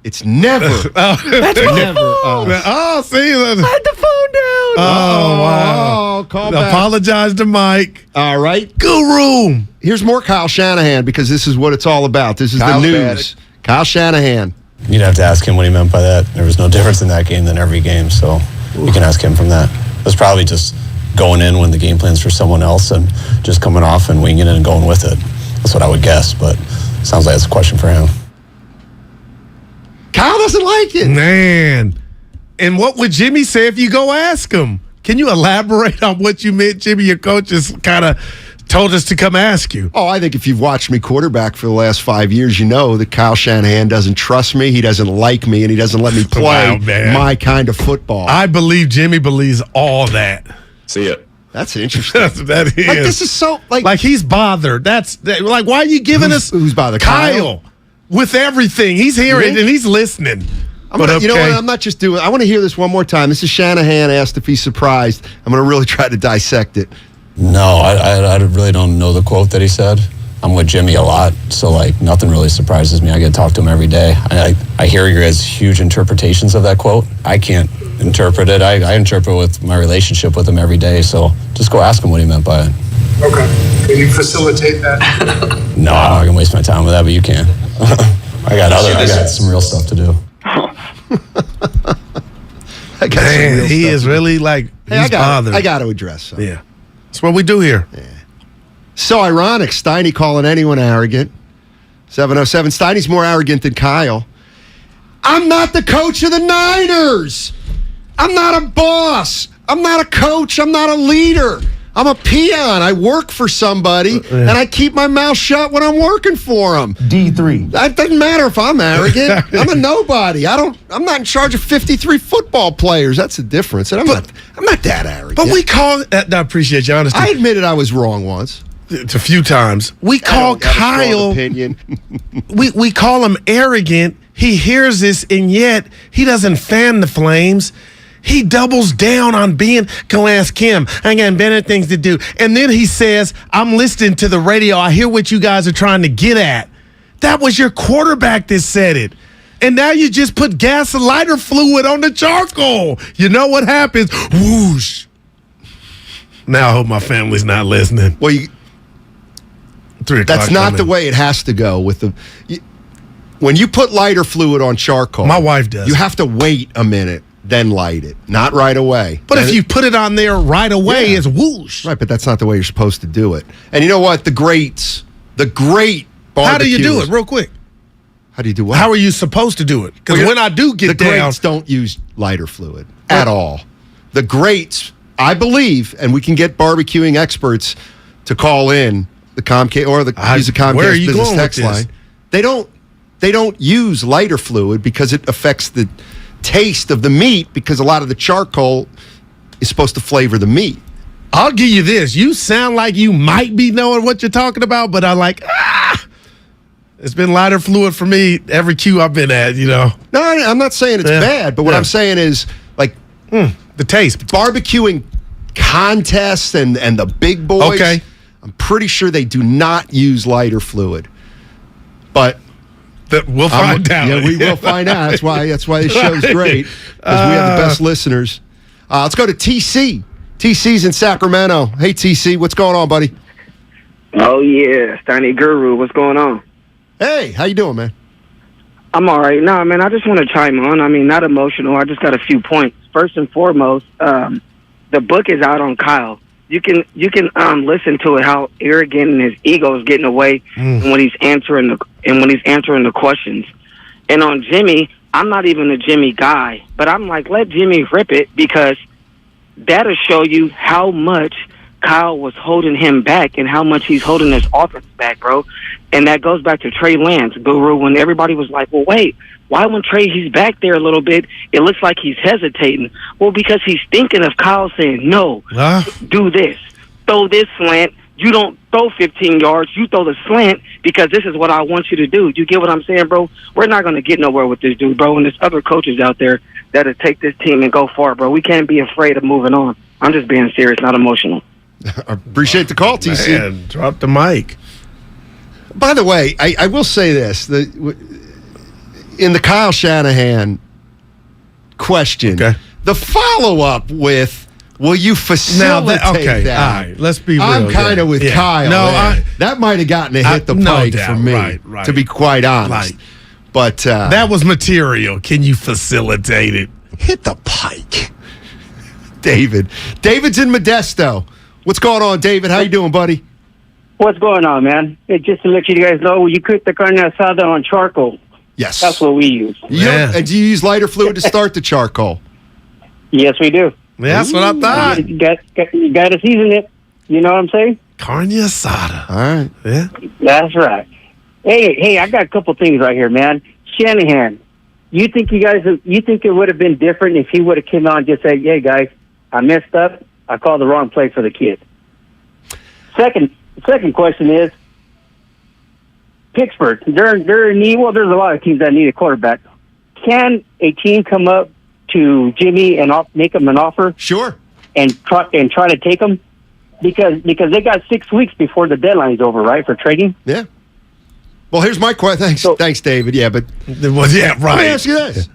It's never. That's never us. Oh, see. I had the phone down. Oh, wow. Call back. Apologize to Mike. All right. Guru. Here's more Kyle Shanahan because this is what it's all about. This is the news. Kyle Shanahan. You'd have to ask him what he meant by that. There was no difference in that game than every game, so you can ask him from that. It was probably just going in when the game plan's for someone else and just coming off and winging it and going with it. That's what I would guess, but sounds like it's a question for him. Kyle doesn't like it. Man. And what would Jimmy say if you go ask him? Can you elaborate on what you meant, Jimmy? Your coach just kind of told us to come ask you. Oh, I think if you've watched me quarterback for the last 5 years, you know that Kyle Shanahan doesn't trust me, he doesn't like me, and he doesn't let me play my kind of football. I believe Jimmy believes all that. See ya. That's interesting. That is. Like, this is so like he's bothered. Like, why are you giving us who's bothered? Kyle with everything? He's hearing and he's listening. You know what? I'm not just doing. I want to hear this one more time. This is Shanahan asked if he's surprised. I'm going to really try to dissect it. No, I really don't know the quote that he said. I'm with Jimmy a lot, so like nothing really surprises me. I get to talk to him every day. I hear your guys' huge interpretations of that quote. I can't interpret it. I interpret with my relationship with him every day, so just go ask him what he meant by it. Okay. Can you facilitate that? No, I'm not going to waste my time with that, but you can. I got some real stuff to do. Man, he is really like, he's bothered. I got to address something. Yeah. That's what we do here. Yeah. So ironic, Steiny calling anyone arrogant. 707. Steiny's more arrogant than Kyle. I'm not the coach of the Niners. I'm not a boss. I'm not a coach. I'm not a leader. I'm a peon. I work for somebody, and I keep my mouth shut when I'm working for them. D3. That doesn't matter if I'm arrogant. I'm a nobody. I'm not in charge of 53 football players. That's the difference. And I'm not that arrogant. But we call I appreciate your honesty. I admitted I was wrong once. It's a few times. We call Kyle opinion. we call him arrogant. He hears this, and yet he doesn't fan the flames. He doubles down on being, go ask him. I got better things to do. And then he says, I'm listening to the radio. I hear what you guys are trying to get at. That was your quarterback that said it. And now you just put gas and lighter fluid on the charcoal. You know what happens? Whoosh. Now I hope my family's not listening. Well, that's not the way it has to go. When you put lighter fluid on charcoal, my wife does. You have to wait a minute. Then light it, not right away. But if you put it on there right away, it's whoosh. Right, but that's not the way you're supposed to do it. And you know what? The great barbecuers. How do you do it, real quick? How do you do what? How are you supposed to do it? Because when I do get the down. The greats don't use lighter fluid at all. The greats, I believe, and we can get barbecuing experts to call in the Comcast or use the Comcast business text line. They don't use lighter fluid because it affects the taste of the meat, because a lot of the charcoal is supposed to flavor the meat. I'll give you this. You sound like you might be knowing what you're talking about, but I'm like, it's been lighter fluid for me every Q I've been at, you know. No, I'm not saying it's bad, but what I'm saying is, like, the taste. Barbecuing contests and the big boys, I'm pretty sure they do not use lighter fluid. But we'll find out. Yeah, we will find out. That's why this show's great, because we have the best listeners. Let's go to TC. TC's in Sacramento. Hey, TC, what's going on, buddy? Oh, yeah. Steiny Guru, what's going on? Hey, how you doing, man? I'm all right. No, man, I just want to chime on. I mean, not emotional. I just got a few points. First and foremost, the book is out on Kyle. You can listen to it, how arrogant and his ego is getting away when he's answering the questions. And on Jimmy, I'm not even a Jimmy guy, but I'm like, let Jimmy rip it, because that'll show you how much Kyle was holding him back and how much he's holding this offense back, bro. And that goes back to Trey Lance, Guru, when everybody was like, well, wait, why when Trey, he's back there a little bit, it looks like he's hesitating? Well, because he's thinking of Kyle saying, no, do this, throw this slant. You don't throw 15 yards, you throw the slant, because this is what I want you to do. You get what I'm saying, bro? We're not going to get nowhere with this dude, bro. And there's other coaches out there that'll take this team and go far, bro. We can't be afraid of moving on. I'm just being serious, not emotional. I appreciate the call, TC. Man, drop the mic. By the way, I will say this. In the Kyle Shanahan question, the follow-up with, will you facilitate that? All right, let's be real. I'm kind of with Kyle. No, that might have gotten to hit the pike for me, to be quite honest. But that was material. Can you facilitate it? Hit the pike. David. David's in Modesto. What's going on, David? How you doing, buddy? What's going on, man? Just to let you guys know, you cook the carne asada on charcoal. Yes. That's what we use. And do you use lighter fluid to start the charcoal? Yes, we do. Yeah, that's what I thought. You got to season it. You know what I'm saying? Carne asada. All right. Yeah. That's right. Hey, I got a couple things right here, man. Shanahan, you think it would have been different if he would have come out and just said, "Hey guys, I messed up. I called the wrong play for the kid." Second question is Pittsburgh. They're in need. Well, there's a lot of teams that need a quarterback. Can a team come up to Jimmy and make him an offer? Sure. And try to take him because they got 6 weeks before the deadline's over, right, for trading? Yeah. Well, here's my question. Thanks, David. Yeah, but right. Let me ask you this: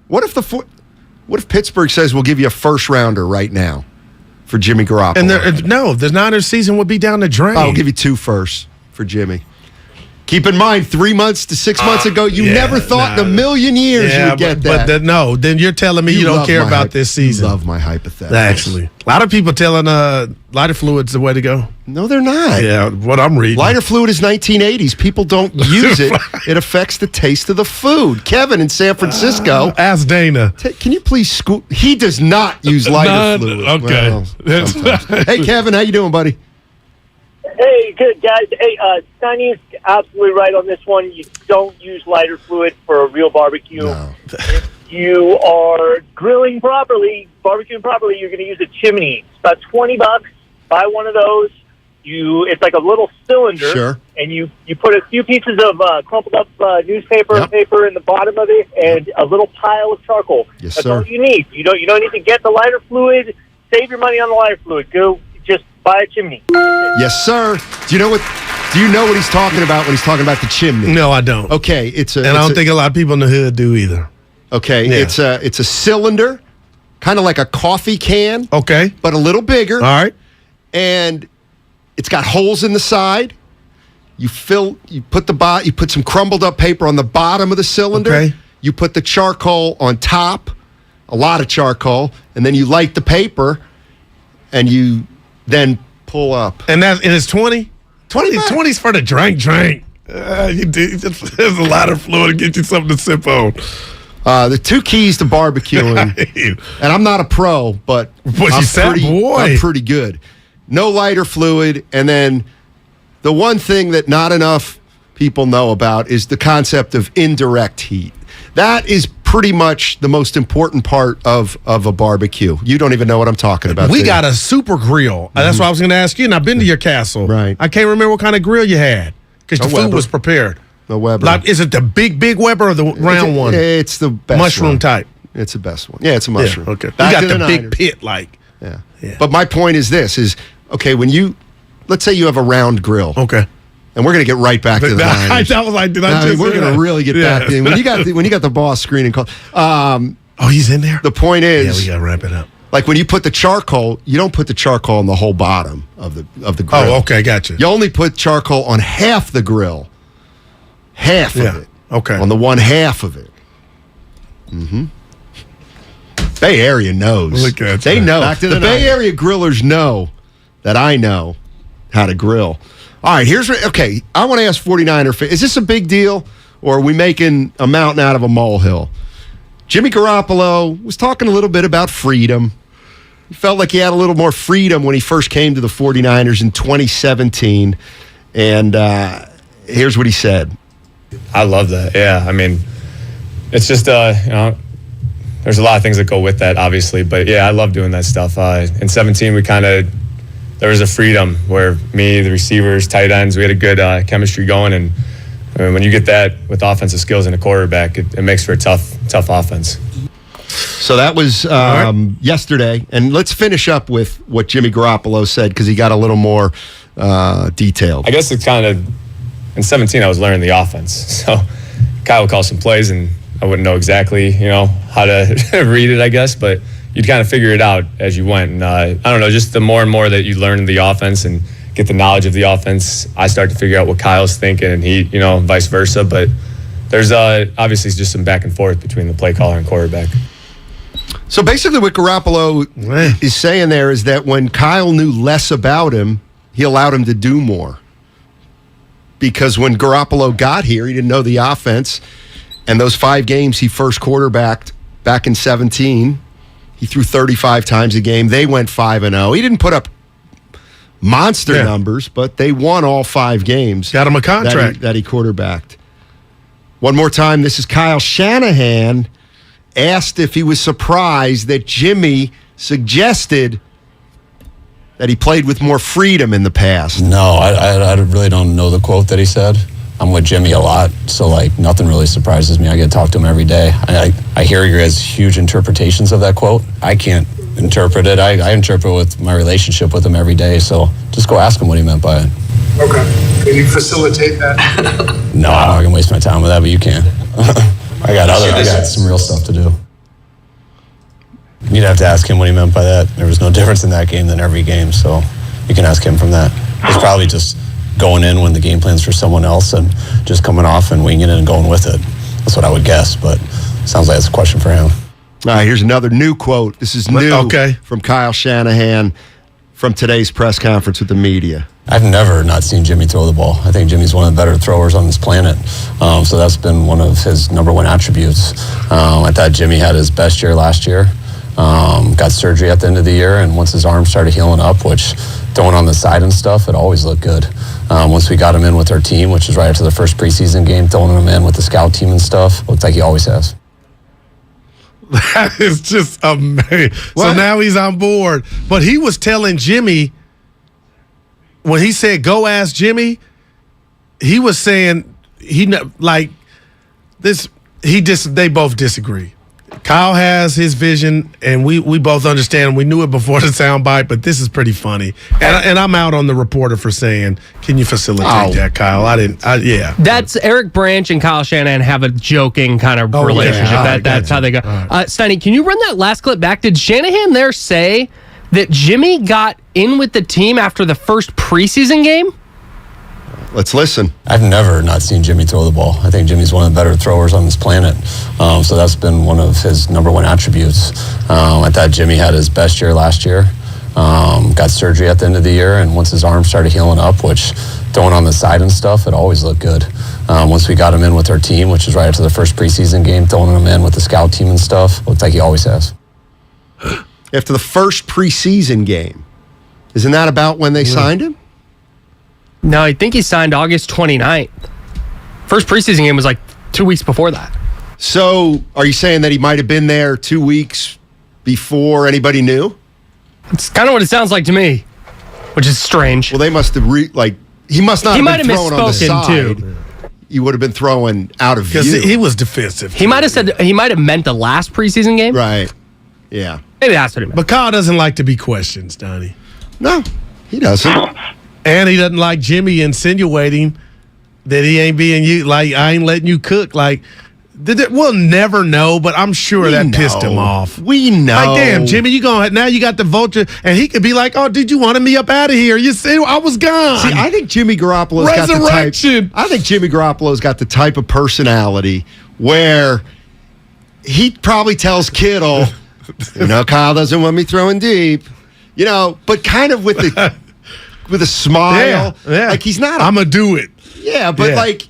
what if Pittsburgh says we'll give you a first rounder right now for Jimmy Garoppolo? And the Niners season would be down the drain. I'll give you 2 firsts for Jimmy. Keep in mind, 3 months to 6 months ago, you never thought in a million years you would get that. But then you're telling me you don't care about this season. You love my hypotheticals. Actually, a lot of people telling lighter fluid's the way to go. No, they're not. Yeah, what I'm reading. Lighter fluid is 1980s. People don't use it. It affects the taste of the food. Kevin in San Francisco. Ask Dana. Can you please scoop? He does not use lighter fluid. Okay. Well, hey, Kevin, how you doing, buddy? Hey, good, guys. Hey, Steiny is absolutely right on this one. You don't use lighter fluid for a real barbecue. No. If you are grilling properly, barbecuing properly, you're going to use a chimney. It's about $20. Buy one of those. It's like a little cylinder. Sure. And you put a few pieces of crumpled up newspaper paper in the bottom of it and a little pile of charcoal. Yes, That's sir. all you need. You don't need to get the lighter fluid. Save your money on the lighter fluid. Go just buy a chimney. Yes, sir. Do you know what he's talking about when he's talking about the chimney? No, I don't. Okay, I don't think a lot of people in the hood do either. Okay, yeah. It's a cylinder, kind of like a coffee can. Okay, but a little bigger. All right, and it's got holes in the side. You put some crumbled up paper on the bottom of the cylinder. Okay. You put the charcoal on top, a lot of charcoal, and then you light the paper, and you then pull up. And it's 20? 20's for the drink. There's a lot of fluid to get you something to sip on. The 2 keys to barbecuing, and I'm not a pro, but I'm pretty good. No lighter fluid, and then the one thing that not enough people know about is the concept of indirect heat. That is pretty much the most important part of a barbecue. You don't even know what I'm talking about. We got a super grill. Mm-hmm. That's what I was going to ask you, and I've been to your castle. Right. I can't remember what kind of grill you had because the food was prepared. The Weber. Like, is it the big Weber or the round one? It's the best mushroom one. Type. It's the best one. Yeah, it's a mushroom. Yeah, okay. You Back got to the big Niners. pit like. Yeah. But my point is this, okay, let's say you have a round grill. Okay. And we're going to get right back to the Niners. I was like, we're going to really get back in. When you got the boss screening call. He's in there? The point is, we got to wrap it up. Like when you put the charcoal, you don't put the charcoal on the whole bottom of the grill. Oh, okay, gotcha. You only put charcoal on half the grill. Half of it. Okay. On the one half of it. Mm-hmm. Bay Area knows. Look at they that. know. Back to the Bay Area grillers know that I know how to grill. All right, I want to ask 49er fans, is this a big deal or are we making a mountain out of a molehill? Jimmy Garoppolo was talking a little bit about freedom. He felt like he had a little more freedom when he first came to the 49ers in 2017. And here's what he said. I love that. Yeah, I mean, it's just, there's a lot of things that go with that, obviously. But, yeah, I love doing that stuff. In 17, there was a freedom where me, the receivers, tight ends, we had a good chemistry going. And when you get that with offensive skills in a quarterback, it makes for a tough offense. So that was yesterday. And let's finish up with what Jimmy Garoppolo said because he got a little more detailed. I guess it's kind of, in 17, I was learning the offense. So Kyle would call some plays, and I wouldn't know exactly, how to read it, I guess. But you'd kind of figure it out as you went. And I don't know, just the more and more that you learn the offense and get the knowledge of the offense, I start to figure out what Kyle's thinking and he, vice versa. But there's obviously just some back and forth between the play caller and quarterback. So basically what Garoppolo is saying there is that when Kyle knew less about him, he allowed him to do more. Because when Garoppolo got here, he didn't know the offense. And those 5 games he first quarterbacked back in 2017, he threw 35 times a game. They went 5-0. He didn't put up monster numbers, but they won all 5 games. Got him a contract. That he quarterbacked. One more time, this is Kyle Shanahan asked if he was surprised that Jimmy suggested that he played with more freedom in the past. No, I really don't know the quote that he said. I'm with Jimmy a lot, so like nothing really surprises me. I get to talk to him every day. I hear your guys' huge interpretations of that quote. I can't interpret it. I interpret with my relationship with him every day, so just go ask him what he meant by it. Okay. Can you facilitate that? No, I'm not gonna waste my time with that, but you can. I got some real stuff to do. You'd have to ask him what he meant by that. There was no difference in that game than every game, so you can ask him from that. He's probably just going in when the game plan's for someone else and just coming off and winging it and going with it. That's what I would guess, but sounds like it's a question for him. All right, here's another new quote. This is new from Kyle Shanahan from today's press conference with the media. I've never not seen Jimmy throw the ball. I think Jimmy's one of the better throwers on this planet. So that's been one of his number one attributes. I thought Jimmy had his best year last year. Got surgery at the end of the year, and once his arm started healing up, which throwing on the side and stuff, it always looked good. Once we got him in with our team, which was right after the first preseason game, throwing him in with the scout team and stuff, looked like he always has. That is just amazing. So now he's on board. But he was telling Jimmy, when he said, go ask Jimmy, he was saying, they both disagree. Kyle has his vision, and we both understand. We knew it before the soundbite, but this is pretty funny. And I'm out on the reporter for saying, can you facilitate that, Kyle? Yeah. That's Eric Branch and Kyle Shanahan have a joking kind of relationship. Yeah. That's how they go. Right. Steiny, can you run that last clip back? Did Shanahan there say that Jimmy got in with the team after the first preseason game? Let's listen. I've never not seen Jimmy throw the ball. I think Jimmy's one of the better throwers on this planet. So that's been one of his number one attributes. I thought Jimmy had his best year last year. Got surgery at the end of the year, and once his arm started healing up, which throwing on the side and stuff, it always looked good. Once we got him in with our team, which was right after the first preseason game, throwing him in with the scout team and stuff, looked like he always has. After the first preseason game, isn't that about when they signed him? No, I think he signed August 29th. First preseason game was like 2 weeks before that. So are you saying that he might have been there 2 weeks before anybody knew? It's kind of what it sounds like to me, which is strange. Well, they must have he must not have been throwing on the side. Too. He would have been throwing out of view. Because he was defensive. He might have meant the last preseason game. Right. Yeah. Maybe that's what it meant. But Kyle doesn't like to be questioned, Donnie. No, he doesn't. And he doesn't like Jimmy insinuating that he ain't being you. Like, I ain't letting you cook. Like, we'll never know, but I'm sure that pissed him off. We know. Like, damn, Jimmy, now you got the vulture, and he could be like, oh, did you want me up out of here? You see, I was gone. See, I think Jimmy Garoppolo's got the type. I think Jimmy Garoppolo's got the type of personality where he probably tells Kittle, Kyle doesn't want me throwing deep, but kind of with a smile. Yeah. Like he's not. I'm gonna do it. Yeah, but like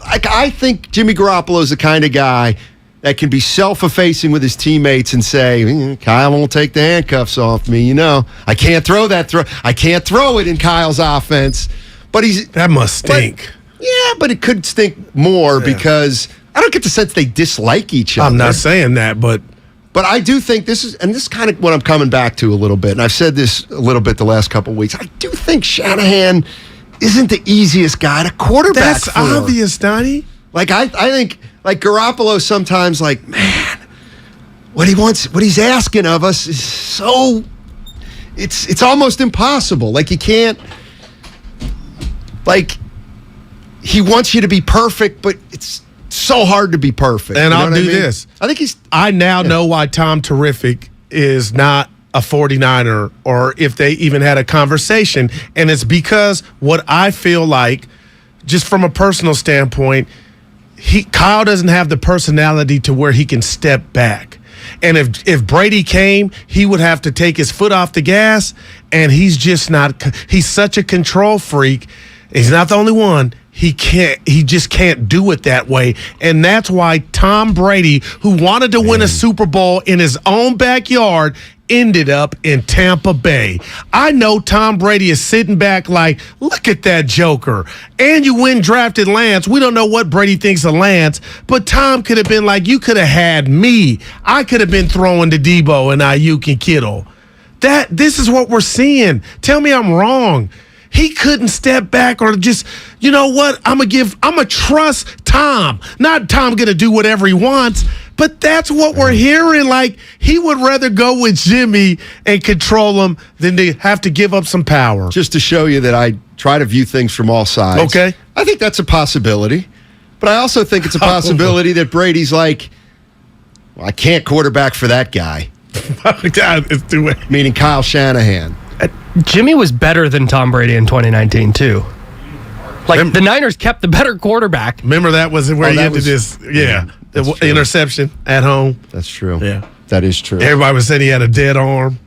I think Jimmy Garoppolo is the kind of guy that can be self-effacing with his teammates and say, Kyle won't take the handcuffs off me. I can't throw that throw. I can't throw it in Kyle's offense. But that must stink. But it could stink more because I don't get the sense they dislike each other. I'm not saying that, but I do think this is kind of what I'm coming back to a little bit, and I've said this a little bit the last couple of weeks. I do think Shanahan isn't the easiest guy to quarterback. That's obvious, Donnie. Like I think like Garoppolo sometimes man, what he's asking of us is so it's almost impossible. Like you can't he wants you to be perfect, but it's so hard to be perfect. And I'll do this. I now know why Tom Terrific is not a 49er, or if they even had a conversation. And it's because what I feel like, just from a personal standpoint, Kyle doesn't have the personality to where he can step back. And if Brady came, he would have to take his foot off the gas, and he's just not. He's such a control freak. He's not the only one. He just can't do it that way. And that's why Tom Brady, who wanted to win a Super Bowl in his own backyard, ended up in Tampa Bay. I know Tom Brady is sitting back like, look at that joker. And you win drafted Lance. We don't know what Brady thinks of Lance, but Tom could have been like, you could have had me. I could have been throwing to Debo and Ayuk and Kittle. This is what we're seeing. Tell me I'm wrong. He couldn't step back or just, you know what? I'm going to trust Tom. Not Tom going to do whatever he wants, but that's what we're hearing. Like, he would rather go with Jimmy and control him than to have to give up some power. Just to show you that I try to view things from all sides. Okay. I think that's a possibility. But I also think it's a possibility that Brady's like, well, I can't quarterback for that guy. God, it's too late. Meaning Kyle Shanahan. Jimmy was better than Tom Brady in 2019, too. Like, the Niners kept the better quarterback. Remember that was where he ended this, the interception at home. That's true. Yeah. That is true. Everybody was saying he had a dead arm.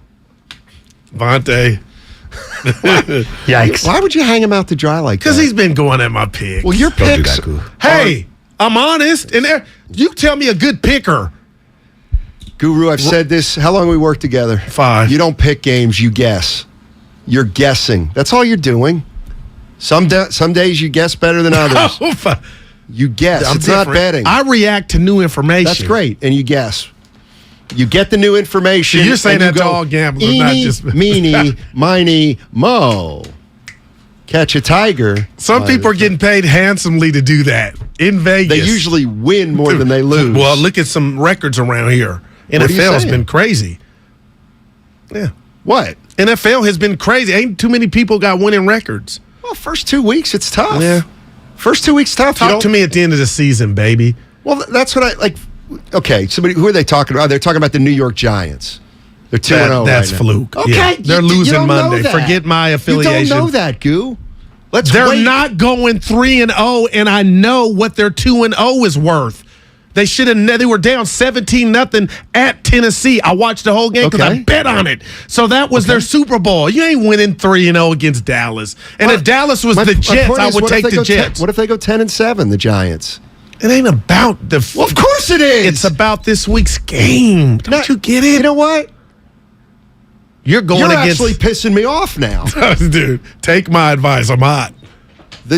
Vontae. Yikes. Why would you hang him out to dry like that? Because he's been going at my picks. Well, your picks. Hey, I'm honest. And you tell me a good picker. Guru, I've said this. How long we work together? 5. You don't pick games, you guess. You're guessing. That's all you're doing. Some days you guess better than others. You guess. It's not betting. I react to new information. That's great. And you guess. You get the new information. So you're saying that's all gambling, not just meeny, miny, mo. Catch a tiger. Some people are getting paid handsomely to do that in Vegas. They usually win more than they lose. Well, look at some records around here. NFL has been crazy. Yeah. What? NFL has been crazy. Ain't too many people got winning records. Well, first 2 weeks, it's tough. Yeah. First 2 weeks, tough. Talk to me at the end of the season, baby. Well, that's what I like. Okay, who are they talking about? They're talking about the New York Giants. They're 2-0 That's right now. fluke. Okay. Yeah. They're losing Monday. Forget my affiliation. You don't know that, Goo. They're not going 3-0, and I know what their 2-0 is worth. They should have. They were down 17-0 at Tennessee. I watched the whole game because I bet on it. So that was their Super Bowl. You ain't winning 3-0 against Dallas. And if Dallas was the Jets, I would take the Jets. What if they go 10-7? The Giants. It ain't about the. Well, of course it is. It's about this week's game. Don't you get it? You know what? You're against. Actually pissing me off now, dude. Take my advice. I'm hot.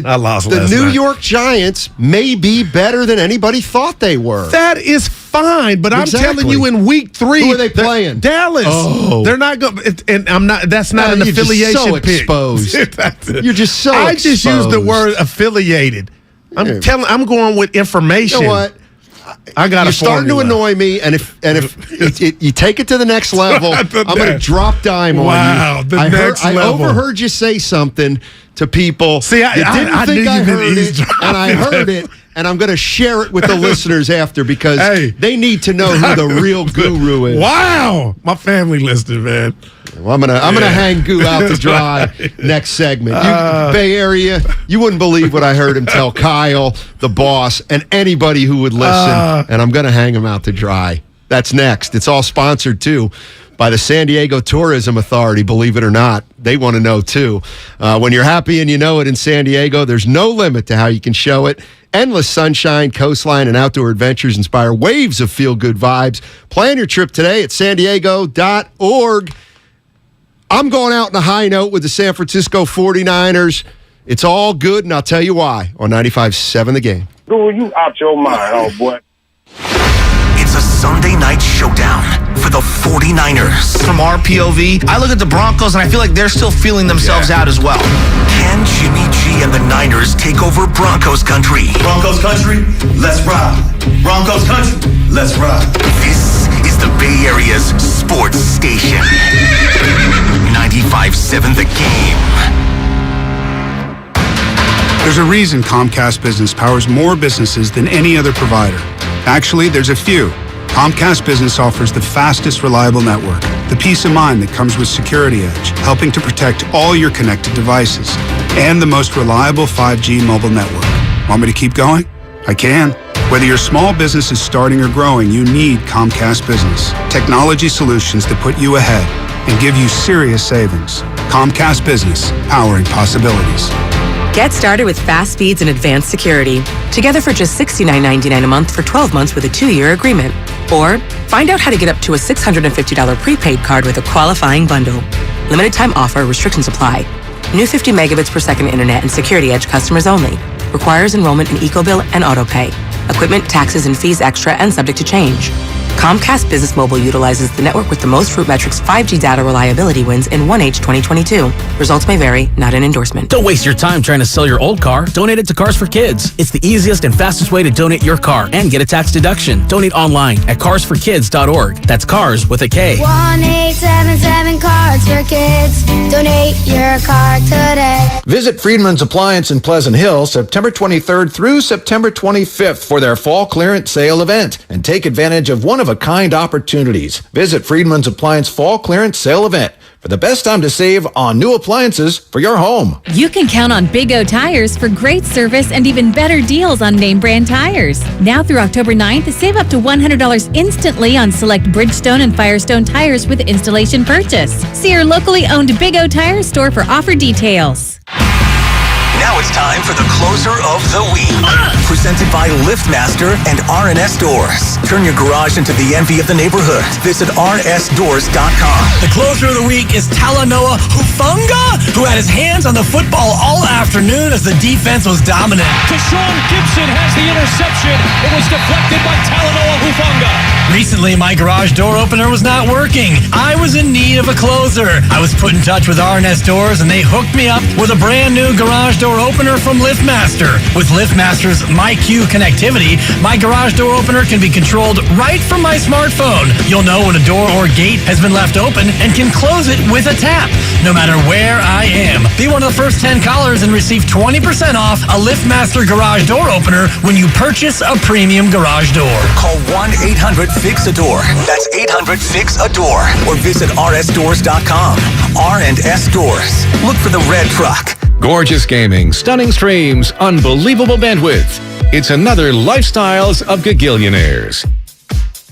I lost the last New night. York Giants may be better than anybody thought they were. That is fine, but I'm telling you, in week 3, who are they playing? Dallas. Oh. They're not going. And I'm not. That's not an affiliation just so pick. Exposed. You're just so. I just used the word affiliated. I'm going with information. You know what? I got. You're starting to annoy me, and if you take it to the next level, I'm going to drop dime on you. Wow, the next level. I overheard you say something to people. See, I think I heard it, eavesdropping. and I heard it, and I'm going to share it with the listeners after because they need to know who the real guru is. Wow, my family listened, man. Well, I'm gonna hang Goo out to dry next segment. Bay Area, you wouldn't believe what I heard him tell Kyle, the boss, and anybody who would listen. And I'm gonna hang him out to dry. That's next. It's all sponsored too by the San Diego Tourism Authority. Believe it or not, they want to know too. When you're happy and you know it in San Diego, there's no limit to how you can show it. Endless sunshine, coastline, and outdoor adventures inspire waves of feel-good vibes. Plan your trip today at sandiego.org. I'm going out on a high note with the San Francisco 49ers. It's all good, and I'll tell you why on 95.7 The Game. Guru, you out your mind, oh boy. It's a Sunday night showdown for the 49ers. From our POV, I look at the Broncos and I feel like they're still feeling themselves out as well. Can Jimmy G and the Niners take over Broncos country? Broncos country, let's ride. Broncos country, let's ride. This is the Bay Area's sports station. 95.7 The Game. There's a reason Comcast Business powers more businesses than any other provider. Actually, there's a few. Comcast Business offers the fastest, reliable network, the peace of mind that comes with Security Edge, helping to protect all your connected devices, and the most reliable 5G mobile network. Want me to keep going? I can. Whether your small business is starting or growing, you need Comcast Business. Technology solutions that put you ahead and give you serious savings. Comcast Business, powering possibilities. Get started with fast speeds and advanced security. Together for just $69.99 a month for 12 months with a 2-year agreement. Or find out how to get up to a $650 prepaid card with a qualifying bundle. Limited time offer, restrictions apply. New 50 megabits per second internet and Security Edge customers only. Requires enrollment in EcoBill and AutoPay. Equipment, taxes, and fees extra and subject to change. Comcast Business Mobile utilizes the network with the most RootMetrics 5G data reliability wins in 1H 2022. Results may vary, not an endorsement. Don't waste your time trying to sell your old car. Donate it to Cars for Kids. It's the easiest and fastest way to donate your car and get a tax deduction. Donate online at carsforkids.org. That's cars with a K. 1-877 Cars for Kids. Donate your car today. Visit Friedman's Appliance in Pleasant Hill September 23rd through September 25th for their fall clearance sale event and take advantage of one-of-a-kind opportunities. Visit Friedman's Appliance Fall Clearance Sale Event for the best time to save on new appliances for your home. You can count on Big O Tires for great service and even better deals on name brand tires. Now through October 9th, save up to $100 instantly on select Bridgestone and Firestone tires with installation purchase. See your locally owned Big O Tires store for offer details. Now it's time for the closer of the week. Presented by LiftMaster and RNS Doors. Turn your garage into the envy of the neighborhood. Visit rnsdoors.com. The closer of the week is Talanoa Hufanga, who had his hands on the football all afternoon as the defense was dominant. Deshaun Gibson has the interception. It was deflected by Talanoa Hufanga. Recently, my garage door opener was not working. I was in need of a closer. I was put in touch with RNS Doors, and they hooked me up with a brand new garage door opener from LiftMaster. With LiftMaster's MyQ connectivity, my garage door opener can be controlled right from my smartphone. You'll know when a door or gate has been left open and can close it with a tap, no matter where I am. Be one of the first 10 callers and receive 20% off a LiftMaster garage door opener when you purchase a premium garage door. Call 1-800-FIX-A-DOOR. That's 800-FIX-A-DOOR. Or visit rsdoors.com. R&S Doors. Look for the red truck. Gorgeous gaming, stunning streams, unbelievable bandwidth. It's another Lifestyles of Gagillionaires.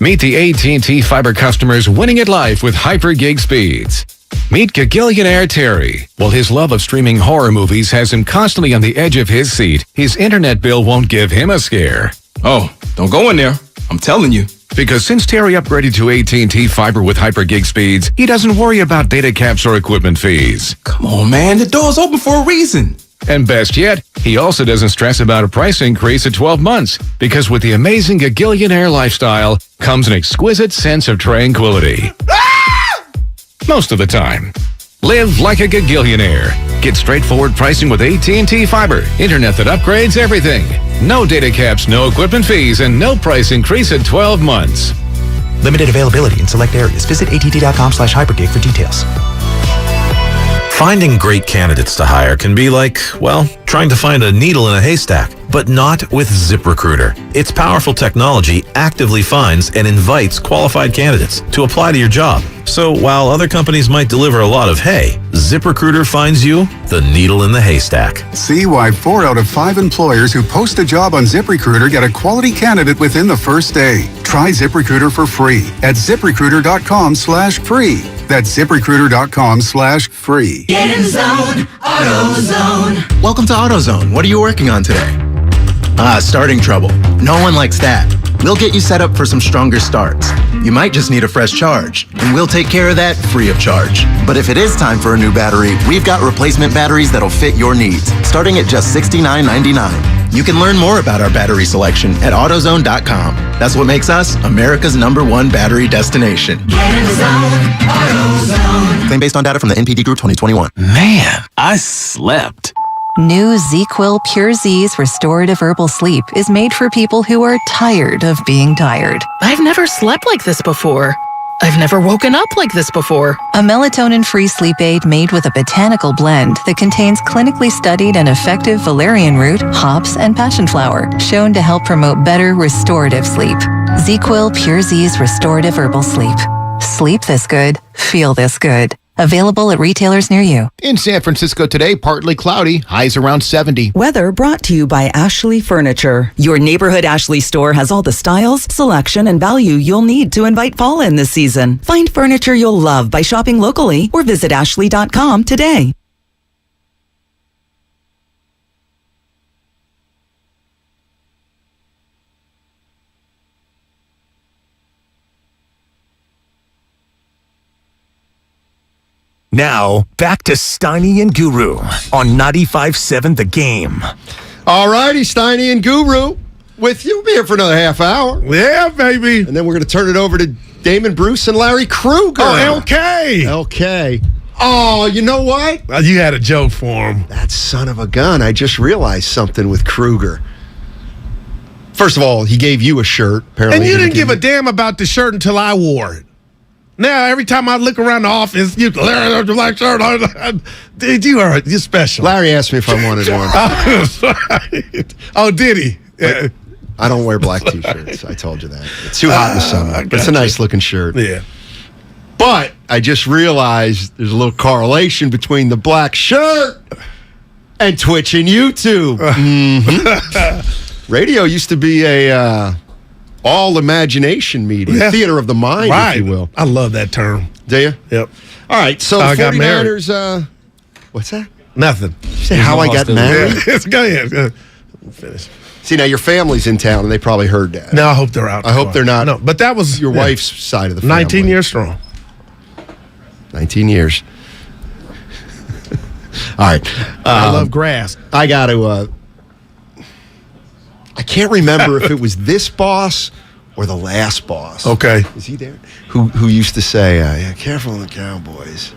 Meet the AT&T Fiber customers winning at life with hyper gig speeds. Meet Gagillionaire Terry. While his love of streaming horror movies has him constantly on the edge of his seat, his internet bill won't give him a scare. Oh, don't go in there. I'm telling you. Because since Terry upgraded to AT&T Fiber with hyper gig speeds, he doesn't worry about data caps or equipment fees. Come on, man. The door's open for a reason. And best yet, he also doesn't stress about a price increase at 12 months, because with the amazing Gagillionaire lifestyle comes an exquisite sense of tranquility. Most of the time. Live like a Gagillionaire. Get straightforward pricing with AT&T Fiber. Internet that upgrades everything. No data caps, no equipment fees, and no price increase at 12 months. Limited availability in select areas. Visit att.com/hypergig for details. Finding great candidates to hire can be like, well, trying to find a needle in a haystack, but not with ZipRecruiter. Its powerful technology actively finds and invites qualified candidates to apply to your job. So while other companies might deliver a lot of hay, ZipRecruiter finds you the needle in the haystack. See why 4 out of 5 employers who post a job on ZipRecruiter get a quality candidate within the first day. Try ZipRecruiter for free at ZipRecruiter.com/free. That's ZipRecruiter.com/free. Get in zone, AutoZone. Welcome to AutoZone. What are you working on today? Starting trouble. No one likes that. We'll get you set up for some stronger starts. You might just need a fresh charge, and we'll take care of that free of charge. But if it is time for a new battery, we've got replacement batteries that'll fit your needs, starting at just $69.99. You can learn more about our battery selection at AutoZone.com. That's what makes us America's #1 battery destination. Get in the zone, AutoZone. Claim based on data from the NPD Group 2021. Man, I slept. New ZQuil Pure Z's Restorative Herbal Sleep is made for people who are tired of being tired. I've never slept like this before. I've never woken up like this before. A melatonin-free sleep aid made with a botanical blend that contains clinically studied and effective valerian root, hops, and passion flower, shown to help promote better restorative sleep. ZQuil Pure Z's Restorative Herbal Sleep. Sleep this good. Feel this good. Available at retailers near you. In San Francisco today, partly cloudy, highs around 70. Weather brought to you by Ashley Furniture. Your neighborhood Ashley store has all the styles, selection, and value you'll need to invite fall in this season. Find furniture you'll love by shopping locally or visit ashley.com today. Now, back to Steiny and Guru on 95.7 The Game. All righty, Steiny and Guru with you. We'll be here for another half hour. Yeah, baby. And then we're going to turn it over to Damon Bruce and Larry Kruger. Oh, LK. LK. Oh, you know what? You had a joke for him. That son of a gun. I just realized something with Kruger. First of all, he gave you a shirt. Apparently, and you didn't give a damn about the shirt until I wore it. Now, every time I look around the office, Larry, the black shirt. Dude, you're special. Larry asked me if I wanted one. Oh, did he? Yeah. I don't wear black T-shirts. I told you that. It's too hot in the summer. But it's a nice-looking shirt. Yeah. But I just realized there's a little correlation between the black shirt and Twitch and YouTube. Mm-hmm. Radio used to be a... all imagination media, theater of the mind, if you will. I love that term. Do you? Yep. All right, so 49ers, what's that? Nothing. Did you say how I got married? Yeah. Go ahead. Finish. See, now your family's in town, and they probably heard that. No, I hope they're out. I hope they're not. No, but that was your wife's side of the family. 19 years strong. 19 years. All right. I love grass. I got to... I can't remember if it was this boss or the last boss. Okay. Is he there? Who used to say, yeah, careful on the Cowboys.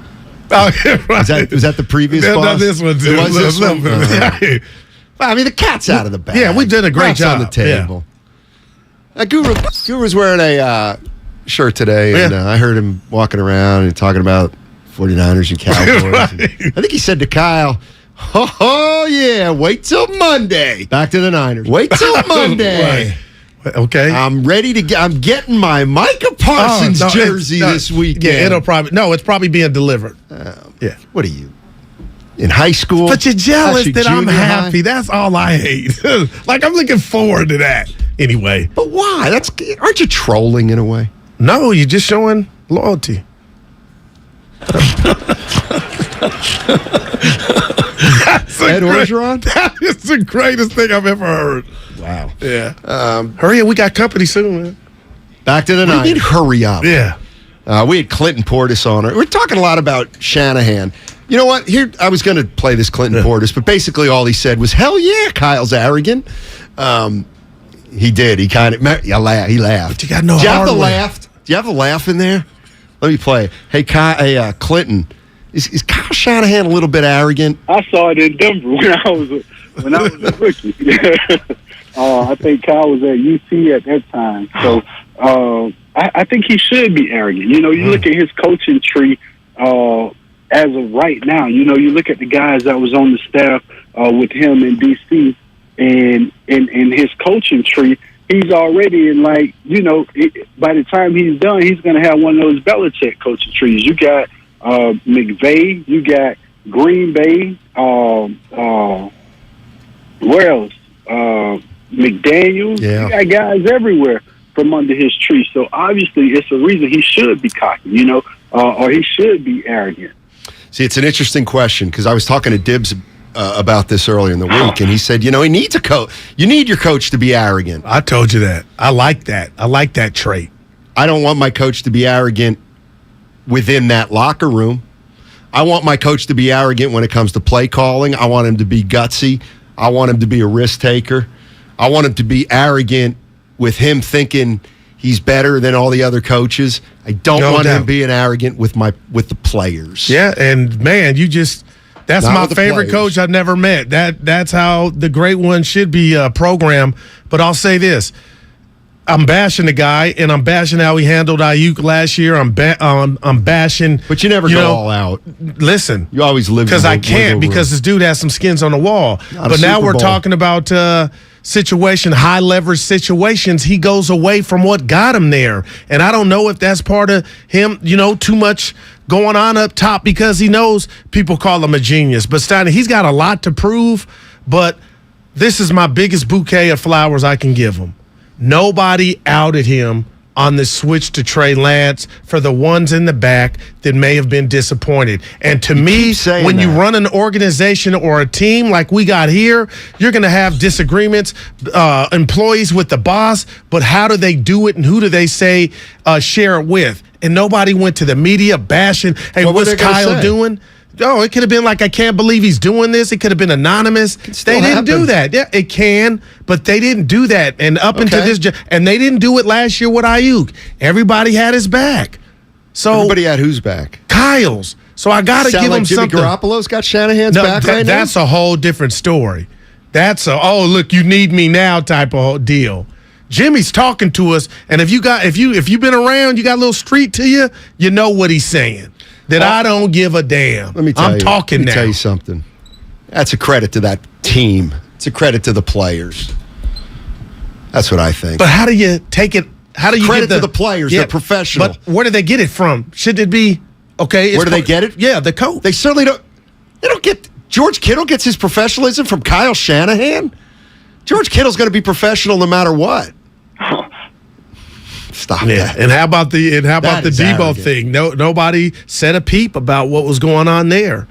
Oh, yeah, right. Was that the previous boss? No, this one, too. It was this one? Well, I mean, the cat's out of the bag. Yeah, we did a great job. On the table. Yeah. Guru's wearing a shirt today, and I heard him walking around and talking about 49ers and Cowboys. Right. And I think he said to Kyle, oh, yeah, wait till Monday. Back to the Niners. Wait till Monday. Right. Okay. I'm ready to I'm getting my Micah Parsons jersey this weekend. Yeah, it's probably being delivered. Yeah. What are you? In high school? But you're jealous Actually, that I'm happy. High? That's all I hate. Like, I'm looking forward to that anyway. But why? Aren't you trolling in a way? No, you're just showing loyalty. Ed Orgeron? That is the greatest thing I've ever heard. Wow. Yeah. Hurry up, we got company soon, man. Back to the Niners. You mean hurry up? Yeah. We had Clinton Portis on. We're talking a lot about Shanahan. You know what? Here, I was going to play this Clinton Portis, but basically all he said was, hell yeah, Kyle's arrogant. He did. He kind of, he laughed. But you got no Do you have the hardware. laugh? Do you have a laugh in there? Let me play. Hey, Clinton, is Kyle Shanahan a little bit arrogant? I saw it in Denver when I was a rookie. I think Kyle was at UC at that time. So I think he should be arrogant. You know, you look at his coaching tree as of right now. You know, you look at the guys that was on the staff with him in D.C. and in his coaching tree, he's already in, like, you know, by the time he's done, he's going to have one of those Belichick coaching trees. You got McVay, you got Green Bay, where else? McDaniels. Yeah. You got guys everywhere from under his tree. So obviously it's a reason he should be cocky, you know, or he should be arrogant. See, it's an interesting question because I was talking to Dibs about this earlier in the week, and he said, you know, he needs a coach. You need your coach to be arrogant. I told you that. I like that. I like that trait. I don't want my coach to be arrogant within that locker room. I want my coach to be arrogant when it comes to play calling. I want him to be gutsy. I want him to be a risk taker. I want him to be arrogant with him thinking he's better than all the other coaches. I don't want him being arrogant with the players. Yeah, and man, that's Not my with the favorite players. coach I've never met. That's how the great one should be programmed. But I'll say this. I'm bashing the guy, and I'm bashing how he handled Ayuk last year. I'm bashing. But you never go all out. Listen. You always live because I can't, because this dude has some skins on the wall. Not but a now Super we're Bowl. talking about situation, high leverage situations, he goes away from what got him there. And I don't know if that's part of him, too much going on up top, because he knows people call him a genius. But Steiny, he's got a lot to prove, but this is my biggest bouquet of flowers I can give him. Nobody outed him on the switch to Trey Lance for the ones in the back that may have been disappointed. And to me, when you run an organization or a team like we got here, you're going to have disagreements, employees with the boss, but how do they do it and who do they say share it with? And nobody went to the media bashing, hey, what's Kyle doing? Oh, it could have been like, I can't believe he's doing this. It could have been anonymous. They didn't do that. Yeah, it can, but they didn't do that. And into this, and they didn't do it last year with Ayuk. Everybody had his back. So everybody had whose back? Kyle's. So I got to give him Jimmy something. Garoppolo's got Shanahan's back right now? That's a whole different story. That's look, you need me now type of deal. Jimmy's talking to us, and if you've been around, you got a little street to you, you know what he's saying. That I don't give a damn. Let me tell you. Let me tell you something. That's a credit to that team. It's a credit to the players. That's what I think. But how do you take it? How do you credit to the players? They're professional. But where do they get it from? Should it be okay? Where do they get it? Yeah, the coach. They certainly don't. They don't get. George Kittle gets his professionalism from Kyle Shanahan. George Kittle's going to be professional no matter what. Stop that. And how about the Debo thing? Nobody said a peep about what was going on there.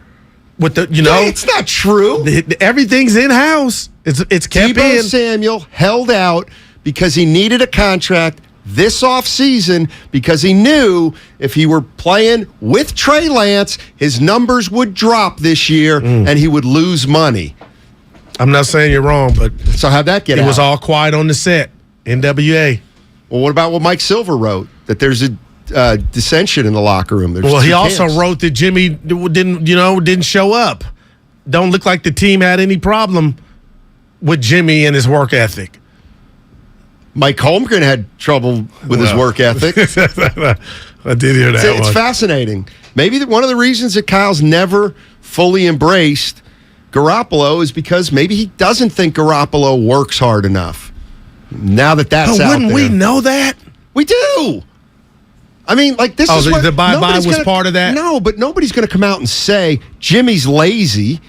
With the it's not true. Everything's in house. It's kept Debo in. Samuel held out because he needed a contract this offseason because he knew if he were playing with Trey Lance, his numbers would drop this year and he would lose money. I'm not saying you're wrong, but so how'd that get out? It was all quiet on the set. NWA. Well, what about what Mike Silver wrote? That there's a dissension in the locker room. He also wrote that Jimmy didn't show up. Don't look like the team had any problem with Jimmy and his work ethic. Mike Holmgren had trouble with his work ethic. I did hear that. It's fascinating. Maybe one of the reasons that Kyle's never fully embraced Garoppolo is because maybe he doesn't think Garoppolo works hard enough. Now that's out there. Wouldn't we know that? We do. I mean, like this is what the bye-bye was part of that? No, but nobody's going to come out and say Jimmy's lazy.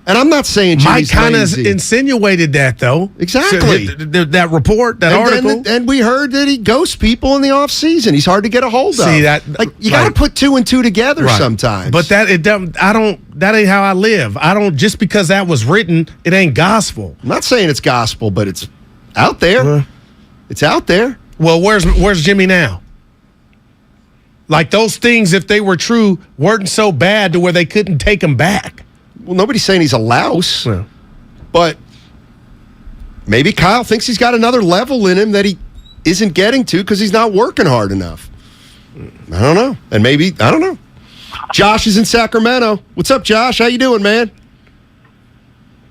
And I'm not saying Jimmy's lazy. Mike kind of insinuated that, though. Exactly. That report, that article. And we heard that he ghosts people in the offseason. He's hard to get a hold of. See, that you got to put two and two together sometimes. But that ain't how I live. I don't, just because that was written, it ain't gospel. I'm not saying it's gospel, but it's out there. It's out there. Well, where's Jimmy now? Like those things, if they were true, weren't so bad to where they couldn't take him back. Well, nobody's saying he's a louse, but maybe Kyle thinks he's got another level in him that he isn't getting to because he's not working hard enough. I don't know. And maybe, I don't know. Josh is in Sacramento. What's up, Josh? How you doing, man?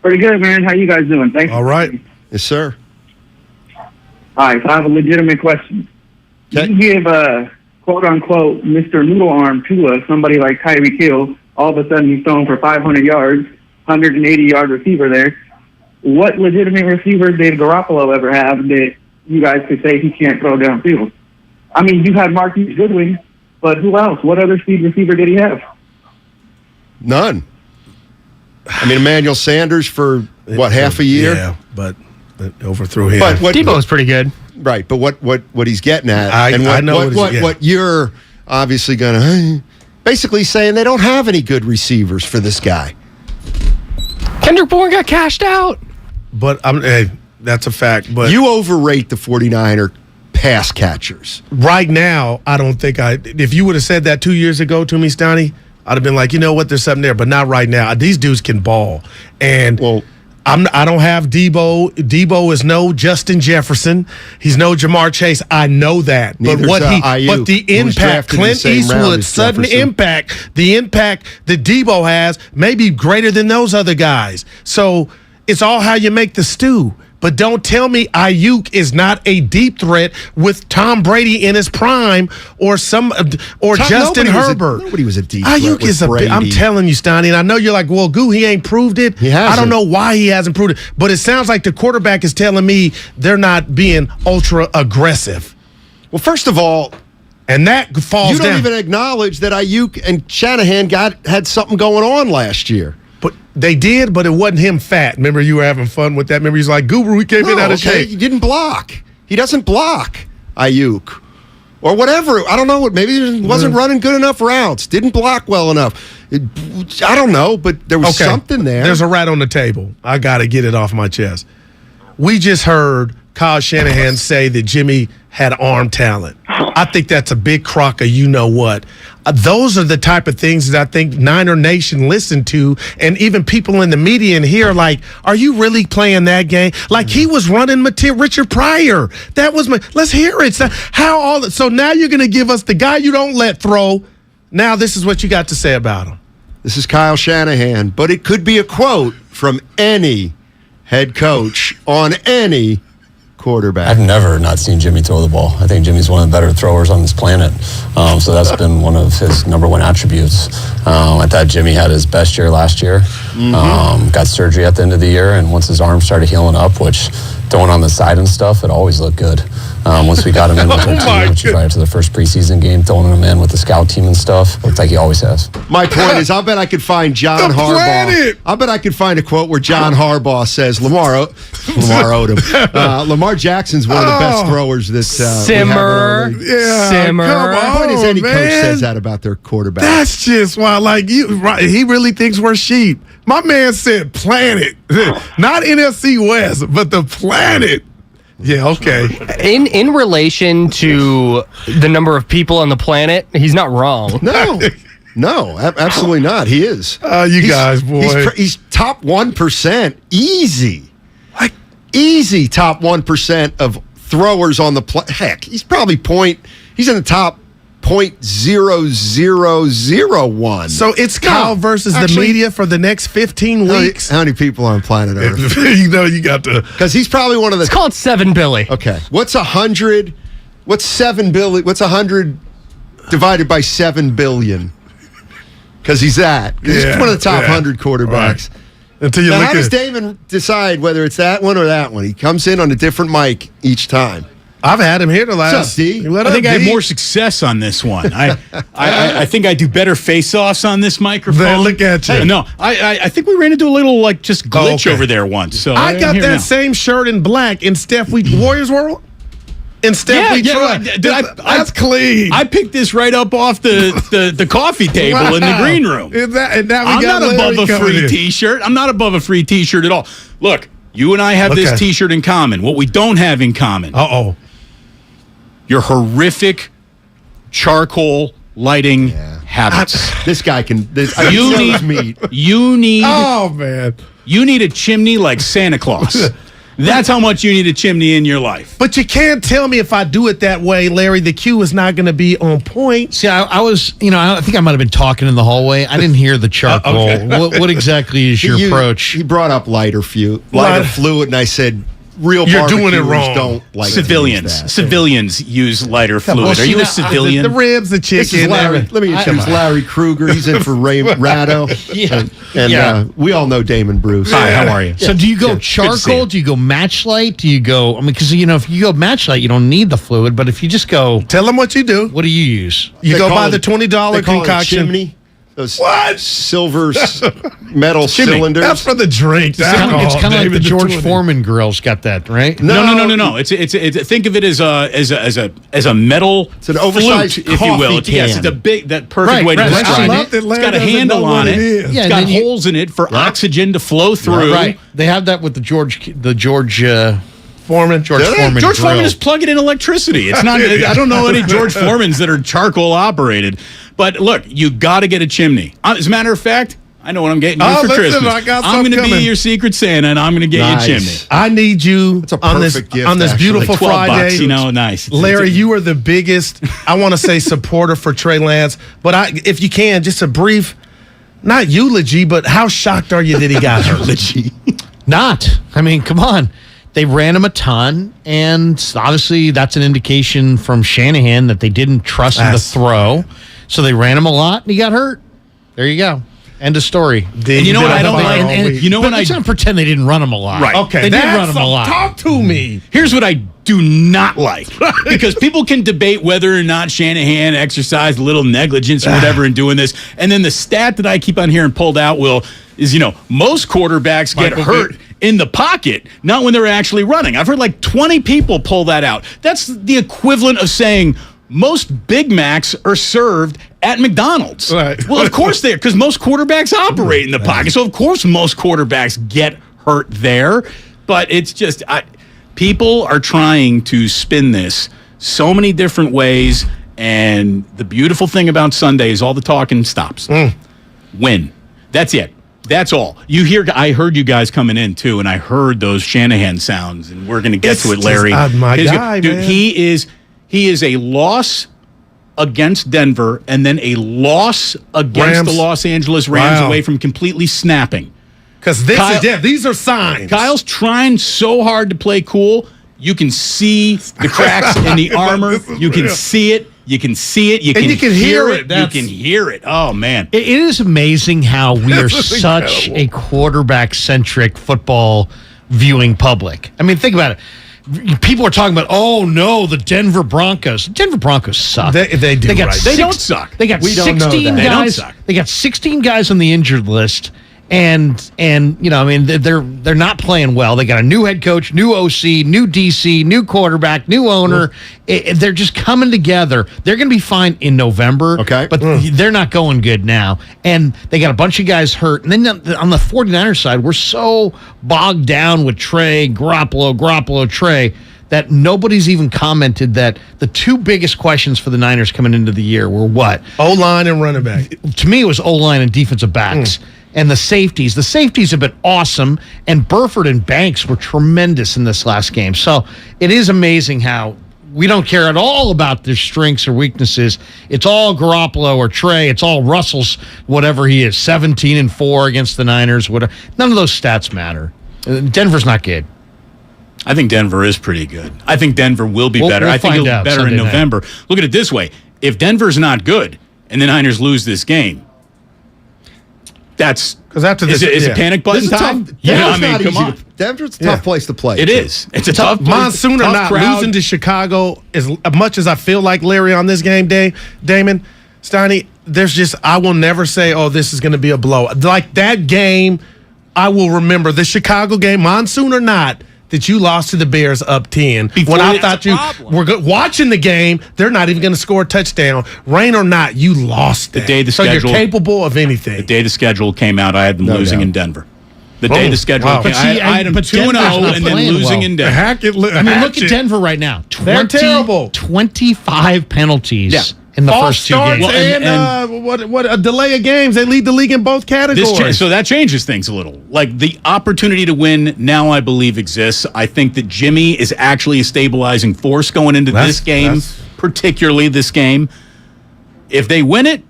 Pretty good, man. How you guys doing? Thanks. All right. Yes, sir. All right, so I have a legitimate question. Okay. You give quote-unquote Mr. Noodle Arm to somebody like Tyreek Hill, all of a sudden he's throwing for 500 yards, 180-yard receiver there. What legitimate receiver did Garoppolo ever have that you guys could say he can't throw downfield? I mean, you had Marquise Goodwin, but who else? What other speed receiver did he have? None. I mean, Emmanuel Sanders for, half a year? Yeah, but overthrew him. But Debo's pretty good. Right, but what he's getting at, I know what you're obviously going to basically saying they don't have any good receivers for this guy. Kendrick Bourne got cashed out. But that's a fact. But you overrate the 49er pass catchers. Right now, I don't think if you would have said that 2 years ago to me, Steiny, I'd have been like, you know what, there's something there, but not right now. These dudes can ball. And I don't have Debo. Debo is no Justin Jefferson. He's no Jamar Chase. I know that. But the impact, Clint Eastwood's sudden impact, the impact that Debo has may be greater than those other guys. So it's all how you make the stew. But don't tell me Ayuk is not a deep threat with Tom Brady in his prime or Justin Herbert. Nobody was a deep threat Ayuk with is Brady. I'm telling you, Steiny, and I know you're like, well, Goo, he ain't proved it. He hasn't. I don't know why he hasn't proved it, but it sounds like the quarterback is telling me they're not being ultra aggressive. Well, first of all, and that falls you don't down. even acknowledge that Ayuk and Shanahan had something going on last year. But they did, but it wasn't him fat. Remember, you were having fun with that. Remember, he's like, Guru, he came in out of shape. He didn't block. He doesn't block Ayuk. Or whatever. I don't know. Maybe he wasn't running good enough routes. Didn't block well enough. I don't know, but there was something there. There's a rat on the table. I got to get it off my chest. We just heard Kyle Shanahan say that Jimmy had arm talent. I think that's a big crock of you-know-what. Those are the type of things that I think Niner Nation listened to, and even people in the media in here like, are you really playing that game? Like he was running Richard Pryor. That was let's hear it. So now you're going to give us the guy you don't let throw. Now this is what you got to say about him. This is Kyle Shanahan, but it could be a quote from any head coach on any quarterback. I've never not seen Jimmy throw the ball. I think Jimmy's one of the better throwers on this planet. So that's been one of his number one attributes. I thought Jimmy had his best year last year. Got surgery at the end of the year, and once his arm started healing up, which throwing on the side and stuff, it always looked good. Once we got him in with our team, which is right after the first preseason game, throwing him in with the scout team and stuff, looked like he always has. My point is, I'll bet I could find John Harbaugh. I bet I could find a quote where John Harbaugh says, Lamar Jackson's one of the best throwers that Simmer. Come on, my point is, any coach says that about their quarterback. That's just why, he really thinks we're sheep. My man said planet, not NFC West, but the planet. Yeah, okay. In relation to the number of people on the planet, he's not wrong. No, absolutely not. He is. Guys, boy. He's top 1%. Easy. Easy top 1% of throwers on the play. Heck, he's probably he's in the top 0.0001. So it's Kyle versus the media for the next 15 weeks. How many people on planet Earth? You got to. Because he's probably one of the. Let's call it 7 Billy. Okay. What's 100? What's 7 billion? What's 100 divided by 7 billion? Because he's that. He's one of the top 100 quarterbacks. Right. Until you now, look how does Damon decide whether it's that one or that one? He comes in on a different mic each time. I've had him here the last. What's up, D? I think I have more success on this one. I think I do better face-offs on this microphone. Then look at you. No, I think we ran into a little just glitch over there once. So I got that same shirt in black in Steph Warriors World. That's clean. I picked this right up off the coffee table in the green room. I'm not above a free T-shirt. I'm not above a free T-shirt at all. Look, you and I have this T-shirt in common. What we don't have in common. Your horrific charcoal lighting habits. This guy can. You need. Oh man. You need a chimney like Santa Claus. That's how much you need a chimney in your life. But you can't tell me if I do it that way, Larry, the cue is not going to be on point. See, I was, I think I might have been talking in the hallway. I didn't hear the charcoal. What exactly is your approach? He brought up lighter fluid, and I said, real You're doing it barbecuers wrong. Don't like Civilians use lighter fluid. Are you a civilian? The ribs, the chicken. This is Larry. Let me introduce Larry Kruger. He's in for Ray Ratto. And we all know Damon Bruce. Hi, how are you? So do you go charcoal? Do you go matchlight? Do you go, because, if you go matchlight, you don't need the fluid. But if you just go. Tell them what you do. What do you use? You go buy the $20 concoction. Chimney. Those silver metal cylinders. That's for the drink. It's kind of like the George Foreman grill's got that, right? No. It's think of it as a metal. It's an oversized flute, if you will. Yes, it's a perfect way to describe it. It's got a handle on it. It's got holes in it for oxygen to flow through. Right. They have that with the George Foreman. George Foreman is plugging in electricity. It's not. I don't know any George Foremans that are charcoal operated. But look, you got to get a chimney. As a matter of fact, I know what I'm getting you for Christmas. I'm going to be your secret Santa, and I'm going to get you a chimney. I need you on this beautiful like Friday. $12, nice. Larry, you are the biggest, I want to say, supporter for Trey Lance. But if you can, just a brief, not eulogy, but how shocked are you that he got hurt? Not. I mean, come on. they ran him a ton, and obviously that's an indication from Shanahan that they didn't trust him to throw. So they ran him a lot, and he got hurt. There you go. End of story. And you know what I don't like? You know what let's not pretend they didn't run him a lot. Right. Okay, they did run him a lot. Talk to me. Here's what I do not like. Because people can debate whether or not Shanahan exercised a little negligence or whatever in doing this. And then the stat that I keep on hearing pulled out, is, most quarterbacks get hurt in the pocket, not when they're actually running. I've heard like 20 people pull that out. That's the equivalent of saying most Big Macs are served at McDonald's. Right. Well, of course they are, because most quarterbacks operate in the pocket. So, of course, most quarterbacks get hurt there. But it's just, people are trying to spin this so many different ways. And the beautiful thing about Sunday is all the talking stops. Win. That's it. That's all. I heard you guys coming in, too, and I heard those Shanahan sounds, and we're going to get to it, Larry. My guy, dude, man. He is a loss against Denver and then a loss against the Los Angeles Rams away from completely snapping. Because these are signs. Kyle's trying so hard to play cool. You can see the cracks in the armor. You can see it. You can see it. You can hear it. You can hear it. Oh, man. It is amazing how we are such a quarterback-centric football viewing public. I mean, think about it. People are talking about, oh, no, the Denver Broncos. Denver Broncos suck. They do, They don't suck. They got We don't know 16 that. They don't guys. suck. They got 16 guys on the injured list. And they're not playing well. They got a new head coach, new OC, new DC, new quarterback, new owner. They're just coming together. They're going to be fine in November. Okay. But they're not going good now. And they got a bunch of guys hurt. And then on the 49ers side, we're so bogged down with Trey, Garoppolo, Trey, that nobody's even commented that the two biggest questions for the Niners coming into the year were what? O-line and running back. To me, it was O-line and defensive backs. And the safeties. The safeties have been awesome, and Burford and Banks were tremendous in this last game. So it is amazing how we don't care at all about their strengths or weaknesses. It's all Garoppolo or Trey. It's all Russell's, whatever he is, 17-4 against the Niners. Whatever. None of those stats matter. Denver's not good. I think Denver is pretty good. I think Denver will be better. I think it'll be better in November. Look at it this way. If Denver's not good and the Niners lose this game, that's because after this is it panic button time? Come on. Denver's a tough place to play. It is. It's a tough place. Monsoon or not, crowd. losing to Chicago, as much as I feel like Larry on this game day, Damon, Steiny, I will never say, oh, this is going to be a blow. Like that game, I will remember the Chicago game, monsoon or not, that you lost to the Bears up 10. When I thought you were watching the game, they're not even going to score a touchdown. Rain or not, you lost that. The day the schedule, so you're capable of anything. The day the schedule came out, I had them losing in Denver. The day the schedule came out, I had them 2-0 and then losing in Denver. I mean, look at Denver right now. They're terrible. 25 penalties. In the first two games. What a delay of games. They lead the league in both categories. So that changes things a little. Like the opportunity to win now, I believe, exists. I think that Jimmy is actually a stabilizing force going into this game, particularly this game. If they win it,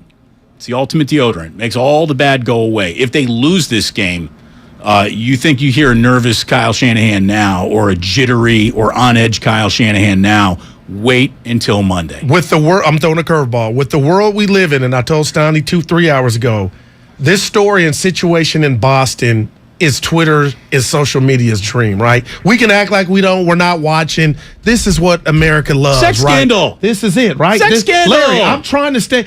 it's the ultimate deodorant. Makes all the bad go away. If they lose this game, you think you hear a nervous Kyle Shanahan now or a jittery or on-edge Kyle Shanahan now, wait until Monday. With the world, I'm throwing a curveball. With the world we live in, and I told Steiny 2-3 hours ago, this story and situation in Boston is Twitter, is social media's dream, right? We can act like we're not watching. This is what America loves, Sex right? scandal. This is it, right? Sex scandal. Larry, I'm trying to stay.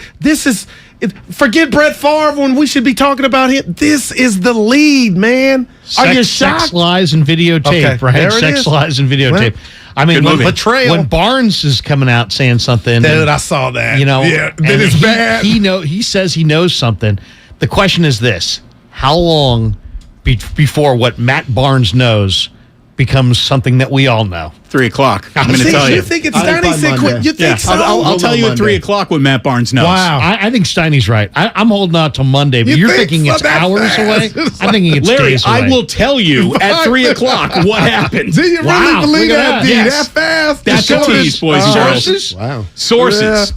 Forget Brett Favre when we should be talking about him. This is the lead, man. Are you shocked? Sex, lies, and videotape, right? There it Sex, is. lies, and videotape. Well, I mean, betrayal. When Barnes is coming out saying something, Dude, I saw that. That it's bad. He says he knows something. The question is this: how long before what Matt Barnes knows becomes something that we all know? 3 o'clock. I'm going to tell you. You think it's Steiny said quit? You think so? I'll tell you at 3 o'clock what Matt Barnes knows. Wow. I think Steiny's right. I'm holding out till Monday, but you're thinking it's hours away? I'm thinking it's Larry, days away. I will tell you at 3 o'clock what happens. Do you really believe that? Yes. That fast? That's a tease, boys and girls. Sources? Wow. Sources.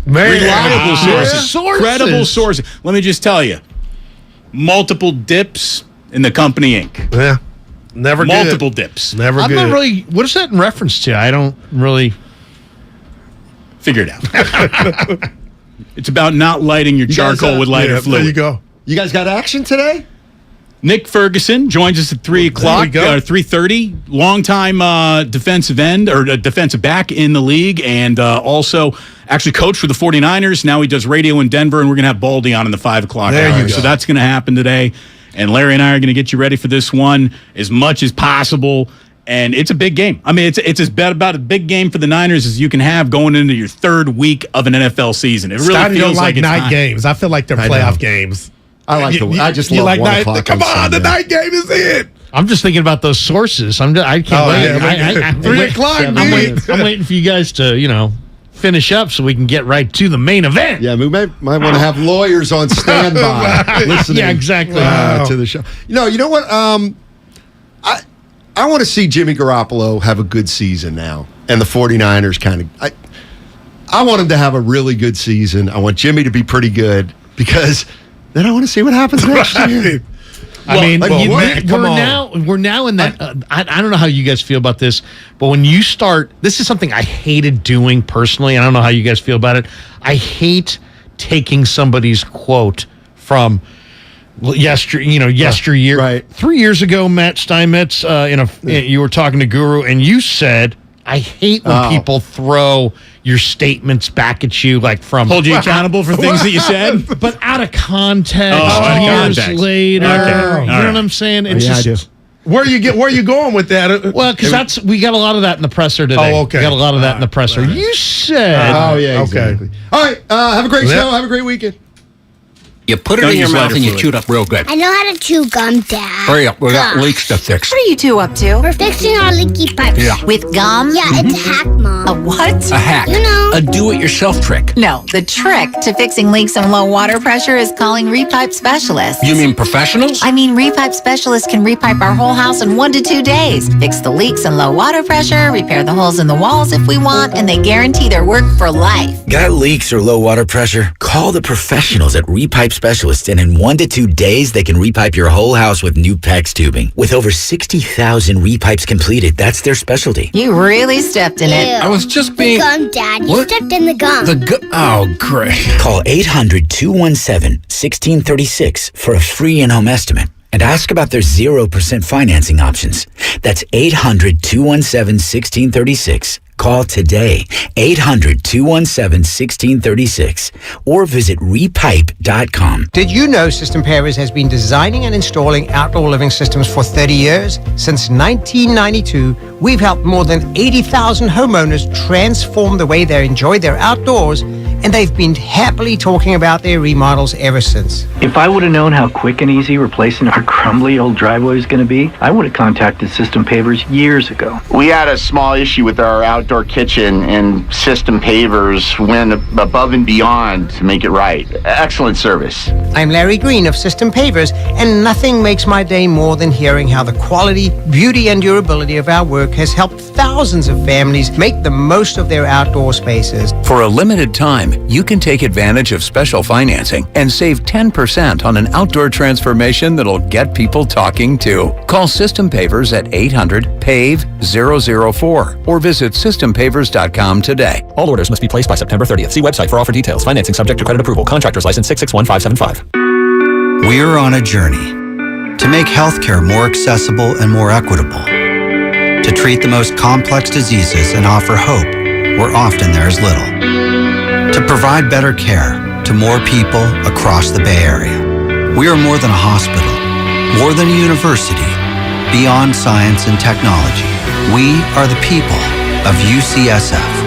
Man. Reliable sources. Sources. Credible sources. Let me just tell you. Multiple dips in the company ink. Yeah. Never good. Multiple dips. Never I'm good. not really. What is that in reference to? I don't really figure it out. It's about not lighting your charcoal with lighter fluid. There you go. You guys got action today? Nick Ferguson joins us at 3 o'clock, 3:30. Longtime defensive end or defensive back in the league, and also actually coached for the 49ers. Now he does radio in Denver, and we're going to have Baldy on in the 5 o'clock There hour. you go. So that's going to happen today. And Larry and I are going to get you ready for this one as much as possible. And it's a big game. I mean, it's as bad about a big game for the Niners as you can have going into your third week of an NFL season. It really Steiny feels don't like it's night time. games. I feel like they're playoff games. I like I just love like 1 night. o'clock Come on, the Sunday. night game is it. I'm just thinking about those sources. I can't wait. Yeah, 3 o'clock. I'm waiting for you guys to, finish up so we can get right to the main event. Yeah, we might want to have lawyers on standby listening. Yeah, exactly. To the show. You know what? I want to see Jimmy Garoppolo have a good season now, and the 49ers kind of. I want him to have a really good season. I want Jimmy to be pretty good because then I want to see what happens next year. We're now in that. I don't know how you guys feel about this, but when you start, this is something I hated doing personally. I don't know how you guys feel about it. I hate taking somebody's quote from yesteryear. Right. 3 years ago, Matt Steinmetz, you were talking to Guru, and you said, "I hate when people throw your statements back at you, like from hold you accountable for things that you said, but out of context, out of years context. later." Okay. You know what I'm saying? It's I do. Where you going with that? Well, because we got a lot of that in the presser today. Oh, okay. We got a lot of that in the presser. You said. Exactly. All right. Have a great show. Have a great weekend. You put it in your mouth and you chew it up real good. I know how to chew gum, Dad. Hurry up, we got leaks to fix. What are you two up to? We're fixing our leaky pipes. Yeah. With gum? Yeah, it's a hack, Mom. A what? A hack. You know. A do-it-yourself trick. No, the trick to fixing leaks and low water pressure is calling repipe specialists. You mean professionals? I mean, repipe specialists can repipe our whole house in 1 to 2 days. Fix the leaks and low water pressure, repair the holes in the walls if we want, and they guarantee their work for life. Got leaks or low water pressure? Call the professionals at Repipe Specialists, and in 1 to 2 days, they can repipe your whole house with new PEX tubing. With over 60,000 repipes completed, that's their specialty. You really stepped in it. I was just being... Gum, Dad. You What? stepped in the gum. Oh, great. Call 800-217-1636 for a free in-home estimate and ask about their 0% financing options. That's 800-217-1636. Call today, 800-217-1636, or visit repipe.com. Did you know System Pavers has been designing and installing outdoor living systems for 30 years? Since 1992, we've helped more than 80,000 homeowners transform the way they enjoy their outdoors, and they've been happily talking about their remodels ever since. If I would have known how quick and easy replacing our crumbly old driveway was going to be, I would have contacted System Pavers years ago. We had a small issue with our outdoor kitchen, and System Pavers went above and beyond to make it right. Excellent service. I'm Larry Green of System Pavers, and nothing makes my day more than hearing how the quality, beauty, and durability of our work has helped thousands of families make the most of their outdoor spaces. For a limited time, you can take advantage of special financing and save 10% on an outdoor transformation that'll get people talking too. Call System Pavers at 800-PAVE-004 or visit SystemPavers.com today. All orders must be placed by September 30th. See website for offer details. Financing subject to credit approval. Contractor's license 661575. We're on a journey to make healthcare more accessible and more equitable, to treat the most complex diseases and offer hope where often there is little, to provide better care to more people across the Bay Area. We are more than a hospital, more than a university, beyond science and technology. We are the people of UCSF.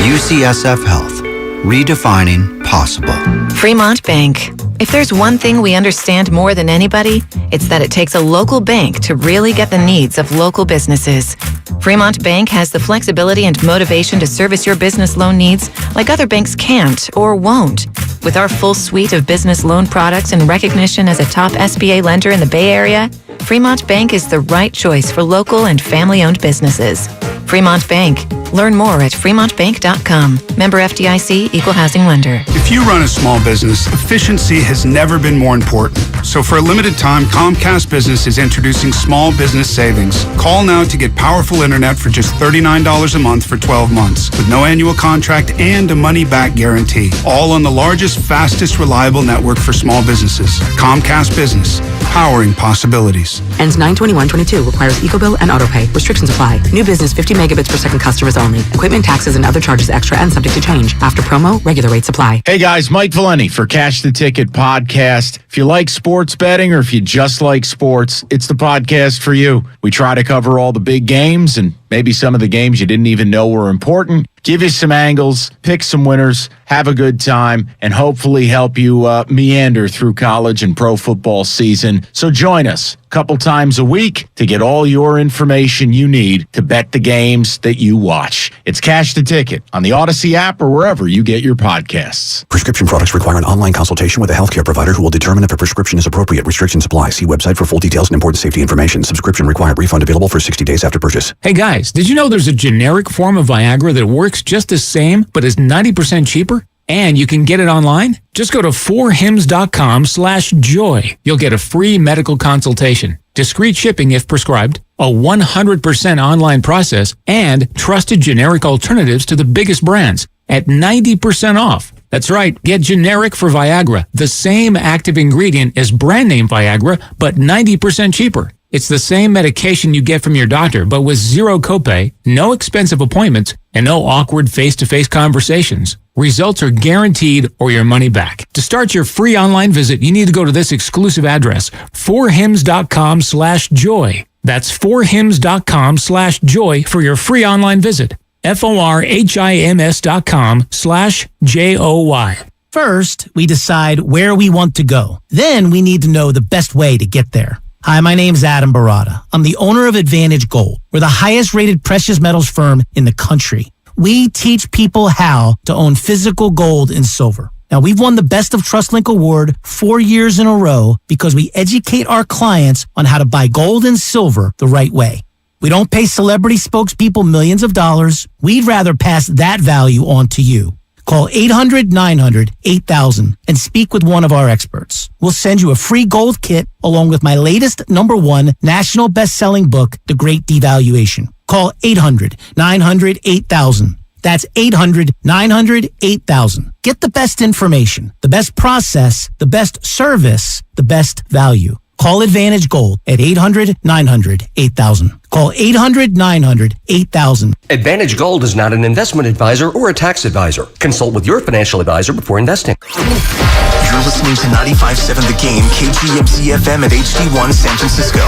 UCSF Health, redefining possible. Fremont Bank. If there's one thing we understand more than anybody, it's that it takes a local bank to really get the needs of local businesses. Fremont Bank has the flexibility and motivation to service your business loan needs like other banks can't or won't. With our full suite of business loan products and recognition as a top SBA lender in the Bay Area, Fremont Bank is the right choice for local and family-owned businesses. Fremont Bank, Learn more at fremontbank.com. Member FDIC, Equal Housing Lender. If you run a small business, efficiency has never been more important. So for a limited time, Comcast Business is introducing small business savings. Call now to get powerful internet for just $39 a month for 12 months with no annual contract and a money-back guarantee. All on the largest, fastest, reliable network for small businesses. Comcast Business, powering possibilities. Ends 9/21/22. Requires EcoBill and AutoPay. Restrictions apply. New business 50 megabits per second customers only. Equipment, taxes, and other charges extra and subject to change. After promo, regular rates apply. Hey guys, Mike Valeni for Cash the Ticket podcast. If you like sports betting or if you just like sports, it's the podcast for you. We try to cover all the big games and maybe some of the games you didn't even know were important. Give you some angles, pick some winners, have a good time, and hopefully help you meander through college and pro football season. So join us a couple times a week to get all your information you need to bet the games that you watch. It's Cash the Ticket on the Odyssey app or wherever you get your podcasts. Prescription products require an online consultation with a healthcare provider who will determine if a prescription is appropriate. Restrictions apply. See website for full details and important safety information. Subscription required. Refund available for 60 days after purchase. Hey guys, did you know there's a generic form of Viagra that works just the same, but is 90% cheaper? And you can get it online? Just go to 4hims.com/joy. You'll get a free medical consultation, discreet shipping if prescribed, a 100% online process, and trusted generic alternatives to the biggest brands at 90% off. That's right, get generic for Viagra, the same active ingredient as brand name Viagra, but 90% cheaper. It's the same medication you get from your doctor, but with zero copay, no expensive appointments, and no awkward face-to-face conversations. Results are guaranteed or your money back. To start your free online visit, you need to go to this exclusive address, 4hims.com/joy. That's 4hims.com/joy for your free online visit. FORHIMS.com/JOY. First, we decide where we want to go. Then we need to know the best way to get there. Hi, my name's Adam Barada. I'm the owner of Advantage Gold. We're the highest rated precious metals firm in the country. We teach people how to own physical gold and silver. Now, we've won the Best of TrustLink Award 4 years in a row because we educate our clients on how to buy gold and silver the right way. We don't pay celebrity spokespeople millions of dollars. We'd rather pass that value on to you. Call 800-900-8000 and speak with one of our experts. We'll send you a free gold kit along with my latest #1 national best-selling book, The Great Devaluation. Call 800-900-8000. That's 800-900-8000. Get the best information, the best process, the best service, the best value. Call Advantage Gold at 800-900-8000. Call 800-900-8000. Advantage Gold is not an investment advisor or a tax advisor. Consult with your financial advisor before investing. You're listening to 95.7 The Game, KGMC FM at HD1 San Francisco.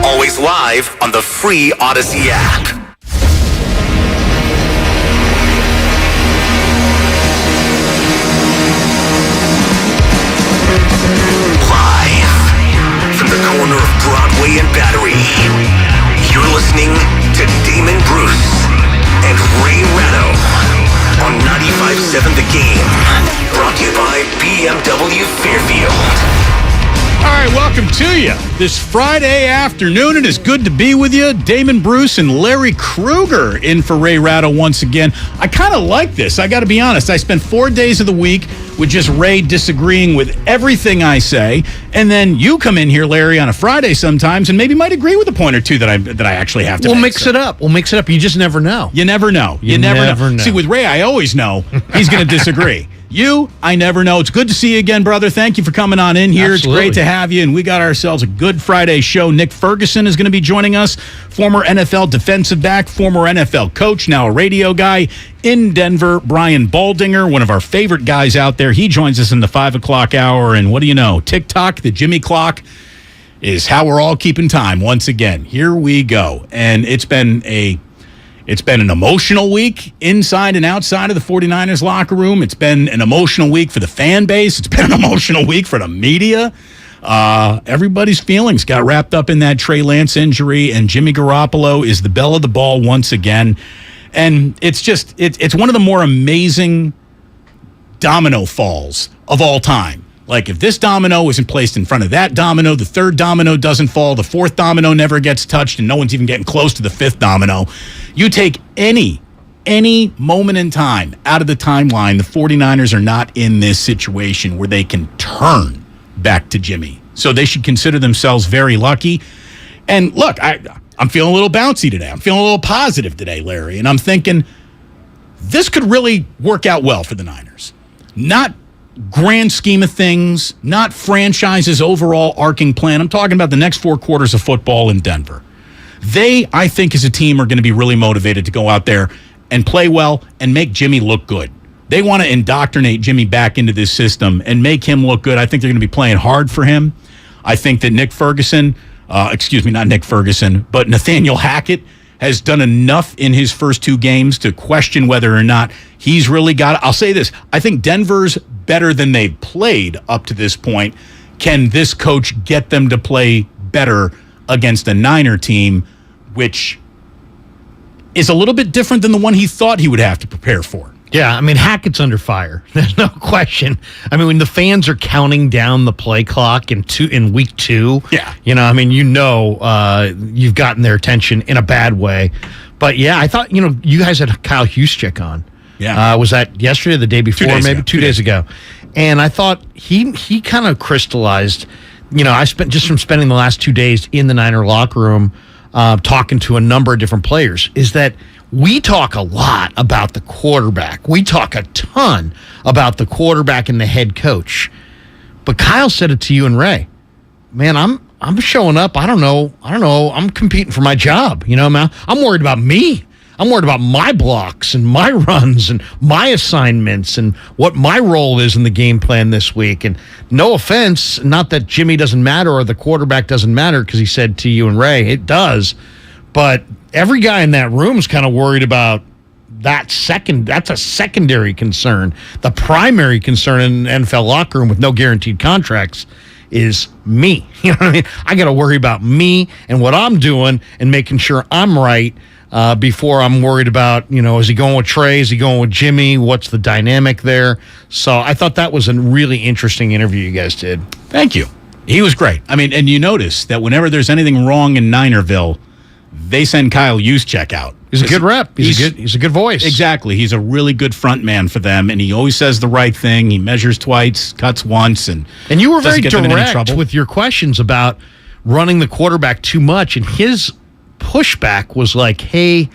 Always live on the free Odyssey app. Corner of Broadway and Battery. You're listening to Damon Bruce and Ray Ratto on 95.7 The Game. Brought to you by BMW Fairfield. All right, welcome to you this Friday afternoon. It is good to be with you. Damon Bruce and Larry Kruger in for Ray Ratto once again. I kind of like this. I got to be honest. I spent 4 days of the week with just Ray disagreeing with everything I say, and then you come in here, Larry, on a Friday sometimes, and maybe might agree with a point or two that I actually have to. We'll mix it up. We'll mix it up. You just never know. You never know. You never know. See, with Ray, I always know he's going to disagree. You, I never know. It's good to see you again, brother. Thank you for coming on in here. Absolutely. It's great to have you, and we got ourselves a good Friday show. Nick Ferguson is going to be joining us, former NFL defensive back, former NFL coach, now a radio guy in Denver. Brian Baldinger, one of our favorite guys out there. He joins us in the 5 o'clock hour, and what do you know? TikTok, the Jimmy clock, is how we're all keeping time once again. Here we go, and it's been an emotional week inside and outside of the 49ers locker room. It's been an emotional week for the fan base. It's been an emotional week for the media. Everybody's feelings got wrapped up in that Trey Lance injury, and Jimmy Garoppolo is the belle of the ball once again. And it's one of the more amazing domino falls of all time. Like, if this domino isn't placed in front of that domino, the third domino doesn't fall, the fourth domino never gets touched, and no one's even getting close to the fifth domino. You take any moment in time out of the timeline, the 49ers are not in this situation where they can turn back to Jimmy. So they should consider themselves very lucky. And look, I'm feeling a little bouncy today. I'm feeling a little positive today, Larry. And I'm thinking this could really work out well for the Niners. Not grand scheme of things, not franchise's overall arcing plan. I'm talking about the next 4 quarters of football in Denver. They, I think, as a team are going to be really motivated to go out there and play well and make Jimmy look good. They want to indoctrinate Jimmy back into this system and make him look good. I think they're going to be playing hard for him. I think that Nathaniel Hackett has done enough in his first 2 games to question whether or not he's really got it. I'll say this. I think Denver's better than they've played up to this point. Can this coach get them to play better against a Niner team, which is a little bit different than the one he thought he would have to prepare for? Yeah, I mean, Hackett's under fire. There's no question. I mean, when the fans are counting down the play clock in week 2, you've gotten their attention in a bad way. But, yeah, I thought, you guys had Kyle Juszczyk on. Yeah. Was that yesterday or the day before? 2 days maybe ago. 2 days ago. And I thought he kind of crystallized, I spent just from spending the last 2 days in the Niner locker room talking to a number of different players, is that we talk a lot about the quarterback. We talk a ton about the quarterback and the head coach. But Kyle said it to you and Ray. Man, I'm showing up. I don't know. I'm competing for my job. Man, I'm worried about me. I'm worried about my blocks and my runs and my assignments and what my role is in the game plan this week. And no offense, not that Jimmy doesn't matter or the quarterback doesn't matter, because he said to you and Ray, it does. But every guy in that room is kind of worried about that's a secondary concern. The primary concern in the NFL locker room with no guaranteed contracts is me. You know what I mean? I got to worry about me and what I'm doing and making sure I'm right before I'm worried about, is he going with Trey? Is he going with Jimmy? What's the dynamic there? So I thought that was a really interesting interview you guys did. Thank you. He was great. I mean, and you notice that whenever there's anything wrong in Ninerville, they send Kyle Juszczyk out. He's a good rep. He's a good voice. Exactly. He's a really good front man for them, and he always says the right thing. He measures twice, cuts once, and you were very direct with your questions about running the quarterback too much, and his pushback was like, hey,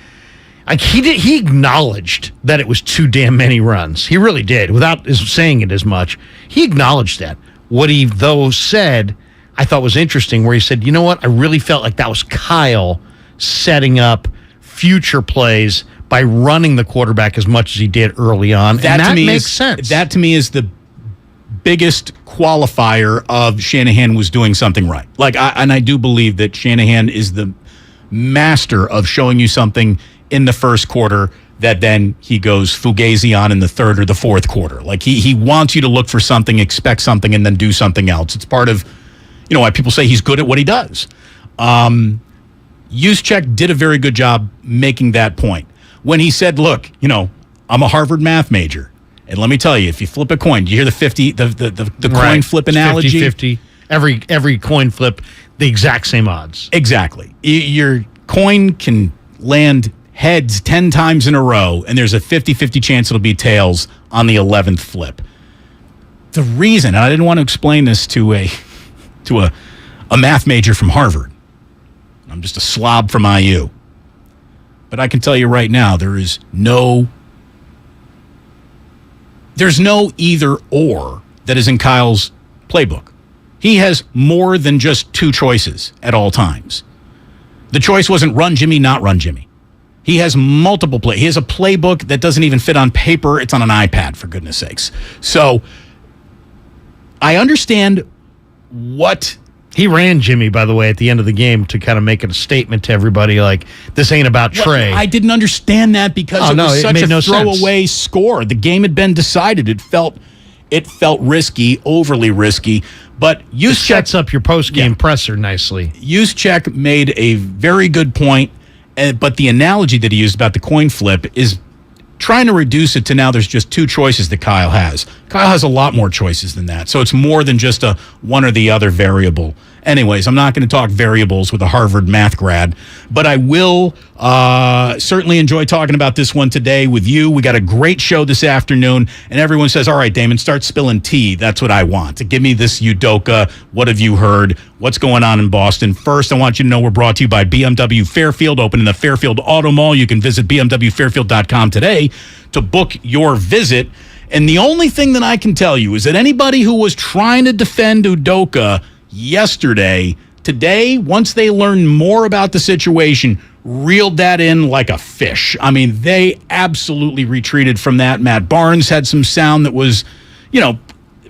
he acknowledged that it was too damn many runs. He really did, without saying it as much. He acknowledged that. What he, though, said, I thought was interesting, where he said, you know what, I really felt like that was Kyle setting up future plays by running the quarterback as much as he did early on. That makes sense. That to me is the biggest qualifier of Shanahan was doing something right. I do believe that Shanahan is the master of showing you something in the first quarter that then he goes fugazi on in the third or the fourth quarter. He wants you to look for something, expect something, and then do something else. It's part of, why people say he's good at what he does. Juszczyk did a very good job making that point. When he said, look, I'm a Harvard math major. And let me tell you, if you flip a coin, do you hear the coin flip analogy? 50-50. Every coin flip, the exact same odds. Exactly. Your coin can land heads 10 times in a row, and there's a 50-50 chance it'll be tails on the 11th flip. The reason, and I didn't want to explain this to a math major from Harvard. I'm just a slob from IU. But I can tell you right now, there's no either or that is in Kyle's playbook. He has more than just 2 choices at all times. The choice wasn't run Jimmy, not run Jimmy. He has multiple plays. He has a playbook that doesn't even fit on paper. It's on an iPad, for goodness sakes. So I understand what... He ran Jimmy, by the way, at the end of the game to kind of make a statement to everybody like, this ain't about Trey. I didn't understand that because it was such a throwaway score. The game had been decided. It felt risky, overly risky. But Juszczyk sets up your post-game presser nicely. Juszczyk made a very good point, but the analogy that he used about the coin flip is trying to reduce it to now there's just 2 choices that Kyle has. Kyle has a lot more choices than that. So it's more than just a one or the other variable Anyways, I'm not going to talk variables with a Harvard math grad, but I will certainly enjoy talking about this one today with you. We got a great show this afternoon, and everyone says, all right, Damon, start spilling tea. That's what I want. Give me this Udoka. What have you heard? What's going on in Boston? First, I want you to know we're brought to you by BMW Fairfield, open in the Fairfield Auto Mall. You can visit bmwfairfield.com today to book your visit. And the only thing that I can tell you is that anybody who was trying to defend Udoka yesterday, today, once they learned more about the situation, reeled that in like a fish. I mean, they absolutely retreated from that. Matt Barnes had some sound that was,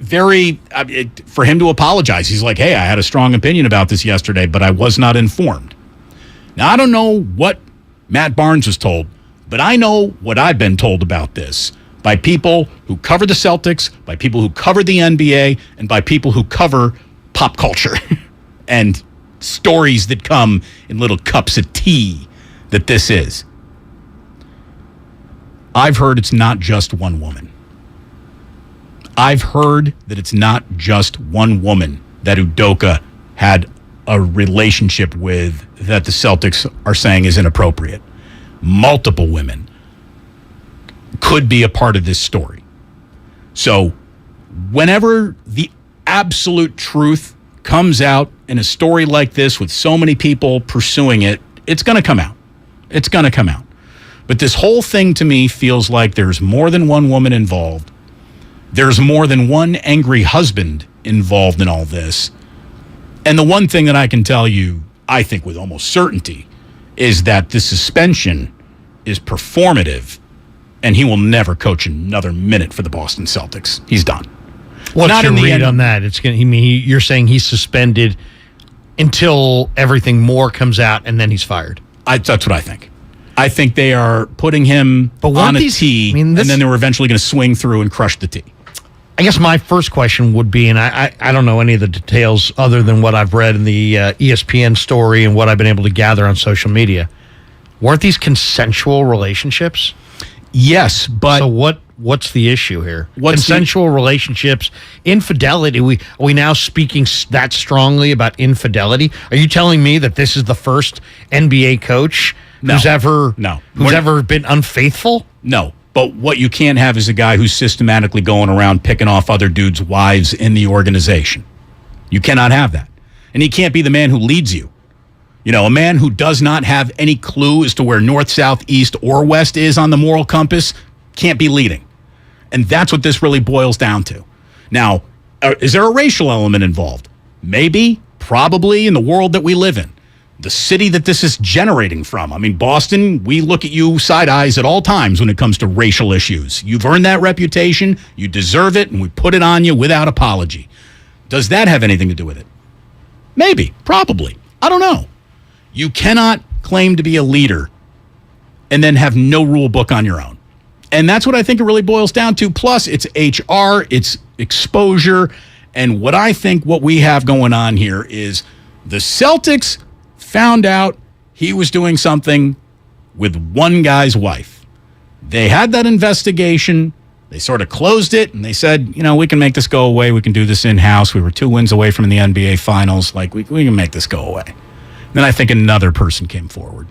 very, for him to apologize. He's like, hey, I had a strong opinion about this yesterday, but I was not informed. Now, I don't know what Matt Barnes was told, but I know what I've been told about this by people who cover the Celtics, by people who cover the NBA, and by people who cover pop culture and stories that come in little cups of tea that this is. I've heard it's not just one woman. I've heard that it's not just one woman that Udoka had a relationship with that the Celtics are saying is inappropriate. Multiple women could be a part of this story. So whenever the absolute truth comes out in a story like this with so many people pursuing it, it's going to come out. It's going to come out. But this whole thing to me feels like there's more than one woman involved. There's more than one angry husband involved in all this. And the one thing that I can tell you, I think with almost certainty, is that the suspension is performative, and he will never coach another minute for the Boston Celtics. He's done. What's your read on that? You're saying he's suspended until everything more comes out, and then he's fired. That's what I think. I think they are putting him on a tee, and then they were eventually going to swing through and crush the tee. I guess my first question would be, and I don't know any of the details other than what I've read in the ESPN story and what I've been able to gather on social media. Weren't these consensual relationships? Yes, but... So what's the issue here? Consensual relationships, infidelity. Are we now speaking that strongly about infidelity? Are you telling me that this is the first NBA coach who's ever been unfaithful? No. But what you can't have is a guy who's systematically going around picking off other dudes' wives in the organization. You cannot have that. And he can't be the man who leads you. A man who does not have any clue as to where north, south, east, or west is on the moral compass can't be leading. And that's what this really boils down to. Now, is there a racial element involved? Maybe, probably, in the world that we live in. The city that this is generating from. I mean, Boston, we look at you side eyes at all times when it comes to racial issues. You've earned that reputation, you deserve it, and we put it on you without apology. Does that have anything to do with it? Maybe, probably. I don't know. You cannot claim to be a leader and then have no rule book on your own. And that's what I think it really boils down to. Plus, it's HR, it's exposure, and what we have going on here is the Celtics found out he was doing something with one guy's wife. They had that investigation. They sort of closed it, and they said, we can make this go away. We can do this in-house. We were 2 wins away from the NBA Finals. We can make this go away. Then I think another person came forward.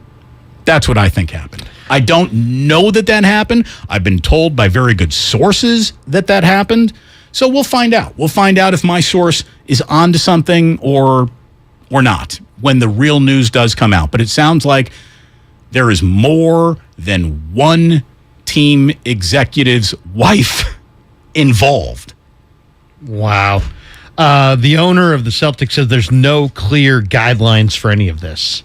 That's what I think happened. I don't know that happened. I've been told by very good sources that happened. So we'll find out. We'll find out if my source is onto something or not when the real news does come out. But it sounds like there is more than one team executive's wife involved. Wow. The owner of the Celtics says there's no clear guidelines for any of this.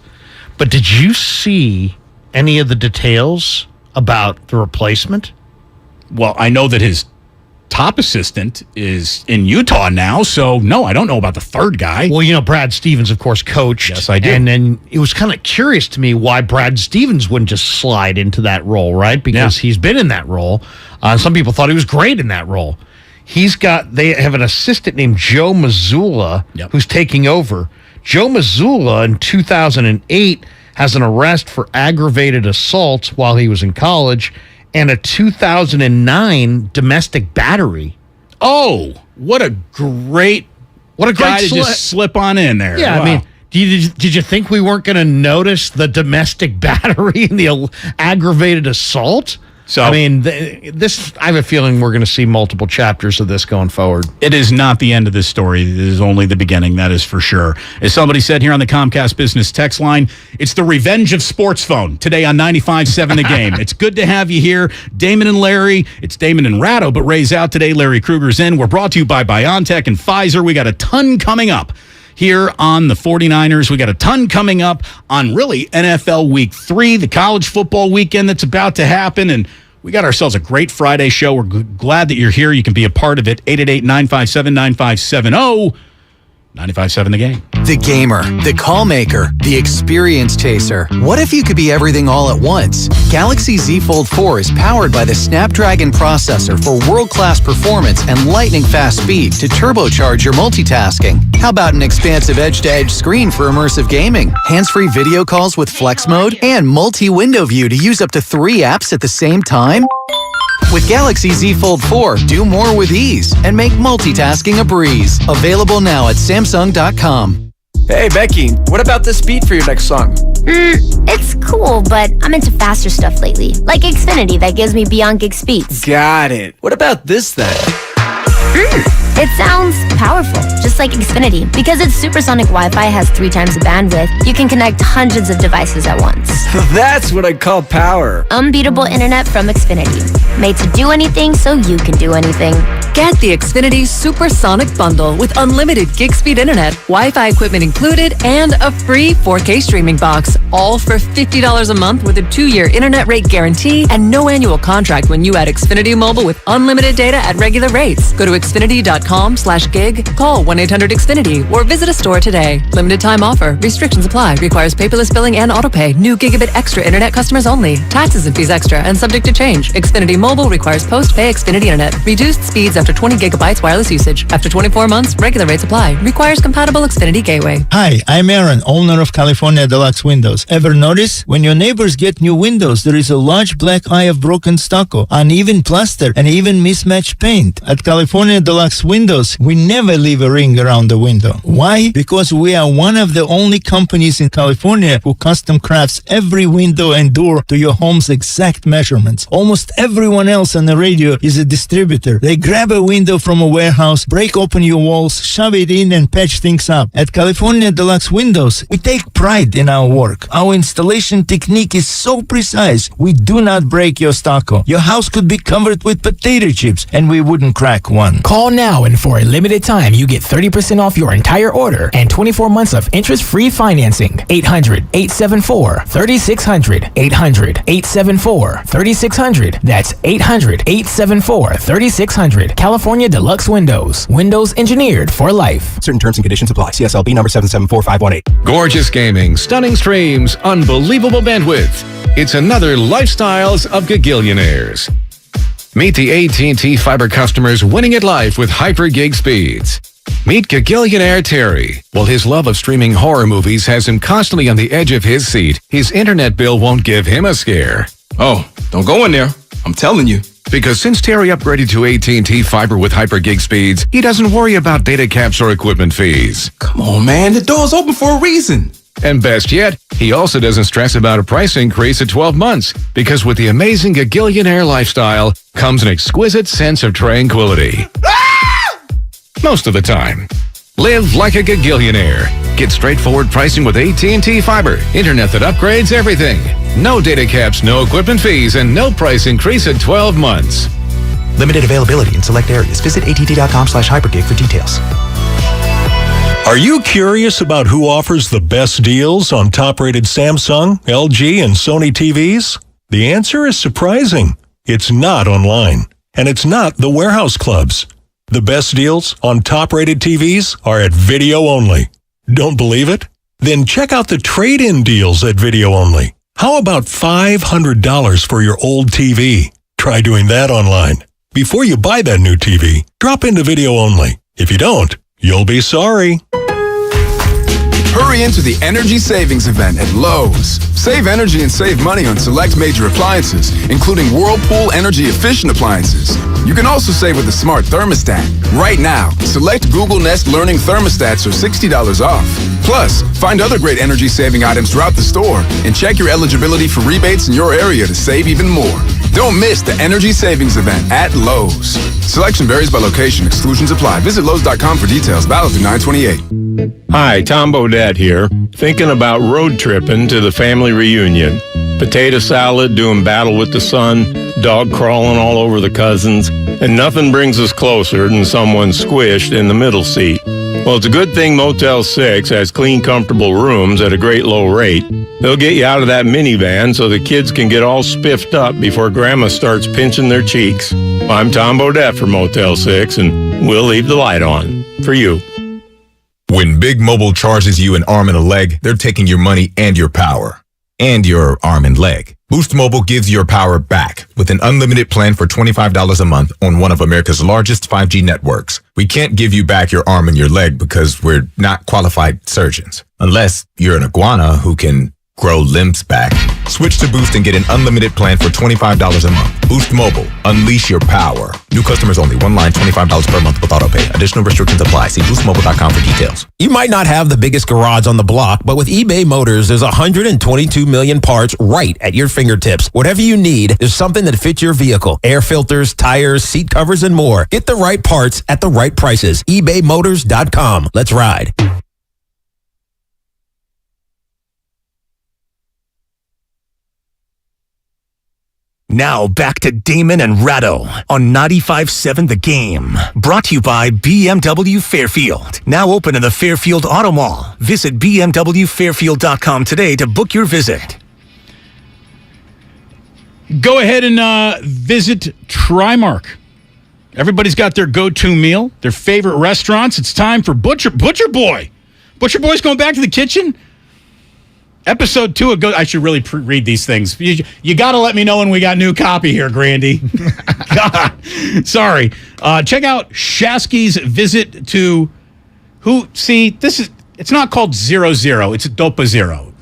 But did you see any of the details about the replacement? Well, I know that his top assistant is in Utah now, so no, I don't know about the third guy. Well, Brad Stevens, of course, coached. Yes, I do. And then it was kind of curious to me why Brad Stevens wouldn't just slide into that role, right? Because he's been in that role. Some people thought he was great in that role. They have an assistant named Joe Mazzulla who's taking over. Joe Mazzulla in 2008 has an arrest for aggravated assault while he was in college and a 2009 domestic battery. Oh, what a great What a great guy to just slip on in there. Yeah, Wow. I mean, did you think we weren't going to notice the domestic battery and the aggravated assault? So, I mean, this. I have a feeling we're going to see multiple chapters of this going forward. It is not the end of this story. It is only the beginning, that is for sure. As somebody said here on the Comcast Business text line, it's the revenge of sports phone today on 95.7 The Game. It's good to have you here. Damon and Larry. It's Damon and Ratto, but Ray's out today. Larry Kruger's in. We're brought to you by BioNTech and Pfizer. We got a ton coming up here on the 49ers. We got a ton coming up on really NFL Week 3, the college football weekend that's about to happen, and we got ourselves a great Friday show. We're glad that you're here. You can be a part of it. 888-957-9570. 95.7 The Game. The gamer, the call maker, the experience chaser. What if you could be everything all at once? Galaxy Z Fold 4 is powered by the Snapdragon processor for world-class performance and lightning-fast speed to turbocharge your multitasking. How about an expansive edge-to-edge screen for immersive gaming, hands-free video calls with flex mode, and multi-window view to use up to 3 apps at the same time? With Galaxy Z Fold 4, do more with ease and make multitasking a breeze. Available now at Samsung.com. Hey, Becky, what about this beat for your next song? It's cool, but I'm into faster stuff lately. Like Xfinity that gives me beyond gig speeds. Got it. What about this then? It sounds powerful, just like Xfinity. Because its supersonic Wi-Fi has 3 times the bandwidth, you can connect hundreds of devices at once. That's what I call power. Unbeatable internet from Xfinity. Made to do anything so you can do anything. Get the Xfinity Supersonic Bundle with unlimited gig speed internet, Wi-Fi equipment included, and a free 4K streaming box. All for $50 a month with a 2-year internet rate guarantee and no annual contract when you add Xfinity Mobile with unlimited data at regular rates. Go to Xfinity.com/gig, call 1-800-XFINITY, or visit a store today. Limited time offer. Restrictions apply. Requires paperless billing and autopay. New Gigabit Extra internet customers only. Taxes and fees extra and subject to change. Xfinity Mobile requires post-pay Xfinity internet. Reduced speeds after 20 gigabytes wireless usage. After 24 months, regular rates apply. Requires compatible Xfinity gateway. Hi, I'm Aaron, owner of California Deluxe Windows. Ever notice? When your neighbors get new windows, there is a large black eye of broken stucco, uneven plaster, and even mismatched paint. At California Deluxe Windows, we never leave a ring around the window. Why? Because we are one of the only companies in California who custom crafts every window and door to your home's exact measurements. Almost everyone else on the radio is a distributor. They grab a window from a warehouse, break open your walls, shove it in, and patch things up. At California Deluxe Windows, we take pride in our work. Our installation technique is so precise, we do not break your stucco. Your house could be covered with potato chips, and we wouldn't crack one. Call now, and for a limited time, you get 30% off your entire order and 24 months of interest-free financing. 800-874-3600. 800-874-3600. That's 800-874-3600. California Deluxe Windows. Windows engineered for life. Certain terms and conditions apply. CSLB number 774518. Gorgeous gaming, stunning streams, unbelievable bandwidth. It's another Lifestyles of Gagillionaires. Meet the AT&T Fiber customers winning at life with hyper gig speeds. Meet Gagillionaire Terry. While his love of streaming horror movies has him constantly on the edge of his seat, his internet bill won't give him a scare. Oh, don't go in there. I'm telling you. Because since Terry upgraded to AT&T Fiber with hyper gig speeds, he doesn't worry about data caps or equipment fees. Come on, man. The door's open for a reason. And best yet, he also doesn't stress about a price increase at 12 months, because with the amazing Gagillionaire lifestyle comes an exquisite sense of tranquility. Most of the time. Live like a Gagillionaire. Get straightforward pricing with AT&T Fiber. Internet that upgrades everything. No data caps, no equipment fees, and no price increase at 12 months. Limited availability in select areas. Visit att.com/hypergig for details. Are you curious about who offers the best deals on top-rated Samsung, LG, and Sony TVs? The answer is surprising. It's not online, and it's not the warehouse clubs. The best deals on top-rated TVs are at Video Only. Don't believe it? Then check out the trade-in deals at Video Only. How about $500 for your old TV? Try doing that online. Before you buy that new TV, drop into Video Only. If you don't, you'll be sorry. Hurry into the Energy Savings Event at Lowe's. Save energy and save money on select major appliances, including Whirlpool energy efficient appliances. You can also save with a smart thermostat. Right now, select Google Nest Learning thermostats are $60 off. Plus, find other great energy saving items throughout the store and check your eligibility for rebates in your area to save even more. Don't miss the Energy Savings Event at Lowe's. Selection varies by location. Exclusions apply. Visit Lowe's.com for details. Valid through 9/28. Hi, Tom Bodette here. Thinking about road tripping to the family reunion. Potato salad, doing battle with the sun, dog crawling all over the cousins, and nothing brings us closer than someone squished in the middle seat. Well, it's a good thing Motel 6 has clean, comfortable rooms at a great low rate. They'll get you out of that minivan so the kids can get all spiffed up before Grandma starts pinching their cheeks. I'm Tom Bodette for Motel 6, and we'll leave the light on for you. When Big Mobile charges you an arm and a leg, they're taking your money and your power. And your arm and leg. Boost Mobile gives your power back with an unlimited plan for $25 a month on one of America's largest 5G networks. We can't give you back your arm and your leg because we're not qualified surgeons. Unless you're an iguana who can grow limbs back. Switch to Boost and get an unlimited plan for $25 a month. Boost Mobile. Unleash your power. New customers only. One line, $25 per month with autopay. Additional restrictions apply. See boostmobile.com for details. You might not have the biggest garage on the block, but with eBay Motors, there's 122 million parts right at your fingertips. Whatever you need, there's something that fits your vehicle. Air filters, tires, seat covers, and more. Get the right parts at the right prices. ebaymotors.com. Let's ride. Now back to Damon and Ratto on 95.7 The Game. Brought to you by BMW Fairfield. Now open in the Fairfield Auto Mall. Visit bmwfairfield.com today to book your visit. Go ahead and visit Trimark. Everybody's got their go-to meal, their favorite restaurants. It's time for Butcher Boy. Butcher Boy's going back to the kitchen. Episode 2 ago, I should really read these things. You got to let me know when we got new copy here, Grandy. God, sorry. Check out Shasky's visit to who? See, it's not called 00. It's Dopa Zero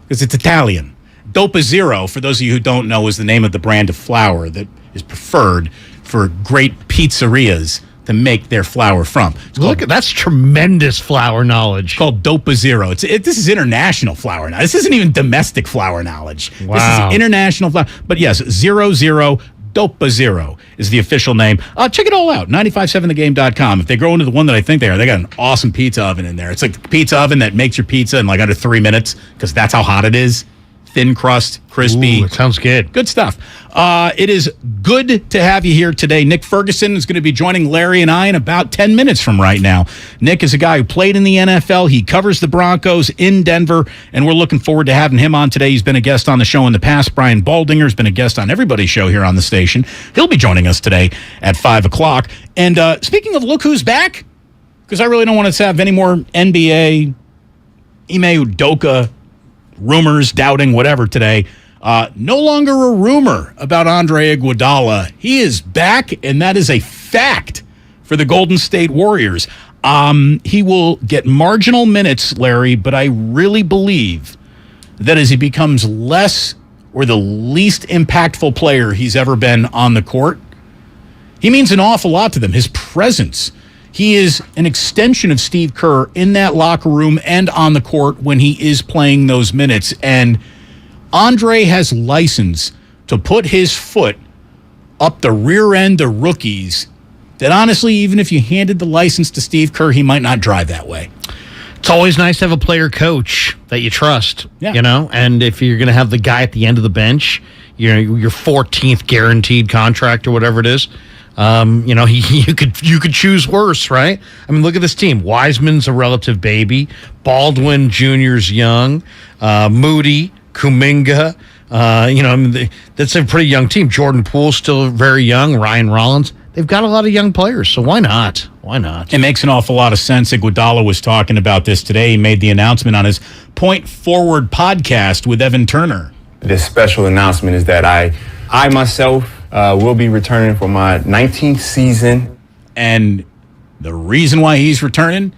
because it's Italian. Dopa Zero, for those of you who don't know, is the name of the brand of flour that is preferred for great pizzerias to make their flour from. That's tremendous flour knowledge. It's called Dopa Zero. This is international flour now. This isn't even domestic flour knowledge. Wow. This is international flour. But yes, 00 Dopa Zero is the official name. Check it all out, 957thegame.com. If they grow into the one that I think they are, they got an awesome pizza oven in there. It's like the pizza oven that makes your pizza in like under 3 minutes because that's how hot it is. Thin crust, crispy. Ooh, it sounds good. Good stuff. It is good to have you here today. Nick Ferguson is going to be joining Larry and I in about 10 minutes from right now. Nick is a guy who played in the NFL. He covers the Broncos in Denver, and we're looking forward to having him on today. He's been a guest on the show in the past. Brian Baldinger has been a guest on everybody's show here on the station. He'll be joining us today at 5 o'clock. And speaking of look who's back, because I really don't want to have any more NBA, Ime Udoka rumors, doubting, whatever today. No longer a rumor about Andre Iguodala. He is back, and that is a fact for the Golden State Warriors. He will get marginal minutes, Larry, but I really believe that as he becomes less or the least impactful player he's ever been on the court, he means an awful lot to them. His presence. He is an extension of Steve Kerr in that locker room and on the court when he is playing those minutes. And Andre has license to put his foot up the rear end of rookies that honestly, even if you handed the license to Steve Kerr, he might not drive that way. It's always nice to have a player coach that you trust, yeah. And if you're going to have the guy at the end of the bench, your 14th guaranteed contract or whatever it is, you could choose worse, right? I mean, look at this team. Wiseman's a relative baby. Baldwin Jr.'s young. Moody, Kuminga. That's a pretty young team. Jordan Poole's still very young. Ryan Rollins. They've got a lot of young players, so why not? Why not? It makes an awful lot of sense. Iguodala was talking about this today. He made the announcement on his Point Forward podcast with Evan Turner. This special announcement is that I myself will be returning for my 19th season. And the reason why he's returning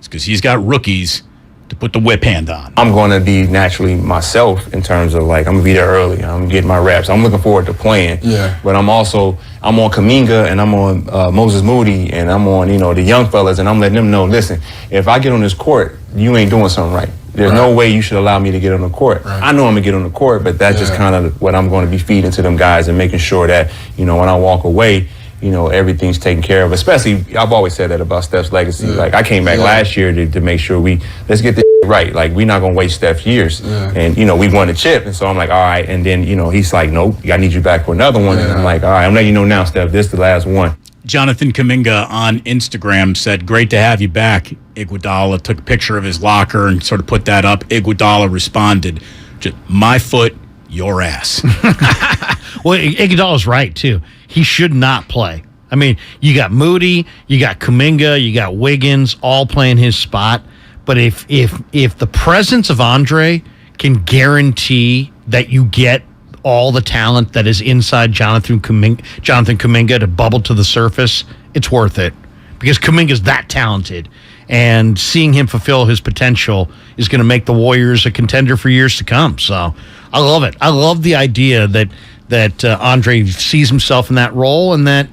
is because he's got rookies to put the whip hand on. I'm going to be naturally myself in terms of like I'm gonna be there early. I'm getting my reps. I'm looking forward to playing. Yeah. But I'm on Kuminga and I'm on Moses Moody and I'm on the young fellas and I'm letting them know. Listen, if I get on this court, you ain't doing something right. There's no way you should allow me to get on the court. Right. I know I'm gonna get on the court, but that's just kind of what I'm going to be feeding to them guys and making sure that when I walk away, everything's taken care of. Especially, I've always said that about Steph's legacy. Yeah. Like I came back last year to make sure let's get this right. Like we're not gonna waste Steph's years. Yeah. And we won the chip, and so I'm like, all right. And then he's like, nope, I need you back for another one. Yeah. And I'm like, all right, I'm letting you know now, Steph, this is the last one. Jonathan Kuminga on Instagram said, great to have you back. Iguodala took a picture of his locker and sort of put that up. Iguodala responded, just my foot, your ass. Well, Iguodala's right, too. He should not play. I mean, you got Moody, you got Kuminga, you got Wiggins all playing his spot. But if the presence of Andre can guarantee that you get all the talent that is inside Jonathan Kuminga to bubble to the surface, it's worth it. Because Kuminga's that talented. And seeing him fulfill his potential is going to make the Warriors a contender for years to come. So I love it. I love the idea that Andre sees himself in that role and that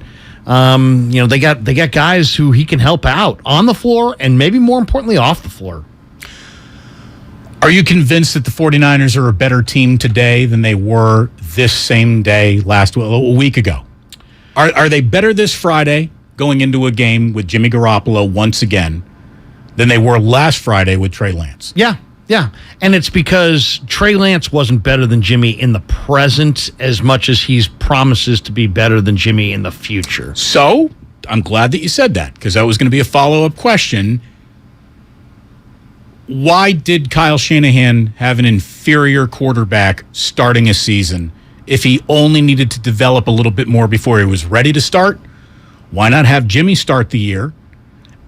they got guys who he can help out on the floor and maybe more importantly off the floor. Are you convinced that the 49ers are a better team today than they were this same day a week ago? Are they better this Friday going into a game with Jimmy Garoppolo once again than they were last Friday with Trey Lance? Yeah. And it's because Trey Lance wasn't better than Jimmy in the present as much as he promises to be better than Jimmy in the future. So I'm glad that you said that because that was going to be a follow-up question. Why did Kyle Shanahan have an inferior quarterback starting a season if he only needed to develop a little bit more before he was ready to start? Why not have Jimmy start the year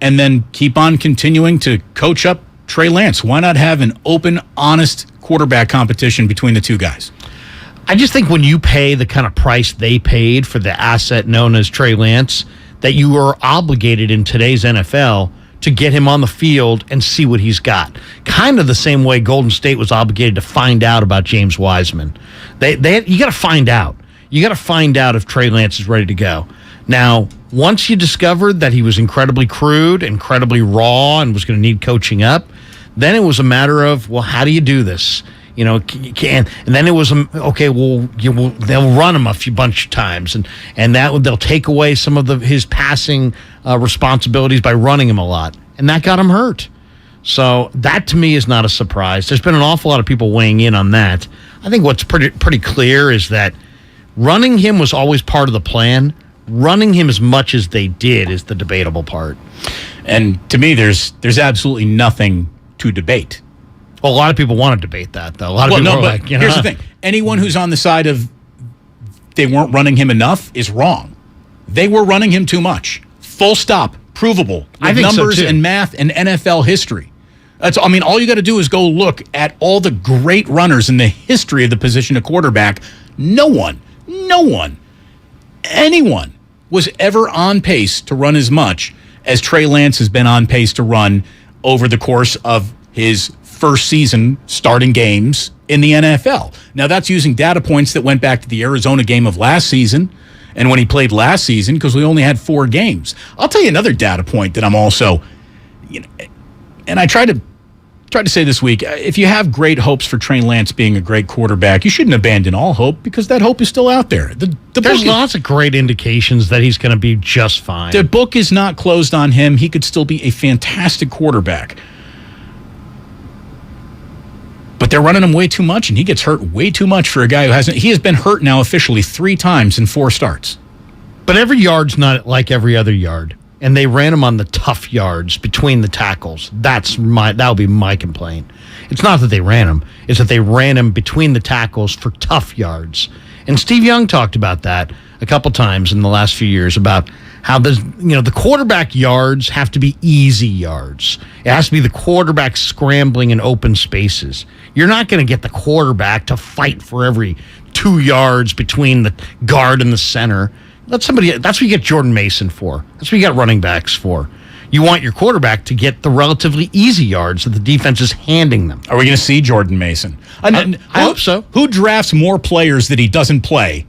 and then keep on continuing to coach up Trey Lance? Why not have an open, honest quarterback competition between the two guys? I just think when you pay the kind of price they paid for the asset known as Trey Lance, that you are obligated in today's NFL to get him on the field and see what he's got. Kind of the same way Golden State was obligated to find out about James Wiseman. You got to find out. You got to find out if Trey Lance is ready to go. Now, once you discovered that he was incredibly crude, incredibly raw, and was going to need coaching up, then it was a matter of, well, how do you do this? And then it was they'll run him a bunch of times, and they'll take away some of his passing responsibilities by running him a lot, and that got him hurt. So that to me is not a surprise. There's been an awful lot of people weighing in on that. I think what's pretty clear is that running him was always part of the plan. Running him as much as they did is the debatable part. And to me, there's absolutely nothing to debate. Well, a lot of people want to debate that, though. A lot of people are like, here's the thing. Anyone who's on the side of they weren't running him enough is wrong. They were running him too much. Full stop. Provable. With numbers and math and NFL history. All you got to do is go look at all the great runners in the history of the position of quarterback. No one, anyone was ever on pace to run as much as Trey Lance has been on pace to run over the course of his first season starting games in the NFL. Now, that's using data points that went back to the Arizona game of last season and when he played last season because we only had 4 games. I'll tell you another data point that I'm also, and I tried to say this week, if you have great hopes for Trey Lance being a great quarterback, you shouldn't abandon all hope because that hope is still out there. There's lots of great indications that he's going to be just fine. The book is not closed on him. He could still be a fantastic quarterback. But they're running him way too much, and he gets hurt way too much for a guy who hasn't. He has been hurt now officially 3 times in 4 starts. But every yard's not like every other yard. And they ran him on the tough yards between the tackles. That would be my complaint. It's not that they ran him. It's that they ran him between the tackles for tough yards. And Steve Young talked about that a couple times in the last few years about how the quarterback yards have to be easy yards. It has to be the quarterback scrambling in open spaces. You're not going to get the quarterback to fight for every 2 yards between the guard and the center. That's what you get Jordan Mason for. That's what you got running backs for. You want your quarterback to get the relatively easy yards that the defense is handing them. Are we going to see Jordan Mason? I hope so. Who drafts more players that he doesn't play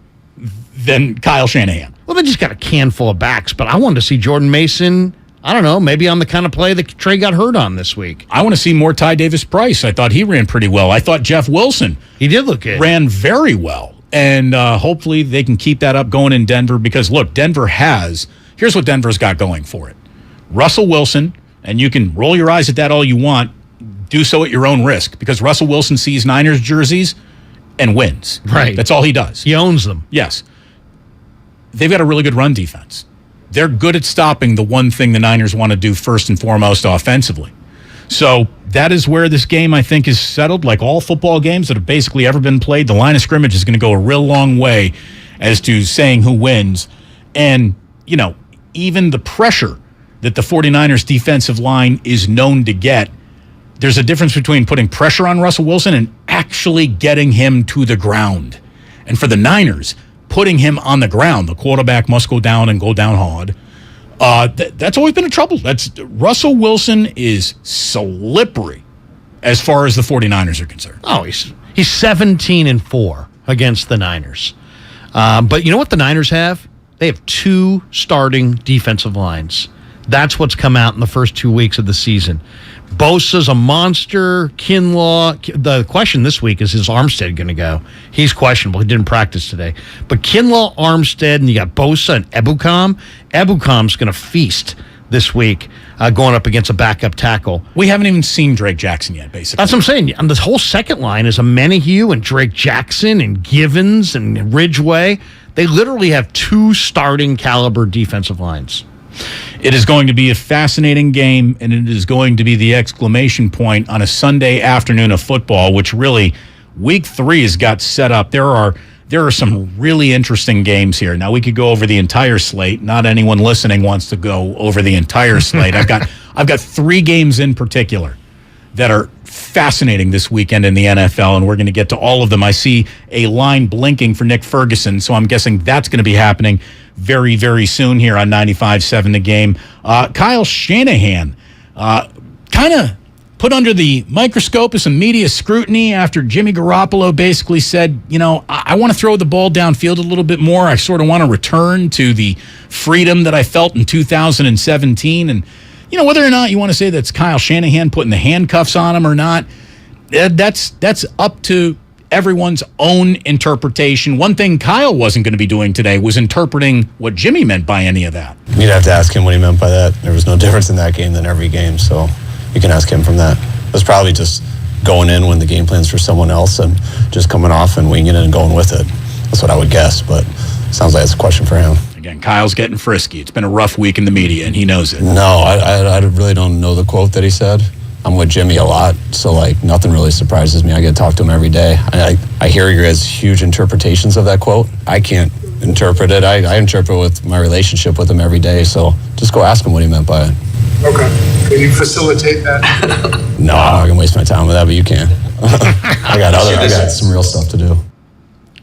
than Kyle Shanahan? Well, they just got a can full of backs, but I wanted to see Jordan Mason, I don't know, maybe on the kind of play that Trey got hurt on this week. I want to see more Ty Davis-Price. I thought he ran pretty well. I thought Jeff Wilson he did look good. Ran very well. And hopefully they can keep that up going in Denver because, look, here's what Denver's got going for it. Russell Wilson, and you can roll your eyes at that all you want, do so at your own risk because Russell Wilson sees Niners jerseys and wins. Right. That's all he does. He owns them. Yes. They've got a really good run defense. They're good at stopping the one thing the Niners want to do first and foremost offensively. So that is where this game, I think, is settled. Like all football games that have basically ever been played, the line of scrimmage is going to go a real long way as to saying who wins. And, even the pressure that the 49ers defensive line is known to get, there's a difference between putting pressure on Russell Wilson and actually getting him to the ground. And for the Niners, putting him on the ground, the quarterback must go down and go down hard. That's always been a trouble. Russell Wilson is slippery as far as the 49ers are concerned. Oh, he's 17-4 against the Niners. But you know what the Niners have? They have 2 starting defensive lines. That's what's come out in the first 2 weeks of the season. Bosa's a monster. Kinlaw. The question this week is Armstead going to go? He's questionable. He didn't practice today. But Kinlaw, Armstead, and you got Bosa and Ebukam. Ebukam's going to feast this week going up against a backup tackle. We haven't even seen Drake Jackson yet, basically. That's what I'm saying. And this whole second line is a Menahue and Drake Jackson and Givens and Ridgeway. They literally have 2 starting caliber defensive lines. It is going to be a fascinating game, and it is going to be the exclamation point on a Sunday afternoon of football, which really, Week 3 has got set up. There are some really interesting games here. Now, we could go over the entire slate. Not anyone listening wants to go over the entire slate. I've got 3 games in particular that are fascinating this weekend in the NFL, and we're going to get to all of them. I see a line blinking for Nick Ferguson, so I'm guessing that's going to be happening very, very soon here on 95.7 The Game. Kyle Shanahan kind of put under the microscope of some media scrutiny after Jimmy Garoppolo basically said, I want to throw the ball downfield a little bit more. I sort of want to return to the freedom that I felt in 2017. And, whether or not you want to say that's Kyle Shanahan putting the handcuffs on him or not, that's up to everyone's own interpretation. One thing Kyle wasn't going to be doing today was interpreting what Jimmy meant by any of that. You'd have to ask him what he meant by that. There was no difference in that game than every game, so you can ask him from that. It was probably just going in when the game plan's for someone else and just coming off and winging it and going with it. That's what I would guess, but it sounds like it's a question for him. Again, Kyle's getting frisky. It's been a rough week in the media, and he knows it. No, I really don't know the quote that he said. I'm with Jimmy a lot, so nothing really surprises me. I get to talk to him every day. I hear your guys' huge interpretations of that quote. I can't interpret it. I interpret with my relationship with him every day, so just go ask him what he meant by it. Okay. Can you facilitate that? No, I'm not going to waste my time with that, but you can. I got some real stuff to do.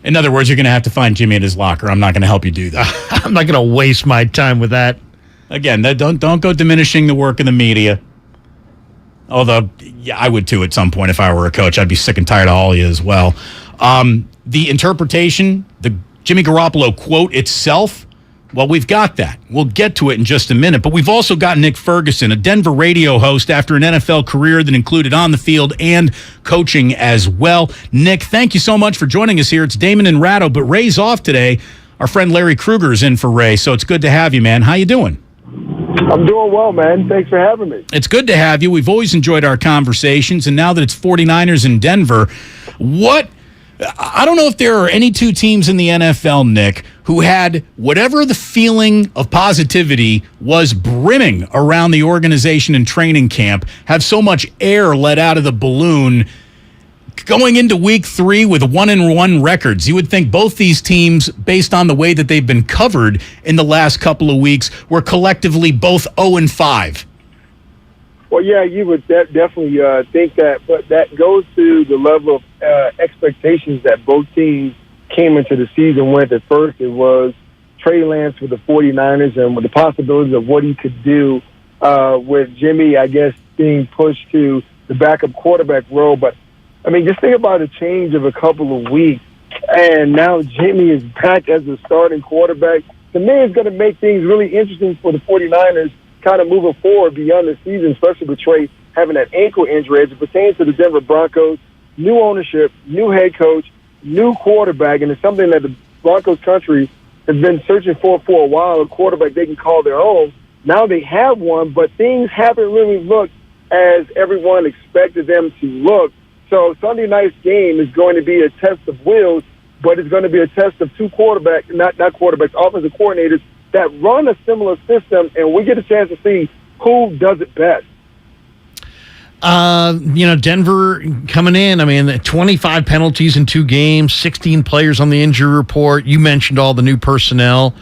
In other words, you're going to have to find Jimmy at his locker. I'm not going to help you do that. I'm not going to waste my time with that. Again, don't go diminishing the work of the media. Although, yeah, I would too at some point if I were a coach. I'd be sick and tired of all of you as well. The interpretation, the Jimmy Garoppolo quote itself, well, we've got that. We'll get to it in just a minute. But we've also got Nick Ferguson, a Denver radio host after an NFL career that included on the field and coaching as well. Nick, thank you so much for joining us here. It's Damon and Ratto, but Ray's off today. Our friend Larry Kruger is in for Ray, so it's good to have you, man. How you doing? I'm doing well, man. Thanks for having me. It's good to have you. We've always enjoyed our conversations, and now that it's 49ers in Denver, I don't know if there are any 2 teams in the NFL, Nick, who had whatever the feeling of positivity was brimming around the organization and training camp, have so much air let out of the balloon going into Week 3 with 1-1 records. You would think both these teams, based on the way that they've been covered in the last couple of weeks, were collectively both 0-5. Well, yeah, you would definitely think that, but that goes to the level of expectations that both teams came into the season with. At first, it was Trey Lance with the 49ers and with the possibilities of what he could do with Jimmy, I guess, being pushed to the backup quarterback role. But, I mean, just think about a change of a couple of weeks, and now Jimmy is back as the starting quarterback. To me, it's going to make things really interesting for the 49ers kind of moving forward beyond the season, especially with Trey having that ankle injury. As it pertains to the Denver Broncos, new ownership, new head coach, new quarterback, and it's something that the Broncos country has been searching for a while, a quarterback they can call their own. Now they have one, but things haven't really looked as everyone expected them to look. So Sunday night's game is going to be a test of wills, but it's going to be a test of two offensive coordinators that run a similar system, and we get a chance to see who does it best. Denver coming in, I mean, 25 penalties in 2 games, 16 players on the injury report. You mentioned all the new personnel.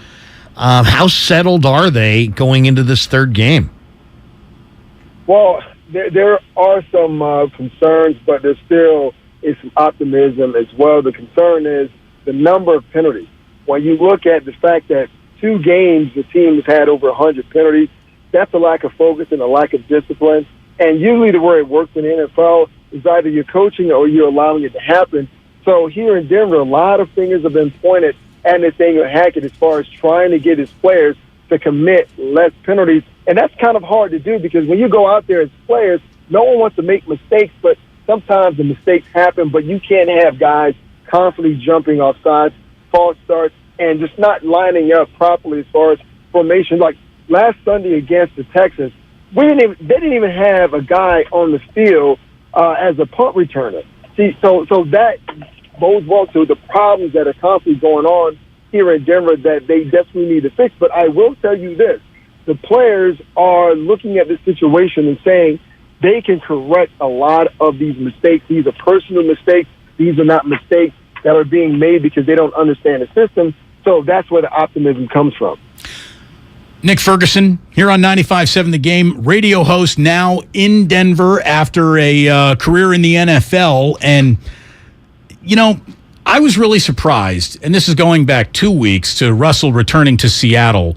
How settled are they going into this third game? Well, there are some concerns, but there still is some optimism as well. The concern is the number of penalties. When you look at the fact that 2 games the team has had over 100 penalties, that's a lack of focus and a lack of discipline. And usually the way it works in the NFL is either you're coaching or you're allowing it to happen. So here in Denver, a lot of fingers have been pointed at Nathaniel Hackett as far as trying to get his players to commit less penalties. And that's kind of hard to do because when you go out there as players, no one wants to make mistakes, but sometimes the mistakes happen, but you can't have guys constantly jumping off sides, false starts, and just not lining up properly as far as formation. Like last Sunday against the Texans, they didn't even have a guy on the field as a punt returner. See, so that bodes well to the problems that are constantly going on here in Denver that they desperately need to fix. But I will tell you this. The players are looking at this situation and saying they can correct a lot of these mistakes. These are personal mistakes. These are not mistakes that are being made because they don't understand the system. So that's where the optimism comes from. Nick Ferguson here on 95.7 The Game, radio host now in Denver after a career in the NFL. And, I was really surprised, and this is going back 2 weeks to Russell returning to Seattle,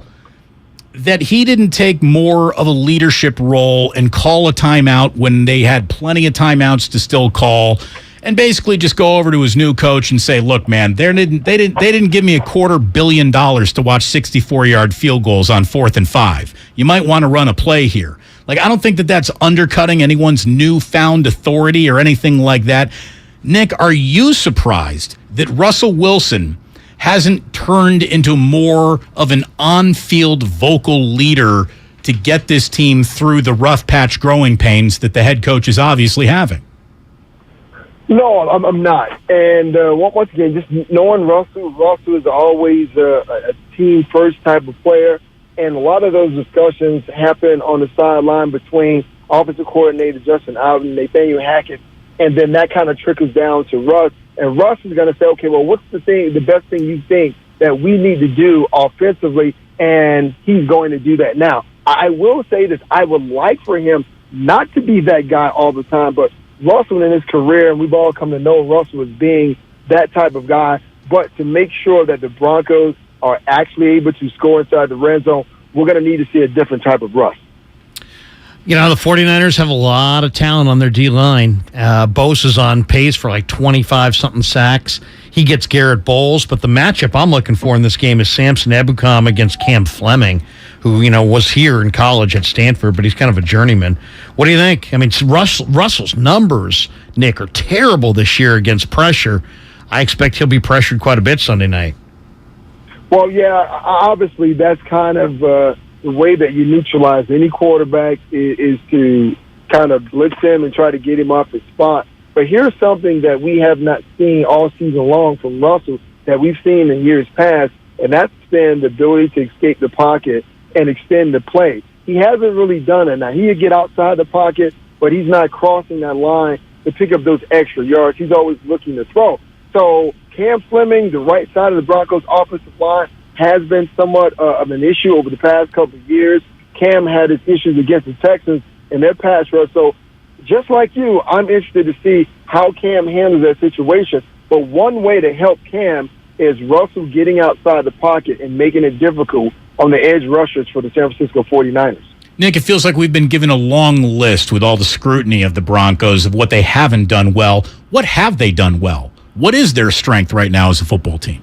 that he didn't take more of a leadership role and call a timeout when they had plenty of timeouts to still call, and basically just go over to his new coach and say, look, man, they didn't give me $250 million to watch 64-yard field goals on 4th and 5. You might want to run a play here. Like, I don't think that that's undercutting anyone's newfound authority or anything like that. Nick, are you surprised that Russell Wilson hasn't turned into more of an on-field vocal leader to get this team through the rough patch growing pains that the head coach is obviously having? No, I'm not. And once again, just knowing Russell is always a team-first type of player, and a lot of those discussions happen on the sideline between offensive coordinator Justin Allen and Nathaniel Hackett, and then that kind of trickles down to Russ. And Russ is going to say, okay, well, what's the best thing you think that we need to do offensively? And he's going to do that. Now, I will say this. I would like for him not to be that guy all the time, but Russell in his career, and we've all come to know Russell as being that type of guy, but to make sure that the Broncos are actually able to score inside the red zone, we're going to need to see a different type of Russ. The 49ers have a lot of talent on their D-line. Bose is on pace for like 25-something sacks. He gets Garrett Bowles, but the matchup I'm looking for in this game is Samson Ebukam against Cam Fleming, who, was here in college at Stanford, but he's kind of a journeyman. What do you think? I mean, Russell's numbers, Nick, are terrible this year against pressure. I expect he'll be pressured quite a bit Sunday night. Well, yeah, obviously that's kind of the way that you neutralize any quarterback is to kind of blitz him and try to get him off his spot. But here's something that we have not seen all season long from Russell that we've seen in years past, and that's been the ability to escape the pocket and extend the play. He hasn't really done it. Now, he'll get outside the pocket, but he's not crossing that line to pick up those extra yards. He's always looking to throw. So Cam Fleming, the right side of the Broncos' offensive line, has been somewhat of an issue over the past couple of years. Cam had his issues against the Texans in their pass rush. So just like you, I'm interested to see how Cam handles that situation. But one way to help Cam is Russell getting outside the pocket and making it difficult on the edge rushers for the San Francisco 49ers. Nick, it feels like we've been given a long list with all the scrutiny of the Broncos of what they haven't done well. What have they done well? What is their strength right now as a football team?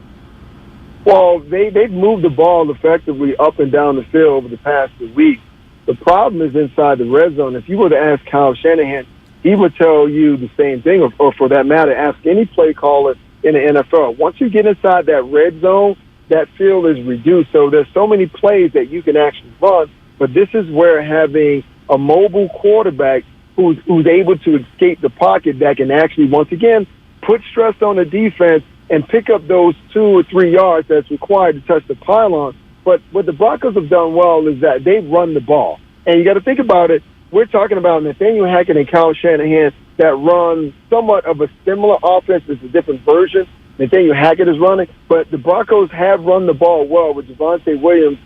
Well, they've moved the ball effectively up and down the field over the past 2 weeks. The problem is inside the red zone. If you were to ask Kyle Shanahan, he would tell you the same thing, or for that matter, ask any play caller in the NFL. Once you get inside that red zone, that field is reduced. So there's so many plays that you can actually run, but this is where having a mobile quarterback who's able to escape the pocket that can actually, once again, put stress on the defense and pick up those 2 or 3 yards that's required to touch the pylon. But what the Broncos have done well is that they run the ball. And you got to think about it. We're talking about Nathaniel Hackett and Kyle Shanahan that run somewhat of a similar offense. It's a different version Nathaniel Hackett is running. But the Broncos have run the ball well with Javonte Williams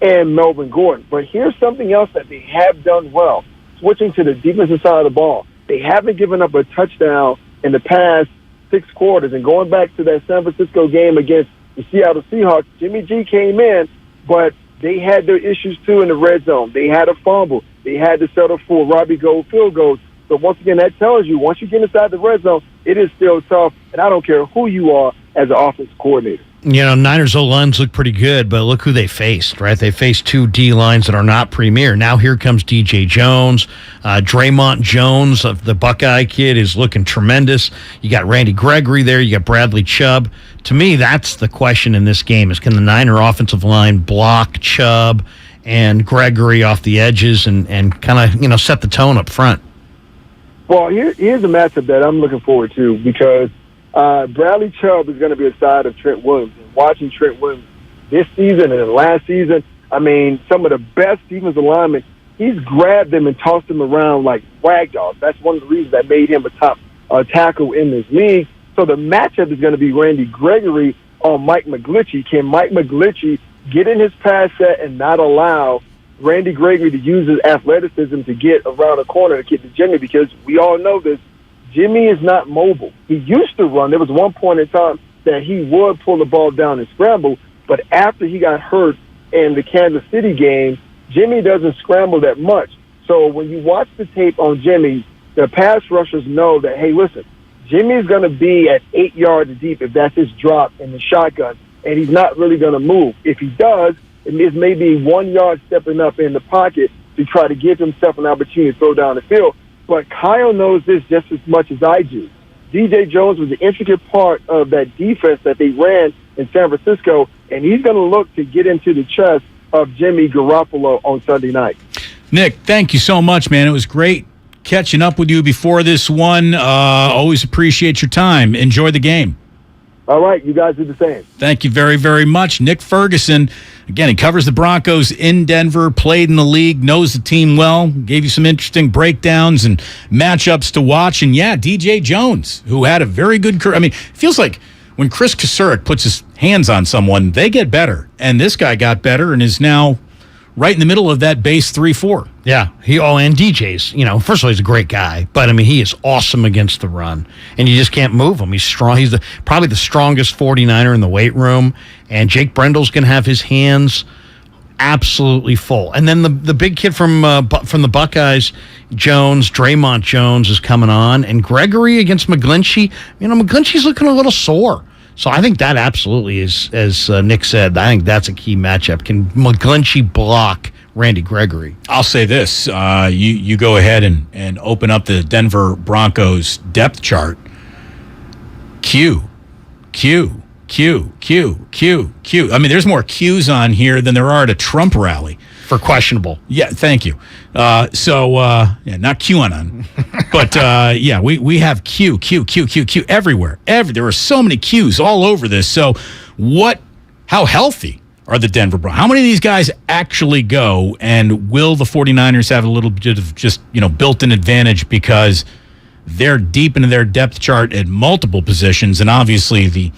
and Melvin Gordon. But here's something else that they have done well. Switching to the defensive side of the ball. They haven't given up a touchdown in the past 6 quarters. And going back to that San Francisco game against the Seattle Seahawks, Jimmy G came in, but they had their issues too in the red zone. They had a fumble. They had to settle for Robbie Gould field goals. So once again, that tells you once you get inside the red zone, it is still tough. And I don't care who you are as an offensive coordinator. You know, Niners O-lines look pretty good, but look who they faced, right? They faced 2 D-lines that are not premier. Now here comes DJ Jones. Draymond Jones, of the Buckeye kid, is looking tremendous. You got Randy Gregory there. You got Bradley Chubb. To me, that's the question in this game is can the Niner offensive line block Chubb and Gregory off the edges and kind of, set the tone up front? Well, here's a matchup that I'm looking forward to because Bradley Chubb is going to be aside of Trent Williams. And watching Trent Williams this season and last season, I mean, some of the best defensive linemen, he's grabbed them and tossed them around like rag dolls. That's one of the reasons that made him a top tackle in this league. So the matchup is going to be Randy Gregory on Mike McGlinchey. Can Mike McGlinchey get in his pass set and not allow Randy Gregory to use his athleticism to get around a corner to get to Jimmy? Because we all know this. Jimmy is not mobile. He used to run. There was one point in time that he would pull the ball down and scramble, but after he got hurt in the Kansas City game, Jimmy doesn't scramble that much. So when you watch the tape on Jimmy, the pass rushers know that, hey, listen, Jimmy's going to be at 8 yards deep if that's his drop in the shotgun, and he's not really going to move. If he does, it is maybe 1 yard stepping up in the pocket to try to give himself an opportunity to throw down the field. But Kyle knows this just as much as I do. DJ Jones was an intricate part of that defense that they ran in San Francisco, and he's going to look to get into the chest of Jimmy Garoppolo on Sunday night. Nick, thank you so much, man. It was great catching up with you before this one. Always appreciate your time. Enjoy the game. All right, you guys do the same. Thank you very, very much. Nick Ferguson, again, he covers the Broncos in Denver, played in the league, knows the team well, gave you some interesting breakdowns and matchups to watch. And, yeah, DJ Jones, who had a very good career. I mean, it feels like when Chris Kasurek puts his hands on someone, they get better. And this guy got better and is now right in the middle of that base 3-4. Yeah. And DJ's, first of all, he's a great guy, but he is awesome against the run, and you just can't move him. He's strong. He's probably the strongest 49er in the weight room, and Jake Brendel's going to have his hands absolutely full. And then the big kid from the Buckeyes, Draymond Jones is coming on, and Gregory against McGlinchey. McGlinchey's looking a little sore. So I think that absolutely is, as Nick said, I think that's a key matchup. Can McGlinchey block Randy Gregory? I'll say this. You go ahead and open up the Denver Broncos depth chart. Q. I mean, there's more Qs on here than there are at a Trump rally. For questionable. Yeah, thank you. Not QAnon. But, we have Q everywhere. There are so many Qs all over this. So how healthy are the Denver Broncos? How many of these guys actually go, and will the 49ers have a little bit of just, built-in advantage because they're deep into their depth chart at multiple positions, and obviously the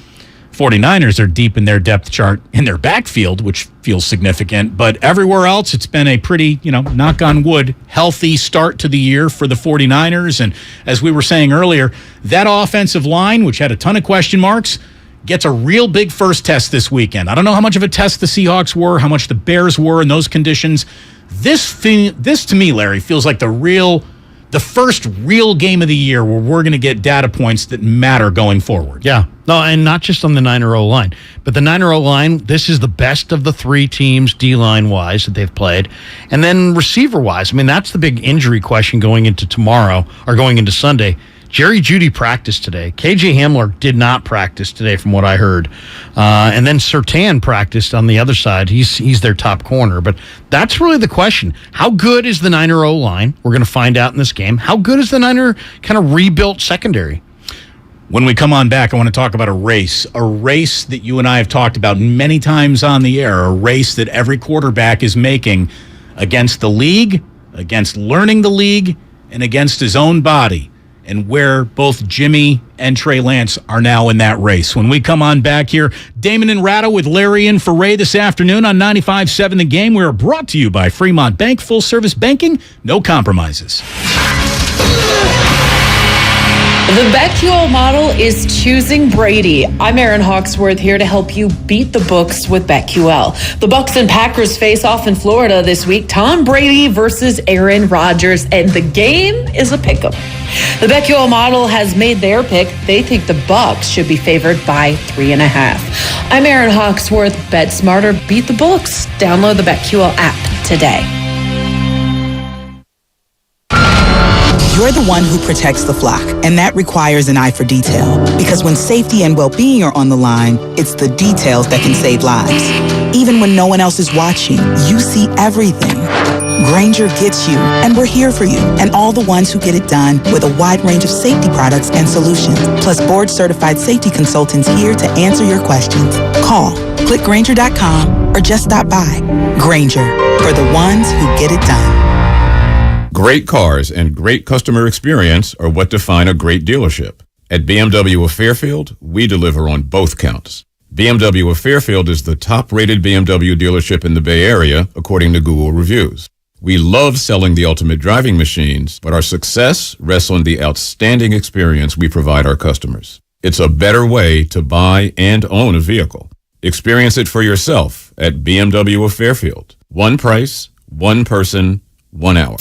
49ers are deep in their depth chart in their backfield, which feels significant. But everywhere else, it's been a pretty, knock on wood, healthy start to the year for the 49ers. And as we were saying earlier, that offensive line, which had a ton of question marks, gets a real big first test this weekend. I don't know how much of a test the Seahawks were, how much the Bears were in those conditions. This to me, Larry, feels like the first real game of the year where we're going to get data points that matter going forward. Yeah. No, and not just on the Niner O-line, but the Niner O-line, this is the best of the three teams D-line wise that they've played. And then receiver wise, I mean, that's the big injury question going into tomorrow or going into Sunday. Jerry Jeudy practiced today. KJ Hamler did not practice today from what I heard. And then Surtain practiced on the other side. He's their top corner. But that's really the question. How good is the Niner O-line? We're going to find out in this game. How good is the Niner kind of rebuilt secondary? When we come on back, I want to talk about a race that you and I have talked about many times on the air, a race that every quarterback is making against the league, against learning the league, and against his own body, and where both Jimmy and Trey Lance are now in that race. When we come on back here, Damon and Ratto with Larry and for Ray this afternoon on 95.7 The Game. We are brought to you by Fremont Bank, full-service banking, no compromises. The BetQL model is choosing Brady. I'm Erin Hawksworth here to help you beat the books with BetQL. The Bucs and Packers face off in Florida this week. Tom Brady versus Aaron Rodgers, and the game is a pick'em. The BetQL model has made their pick. They think the Bucs should be favored by 3.5. I'm Erin Hawksworth. Bet smarter, beat the books. Download the BetQL app today. You're the one who protects the flock, and that requires an eye for detail. Because when safety and well-being are on the line, it's the details that can save lives. Even when no one else is watching, you see everything. Grainger gets you, and we're here for you, and all the ones who get it done with a wide range of safety products and solutions, plus board-certified safety consultants here to answer your questions. Call, click Grainger.com, or just stop by. Grainger, for the ones who get it done. Great cars and great customer experience are what define a great dealership. At BMW of Fairfield, we deliver on both counts. BMW of Fairfield is the top-rated BMW dealership in the Bay Area, according to Google reviews. We love selling the ultimate driving machines, but our success rests on the outstanding experience we provide our customers. It's a better way to buy and own a vehicle. Experience it for yourself at BMW of Fairfield. One price, one person, 1 hour.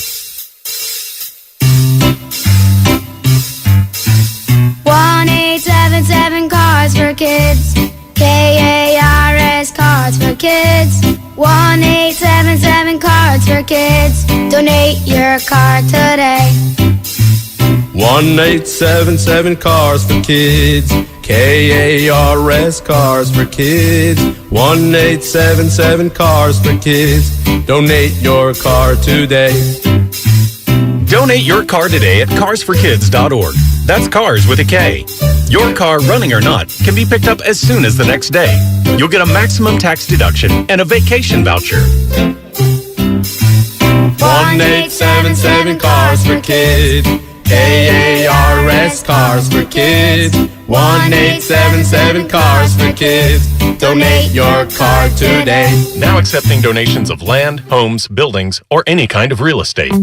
1-877 Cars for Kids. KARS Cards for Kids. 1-877 Cards for Kids. Donate your car today. 1-877 Cars for Kids. KARS Cars for Kids. 1-877 Cars for Kids. Donate your car today. Donate your car today at carsforkids.org. That's cars with a K. Your car, running or not, can be picked up as soon as the next day. You'll get a maximum tax deduction and a vacation voucher. 1-877 Cars for Kids. KARS Cars for Kids. 1-877 Cars for Kids. Donate your car today. Now accepting donations of land, homes, buildings, or any kind of real estate.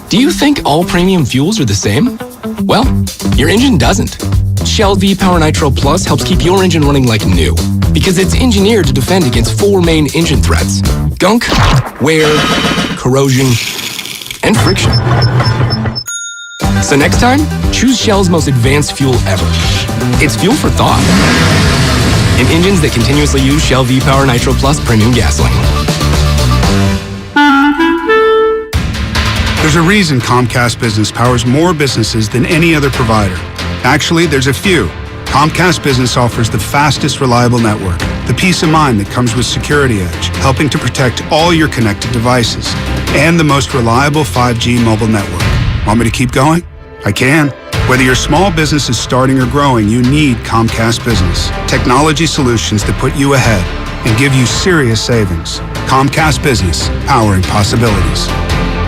Do you think all premium fuels are the same? Well, your engine doesn't. Shell V-Power Nitro Plus helps keep your engine running like new because it's engineered to defend against 4 main engine threats: gunk, wear, corrosion, and friction. So next time, choose Shell's most advanced fuel ever. It's fuel for thought. In engines that continuously use Shell V-Power Nitro Plus premium gasoline. There's a reason Comcast Business powers more businesses than any other provider. Actually, there's a few. Comcast Business offers the fastest, reliable network, the peace of mind that comes with Security Edge, helping to protect all your connected devices, and the most reliable 5G mobile network. Want me to keep going? I can. Whether your small business is starting or growing, you need Comcast Business. Technology solutions that put you ahead and give you serious savings. Comcast Business, powering possibilities.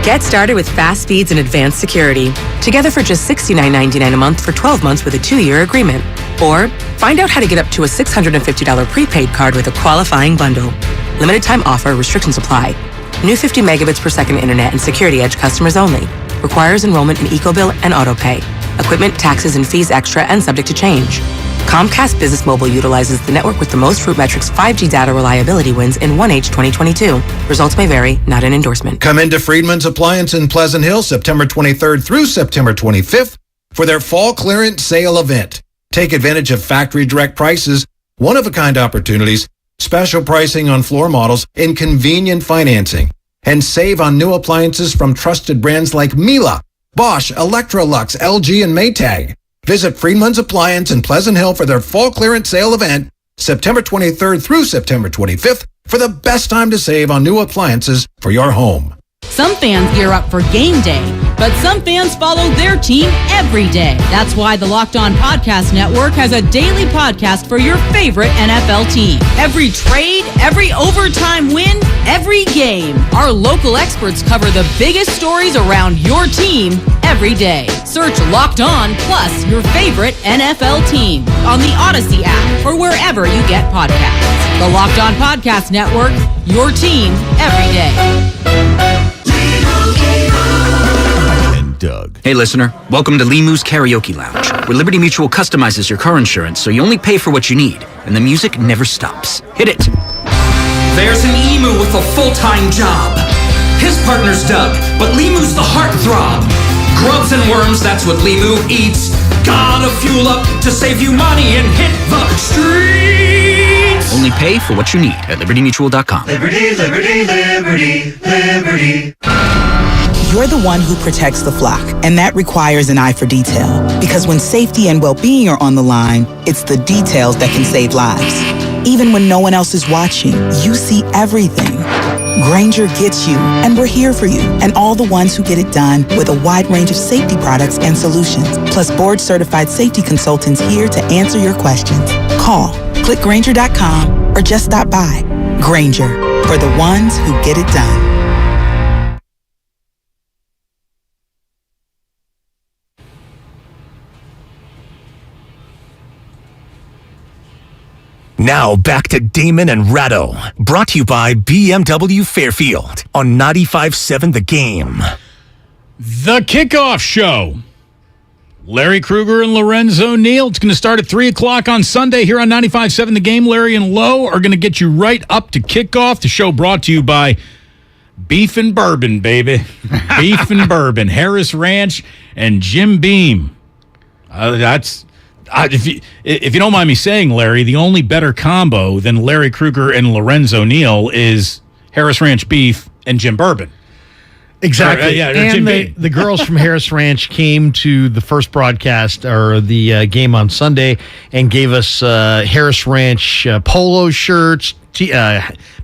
Get started with fast speeds and advanced security. Together for just $69.99 a month for 12 months with a 2-year agreement. Or find out how to get up to a $650 prepaid card with a qualifying bundle. Limited time offer, restrictions apply. New 50 megabits per second internet and Security Edge customers only. Requires enrollment in EcoBill and AutoPay. Equipment, taxes, and fees extra and subject to change. Comcast Business Mobile utilizes the network with the most RootMetrics 5G data reliability wins in 1H 2022. Results may vary, not an endorsement. Come into Friedman's Appliance in Pleasant Hill September 23rd through September 25th for their fall clearance sale event. Take advantage of factory direct prices, one-of-a-kind opportunities, special pricing on floor models, and convenient financing. And save on new appliances from trusted brands like Miele, Bosch, Electrolux, LG, and Maytag. Visit Friedman's Appliance in Pleasant Hill for their fall clearance sale event, September 23rd through September 25th, for the best time to save on new appliances for your home. Some fans gear up for game day, but some fans follow their team every day. That's why the Locked On Podcast Network has a daily podcast for your favorite NFL team. Every trade, every overtime win, every game. Our local experts cover the biggest stories around your team every day. Search Locked On plus your favorite NFL team on the Odyssey app or wherever you get podcasts. The Locked On Podcast Network, your team every day. Doug. Hey, listener. Welcome to Limu's Karaoke Lounge, where Liberty Mutual customizes your car insurance so you only pay for what you need, and the music never stops. Hit it. There's an emu with a full-time job. His partner's Doug, but Limu's the heartthrob. Grubs and worms, that's what Limu eats. Gotta fuel up to save you money and hit the streets. Only pay for what you need at libertymutual.com. Liberty, liberty, liberty, liberty. You're the one who protects the flock, and that requires an eye for detail. Because when safety and well-being are on the line, it's the details that can save lives. Even when no one else is watching, you see everything. Grainger gets you, and we're here for you, and all the ones who get it done with a wide range of safety products and solutions, plus board-certified safety consultants here to answer your questions. Call, click Grainger.com, or just stop by. Grainger, for the ones who get it done. Now back to Damon and Ratto, brought to you by BMW Fairfield on 95.7 The Game. The Kickoff Show. Larry Kruger and Lorenzo Neal. It's going to start at 3 o'clock on Sunday here on 95.7 The Game. Larry and Lowe are going to get you right up to kickoff. The show brought to you by Beef and Bourbon, baby. Beef and Bourbon. Harris Ranch and Jim Beam. If you don't mind me saying, Larry, the only better combo than Larry Kruger and Lorenzo Neal is Harris Ranch Beef and Jim Bourbon. Exactly. And the girls from Harris Ranch came to the first broadcast or the game on Sunday and gave us Harris Ranch polo shirts,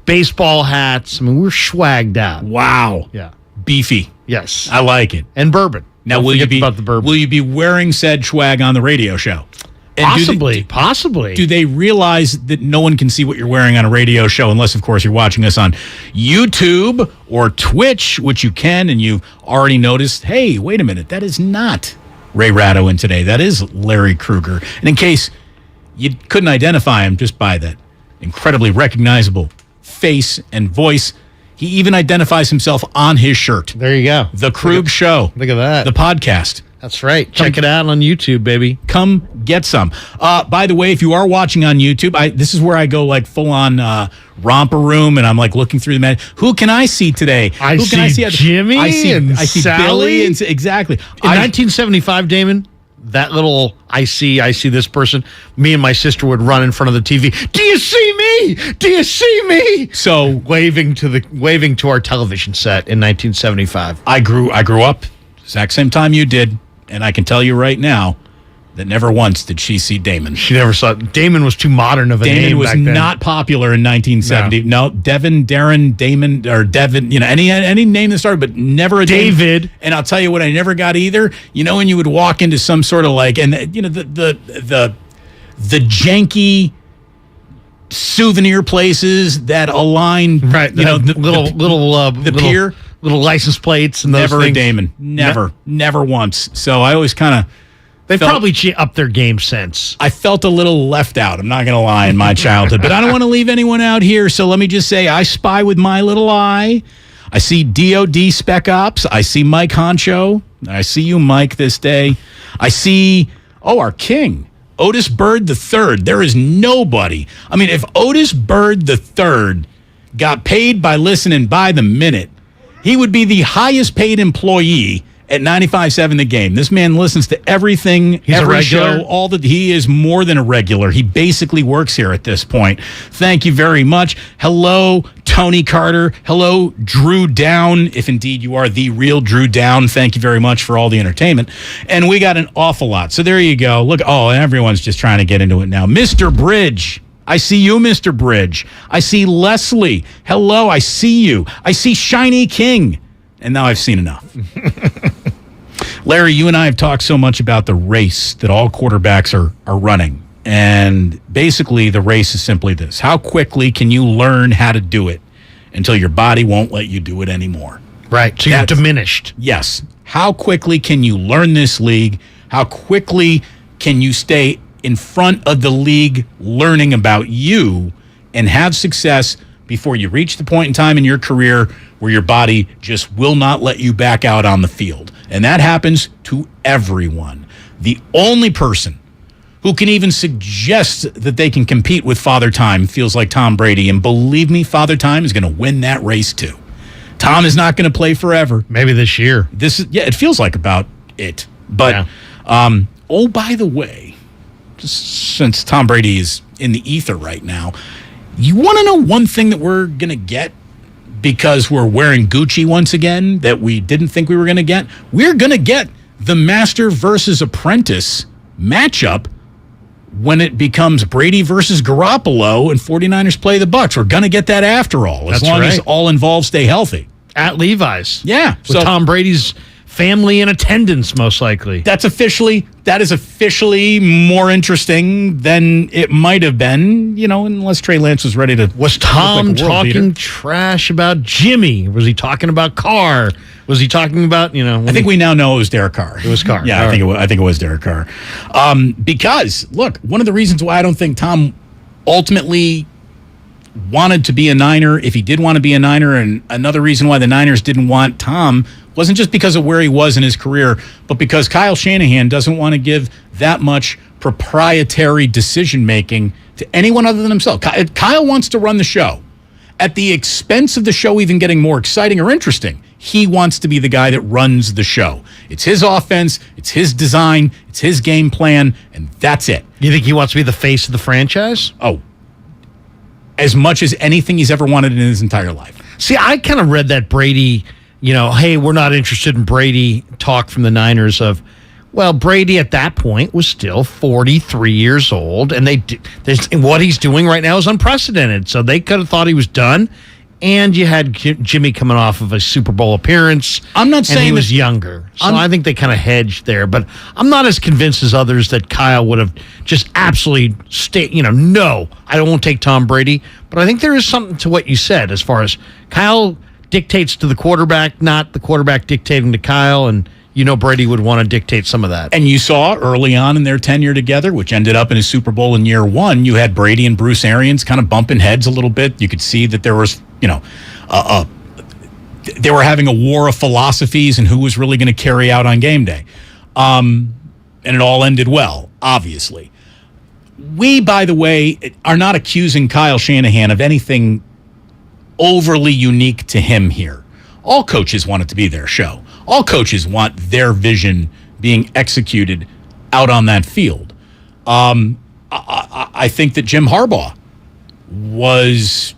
baseball hats. I mean, we're swagged out. Wow. Yeah. Beefy. Yes. I like it. And bourbon. Now, will you be wearing said swag on the radio show? And Possibly. Do they realize that no one can see what you're wearing on a radio show unless, of course, you're watching us on YouTube or Twitch, which you can, and you've already noticed, hey, wait a minute, that is not Ray Ratto in today. That is Larry Kruger. And in case you couldn't identify him just by that incredibly recognizable face and voice, he even identifies himself on his shirt. There you go. The Krug Show. Look at that. The podcast. That's right. Check it out on YouTube, baby. Come get some. By the way, if you are watching on YouTube, this is where I go like full on romper room, and I'm like looking through the man. Who can I see today? I see Jimmy. I see Sally. Billy. And exactly. In 1975, Damon, that little I see this person. Me and my sister would run in front of the TV. Do you see me? Do you see me? So waving to our television set in 1975. I grew up exact same time you did. And I can tell you right now that never once did she see Damon. She never saw it. Damon was too modern of a name. Damon was back then. not popular in 1970. No, Devin, Darren, Damon, or Devin, any name that started, but never a David. Damon. And I'll tell you what I never got either. When you would walk into some sort of like, and the janky souvenir places that align, right? The pier. Little license plates and those never things. A Damon. Never once. So I always kind of they've probably upped their game since. I felt a little left out. I'm not going to lie in my childhood, but I don't want to leave anyone out here. So let me just say, I spy with my little eye. I see DOD Spec Ops. I see Mike Honcho. I see you, Mike, this day. I see our king, Otis Bird III. There is nobody. I mean, if Otis Bird III got paid by listening by the minute, he would be the highest paid employee at 95.7 The Game. This man listens to everything, He's every a regular? show. He is more than a regular. He basically works here at this point. Thank you very much. Hello, Tony Carter. Hello, Drew Down, if indeed you are the real Drew Down. Thank you very much for all the entertainment. And we got an awful lot. So there you go. Look, everyone's just trying to get into it now. Mr. Bridge. I see you, Mr. Bridge. I see Leslie. Hello, I see you. I see Shiny King. And now I've seen enough. Larry, you and I have talked so much about the race that all quarterbacks are running. And basically the race is simply this. How quickly can you learn how to do it until your body won't let you do it anymore? Right, so you're diminished. Yes. How quickly can you learn this league? How quickly can you stay in front of the league learning about you and have success before you reach the point in time in your career where your body just will not let you back out on the field? And that happens to everyone. The only person who can even suggest that they can compete with Father Time feels like Tom Brady. And believe me, Father Time is going to win that race too. Tom is not going to play forever. Maybe this year. It feels like about it. But, by the way, just since Tom Brady is in the ether right now, you want to know one thing that we're going to get because we're wearing Gucci once again that we didn't think we were going to get? We're going to get the master versus apprentice matchup when it becomes Brady versus Garoppolo and 49ers play the Bucs. We're going to get that after all, as long as all involved stay healthy. At Levi's. Yeah. With Tom Brady's family in attendance, most likely. That is officially more interesting than it might have been, unless Trey Lance was ready to. Was Tom talking trash about Jimmy? Was he talking about Carr? Was he talking about, I think we now know it was Derek Carr. It was Carr. Yeah, I think it was Derek Carr. Because, look, one of the reasons why I don't think Tom ultimately wanted to be a Niner, if he did want to be a Niner, and another reason why the Niners didn't want Tom wasn't just because of where he was in his career, but because Kyle Shanahan doesn't want to give that much proprietary decision-making to anyone other than himself. Kyle wants to run the show. At the expense of the show even getting more exciting or interesting, he wants to be the guy that runs the show. It's his offense, it's his design, it's his game plan, and that's it. You think he wants to be the face of the franchise? Oh, as much as anything he's ever wanted in his entire life. See, I kind of read that Brady, hey, we're not interested in Brady talk from the Niners of, well, Brady at that point was still 43 years old, and what he's doing right now is unprecedented. So they could have thought he was done, and you had Jimmy coming off of a Super Bowl appearance. I'm not saying he was younger, so I think they kind of hedged there. But I'm not as convinced as others that Kyle would have just absolutely no, I won't take Tom Brady. But I think there is something to what you said as far as Kyle dictates to the quarterback, not the quarterback dictating to Kyle, and Brady would want to dictate some of that. And you saw early on in their tenure together, which ended up in a Super Bowl in year one, you had Brady and Bruce Arians kind of bumping heads a little bit. You could see that there was, they were having a war of philosophies and who was really going to carry out on game day. And it all ended well, obviously. We, by the way, are not accusing Kyle Shanahan of anything overly unique to him here. All coaches want it to be their show. All coaches want their vision being executed out on that field. I think that Jim Harbaugh was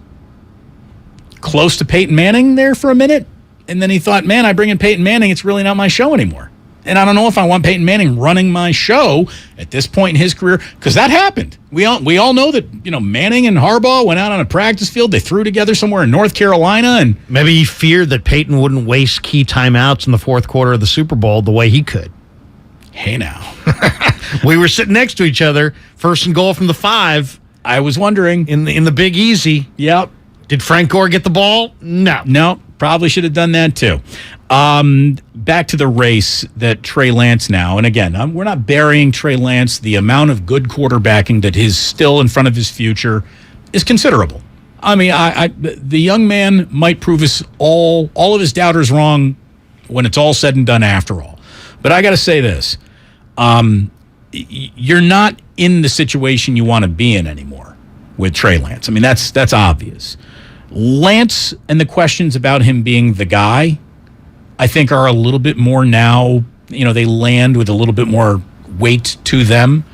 close to Peyton Manning there for a minute, and then he thought, man, I bring in Peyton Manning, it's really not my show anymore. And I don't know if I want Peyton Manning running my show at this point in his career, because that happened. We all know that, Manning and Harbaugh went out on a practice field. They threw together somewhere in North Carolina. And maybe he feared that Peyton wouldn't waste key timeouts in the fourth quarter of the Super Bowl the way he could. Hey, now. We were sitting next to each other, first and goal from the 5. I was wondering. In the Big Easy. Yep. Did Frank Gore get the ball? No. Probably should have done that too. Back to the race that Trey Lance now, and again, we're not burying Trey Lance. The amount of good quarterbacking that is still in front of his future is considerable. I mean, the young man might prove us all of his doubters wrong when it's all said and done after all. But I got to say this. you're not in the situation you want to be in anymore with Trey Lance. I mean, that's obvious. Lance and the questions about him being the guy, I think, are a little bit more now, they land with a little bit more weight to them.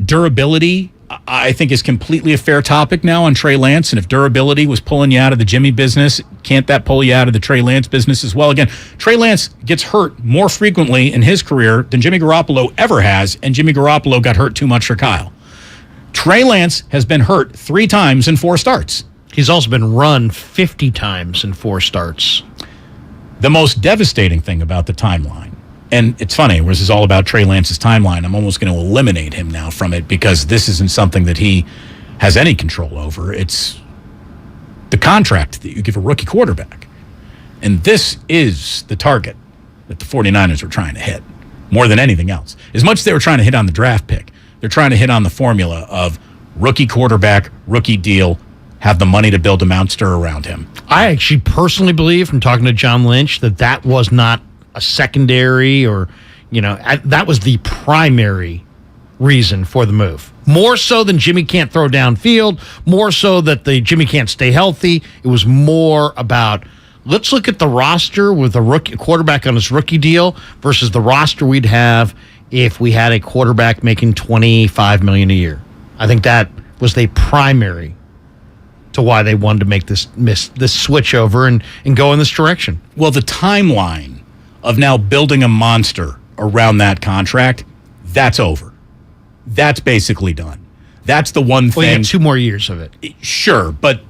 Durability, I think, is completely a fair topic now on Trey Lance. And if durability was pulling you out of the Jimmy business, can't that pull you out of the Trey Lance business as well? Again, Trey Lance gets hurt more frequently in his career than Jimmy Garoppolo ever has, and Jimmy Garoppolo got hurt too much for Kyle. Trey Lance has been hurt 3 times in 4 starts. He's also been run 50 times in 4 starts. The most devastating thing about the timeline, and it's funny, this is all about Trey Lance's timeline. I'm almost going to eliminate him now from it because this isn't something that he has any control over. It's the contract that you give a rookie quarterback. And this is the target that the 49ers were trying to hit more than anything else. As much as they were trying to hit on the draft pick, they're trying to hit on the formula of rookie quarterback, rookie deal, have the money to build a monster around him. I actually personally believe, from talking to John Lynch, that was not a secondary or, that was the primary reason for the move. More so than Jimmy can't throw downfield, more so that Jimmy can't stay healthy. It was more about, let's look at the roster with a rookie quarterback on his rookie deal versus the roster we'd have if we had a quarterback making $25 million a year. I think that was the primary to why they wanted to make this switch over and go in this direction. Well, the timeline of now building a monster around that contract, that's over. That's basically done. That's the one thing. Well, you have 2 more years of it. Sure, but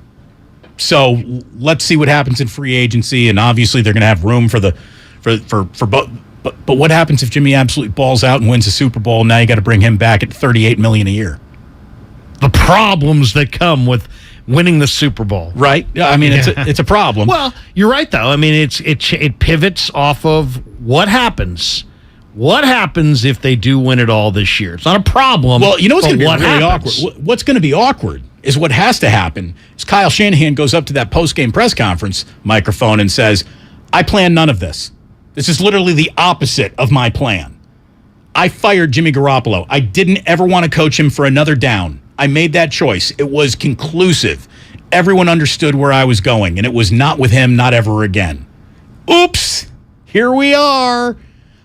so let's see what happens in free agency, and obviously they're going to have room for both. But what happens if Jimmy absolutely balls out and wins a Super Bowl? Now you got to bring him back at $38 million a year. The problems that come with winning the Super Bowl, right? I mean, it's a problem. Well, you're right though. I mean, it pivots off of what happens. What happens if they do win it all this year? It's not a problem. Well, what's going to be really awkward? What's going to be awkward is what has to happen is Kyle Shanahan goes up to that post-game press conference microphone and says, "I plan none of this. This is literally the opposite of my plan. I fired Jimmy Garoppolo. I didn't ever want to coach him for another down. I made that choice. It was conclusive. Everyone understood where I was going, and it was not with him, not ever again." Oops, here we are.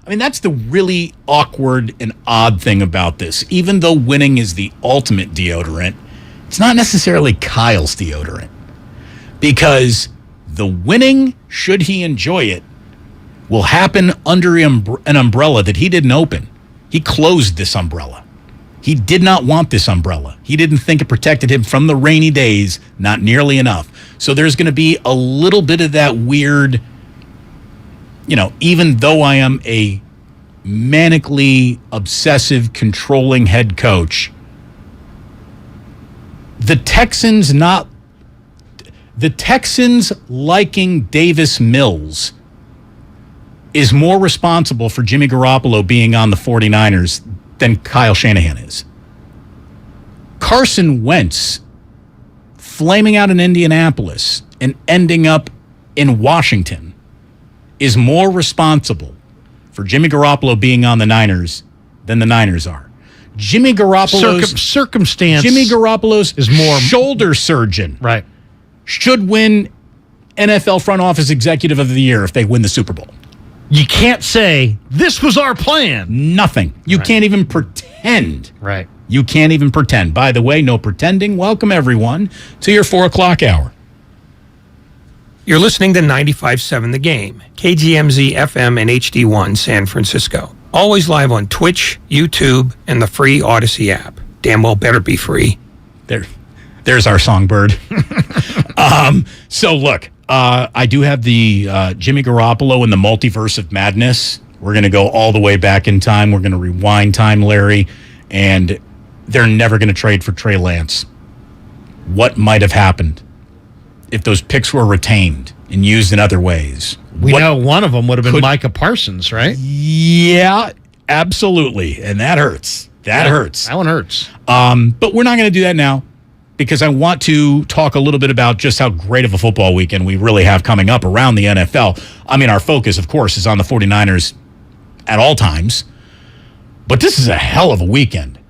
I mean, that's the really awkward and odd thing about this. Even though winning is the ultimate deodorant, it's not necessarily Kyle's deodorant. Because the winning, should he enjoy it, will happen under an umbrella that he didn't open. He closed this umbrella. He did not want this umbrella. He didn't think it protected him from the rainy days, not nearly enough. So there's going to be a little bit of that weird, even though I am a manically obsessive, controlling head coach, the Texans liking Davis Mills is more responsible for Jimmy Garoppolo being on the 49ers than Kyle Shanahan is. Carson Wentz flaming out in Indianapolis and ending up in Washington is more responsible for Jimmy Garoppolo being on the Niners than the Niners are. Jimmy Garoppolo's circumstance. Jimmy Garoppolo's is more shoulder surgeon. Right. Should win NFL front office executive of the year if they win the Super Bowl. You can't say, this was our plan. Nothing. You can't even pretend. Right. You can't even pretend. By the way, no pretending. Welcome, everyone, to your 4 o'clock hour. You're listening to 95.7 The Game, KGMZ FM and HD1 San Francisco. Always live on Twitch, YouTube, and the free Odyssey app. Damn well better be free. There's our songbird. So look, I do have the Jimmy Garoppolo and the multiverse of madness. We're going to go all the way back in time. We're going to rewind time, Larry, and they're never going to trade for Trey Lance. What might have happened if those picks were retained and used in other ways? We know one of them would have been Micah Parsons, right? Yeah, absolutely. And that hurts. That hurts. That one hurts. But we're not going to do that now, because I want to talk a little bit about just how great of a football weekend we really have coming up around the NFL. I mean, our focus, of course, is on the 49ers at all times. But this is a hell of a weekend.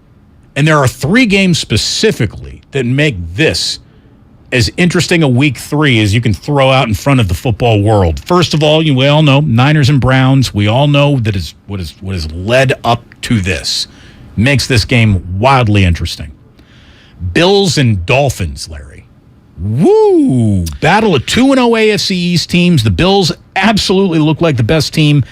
And there are 3 games specifically that make this as interesting a week 3 as you can throw out in front of the football world. First of all, we all know Niners and Browns. We all know that is what has led up to this. Makes this game wildly interesting. Bills and Dolphins, Larry. Woo! Battle of 2-0 AFC East teams. The Bills absolutely look like the best team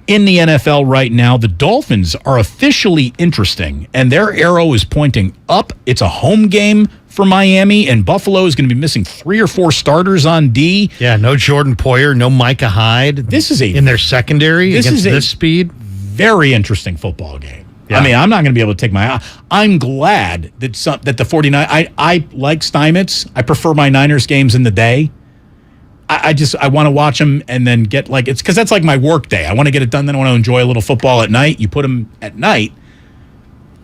in the NFL right now. The Dolphins are officially interesting, and their arrow is pointing up. It's a home game for Miami, and Buffalo is going to be missing 3 or 4 starters on D. Yeah, no Jordan Poyer, no Micah Hyde. This is in their secondary against this speed. Very interesting football game. Yeah. I mean, I'm not going to be able to take my eye. I'm glad that the 49. I like Steinmetz. I prefer my Niners games in the day. I want to watch them and then get it's because that's like my work day. I want to get it done. Then I want to enjoy a little football at night. You put them at night.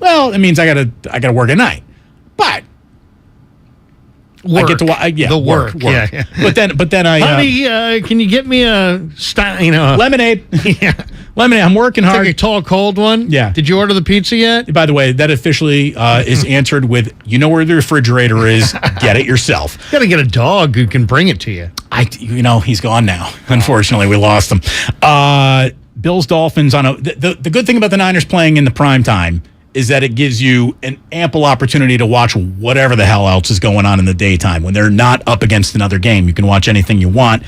Well, it means I gotta work at night. But Work. I get to watch. Yeah, the work. Yeah. But then I. Honey, can you get me a lemonade? Yeah, lemonade. I'm working hard. Take a tall, cold one. Yeah. Did you order the pizza yet? By the way, that officially is answered with, you know where the refrigerator is. Get it yourself. Got to get a dog who can bring it to you. He's gone now. Unfortunately, we lost him. Bills Dolphins on the good thing about the Niners playing in the prime time is that it gives you an ample opportunity to watch whatever the hell else is going on in the daytime. When they're not up against another game, you can watch anything you want.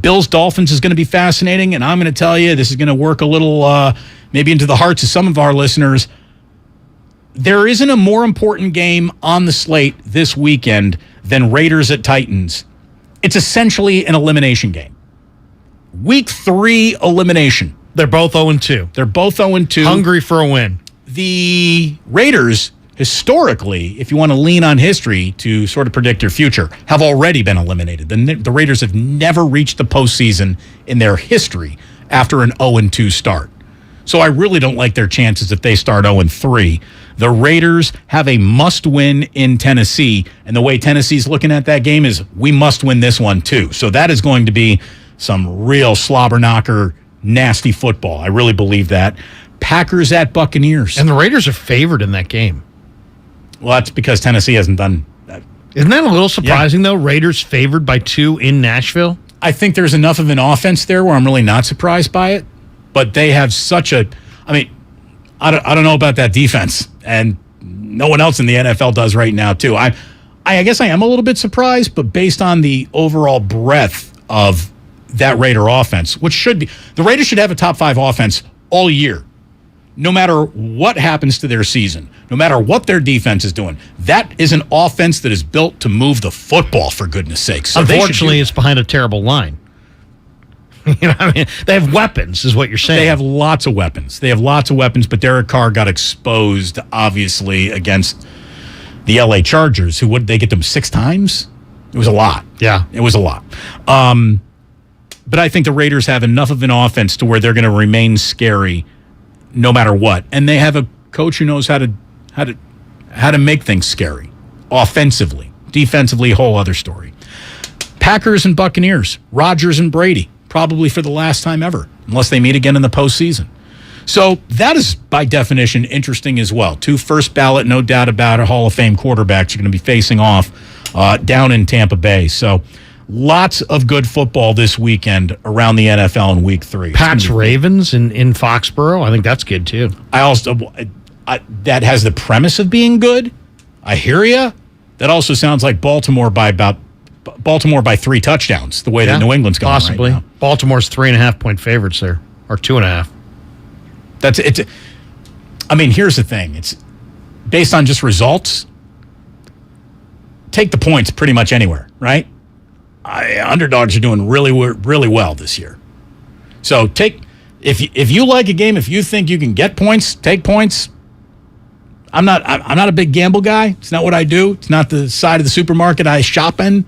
Bills Dolphins is going to be fascinating, and I'm going to tell you, this is going to work a little maybe into the hearts of some of our listeners. There isn't a more important game on the slate this weekend than Raiders at Titans. It's essentially an elimination game. Week 3 elimination. They're both 0-2. They're both 0-2. Hungry for a win. The Raiders, historically, if you want to lean on history to sort of predict your future, have already been eliminated. The Raiders have never reached the postseason in their history after an 0-2 start. So I really don't like their chances if they start 0-3. The Raiders have a must-win in Tennessee, and the way Tennessee's looking at that game is we must win this one too. So that is going to be some real slobber knocker, nasty football. I really believe that. Packers at Buccaneers. And the Raiders are favored in that game. Well, that's because Tennessee hasn't done that. Isn't that a little surprising, though? Raiders favored by 2 in Nashville? I think there's enough of an offense there where I'm really not surprised by it. But they have such a... I mean, I don't know about that defense. And no one else in the NFL does right now, too. I guess I am a little bit surprised, but based on the overall breadth of that Raider offense, which should be... The Raiders should have a top 5 offense all year. No matter what happens to their season, no matter what their defense is doing, that is an offense that is built to move the football, for goodness sakes. So unfortunately, it's behind a terrible line. You know what I mean? They have weapons, is what you're saying. They have lots of weapons. But Derek Carr got exposed, obviously, against the LA Chargers, who, would they get them 6 times? It was a lot. Yeah. It was a lot. But I think the Raiders have enough of an offense to where they're going to remain scary no matter what. And they have a coach who knows how to make things scary. Offensively. Defensively, a whole other story. Packers and Buccaneers. Rodgers and Brady. Probably for the last time ever. Unless they meet again in the postseason. So that is, by definition, interesting as well. 2 first ballot, no doubt about it, Hall of Fame quarterbacks are going to be facing off down in Tampa Bay. So lots of good football this weekend around the NFL in Week 3. Pats Ravens in Foxborough. I think that's good too. That has the premise of being good. I hear you. That also sounds like Baltimore by 3 touchdowns. The way that New England's going possibly. Right now. Baltimore's 3.5-point favorites there, or 2.5. That's it. I mean, here's the thing. It's based on just results. Take the points pretty much anywhere, right? Underdogs are doing really well this year. So if you like a game, if you think you can get points, take points. I'm not a big gamble guy. It's not what I do. It's not the side of the supermarket I shop in.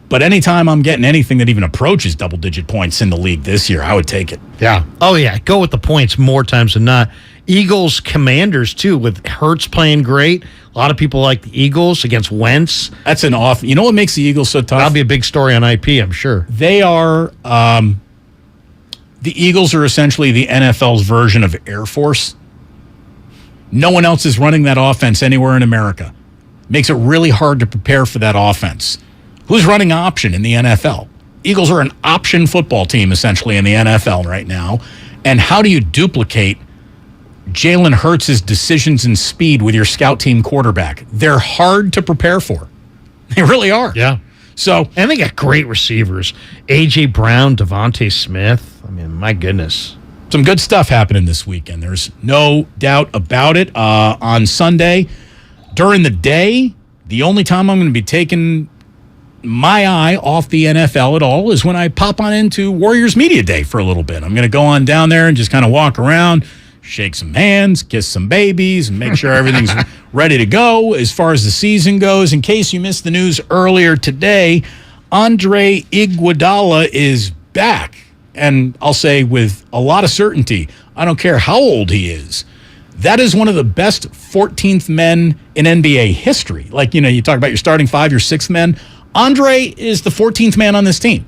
But anytime I'm getting anything that even approaches double-digit points in the league this year, I would take it. Yeah. Oh, yeah. Go with the points more times than not. Eagles, Commanders, too, with Hurts playing great. A lot of people like the Eagles against Wentz. That's an off. You know what makes the Eagles so tough? That'll be a big story on IP, I'm sure. They are the Eagles are essentially the NFL's version of Air Force. No one else is running that offense anywhere in America. Makes it really hard to prepare for that offense. Who's running option in the NFL? Eagles are an option football team, essentially, in the NFL right now. And how do you duplicate Jalen Hurts' decisions and speed with your scout team quarterback? They're hard to prepare for. They really are. Yeah. So, and they got great receivers. A.J. Brown, Devontae Smith. I mean, my goodness. Some good stuff happening this weekend. There's no doubt about it. On Sunday, during the day, the only time I'm going to be taking my eye off the NFL at all is when I pop on into Warriors Media Day for a little bit. I'm going to go on down there and just kind of walk around, shake some hands, kiss some babies, and make sure everything's ready to go as far as the season goes. In case you missed the news earlier today, Andre Iguodala is back. And I'll say with a lot of certainty, I don't care how old he is, that is one of the best 14th men in NBA history. Like, you talk about your starting five, your sixth men. Andre is the 14th man on this team.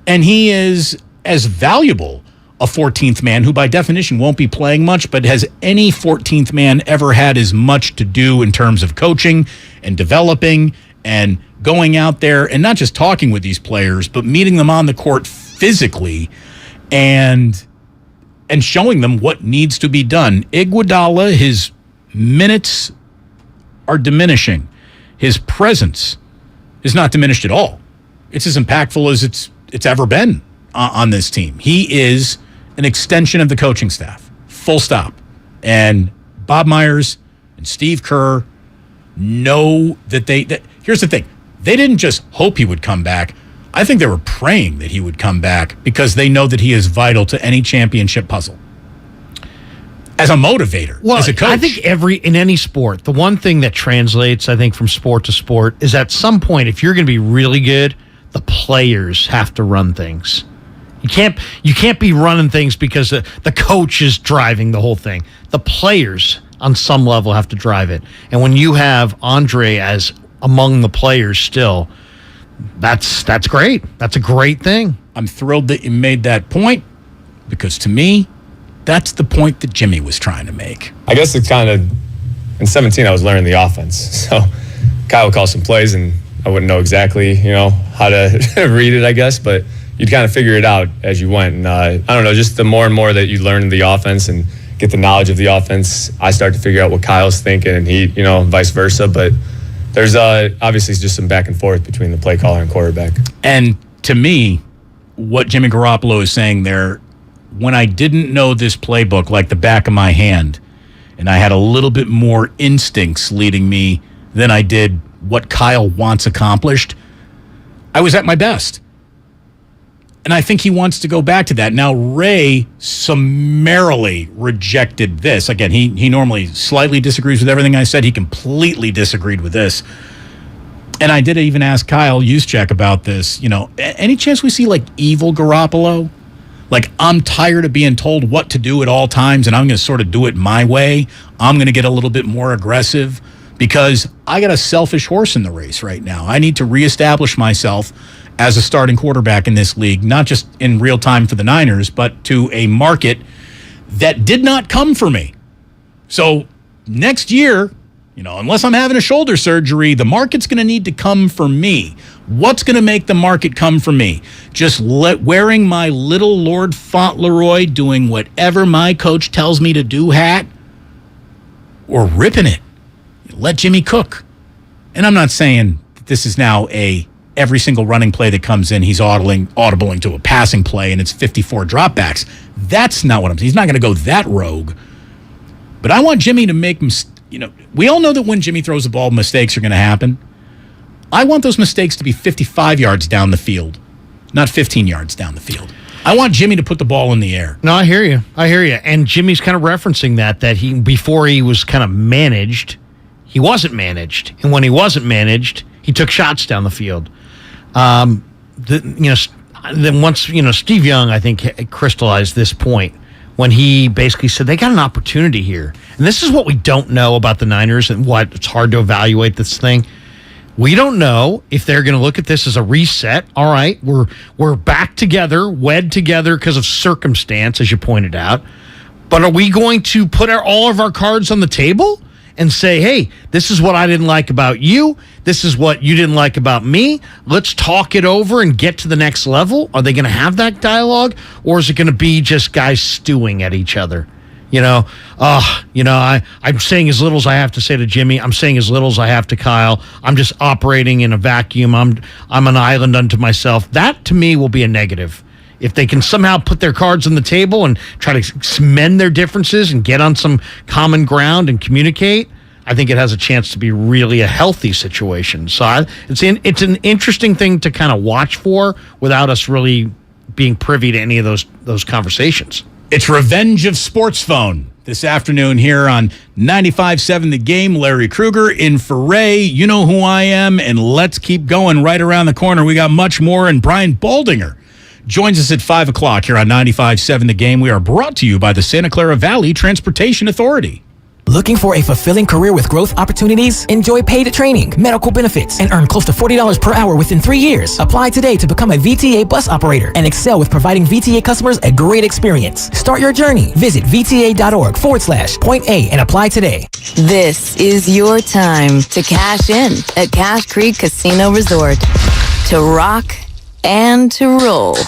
And he is as valuable a 14th man who by definition won't be playing much, but has any 14th man ever had as much to do in terms of coaching and developing and going out there and not just talking with these players, but meeting them on the court physically and showing them what needs to be done. Iguodala, his minutes are diminishing. His presence is not diminished at all. It's as impactful as it's ever been on this team. He is an extension of the coaching staff, full stop. And Bob Myers and Steve Kerr know that here's the thing. They didn't just hope he would come back. I think they were praying that he would come back because they know that he is vital to any championship puzzle. As a motivator, as a coach. I think in any sport, the one thing that translates, I think, from sport to sport is at some point, if you're going to be really good, the players have to run things. You can't be running things because the coach is driving the whole thing. The players, on some level, have to drive it. And when you have Andre as among the players still, that's great. That's a great thing. I'm thrilled that you made that point because to me, that's the point that Jimmy was trying to make. I guess it's kind of, in 17, I was learning the offense. So Kyle would call some plays and I wouldn't know exactly, how to read it, I guess, but you'd kind of figure it out as you went. And I don't know, just the more and more that you learn the offense and get the knowledge of the offense, I start to figure out what Kyle's thinking and he, vice versa. But there's obviously just some back and forth between the play caller and quarterback. And to me, what Jimmy Garoppolo is saying there, when I didn't know this playbook like the back of my hand, and I had a little bit more instincts leading me than I did what Kyle wants accomplished, I was at my best. And I think he wants to go back to that. Now, Ray summarily rejected this. Again, he normally slightly disagrees with everything I said. He completely disagreed with this. And I did even ask Kyle Juszczyk about this. Any chance we see, evil Garoppolo? I'm tired of being told what to do at all times, and I'm going to sort of do it my way. I'm going to get a little bit more aggressive because I got a selfish horse in the race right now. I need to reestablish myself as a starting quarterback in this league, not just in real time for the Niners, but to a market that did not come for me. So next year, unless I'm having a shoulder surgery, the market's going to need to come for me. What's going to make the market come for me? Just wearing my little Lord Fauntleroy, doing whatever my coach tells me to do hat, or ripping it. Let Jimmy cook. And I'm not saying that this is now every single running play that comes in, he's audibling to a passing play and it's 54 dropbacks. That's not what I'm saying. He's not going to go that rogue. But I want Jimmy to make we all know that when Jimmy throws the ball, mistakes are going to happen. I want those mistakes to be 55 yards down the field, not 15 yards down the field. I want Jimmy to put the ball in the air. No, I hear you. And Jimmy's kind of referencing that he, before he was kind of managed, he wasn't managed. And when he wasn't managed, he took shots down the field. Then once, Steve Young, I think, crystallized this point when he basically said they got an opportunity here. And this is what we don't know about the Niners and what it's hard to evaluate this thing. We don't know if they're going to look at this as a reset. All right, we're back together, wed together because of circumstance, as you pointed out. But are we going to put all of our cards on the table and say, hey, this is what I didn't like about you. This is what you didn't like about me. Let's talk it over and get to the next level. Are they going to have that dialogue, or is it going to be just guys stewing at each other? I'm saying as little as I have to say to Jimmy. I'm saying as little as I have to Kyle. I'm just operating in a vacuum. I'm an island unto myself. That, to me, will be a negative. If they can somehow put their cards on the table and try to mend their differences and get on some common ground and communicate, I think it has a chance to be really a healthy situation. So it's an interesting thing to kind of watch for without us really being privy to any of those conversations. It's Revenge of Sports Phone this afternoon here on 95.7 The Game. Larry Krueger in for Ray. You know who I am, and let's keep going. Right around the corner, we got much more, and Brian Baldinger joins us at 5 o'clock here on 95.7 The Game. We are brought to you by the Santa Clara Valley Transportation Authority. Looking for a fulfilling career with growth opportunities? Enjoy paid training, medical benefits, and earn close to $40 per hour within 3 years. Apply today to become a VTA bus operator and excel with providing VTA customers a great experience. Start your journey. Visit VTA.org/Point A and apply today. This is your time to cash in at Cache Creek Casino Resort. To rock and to roll.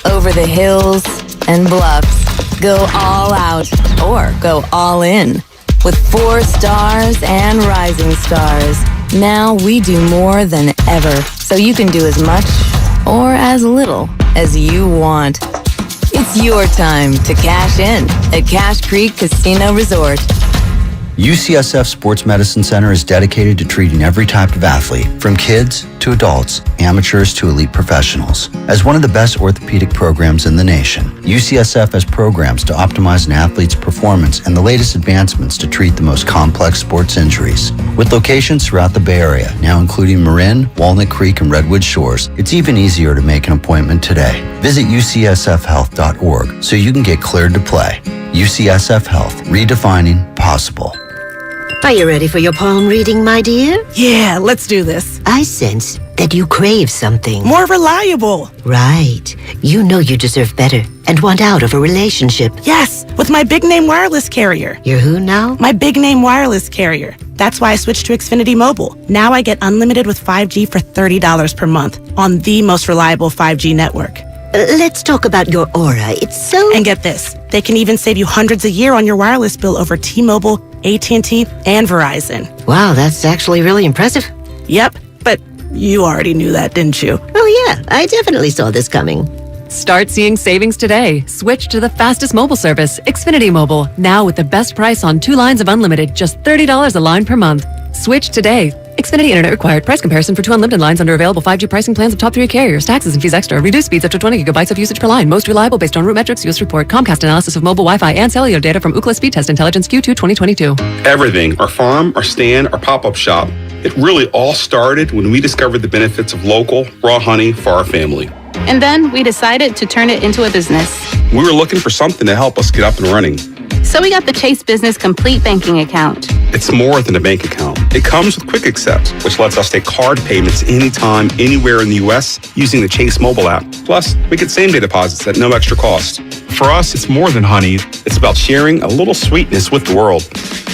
Over the hills and bluffs. Go all out or go all in. With 4 stars and rising stars, now we do more than ever, so you can do as much or as little as you want. It's your time to cash in at Cache Creek Casino Resort. UCSF Sports Medicine Center is dedicated to treating every type of athlete, from kids to adults, amateurs to elite professionals. As one of the best orthopedic programs in the nation, UCSF has programs to optimize an athlete's performance and the latest advancements to treat the most complex sports injuries. With locations throughout the Bay Area, now including Marin, Walnut Creek, and Redwood Shores, it's even easier to make an appointment today. Visit ucsfhealth.org so you can get cleared to play. UCSF Health, redefining possible. Are you ready for your palm reading, my dear? Yeah, let's do this. I sense that you crave something. More reliable. Right. You know you deserve better and want out of a relationship. Yes, with my big name wireless carrier. You're who now? My big name wireless carrier. That's why I switched to Xfinity Mobile. Now I get unlimited with 5G for $30 per month on the most reliable 5G network. Let's talk about your aura. It's so... And get this. They can even save you hundreds a year on your wireless bill over T-Mobile, AT&T, and Verizon. Wow, that's actually really impressive. Yep, but you already knew that, didn't you? Oh yeah, I definitely saw this coming. Start seeing savings today. Switch to the fastest mobile service, Xfinity Mobile. Now with the best price on 2 lines of unlimited, just $30 a line per month. Switch today. Xfinity Internet required. Price comparison for 2 unlimited lines under available 5G pricing plans of top 3 carriers. Taxes and fees extra. Reduced speeds up to 20 gigabytes of usage per line. Most reliable based on root metrics. US report. Comcast analysis of mobile Wi-Fi and cellular data from Ookla Speed Test Intelligence Q2 2022. Everything. Our farm, our stand, our pop-up shop. It really all started when we discovered the benefits of local, raw honey for our family. And then we decided to turn it into a business. We were looking for something to help us get up and running. So we got the Chase Business Complete Banking Account. It's more than a bank account. It comes with Quick Accept, which lets us take card payments anytime, anywhere in the U.S. using the Chase mobile app. Plus, we get same-day deposits at no extra cost. For us, it's more than honey. It's about sharing a little sweetness with the world.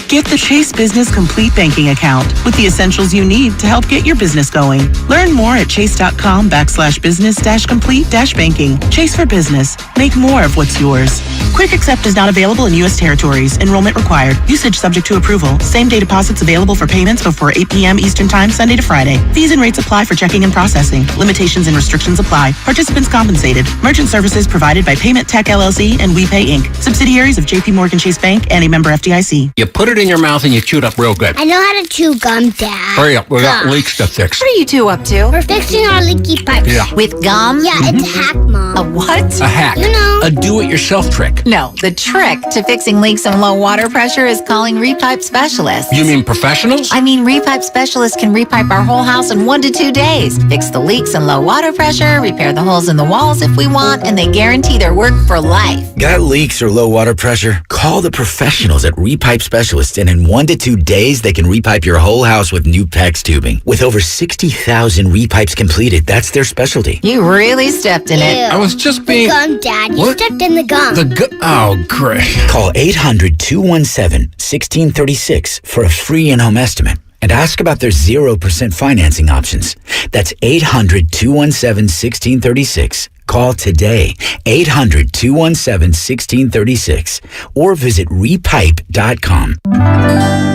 Get the Chase Business Complete Banking Account with the essentials you need to help get your business going. Learn more at chase.com/business-complete-banking. Chase for business. Make more of what's yours. Quick Accept is not available in U.S. territories. Enrollment required. Usage subject to approval. Same-day deposits available for payments before 8 p.m. Eastern Time, Sunday to Friday. Fees and rates apply for checking and processing. Limitations and restrictions apply. Participants compensated. Merchant services provided by Payment Tech LLC and WePay Inc. Subsidiaries of J.P. Morgan Chase Bank and a member FDIC. You put it in your mouth and you chew it up real good. I know how to chew gum, Dad. Hurry up, we got leaks to fix. What are you two up to? We're fixing our leaky pipes. Yeah. With gum? Yeah, it's a hack, Mom. A what? A hack. You know. A do-it-yourself trick. No, the trick to fixing leaks and low water pressure is calling Repipe specialists. You mean professionals? I mean, Repipe specialists can repipe our whole house in 1 to 2 days. Fix the leaks and low water pressure, repair the holes in the walls if we want, and they guarantee their work for life. Got leaks or low water pressure? Call the professionals at Repipe Specialists, and in 1 to 2 days, they can repipe your whole house with new PEX tubing. With over 60,000 repipes completed, that's their specialty. You really stepped in it. I was just being... The gum, Dad. You stepped in the gum. Oh, great. Call 800-217-1636 for a free in-home estimate and ask about their 0% financing options. That's 800-217-1636. Call today, 800-217-1636, or visit repipe.com.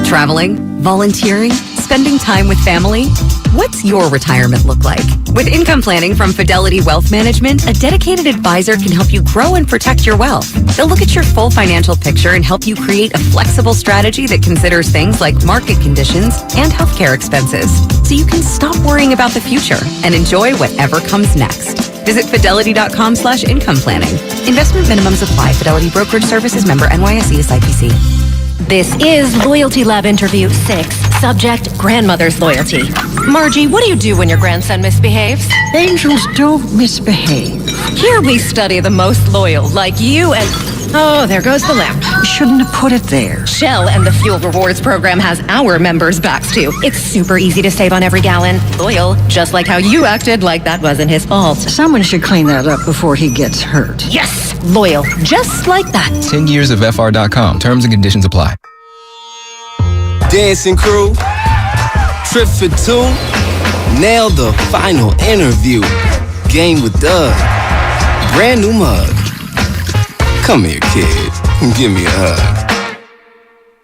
Traveling, volunteering, spending time with family. What's your retirement look like? With income planning from Fidelity Wealth Management, a dedicated advisor can help you grow and protect your wealth. They'll look at your full financial picture and help you create a flexible strategy that considers things like market conditions and healthcare expenses, so you can stop worrying about the future and enjoy whatever comes next. Visit fidelity.com/income planning. Investment minimums apply. Fidelity Brokerage Services, member NYSE SIPC. This is Loyalty Lab Interview 6. Subject, grandmother's loyalty. Margie, what do you do when your grandson misbehaves? Angels don't misbehave. Here we study the most loyal, like you and... Oh, there goes the lamp. You shouldn't have put it there. Shell and the Fuel Rewards program has our members' backs, too. It's super easy to save on every gallon. Loyal, just like how you acted like that wasn't his fault. Someone should clean that up before he gets hurt. Yes! Loyal, just like that. 10 years of FR.com. Terms and conditions apply. Dancing crew, trip for 2, nailed the final interview. Game with Doug, brand new mug. Come here, kid, give me a hug.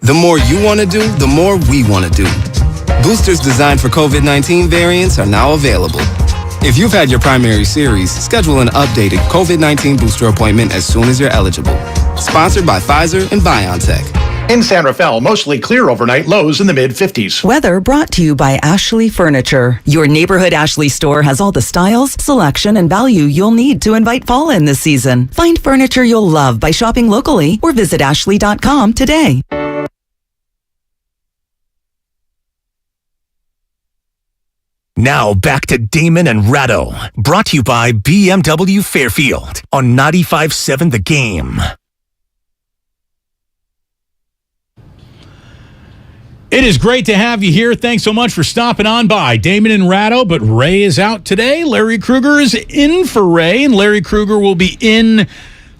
The more you want to do, the more we want to do. Boosters designed for COVID-19 variants are now available. If you've had your primary series, schedule an updated COVID-19 booster appointment as soon as you're eligible. Sponsored by Pfizer and BioNTech. In San Rafael, mostly clear overnight, lows in the mid-50s. Weather brought to you by Ashley Furniture. Your neighborhood Ashley store has all the styles, selection, and value you'll need to invite fall in this season. Find furniture you'll love by shopping locally or visit ashley.com today. Now back to Damon and Ratto, brought to you by BMW Fairfield on 95.7 The Game. It is great to have you here. Thanks so much for stopping on by. Damon and Ratto, but Ray is out today. Larry Krueger is in for Ray, and Larry Krueger will be in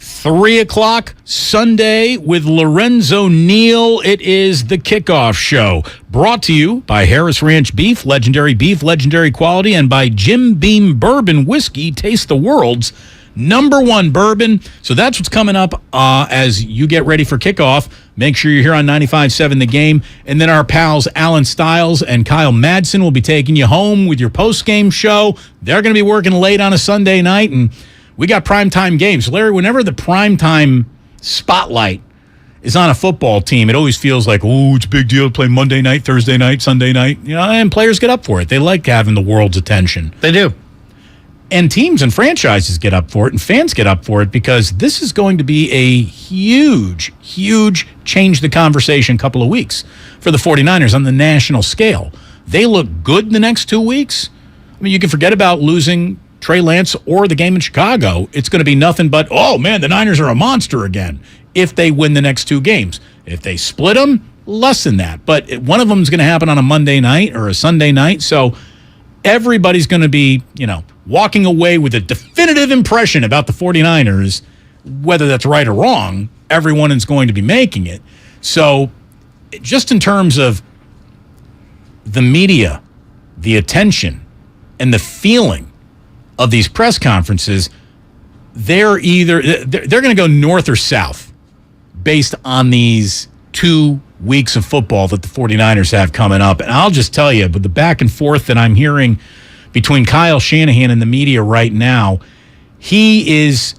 3 o'clock Sunday with Lorenzo Neal. It is the Kickoff Show, brought to you by Harris Ranch Beef, legendary quality, and by Jim Beam Bourbon Whiskey. Taste the world's #1 bourbon. So that's what's coming up as you get ready for kickoff. Make sure you're here on 95.7 The Game. And then our pals Alan Stiles and Kyle Madsen will be taking you home with your post-game show. They're going to be working late on a Sunday night, and we got primetime games. Larry, whenever the primetime spotlight is on a football team, it always feels like, oh, it's a big deal to play Monday night, Thursday night, Sunday night. You know, and players get up for it. They like having the world's attention. They do. And teams and franchises get up for it, and fans get up for it, because this is going to be a huge change the conversation couple of weeks for the 49ers on the national scale. They look good the next 2 weeks. I mean, you can forget about losing Trey Lance or the game in Chicago. It's going to be nothing but, oh, man, the Niners are a monster again if they win the next 2 games. If they split them, less than that. But one of them is going to happen on a Monday night or a Sunday night, so everybody's going to be, walking away with a definitive impression about the 49ers, whether that's right or wrong. Everyone is going to be making it. So just in terms of the media, the attention, and the feeling of these press conferences, they're going to go north or south based on these 2 weeks of football that the 49ers have coming up. And I'll just tell you, with the back and forth that I'm hearing between Kyle Shanahan and the media right now, it's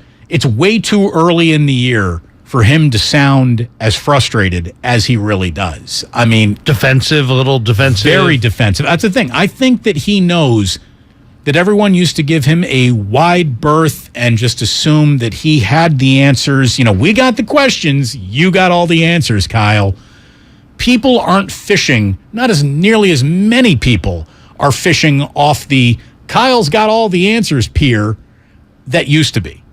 way too early in the year for him to sound as frustrated as he really does. I mean, a little defensive. Very defensive. That's the thing. I think that he knows that everyone used to give him a wide berth and just assume that he had the answers. We got the questions. You got all the answers, Kyle. people aren't fishing, not as nearly as many people are fishing off the Kyle's got all the answers pier that used to be.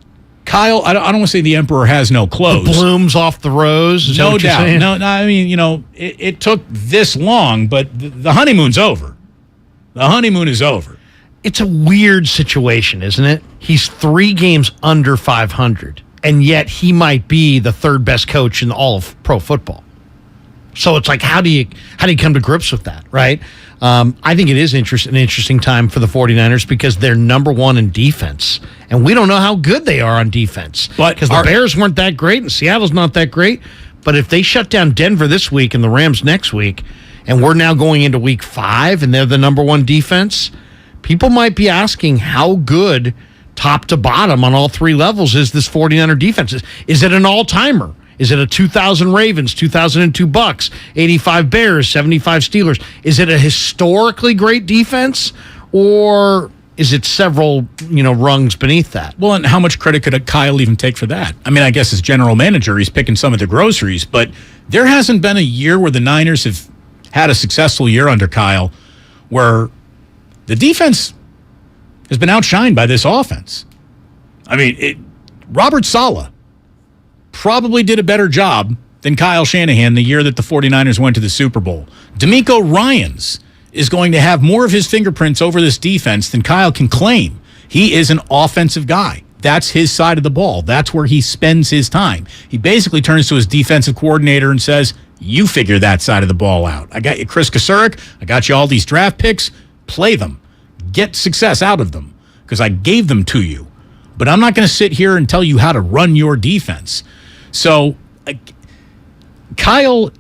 Kyle, I don't want to say the emperor has no clothes. The blooms off the rose. Is no that doubt. saying? No, I mean, it took this long, but the honeymoon's over. The honeymoon is over. It's a weird situation, isn't it? He's 3 games under 500, and yet he might be the third best coach in all of pro football. So it's like, how do you come to grips with that, right? I think it is an interesting time for the 49ers because they're number 1 in defense, and we don't know how good they are on defense because the Bears weren't that great and Seattle's not that great. But if they shut down Denver this week and the Rams next week, and we're now going into week 5 and they're the number 1 defense, people might be asking how good top to bottom on all 3 levels is this 49er defense. Is it an all-timer? Is it a 2000 Ravens, 2002 Bucks, 85 Bears, 75 Steelers? Is it a historically great defense, or is it several, rungs beneath that? Well, and how much credit could Kyle even take for that? I mean, I guess as general manager, he's picking some of the groceries, but there hasn't been a year where the Niners have had a successful year under Kyle where the defense has been outshined by this offense. I mean, Robert Saleh probably did a better job than Kyle Shanahan the year that the 49ers went to the Super Bowl. DeMeco Ryans is going to have more of his fingerprints over this defense than Kyle can claim. He is an offensive guy. That's his side of the ball. That's where he spends his time. He basically turns to his defensive coordinator and says, you figure that side of the ball out. I got you Chris Kasurek. I got you all these draft picks. Play them. Get success out of them because I gave them to you. But I'm not going to sit here and tell you how to run your defense. So Kyle's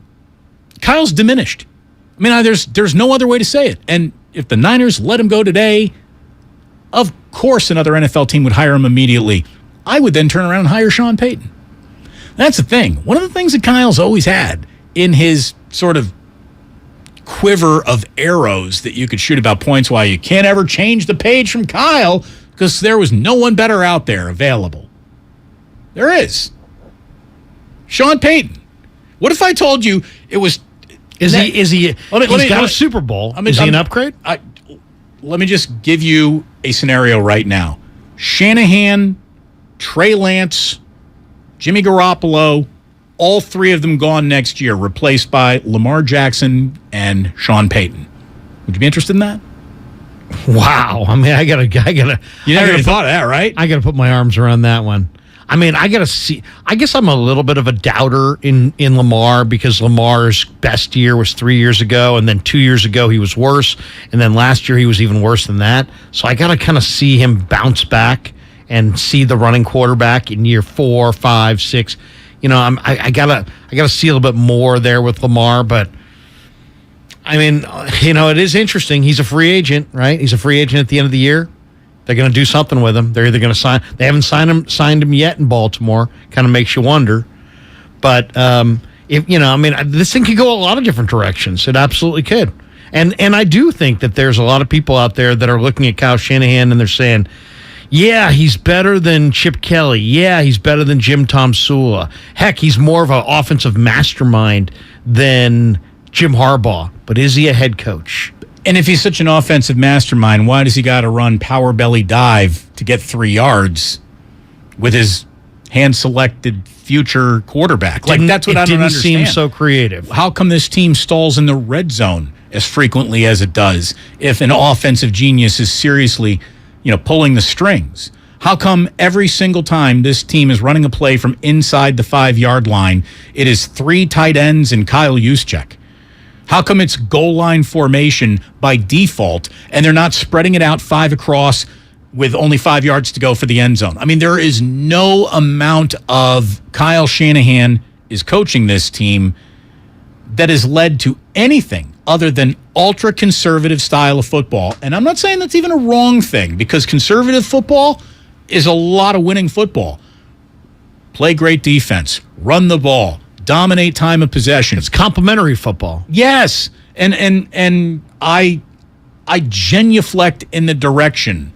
diminished. I mean, there's no other way to say it. And if the Niners let him go today, of course another NFL team would hire him immediately. I would then turn around and hire Sean Payton. That's the thing. One of the things that Kyle's always had in his sort of quiver of arrows that you could shoot about points, why you can't ever change the page from Kyle because there was no one better out there available. There is. Sean Payton. What if I told you it was... He's got a Super Bowl. Is he an upgrade? Let me just give you a scenario right now. Shanahan, Trey Lance, Jimmy Garoppolo, all 3 of them gone next year, replaced by Lamar Jackson and Sean Payton. Would you be interested in that? Wow. I mean, I gotta. You never even thought of that, right? I gotta put my arms around that one. I mean, I gotta see. I guess I'm a little bit of a doubter in Lamar because Lamar's best year was 3 years ago, and then 2 years ago he was worse, and then last year he was even worse than that. So I gotta kind of see him bounce back and see the running quarterback in year 4, 5, 6. I gotta see a little bit more there with Lamar, but I mean, it is interesting. He's a free agent, right? He's a free agent at the end of the year. They're going to do something with him. They're either going to sign. They haven't signed him yet in Baltimore. Kind of makes you wonder. But this thing could go a lot of different directions. It absolutely could. And I do think that there's a lot of people out there that are looking at Kyle Shanahan and they're saying, yeah, he's better than Chip Kelly. Yeah, he's better than Jim Tomsula. Heck, he's more of an offensive mastermind than Jim Harbaugh. But is he a head coach? And if he's such an offensive mastermind, why does he got to run power belly dive to get 3 yards with his hand-selected future quarterback? That's what I don't understand. It didn't seem so creative. How come this team stalls in the red zone as frequently as it does if an offensive genius is seriously, pulling the strings? How come every single time this team is running a play from inside the 5-yard line, it is 3 tight ends and Kyle Juszczyk? How come it's goal line formation by default and they're not spreading it out 5 across with only 5 yards to go for the end zone? I mean, there is no amount of Kyle Shanahan is coaching this team that has led to anything other than ultra-conservative style of football. And I'm not saying that's even a wrong thing because conservative football is a lot of winning football. Play great defense, run the ball, dominate time of possession. It's complementary football. Yes. And I genuflect in the direction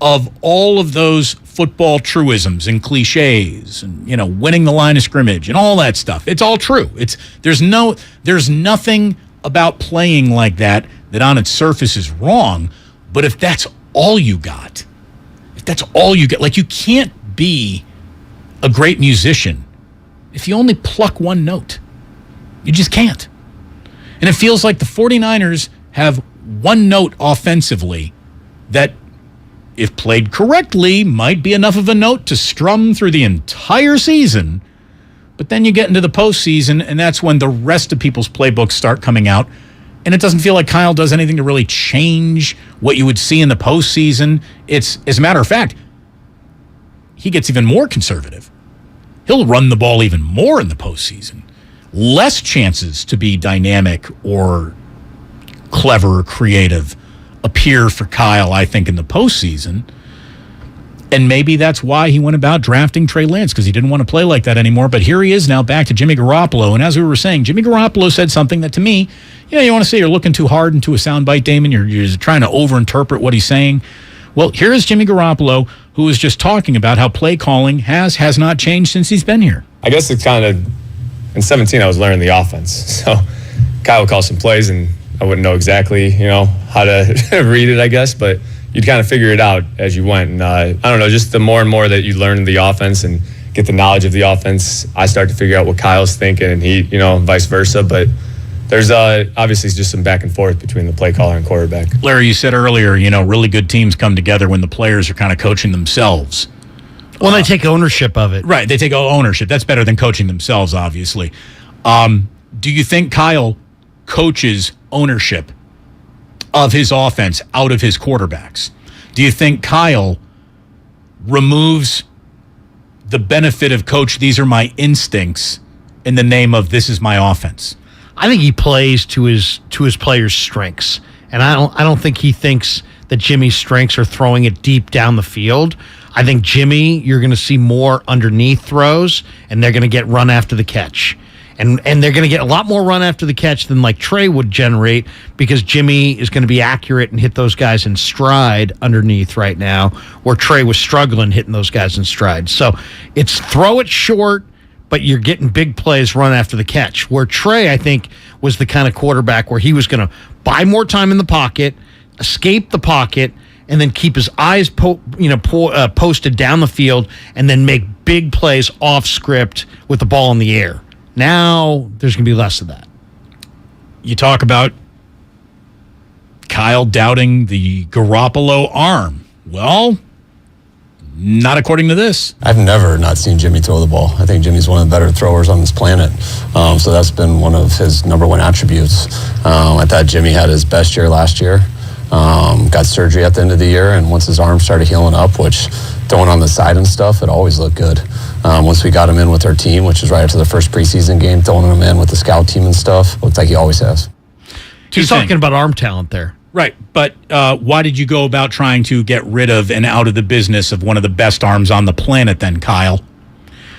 of all of those football truisms and cliches and, winning the line of scrimmage and all that stuff. It's all true. There's nothing about playing like that on its surface is wrong. But if that's all you got, like, you can't be a great musician if you only pluck one note. You just can't. And it feels like the 49ers have one note offensively that, if played correctly, might be enough of a note to strum through the entire season. But then you get into the postseason, and that's when the rest of people's playbooks start coming out. And it doesn't feel like Kyle does anything to really change what you would see in the postseason. As a matter of fact, he gets even more conservative. He'll run the ball even more in the postseason. Less chances to be dynamic or clever or creative appear for Kyle, I think, in the postseason. And maybe that's why he went about drafting Trey Lance, because he didn't want to play like that anymore. But here he is now, back to Jimmy Garoppolo. And as we were saying, Jimmy Garoppolo said something that, to me, you want to say you're looking too hard into a soundbite, Damon. You're trying to overinterpret what he's saying. Well, here is Jimmy Garoppolo, who was just talking about how play calling has not changed since he's been here. I guess it's kind of, in 17, I was learning the offense. So Kyle would call some plays, and I wouldn't know exactly, how to read it, I guess, but you'd kind of figure it out as you went. And I don't know, just the more and more that you learn the offense and get the knowledge of the offense, I start to figure out what Kyle's thinking, and he, vice versa. But there's obviously just some back and forth between the play caller and quarterback. Larry, you said earlier, really good teams come together when the players are kind of coaching themselves. Well, they take ownership of it. Right, they take ownership. That's better than coaching themselves, obviously. Do you think Kyle coaches ownership of his offense out of his quarterbacks? Do you think Kyle removes the benefit of, coach, these are my instincts, in the name of, this is my offense? I think he plays to his players' strengths. And I don't think he thinks that Jimmy's strengths are throwing it deep down the field. I think Jimmy, you're going to see more underneath throws, and they're going to get run after the catch. And they're going to get a lot more run after the catch than like Trey would generate, because Jimmy is going to be accurate and hit those guys in stride underneath right now, where Trey was struggling hitting those guys in stride. So it's throw it short, but you're getting big plays run after the catch, where Trey, I think, was the kind of quarterback where he was going to buy more time in the pocket, escape the pocket, and then keep his eyes posted down the field, and then make big plays off script with the ball in the air. Now there's going to be less of that. You talk about Kyle doubting the Garoppolo arm. Well, not according to this. I've never not seen Jimmy throw the ball. I think Jimmy's one of the better throwers on this planet. So that's been one of his number one attributes. I thought Jimmy had his best year last year. Got surgery at the end of the year, and once his arm started healing up, which throwing on the side and stuff, it always looked good. Once we got him in with our team, which was right after the first preseason game, throwing him in with the scout team and stuff, looked like he always has. He's talking about arm talent there. Right, but why did you go about trying to get rid of and out of the business of one of the best arms on the planet then, Kyle?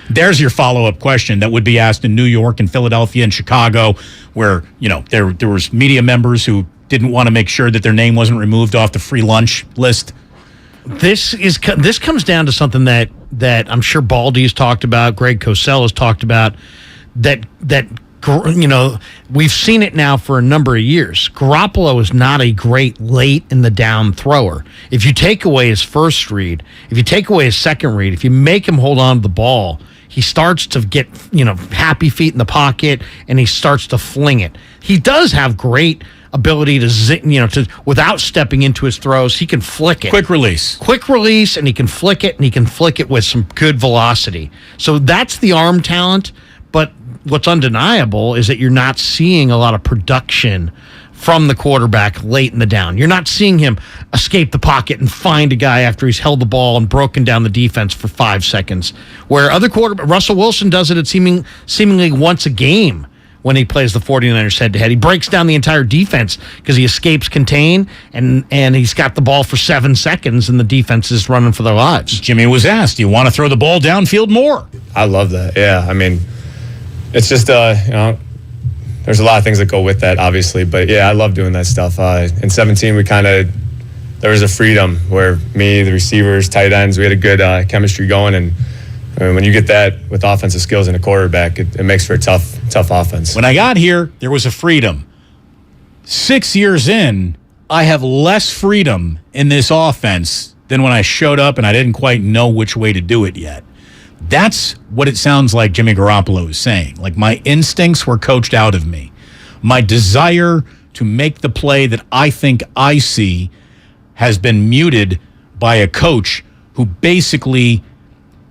There's your follow-up question that would be asked in New York and Philadelphia and Chicago, where, there was media members who didn't want to make sure that their name wasn't removed off the free lunch list. This comes down to something that I'm sure Baldy has talked about, Greg Cosell has talked about, that we've seen it now for a number of years. Garoppolo is not a great late in the down thrower. If you take away his first read, if you take away his second read, if you make him hold on to the ball, he starts to get, happy feet in the pocket, and he starts to fling it. He does have great ability to without stepping into his throws, he can flick it. Quick release, and he can flick it, and he can flick it with some good velocity. So that's the arm talent. But what's undeniable is that you're not seeing a lot of production from the quarterback late in the down. You're not seeing him escape the pocket and find a guy after he's held the ball and broken down the defense for 5 seconds. Where other quarterback, Russell Wilson does it at seemingly once a game when he plays the 49ers head-to-head. He breaks down the entire defense because he escapes contain, and he's got the ball for 7 seconds, and the defense is running for their lives. Jimmy was asked, do you want to throw the ball downfield more? I love that, yeah. I mean, it's just, there's a lot of things that go with that, obviously. But, yeah, I love doing that stuff. In 17, we kind of there was a freedom where me, the receivers, tight ends, we had a good chemistry going. And I mean, when you get that with offensive skills in a quarterback, it makes for a tough offense. When I got here, there was a freedom. 6 years in, I have less freedom in this offense than when I showed up and I didn't quite know which way to do it yet. That's what it sounds like Jimmy Garoppolo is saying. Like, my instincts were coached out of me. My desire to make the play that I think I see has been muted by a coach who basically,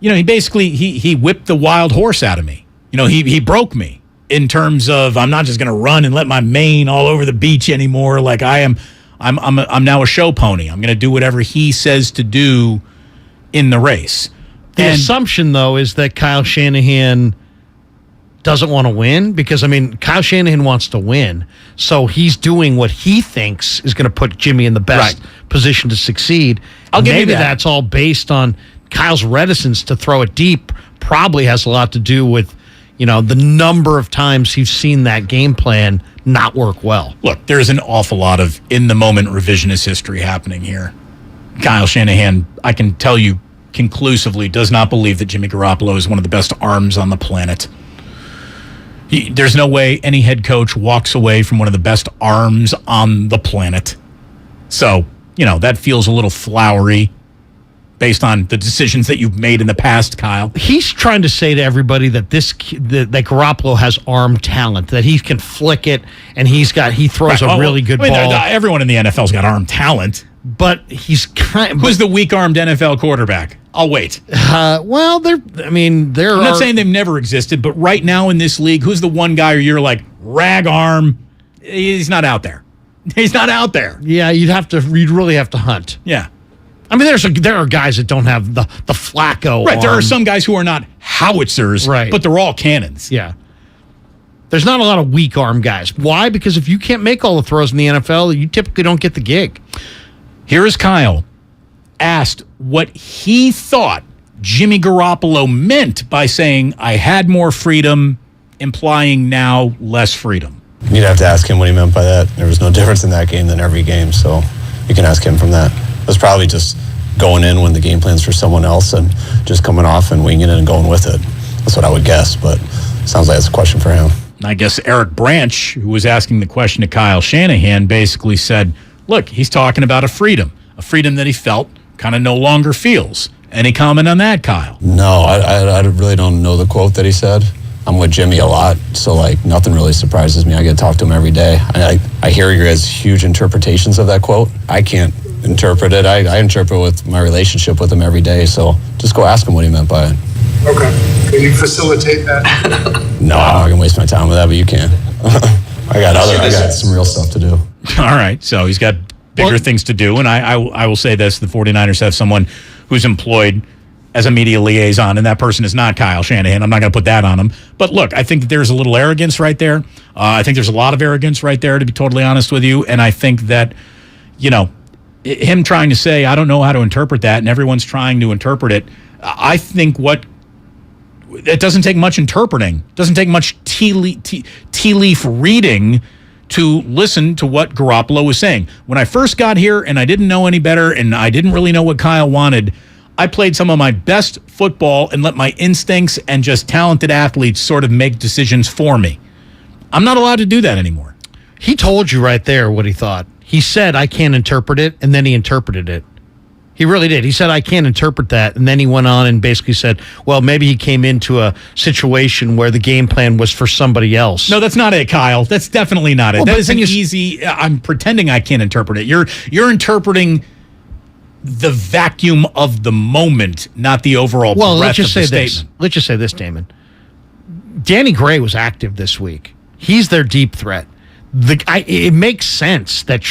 he whipped the wild horse out of me. He broke me in terms of, I'm not just going to run and let my mane all over the beach anymore. Like, I'm now a show pony. I'm going to do whatever he says to do in the race. The assumption, though, is that Kyle Shanahan doesn't want to win, because, Kyle Shanahan wants to win. So he's doing what he thinks is going to put Jimmy in the best position to succeed. Maybe that's all based on Kyle's reticence to throw it deep. Probably has a lot to do with, the number of times he's seen that game plan not work well. Look, there's an awful lot of in-the-moment revisionist history happening here. Kyle Shanahan, I can tell you conclusively, does not believe that Jimmy Garoppolo is one of the best arms on the planet. There's no way any head coach walks away from one of the best arms on the planet. So, that feels a little flowery based on the decisions that you've made in the past, Kyle. He's trying to say to everybody that that Garoppolo has arm talent, that he can flick it, and he throws a really good ball. Everyone in the NFL's got arm talent. But he's who's the weak-armed NFL quarterback? I'll wait. I'm not saying they've never existed, but right now in this league, who's the one guy where you're like, rag arm? He's not out there. He's not out there. Yeah, you'd really have to hunt. Yeah. There are guys that don't have the Flacco Right, arm. there are some guys who are not howitzers, but they're all cannons. Yeah. There's not a lot of weak arm guys. Why? Because if you can't make all the throws in the NFL, you typically don't get the gig. Here is Kyle, asked what he thought Jimmy Garoppolo meant by saying, I had more freedom, implying now less freedom. You'd have to ask him what he meant by that. There was no difference in that game than every game, so you can ask him from that. It was probably just going in when the game plan's for someone else and just coming off and winging it and going with it. That's what I would guess, but sounds like it's a question for him. I guess Eric Branch, who was asking the question to Kyle Shanahan, basically said, look, he's talking about a freedom that he felt kind of no longer feels. Any comment on that, Kyle? No, I really don't know the quote that he said. I'm with Jimmy a lot, so nothing really surprises me. I get to talk to him every day. I hear your guys' huge interpretations of that quote. I can't interpret it. I interpret with my relationship with him every day, so just go ask him what he meant by it. Okay. Can you facilitate that? No, I'm not going to waste my time with that, but you can. I got some real stuff to do. All right, so he's got bigger things to do, and I will say this, the 49ers have someone who's employed as a media liaison, and that person is not Kyle Shanahan. I'm not going to put that on him. But look, I think that there's a little arrogance right there. I think there's a lot of arrogance right there, to be totally honest with you, and I think that, him trying to say, I don't know how to interpret that, and everyone's trying to interpret it, I think it doesn't take much interpreting. It doesn't take much tea leaf reading to listen to what Garoppolo was saying. When I first got here and I didn't know any better and I didn't really know what Kyle wanted, I played some of my best football and let my instincts and just talented athletes sort of make decisions for me. I'm not allowed to do that anymore. He told you right there what he thought. He said, I can't interpret it, and then he interpreted it. He really did. He said, I can't interpret that. And then he went on and basically said, well, maybe he came into a situation where the game plan was for somebody else. No, that's not it, Kyle. That's definitely not it. Well, that isn't easy. I'm pretending I can't interpret it. You're interpreting the vacuum of the moment, not the overall breadth of the statement. Let's just say this, Damon. Danny Gray was active this week. He's their deep threat. It makes sense that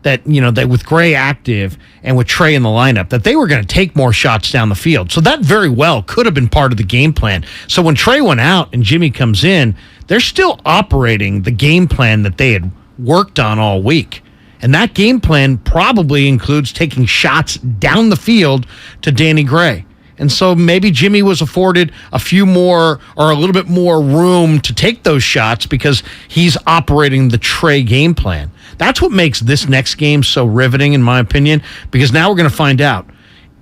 that with Gray active and with Trey in the lineup, that they were going to take more shots down the field. So that very well could have been part of the game plan. So when Trey went out and Jimmy comes in, they're still operating the game plan that they had worked on all week. And that game plan probably includes taking shots down the field to Danny Gray. And so maybe Jimmy was afforded a few more or a little bit more room to take those shots because he's operating the Trey game plan. That's what makes this next game so riveting, in my opinion, because now we're going to find out.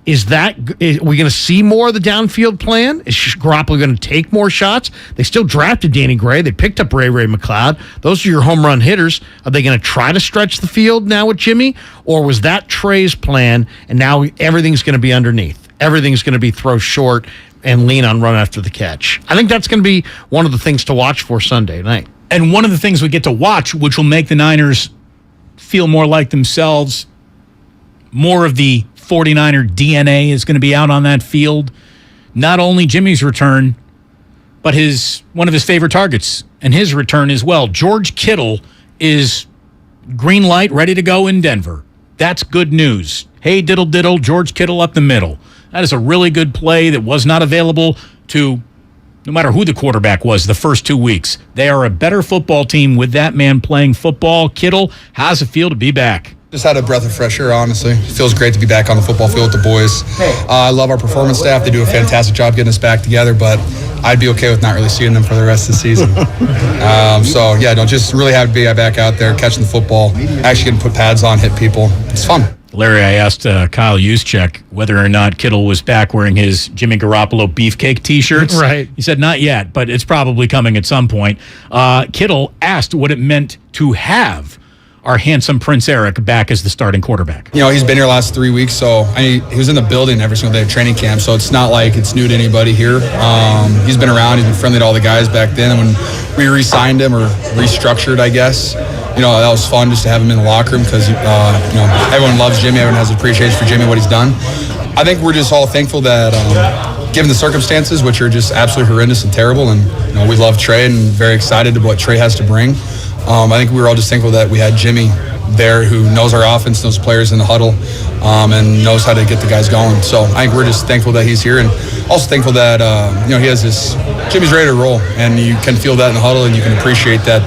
Are we going to see more of the downfield plan? Is Garoppolo going to take more shots? They still drafted Danny Gray. They picked up Ray McLeod. Those are your home run hitters. Are they going to try to stretch the field now with Jimmy? Or was that Trey's plan, and now everything's going to be underneath? Everything's going to be throw short and lean on run after the catch. I think that's going to be one of the things to watch for Sunday night. And one of the things we get to watch, which will make the Niners feel more like themselves, more of the 49er DNA is going to be out on that field. Not only Jimmy's return, but one of his favorite targets and his return as well. George Kittle is green light, ready to go in Denver. That's good news. Hey, diddle, George Kittle up the middle. That is a really good play that was not available to no matter who the quarterback was the first 2 weeks. They are a better football team with that man playing football. Kittle, how's it feel to be back? Just had a breath of fresh air, honestly. It feels great to be back on the football field with the boys. I love our performance staff. They do a fantastic job getting us back together, but I'd be okay with not really seeing them for the rest of the season. Just really happy to be back out there, catching the football, actually getting to put pads on, hit people. It's fun. Larry, I asked Kyle Juszczyk whether or not Kittle was back wearing his Jimmy Garoppolo beefcake T-shirts. Right. He said not yet, but it's probably coming at some point. Kittle asked what it meant to have our handsome Prince Eric back as the starting quarterback. You know, he's been here last 3 weeks, so he was in the building every single day of training camp, so it's not like it's new to anybody here. He's been around. He's been friendly to all the guys back then. And when we re-signed him or restructured, I guess, that was fun just to have him in the locker room because, everyone loves Jimmy. Everyone has appreciation for Jimmy, what he's done. I think we're just all thankful that, given the circumstances, which are just absolutely horrendous and terrible, and we love Trey and very excited about what Trey has to bring. I think we were all just thankful that we had Jimmy there who knows our offense, knows players in the huddle, and knows how to get the guys going. So I think we're just thankful that he's here, and also thankful that he has this. Jimmy's ready to roll, and you can feel that in the huddle, and you can appreciate that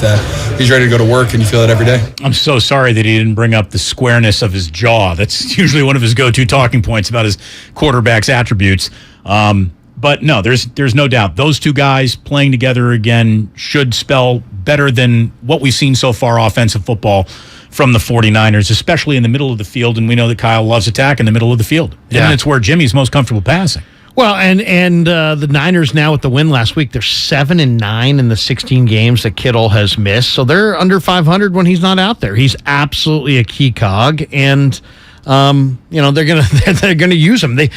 he's ready to go to work, and you feel that every day. I'm so sorry that he didn't bring up the squareness of his jaw. That's usually one of his go-to talking points about his quarterback's attributes. But no, there's no doubt. Those two guys playing together again should spell better than what we've seen so far offensive football from the 49ers, especially in the middle of the field. And we know that Kyle loves attack in the middle of the field. Yeah. And it's where Jimmy's most comfortable passing. Well, and the Niners now with the win last week, they're 7-9 in the 16 games that Kittle has missed. So they're under 500 when he's not out there. He's absolutely a key cog, and they're gonna use him. The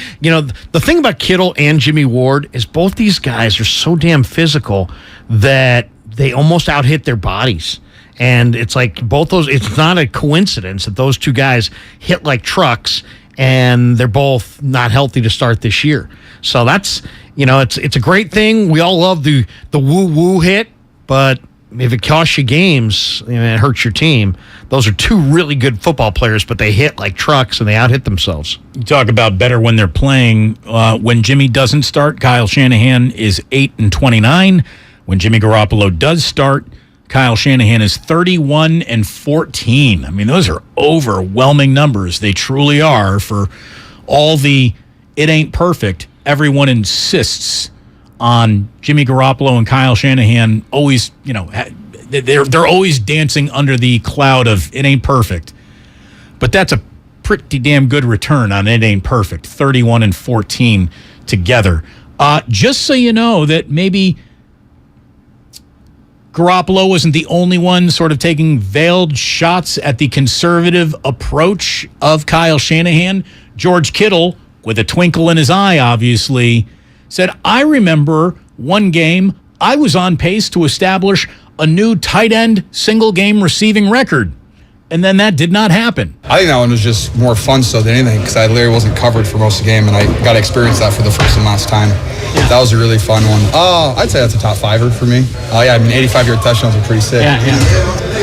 thing about Kittle and Jimmy Ward is both these guys are so damn physical that they almost out-hit their bodies. And it's like it's not a coincidence that those two guys hit like trucks, and they're both not healthy to start this year. So that's, it's a great thing. We all love the woo-woo hit, but if it costs you games and it hurts your team, those are two really good football players, but they hit like trucks and they out-hit themselves. You talk about better when they're playing. When Jimmy doesn't start, Kyle Shanahan is 8-29. When Jimmy Garoppolo does start, Kyle Shanahan is 31-14. I mean, those are overwhelming numbers. They truly are. For all the it ain't perfect, everyone insists on Jimmy Garoppolo and Kyle Shanahan always, they're always dancing under the cloud of it ain't perfect. But that's a pretty damn good return on it ain't perfect. 31-14 together. Just so you know that maybe Garoppolo wasn't the only one sort of taking veiled shots at the conservative approach of Kyle Shanahan. George Kittle, with a twinkle in his eye, obviously, said, I remember one game I was on pace to establish a new tight end single game receiving record. And then that did not happen. I think that one was just more fun so than anything because I literally wasn't covered for most of the game, and I got to experience that for the first and last time. Yeah. That was a really fun one. I'd say that's a top fiver for me. 85-yard touchdowns are pretty sick. Yeah.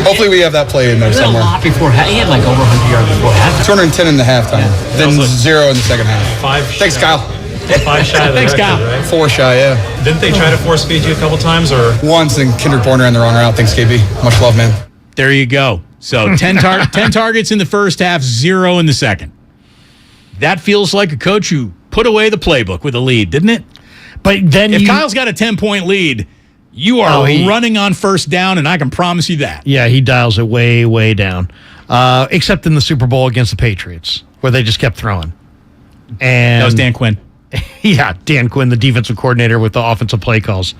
Hopefully we have that play in there somewhere. He had like over 100 yards before halftime. 210 in the halftime, then 0 in the second half. Thanks, Kyle. 5 shy of the Thanks, record, Kyle. Right? 4 shy, yeah. Didn't they try to force feed you a couple times, or once? And Kendrick Bourne ran the wrong route. Thanks, KB. Much love, man. There you go. So 10 targets in the first half, 0 in the second. That feels like a coach who put away the playbook with a lead, didn't it? But then if Kyle's got a 10-point lead, you are running on first down, and I can promise you that. Yeah, he dials it way, way down. Except in the Super Bowl against the Patriots, where they just kept throwing. And that was Dan Quinn. Yeah, Dan Quinn, the defensive coordinator with the offensive play calls.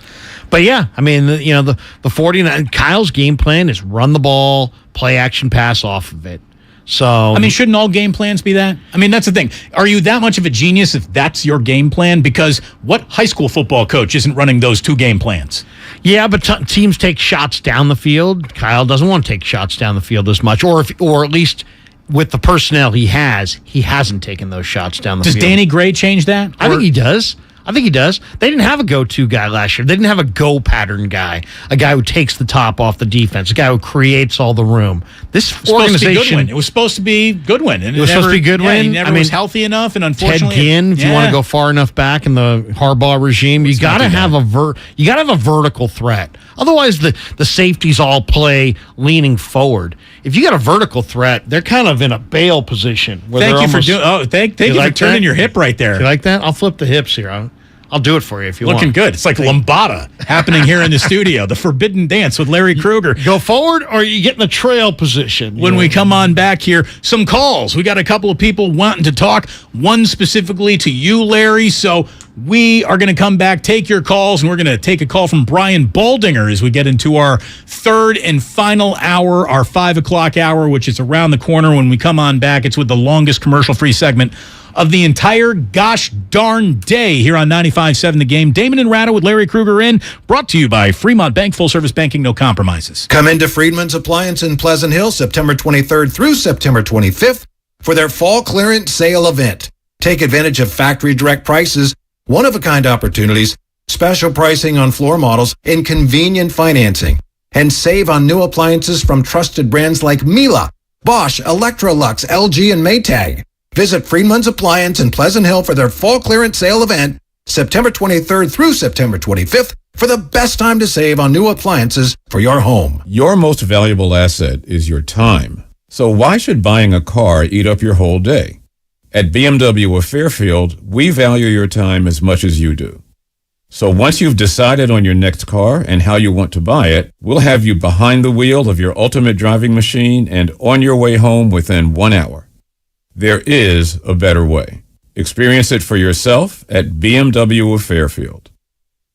But yeah, I mean, the 49, Kyle's game plan is run the ball, play action pass off of it. So I mean, shouldn't all game plans be that? I mean, that's the thing. Are you that much of a genius if that's your game plan? Because what high school football coach isn't running those 2 game plans? Yeah, but teams take shots down the field. Kyle doesn't want to take shots down the field as much, or at least with the personnel he hasn't taken those shots down the field. Does Danny Gray change that? I think he does. They didn't have a go-to guy last year. They didn't have a go pattern guy, a guy who takes the top off the defense, a guy who creates all the room. This organization, it was supposed to be Goodwin. It was supposed to be Goodwin. He never was healthy enough, and unfortunately, Ted Ginn. If you want to go far enough back in the Harbaugh regime, you got to have a vertical threat. Otherwise, the safeties all play leaning forward. If you got a vertical threat, they're kind of in a bail position. Thank you for turning your hip right there. You like that? I'll flip the hips here. I'll do it for you if you want. Looking good. It's like lambada happening here in the studio. The forbidden dance with Larry Krueger. Go forward, or you get in the trail position. When we come on back here, some calls. We got a couple of people wanting to talk. One specifically to you, Larry. So we are going to come back, take your calls, and we're going to take a call from Brian Baldinger as we get into our third and final hour, our 5 o'clock hour, which is around the corner. When we come on back, it's with the longest commercial-free segment of the entire gosh darn day here on 95.7 The Game. Damon and Ratto with Larry Krueger in, brought to you by Fremont Bank, full service banking, no compromises. Come into Friedman's Appliance in Pleasant Hill September 23rd through September 25th for their fall clearance sale event. Take advantage of factory direct prices, one-of-a-kind opportunities, special pricing on floor models, and convenient financing. And save on new appliances from trusted brands like Miele, Bosch, Electrolux, LG, and Maytag. Visit Friedman's Appliance in Pleasant Hill for their fall clearance sale event, September 23rd through September 25th, for the best time to save on new appliances for your home. Your most valuable asset is your time. So why should buying a car eat up your whole day? At BMW of Fairfield, we value your time as much as you do. So once you've decided on your next car and how you want to buy it, we'll have you behind the wheel of your ultimate driving machine and on your way home within 1 hour. There is a better way. Experience it for yourself at BMW of Fairfield.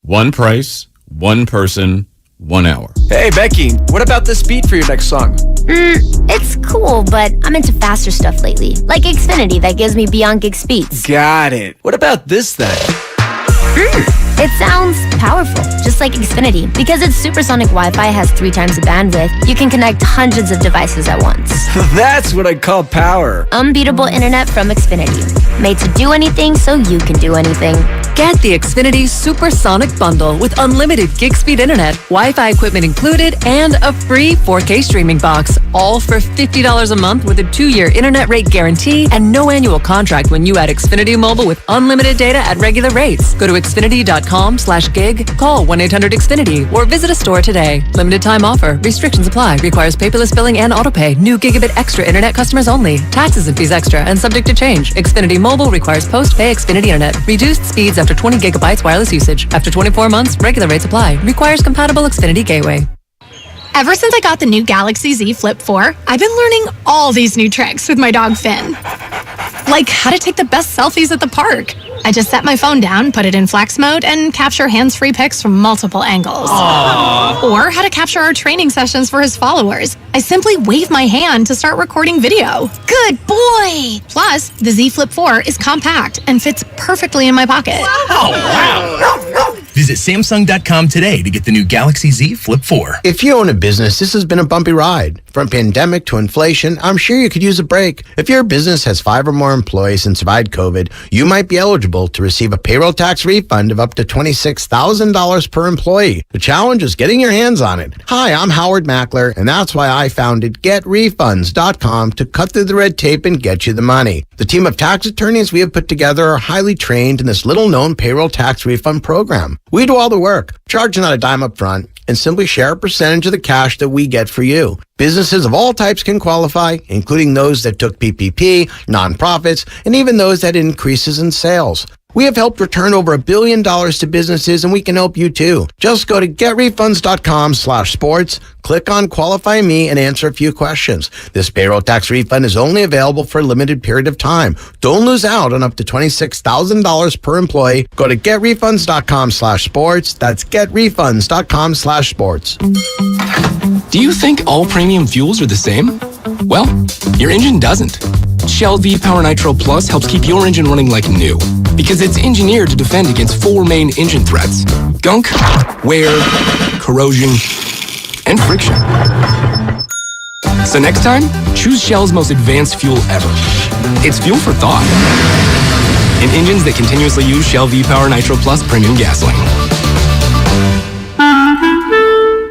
One price, one person, 1 hour. Hey, Becky, what about this beat for your next song? It's cool, but I'm into faster stuff lately. Like Xfinity that gives me beyond gig speeds. Got it. What about this then? It sounds powerful, just like Xfinity. Because its supersonic Wi-Fi has 3 times the bandwidth, you can connect hundreds of devices at once. That's what I call power. Unbeatable internet from Xfinity. Made to do anything so you can do anything. Get the Xfinity Supersonic Bundle with unlimited gig speed internet, Wi-Fi equipment included, and a free 4K streaming box. All for $50 a month with a 2-year internet rate guarantee and no annual contract when you add Xfinity Mobile with unlimited data at regular rates. Go to Xfinity.com/gig, call 1-800-XFINITY, or visit a store today. Limited time offer. Restrictions apply. Requires paperless billing and autopay. New Gigabit Extra internet customers only. Taxes and fees extra and subject to change. Xfinity Mobile requires post-pay Xfinity internet. Reduced speeds after 20 gigabytes wireless usage. After 24 months, regular rates apply. Requires compatible Xfinity gateway. Ever since I got the new Galaxy Z Flip 4, I've been learning all these new tricks with my dog Finn. Like how to take the best selfies at the park. I just set my phone down, put it in flex mode, and capture hands-free pics from multiple angles. Aww. Or how to capture our training sessions for his followers. I simply wave my hand to start recording video. Good boy! Plus, the Z Flip 4 is compact and fits perfectly in my pocket. Oh, wow! Visit Samsung.com today to get the new Galaxy Z Flip 4. If you own a business, this has been a bumpy ride. From pandemic to inflation, I'm sure you could use a break. If your business has 5 or more employees and survived COVID, you might be eligible to receive a payroll tax refund of up to $26,000 per employee. The challenge is getting your hands on it. Hi, I'm Howard Mackler, and that's why I founded GetRefunds.com to cut through the red tape and get you the money. The team of tax attorneys we have put together are highly trained in this little-known payroll tax refund program. We do all the work, charge not a dime up front, and simply share a percentage of the cash that we get for you. Businesses of all types can qualify, including those that took PPP, nonprofits, and even those that had increases in sales. We have helped return over $1 billion to businesses, and we can help you too. Just go to getrefunds.com/sports, click on Qualify Me, and answer a few questions. This payroll tax refund is only available for a limited period of time. Don't lose out on up to $26,000 per employee. Go to getrefunds.com/sports. That's getrefunds.com/sports. Do you think all premium fuels are the same? Well, your engine doesn't. Shell V-Power Nitro Plus helps keep your engine running like new because it's engineered to defend against 4 main engine threats: gunk, wear, corrosion, and friction. So next time, choose Shell's most advanced fuel ever. It's fuel for thought. In engines that continuously use Shell V-Power Nitro Plus premium gasoline.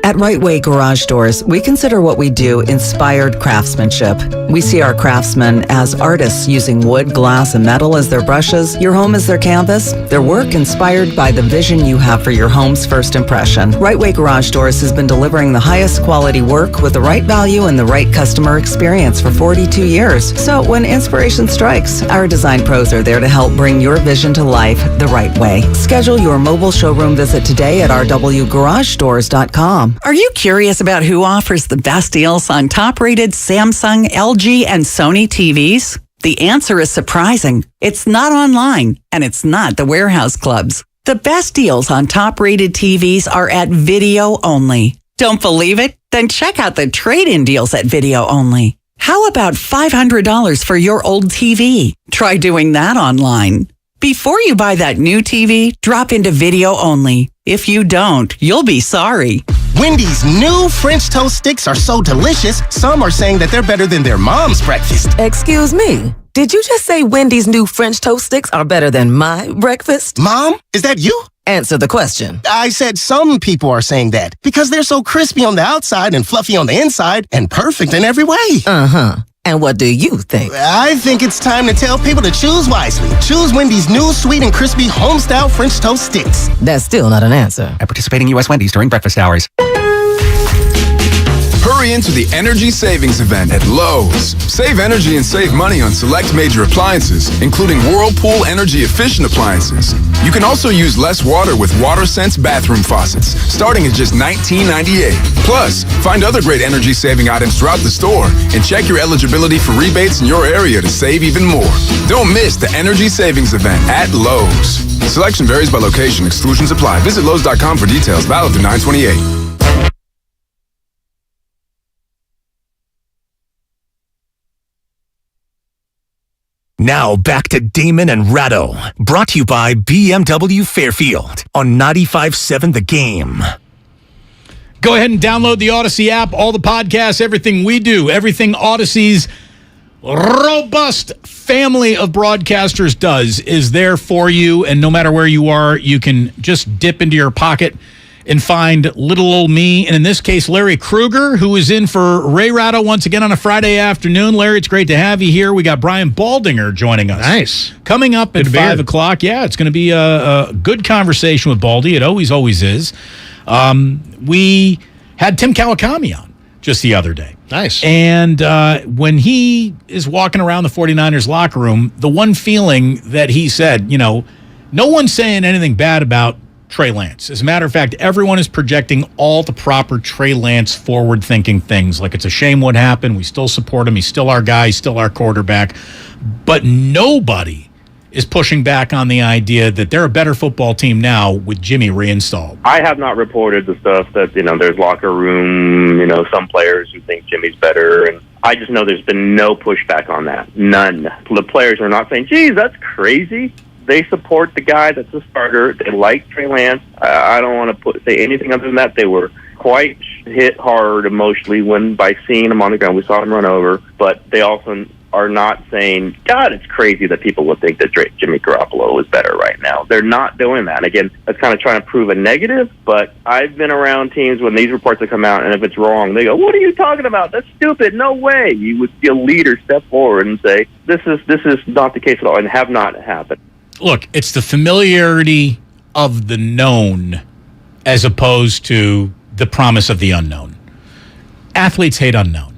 At Right Way Garage Doors, we consider what we do inspired craftsmanship. We see our craftsmen as artists using wood, glass, and metal as their brushes, your home as their canvas, their work inspired by the vision you have for your home's first impression. Right Way Garage Doors has been delivering the highest quality work with the right value and the right customer experience for 42 years. So when inspiration strikes, our design pros are there to help bring your vision to life the right way. Schedule your mobile showroom visit today at rwgaragestores.com. Are you curious about who offers the best deals on top-rated Samsung, LG, and Sony TVs? The answer is surprising. It's not online, and it's not the warehouse clubs. The best deals on top-rated TVs are at Video Only. Don't believe it? Then check out the trade-in deals at Video Only. How about $500 for your old TV? Try doing that online. Before you buy that new TV, drop into Video Only. If you don't, you'll be sorry. Wendy's new French toast sticks are so delicious, some are saying that they're better than their mom's breakfast. Excuse me, did you just say Wendy's new French toast sticks are better than my breakfast? Mom, is that you? Answer the question. I said some people are saying that because they're so crispy on the outside and fluffy on the inside and perfect in every way. Uh-huh. And what do you think? I think it's time to tell people to choose wisely. Choose Wendy's new sweet and crispy home-style French toast sticks. That's still not an answer. At participating U.S. Wendy's during breakfast hours. Hurry into the Energy Savings Event at Lowe's. Save energy and save money on select major appliances, including Whirlpool energy-efficient appliances. You can also use less water with WaterSense bathroom faucets, starting at just $19.98. Plus, find other great energy-saving items throughout the store and check your eligibility for rebates in your area to save even more. Don't miss the Energy Savings Event at Lowe's. Selection varies by location. Exclusions apply. Visit Lowe's.com for details. Valid through 9/28. Now back to Damon and Ratto, brought to you by BMW Fairfield on 95.7 The Game. Go ahead and download the Odyssey app, all the podcasts, everything we do, everything Odyssey's robust family of broadcasters does is there for you, and no matter where you are, you can just dip into your pocket and find little old me, and in this case, Larry Kruger, who is in for Ray Ratto once again on a Friday afternoon. Larry, it's great to have you here. We got Brian Baldinger joining us. Nice. Coming up at 5 o'clock. Yeah, it's going to be a good conversation with Baldy. It always is. We had Tim Kawakami on just the other day. Nice. And when he is walking around the 49ers locker room, the one feeling that he said, no one's saying anything bad about Trey Lance. As a matter of fact, everyone is projecting all the proper Trey Lance forward-thinking things. Like, it's a shame what happened. We still support him. He's still our guy. He's still our quarterback. But nobody is pushing back on the idea that they're a better football team now with Jimmy reinstalled. I have not reported the stuff that, there's locker room, some players who think Jimmy's better. And I just know there's been no pushback on that. None. The players are not saying, geez, that's crazy. They support the guy that's a starter. They like Trey Lance. I don't want to say anything other than that. They were quite hit hard emotionally by seeing him on the ground. We saw him run over, but they also are not saying, God, it's crazy that people would think that Jimmy Garoppolo is better right now. They're not doing that. Again, that's kind of trying to prove a negative, but I've been around teams when these reports have come out, and if it's wrong, they go, what are you talking about? That's stupid. No way. You would see a leader step forward and say, this is not the case at all, and have not happened. Look, it's the familiarity of the known as opposed to the promise of the unknown. Athletes hate unknown.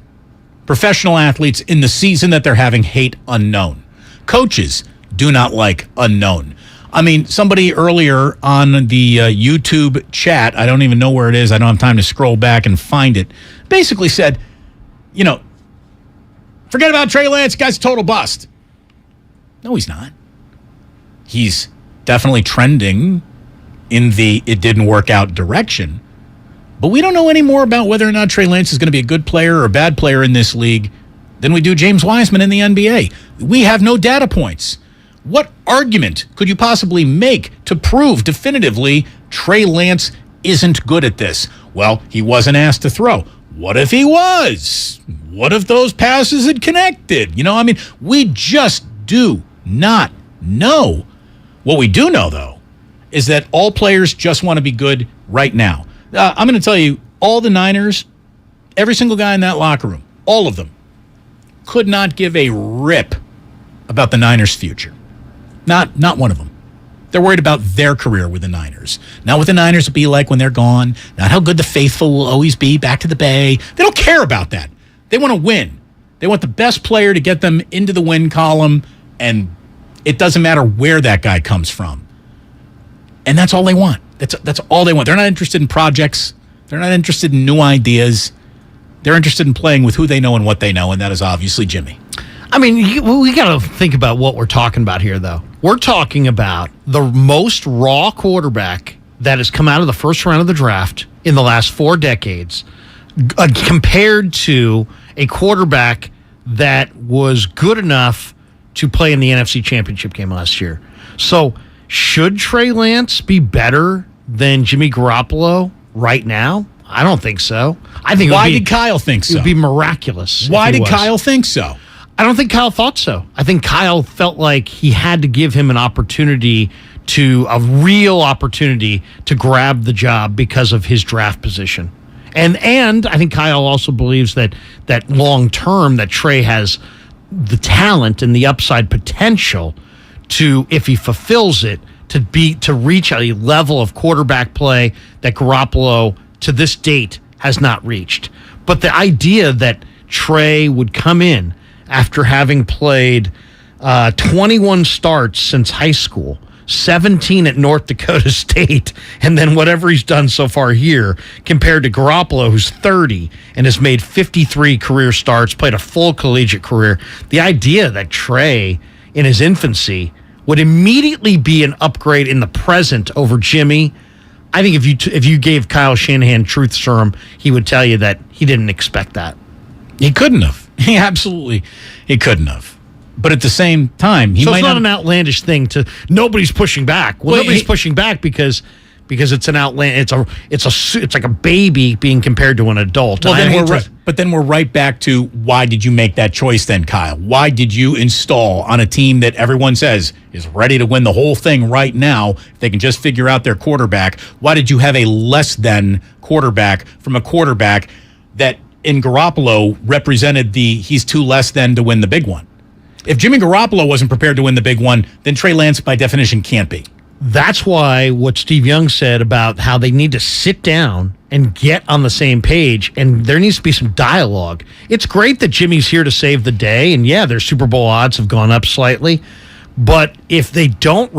Professional athletes in the season that they're having hate unknown. Coaches do not like unknown. I mean, somebody earlier on the YouTube chat, I don't even know where it is, I don't have time to scroll back and find it, basically said, forget about Trey Lance, guy's a total bust. No, he's not. He's definitely trending in the it didn't work out direction. But we don't know any more about whether or not Trey Lance is going to be a good player or a bad player in this league than we do James Wiseman in the NBA. We have no data points. What argument could you possibly make to prove definitively Trey Lance isn't good at this? Well, he wasn't asked to throw. What if he was? What if those passes had connected? We just do not know. What we do know, though, is that all players just want to be good right now. I'm going to tell you, all the Niners, every single guy in that locker room, all of them, could not give a rip about the Niners' future. Not one of them. They're worried about their career with the Niners. Not what the Niners will be like when they're gone. Not how good the faithful will always be back to the Bay. They don't care about that. They want to win. They want the best player to get them into the win column, and it doesn't matter where that guy comes from. And that's all they want. That's all they want. They're not interested in projects. They're not interested in new ideas. They're interested in playing with who they know and what they know, and that is obviously Jimmy. I mean, we got to think about what we're talking about here, though. We're talking about the most raw quarterback that has come out of the first round of the draft in the last 4 decades compared to a quarterback that was good enough to play in the NFC Championship game last year. So should Trey Lance be better than Jimmy Garoppolo right now? I don't think so. I think. Why did Kyle think so? It would be miraculous. Why did Kyle think so? I don't think Kyle thought so. I think Kyle felt like he had to give him a real opportunity to grab the job because of his draft position. And I think Kyle also believes that long term that Trey has the talent and the upside potential to, if he fulfills it, to reach a level of quarterback play that Garoppolo to this date has not reached. But the idea that Trey would come in after having played 21 starts since high school, 17 at North Dakota State, and then whatever he's done so far here, compared to Garoppolo, who's 30 and has made 53 career starts, played a full collegiate career. The idea that Trey, in his infancy, would immediately be an upgrade in the present over Jimmy. I think if you gave Kyle Shanahan truth serum, he would tell you that he didn't expect that. He couldn't have. He couldn't have. But at the same time, it's not an outlandish thing to nobody's pushing back. Well, nobody's pushing back because it's an it's like a baby being compared to an adult. Well, then we're right back to why did you make that choice then, Kyle? Why did you install on a team that everyone says is ready to win the whole thing right now if they can just figure out their quarterback? Why did you have a less than quarterback from a quarterback that in Garoppolo represented he's too less than to win the big one? If Jimmy Garoppolo wasn't prepared to win the big one, then Trey Lance by definition can't be. That's why what Steve Young said about how they need to sit down and get on the same page, and there needs to be some dialogue. It's great that Jimmy's here to save the day, and yeah, their Super Bowl odds have gone up slightly, but if they don't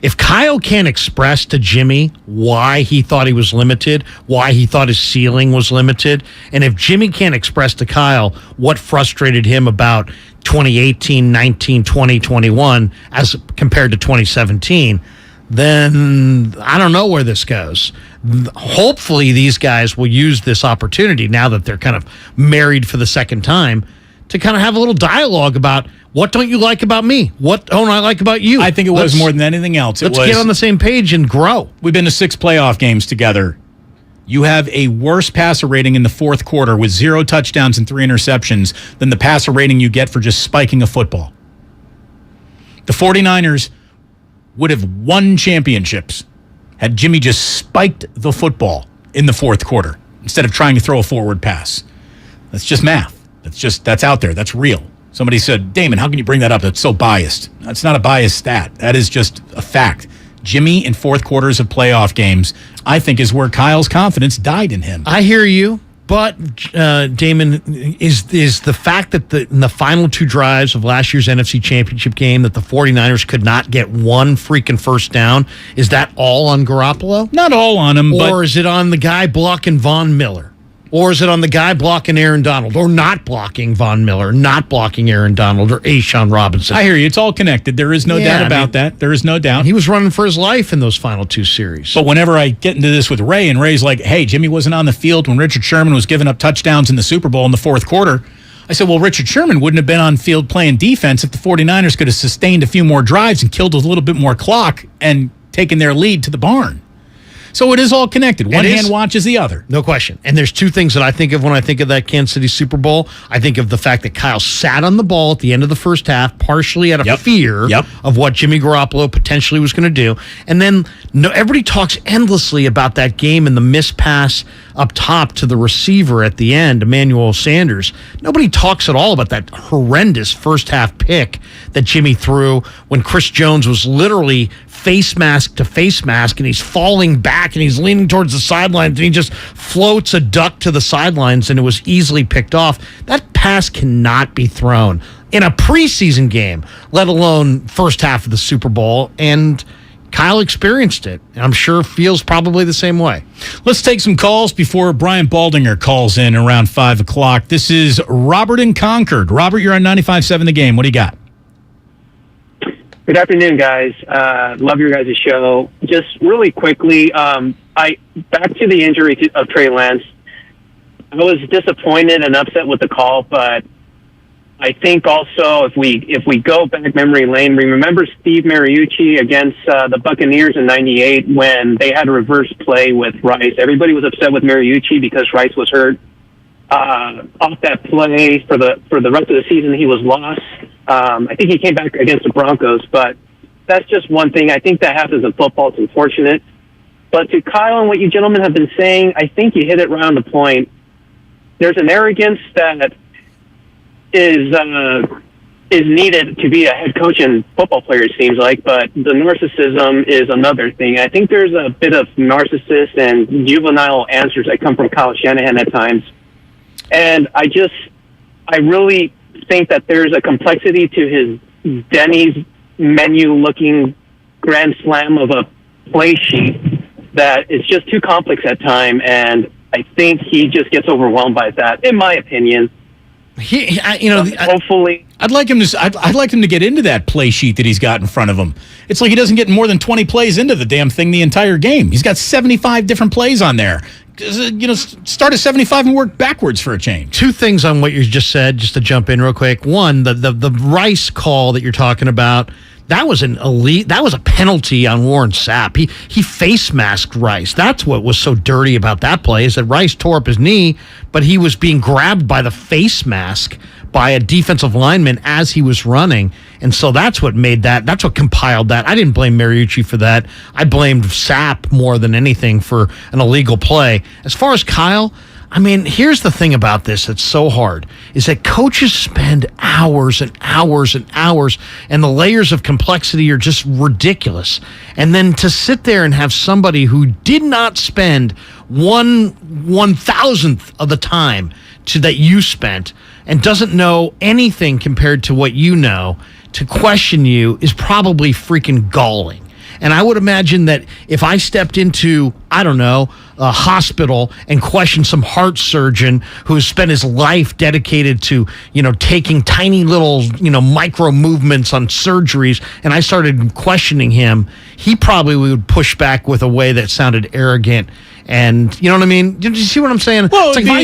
if Kyle can't express to Jimmy why he thought he was limited, why he thought his ceiling was limited, and if Jimmy can't express to Kyle what frustrated him about 2018, 19, 20, 21 as compared to 2017, then I don't know where this goes. Hopefully these guys will use this opportunity now that they're kind of married for the second time to kind of have a little dialogue about what don't you like about me? What don't I like about you? I think it was more than anything else. Let's get on the same page and grow. We've been to 6 playoff games together. You have a worse passer rating in the fourth quarter with 0 touchdowns and 3 interceptions than the passer rating you get for just spiking a football. The 49ers would have won championships had Jimmy just spiked the football in the fourth quarter instead of trying to throw a forward pass. That's just math. That's out there. That's real. Somebody said, Damon, how can you bring that up? That's so biased. That's not a biased stat. That is just a fact. Jimmy in fourth quarters of playoff games, I think, is where Kyle's confidence died in him. I hear you. But, Damon, is the fact that in the final two drives of last year's NFC Championship game that the 49ers could not get one freaking first down, is that all on Garoppolo? Not all on him, Or is it on the guy blocking Von Miller? Or is it on the guy blocking Aaron Donald? Or not blocking Von Miller, not blocking Aaron Donald, or A'Shaun Robinson? I hear you. It's all connected. There is no doubt about that. There is no doubt. He was running for his life in those final two series. But whenever I get into this with Ray, and Ray's like, hey, Jimmy wasn't on the field when Richard Sherman was giving up touchdowns in the Super Bowl in the fourth quarter. I said, well, Richard Sherman wouldn't have been on field playing defense if the 49ers could have sustained a few more drives and killed a little bit more clock and taken their lead to the barn. So it is all connected. One hand watches the other. No question. And there's two things that I think of when I think of that Kansas City Super Bowl. I think of the fact that Kyle sat on the ball at the end of the first half, partially out of fear of what Jimmy Garoppolo potentially was going to do. And then everybody talks endlessly about that game and the missed pass up top to the receiver at the end, Emmanuel Sanders. Nobody talks at all about that horrendous first half pick that Jimmy threw when Chris Jones was literally face mask to face mask, and he's falling back and he's leaning towards the sidelines, and he just floats a duck to the sidelines, and it was easily picked off. That pass cannot be thrown in a preseason game, let alone first half of the Super Bowl, and Kyle experienced it. I'm sure feels probably the same way. Let's take some calls before Brian Baldinger calls in around 5 o'clock. This is Robert in Concord. Robert, you're on 95.7 The Game. What do you got? Good afternoon, guys. Love your guys' show. Just really quickly, back to the injury of Trey Lance. I was disappointed and upset with the call, but I think also if we go back memory lane, we remember Steve Mariucci against the Buccaneers in '98 when they had a reverse play with Rice. Everybody was upset with Mariucci because Rice was hurt. Off that play for the rest of the season, he was lost. I think he came back against the Broncos, but that's just one thing. I think that happens in football. It's unfortunate. But to Kyle and what you gentlemen have been saying, I think you hit it right on the point. There's an arrogance that is needed to be a head coach and football player, it seems like, but the narcissism is another thing. I think there's a bit of narcissist and juvenile answers that come from Kyle Shanahan at times. And I really think that there's a complexity to his Denny's menu-looking grand slam of a play sheet that is just too complex at time, and I think he just gets overwhelmed by that, in my opinion. Hopefully, I'd like him to get into that play sheet that he's got in front of him. It's like he doesn't get more than 20 plays into the damn thing the entire game. He's got 75 different plays on there. Start at 75 and work backwards for a change. Two things on what you just said, just to jump in real quick. One, the Rice call that you're talking about, that was a penalty on Warren Sapp. He face masked Rice. That's what was so dirty about that play, is that Rice tore up his knee, but he was being grabbed by the face mask by a defensive lineman as he was running. And so that's what compiled that. I didn't blame Mariucci for that. I blamed Sapp more than anything for an illegal play. As far as Kyle, I mean, here's the thing about this that's so hard, is that coaches spend hours and hours and hours, and the layers of complexity are just ridiculous. And then to sit there and have somebody who did not spend 1/1000th of the time that you spent and doesn't know anything compared to what you know, to question you is probably freaking galling. And I would imagine that if I stepped into, I don't know, a hospital and questioned some heart surgeon who has spent his life dedicated to, taking tiny little, micro movements on surgeries, and I started questioning him, he probably would push back with a way that sounded arrogant. And you know what I mean? Do you see what I'm saying? Well, it's like if I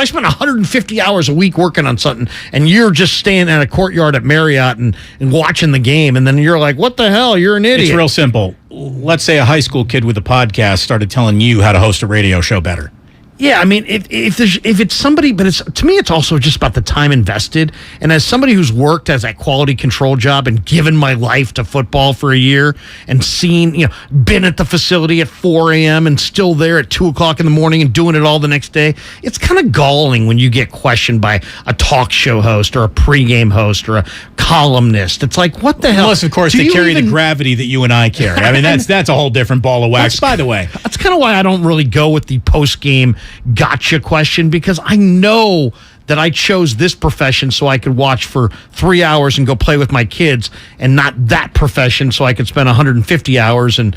spend 150 hours a week working on something, and you're just staying at a courtyard at Marriott and watching the game, and then you're like, what the hell? You're an idiot. It's real simple. Let's say a high school kid with a podcast started telling you how to host a radio show better. Yeah, I mean, if it's somebody, but to me, it's also just about the time invested. And as somebody who's worked as that quality control job and given my life to football for a year and seen, been at the facility at 4 a.m. and still there at 2 o'clock in the morning and doing it all the next day, it's kind of galling when you get questioned by a talk show host or a pregame host or a columnist. It's like, what the hell? Unless, of course, they carry the gravity that you and I carry. I mean, that's a whole different ball of wax. By the way, that's kind of why I don't really go with the post-game gotcha question, because I know that I chose this profession so I could watch for 3 hours and go play with my kids, and not that profession so I could spend 150 hours and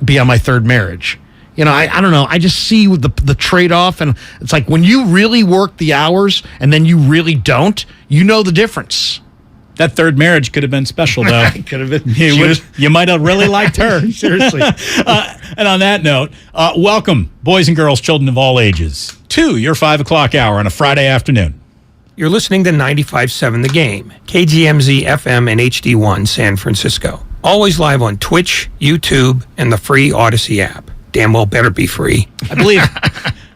be on my third marriage. I don't know. I just see the trade-off, and it's like when you really work the hours and then you really don't, you know the difference. That third marriage could have been special, though. Could have been. You might have really liked her. Seriously. And on that note, welcome, boys and girls, children of all ages, to your 5 o'clock hour on a Friday afternoon. You're listening to 95.7 The Game, KGMZ FM and HD1 San Francisco. Always live on Twitch, YouTube, and the free Odyssey app. Damn well better be free.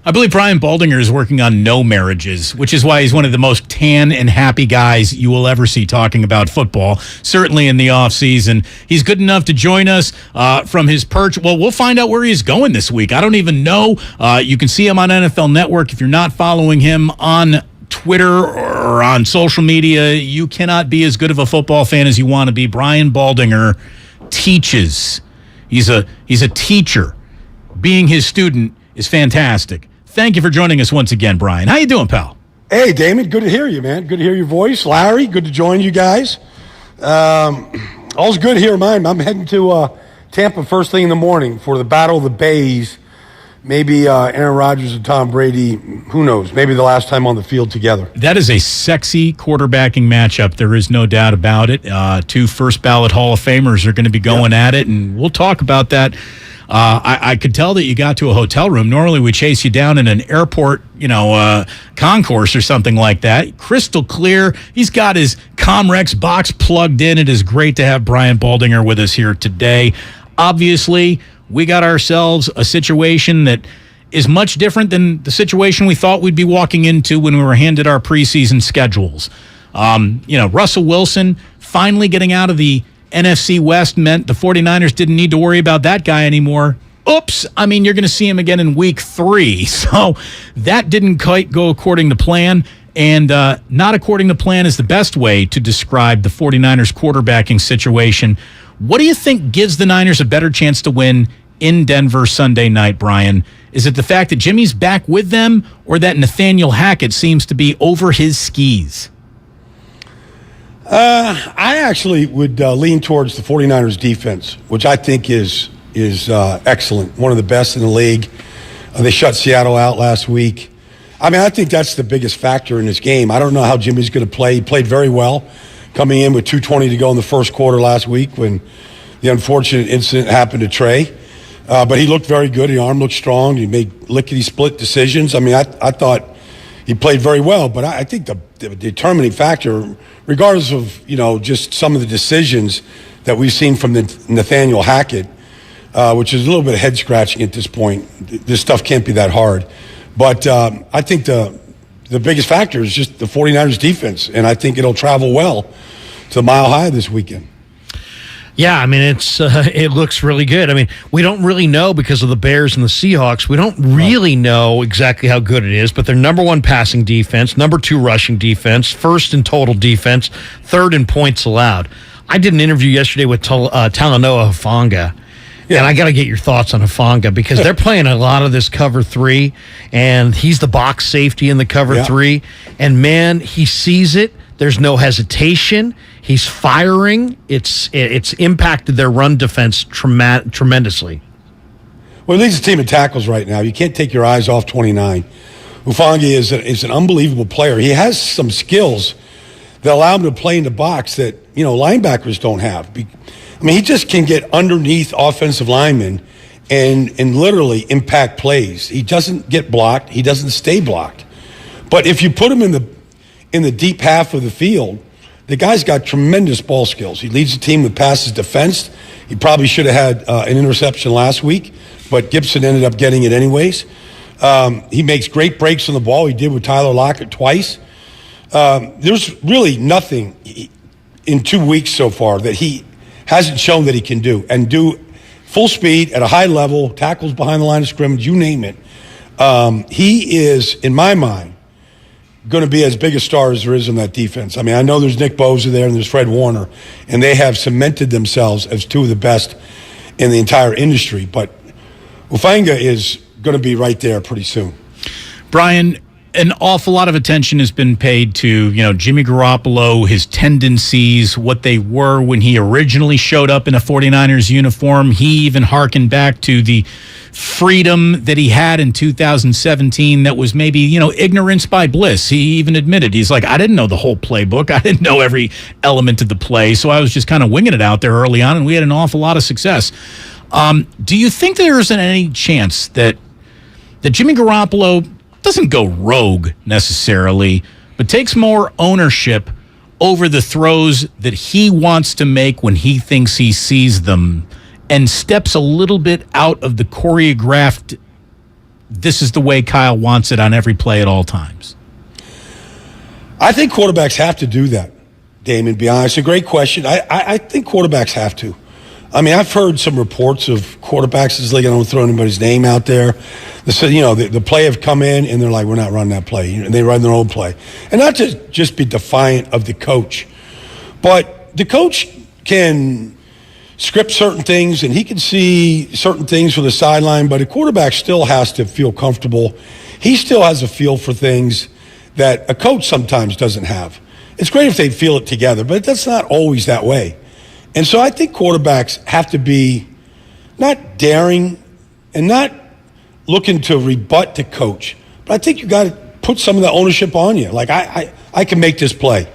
I believe Brian Baldinger is working on no marriages, which is why he's one of the most tan and happy guys you will ever see talking about football, certainly in the offseason. He's good enough to join us from his perch. Well, we'll find out where he's going this week. I don't even know. You can see him on NFL Network. If you're not following him on Twitter or on social media, you cannot be as good of a football fan as you want to be. Brian Baldinger teaches. He's a teacher. Being his student is fantastic. Thank you for joining us once again, Brian. How you doing, pal? Hey, Damon. Good to hear you, man. Good to hear your voice. Larry, good to join you guys. All's good here, mine. I'm heading to Tampa first thing in the morning for the Battle of the Bays. Maybe Aaron Rodgers and Tom Brady, who knows, maybe the last time on the field together. That is a sexy quarterbacking matchup. There is no doubt about it. 2 first-ballot Hall of Famers are going to be going at it, and we'll talk about that. I could tell that you got to a hotel room. Normally we chase you down in an airport, concourse or something like that. Crystal clear. He's got his Comrex box plugged in. It is great to have Brian Baldinger with us here today. Obviously, we got ourselves a situation that is much different than the situation we thought we'd be walking into when we were handed our preseason schedules. Russell Wilson finally getting out of the NFC West meant the 49ers didn't need to worry about that guy anymore. Oops. I mean, you're going to see him again in week 3. So that didn't quite go according to plan. And not according to plan is the best way to describe the 49ers quarterbacking situation. What do you think gives the Niners a better chance to win in Denver Sunday night, Brian? Is it the fact that Jimmy's back with them, or that Nathaniel Hackett seems to be over his skis? I actually would lean towards the 49ers defense, which I think is excellent, one of the best in the league. They shut Seattle out last week. I mean, I think that's the biggest factor in this game. I don't know how Jimmy's going to play. He played very well coming in with 2:20 to go in the first quarter last week when the unfortunate incident happened to Trey. But he looked very good. His arm looked strong. He made lickety-split decisions. I mean, I thought he played very well, but I think the determining factor, regardless of, just some of the decisions that we've seen from Nathaniel Hackett, which is a little bit of head-scratching at this point. This stuff can't be that hard. But I think the biggest factor is just the 49ers defense, and I think it'll travel well to the Mile High this weekend. Yeah, I mean, it looks really good. I mean, we don't really know because of the Bears and the Seahawks. We don't really know exactly how good it is, but they're number 1 passing defense, number 2 rushing defense, first in total defense, third in points allowed. I did an interview yesterday with Talanoa Hufanga, and I got to get your thoughts on Hufanga because they're playing a lot of this cover 3, and he's the box safety in the cover 3, and man, he sees it. There's no hesitation. He's firing. It's impacted their run defense tremendously. Well, he leads the team in tackles right now. You can't take your eyes off 29. Hufanga is an unbelievable player. He has some skills that allow him to play in the box that, linebackers don't have. I mean, he just can get underneath offensive linemen and literally impact plays. He doesn't get blocked. He doesn't stay blocked. But if you put him in the deep half of the field, the guy's got tremendous ball skills. He leads the team with passes defensed. He probably should have had an interception last week, but Gibson ended up getting it anyways. He makes great breaks on the ball. He did with Tyler Lockett twice. There's really nothing in 2 weeks so far that he hasn't shown that he can do, and do full speed at a high level, tackles behind the line of scrimmage, you name it. He is, in my mind, going to be as big a star as there is in that defense. I mean, I know there's Nick Bosa there and there's Fred Warner, and they have cemented themselves as two of the best in the entire industry. But Hufanga is going to be right there pretty soon. Brian, an awful lot of attention has been paid to, Jimmy Garoppolo, his tendencies, what they were when he originally showed up in a 49ers uniform. He even harkened back to the freedom that he had in 2017 that was maybe, ignorance by bliss. He even admitted, he's like, I didn't know the whole playbook. I didn't know every element of the play, so I was just kind of winging it out there early on, and we had an awful lot of success. Do you think there isn't any chance that Jimmy Garoppolo doesn't go rogue necessarily, but takes more ownership over the throws that he wants to make when he thinks he sees them, and steps a little bit out of the choreographed, this is the way Kyle wants it on every play at all times? I think quarterbacks have to do that, Damon, to be honest. A great question. I think quarterbacks have to. I mean, I've heard some reports of quarterbacks in this league. I don't throw anybody's name out there. The play have come in, and they're like, we're not running that play. And they run their own play. And not to just be defiant of the coach, but the coach can script certain things, and he can see certain things from the sideline, but a quarterback still has to feel comfortable. He still has a feel for things that a coach sometimes doesn't have. It's great if they feel it together, but that's not always that way. And so I think quarterbacks have to be not daring and not looking to rebut the coach, but I think you got to put some of the ownership on you. Like, I can make this play.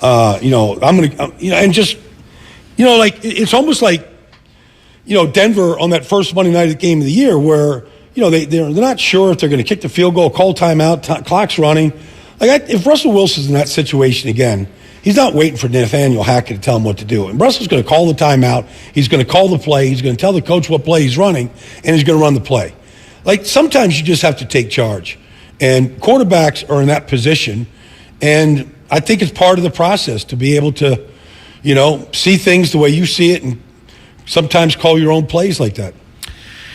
I'm going to, and just, like, it's almost like, Denver on that first Monday night game of the year where, they're not sure if they're going to kick the field goal, call timeout, clock's running. Like, if Russell Wilson's in that situation again, he's not waiting for Nathaniel Hackett to tell him what to do. And Russell's going to call the timeout. He's going to call the play. He's going to tell the coach what play he's running, and he's going to run the play. Like, sometimes you just have to take charge. And quarterbacks are in that position. And I think it's part of the process to be able to, see things the way you see it and sometimes call your own plays like that.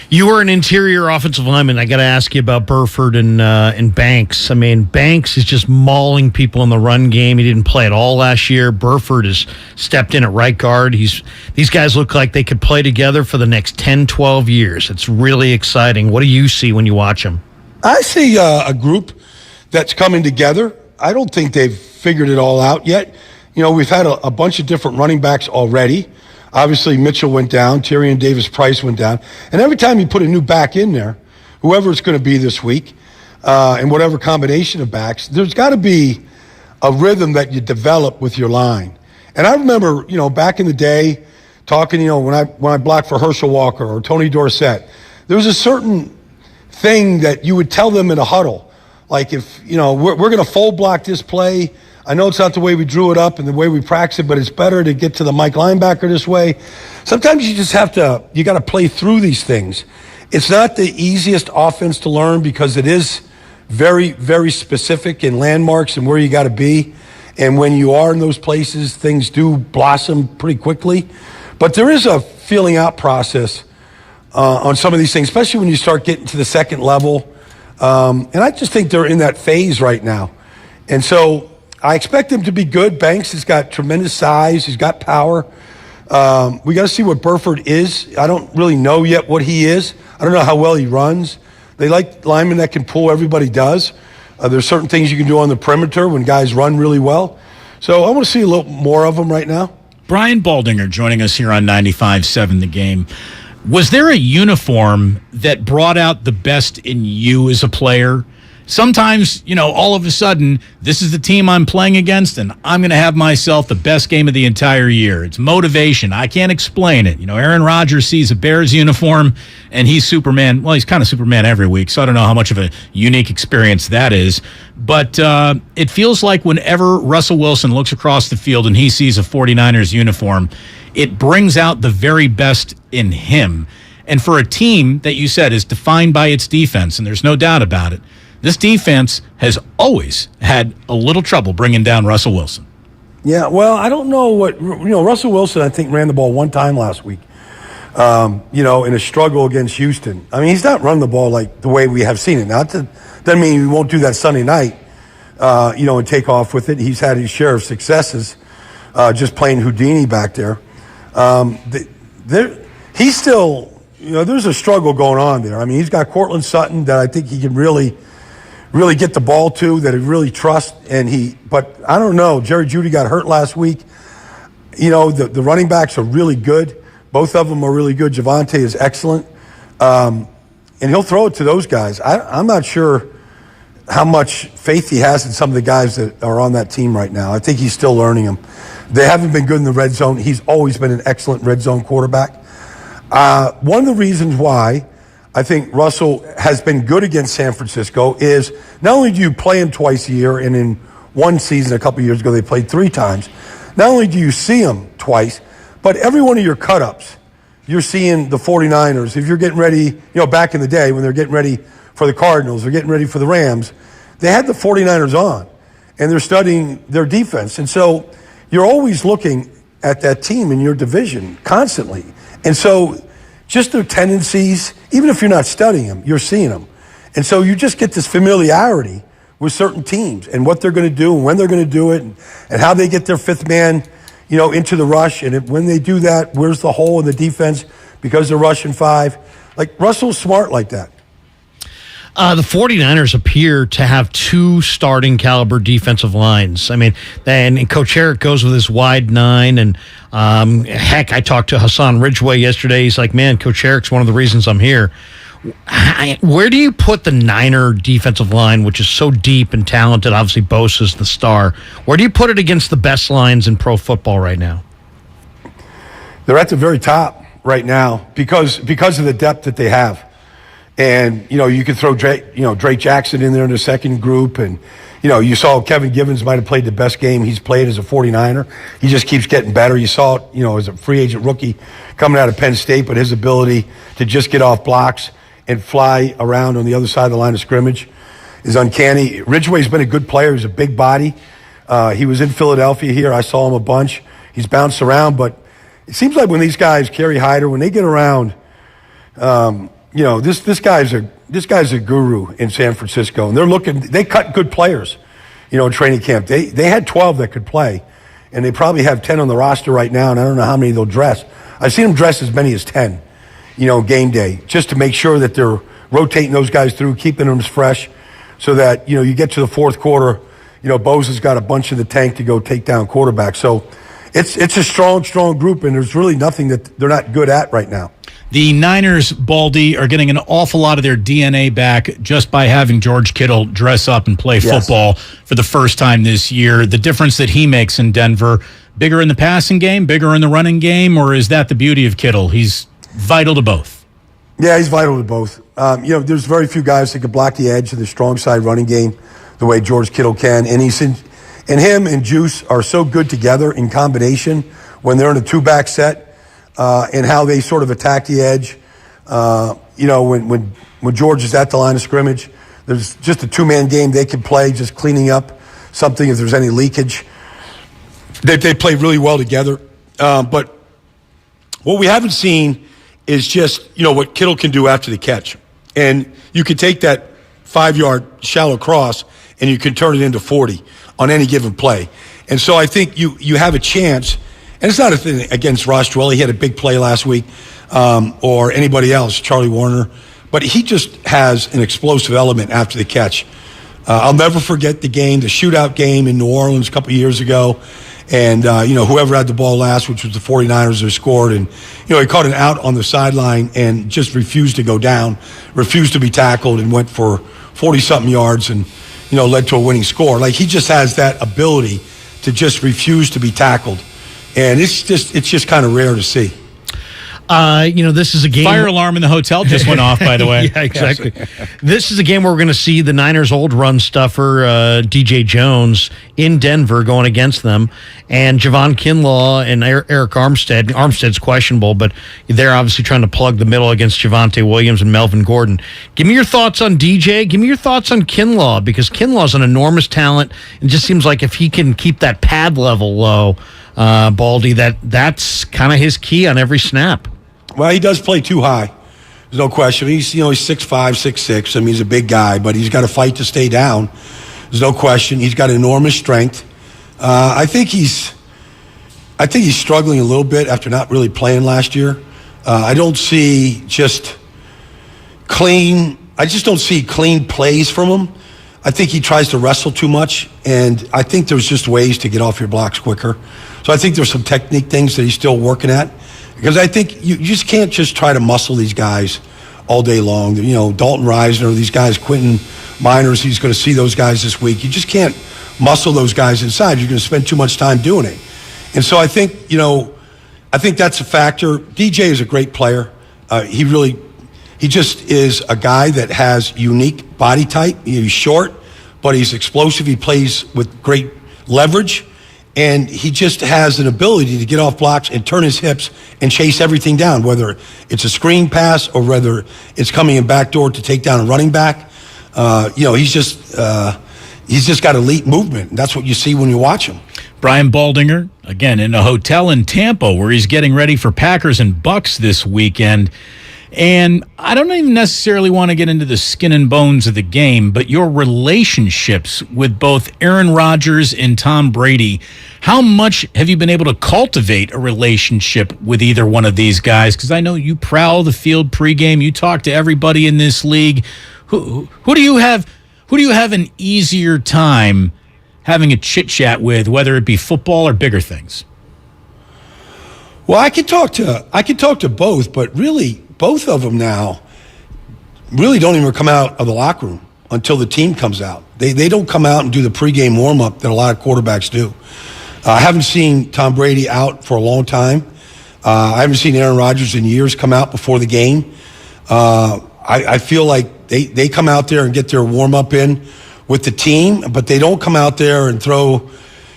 You were an interior offensive lineman. I got to ask you about Burford and Banks. I mean, Banks is just mauling people in the run game. He didn't play at all last year. Burford has stepped in at right guard. These guys look like they could play together for the next 10, 12 years. It's really exciting. What do you see when you watch them? I see a group that's coming together. I don't think they've figured it all out yet. We've had a bunch of different running backs already. Obviously, Mitchell went down. Tyrion Davis-Price went down. And every time you put a new back in there, whoever it's going to be this week, and whatever combination of backs, there's got to be a rhythm that you develop with your line. And I remember, back in the day, talking, when I blocked for Herschel Walker or Tony Dorsett, there was a certain thing that you would tell them in a huddle. Like, if, we're going to full block this play. I know it's not the way we drew it up and the way we practice it, but it's better to get to the Mike linebacker this way. Sometimes you just got to play through these things. It's not the easiest offense to learn because it is very, very specific in landmarks and where you got to be. And when you are in those places, things do blossom pretty quickly. But there is a feeling out process on some of these things, especially when you start getting to the second level. And I just think they're in that phase right now. And so I expect him to be good. Banks has got tremendous size. He's got power. We got to see what Burford is. I don't really know yet what he is. I don't know how well he runs. They like linemen that can pull. Everybody does. There's certain things you can do on the perimeter when guys run really well. So I want to see a little more of them right now. Brian Baldinger joining us here on 95.7 The Game. Was there a uniform that brought out the best in you as a player? Sometimes, all of a sudden, this is the team I'm playing against, and I'm going to have myself the best game of the entire year. It's motivation. I can't explain it. Aaron Rodgers sees a Bears uniform, and he's Superman. Well, he's kind of Superman every week, so I don't know how much of a unique experience that is. But it feels like whenever Russell Wilson looks across the field and he sees a 49ers uniform, it brings out the very best in him. And for a team that you said is defined by its defense, and there's no doubt about it, this defense has always had a little trouble bringing down Russell Wilson. Yeah, well, I don't know Russell Wilson, I think, ran the ball one time last week, in a struggle against Houston. I mean, he's not running the ball like the way we have seen it. Now, that doesn't mean he won't do that Sunday night, and take off with it. He's had his share of successes just playing Houdini back there. He's still, there's a struggle going on there. I mean, he's got Cortland Sutton that I think he can really get the ball to, that he really trusts, but I don't know. Jerry Jeudy got hurt last week. The running backs are really good. Both of them are really good. Javonte is excellent. And he'll throw it to those guys. I'm not sure how much faith he has in some of the guys that are on that team right now. I think he's still learning them. They haven't been good in the red zone. He's always been an excellent red zone quarterback. One of the reasons why I think Russell has been good against San Francisco is not only do you play him twice a year, and in one season a couple years ago they played 3 times, not only do you see him twice, but every one of your cut-ups, you're seeing the 49ers. If you're getting ready, back in the day when they're getting ready for the Cardinals, they're getting ready for the Rams, they had the 49ers on, and they're studying their defense. And so you're always looking at that team in your division constantly. And so just their tendencies, even if you're not studying them, you're seeing them. And so you just get this familiarity with certain teams and what they're going to do and when they're going to do it and how they get their fifth man, into the rush. And when they do that, where's the hole in the defense because they're rushing 5? Like, Russell's smart like that. The 49ers appear to have 2 starting caliber defensive lines. I mean, and Coach Eric goes with his wide 9. And heck, I talked to Hassan Ridgeway yesterday. He's like, man, Coach Eric's one of the reasons I'm here. Where do you put the Niner defensive line, which is so deep and talented? Obviously, Bosa's the star. Where do you put it against the best lines in pro football right now? They're at the very top right now because of the depth that they have. And, you could throw Drake Jackson in there in the second group. And, you saw Kevin Givens might have played the best game he's played as a 49er. He just keeps getting better. You saw it, as a free agent rookie coming out of Penn State, but his ability to just get off blocks and fly around on the other side of the line of scrimmage is uncanny. Ridgeway's been a good player. He's a big body. He was in Philadelphia here. I saw him a bunch. He's bounced around, but it seems like when these guys, Kerry Hyder, when they get around, this guy's a guru in San Francisco, and they cut good players, in training camp. They had 12 that could play, and they probably have 10 on the roster right now, and I don't know how many they'll dress. I've seen them dress as many as 10, game day, just to make sure that they're rotating those guys through, keeping them fresh, so that, you get to the fourth quarter, Bosa's got a bunch in the tank to go take down quarterbacks. So it's a strong group, and there's really nothing that they're not good at right now. The Niners, Baldy, are getting an awful lot of their DNA back just by having George Kittle dress up and play football for the first time this year. The difference that he makes in Denver, bigger in the passing game, bigger in the running game, or is that the beauty of Kittle? He's vital to both. Yeah, he's vital to both. There's very few guys that can block the edge of the strong side running game the way George Kittle can. And him and Juice are so good together in combination when they're in a 2-back set. And how they sort of attack the edge. When George is at the line of scrimmage, there's just a 2-man game they can play, just cleaning up something if there's any leakage. They play really well together. But what we haven't seen is just, what Kittle can do after the catch. And you can take that 5-yard shallow cross and you can turn it into 40 on any given play. And so I think you have a chance. And it's not a thing against Ross Dwelly. He had a big play last week, or anybody else, Charlie Warner. But he just has an explosive element after the catch. I'll never forget the shootout game in New Orleans a couple of years ago. And, whoever had the ball last, which was the 49ers, they scored. And, he caught an out on the sideline and just refused to go down, refused to be tackled, and went for 40-something yards and, led to a winning score. Like, he just has that ability to just refuse to be tackled. And it's just kind of rare to see. This is a game. Fire alarm in the hotel just went off, by the way. Yeah, exactly. This is a game where we're going to see the Niners' old run stuffer, DJ Jones, in Denver going against them, and Javon Kinlaw and Eric Armstead. Armstead's questionable, but they're obviously trying to plug the middle against Javonte Williams and Melvin Gordon. Give me your thoughts on DJ. Give me your thoughts on Kinlaw, because Kinlaw's an enormous talent. It just seems like if he can keep that pad level low, Baldy, that's kind of his key on every snap. Well, he does play too high. There's no question. He's 6'5", 6'6". I mean, he's a big guy, but he's got to fight to stay down. There's no question. He's got enormous strength. I think he's struggling a little bit after not really playing last year. I don't see just clean plays from him. I think he tries to wrestle too much, and I think there's just ways to get off your blocks quicker. So I think there's some technique things that he's still working at. Because I think you just can't just try to muscle these guys all day long. Dalton Reisner, these guys, Quentin Miners, he's going to see those guys this week. You just can't muscle those guys inside. You're going to spend too much time doing it. And so I think that's a factor. DJ is a great player. He just is a guy that has unique body type. He's short, but he's explosive. He plays with great leverage. And he just has an ability to get off blocks and turn his hips and chase everything down, whether it's a screen pass or whether it's coming in backdoor to take down a running back. He's just got elite movement. That's what you see when you watch him. Brian Baldinger, again, in a hotel in Tampa where he's getting ready for Packers and Bucks this weekend. And I don't even necessarily want to get into the skin and bones of the game, but your relationships with both Aaron Rodgers and Tom Brady, how much have you been able to cultivate a relationship with either one of these guys? Because I know you prowl the field pregame, you talk to everybody in this league. Who do you have an easier time having a chit chat with, whether it be football or bigger things? Well, I can talk to both, but really both of them now really don't even come out of the locker room until the team comes out. They don't come out and do the pregame warm-up that a lot of quarterbacks do. I haven't seen Tom Brady out for a long time. I haven't seen Aaron Rodgers in years come out before the game. I feel like they come out there and get their warm-up in with the team, but they don't come out there and throw,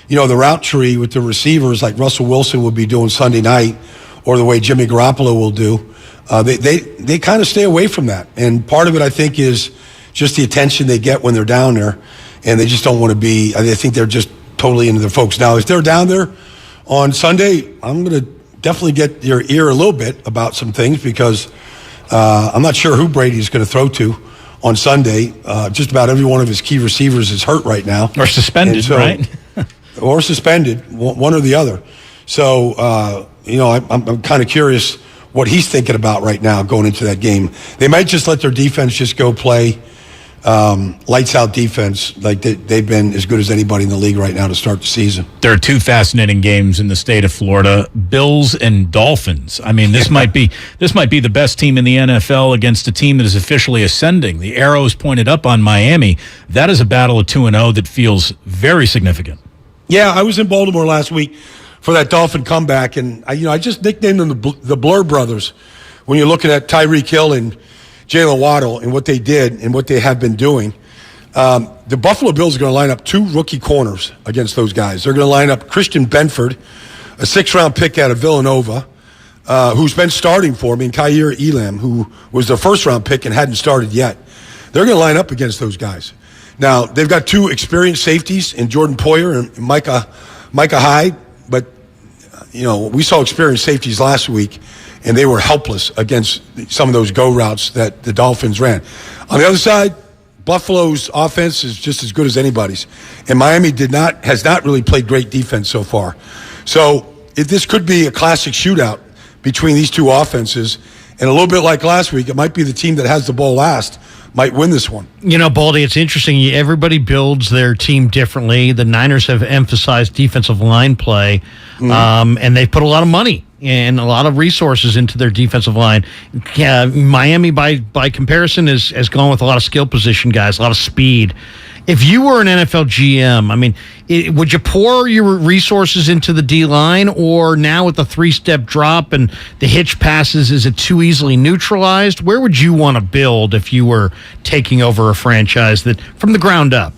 the route tree with the receivers like Russell Wilson would be doing Sunday night, or the way Jimmy Garoppolo will do. They kind of stay away from that. And part of it, I think, is just the attention they get when they're down there, and they just don't want to be, I think they're just totally into their folks. Now, if they're down there on Sunday, I'm going to definitely get your ear a little bit about some things, because I'm not sure who Brady's going to throw to on Sunday. Just about every one of his key receivers is hurt right now. Or suspended, right? Or suspended, one or the other. So, I'm kind of curious what he's thinking about right now going into that game. They might just let their defense just go play lights out defense like they've been as good as anybody in the league right now to start the season. There are two fascinating games in the state of Florida: Bills and Dolphins. I mean, this might be the best team in the NFL against a team that is officially ascending. The arrows pointed up on Miami. That is a battle of 2-0 that feels very significant. Yeah, I was in Baltimore last week for that Dolphin comeback, and I just nicknamed them the Blur Brothers. When you're looking at Tyreek Hill and Jalen Waddle and what they did and what they have been doing, the Buffalo Bills are going to line up two rookie corners against those guys. They're going to line up Christian Benford, a 6th-round pick out of Villanova, who's been starting for me, and Kaiir Elam, who was their 1st-round pick and hadn't started yet. They're going to line up against those guys. Now, they've got two experienced safeties in Jordan Poyer and Micah Hyde, but we saw experienced safeties last week, and they were helpless against some of those go routes that the Dolphins ran. On the other side, Buffalo's offense is just as good as anybody's, and Miami has not really played great defense so far. So this could be a classic shootout between these two offenses, and a little bit like last week, it might be the team that has the ball last might win this one. Baldy, it's interesting. Everybody builds their team differently. The Niners have emphasized defensive line play, and they've put a lot of money and a lot of resources into their defensive line. Miami, by comparison, has gone with a lot of skill position guys, a lot of speed. If you were an NFL GM, I mean, would you pour your resources into the D-line, or now with the 3-step drop and the hitch passes, is it too easily neutralized? Where would you want to build if you were taking over a franchise that from the ground up?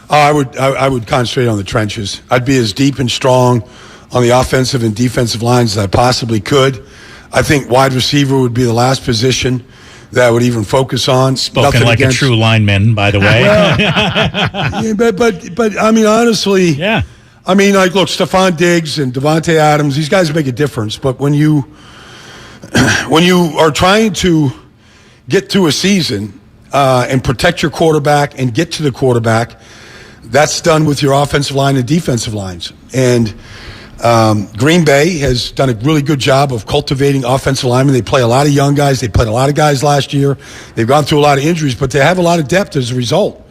I would concentrate on the trenches. I'd be as deep and strong on the offensive and defensive lines as I possibly could. I think wide receiver would be the last position that I would even focus on. Spoken like a true lineman, by the way. Well, but I mean, honestly, yeah. I mean, like, look, Stephon Diggs and Devontae Adams, these guys make a difference. But when you are trying to get through a season and protect your quarterback and get to the quarterback, that's done with your offensive line and defensive lines. And Green Bay has done a really good job of cultivating offensive linemen. They play a lot of young guys. They played a lot of guys last year. They've gone through a lot of injuries, but they have a lot of depth as a result.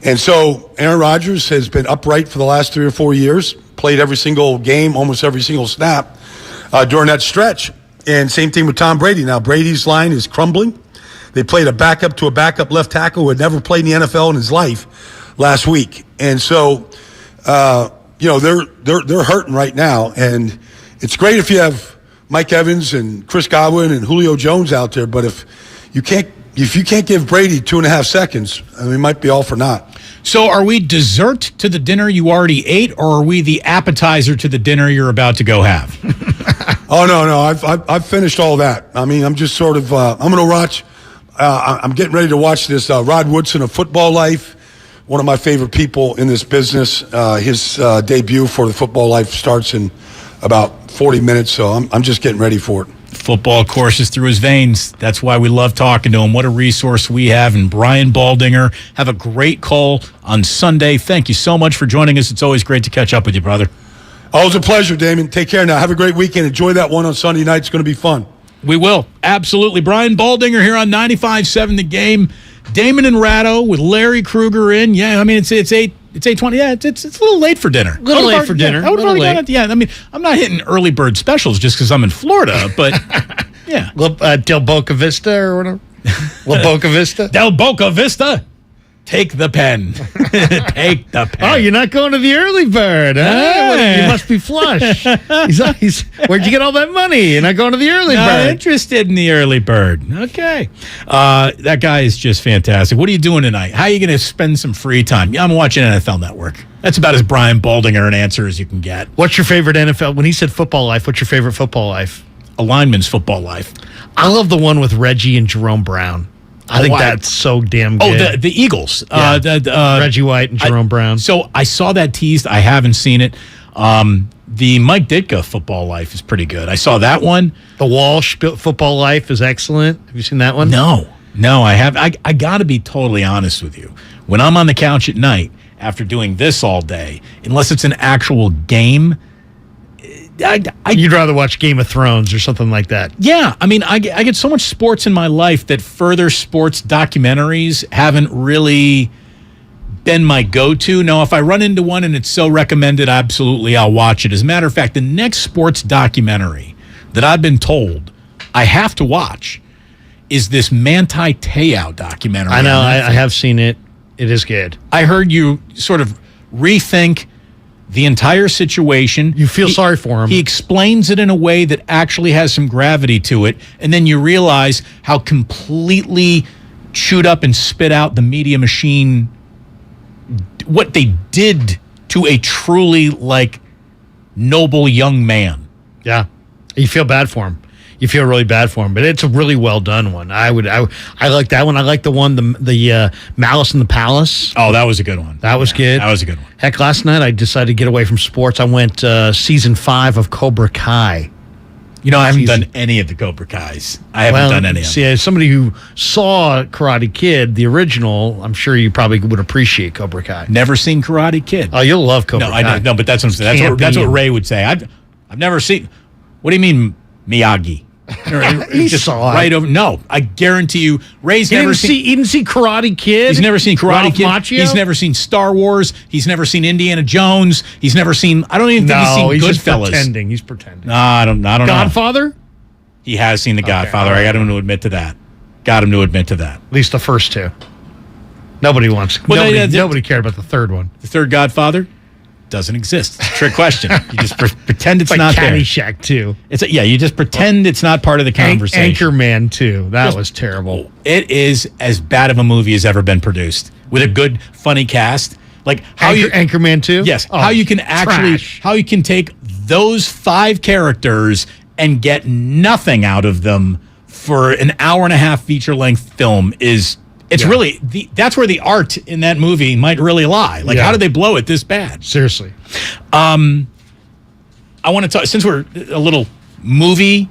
And so Aaron Rodgers has been upright for the last 3 or 4 years, played every single game, almost every single snap during that stretch. And same thing with Tom Brady. Now, Brady's line is crumbling. They played a backup to a backup left tackle who had never played in the NFL in his life last week. And so, they're hurting right now, and it's great if you have Mike Evans and Chris Godwin and Julio Jones out there. But if you can't give Brady 2.5 seconds, I mean, it might be all for naught. So, are we dessert to the dinner you already ate, or are we the appetizer to the dinner you're about to go have? Oh no, I've finished all that. I mean, I'm just sort of I'm going to watch. I'm getting ready to watch this Rod Woodson of Football Life. One of my favorite people in this business. His debut for the Football Life starts in about 40 minutes, so I'm just getting ready for it. Football courses through his veins. That's why we love talking to him. What a resource we have. And Brian Baldinger, have a great call on Sunday. Thank you so much for joining us. It's always great to catch up with you, brother. Always a pleasure, Damon. Take care now. Have a great weekend. Enjoy that one on Sunday night. It's going to be fun. We will. Absolutely. Brian Baldinger here on 95.7 The Game. Damon and Ratto with Larry Krueger in. Yeah, I mean, it's 8:20. Yeah, it's a little late for dinner. A little late for dinner. I would have already gone. Yeah, I mean, I'm not hitting early bird specials just because I'm in Florida, but yeah. Del Boca Vista or whatever. La Boca Vista? Del Boca Vista. Take the pen. Take the pen. Oh, you're not going to the early bird, huh? Hey. You must be flush. Where'd you get all that money? You're not going to the early Not bird. interested in the early bird. Okay. That guy is just fantastic. What are you doing tonight? How are you going to spend some free time? Yeah, I'm watching NFL Network. That's about as Brian Baldinger an answer as you can get. What's your favorite NFL? When he said Football Life, what's your favorite Football Life? A lineman's Football Life. I love the one with Reggie and Jerome Brown. I think that's so damn good. Oh, the Eagles. Yeah. Reggie White and Jerome Brown. So I saw that teased. I haven't seen it. The Mike Ditka Football Life is pretty good. I saw that one. The Walsh Football Life is excellent. Have you seen that one? No, I have. I got to be totally honest with you. When I'm on the couch at night after doing this all day, unless it's an actual game, you'd rather watch Game of Thrones or something like that. Yeah, I mean, I get so much sports in my life that further sports documentaries haven't really been my go-to. Now, if I run into one and it's so recommended, absolutely, I'll watch it. As a matter of fact, the next sports documentary that I've been told I have to watch is this Manti Te'o documentary. I know, I have seen it. It is good. I heard you sort of rethink the entire situation. You feel sorry for him. He explains it in a way that actually has some gravity to it, and then you realize how completely chewed up and spit out the media machine, what they did to a truly, noble young man. Yeah. You feel bad for him. You feel really bad for him, but it's a really well done one. I like that one. I like the one, the Malice in the Palace. Oh, that was a good one. That was good. That was a good one. Heck, last night I decided to get away from sports. I went season 5 of Cobra Kai. You know, I haven't done any of the Cobra Kais. I haven't done any of them. See, as somebody who saw Karate Kid, the original, I'm sure you probably would appreciate Cobra Kai. Never seen Karate Kid. Oh, you'll love Cobra Kai. I know, but that's what I'm saying. That's what Ray would say. I've never seen. What do you mean, Miyagi? He saw it. Right over. No, I guarantee you, Ray's never seen. He didn't see Karate Kid. He's never seen Karate Ralph Kid. Macchio? He's never seen Star Wars. He's never seen Indiana Jones. He's never seen. I don't even think he's seen just Goodfellas. pretending. He's pretending. No, I don't know. Godfather? He has seen The Godfather. I got him to admit to that. At least the first two. Nobody nobody cared about the third one. The third Godfather doesn't exist. It's a trick question. You just pretend it's like not there. Caddyshack 2. You just pretend it's not part of the conversation. Anchorman 2. That was terrible. It is as bad of a movie as ever been produced with a good, funny cast. Like Anchorman 2? Yes. Oh, how you can trash. how you can take those 5 characters and get nothing out of them for an hour and a half feature-length film is. It's really that's where the art in that movie might really lie. Like, how did they blow it this bad? Seriously. I want to talk, since we're a little movie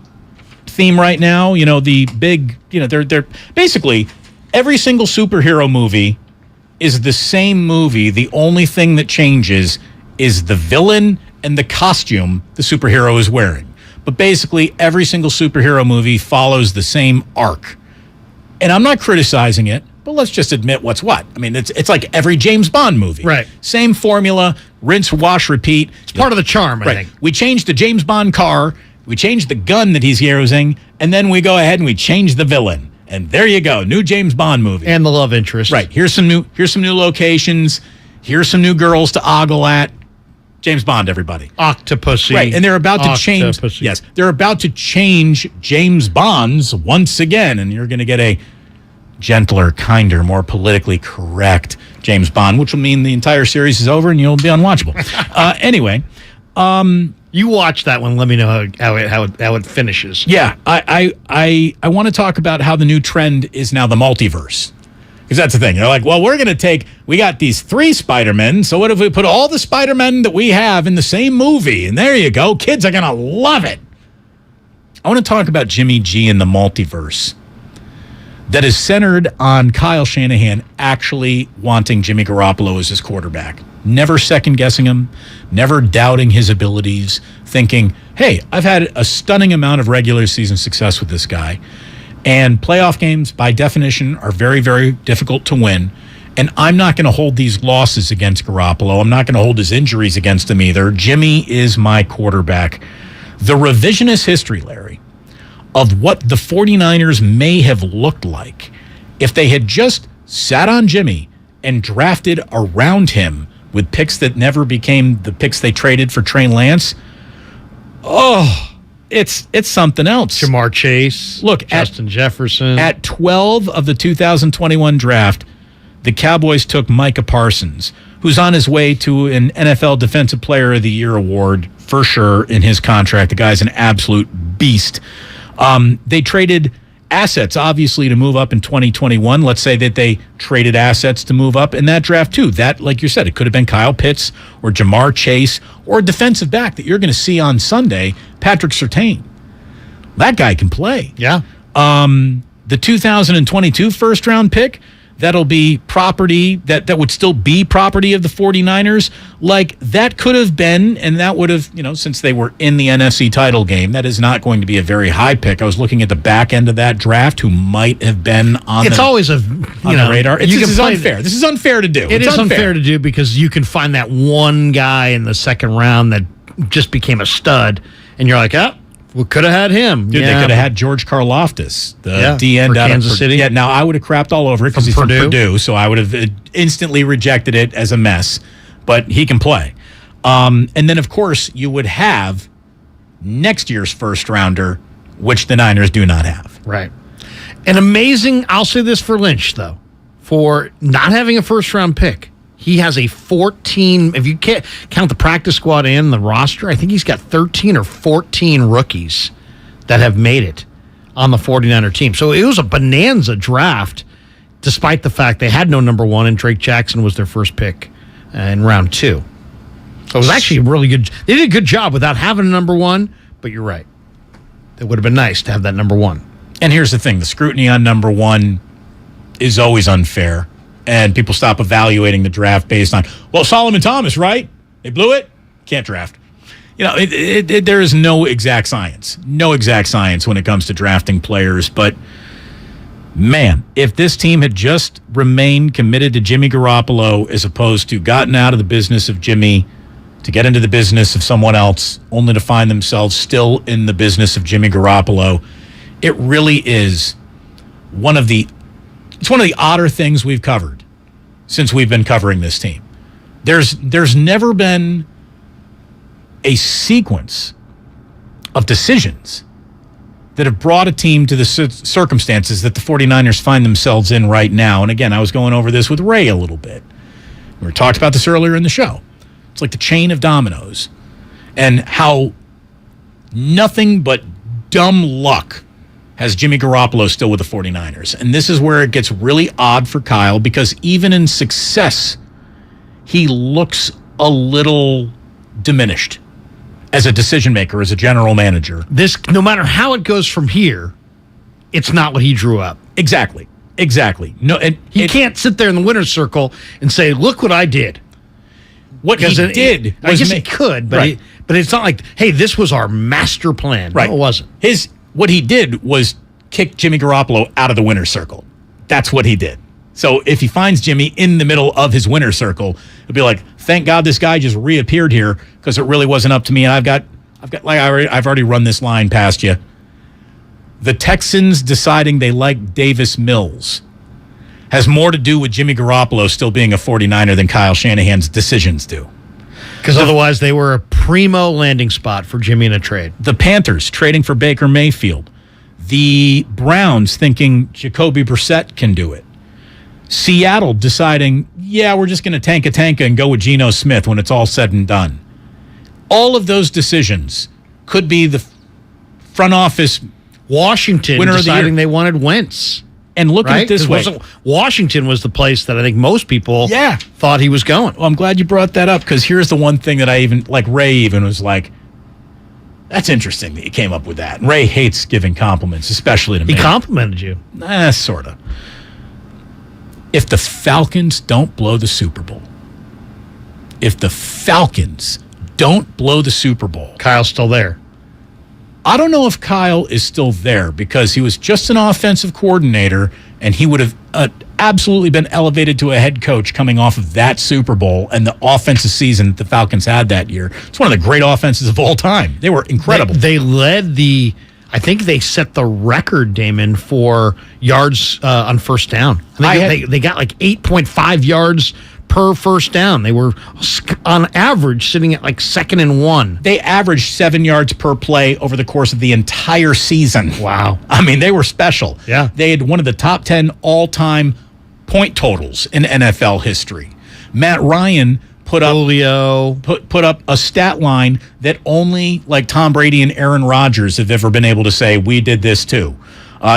theme right now. The big. They're basically every single superhero movie is the same movie. The only thing that changes is the villain and the costume the superhero is wearing. But basically, every single superhero movie follows the same arc. And I'm not criticizing it, but let's just admit what's what. I mean, it's like every James Bond movie. Right. Same formula, rinse, wash, repeat. It's part of the charm, I think. We changed the James Bond car, we changed the gun that he's using, and then we go ahead and we change the villain. And there you go, new James Bond movie. And the love interest. Right. Here's some new locations. Here's some new girls to ogle at. James Bond, everybody. Octopussy. Right, and they're about to change. Yes, they're about to change James Bonds once again, and you're going to get a gentler, kinder, more politically correct James Bond, which will mean the entire series is over and you'll be unwatchable. Anyway, you watch that one. Let me know how it finishes. Yeah, I want to talk about how the new trend is now the multiverse. Because that's the thing. They're like, well, we got these 3 Spider-Men, so what if we put all the Spider-Men that we have in the same movie? And there you go. Kids are going to love it. I want to talk about Jimmy G and the multiverse that is centered on Kyle Shanahan actually wanting Jimmy Garoppolo as his quarterback. Never second-guessing him, never doubting his abilities, thinking, hey, I've had a stunning amount of regular season success with this guy. And playoff games, by definition, are very, very difficult to win. And I'm not going to hold these losses against Garoppolo. I'm not going to hold his injuries against him either. Jimmy is my quarterback. The revisionist history, Larry, of what the 49ers may have looked like if they had just sat on Jimmy and drafted around him with picks that never became the picks they traded for Trey Lance. Oh, it's something else. Jamar Chase. Look, Justin Jefferson. At 12 of the 2021 draft, the Cowboys took Micah Parsons, who's on his way to an NFL Defensive Player of the Year award for sure in his contract. The guy's an absolute beast. They traded assets, obviously, to move up in 2021. Let's say that they traded assets to move up in that draft, too. That, like you said, it could have been Kyle Pitts or Jamar Chase or a defensive back that you're going to see on Sunday, Patrick Surtain. That guy can play. Yeah. The 2022 first-round pick, that'll be property, that would still be property of the 49ers. Like, that could have been, and that would have, since they were in the NFC title game, that is not going to be a very high pick. I was looking at the back end of that draft who might have been on the radar. This is unfair. This is unfair to do. It is unfair to do because you can find that one guy in the second round that just became a stud, and you're like, we could have had him. Dude, they could have had George Karlaftis, the D-end out of Kansas City. Yeah, now I would have crapped all over it because he's from Purdue, so I would have instantly rejected it as a mess. But he can play. And then, of course, you would have next year's first-rounder, which the Niners do not have. Right. And amazing, I'll say this for Lynch, though, for not having a first-round pick. He has a 14, if you can't count the practice squad and the roster, I think he's got 13 or 14 rookies that have made it on the 49er team. So it was a bonanza draft, despite the fact they had no number 1 and Drake Jackson was their first pick in round 2. So it was actually really good. They did a good job without having a number 1, but you're right. It would have been nice to have that number 1. And here's the thing. The scrutiny on number 1 is always unfair. And people stop evaluating the draft based on, well, Solomon Thomas, right? They blew it. Can't draft. there is no exact science. No exact science when it comes to drafting players. But, man, if this team had just remained committed to Jimmy Garoppolo as opposed to gotten out of the business of Jimmy to get into the business of someone else, only to find themselves still in the business of Jimmy Garoppolo, it really is one of the odder things we've covered since we've been covering this team. There's never been a sequence of decisions that have brought a team to the circumstances that the 49ers find themselves in right now. And again, I was going over this with Ray a little bit. We talked about this earlier in the show. It's like the chain of dominoes and how nothing but dumb luck has Jimmy Garoppolo still with the 49ers. And this is where it gets really odd for Kyle, because even in success, he looks a little diminished as a decision maker, as a general manager. No matter how it goes from here, it's not what he drew up. Exactly. No, he can't sit there in the winner's circle and say, "Look what I did." What he did was, I guess he could, but right. But it's not like, "Hey, this was our master plan." Right. No, it wasn't. What he did was kick Jimmy Garoppolo out of the winner's circle. That's what he did. So if he finds Jimmy in the middle of his winner's circle, it'll be like, thank God this guy just reappeared here, because it really wasn't up to me. And I've already run this line past you. The Texans deciding they like Davis Mills has more to do with Jimmy Garoppolo still being a 49er than Kyle Shanahan's decisions do. Because otherwise they were a primo landing spot for Jimmy in a trade. The Panthers trading for Baker Mayfield. The Browns thinking Jacoby Brissett can do it. Seattle deciding, we're just going to tank and go with Geno Smith when it's all said and done. All of those decisions could be the front office. Washington winner deciding of the they wanted Wentz. And look at it this way. Washington was the place that I think most people thought he was going. Well, I'm glad you brought that up, because here's the one thing that Ray even was like, that's interesting that you came up with that. And Ray hates giving compliments, especially to me. He complimented you. Sort of. If the Falcons don't blow the Super Bowl, Kyle's still there. I don't know if Kyle is still there, because he was just an offensive coordinator, and he would have absolutely been elevated to a head coach coming off of that Super Bowl and the offensive season that the Falcons had that year. It's one of the great offenses of all time. They were incredible. They led I think they set the record, Damon, for yards on first down. They got like 8.5 yards per first down. They were, on average, sitting at like 2nd and 1. They averaged 7 yards per play over the course of the entire season. Wow. I mean, they were special. Yeah. They had one of the top 10 all-time point totals in NFL history. Matt Ryan put up a stat line that only like Tom Brady and Aaron Rodgers have ever been able to say, we did this too.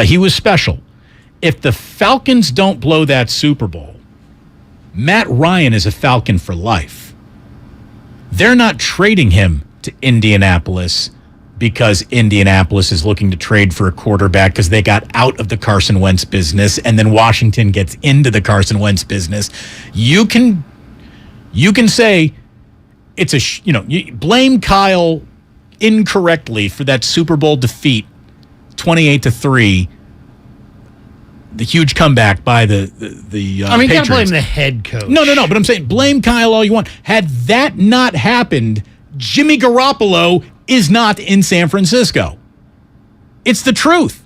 He was special. If the Falcons don't blow that Super Bowl, Matt Ryan is a Falcon for life. They're not trading him to Indianapolis because Indianapolis is looking to trade for a quarterback because they got out of the Carson Wentz business, and then Washington gets into the Carson Wentz business. You can say it's you blame Kyle incorrectly for that Super Bowl defeat, 28-3. The huge comeback by the Patriots. You can't blame the head coach. No. But I'm saying blame Kyle all you want. Had that not happened, Jimmy Garoppolo is not in San Francisco. It's the truth.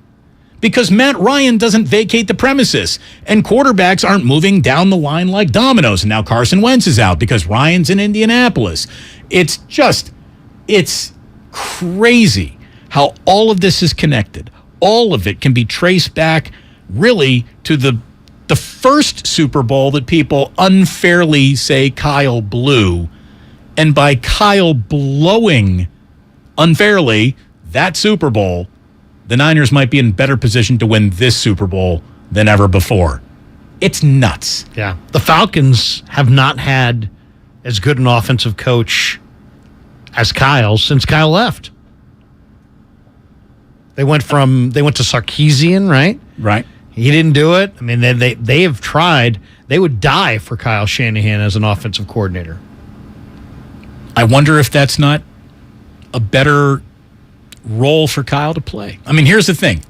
Because Matt Ryan doesn't vacate the premises, and quarterbacks aren't moving down the line like dominoes. And now Carson Wentz is out because Ryan's in Indianapolis. It's crazy how all of this is connected. All of it can be traced back really to the first Super Bowl that people unfairly say Kyle blew. And by Kyle blowing unfairly that Super Bowl, the Niners might be in better position to win this Super Bowl than ever before. It's nuts. Yeah. The Falcons have not had as good an offensive coach as Kyle since Kyle left. They went to Sarkisian, right? Right. He didn't do it. I mean, they have tried. They would die for Kyle Shanahan as an offensive coordinator. I wonder if that's not a better role for Kyle to play. I mean, here's the thing.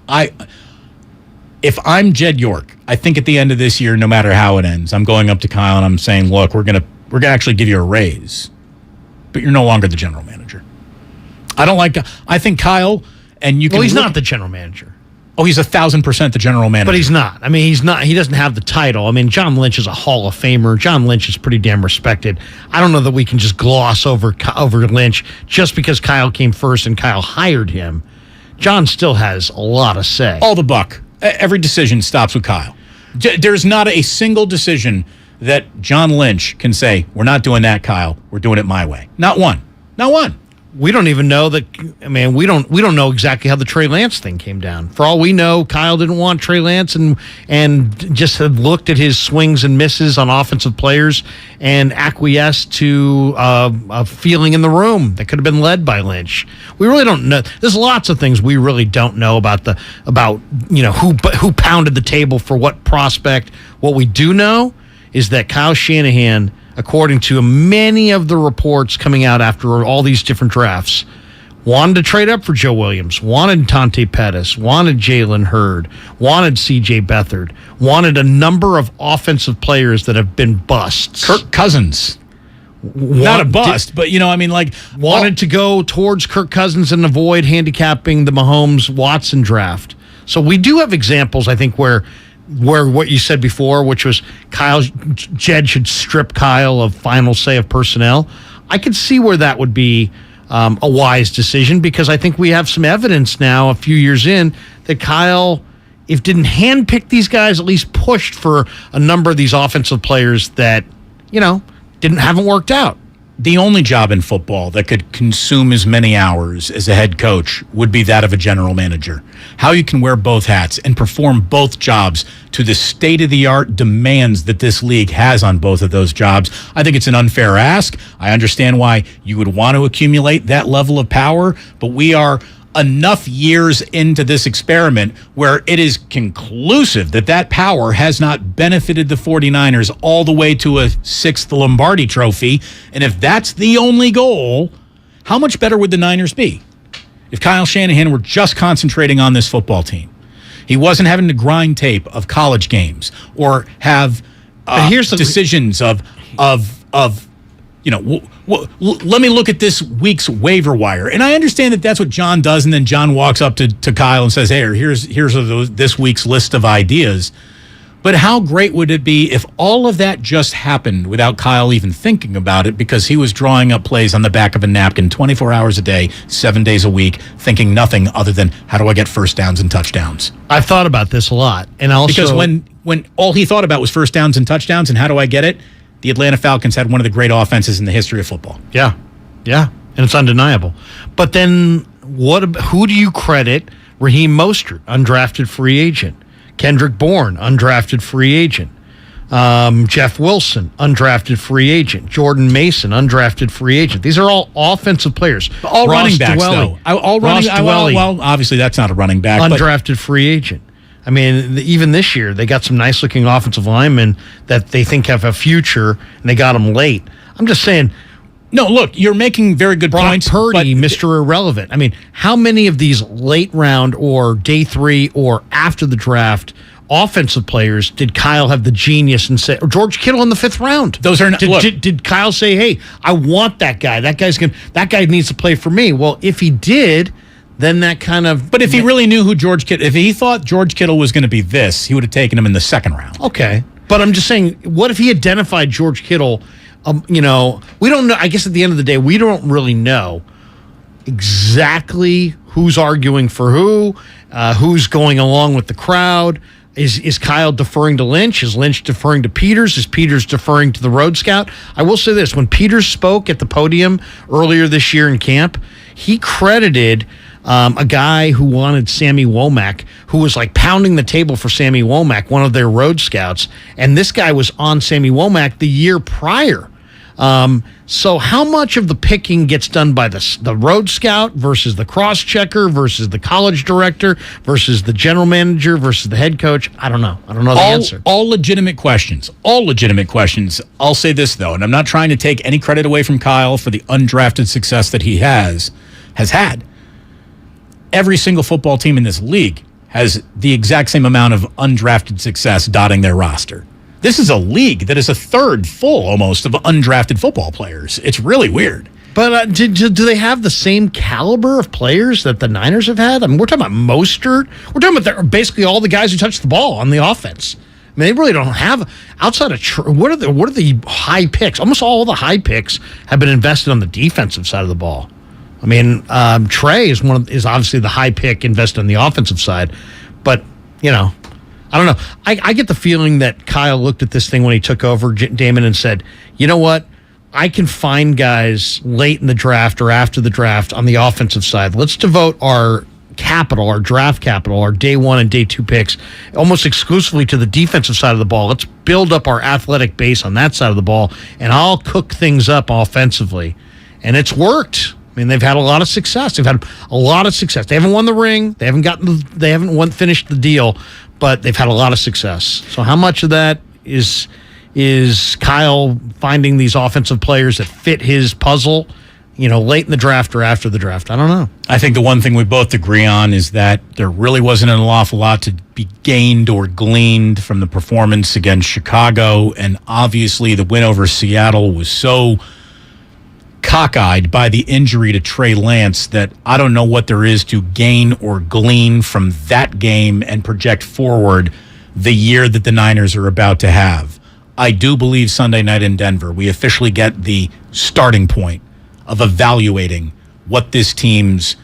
If I'm Jed York, I think at the end of this year, no matter how it ends, I'm going up to Kyle and I'm saying, look, we're gonna actually give you a raise, but you're no longer the general manager. I think Kyle, and you can. Well, he's not the general manager. Oh, he's 1,000% the general manager. But he's not. I mean, he's not. He doesn't have the title. I mean, John Lynch is a Hall of Famer. John Lynch is pretty damn respected. I don't know that we can just gloss over Lynch just because Kyle came first and Kyle hired him. John still has a lot of say. All the buck. Every decision stops with Kyle. There's not a single decision that John Lynch can say, we're not doing that, Kyle. We're doing it my way. Not one. Not one. We don't even know that. I mean, we don't know exactly how the Trey Lance thing came down. For all we know, Kyle didn't want Trey Lance and just had looked at his swings and misses on offensive players and acquiesced to a feeling in the room that could have been led by Lynch. We really don't know. There's lots of things we really don't know about who pounded the table for what prospect. What we do know is that Kyle Shanahan, according to many of the reports coming out after all these different drafts, wanted to trade up for Joe Williams, wanted Tante Pettis, wanted Jalen Hurd, wanted C.J. Beathard, wanted a number of offensive players that have been busts. Kirk Cousins. Not a bust, but, wanted to go towards Kirk Cousins and avoid handicapping the Mahomes-Watson draft. So we do have examples, I think, where what you said before, which was Jed should strip Kyle of final say of personnel. I could see where that would be a wise decision, because I think we have some evidence now, a few years in, that Kyle, if didn't handpick these guys, at least pushed for a number of these offensive players that, haven't worked out. The only job in football that could consume as many hours as a head coach would be that of a general manager. How you can wear both hats and perform both jobs to the state-of-the-art demands that this league has on both of those jobs, I think it's an unfair ask. I understand why you would want to accumulate that level of power, but we are enough years into this experiment where it is conclusive that power has not benefited the 49ers all the way to a 6th Lombardi trophy. And if that's the only goal, how much better would the Niners be if Kyle Shanahan were just concentrating on this football team? He wasn't having to grind tape of college games or have decisions of let me look at this week's waiver wire. And I understand that that's what John does, and then John walks up to Kyle and says, hey, here's this week's list of ideas. But how great would it be if all of that just happened without Kyle even thinking about it, because he was drawing up plays on the back of a napkin 24 hours a day, 7 days a week, thinking nothing other than, how do I get first downs and touchdowns? I've thought about this a lot. And also, because when all he thought about was first downs and touchdowns and how do I get it, the Atlanta Falcons had one of the great offenses in the history of football. Yeah, and it's undeniable. But then who do you credit? Raheem Mostert, undrafted free agent. Kendrick Bourne, undrafted free agent. Jeff Wilson, undrafted free agent. Jordan Mason, undrafted free agent. These are all offensive players. All running backs, though. Well, obviously that's not a running back. Undrafted free agent. I mean, even this year, they got some nice-looking offensive linemen that they think have a future, and they got them late. I'm just saying. No, look, you're making very good points. Brock Purdy, Mr. Irrelevant. I mean, how many of these late round or day 3 or after the draft offensive players did Kyle have the genius and say, or George Kittle in the 5th round? Those are not. Did Kyle say, hey, I want that guy. That guy needs to play for me. Well, if he did, then that kind of... But if he really knew who if he thought George Kittle was going to be this, he would have taken him in the 2nd round. Okay. But I'm just saying, what if he identified George Kittle? We don't know. I guess at the end of the day, we don't really know exactly who's arguing for who's going along with the crowd. Is Kyle deferring to Lynch? Is Lynch deferring to Peters? Is Peters deferring to the Road Scout? I will say this. When Peters spoke at the podium earlier this year in camp, he credited a guy who wanted Sammy Womack, who was like pounding the table for Sammy Womack, one of their Road Scouts. And this guy was on Sammy Womack the year prior. So how much of the picking gets done by the Road Scout versus the cross-checker versus the college director versus the general manager versus the head coach? I don't know. I don't know the answer. All legitimate questions. All legitimate questions. I'll say this, though, and I'm not trying to take any credit away from Kyle for the undrafted success that he has, has had. Every single football team in this league has the exact same amount of undrafted success dotting their roster. This is a league that is a third full almost of undrafted football players. It's really weird. But do they have the same caliber of players that the Niners have had? I mean, we're talking about Mostert. We're talking about basically all the guys who touch the ball on the offense. I mean, they really don't have outside of what are the high picks? Almost all the high picks have been invested on the defensive side of the ball. I mean, Trey is obviously the high pick invested on the offensive side, but I don't know. I get the feeling that Kyle looked at this thing when he took over Damon and said, you know what? I can find guys late in the draft or after the draft on the offensive side. Let's devote our capital, our draft capital, our day 1 and day 2 picks almost exclusively to the defensive side of the ball. Let's build up our athletic base on that side of the ball, and I'll cook things up offensively. And it's worked. I mean, they've had a lot of success. They haven't won the ring. They haven't finished the deal, but they've had a lot of success. So how much of that is Kyle finding these offensive players that fit his puzzle, late in the draft or after the draft? I don't know. I think the one thing we both agree on is that there really wasn't an awful lot to be gained or gleaned from the performance against Chicago, and obviously the win over Seattle was so cockeyed by the injury to Trey Lance that I don't know what there is to gain or glean from that game and project forward the year that the Niners are about to have. I do believe Sunday night in Denver, we officially get the starting point of evaluating what this team's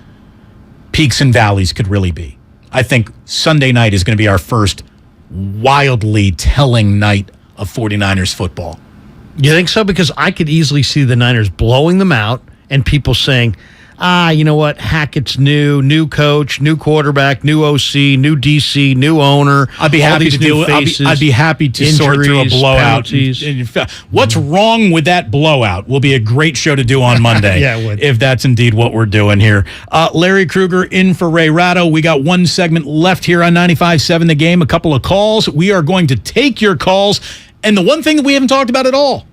peaks and valleys could really be. I think Sunday night is going to be our first wildly telling night of 49ers football. You think so? Because I could easily see the Niners blowing them out and people saying, you know what? Hackett's new coach, new quarterback, new OC, new DC, new owner. I'd be happy to deal with. I'd be happy to sort through a blowout. What's wrong with that blowout will be a great show to do on Monday. Yeah, it would. If that's indeed what we're doing here. Larry Krueger in for Ray Ratto. We got one segment left here on 95.7 The Game. A couple of calls. We are going to take your calls. And the one thing that we haven't talked about at all,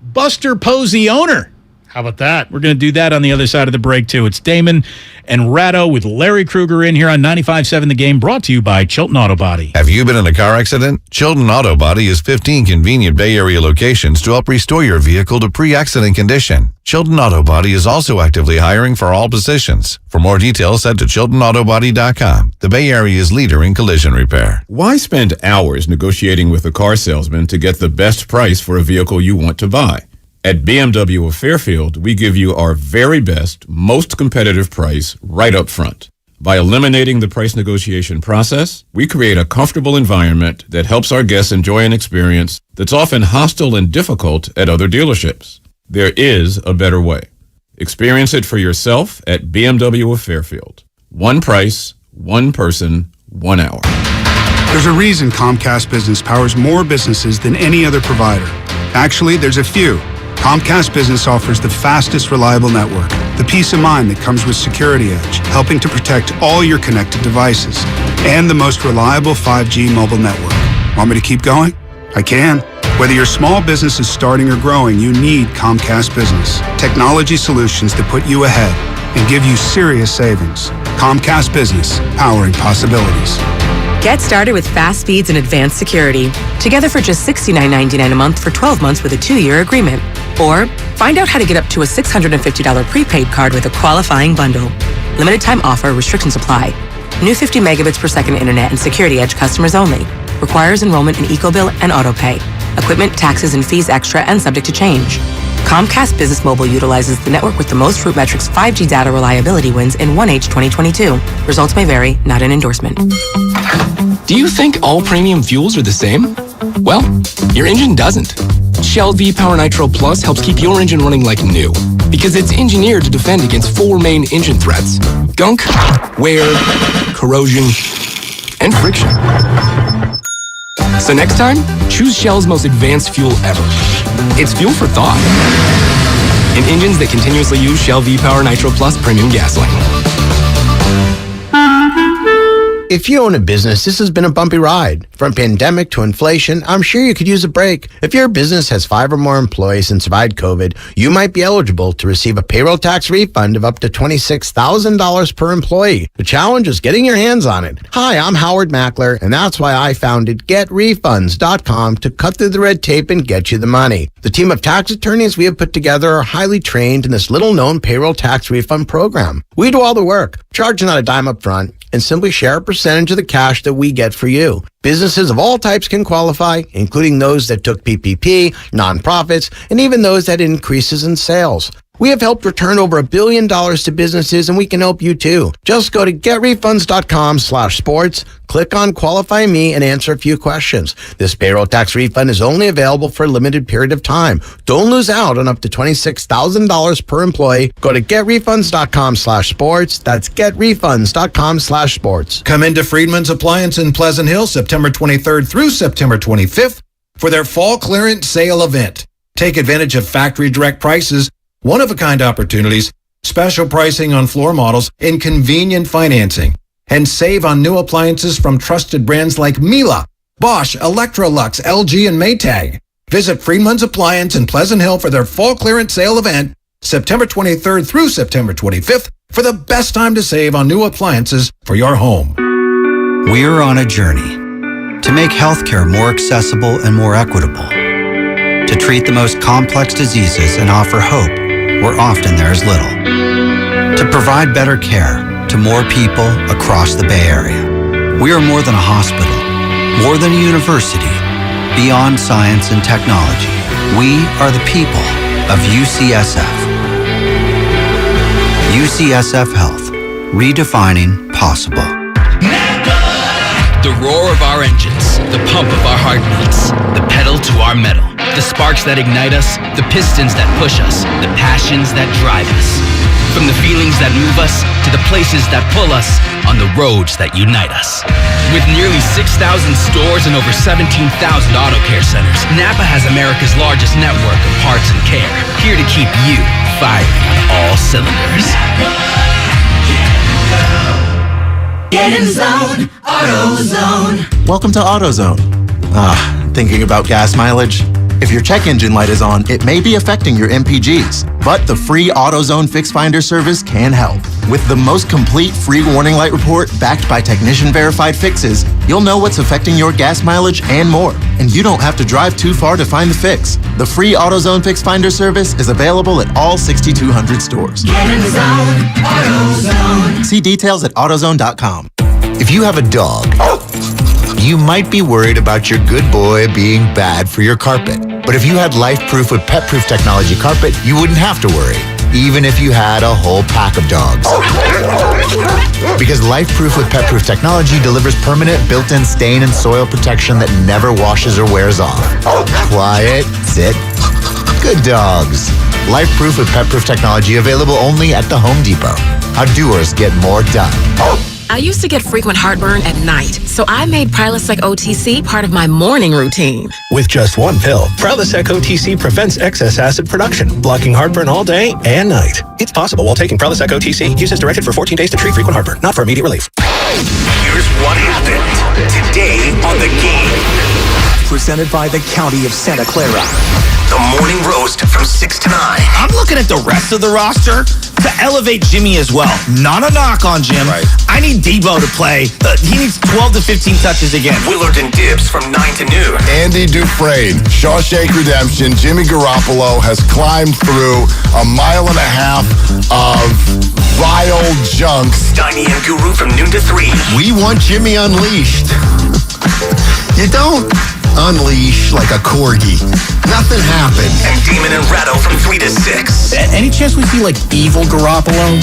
Buster Posey owner. How about that? We're going to do that on the other side of the break, too. It's Damon and Ratto with Larry Krueger in here on 95.7 The Game, brought to you by Chilton Auto Body. Have you been in a car accident? Chilton Auto Body has 15 convenient Bay Area locations to help restore your vehicle to pre-accident condition. Chilton Auto Body is also actively hiring for all positions. For more details, head to ChiltonAutoBody.com, the Bay Area's leader in collision repair. Why spend hours negotiating with a car salesman to get the best price for a vehicle you want to buy? At BMW of Fairfield, we give you our very best, most competitive price right up front. By eliminating the price negotiation process, we create a comfortable environment that helps our guests enjoy an experience that's often hostile and difficult at other dealerships. There is a better way. Experience it for yourself at BMW of Fairfield. One price, one person, 1 hour. There's a reason Comcast Business powers more businesses than any other provider. Actually, there's a few. Comcast Business offers the fastest, reliable network, the peace of mind that comes with Security Edge, helping to protect all your connected devices, and the most reliable 5G mobile network. Want me to keep going? I can. Whether your small business is starting or growing, you need Comcast Business. Technology solutions that put you ahead and give you serious savings. Comcast Business, powering possibilities. Get started with fast speeds and advanced security. Together for just $69.99 a month for 12 months with a 2-year agreement. Or find out how to get up to a $650 prepaid card with a qualifying bundle. Limited time offer, restrictions apply. New 50 megabits per second internet and Security Edge customers only. Requires enrollment in EcoBill and AutoPay. Equipment, taxes, and fees extra and subject to change. Comcast Business Mobile utilizes the network with the most RootMetrics 5G data reliability wins in 1H 2022. Results may vary, not an endorsement. Do you think all premium fuels are the same? Well, your engine doesn't. Shell V-Power Nitro Plus helps keep your engine running like new because it's engineered to defend against 4 main engine threats: gunk, wear, corrosion, and friction. So next time, choose Shell's most advanced fuel ever. It's fuel for thought. In engines that continuously use Shell V-Power Nitro Plus premium gasoline. If you own a business, this has been a bumpy ride. From pandemic to inflation, I'm sure you could use a break. If your business has 5 or more employees and survived COVID, you might be eligible to receive a payroll tax refund of up to $26,000 per employee. The challenge is getting your hands on it. Hi, I'm Howard Mackler, and that's why I founded GetRefunds.com to cut through the red tape and get you the money. The team of tax attorneys we have put together are highly trained in this little-known payroll tax refund program. We do all the work, charge not a dime up front, and simply share a percentage of the cash that we get for you. Businesses of all types can qualify, including those that took PPP, nonprofits, and even those that had increases in sales. We have helped return over $1 billion to businesses, and we can help you too. Just go to getrefunds.com/sports, click on Qualify Me, and answer a few questions. This payroll tax refund is only available for a limited period of time. Don't lose out on up to $26,000 per employee. Go to getrefunds.com/sports. That's getrefunds.com/sports. Come into Friedman's Appliance in Pleasant Hill September 23rd through September 25th for their fall clearance sale event. Take advantage of factory direct prices, one-of-a-kind opportunities, special pricing on floor models, and convenient financing. And save on new appliances from trusted brands like Miele, Bosch, Electrolux, LG, and Maytag. Visit Friedman's Appliance in Pleasant Hill for their fall clearance sale event, September 23rd through September 25th, for the best time to save on new appliances for your home. We're on a journey to make healthcare more accessible and more equitable, to treat the most complex diseases and offer hope where often there is little, to provide better care to more people across the Bay Area. We are more than a hospital, more than a university, beyond science and technology. We are the people of UCSF. UCSF Health, redefining possible. The roar of our engines, the pump of our heartbeats, the pedal to our metal, the sparks that ignite us, the pistons that push us, the passions that drive us. From the feelings that move us to the places that pull us on the roads that unite us. With nearly 6,000 stores and over 17,000 auto care centers, Napa has America's largest network of parts and care, here to keep you firing on all cylinders. Get in zone, AutoZone. Welcome to AutoZone. Thinking about gas mileage? If your check engine light is on, it may be affecting your MPGs, but the free AutoZone Fix Finder service can help. With the most complete free warning light report backed by technician-verified fixes, you'll know what's affecting your gas mileage and more, and you don't have to drive too far to find the fix. The free AutoZone Fix Finder service is available at all 6,200 stores. Get in the zone, AutoZone. See details at AutoZone.com. If you have a dog, you might be worried about your good boy being bad for your carpet. But if you had LifeProof with PetProof technology carpet, you wouldn't have to worry, even if you had a whole pack of dogs. Because LifeProof with PetProof technology delivers permanent built-in stain and soil protection that never washes or wears off. Quiet, sit, good dogs. LifeProof with PetProof technology available only at the Home Depot. How doers get more done. I used to get frequent heartburn at night, so I made Prilosec OTC part of my morning routine. With just one pill, Prilosec OTC prevents excess acid production, blocking heartburn all day and night. It's possible while taking Prilosec OTC. Use as directed for 14 days to treat frequent heartburn, not for immediate relief. Here's what happened today on The Game. Presented by the County of Santa Clara. The Morning Roast from 6 to 9. I'm looking at the rest of the roster to elevate Jimmy as well. Not a knock on Jim. Right. I need Debo to play. He needs 12 to 15 touches again. Willard and Dibs from 9 to noon. Andy Dufresne, Shawshank Redemption, Jimmy Garoppolo has climbed through 1.5 miles of vile junk. Steiny and Guru from noon to 3. We want Jimmy unleashed. You don't unleash like a corgi. Nothing happened. And Damon and Ratto from 3 to 6. Any chance we see like evil Garoppolo?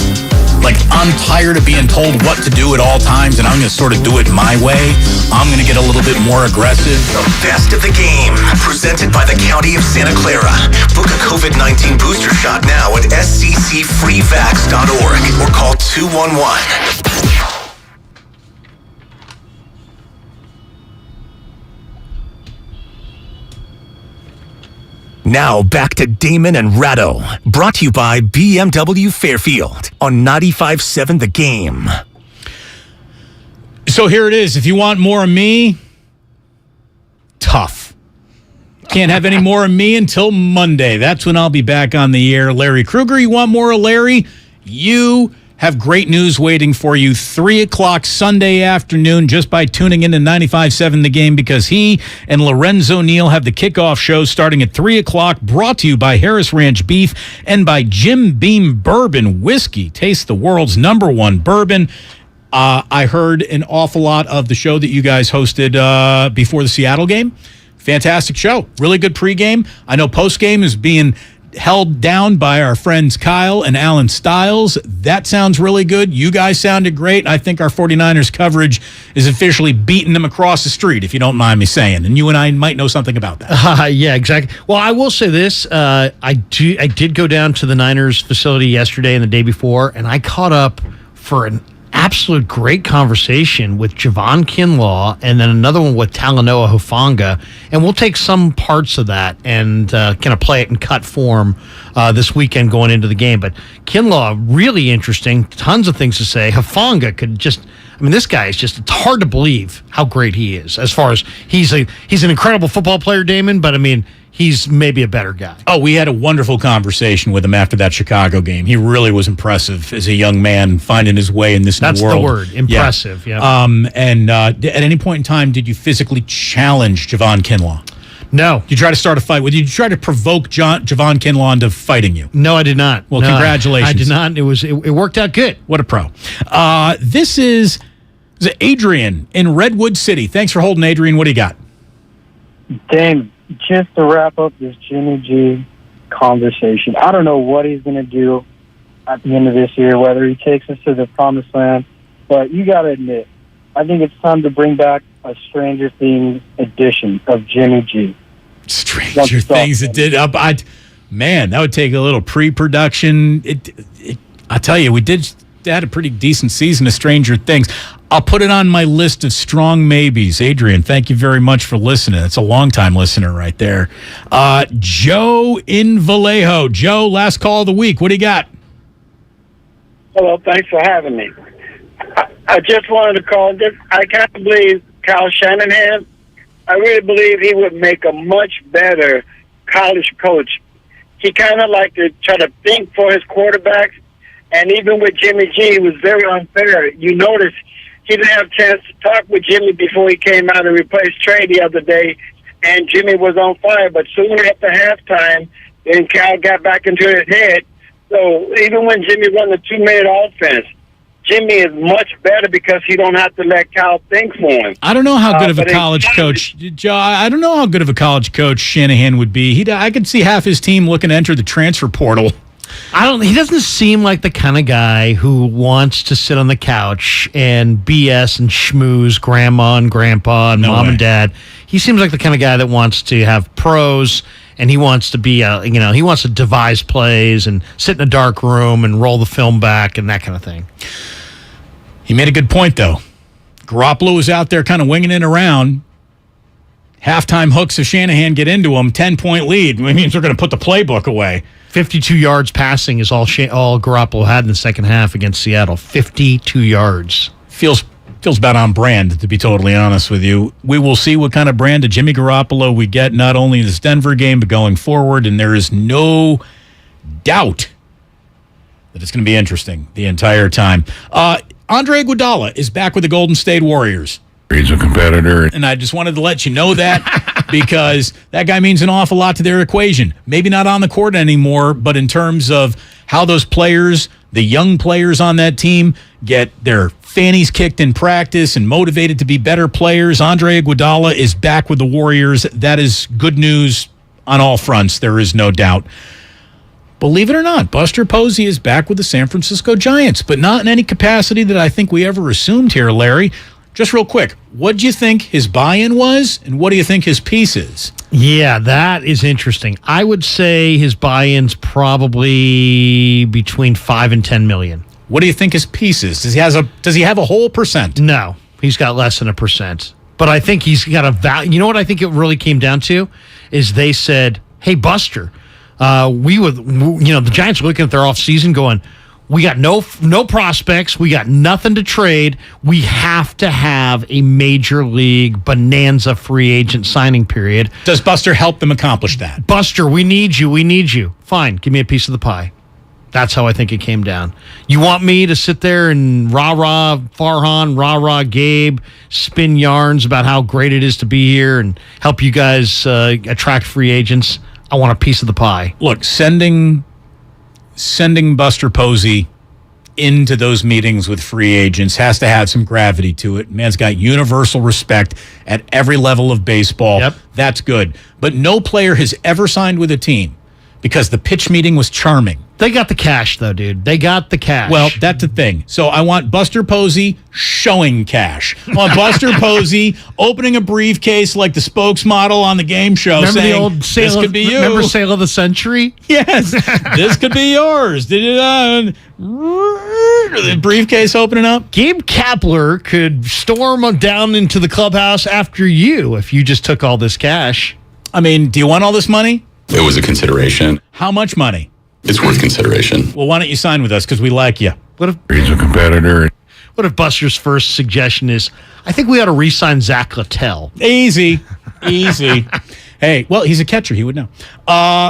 Like, I'm tired of being told what to do at all times, and I'm going to sort of do it my way. I'm going to get a little bit more aggressive. The best of the game, presented by the County of Santa Clara. Book a COVID-19 booster shot now at sccfreevax.org or call 211. Now back to Damon and Ratto, brought to you by BMW Fairfield on 95.7 The Game. So here it is. If you want more of me, tough. Can't have any more of me until Monday. That's when I'll be back on the air. Larry Krueger, you want more of Larry? You have great news waiting for you 3 o'clock Sunday afternoon just by tuning in to 95.7 The Game, because he and Lorenzo Neal have the Kickoff Show starting at 3 o'clock, brought to you by Harris Ranch Beef and by Jim Beam Bourbon Whiskey. Taste the world's #1 bourbon. I heard an awful lot of the show that you guys hosted before the Seattle game. Fantastic show. Really good pregame. I know postgame is being held down by our friends Kyle and Alan Stiles. That sounds really good. You guys sounded great. I think our 49ers coverage is officially beating them across the street, if you don't mind me saying. And you and I might know something about that. Yeah, exactly. Well, I will say this. I did go down to the Niners facility yesterday and the day before, and I caught up for an absolute great conversation with Javon Kinlaw and then another one with Talanoa Hufanga. And we'll take some parts of that and kind of play it in cut form this weekend going into the game. But Kinlaw, really interesting. Tons of things to say. Hufanga could just... I mean, this guy is just... It's hard to believe how great he is. As far as... He's an incredible football player, Damon, but I mean... He's maybe a better guy. Oh, we had a wonderful conversation with him after that Chicago game. He really was impressive as a young man finding his way in this new world. That's the word, impressive. Yeah. And at any point in time, did you physically challenge Javon Kinlaw? No. Did you try to start a fight? Did you try to provoke Javon Kinlaw into fighting you? No, I did not. Well, no, congratulations. I did not. It worked out good. What a pro. This is Adrian in Redwood City. Thanks for holding, Adrian. What do you got? Dame. Just to wrap up this Jimmy G conversation, I don't know what he's going to do at the end of this year, whether he takes us to the promised land, but you got to admit, I think it's time to bring back a Stranger Things edition of Jimmy G. Stranger Things it did up. Man, that would take a little pre-production. I tell you, we had a pretty decent season of Stranger Things. I'll put it on my list of strong maybes. Adrian, thank you very much for listening. It's a long-time listener right there. Joe in Vallejo. Joe, last call of the week. What do you got? Hello, thanks for having me. I just wanted to call. I can't believe Kyle Shanahan. I really believe he would make a much better college coach. He kind of like to try to think for his quarterbacks, and even with Jimmy G, it was very unfair. You notice he didn't have a chance to talk with Jimmy before he came out and replaced Trey the other day, and Jimmy was on fire. But soon after halftime, then Cal got back into his head. So even when Jimmy run the two-minute offense, Jimmy is much better because he don't have to let Cal think for him. I don't know how good of a college coach, Joe. I don't know how good of a college coach Shanahan would be. I could see half his team looking to enter the transfer portal. He doesn't seem like the kind of guy who wants to sit on the couch and BS and schmooze grandma and grandpa and mom and dad. He seems like the kind of guy that wants to have pros, and he wants to be he wants to devise plays and sit in a dark room and roll the film back and that kind of thing. He made a good point, though. Garoppolo was out there kind of winging it around. Halftime hooks of Shanahan get into him, 10-point lead. It means they're going to put the playbook away. 52 yards passing is all Garoppolo had in the second half against Seattle. 52 yards. Feels about on brand, to be totally honest with you. We will see what kind of brand of Jimmy Garoppolo we get, not only in this Denver game, but going forward. And there is no doubt that it's going to be interesting the entire time. Andre Iguodala is back with the Golden State Warriors. He's a competitor. And I just wanted to let you know that because that guy means an awful lot to their equation. Maybe not on the court anymore, but in terms of how those players, the young players on that team, get their fannies kicked in practice and motivated to be better players. Andre Iguodala is back with the Warriors. That is good news on all fronts. There is no doubt. Believe it or not, Buster Posey is back with the San Francisco Giants, but not in any capacity that I think we ever assumed here, Larry. Just real quick, what do you think his buy-in was, and what do you think his piece is? Yeah, that is interesting. I would say his buy-in's probably between 5 and 10 million. What do you think his piece is? Does he have a whole percent? No, he's got less than 1%. But I think he's got a value. You know what I think it really came down to is they said, "Hey, Buster, the Giants were looking at their offseason going, We got no prospects. We got nothing to trade. We have to have a major league bonanza free agent signing period. Does Buster help them accomplish that? Buster, we need you. We need you. Fine, give me a piece of the pie. That's how I think it came down. You want me to sit there and rah-rah Farhan, rah-rah Gabe, spin yarns about how great it is to be here and help you guys attract free agents? I want a piece of the pie. Look, sending Buster Posey into those meetings with free agents has to have some gravity to it. Man's got universal respect at every level of baseball. Yep. That's good. But no player has ever signed with a team because the pitch meeting was charming. They got the cash, though, dude. They got the cash. Well, that's the thing. So I want Buster Posey showing cash. I want Buster Posey opening a briefcase like the spokesmodel on the game show. Remember saying, the old sale? This could be you. Remember Sale of the Century? Yes, this could be yours. The briefcase opening up. Gabe Kapler could storm down into the clubhouse after you if you just took all this cash. I mean, do you want all this money? It was a consideration. How much money? It's worth consideration. Well, why don't you sign with us because we like you? What if he's a competitor? What if Buster's first suggestion is, I think we ought to re-sign Zach Littell? Easy. Hey, well, he's a catcher. He would know.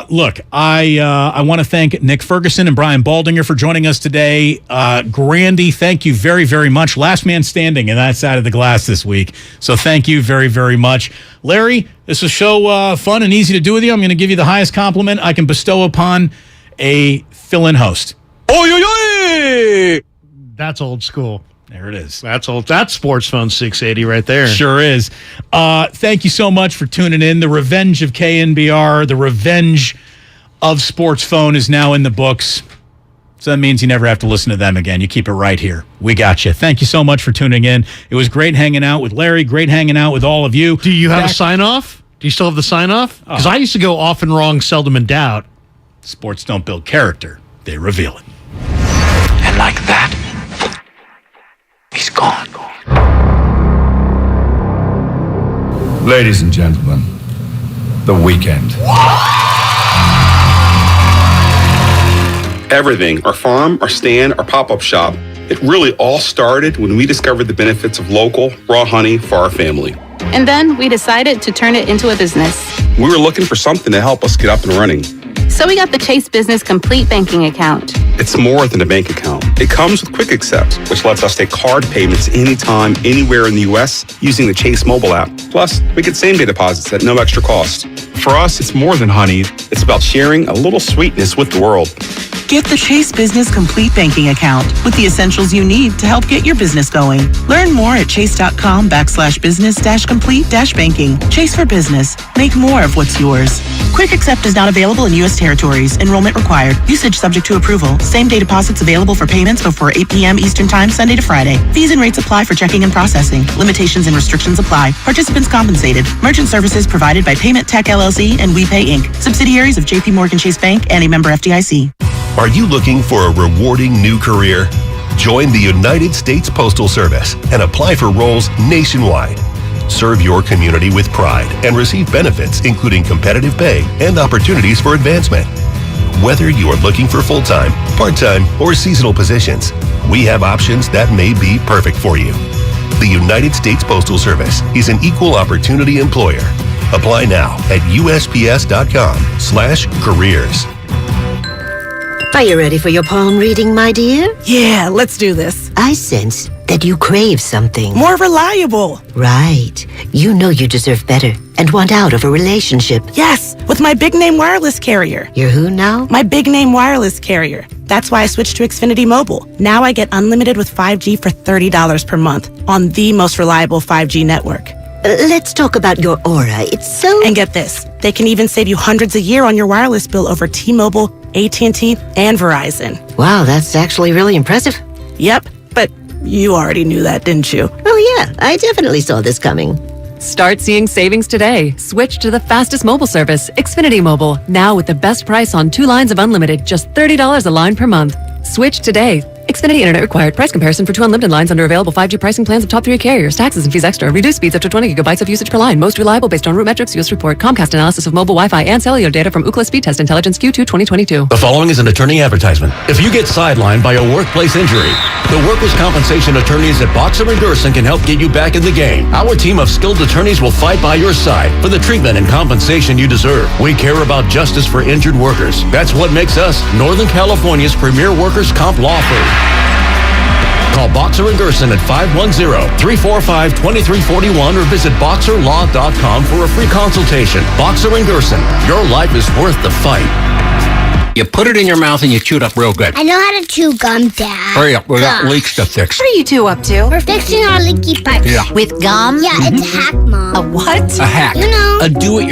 Look, I want to thank Nick Ferguson and Brian Baldinger for joining us today. Grandy, thank you very, very much. Last man standing in that side of the glass this week. So thank you very, very much. Larry, this was so fun and easy to do with you. I'm going to give you the highest compliment I can bestow upon a fill-in host. Oh, that's old school. There it is. That's old. That's Sports Phone 680 right there. Sure is. Thank you so much for tuning in. The Revenge of KNBR, the Revenge of Sports Phone is now in the books. So that means you never have to listen to them again. You keep it right here. We got you. Thank you so much for tuning in. It was great hanging out with Larry, great hanging out with all of you. Do you have a sign-off? Do you still have the sign-off? Because I used to go often wrong, seldom in doubt. Sports don't build character. They reveal it. And like that, he's gone. Ladies and gentlemen, the weekend. Everything, our farm, our stand, our pop-up shop, it really all started when we discovered the benefits of local, raw honey for our family. And then we decided to turn it into a business. We were looking for something to help us get up and running. So we got the Chase Business Complete Banking Account. It's more than a bank account. It comes with Quick Accept, which lets us take card payments anytime, anywhere in the U.S. using the Chase mobile app. Plus, we get same-day deposits at no extra cost. For us, it's more than honey. It's about sharing a little sweetness with the world. Get the Chase Business Complete Banking Account with the essentials you need to help get your business going. Learn more at chase.com/business-complete-banking. Chase for business. Make more of what's yours. Quick Accept is not available in U.S. territories. Enrollment required. Usage subject to approval. Same-day deposits available for payments before 8 p.m. Eastern Time, Sunday to Friday. Fees and rates apply for checking and processing. Limitations and restrictions apply. Participants compensated. Merchant services provided by Payment Tech LLC and WePay Inc. Subsidiaries of J.P. Morgan Chase Bank and a member FDIC. Are you looking for a rewarding new career? Join the United States Postal Service and apply for roles nationwide. Serve your community with pride and receive benefits including competitive pay and opportunities for advancement. Whether you are looking for full-time, part-time, or seasonal positions, we have options that may be perfect for you. The United States Postal Service is an equal opportunity employer. Apply now at USPS.com/careers. Are you ready for your palm reading, my dear? Yeah, let's do this. I sense that you crave something. More reliable. Right. You know you deserve better and want out of a relationship. Yes, with my big name wireless carrier. You're who now? My big name wireless carrier. That's why I switched to Xfinity Mobile. Now I get unlimited with 5G for $30 per month on the most reliable 5G network. Let's talk about your aura. It's so... And get this. They can even save you hundreds a year on your wireless bill over T-Mobile, AT&T, and Verizon. Wow, that's actually really impressive. Yep, but you already knew that, didn't you? Oh yeah, I definitely saw this coming. Start seeing savings today. Switch to the fastest mobile service, Xfinity Mobile. Now with the best price on 2 lines of unlimited, just $30 a line per month. Switch today. Xfinity Internet required. Price comparison for 2 unlimited lines under available 5G pricing plans of top 3 carriers. Taxes and fees extra. Reduced speeds up to 20 gigabytes of usage per line. Most reliable based on root metrics. US report. Comcast analysis of mobile Wi-Fi and cellular data from Ookla Speed Test Intelligence Q2 2022. The following is an attorney advertisement. If you get sidelined by a workplace injury, the workers' compensation attorneys at Boxer & Gerson can help get you back in the game. Our team of skilled attorneys will fight by your side for the treatment and compensation you deserve. We care about justice for injured workers. That's what makes us Northern California's premier workers' comp law firm. Call Boxer & Gerson at 510-345-2341 or visit boxerlaw.com for a free consultation. Boxer & Gerson, your life is worth the fight. You put it in your mouth and you chew it up real good. I know how to chew gum, Dad. Hurry up, we got leaks to fix. What are you two up to? We're fixing our leaky pipes. Yeah. With gum? Yeah, it's a hack, Mom. A what? A hack. You know. A do-it